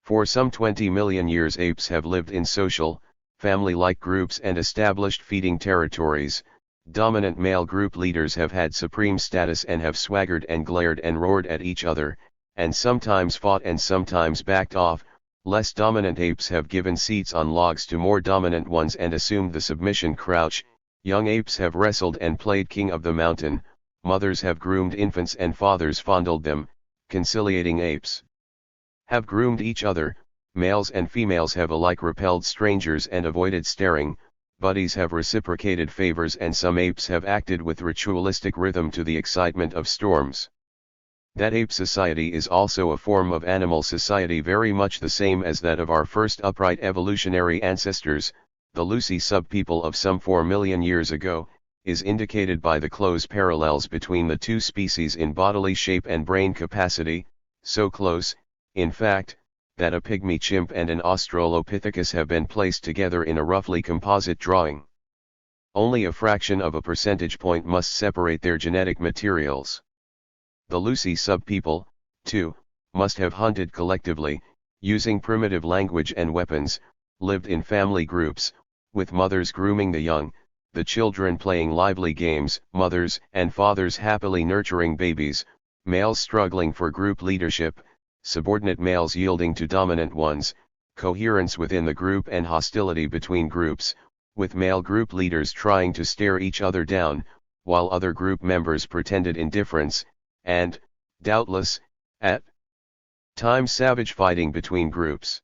For some 20 million years apes have lived in social, family-like groups and established feeding territories. Dominant male group leaders have had supreme status and have swaggered and glared and roared at each other, and sometimes fought and sometimes backed off. Less dominant apes have given seats on logs to more dominant ones and assumed the submission crouch. Young apes have wrestled and played king of the mountain. Mothers have groomed infants and fathers fondled them. Conciliating apes have groomed each other. Males and females have alike repelled strangers and avoided staring. Buddies have reciprocated favors, and some apes have acted with ritualistic rhythm to the excitement of storms. That ape society is also a form of animal society very much the same as that of our first upright evolutionary ancestors, the Lucy subpeople of some 4 million years ago, is indicated by the close parallels between the two species in bodily shape and brain capacity, so close, in fact, that a pygmy chimp and an Australopithecus have been placed together in a roughly composite drawing. Only a fraction of a percentage point must separate their genetic materials. The Lucy subpeople, too, must have hunted collectively, using primitive language and weapons, lived in family groups, with mothers grooming the young, the children playing lively games, mothers and fathers happily nurturing babies, males struggling for group leadership, subordinate males yielding to dominant ones, coherence within the group and hostility between groups, with male group leaders trying to stare each other down, while other group members pretended indifference, and, doubtless, at times savage fighting between groups.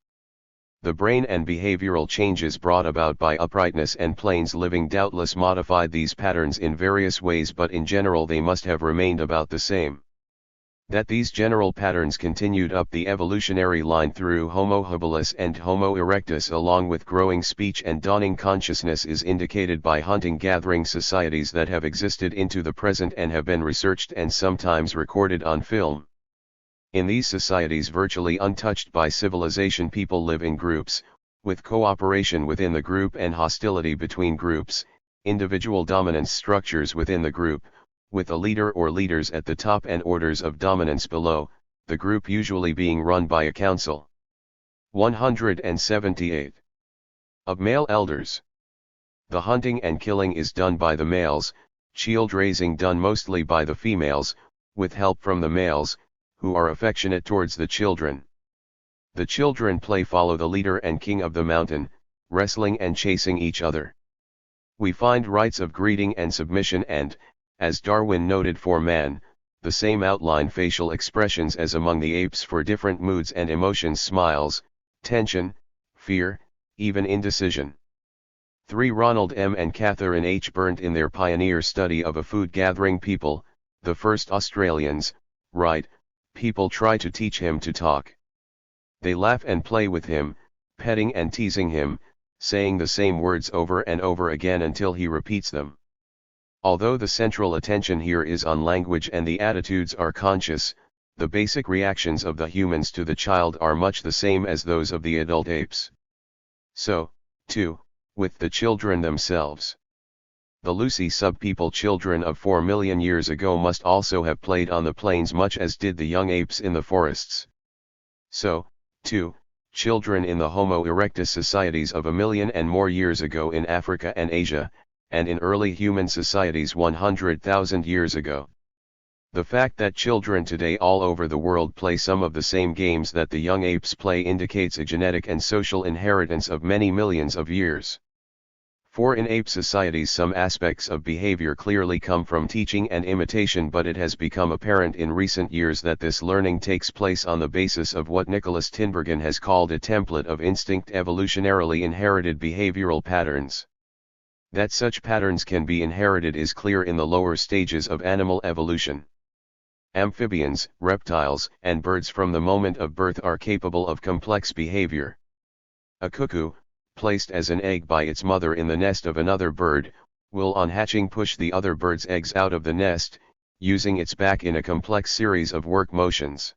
The brain and behavioral changes brought about by uprightness and plains living doubtless modified these patterns in various ways, but in general they must have remained about the same. That these general patterns continued up the evolutionary line through Homo habilis and Homo erectus along with growing speech and dawning consciousness is indicated by hunting-gathering societies that have existed into the present and have been researched and sometimes recorded on film. In these societies, virtually untouched by civilization, people live in groups, with cooperation within the group and hostility between groups, individual dominance structures within the group, with a leader or leaders at the top and orders of dominance below, the group usually being run by a council. 178. Of male elders. The hunting and killing is done by the males, child raising done mostly by the females, with help from the males, who are affectionate towards the children. The children play follow the leader and king of the mountain, wrestling and chasing each other. We find rites of greeting and submission and, as Darwin noted for man, the same outline facial expressions as among the apes for different moods and emotions: smiles, tension, fear, even indecision. 3. Ronald M. and Catherine H. Berndt in their pioneer study of a food-gathering people, the first Australians, write, people try to teach him to talk. They laugh and play with him, petting and teasing him, saying the same words over and over again until he repeats them. Although the central attention here is on language and the attitudes are conscious, the basic reactions of the humans to the child are much the same as those of the adult apes. So, too, with the children themselves. The Lucy subpeople children of 4 million years ago must also have played on the plains much as did the young apes in the forests. So, too, children in the Homo erectus societies of 1 million and more years ago in Africa and Asia, and in early human societies 100,000 years ago. The fact that children today all over the world play some of the same games that the young apes play indicates a genetic and social inheritance of many millions of years. For in ape societies some aspects of behavior clearly come from teaching and imitation, but it has become apparent in recent years that this learning takes place on the basis of what Nicholas Tinbergen has called a template of instinct evolutionarily inherited behavioral patterns. That such patterns can be inherited is clear in the lower stages of animal evolution. Amphibians, reptiles, and birds from the moment of birth are capable of complex behavior. A cuckoo, placed as an egg by its mother in the nest of another bird, will on hatching push the other bird's eggs out of the nest, using its back in a complex series of work motions.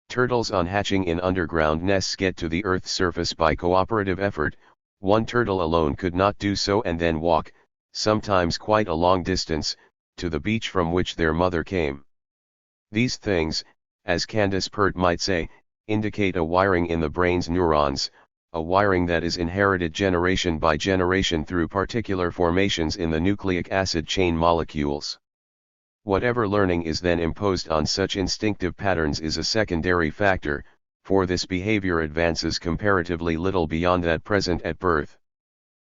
Turtles on hatching in underground nests get to the Earth's surface by cooperative effort. One turtle alone could not do so and then walk, sometimes quite a long distance, to the beach from which their mother came. These things, as Candace Pert might say, indicate a wiring in the brain's neurons, a wiring that is inherited generation by generation through particular formations in the nucleic acid chain molecules. Whatever learning is then imposed on such instinctive patterns is a secondary factor, for this behavior advances comparatively little beyond that present at birth.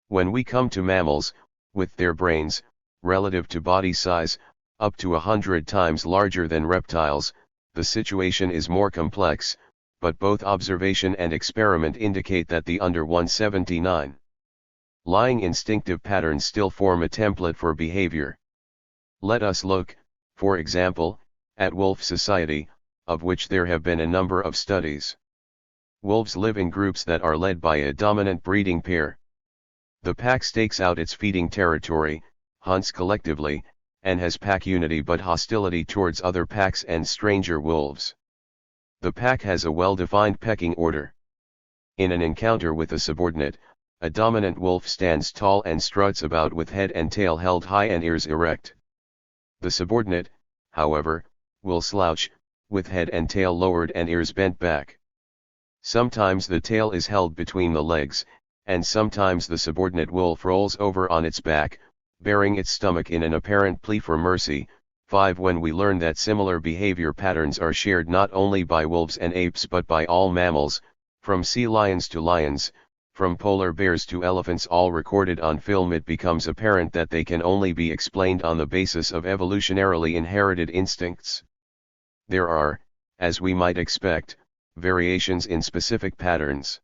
When we come to mammals, with their brains, relative to body size, up to 100 times larger than reptiles, the situation is more complex, but both observation and experiment indicate that the under 179 lying instinctive patterns still form a template for behavior. Let us look, for example, at wolf society, of which there have been a number of studies. Wolves live in groups that are led by a dominant breeding pair. The pack stakes out its feeding territory, hunts collectively, and has pack unity but hostility towards other packs and stranger wolves. The pack has a well-defined pecking order. In an encounter with a subordinate, a dominant wolf stands tall and struts about with head and tail held high and ears erect. The subordinate, however, will slouch, with head and tail lowered and ears bent back. Sometimes the tail is held between the legs, and sometimes the subordinate wolf rolls over on its back, bearing its stomach in an apparent plea for mercy. 5. When we learn that similar behavior patterns are shared not only by wolves and apes but by all mammals, from sea lions to lions, from polar bears to elephants, all recorded on film, it becomes apparent that they can only be explained on the basis of evolutionarily inherited instincts. There are, as we might expect, variations in specific patterns.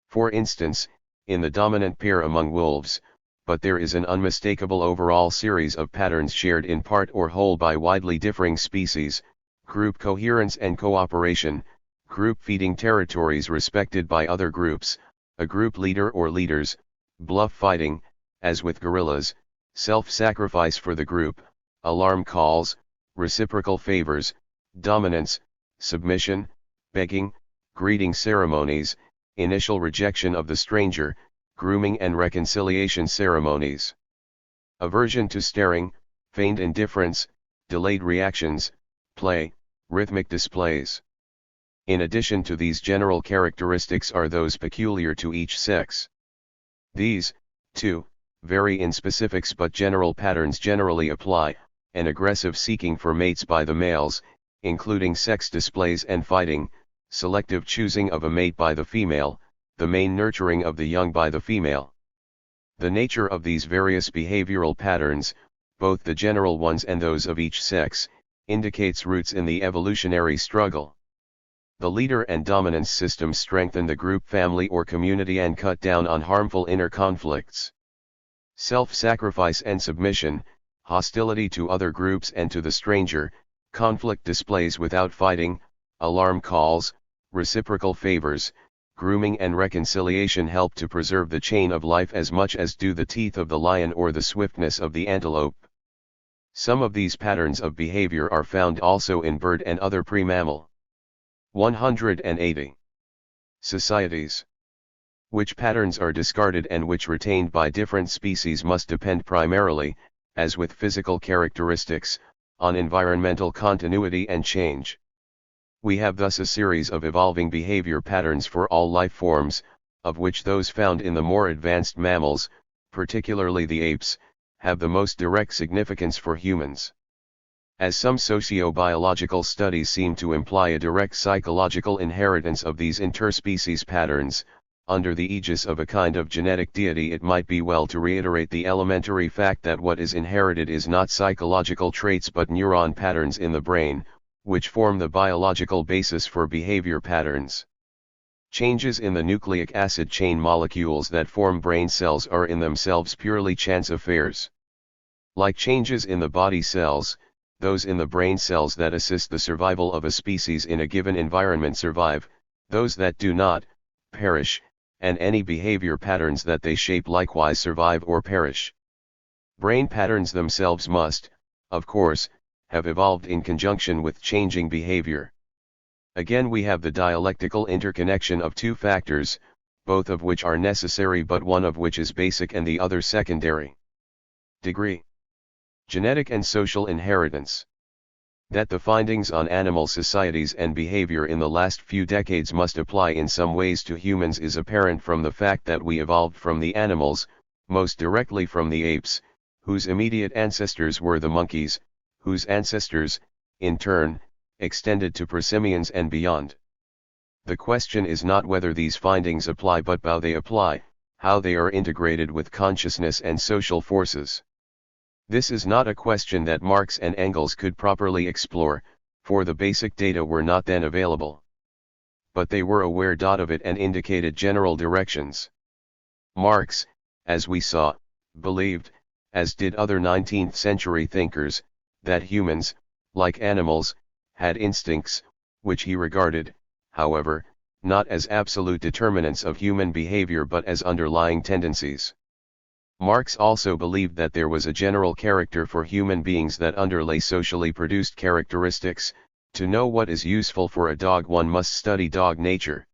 For instance, in the dominant pair among wolves, but there is an unmistakable overall series of patterns shared in part or whole by widely differing species: group coherence and cooperation, group feeding territories respected by other groups, a group leader or leaders, bluff fighting, as with gorillas, self-sacrifice for the group, alarm calls, reciprocal favors, dominance, submission, begging, greeting ceremonies, initial rejection of the stranger, grooming and reconciliation ceremonies, aversion to staring, feigned indifference, delayed reactions, play, rhythmic displays. In addition to these general characteristics are those peculiar to each sex. These, too, vary in specifics, but general patterns generally apply: an aggressive seeking for mates by the males, including sex displays and fighting, selective choosing of a mate by the female, the main nurturing of the young by the female. The nature of these various behavioral patterns, both the general ones and those of each sex, indicates roots in the evolutionary struggle. The leader and dominance systems strengthen the group, family or community and cut down on harmful inner conflicts. Self-sacrifice and submission, hostility to other groups and to the stranger, conflict displays without fighting, alarm calls, reciprocal favors, grooming and reconciliation help to preserve the chain of life as much as do the teeth of the lion or the swiftness of the antelope. Some of these patterns of behavior are found also in bird and other pre-mammal. 180. Societies. Which patterns are discarded and which retained by different species must depend primarily, as with physical characteristics, on environmental continuity and change. We have thus a series of evolving behavior patterns for all life forms, of which those found in the more advanced mammals, particularly the apes, have the most direct significance for humans. As some socio-biological studies seem to imply a direct psychological inheritance of these interspecies patterns, under the aegis of a kind of genetic deity, it might be well to reiterate the elementary fact that what is inherited is not psychological traits but neuron patterns in the brain, which form the biological basis for behavior patterns. Changes in the nucleic acid chain molecules that form brain cells are in themselves purely chance affairs. Like changes in the body cells, those in the brain cells that assist the survival of a species in a given environment survive, those that do not, perish, and any behavior patterns that they shape likewise survive or perish. Brain patterns themselves must, of course, have evolved in conjunction with changing behavior. Again, we have the dialectical interconnection of two factors, both of which are necessary but one of which is basic and the other secondary. Degree. Genetic and social inheritance. That the findings on animal societies and behavior in the last few decades must apply in some ways to humans is apparent from the fact that we evolved from the animals, most directly from the apes, whose immediate ancestors were the monkeys, whose ancestors, in turn, extended to prosimians and beyond. The question is not whether these findings apply but how they apply, how they are integrated with consciousness and social forces. This is not a question that Marx and Engels could properly explore, for the basic data were not then available. But they were aware of it and indicated general directions. Marx, as we saw, believed, as did other 19th century thinkers, that humans, like animals, had instincts, which he regarded, however, not as absolute determinants of human behavior but as underlying tendencies. Marx also believed that there was a general character for human beings that underlay socially produced characteristics. To know what is useful for a dog one must study dog nature.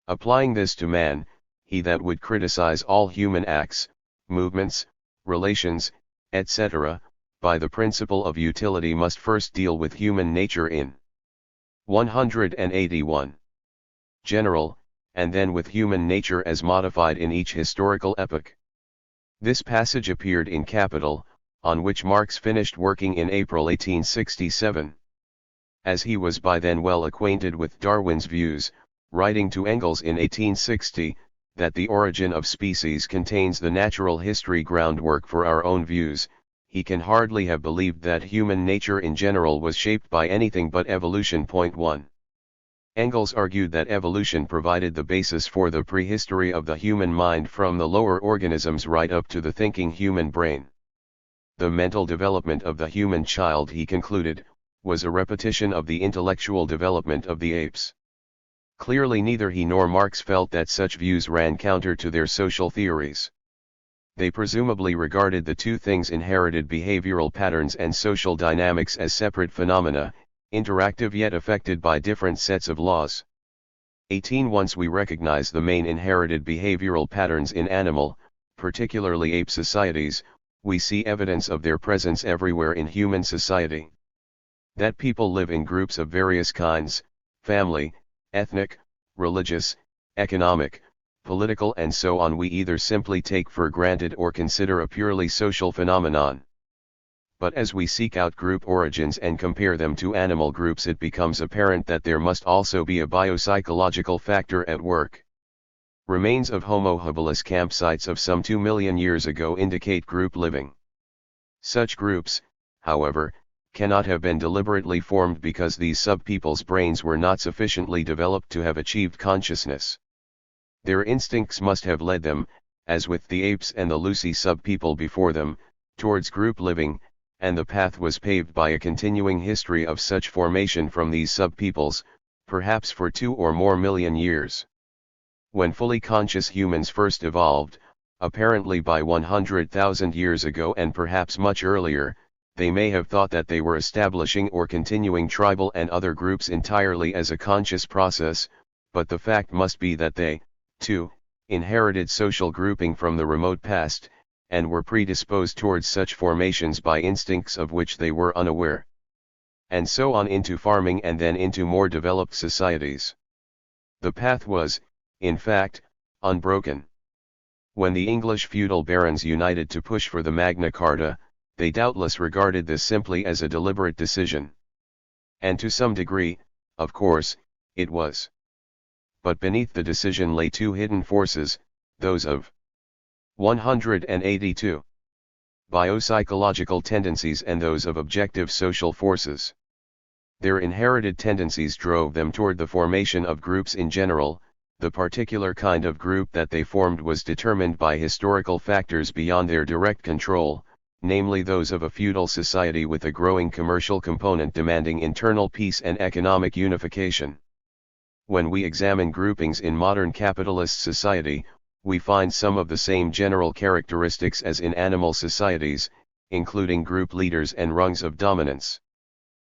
Applying this to man, he that would criticize all human acts, movements, relations, etc., by the principle of utility must first deal with human nature in 181. General, and then with human nature as modified in each historical epoch. This passage appeared in Capital, on which Marx finished working in April 1867. As he was by then well acquainted with Darwin's views, writing to Engels in 1860, that the origin of species contains the natural history groundwork for our own views, he can hardly have believed that human nature in general was shaped by anything but evolution. 1. Engels argued that evolution provided the basis for the prehistory of the human mind from the lower organisms right up to the thinking human brain. The mental development of the human child, he concluded, was a repetition of the intellectual development of the apes. Clearly neither he nor Marx felt that such views ran counter to their social theories. They presumably regarded the two things, inherited behavioral patterns and social dynamics, as separate phenomena, interactive yet affected by different sets of laws. 18. Once we recognize the main inherited behavioral patterns in animal, particularly ape societies, we see evidence of their presence everywhere in human society. That people live in groups of various kinds, family, ethnic, religious, economic, political and so on, we either simply take for granted or consider a purely social phenomenon. But as we seek out group origins and compare them to animal groups, it becomes apparent that there must also be a biopsychological factor at work. Remains of Homo habilis campsites of some 2 million years ago indicate group living. Such groups, however, cannot have been deliberately formed because these subpeoples' brains were not sufficiently developed to have achieved consciousness. Their instincts must have led them, as with the apes and the Lucy subpeople before them, towards group living, and the path was paved by a continuing history of such formation from these subpeoples, perhaps for 2 or more million years. When fully conscious humans first evolved, apparently by 100,000 years ago and perhaps much earlier, they may have thought that they were establishing or continuing tribal and other groups entirely as a conscious process, but the fact must be that they, too, inherited social grouping from the remote past, and were predisposed towards such formations by instincts of which they were unaware. And so on into farming and then into more developed societies. The path was, in fact, unbroken. When the English feudal barons united to push for the Magna Carta, they doubtless regarded this simply as a deliberate decision. And to some degree, of course, it was. But beneath the decision lay two hidden forces, those of 182. Biopsychological tendencies and those of objective social forces. Their inherited tendencies drove them toward the formation of groups in general. The particular kind of group that they formed was determined by historical factors beyond their direct control, namely those of a feudal society with a growing commercial component demanding internal peace and economic unification. When we examine groupings in modern capitalist society, we find some of the same general characteristics as in animal societies, including group leaders and rungs of dominance.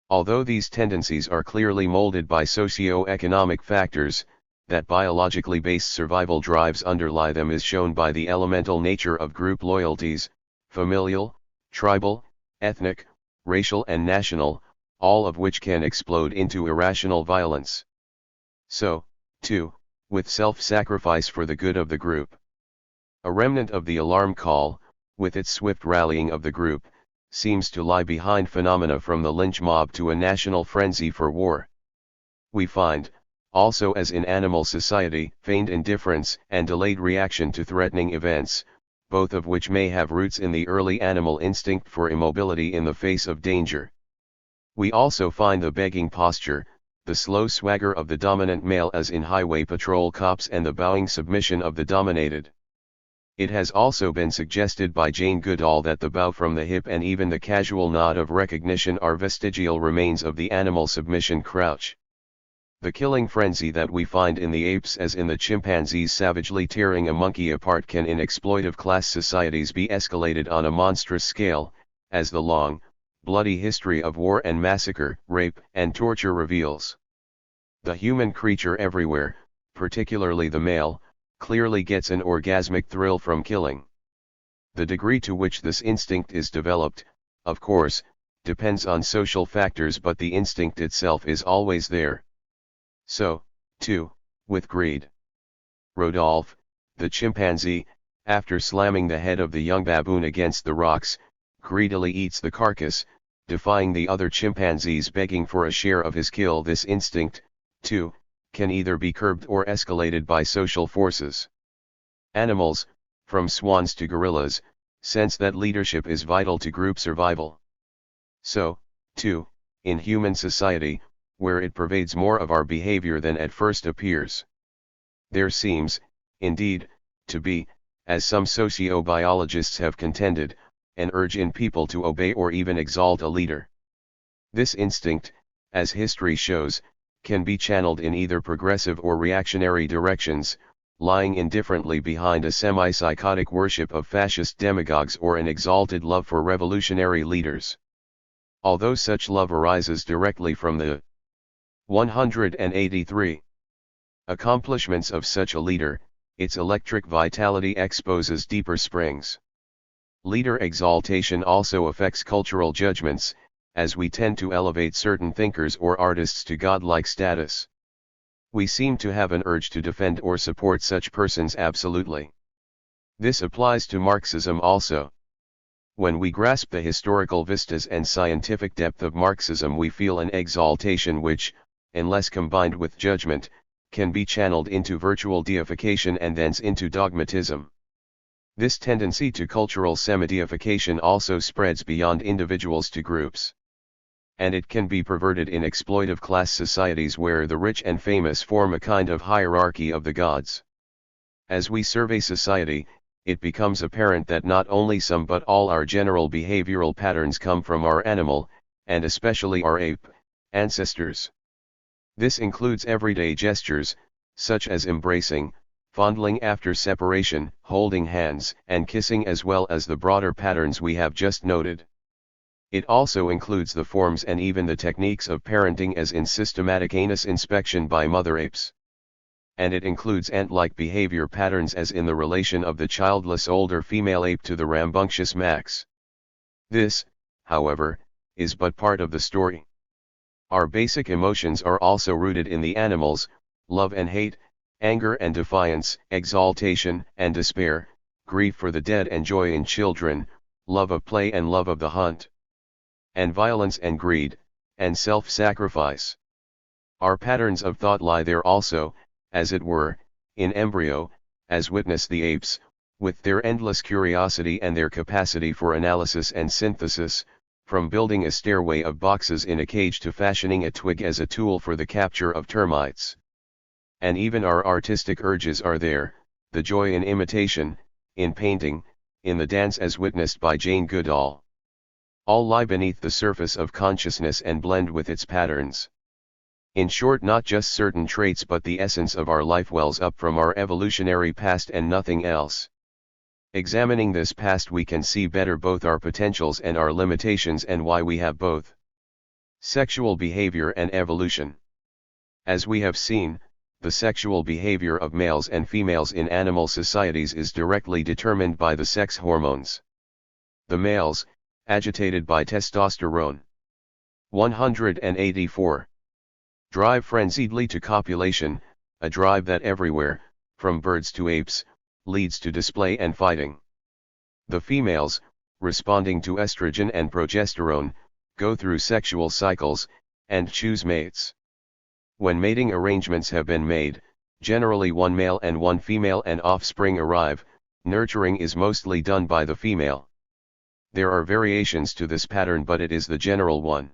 Although these tendencies are clearly molded by socio-economic factors, that biologically based survival drives underlie them is shown by the elemental nature of group loyalties, familial, tribal, ethnic, racial and national, all of which can explode into irrational violence. So, too, with self-sacrifice for the good of the group. A remnant of the alarm call, with its swift rallying of the group, seems to lie behind phenomena from the lynch mob to a national frenzy for war. We find, also as in animal society, feigned indifference and delayed reaction to threatening events, both of which may have roots in the early animal instinct for immobility in the face of danger. We also find the begging posture, the slow swagger of the dominant male as in highway patrol cops and the bowing submission of the dominated. It has also been suggested by Jane Goodall that the bow from the hip and even the casual nod of recognition are vestigial remains of the animal submission crouch. The killing frenzy that we find in the apes as in the chimpanzees savagely tearing a monkey apart can in exploitive class societies be escalated on a monstrous scale, as the long, bloody history of war and massacre, rape and torture reveals. The human creature everywhere, particularly the male, clearly gets an orgasmic thrill from killing. The degree to which this instinct is developed, of course, depends on social factors, but the instinct itself is always there. So, too, with greed. Rodolphe, the chimpanzee, after slamming the head of the young baboon against the rocks, greedily eats the carcass, defying the other chimpanzees begging for a share of his kill. This instinct, too, can either be curbed or escalated by social forces. Animals, from swans to gorillas, sense that leadership is vital to group survival. So, too, in human society, where it pervades more of our behavior than at first appears. There seems, indeed, to be, as some sociobiologists have contended, an urge in people to obey or even exalt a leader. This instinct, as history shows, can be channeled in either progressive or reactionary directions, lying indifferently behind a semi-psychotic worship of fascist demagogues or an exalted love for revolutionary leaders. Although such love arises directly from the 183 accomplishments of such a leader, its electric vitality exposes deeper springs. Leader exaltation also affects cultural judgments, as we tend to elevate certain thinkers or artists to godlike status. We seem to have an urge to defend or support such persons absolutely. This applies to Marxism also. When we grasp the historical vistas and scientific depth of Marxism, we feel an exaltation which, unless combined with judgment, can be channeled into virtual deification and thence into dogmatism. This tendency to cultural semi-deification also spreads beyond individuals to groups. And it can be perverted in exploitive class societies where the rich and famous form a kind of hierarchy of the gods. As we survey society, it becomes apparent that not only some but all our general behavioral patterns come from our animal, and especially our ape, ancestors. This includes everyday gestures, such as embracing, fondling after separation, holding hands, and kissing, as well as the broader patterns we have just noted. It also includes the forms and even the techniques of parenting, as in systematic anus inspection by mother apes. And it includes ant-like behavior patterns, as in the relation of the childless older female ape to the rambunctious max. This, however, is but part of the story. Our basic emotions are also rooted in the animals: love and hate, anger and defiance, exaltation and despair, grief for the dead and joy in children, love of play and love of the hunt, and violence and greed, and self-sacrifice. Our patterns of thought lie there also, as it were, in embryo, as witness the apes, with their endless curiosity and their capacity for analysis and synthesis, from building a stairway of boxes in a cage to fashioning a twig as a tool for the capture of termites. And even our artistic urges are there, the joy in imitation, in painting, in the dance as witnessed by Jane Goodall. All lie beneath the surface of consciousness and blend with its patterns. In short, not just certain traits but the essence of our life wells up from our evolutionary past and nothing else. Examining this past we can see better both our potentials and our limitations and why we have both. Sexual behavior and evolution. As we have seen, the sexual behavior of males and females in animal societies is directly determined by the sex hormones. The males, agitated by testosterone. 184. Drive frenziedly to copulation, a drive that everywhere, from birds to apes, leads to display and fighting. The females, responding to estrogen and progesterone, go through sexual cycles, and choose mates. When mating arrangements have been made, generally one male and one female and offspring arrive, nurturing is mostly done by the female. There are variations to this pattern but it is the general one.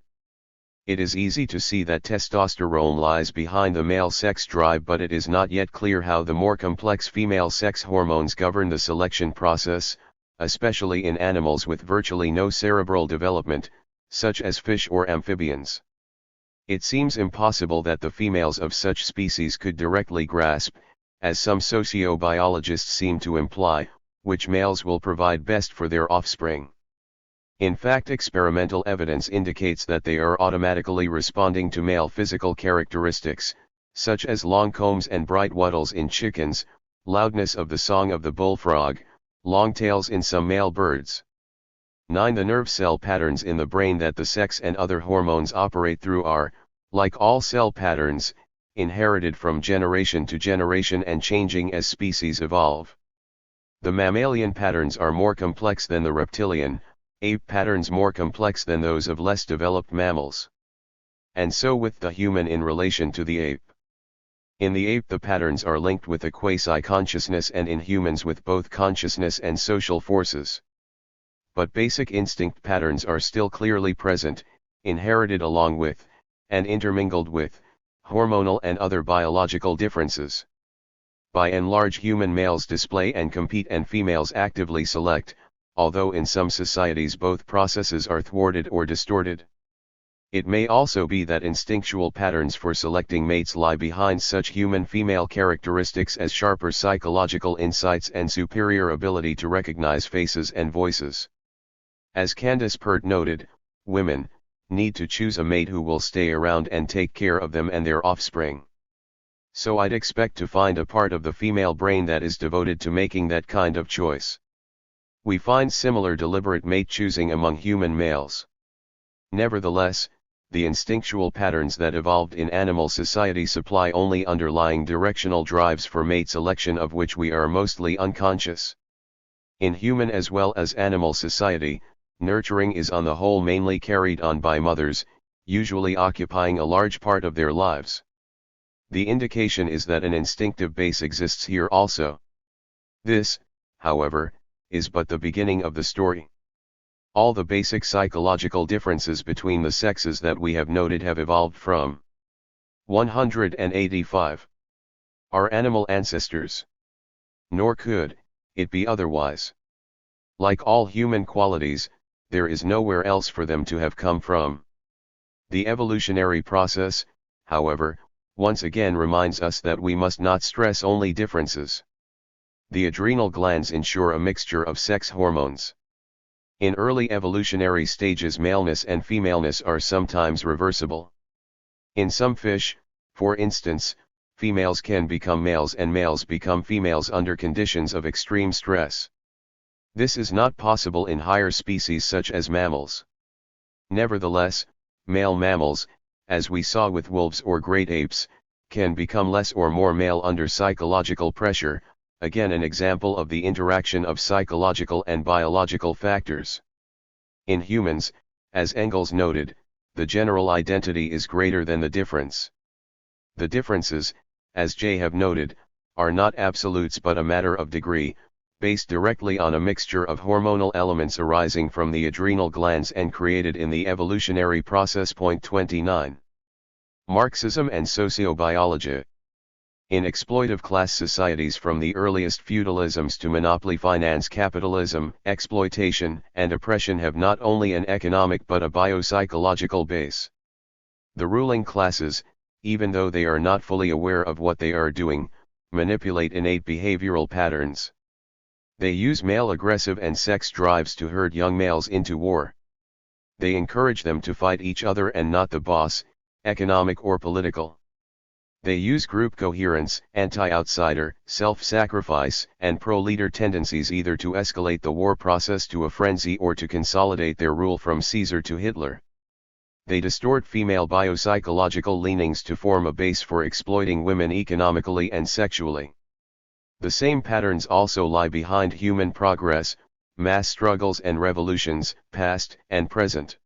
It is easy to see that testosterone lies behind the male sex drive but it is not yet clear how the more complex female sex hormones govern the selection process, especially in animals with virtually no cerebral development, such as fish or amphibians. It seems impossible that the females of such species could directly grasp, as some sociobiologists seem to imply, which males will provide best for their offspring. In fact, experimental evidence indicates that they are automatically responding to male physical characteristics, such as long combs and bright wattles in chickens, loudness of the song of the bullfrog, long tails in some male birds. 9. The nerve cell patterns in the brain that the sex and other hormones operate through are, like all cell patterns, inherited from generation to generation and changing as species evolve. The mammalian patterns are more complex than the reptilian, ape patterns more complex than those of less developed mammals. And so with the human in relation to the ape. In the ape the patterns are linked with a quasi-consciousness and in humans with both consciousness and social forces. But basic instinct patterns are still clearly present, inherited along with, and intermingled with, hormonal and other biological differences. By and large human males display and compete and females actively select, although in some societies both processes are thwarted or distorted. It may also be that instinctual patterns for selecting mates lie behind such human female characteristics as sharper psychological insights and superior ability to recognize faces and voices. As Candace Pert noted, women need to choose a mate who will stay around and take care of them and their offspring. So I'd expect to find a part of the female brain that is devoted to making that kind of choice. We find similar deliberate mate choosing among human males. Nevertheless, the instinctual patterns that evolved in animal society supply only underlying directional drives for mate selection of which we are mostly unconscious. In human as well as animal society, nurturing is on the whole mainly carried on by mothers, usually occupying a large part of their lives. The indication is that an instinctive base exists here also. This, however, is but the beginning of the story. All the basic psychological differences between the sexes that we have noted have evolved from 185. Our animal ancestors. Nor could it be otherwise. Like all human qualities, there is nowhere else for them to have come from. The evolutionary process, however, once again reminds us that we must not stress only differences. The adrenal glands ensure a mixture of sex hormones. In early evolutionary stages maleness and femaleness are sometimes reversible. In some fish, for instance, females can become males and males become females under conditions of extreme stress. This is not possible in higher species such as mammals. Nevertheless, male mammals, as we saw with wolves or great apes, can become less or more male under psychological pressure, again an example of the interaction of psychological and biological factors. In humans, as Engels noted, the general identity is greater than the difference. The differences, as J have noted, are not absolutes but a matter of degree, based directly on a mixture of hormonal elements arising from the adrenal glands and created in the evolutionary process. 29. Marxism and sociobiology. In exploitive class societies from the earliest feudalisms to monopoly finance, capitalism, exploitation, and oppression have not only an economic but a biopsychological base. The ruling classes, even though they are not fully aware of what they are doing, manipulate innate behavioral patterns. They use male aggressive and sex drives to herd young males into war. They encourage them to fight each other and not the boss, economic or political. They use group coherence, anti-outsider, self-sacrifice, and pro-leader tendencies either to escalate the war process to a frenzy or to consolidate their rule from Caesar to Hitler. They distort female biopsychological leanings to form a base for exploiting women economically and sexually. The same patterns also lie behind human progress, mass struggles and revolutions, past and present.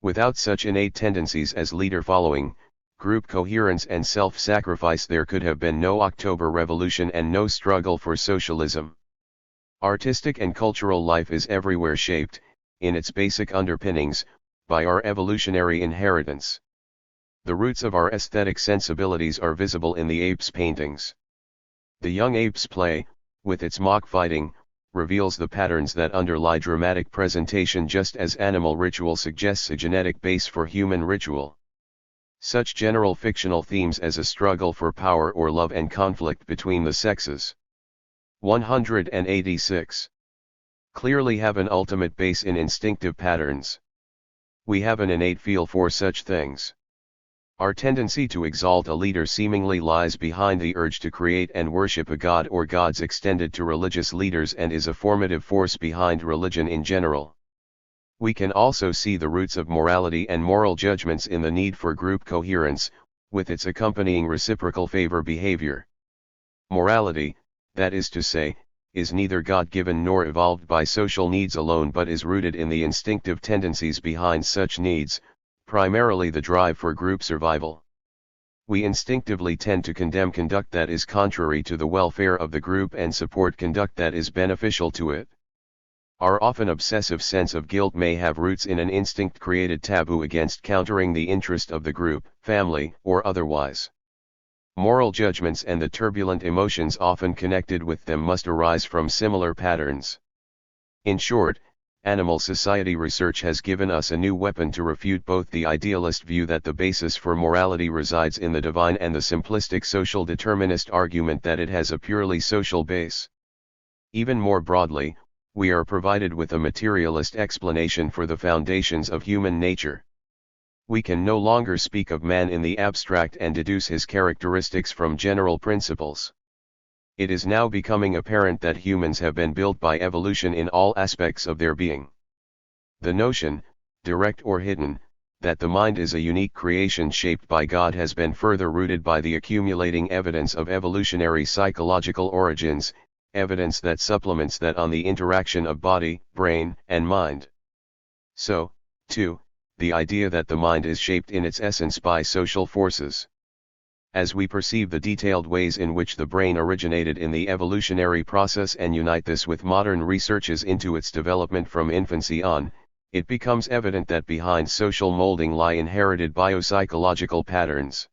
Without such innate tendencies as leader following, group coherence and self-sacrifice, there could have been no October Revolution and no struggle for socialism. Artistic and cultural life is everywhere shaped, in its basic underpinnings, by our evolutionary inheritance. The roots of our aesthetic sensibilities are visible in the apes' paintings. The young ape's play, with its mock fighting, reveals the patterns that underlie dramatic presentation, just as animal ritual suggests a genetic base for human ritual. Such general fictional themes as a struggle for power or love and conflict between the sexes. 186. Clearly have an ultimate base in instinctive patterns. We have an innate feel for such things. Our tendency to exalt a leader seemingly lies behind the urge to create and worship a god or gods extended to religious leaders and is a formative force behind religion in general. We can also see the roots of morality and moral judgments in the need for group coherence, with its accompanying reciprocal favor behavior. Morality, that is to say, is neither God-given nor evolved by social needs alone but is rooted in the instinctive tendencies behind such needs, primarily the drive for group survival. We instinctively tend to condemn conduct that is contrary to the welfare of the group and support conduct that is beneficial to it. Our often obsessive sense of guilt may have roots in an instinct-created taboo against countering the interest of the group, family, or otherwise. Moral judgments and the turbulent emotions often connected with them must arise from similar patterns. In short, animal society research has given us a new weapon to refute both the idealist view that the basis for morality resides in the divine and the simplistic social determinist argument that it has a purely social base. Even more broadly, we are provided with a materialist explanation for the foundations of human nature. We can no longer speak of man in the abstract and deduce his characteristics from general principles. It is now becoming apparent that humans have been built by evolution in all aspects of their being. The notion, direct or hidden, that the mind is a unique creation shaped by God has been further rooted by the accumulating evidence of evolutionary psychological origins, evidence that supplements that on the interaction of body, brain, and mind. So, too, the idea that the mind is shaped in its essence by social forces. As we perceive the detailed ways in which the brain originated in the evolutionary process and unite this with modern researches into its development from infancy on, it becomes evident that behind social molding lie inherited biopsychological patterns.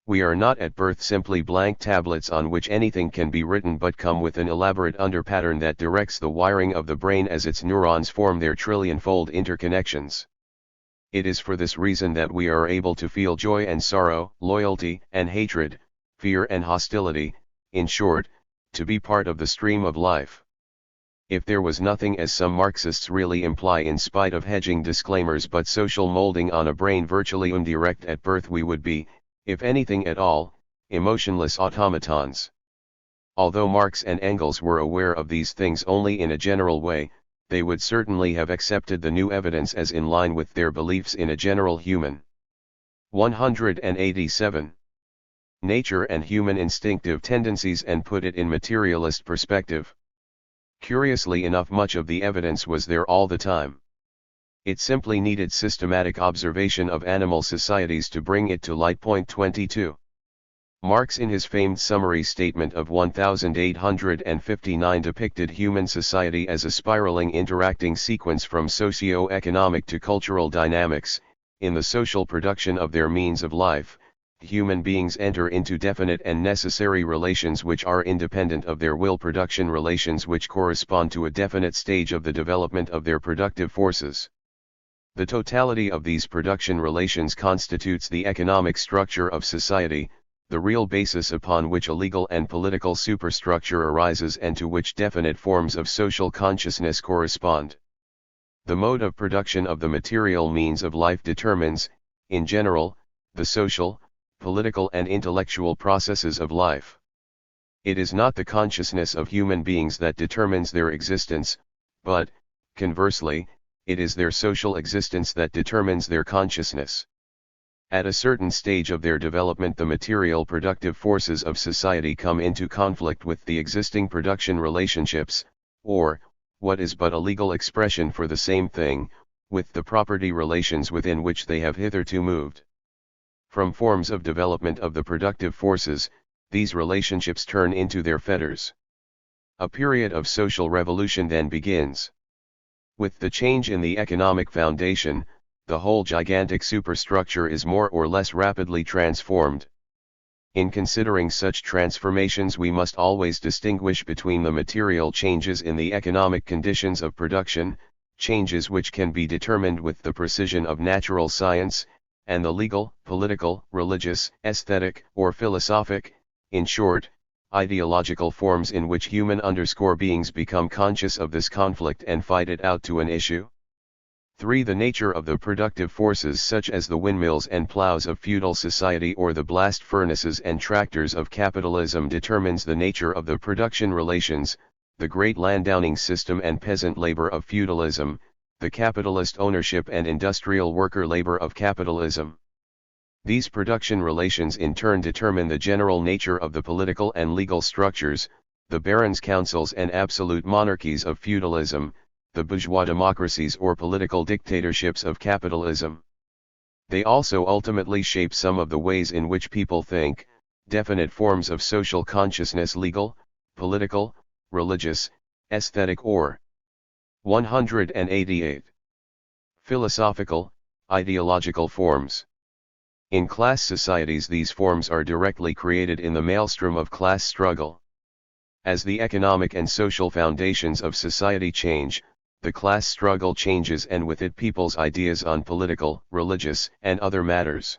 We are not at birth simply blank tablets on which anything can be written but come with an elaborate underpattern that directs the wiring of the brain as its neurons form their trillion-fold interconnections. It is for this reason that we are able to feel joy and sorrow, loyalty and hatred, fear and hostility, in short, to be part of the stream of life. If there was nothing, as some Marxists really imply in spite of hedging disclaimers, but social molding on a brain virtually indirect at birth, we would be, if anything at all, emotionless automatons. Although Marx and Engels were aware of these things only in a general way, they would certainly have accepted the new evidence as in line with their beliefs in a general human. 187. nature and human instinctive tendencies and put it in materialist perspective. Curiously enough, much of the evidence was there all the time. It simply needed systematic observation of animal societies to bring it to light. Point 22. Marx in his famed summary statement of 1859 depicted human society as a spiraling interacting sequence from socio-economic to cultural dynamics. In the social production of their means of life, human beings enter into definite and necessary relations which are independent of their will, production relations which correspond to a definite stage of the development of their productive forces. The totality of these production relations constitutes the economic structure of society, the real basis upon which a legal and political superstructure arises and to which definite forms of social consciousness correspond. The mode of production of the material means of life determines, in general, the social, political and intellectual processes of life. It is not the consciousness of human beings that determines their existence, but, conversely, it is their social existence that determines their consciousness. At a certain stage of their development, the material productive forces of society come into conflict with the existing production relationships, or, what is but a legal expression for the same thing, with the property relations within which they have hitherto moved. From forms of development of the productive forces, these relationships turn into their fetters. A period of social revolution then begins. With the change in the economic foundation, the whole gigantic superstructure is more or less rapidly transformed. In considering such transformations, we must always distinguish between the material changes in the economic conditions of production, changes which can be determined with the precision of natural science, and the legal, political, religious, aesthetic, or philosophic, in short, ideological forms in which human beings become conscious of this conflict and fight it out to an issue. 3. The nature of the productive forces, such as the windmills and plows of feudal society or the blast furnaces and tractors of capitalism, determines the nature of the production relations, the great landowning system and peasant labor of feudalism, the capitalist ownership and industrial worker labor of capitalism. These production relations in turn determine the general nature of the political and legal structures, the barons' councils and absolute monarchies of feudalism, the bourgeois democracies or political dictatorships of capitalism. They also ultimately shape some of the ways in which people think, definite forms of social consciousness, legal, political, religious, aesthetic or 188. Philosophical, ideological forms. In class societies, these forms are directly created in the maelstrom of class struggle. As the economic and social foundations of society change, the class struggle changes, and with it people's ideas on political, religious, and other matters.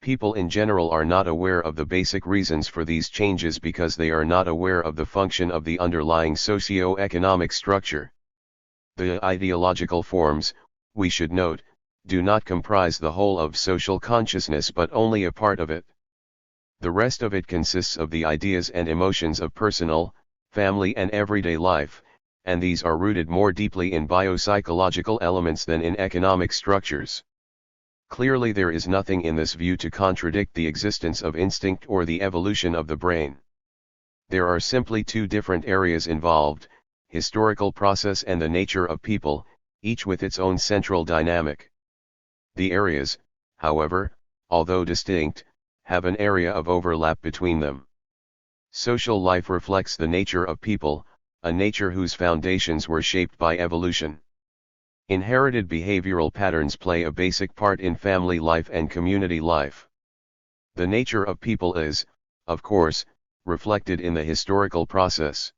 People in general are not aware of the basic reasons for these changes because they are not aware of the function of the underlying socio-economic structure. The ideological forms, we should note, do not comprise the whole of social consciousness but only a part of it. The rest of it consists of the ideas and emotions of personal, family and everyday life, and these are rooted more deeply in biopsychological elements than in economic structures. Clearly there is nothing in this view to contradict the existence of instinct or the evolution of the brain. There are simply two different areas involved, historical process and the nature of people, each with its own central dynamic. The areas, however, although distinct, have an area of overlap between them. Social life reflects the nature of people, a nature whose foundations were shaped by evolution. Inherited behavioral patterns play a basic part in family life and community life. The nature of people is, of course, reflected in the historical process.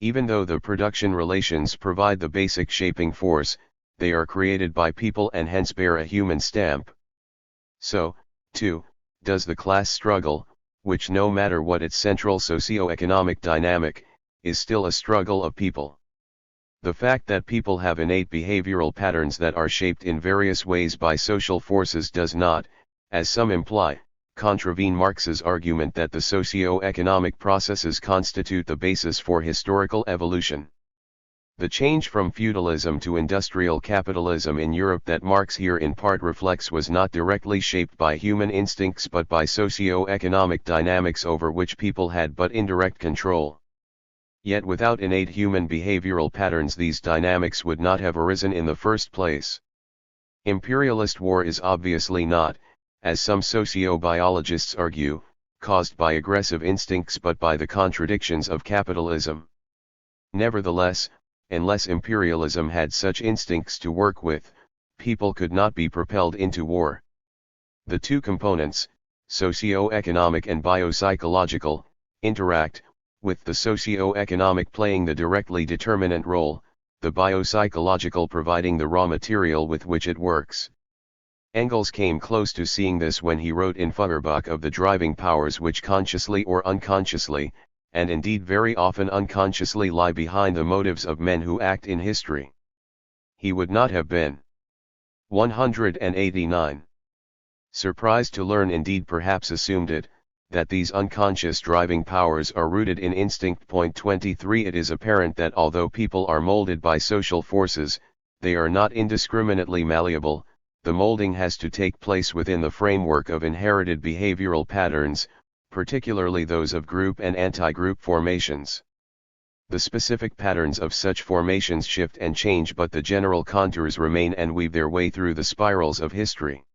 Even though the production relations provide the basic shaping force, they are created by people and hence bear a human stamp. So, too, does the class struggle, which no matter what its central socio-economic dynamic, is still a struggle of people. The fact that people have innate behavioral patterns that are shaped in various ways by social forces does not, as some imply, contravene Marx's argument that the socio-economic processes constitute the basis for historical evolution. The change from feudalism to industrial capitalism in Europe that Marx here in part reflects was not directly shaped by human instincts but by socio-economic dynamics over which people had but indirect control. Yet without innate human behavioral patterns these dynamics would not have arisen in the first place. Imperialist war is obviously not, as some socio-biologists argue, caused by aggressive instincts but by the contradictions of capitalism. Nevertheless, unless imperialism had such instincts to work with, people could not be propelled into war. The two components, socio-economic and biopsychological, interact, with the socio-economic playing the directly determinant role, the biopsychological providing the raw material with which it works. Engels came close to seeing this when he wrote in Feuerbach of the driving powers which consciously or unconsciously, and indeed very often unconsciously lie behind the motives of men who act in history. He would not have been 189. Surprised to learn, indeed perhaps assumed it, that these unconscious driving powers are rooted in instinct. 23 It is apparent that although people are molded by social forces, they are not indiscriminately malleable. The molding has to take place within the framework of inherited behavioral patterns, particularly those of group and anti-group formations. The specific patterns of such formations shift and change, but the general contours remain and weave their way through the spirals of history.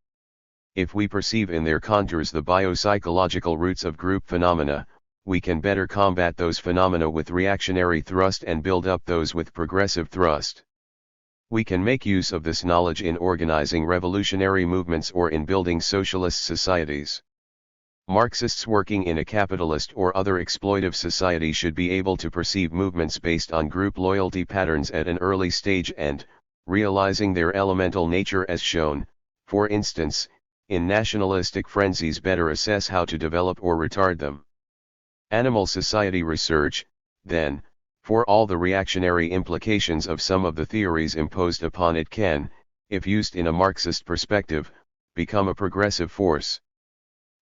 If we perceive in their contours the biopsychological roots of group phenomena, we can better combat those phenomena with reactionary thrust and build up those with progressive thrust. We can make use of this knowledge in organizing revolutionary movements or in building socialist societies. Marxists working in a capitalist or other exploitive society should be able to perceive movements based on group loyalty patterns at an early stage and, realizing their elemental nature as shown, for instance, in nationalistic frenzies, better assess how to develop or retard them. Animal society research, then, for all the reactionary implications of some of the theories imposed upon it can, if used in a Marxist perspective, become a progressive force.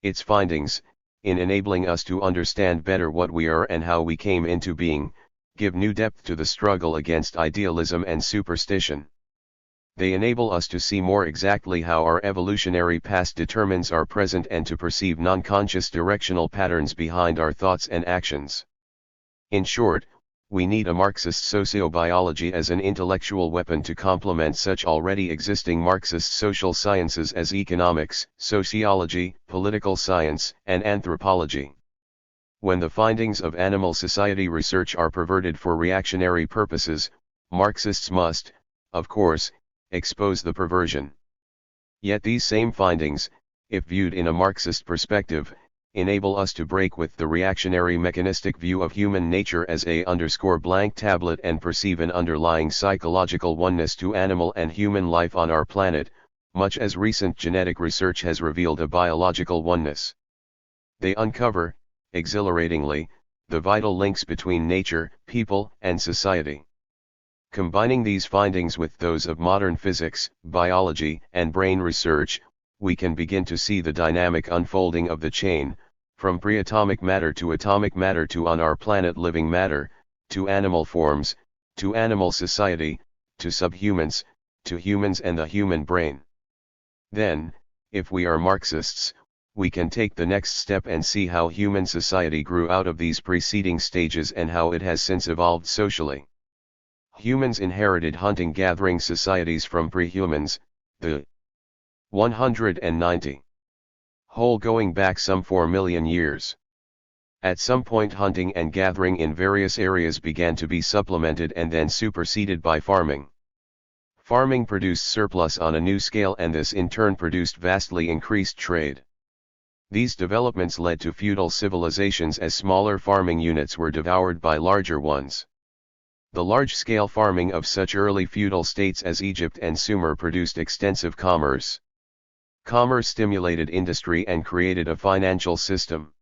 Its findings, in enabling us to understand better what we are and how we came into being, give new depth to the struggle against idealism and superstition. They enable us to see more exactly how our evolutionary past determines our present and to perceive non-conscious directional patterns behind our thoughts and actions. In short, we need a Marxist sociobiology as an intellectual weapon to complement such already existing Marxist social sciences as economics, sociology, political science, and anthropology. When the findings of animal society research are perverted for reactionary purposes, Marxists must, of course, expose the perversion. Yet these same findings, if viewed in a Marxist perspective, enable us to break with the reactionary mechanistic view of human nature as a_blank tablet and perceive an underlying psychological oneness to animal and human life on our planet, much as recent genetic research has revealed a biological oneness. They uncover, exhilaratingly, the vital links between nature, people, and society. Combining these findings with those of modern physics, biology, and brain research, we can begin to see the dynamic unfolding of the chain, from pre-atomic matter to on our planet living matter, to animal forms, to animal society, to subhumans, to humans and the human brain. Then, if we are Marxists, we can take the next step and see how human society grew out of these preceding stages and how it has since evolved socially. Humans inherited hunting-gathering societies from pre-humans, the 190 whole going back some 4 million years. At some point hunting and gathering in various areas began to be supplemented and then superseded by farming. Farming produced surplus on a new scale and this in turn produced vastly increased trade. These developments led to feudal civilizations as smaller farming units were devoured by larger ones. The large-scale farming of such early feudal states as Egypt and Sumer produced extensive commerce. Commerce stimulated industry and created a financial system.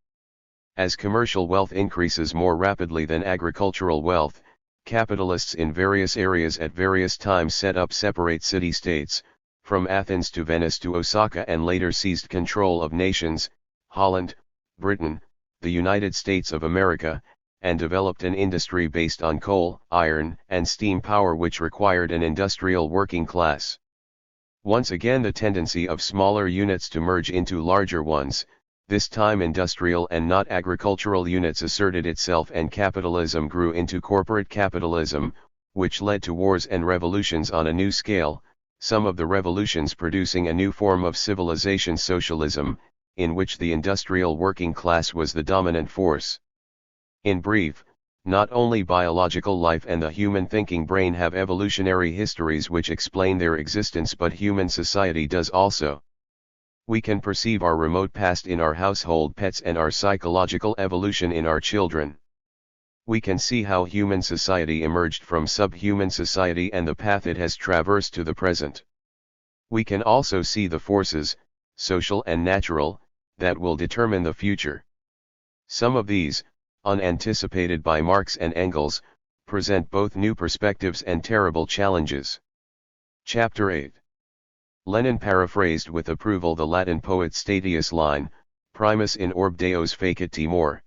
As commercial wealth increases more rapidly than agricultural wealth, capitalists in various areas at various times set up separate city-states, from Athens to Venice to Osaka, and later seized control of nations, Holland, Britain, the United States of America, and developed an industry based on coal, iron, and steam power which required an industrial working class. Once again the tendency of smaller units to merge into larger ones, this time industrial and not agricultural units, asserted itself, and capitalism grew into corporate capitalism, which led to wars and revolutions on a new scale, some of the revolutions producing a new form of civilization, socialism, in which the industrial working class was the dominant force. In brief, not only biological life and the human thinking brain have evolutionary histories which explain their existence, but human society does also. We can perceive our remote past in our household pets and our psychological evolution in our children. We can see how human society emerged from subhuman society and the path it has traversed to the present. We can also see the forces, social and natural, that will determine the future. Some of these, unanticipated by Marx and Engels, present both new perspectives and terrible challenges. Chapter 8. Lenin paraphrased with approval the Latin poet Statius' line, "Primus in orb Deus fecit timor."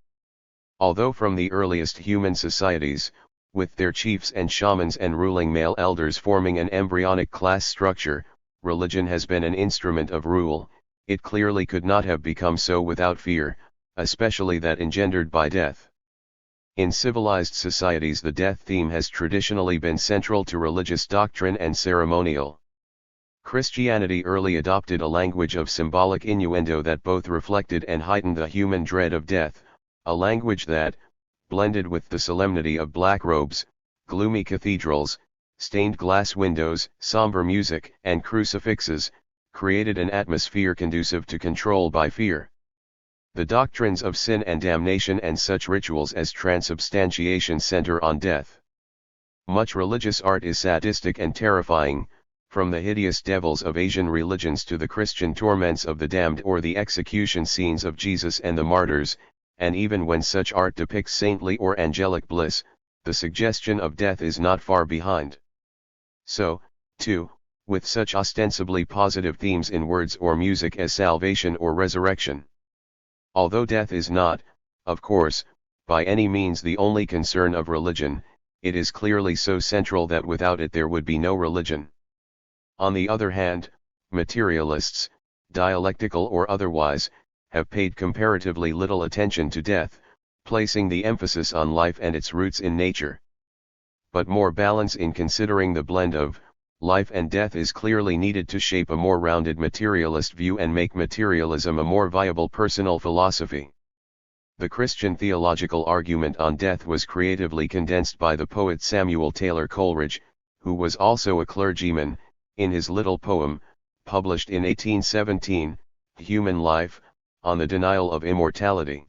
Although from the earliest human societies, with their chiefs and shamans and ruling male elders forming an embryonic class structure, religion has been an instrument of rule, it clearly could not have become so without fear, especially that engendered by death. In civilized societies the death theme has traditionally been central to religious doctrine and ceremonial. Christianity early adopted a language of symbolic innuendo that both reflected and heightened the human dread of death, a language that, blended with the solemnity of black robes, gloomy cathedrals, stained glass windows, somber music, and crucifixes, created an atmosphere conducive to control by fear. The doctrines of sin and damnation and such rituals as transubstantiation center on death. Much religious art is sadistic and terrifying, from the hideous devils of Asian religions to the Christian torments of the damned or the execution scenes of Jesus and the martyrs, and even when such art depicts saintly or angelic bliss, the suggestion of death is not far behind. So, too, with such ostensibly positive themes in words or music as salvation or resurrection. Although death is not, of course, by any means the only concern of religion, it is clearly so central that without it there would be no religion. On the other hand, materialists, dialectical or otherwise, have paid comparatively little attention to death, placing the emphasis on life and its roots in nature. But more balance in considering the blend of life and death is clearly needed to shape a more rounded materialist view and make materialism a more viable personal philosophy. The Christian theological argument on death was creatively condensed by the poet Samuel Taylor Coleridge, who was also a clergyman, in his little poem, published in 1817, Human Life, on the denial of immortality.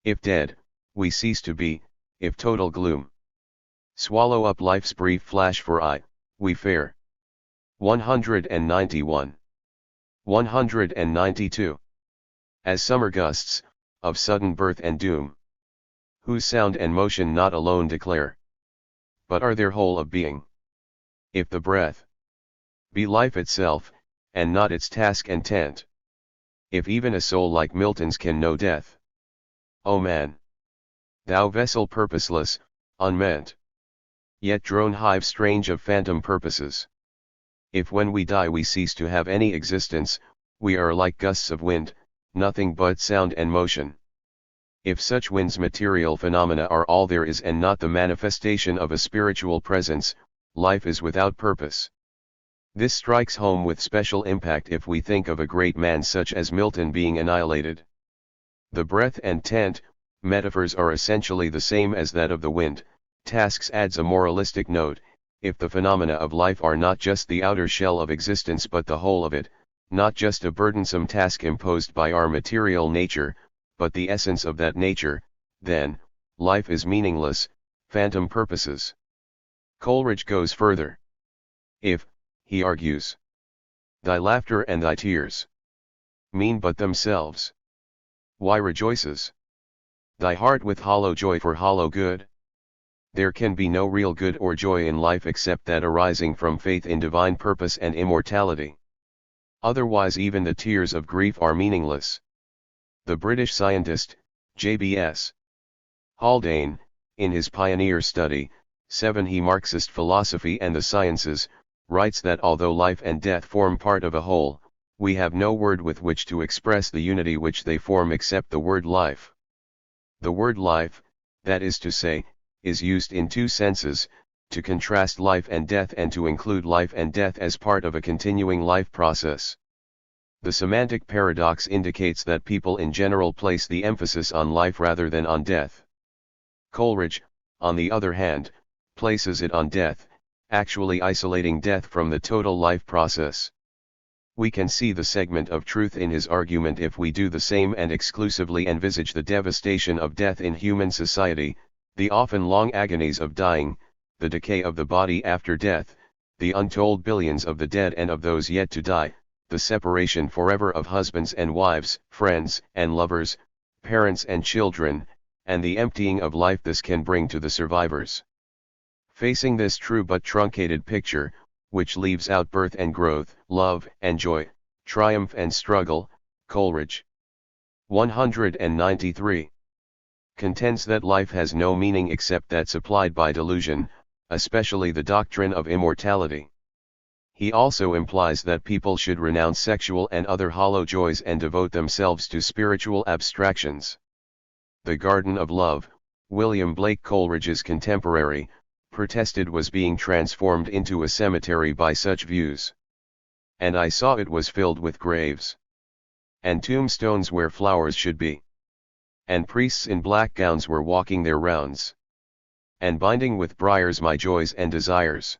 If dead, we cease to be, if total gloom swallow up life's brief flash for aye, we fare. 191. 192. As summer gusts, of sudden birth and doom, whose sound and motion not alone declare, but are their whole of being. If the breath be life itself, and not its task and tent. If even a soul like Milton's can know death. O man! Thou vessel purposeless, unmeant. Yet drone hive strange of phantom purposes. If when we die we cease to have any existence, we are like gusts of wind, nothing but sound and motion. If such wind's material phenomena are all there is and not the manifestation of a spiritual presence, life is without purpose. This strikes home with special impact if we think of a great man such as Milton being annihilated. The breath and tent, metaphors are essentially the same as that of the wind. Tasks adds a moralistic note, if the phenomena of life are not just the outer shell of existence but the whole of it, not just a burdensome task imposed by our material nature, but the essence of that nature, then, life is meaningless, phantom purposes. Coleridge goes further. If, he argues, thy laughter and thy tears mean but themselves, why rejoices thy heart with hollow joy for hollow good? There can be no real good or joy in life except that arising from faith in divine purpose and immortality. Otherwise even the tears of grief are meaningless. The British scientist, J.B.S. Haldane, in his pioneer study, 7 He Marxist Philosophy and the Sciences, writes that although life and death form part of a whole, we have no word with which to express the unity which they form except the word life. The word life, that is to say, is used in 2 senses, to contrast life and death and to include life and death as part of a continuing life process. The semantic paradox indicates that people in general place the emphasis on life rather than on death. Coleridge, on the other hand, places it on death, actually isolating death from the total life process. We can see the segment of truth in his argument if we do the same and exclusively envisage the devastation of death in human society, the often long agonies of dying, the decay of the body after death, the untold billions of the dead and of those yet to die, the separation forever of husbands and wives, friends and lovers, parents and children, and the emptying of life this can bring to the survivors. Facing this true but truncated picture, which leaves out birth and growth, love and joy, triumph and struggle, Coleridge 193 contends that life has no meaning except that supplied by delusion, especially the doctrine of immortality. He also implies that people should renounce sexual and other hollow joys and devote themselves to spiritual abstractions. The Garden of Love, William Blake Coleridge's contemporary, protested was being transformed into a cemetery by such views. And I saw it was filled with graves and tombstones where flowers should be. And priests in black gowns were walking their rounds, and binding with briars my joys and desires.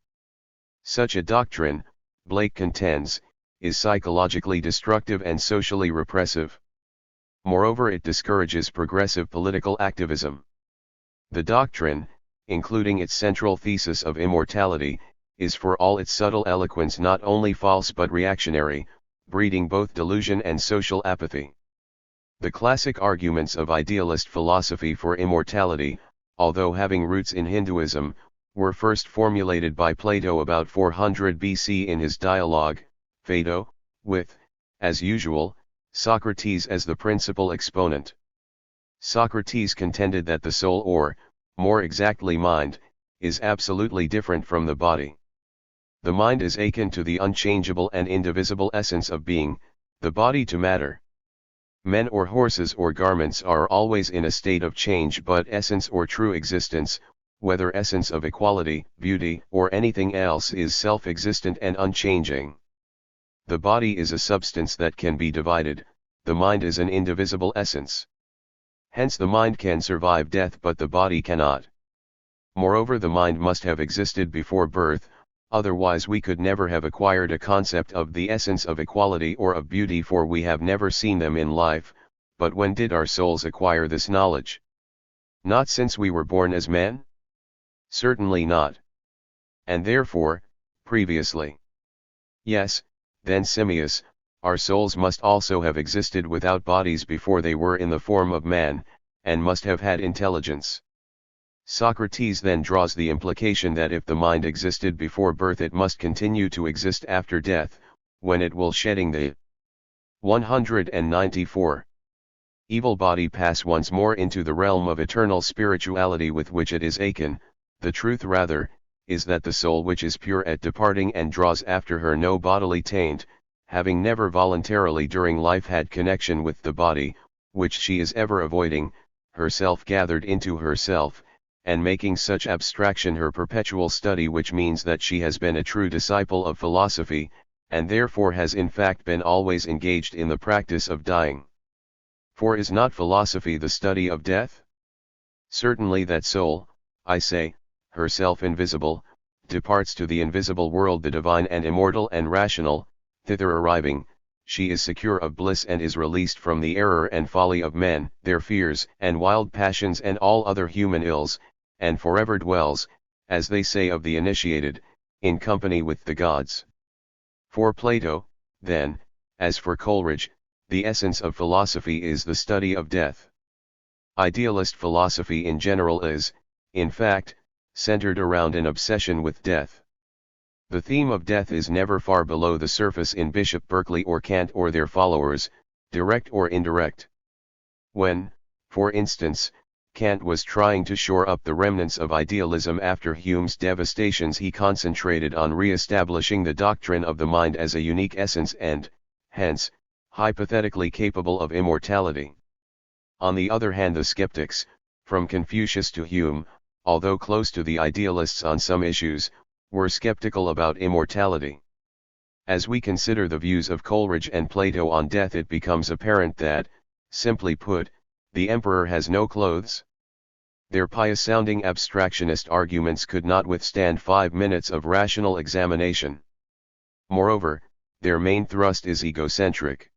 Such a doctrine, Blake contends, is psychologically destructive and socially repressive. Moreover, it discourages progressive political activism. The doctrine, including its central thesis of immortality, is for all its subtle eloquence not only false but reactionary, breeding both delusion and social apathy. The classic arguments of idealist philosophy for immortality, although having roots in Hinduism, were first formulated by Plato about 400 BC in his dialogue, Phaedo, with, as usual, Socrates as the principal exponent. Socrates contended that the soul or, more exactly mind, is absolutely different from the body. The mind is akin to the unchangeable and indivisible essence of being, the body to matter. Men or horses or garments are always in a state of change, but essence or true existence, whether essence of equality, beauty, or anything else, is self-existent and unchanging. The body is a substance that can be divided, the mind is an indivisible essence. Hence the mind can survive death but the body cannot. Moreover, the mind must have existed before birth, otherwise we could never have acquired a concept of the essence of equality or of beauty, for we have never seen them in life. But when did our souls acquire this knowledge? Not since we were born as men? Certainly not. And therefore, previously. Yes, then Simmias, our souls must also have existed without bodies before they were in the form of man, and must have had intelligence. Socrates then draws the implication that if the mind existed before birth it must continue to exist after death, when it will, shedding the 194 evil body, pass once more into the realm of eternal spirituality with which it is akin. The truth rather, is that the soul which is pure at departing and draws after her no bodily taint, having never voluntarily during life had connection with the body, which she is ever avoiding, herself gathered into herself, and making such abstraction her perpetual study, which means that she has been a true disciple of philosophy, and therefore has in fact been always engaged in the practice of dying. For is not philosophy the study of death? Certainly that soul, I say, herself invisible, departs to the invisible world, the divine and immortal and rational. Thither arriving, she is secure of bliss and is released from the error and folly of men, their fears and wild passions and all other human ills, and forever dwells, as they say of the initiated, in company with the gods. For Plato, then, as for Coleridge, the essence of philosophy is the study of death. Idealist philosophy in general is, in fact, centered around an obsession with death. The theme of death is never far below the surface in Bishop Berkeley or Kant or their followers, direct or indirect. When, for instance, Kant was trying to shore up the remnants of idealism after Hume's devastations. He concentrated on re-establishing the doctrine of the mind as a unique essence and, hence, hypothetically capable of immortality. On the other hand, the skeptics, from Confucius to Hume, although close to the idealists on some issues, were skeptical about immortality. As we consider the views of Coleridge and Plato on death, it becomes apparent that, simply put, the emperor has no clothes. Their pious-sounding abstractionist arguments could not withstand 5 minutes of rational examination. Moreover, their main thrust is egocentric.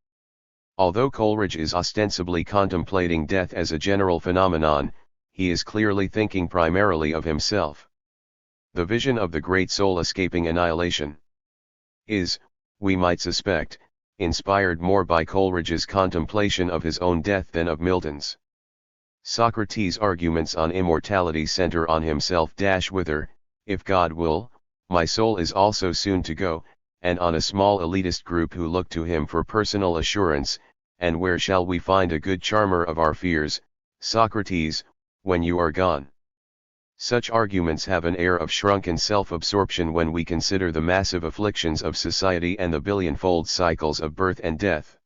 Although Coleridge is ostensibly contemplating death as a general phenomenon, he is clearly thinking primarily of himself. The vision of the great soul escaping annihilation is, we might suspect, inspired more by Coleridge's contemplation of his own death than of Milton's. Socrates' arguments on immortality center on himself. Whither, if God will, my soul is also soon to go, and on a small elitist group who look to him for personal assurance, and where shall we find a good charmer of our fears, Socrates, when you are gone? Such arguments have an air of shrunken self-absorption when we consider the massive afflictions of society and the billion-fold cycles of birth and death.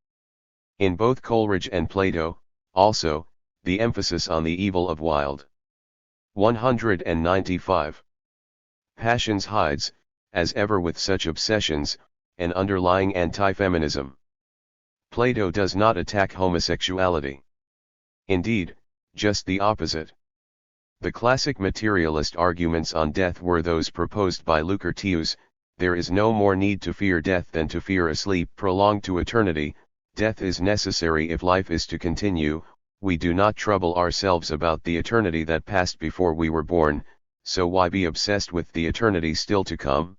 In both Coleridge and Plato, also, the emphasis on the evil of wild 195 passions hides, as ever with such obsessions, an underlying anti-feminism. Plato does not attack homosexuality. Indeed, just the opposite. The classic materialist arguments on death were those proposed by Lucretius: there is no more need to fear death than to fear a sleep prolonged to eternity. Death is necessary if life is to continue. We do not trouble ourselves about the eternity that passed before we were born, so why be obsessed with the eternity still to come?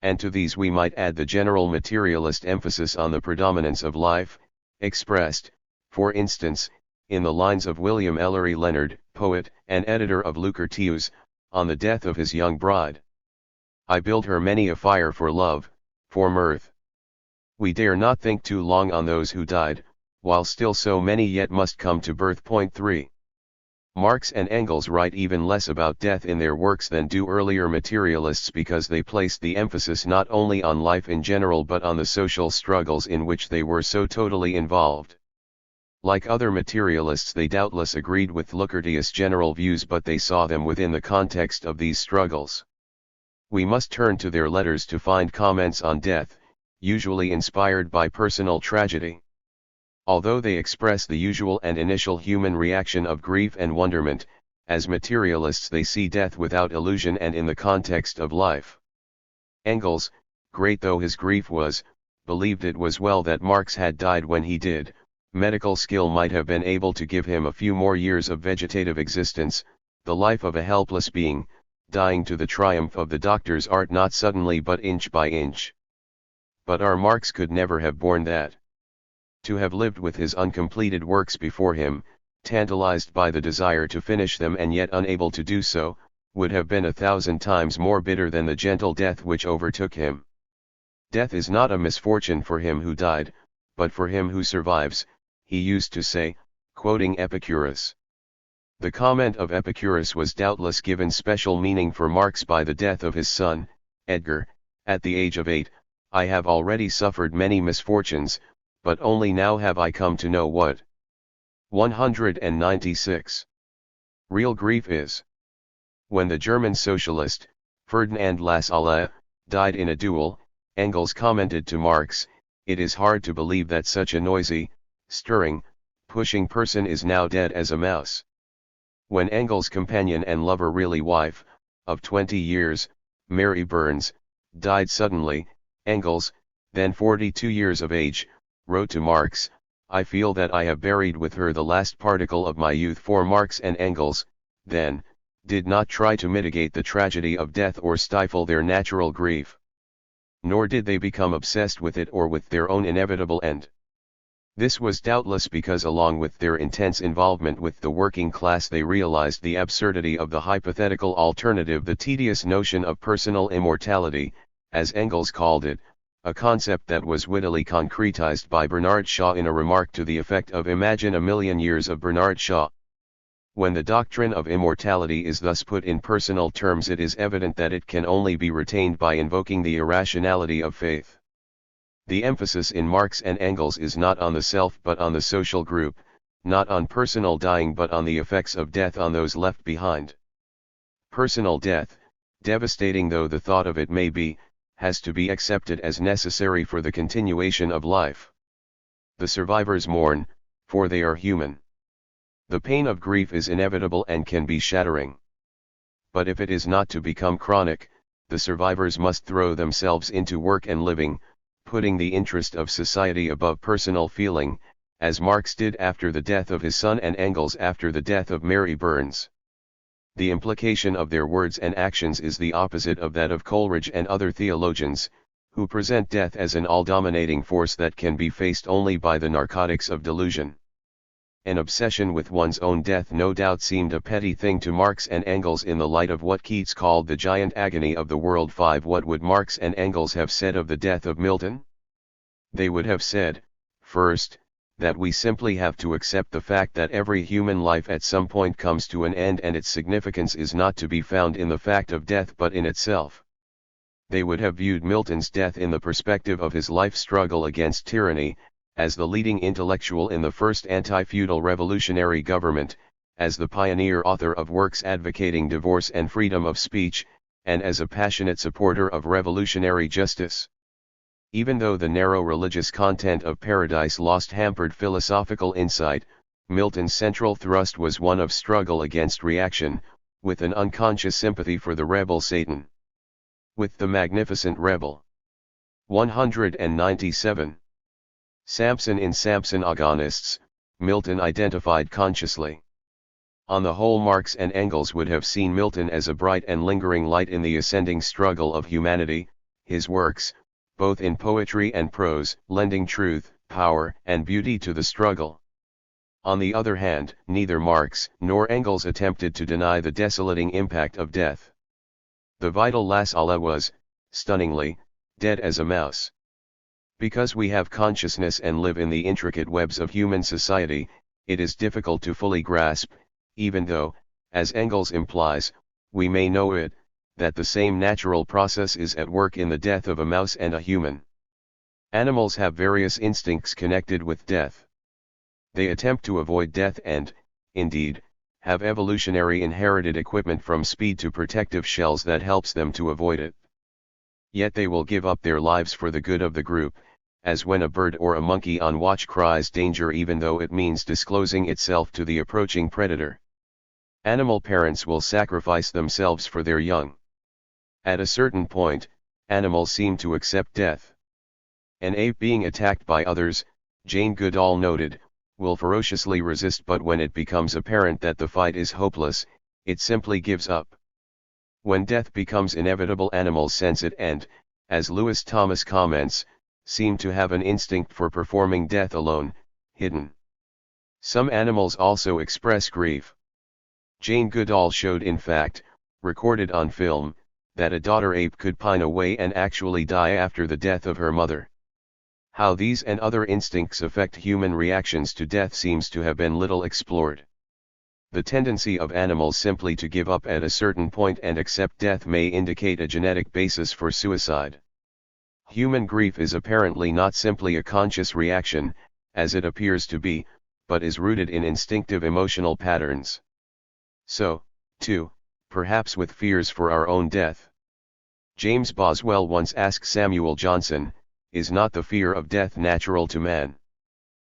And to these we might add the general materialist emphasis on the predominance of life, expressed, for instance, in the lines of William Ellery Leonard, poet and editor of Lucretius, on the death of his young bride. I build her many a fire for love, for mirth. We dare not think too long on those who died, while still so many yet must come to birth. 3. Marx and Engels write even less about death in their works than do earlier materialists, because they placed the emphasis not only on life in general but on the social struggles in which they were so totally involved. Like other materialists, they doubtless agreed with Lucretius' general views, but they saw them within the context of these struggles. We must turn to their letters to find comments on death, usually inspired by personal tragedy. Although they express the usual and initial human reaction of grief and wonderment, as materialists they see death without illusion and in the context of life. Engels, great though his grief was, believed it was well that Marx had died when he did. Medical skill might have been able to give him a few more years of vegetative existence, the life of a helpless being, dying to the triumph of the doctor's art, not suddenly but inch by inch. But our Marx could never have borne that. To have lived with his uncompleted works before him, tantalized by the desire to finish them and yet unable to do so, would have been 1,000 times more bitter than the gentle death which overtook him. Death is not a misfortune for him who died, but for him who survives, he used to say, quoting Epicurus. The comment of Epicurus was doubtless given special meaning for Marx by the death of his son, Edgar, at the age of 8. I have already suffered many misfortunes, but only now have I come to know what 196 real grief is. When the German socialist, Ferdinand Lassalle, died in a duel, Engels commented to Marx, "It is hard to believe that such a noisy, stirring, pushing person is now dead as a mouse." When Engels' companion and lover, really wife, of 20 years, Mary Burns, died suddenly, Engels, then 42 years of age, wrote to Marx, "I feel that I have buried with her the last particle of my youth." For Marx and Engels, then, did not try to mitigate the tragedy of death or stifle their natural grief. Nor did they become obsessed with it or with their own inevitable end. This was doubtless because, along with their intense involvement with the working class, they realized the absurdity of the hypothetical alternative, the tedious notion of personal immortality, as Engels called it, a concept that was wittily concretized by Bernard Shaw in a remark to the effect of, "Imagine a million years of Bernard Shaw. When the doctrine of immortality is thus put in personal terms, it is evident that it can only be retained by invoking the irrationality of faith. The emphasis in Marx and Engels is not on the self but on the social group, not on personal dying but on the effects of death on those left behind. Personal death, devastating though the thought of it may be, has to be accepted as necessary for the continuation of life. The survivors mourn, for they are human. The pain of grief is inevitable and can be shattering. But if it is not to become chronic, the survivors must throw themselves into work and living, putting the interest of society above personal feeling, as Marx did after the death of his son and Engels after the death of Mary Burns. The implication of their words and actions is the opposite of that of Coleridge and other theologians, who present death as an all-dominating force that can be faced only by the narcotics of delusion. An obsession with one's own death no doubt seemed a petty thing to Marx and Engels in the light of what Keats called the giant agony of the world. 5. What would Marx and Engels have said of the death of Milton? They would have said, first, that we simply have to accept the fact that every human life at some point comes to an end and its significance is not to be found in the fact of death but in itself. They would have viewed Milton's death in the perspective of his life struggle against tyranny, as the leading intellectual in the first anti-feudal revolutionary government, as the pioneer author of works advocating divorce and freedom of speech, and as a passionate supporter of revolutionary justice. Even though the narrow religious content of Paradise Lost hampered philosophical insight, Milton's central thrust was one of struggle against reaction, with an unconscious sympathy for the rebel Satan. With the magnificent rebel. 197. Samson. In Samson Agonists, Milton identified consciously. On the whole, Marx and Engels would have seen Milton as a bright and lingering light in the ascending struggle of humanity, his works, both in poetry and prose, lending truth, power, and beauty to the struggle. On the other hand, neither Marx nor Engels attempted to deny the desolating impact of death. The vital Las Allah was, stunningly, dead as a mouse. Because we have consciousness and live in the intricate webs of human society, it is difficult to fully grasp, even though, as Engels implies, we may know it, that the same natural process is at work in the death of a mouse and a human. Animals have various instincts connected with death. They attempt to avoid death and, indeed, have evolutionary inherited equipment from speed to protective shells that helps them to avoid it. Yet they will give up their lives for the good of the group, as when a bird or a monkey on watch cries danger even though it means disclosing itself to the approaching predator. Animal parents will sacrifice themselves for their young. At a certain point, animals seem to accept death. An ape being attacked by others, Jane Goodall noted, will ferociously resist, but when it becomes apparent that the fight is hopeless, it simply gives up. When death becomes inevitable, animals sense it and, as Lewis Thomas comments, seem to have an instinct for performing death alone, hidden. Some animals also express grief. Jane Goodall showed, in fact, recorded on film, that a daughter ape could pine away and actually die after the death of her mother. How these and other instincts affect human reactions to death seems to have been little explored. The tendency of animals simply to give up at a certain point and accept death may indicate a genetic basis for suicide. Human grief is apparently not simply a conscious reaction, as it appears to be, but is rooted in instinctive emotional patterns. So, too, perhaps with fears for our own death. James Boswell once asked Samuel Johnson, "Is not the fear of death natural to man?"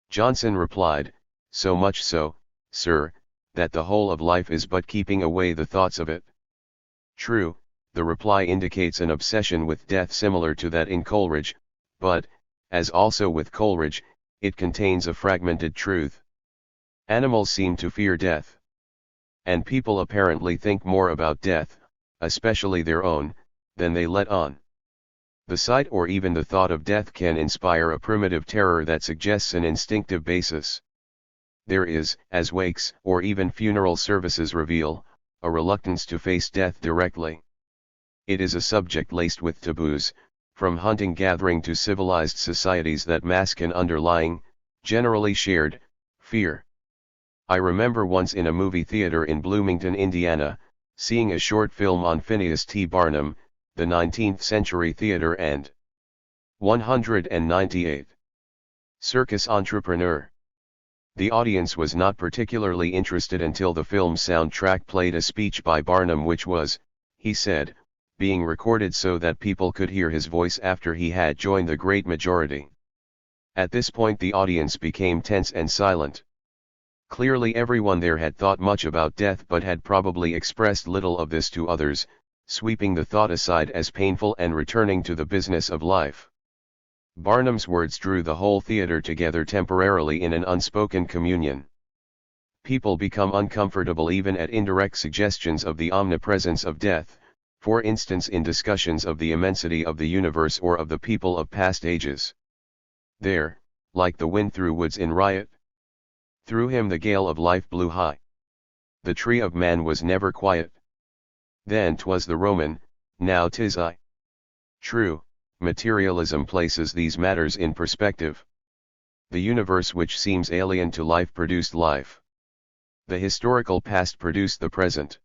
Johnson replied, "So much so, sir, that the whole of life is but keeping away the thoughts of it." True, the reply indicates an obsession with death similar to that in Coleridge, but, as also with Coleridge, it contains a fragmented truth. Animals seem to fear death. And people apparently think more about death, especially their own, than they let on. The sight or even the thought of death can inspire a primitive terror that suggests an instinctive basis. There is, as wakes or even funeral services reveal, a reluctance to face death directly. It is a subject laced with taboos, from hunting-gathering to civilized societies that mask an underlying, generally shared, fear. I remember once in a movie theater in Bloomington, Indiana, seeing a short film on Phineas T. Barnum, the 19th Century Theater and 198. Circus Entrepreneur. The audience was not particularly interested until the film's soundtrack played a speech by Barnum which was, he said, being recorded so that people could hear his voice after he had joined the great majority. At this point the audience became tense and silent. Clearly everyone there had thought much about death but had probably expressed little of this to others, sweeping the thought aside as painful and returning to the business of life. Barnum's words drew the whole theater together temporarily in an unspoken communion. People become uncomfortable even at indirect suggestions of the omnipresence of death, for instance in discussions of the immensity of the universe or of the people of past ages. There, like the wind through woods in riot, through him the gale of life blew high. The tree of man was never quiet. Then 'twas the Roman, now 'tis I. True, materialism places these matters in perspective. The universe which seems alien to life produced life. The historical past produced the present.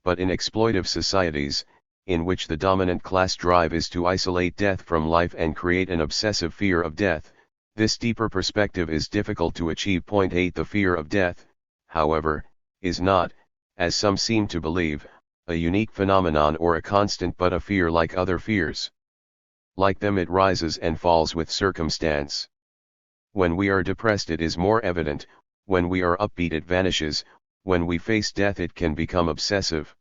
But in exploitive societies, in which the dominant class drive is to isolate death from life and create an obsessive fear of death, this deeper perspective is difficult to achieve. 8 The fear of death, however, is not, as some seem to believe, a unique phenomenon or a constant but a fear like other fears. Like them it rises and falls with circumstance. When we are depressed it is more evident, when we are upbeat it vanishes, when we face death it can become obsessive.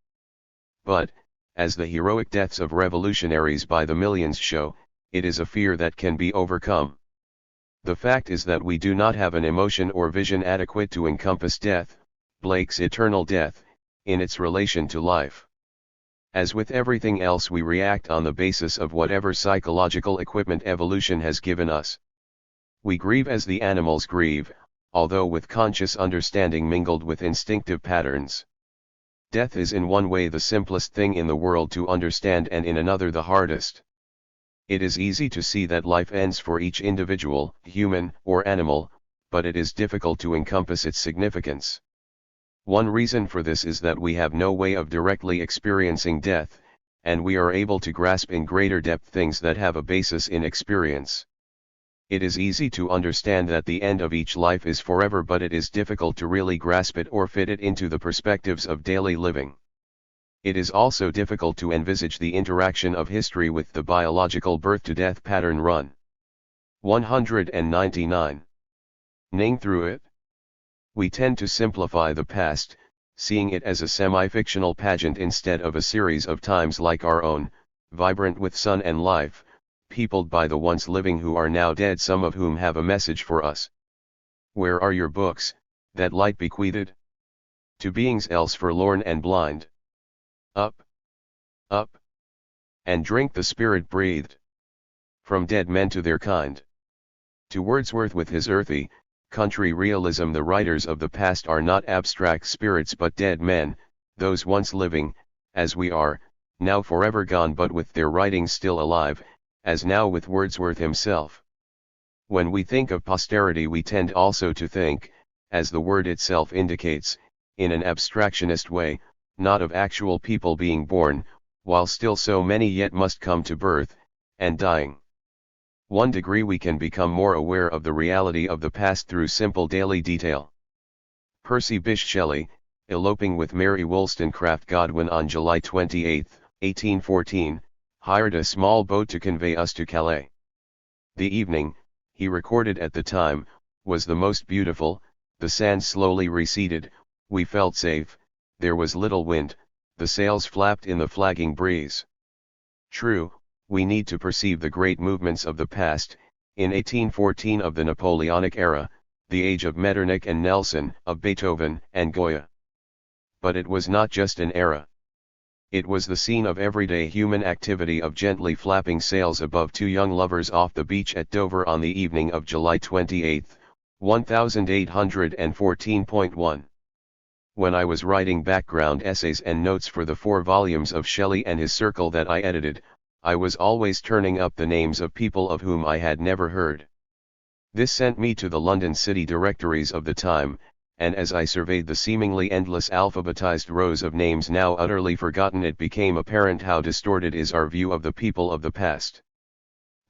But, as the heroic deaths of revolutionaries by the millions show, it is a fear that can be overcome. The fact is that we do not have an emotion or vision adequate to encompass death, Blake's eternal death, in its relation to life. As with everything else we react on the basis of whatever psychological equipment evolution has given us. We grieve as the animals grieve, although with conscious understanding mingled with instinctive patterns. Death is in one way the simplest thing in the world to understand and in another the hardest. It is easy to see that life ends for each individual, human or animal, but it is difficult to encompass its significance. One reason for this is that we have no way of directly experiencing death, and we are able to grasp in greater depth things that have a basis in experience. It is easy to understand that the end of each life is forever, but it is difficult to really grasp it or fit it into the perspectives of daily living. It is also difficult to envisage the interaction of history with the biological birth-to-death pattern run. 199. Ning through it. We tend to simplify the past, seeing it as a semi-fictional pageant instead of a series of times like our own, vibrant with sun and life, peopled by the once living who are now dead, some of whom have a message for us. Where are your books, that light bequeathed to beings else forlorn and blind? Up, up, and drink the spirit breathed from dead men to their kind. To Wordsworth with his earthy, country realism, the writers of the past are not abstract spirits but dead men, those once living, as we are, now forever gone but with their writings still alive, as now with Wordsworth himself. When we think of posterity we tend also to think, as the word itself indicates, in an abstractionist way, not of actual people being born, while still so many yet must come to birth, and dying. 1 degree we can become more aware of the reality of the past through simple daily detail. Percy Bysshe Shelley, eloping with Mary Wollstonecraft Godwin on July 28, 1814, hired a small boat to convey us to Calais. The evening, he recorded at the time, was the most beautiful, the sand slowly receded, we felt safe, there was little wind, the sails flapped in the flagging breeze. True, we need to perceive the great movements of the past, in 1814 of the Napoleonic era, the age of Metternich and Nelson, of Beethoven and Goya. But it was not just an era. It was the scene of everyday human activity, of gently flapping sails above two young lovers off the beach at Dover on the evening of July 28, 1814.1. When I was writing background essays and notes for the 4 volumes of Shelley and his circle that I edited, I was always turning up the names of people of whom I had never heard. This sent me to the London city directories of the time, and as I surveyed the seemingly endless alphabetized rows of names now utterly forgotten, it became apparent how distorted is our view of the people of the past.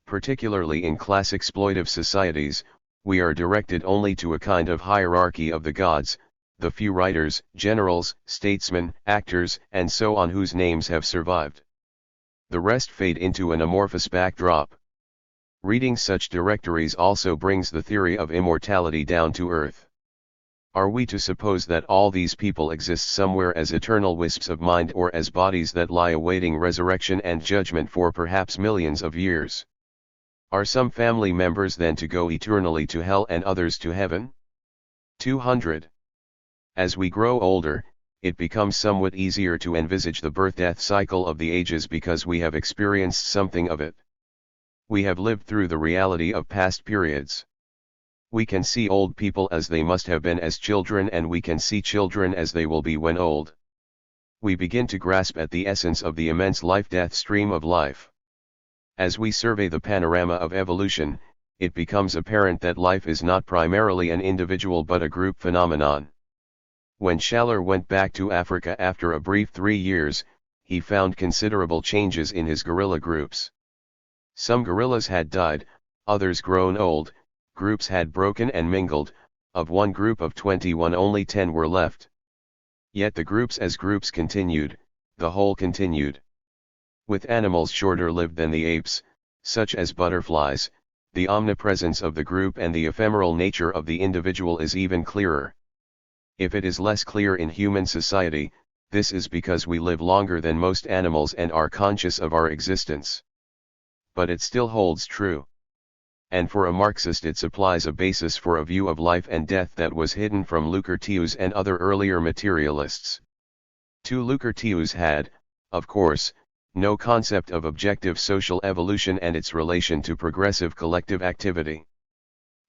Particularly in class exploitive societies, we are directed only to a kind of hierarchy of the gods, the few writers, generals, statesmen, actors, and so on whose names have survived. The rest fade into an amorphous backdrop. Reading such directories also brings the theory of immortality down to earth. Are we to suppose that all these people exist somewhere as eternal wisps of mind, or as bodies that lie awaiting resurrection and judgment for perhaps millions of years? Are some family members then to go eternally to hell and others to heaven? 200. As we grow older, it becomes somewhat easier to envisage the birth-death cycle of the ages because we have experienced something of it. We have lived through the reality of past periods. We can see old people as they must have been as children, and we can see children as they will be when old. We begin to grasp at the essence of the immense life-death stream of life. As we survey the panorama of evolution, it becomes apparent that life is not primarily an individual but a group phenomenon. When Schaller went back to Africa after a brief 3 years, he found considerable changes in his guerrilla groups. Some guerrillas had died, others grown old, groups had broken and mingled, of one group of 21 only 10 were left. Yet the groups as groups continued, the whole continued. With animals shorter lived than the apes, such as butterflies, the omnipresence of the group and the ephemeral nature of the individual is even clearer. If it is less clear in human society, this is because we live longer than most animals and are conscious of our existence. But it still holds true. And for a Marxist it supplies a basis for a view of life and death that was hidden from Lucretius and other earlier materialists. Lucretius had, of course, no concept of objective social evolution and its relation to progressive collective activity.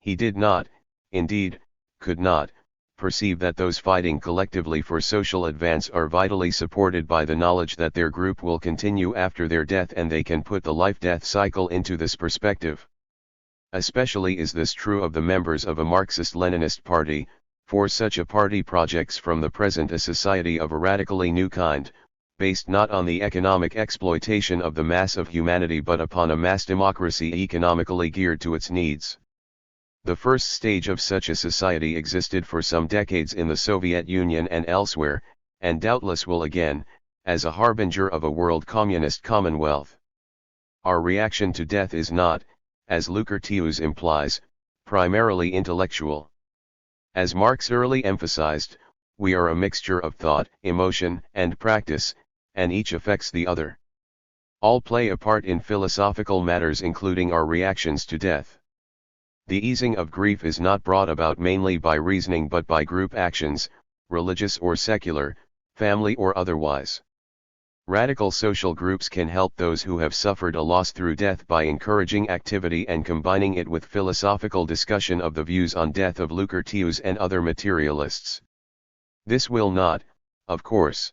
He did not, indeed, could not, perceive that those fighting collectively for social advance are vitally supported by the knowledge that their group will continue after their death, and they can put the life-death cycle into this perspective. Especially is this true of the members of a Marxist-Leninist party, for such a party projects from the present a society of a radically new kind, based not on the economic exploitation of the mass of humanity but upon a mass democracy economically geared to its needs. The first stage of such a society existed for some decades in the Soviet Union and elsewhere, and doubtless will again, as a harbinger of a world communist commonwealth. Our reaction to death is not, as Lucretius implies, primarily intellectual. As Marx early emphasized, we are a mixture of thought, emotion, and practice, and each affects the other. All play a part in philosophical matters, including our reactions to death. The easing of grief is not brought about mainly by reasoning but by group actions, religious or secular, family or otherwise. Radical social groups can help those who have suffered a loss through death by encouraging activity and combining it with philosophical discussion of the views on death of Lucretius and other materialists. This will not, of course,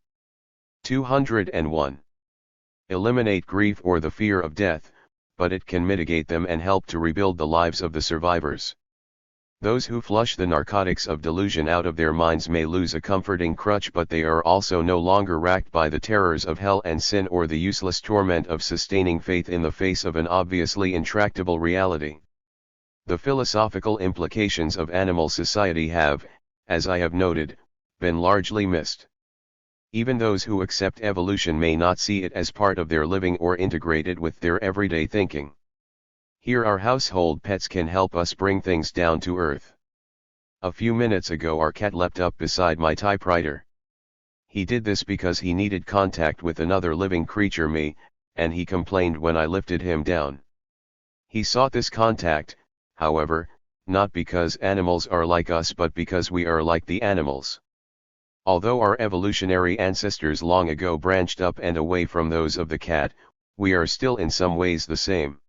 201. Eliminate grief or the fear of death, but it can mitigate them and help to rebuild the lives of the survivors. Those who flush the narcotics of delusion out of their minds may lose a comforting crutch, but they are also no longer racked by the terrors of hell and sin or the useless torment of sustaining faith in the face of an obviously intractable reality. The philosophical implications of animal society have, as I have noted, been largely missed. Even those who accept evolution may not see it as part of their living or integrate it with their everyday thinking. Here our household pets can help us bring things down to earth. A few minutes ago our cat leapt up beside my typewriter. He did this because he needed contact with another living creature, me, and he complained when I lifted him down. He sought this contact, however, not because animals are like us but because we are like the animals. Although our evolutionary ancestors long ago branched up and away from those of the cat, we are still in some ways the same.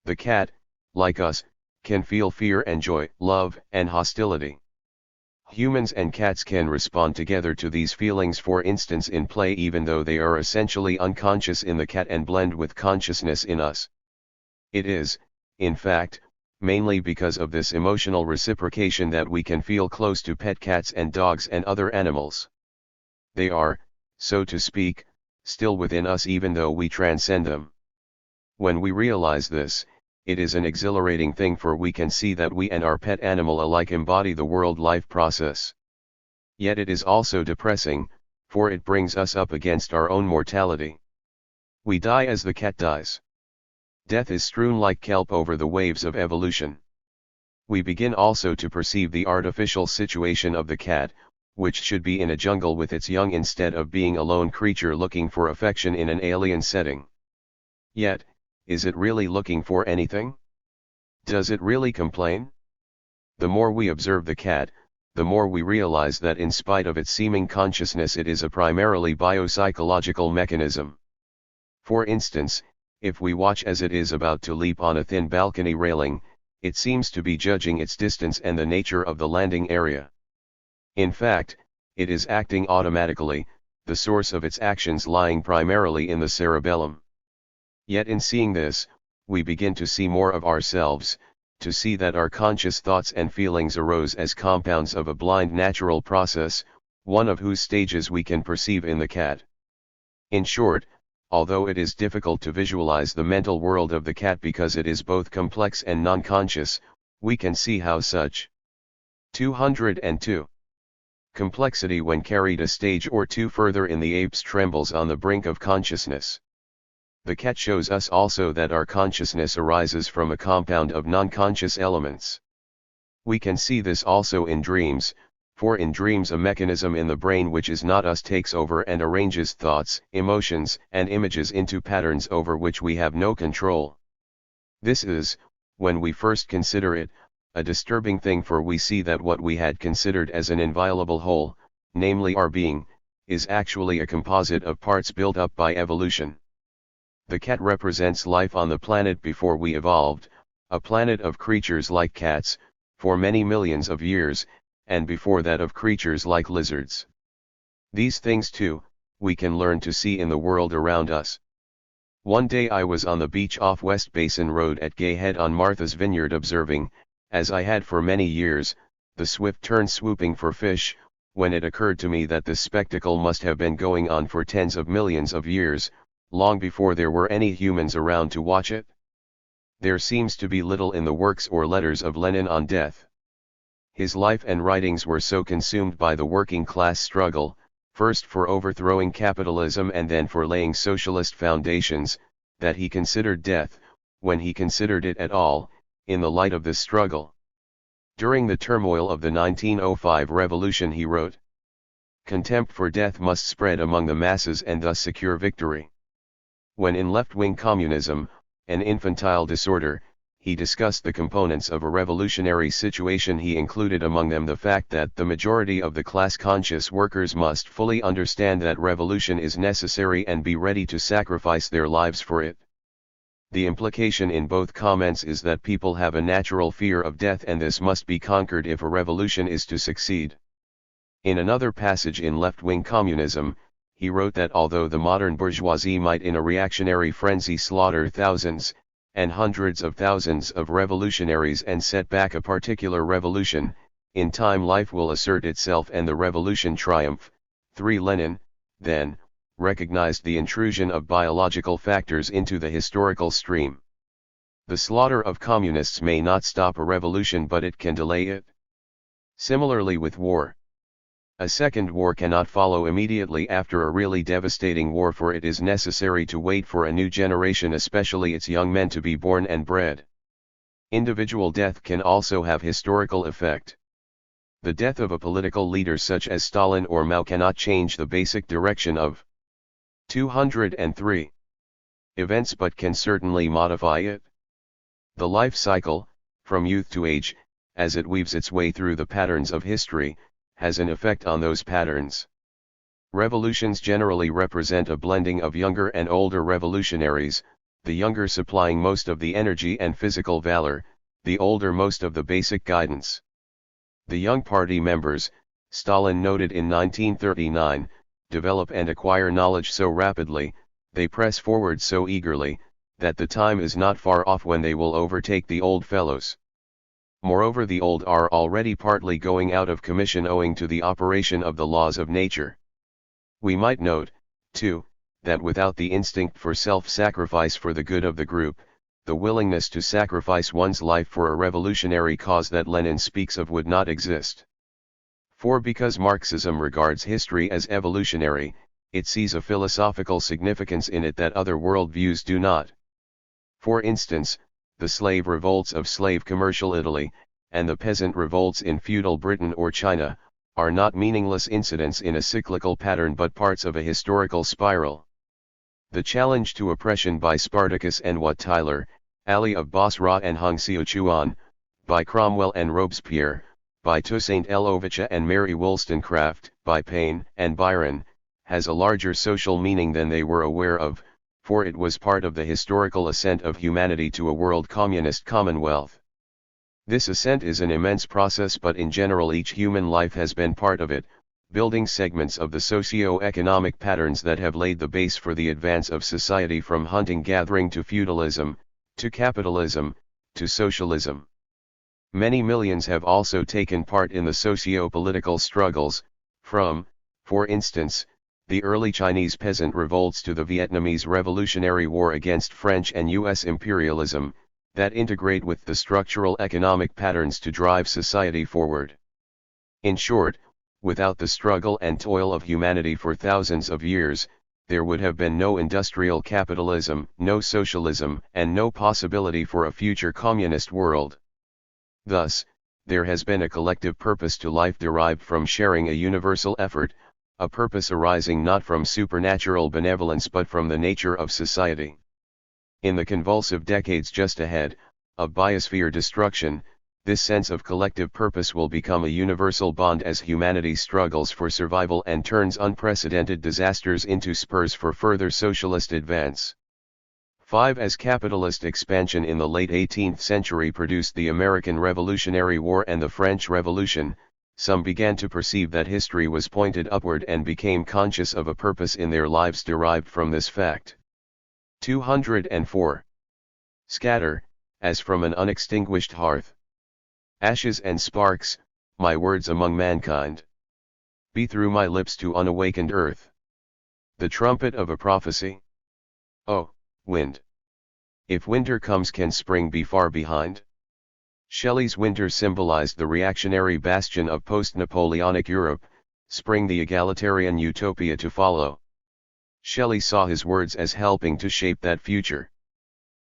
The cat, like us, can feel fear and joy, love and hostility. Humans and cats can respond together to these feelings, for instance in play, even though they are essentially unconscious in the cat and blend with consciousness in us. It is, in fact, mainly because of this emotional reciprocation that we can feel close to pet cats and dogs and other animals. They are, so to speak, still within us even though we transcend them. When we realize this, it is an exhilarating thing, for we can see that we and our pet animal alike embody the world life process. Yet it is also depressing, for it brings us up against our own mortality. We die as the cat dies. Death is strewn like kelp over the waves of evolution. We begin also to perceive the artificial situation of the cat, which should be in a jungle with its young instead of being a lone creature looking for affection in an alien setting. Yet, is it really looking for anything? Does it really complain? The more we observe the cat, the more we realize that in spite of its seeming consciousness, it is a primarily biopsychological mechanism. For instance, if we watch as it is about to leap on a thin balcony railing, it seems to be judging its distance and the nature of the landing area. In fact, it is acting automatically, the source of its actions lying primarily in the cerebellum. Yet in seeing this, we begin to see more of ourselves, to see that our conscious thoughts and feelings arose as compounds of a blind natural process, one of whose stages we can perceive in the cat. In short, although it is difficult to visualize the mental world of the cat because it is both complex and non-conscious, we can see how such 202 complexity, when carried a stage or two further in the apes, trembles on the brink of consciousness. The cat shows us also that our consciousness arises from a compound of non-conscious elements. We can see this also in dreams, for in dreams a mechanism in the brain which is not us takes over and arranges thoughts, emotions, and images into patterns over which we have no control. This is, when we first consider it, a disturbing thing, for we see that what we had considered as an inviolable whole, namely our being, is actually a composite of parts built up by evolution. The cat represents life on the planet before we evolved, a planet of creatures like cats, for many millions of years, and before that of creatures like lizards. These things too, we can learn to see in the world around us. One day I was on the beach off West Basin Road at Gay Head on Martha's Vineyard, observing, as I had for many years, the swift tern swooping for fish, when it occurred to me that this spectacle must have been going on for tens of millions of years, long before there were any humans around to watch it. There seems to be little in the works or letters of Lenin on death. His life and writings were so consumed by the working class struggle, first for overthrowing capitalism and then for laying socialist foundations, that he considered death, when he considered it at all, in the light of this struggle. During the turmoil of the 1905 revolution he wrote, "Contempt for death must spread among the masses and thus secure victory." When in left-wing communism, an infantile disorder, he discussed the components of a revolutionary situation, he included among them the fact that the majority of the class-conscious workers must fully understand that revolution is necessary and be ready to sacrifice their lives for it. The implication in both comments is that people have a natural fear of death, and this must be conquered if a revolution is to succeed. In another passage in Left-Wing Communism, he wrote that although the modern bourgeoisie might in a reactionary frenzy slaughter thousands, and hundreds of thousands of revolutionaries and set back a particular revolution, in time life will assert itself and the revolution triumph. 3. Lenin, then, recognized the intrusion of biological factors into the historical stream. The slaughter of communists may not stop a revolution, but it can delay it. Similarly with war. A second war cannot follow immediately after a really devastating war, for it is necessary to wait for a new generation, especially its young men, to be born and bred. Individual death can also have historical effect. The death of a political leader such as Stalin or Mao cannot change the basic direction of 203 events, but can certainly modify it. The life cycle, from youth to age, as it weaves its way through the patterns of history, has an effect on those patterns. Revolutions generally represent a blending of younger and older revolutionaries, the younger supplying most of the energy and physical valor, the older most of the basic guidance. The young party members, Stalin noted in 1939, develop and acquire knowledge so rapidly, they press forward so eagerly, that the time is not far off when they will overtake the old fellows. Moreover, the old are already partly going out of commission owing to the operation of the laws of nature. We might note, too, that without the instinct for self-sacrifice for the good of the group, the willingness to sacrifice one's life for a revolutionary cause that Lenin speaks of would not exist. For because Marxism regards history as evolutionary, it sees a philosophical significance in it that other worldviews do not. For instance, the slave revolts of slave commercial Italy, and the peasant revolts in feudal Britain or China, are not meaningless incidents in a cyclical pattern but parts of a historical spiral. The challenge to oppression by Spartacus and Wat Tyler, Ali of Basra and Hung Xiuquan, by Cromwell and Robespierre, by Toussaint L'Ouverture and Mary Wollstonecraft, by Paine and Byron, has a larger social meaning than they were aware of, for it was part of the historical ascent of humanity to a world communist commonwealth. This ascent is an immense process, but in general each human life has been part of it, building segments of the socio-economic patterns that have laid the base for the advance of society from hunting-gathering to feudalism, to capitalism, to socialism. Many millions have also taken part in the socio-political struggles, from, for instance, the early Chinese peasant revolts to the Vietnamese Revolutionary War against French and U.S. imperialism, that integrate with the structural economic patterns to drive society forward. In short, without the struggle and toil of humanity for thousands of years, there would have been no industrial capitalism, no socialism, and no possibility for a future communist world. Thus, there has been a collective purpose to life derived from sharing a universal effort, a purpose arising not from supernatural benevolence but from the nature of society. In the convulsive decades just ahead, of biosphere destruction, this sense of collective purpose will become a universal bond as humanity struggles for survival and turns unprecedented disasters into spurs for further socialist advance. 5. As capitalist expansion in the late 18th century produced the American Revolutionary War and the French Revolution, some began to perceive that history was pointed upward and became conscious of a purpose in their lives derived from this fact. 204. Scatter, as from an unextinguished hearth. Ashes and sparks, my words among mankind. Be through my lips to unawakened earth. The trumpet of a prophecy. Oh, wind. If winter comes, can spring be far behind? Shelley's winter symbolized the reactionary bastion of post-Napoleonic Europe, spring the egalitarian utopia to follow. Shelley saw his words as helping to shape that future.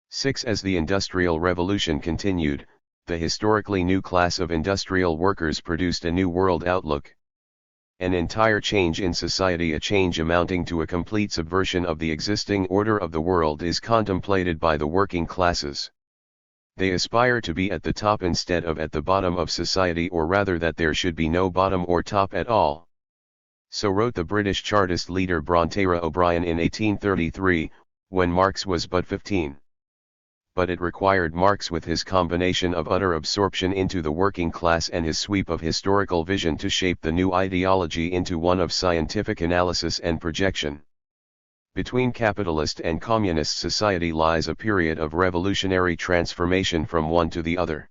6. As the Industrial Revolution continued, the historically new class of industrial workers produced a new world outlook. An entire change in society, a change amounting to a complete subversion of the existing order of the world, is contemplated by the working classes. They aspire to be at the top instead of at the bottom of society, or rather that there should be no bottom or top at all. So wrote the British Chartist leader Bronte O'Brien in 1833, when Marx was but 15. But it required Marx, with his combination of utter absorption into the working class and his sweep of historical vision, to shape the new ideology into one of scientific analysis and projection. Between capitalist and communist society lies a period of revolutionary transformation from one to the other.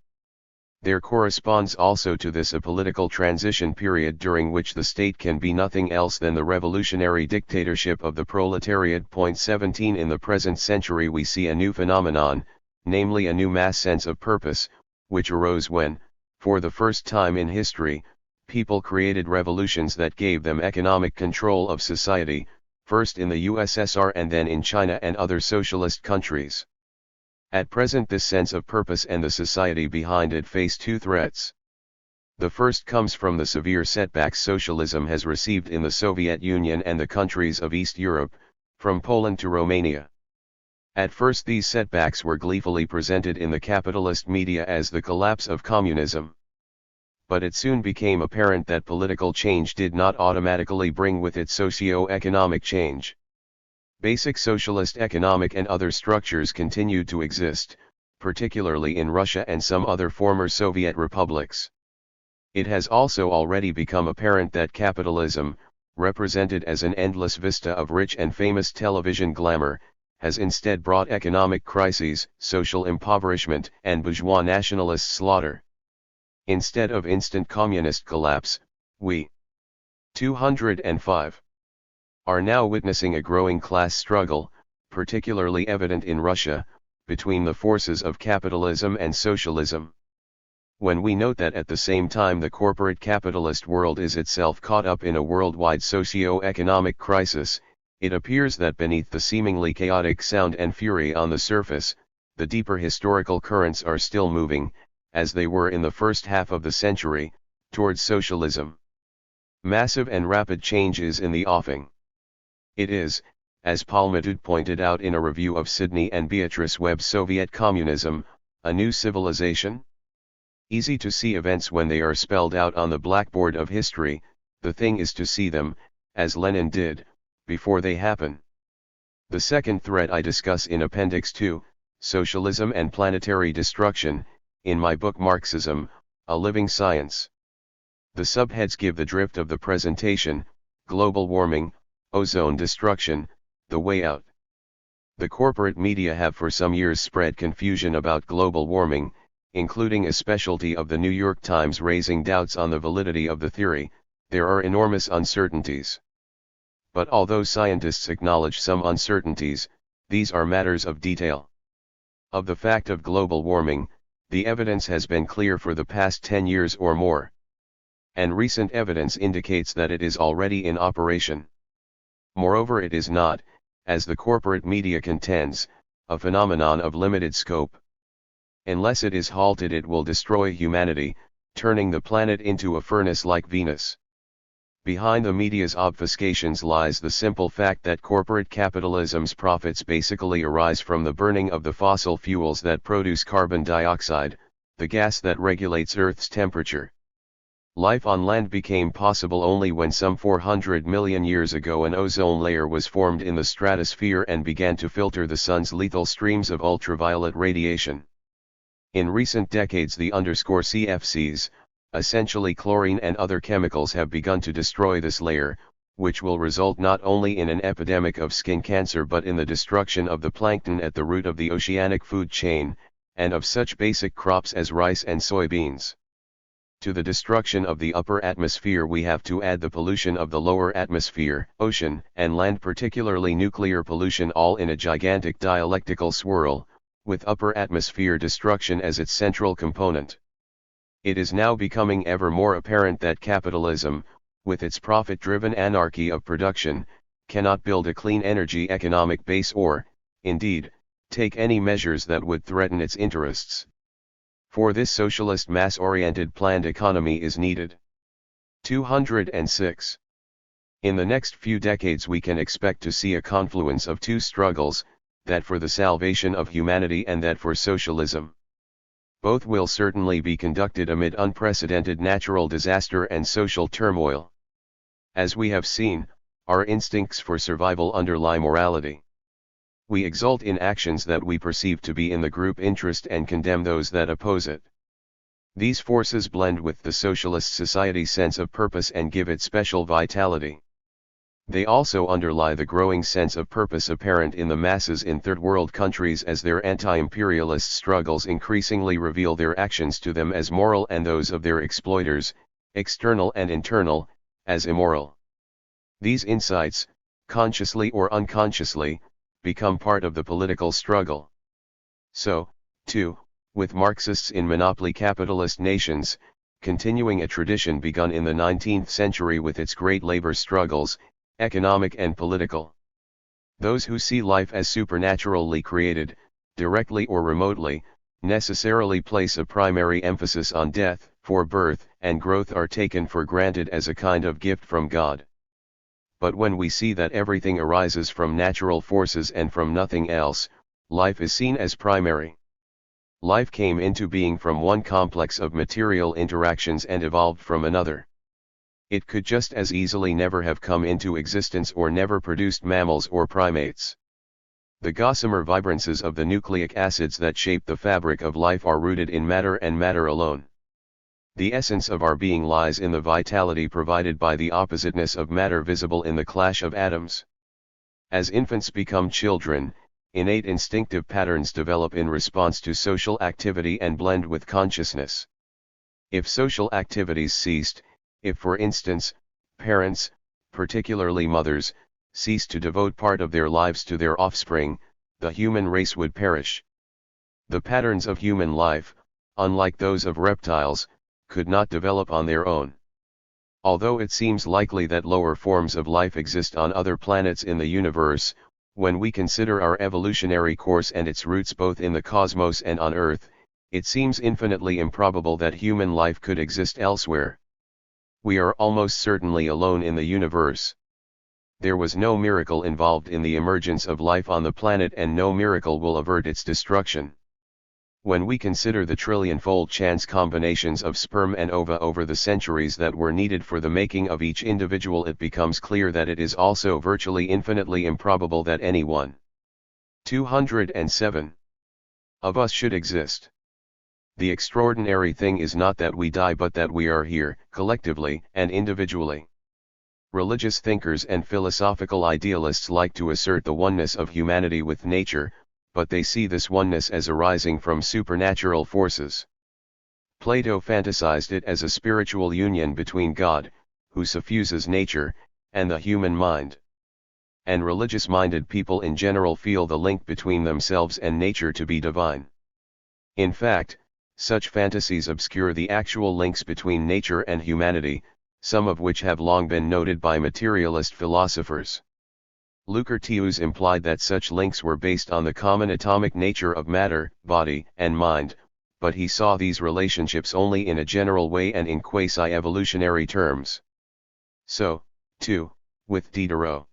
There corresponds also to this a political transition period during which the state can be nothing else than the revolutionary dictatorship of the proletariat. 17 In the present century we see a new phenomenon, namely a new mass sense of purpose, which arose when, for the first time in history, people created revolutions that gave them economic control of society, first in the USSR and then in China and other socialist countries. At present this sense of purpose and the society behind it face two threats. The first comes from the severe setbacks socialism has received in the Soviet Union and the countries of East Europe, from Poland to Romania. At first these setbacks were gleefully presented in the capitalist media as the collapse of communism. But it soon became apparent that political change did not automatically bring with it socio-economic change. Basic socialist economic and other structures continued to exist, particularly in Russia and some other former Soviet republics. It has also already become apparent that capitalism, represented as an endless vista of rich and famous television glamour, has instead brought economic crises, social impoverishment, and bourgeois nationalist slaughter. Instead of instant communist collapse, we 205 are now witnessing a growing class struggle, particularly evident in Russia, between the forces of capitalism and socialism. When we note that at the same time the corporate capitalist world is itself caught up in a worldwide socio-economic crisis, it appears that beneath the seemingly chaotic sound and fury on the surface, the deeper historical currents are still moving, as they were in the first half of the century, towards socialism. Massive and rapid change is in the offing. It is, as Paul Madoud pointed out in a review of Sidney and Beatrice Webb's Soviet Communism, a new civilization? Easy to see events when they are spelled out on the blackboard of history, the thing is to see them, as Lenin did, before they happen. The second thread I discuss in Appendix 2, Socialism and Planetary Destruction, in my book Marxism, A Living Science. The subheads give the drift of the presentation: global warming, ozone destruction, the way out. The corporate media have for some years spread confusion about global warming, including a specialty of the New York Times raising doubts on the validity of the theory. There are enormous uncertainties. But although scientists acknowledge some uncertainties, these are matters of detail. Of the fact of global warming, the evidence has been clear for the past 10 years or more. And recent evidence indicates that it is already in operation. Moreover, it is not, as the corporate media contends, a phenomenon of limited scope. Unless it is halted, it will destroy humanity, turning the planet into a furnace like Venus. Behind the media's obfuscations lies the simple fact that corporate capitalism's profits basically arise from the burning of the fossil fuels that produce carbon dioxide, the gas that regulates Earth's temperature. Life on land became possible only when some 400 million years ago an ozone layer was formed in the stratosphere and began to filter the sun's lethal streams of ultraviolet radiation. In recent decades, the CFCs, essentially chlorine and other chemicals, have begun to destroy this layer, which will result not only in an epidemic of skin cancer but in the destruction of the plankton at the root of the oceanic food chain, and of such basic crops as rice and soybeans. To the destruction of the upper atmosphere we have to add the pollution of the lower atmosphere, ocean, and land, particularly nuclear pollution, all in a gigantic dialectical swirl, with upper atmosphere destruction as its central component. It is now becoming ever more apparent that capitalism, with its profit-driven anarchy of production, cannot build a clean energy economic base or, indeed, take any measures that would threaten its interests. For this, socialist mass-oriented planned economy is needed. 206. In the next few decades we can expect to see a confluence of two struggles, that for the salvation of humanity and that for socialism. Both will certainly be conducted amid unprecedented natural disaster and social turmoil. As we have seen, our instincts for survival underlie morality. We exult in actions that we perceive to be in the group interest and condemn those that oppose it. These forces blend with the socialist society's sense of purpose and give it special vitality. They also underlie the growing sense of purpose apparent in the masses in third world countries as their anti-imperialist struggles increasingly reveal their actions to them as moral and those of their exploiters, external and internal, as immoral. These insights, consciously or unconsciously, become part of the political struggle. So, too, with Marxists in monopoly capitalist nations, continuing a tradition begun in the 19th century with its great labor struggles, economic and political. Those who see life as supernaturally created, directly or remotely, necessarily place a primary emphasis on death, for birth and growth are taken for granted as a kind of gift from God. But when we see that everything arises from natural forces and from nothing else, life is seen as primary. Life came into being from one complex of material interactions and evolved from another. It could just as easily never have come into existence or never produced mammals or primates. The gossamer vibrances of the nucleic acids that shape the fabric of life are rooted in matter and matter alone. The essence of our being lies in the vitality provided by the oppositeness of matter visible in the clash of atoms. As infants become children, innate instinctive patterns develop in response to social activity and blend with consciousness. If social activities ceased, if for instance, parents, particularly mothers, ceased to devote part of their lives to their offspring, the human race would perish. The patterns of human life, unlike those of reptiles, could not develop on their own. Although it seems likely that lower forms of life exist on other planets in the universe, when we consider our evolutionary course and its roots both in the cosmos and on Earth, it seems infinitely improbable that human life could exist elsewhere. We are almost certainly alone in the universe. There was no miracle involved in the emergence of life on the planet, and no miracle will avert its destruction. When we consider the trillion-fold chance combinations of sperm and ova over the centuries that were needed for the making of each individual, it becomes clear that it is also virtually infinitely improbable that any one, 207, of us should exist. The extraordinary thing is not that we die, but that we are here, collectively and individually. Religious thinkers and philosophical idealists like to assert the oneness of humanity with nature, but they see this oneness as arising from supernatural forces. Plato fantasized it as a spiritual union between God, who suffuses nature, and the human mind. And religious-minded people in general feel the link between themselves and nature to be divine. In fact, such fantasies obscure the actual links between nature and humanity, some of which have long been noted by materialist philosophers. Lucretius implied that such links were based on the common atomic nature of matter, body, and mind, but he saw these relationships only in a general way and in quasi-evolutionary terms. So, too, with Diderot.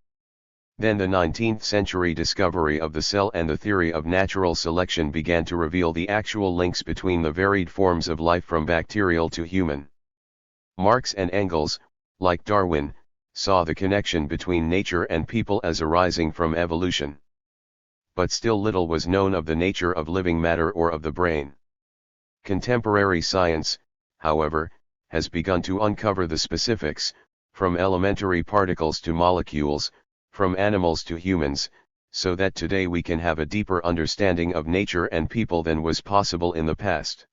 Then the 19th century discovery of the cell and the theory of natural selection began to reveal the actual links between the varied forms of life from bacterial to human. Marx and Engels, like Darwin, saw the connection between nature and people as arising from evolution. But still little was known of the nature of living matter or of the brain. Contemporary science, however, has begun to uncover the specifics, from elementary particles to molecules, from animals to humans, so that today we can have a deeper understanding of nature and people than was possible in the past.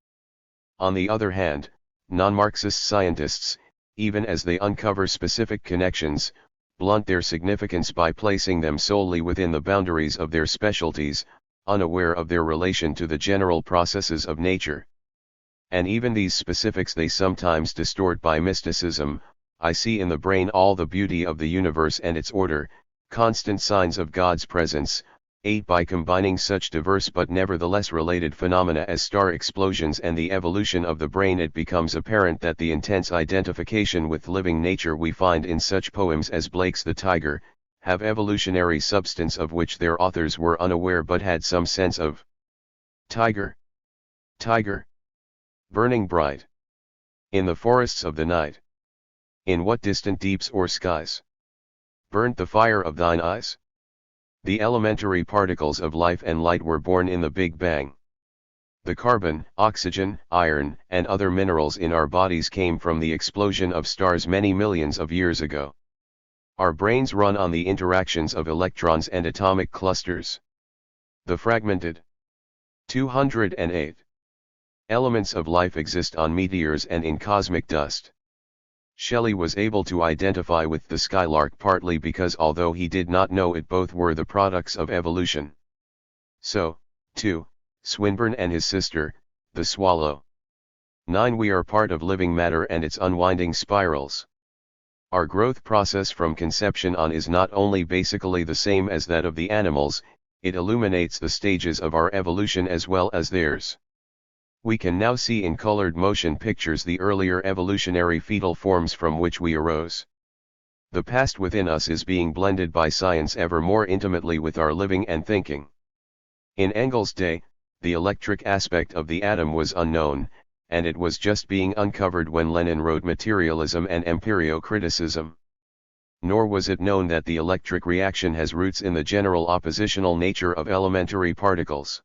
On the other hand, non-Marxist scientists, even as they uncover specific connections, blunt their significance by placing them solely within the boundaries of their specialties, unaware of their relation to the general processes of nature. And even these specifics they sometimes distort by mysticism. I see in the brain all the beauty of the universe and its order, constant signs of God's presence. 8 By combining such diverse but nevertheless related phenomena as star explosions and the evolution of the brain, it becomes apparent that the intense identification with living nature we find in such poems as Blake's The Tiger, have evolutionary substance of which their authors were unaware but had some sense of. Tiger, tiger, burning bright in the forests of the night, in what distant deeps or skies burnt the fire of thine eyes? The elementary particles of life and light were born in the Big Bang. The carbon, oxygen, iron, and other minerals in our bodies came from the explosion of stars many millions of years ago. Our brains run on the interactions of electrons and atomic clusters. The fragmented 208 elements of life exist on meteors and in cosmic dust. Shelley was able to identify with the skylark partly because although he did not know it, both were the products of evolution. So, too, Swinburne and his sister, the swallow. 9 We are part of living matter and its unwinding spirals. Our growth process from conception on is not only basically the same as that of the animals, it illuminates the stages of our evolution as well as theirs. We can now see in colored motion pictures the earlier evolutionary fetal forms from which we arose. The past within us is being blended by science ever more intimately with our living and thinking. In Engels' day, the electric aspect of the atom was unknown, and it was just being uncovered when Lenin wrote Materialism and Empirio-Criticism. Nor was it known that the electric reaction has roots in the general oppositional nature of elementary particles.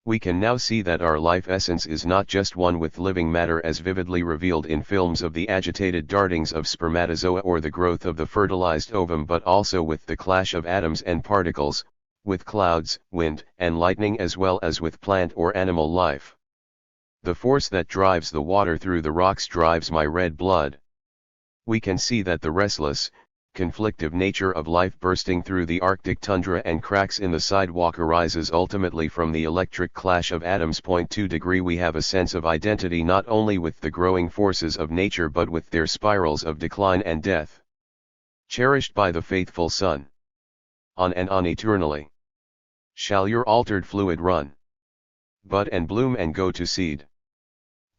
We can now see that our life essence is not just one with living matter as vividly revealed in films of the agitated dartings of spermatozoa or the growth of the fertilized ovum, but also with the clash of atoms and particles, with clouds, wind, and lightning, as well as with plant or animal life. The force that drives the water through the rocks drives my red blood. We can see that the restless, conflictive nature of life bursting through the Arctic tundra and cracks in the sidewalk arises ultimately from the electric clash of atoms. 2 degree We have a sense of identity not only with the growing forces of nature but with their spirals of decline and death. Cherished by the faithful sun. On and on eternally shall your altered fluid run. Bud and bloom and go to seed.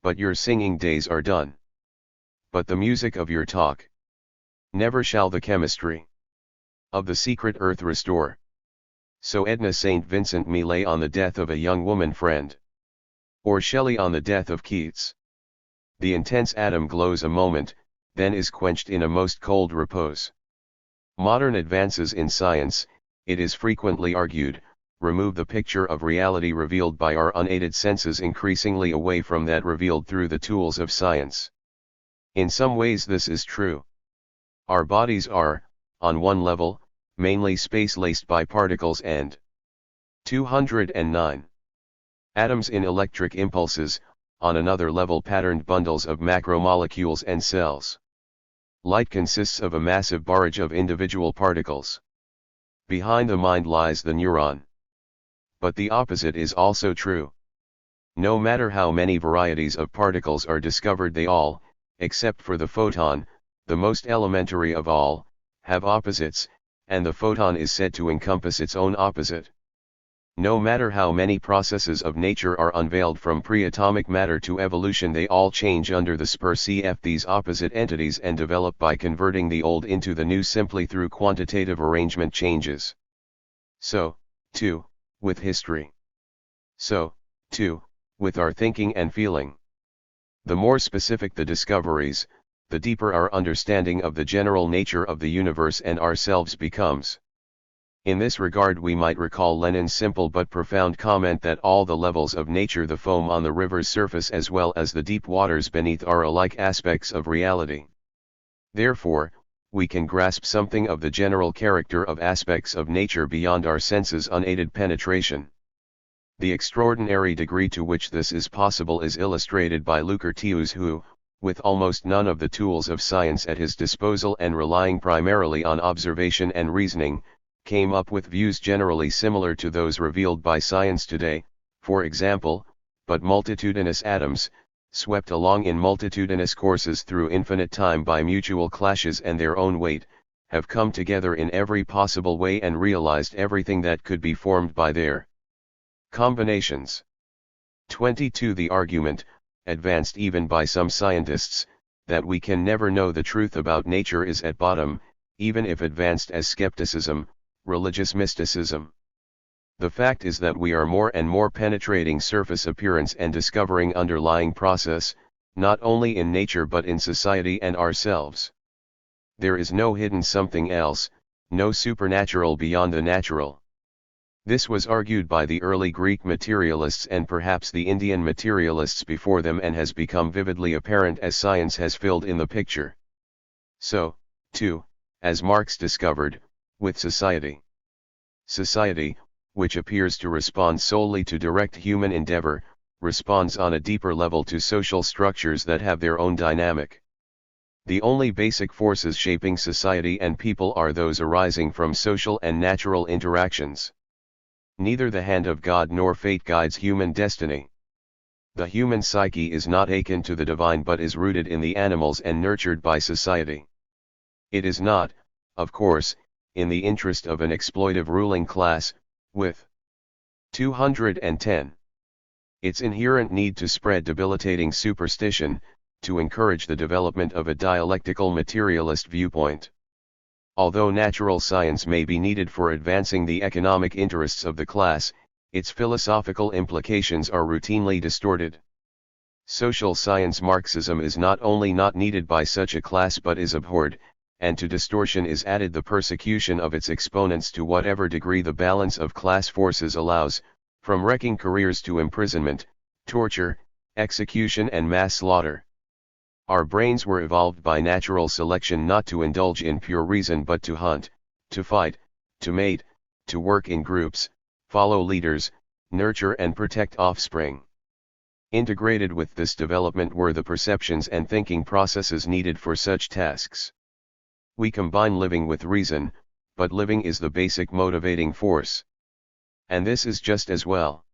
But your singing days are done. But the music of your talk. Never shall the chemistry of the secret earth restore. So Edna St. Vincent Millay on the death of a young woman friend. Or Shelley on the death of Keats. The intense atom glows a moment, then is quenched in a most cold repose. Modern advances in science, it is frequently argued, remove the picture of reality revealed by our unaided senses increasingly away from that revealed through the tools of science. In some ways this is true. Our bodies are, on one level, mainly space laced by particles and 209 atoms in electric impulses, on another level patterned bundles of macromolecules and cells. Light consists of a massive barrage of individual particles. Behind the mind lies the neuron. But the opposite is also true. No matter how many varieties of particles are discovered, they all, except for the photon, the most elementary of all, have opposites, and the photon is said to encompass its own opposite. No matter how many processes of nature are unveiled from pre-atomic matter to evolution, they all change under the spur. Cf. these opposite entities and develop by converting the old into the new simply through quantitative arrangement changes. So, too, with history. So, too, with our thinking and feeling. The more specific the discoveries, the deeper our understanding of the general nature of the universe and ourselves becomes. In this regard we might recall Lenin's simple but profound comment that all the levels of nature, the foam on the river's surface as well as the deep waters beneath, are alike aspects of reality. Therefore, we can grasp something of the general character of aspects of nature beyond our senses' unaided penetration. The extraordinary degree to which this is possible is illustrated by Lucretius, who, with almost none of the tools of science at his disposal and relying primarily on observation and reasoning, came up with views generally similar to those revealed by science today. For example, but multitudinous atoms, swept along in multitudinous courses through infinite time by mutual clashes and their own weight, have come together in every possible way and realized everything that could be formed by their combinations. 22. The argument, advanced even by some scientists, that we can never know the truth about nature is at bottom, even if advanced as skepticism, religious mysticism. The fact is that we are more and more penetrating surface appearance and discovering underlying process, not only in nature but in society and ourselves. There is no hidden something else, no supernatural beyond the natural. This was argued by the early Greek materialists and perhaps the Indian materialists before them, and has become vividly apparent as science has filled in the picture. So, too, as Marx discovered, with society. Society, which appears to respond solely to direct human endeavor, responds on a deeper level to social structures that have their own dynamic. The only basic forces shaping society and people are those arising from social and natural interactions. Neither the hand of God nor fate guides human destiny. The human psyche is not akin to the divine but is rooted in the animals and nurtured by society. It is not, of course, in the interest of an exploitive ruling class, with 210. Its inherent need to spread debilitating superstition, to encourage the development of a dialectical materialist viewpoint. Although natural science may be needed for advancing the economic interests of the class, its philosophical implications are routinely distorted. Social science Marxism is not only not needed by such a class but is abhorred, and to distortion is added the persecution of its exponents to whatever degree the balance of class forces allows, from wrecking careers to imprisonment, torture, execution and mass slaughter. Our brains were evolved by natural selection not to indulge in pure reason but to hunt, to fight, to mate, to work in groups, follow leaders, nurture and protect offspring. Integrated with this development were the perceptions and thinking processes needed for such tasks. We combine living with reason, but living is the basic motivating force. And this is just as well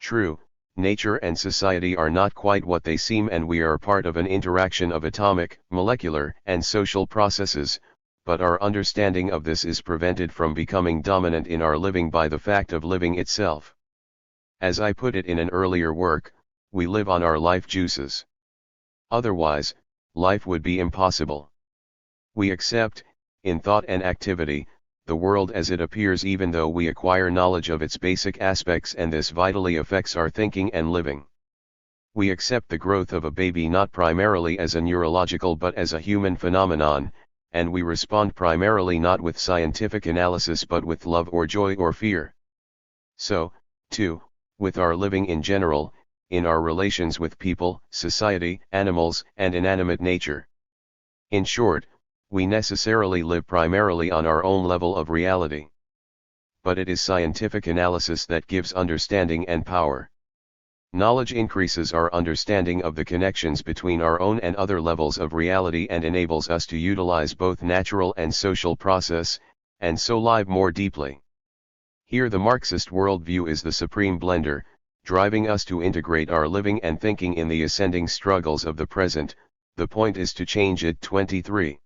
true. Nature and society are not quite what they seem, and we are part of an interaction of atomic, molecular, and social processes, but our understanding of this is prevented from becoming dominant in our living by the fact of living itself. As I put it in an earlier work, we live on our life juices. Otherwise, life would be impossible. We accept, in thought and activity, the world as it appears, even though we acquire knowledge of its basic aspects, and this vitally affects our thinking and living. We accept the growth of a baby not primarily as a neurological but as a human phenomenon, and we respond primarily not with scientific analysis but with love or joy or fear. So, too, with our living in general, in our relations with people, society, animals, and inanimate nature. In short, we necessarily live primarily on our own level of reality. But it is scientific analysis that gives understanding and power. Knowledge increases our understanding of the connections between our own and other levels of reality and enables us to utilize both natural and social process, and so live more deeply. Here the Marxist worldview is the supreme blender, driving us to integrate our living and thinking in the ascending struggles of the present. The point is to change it. 23.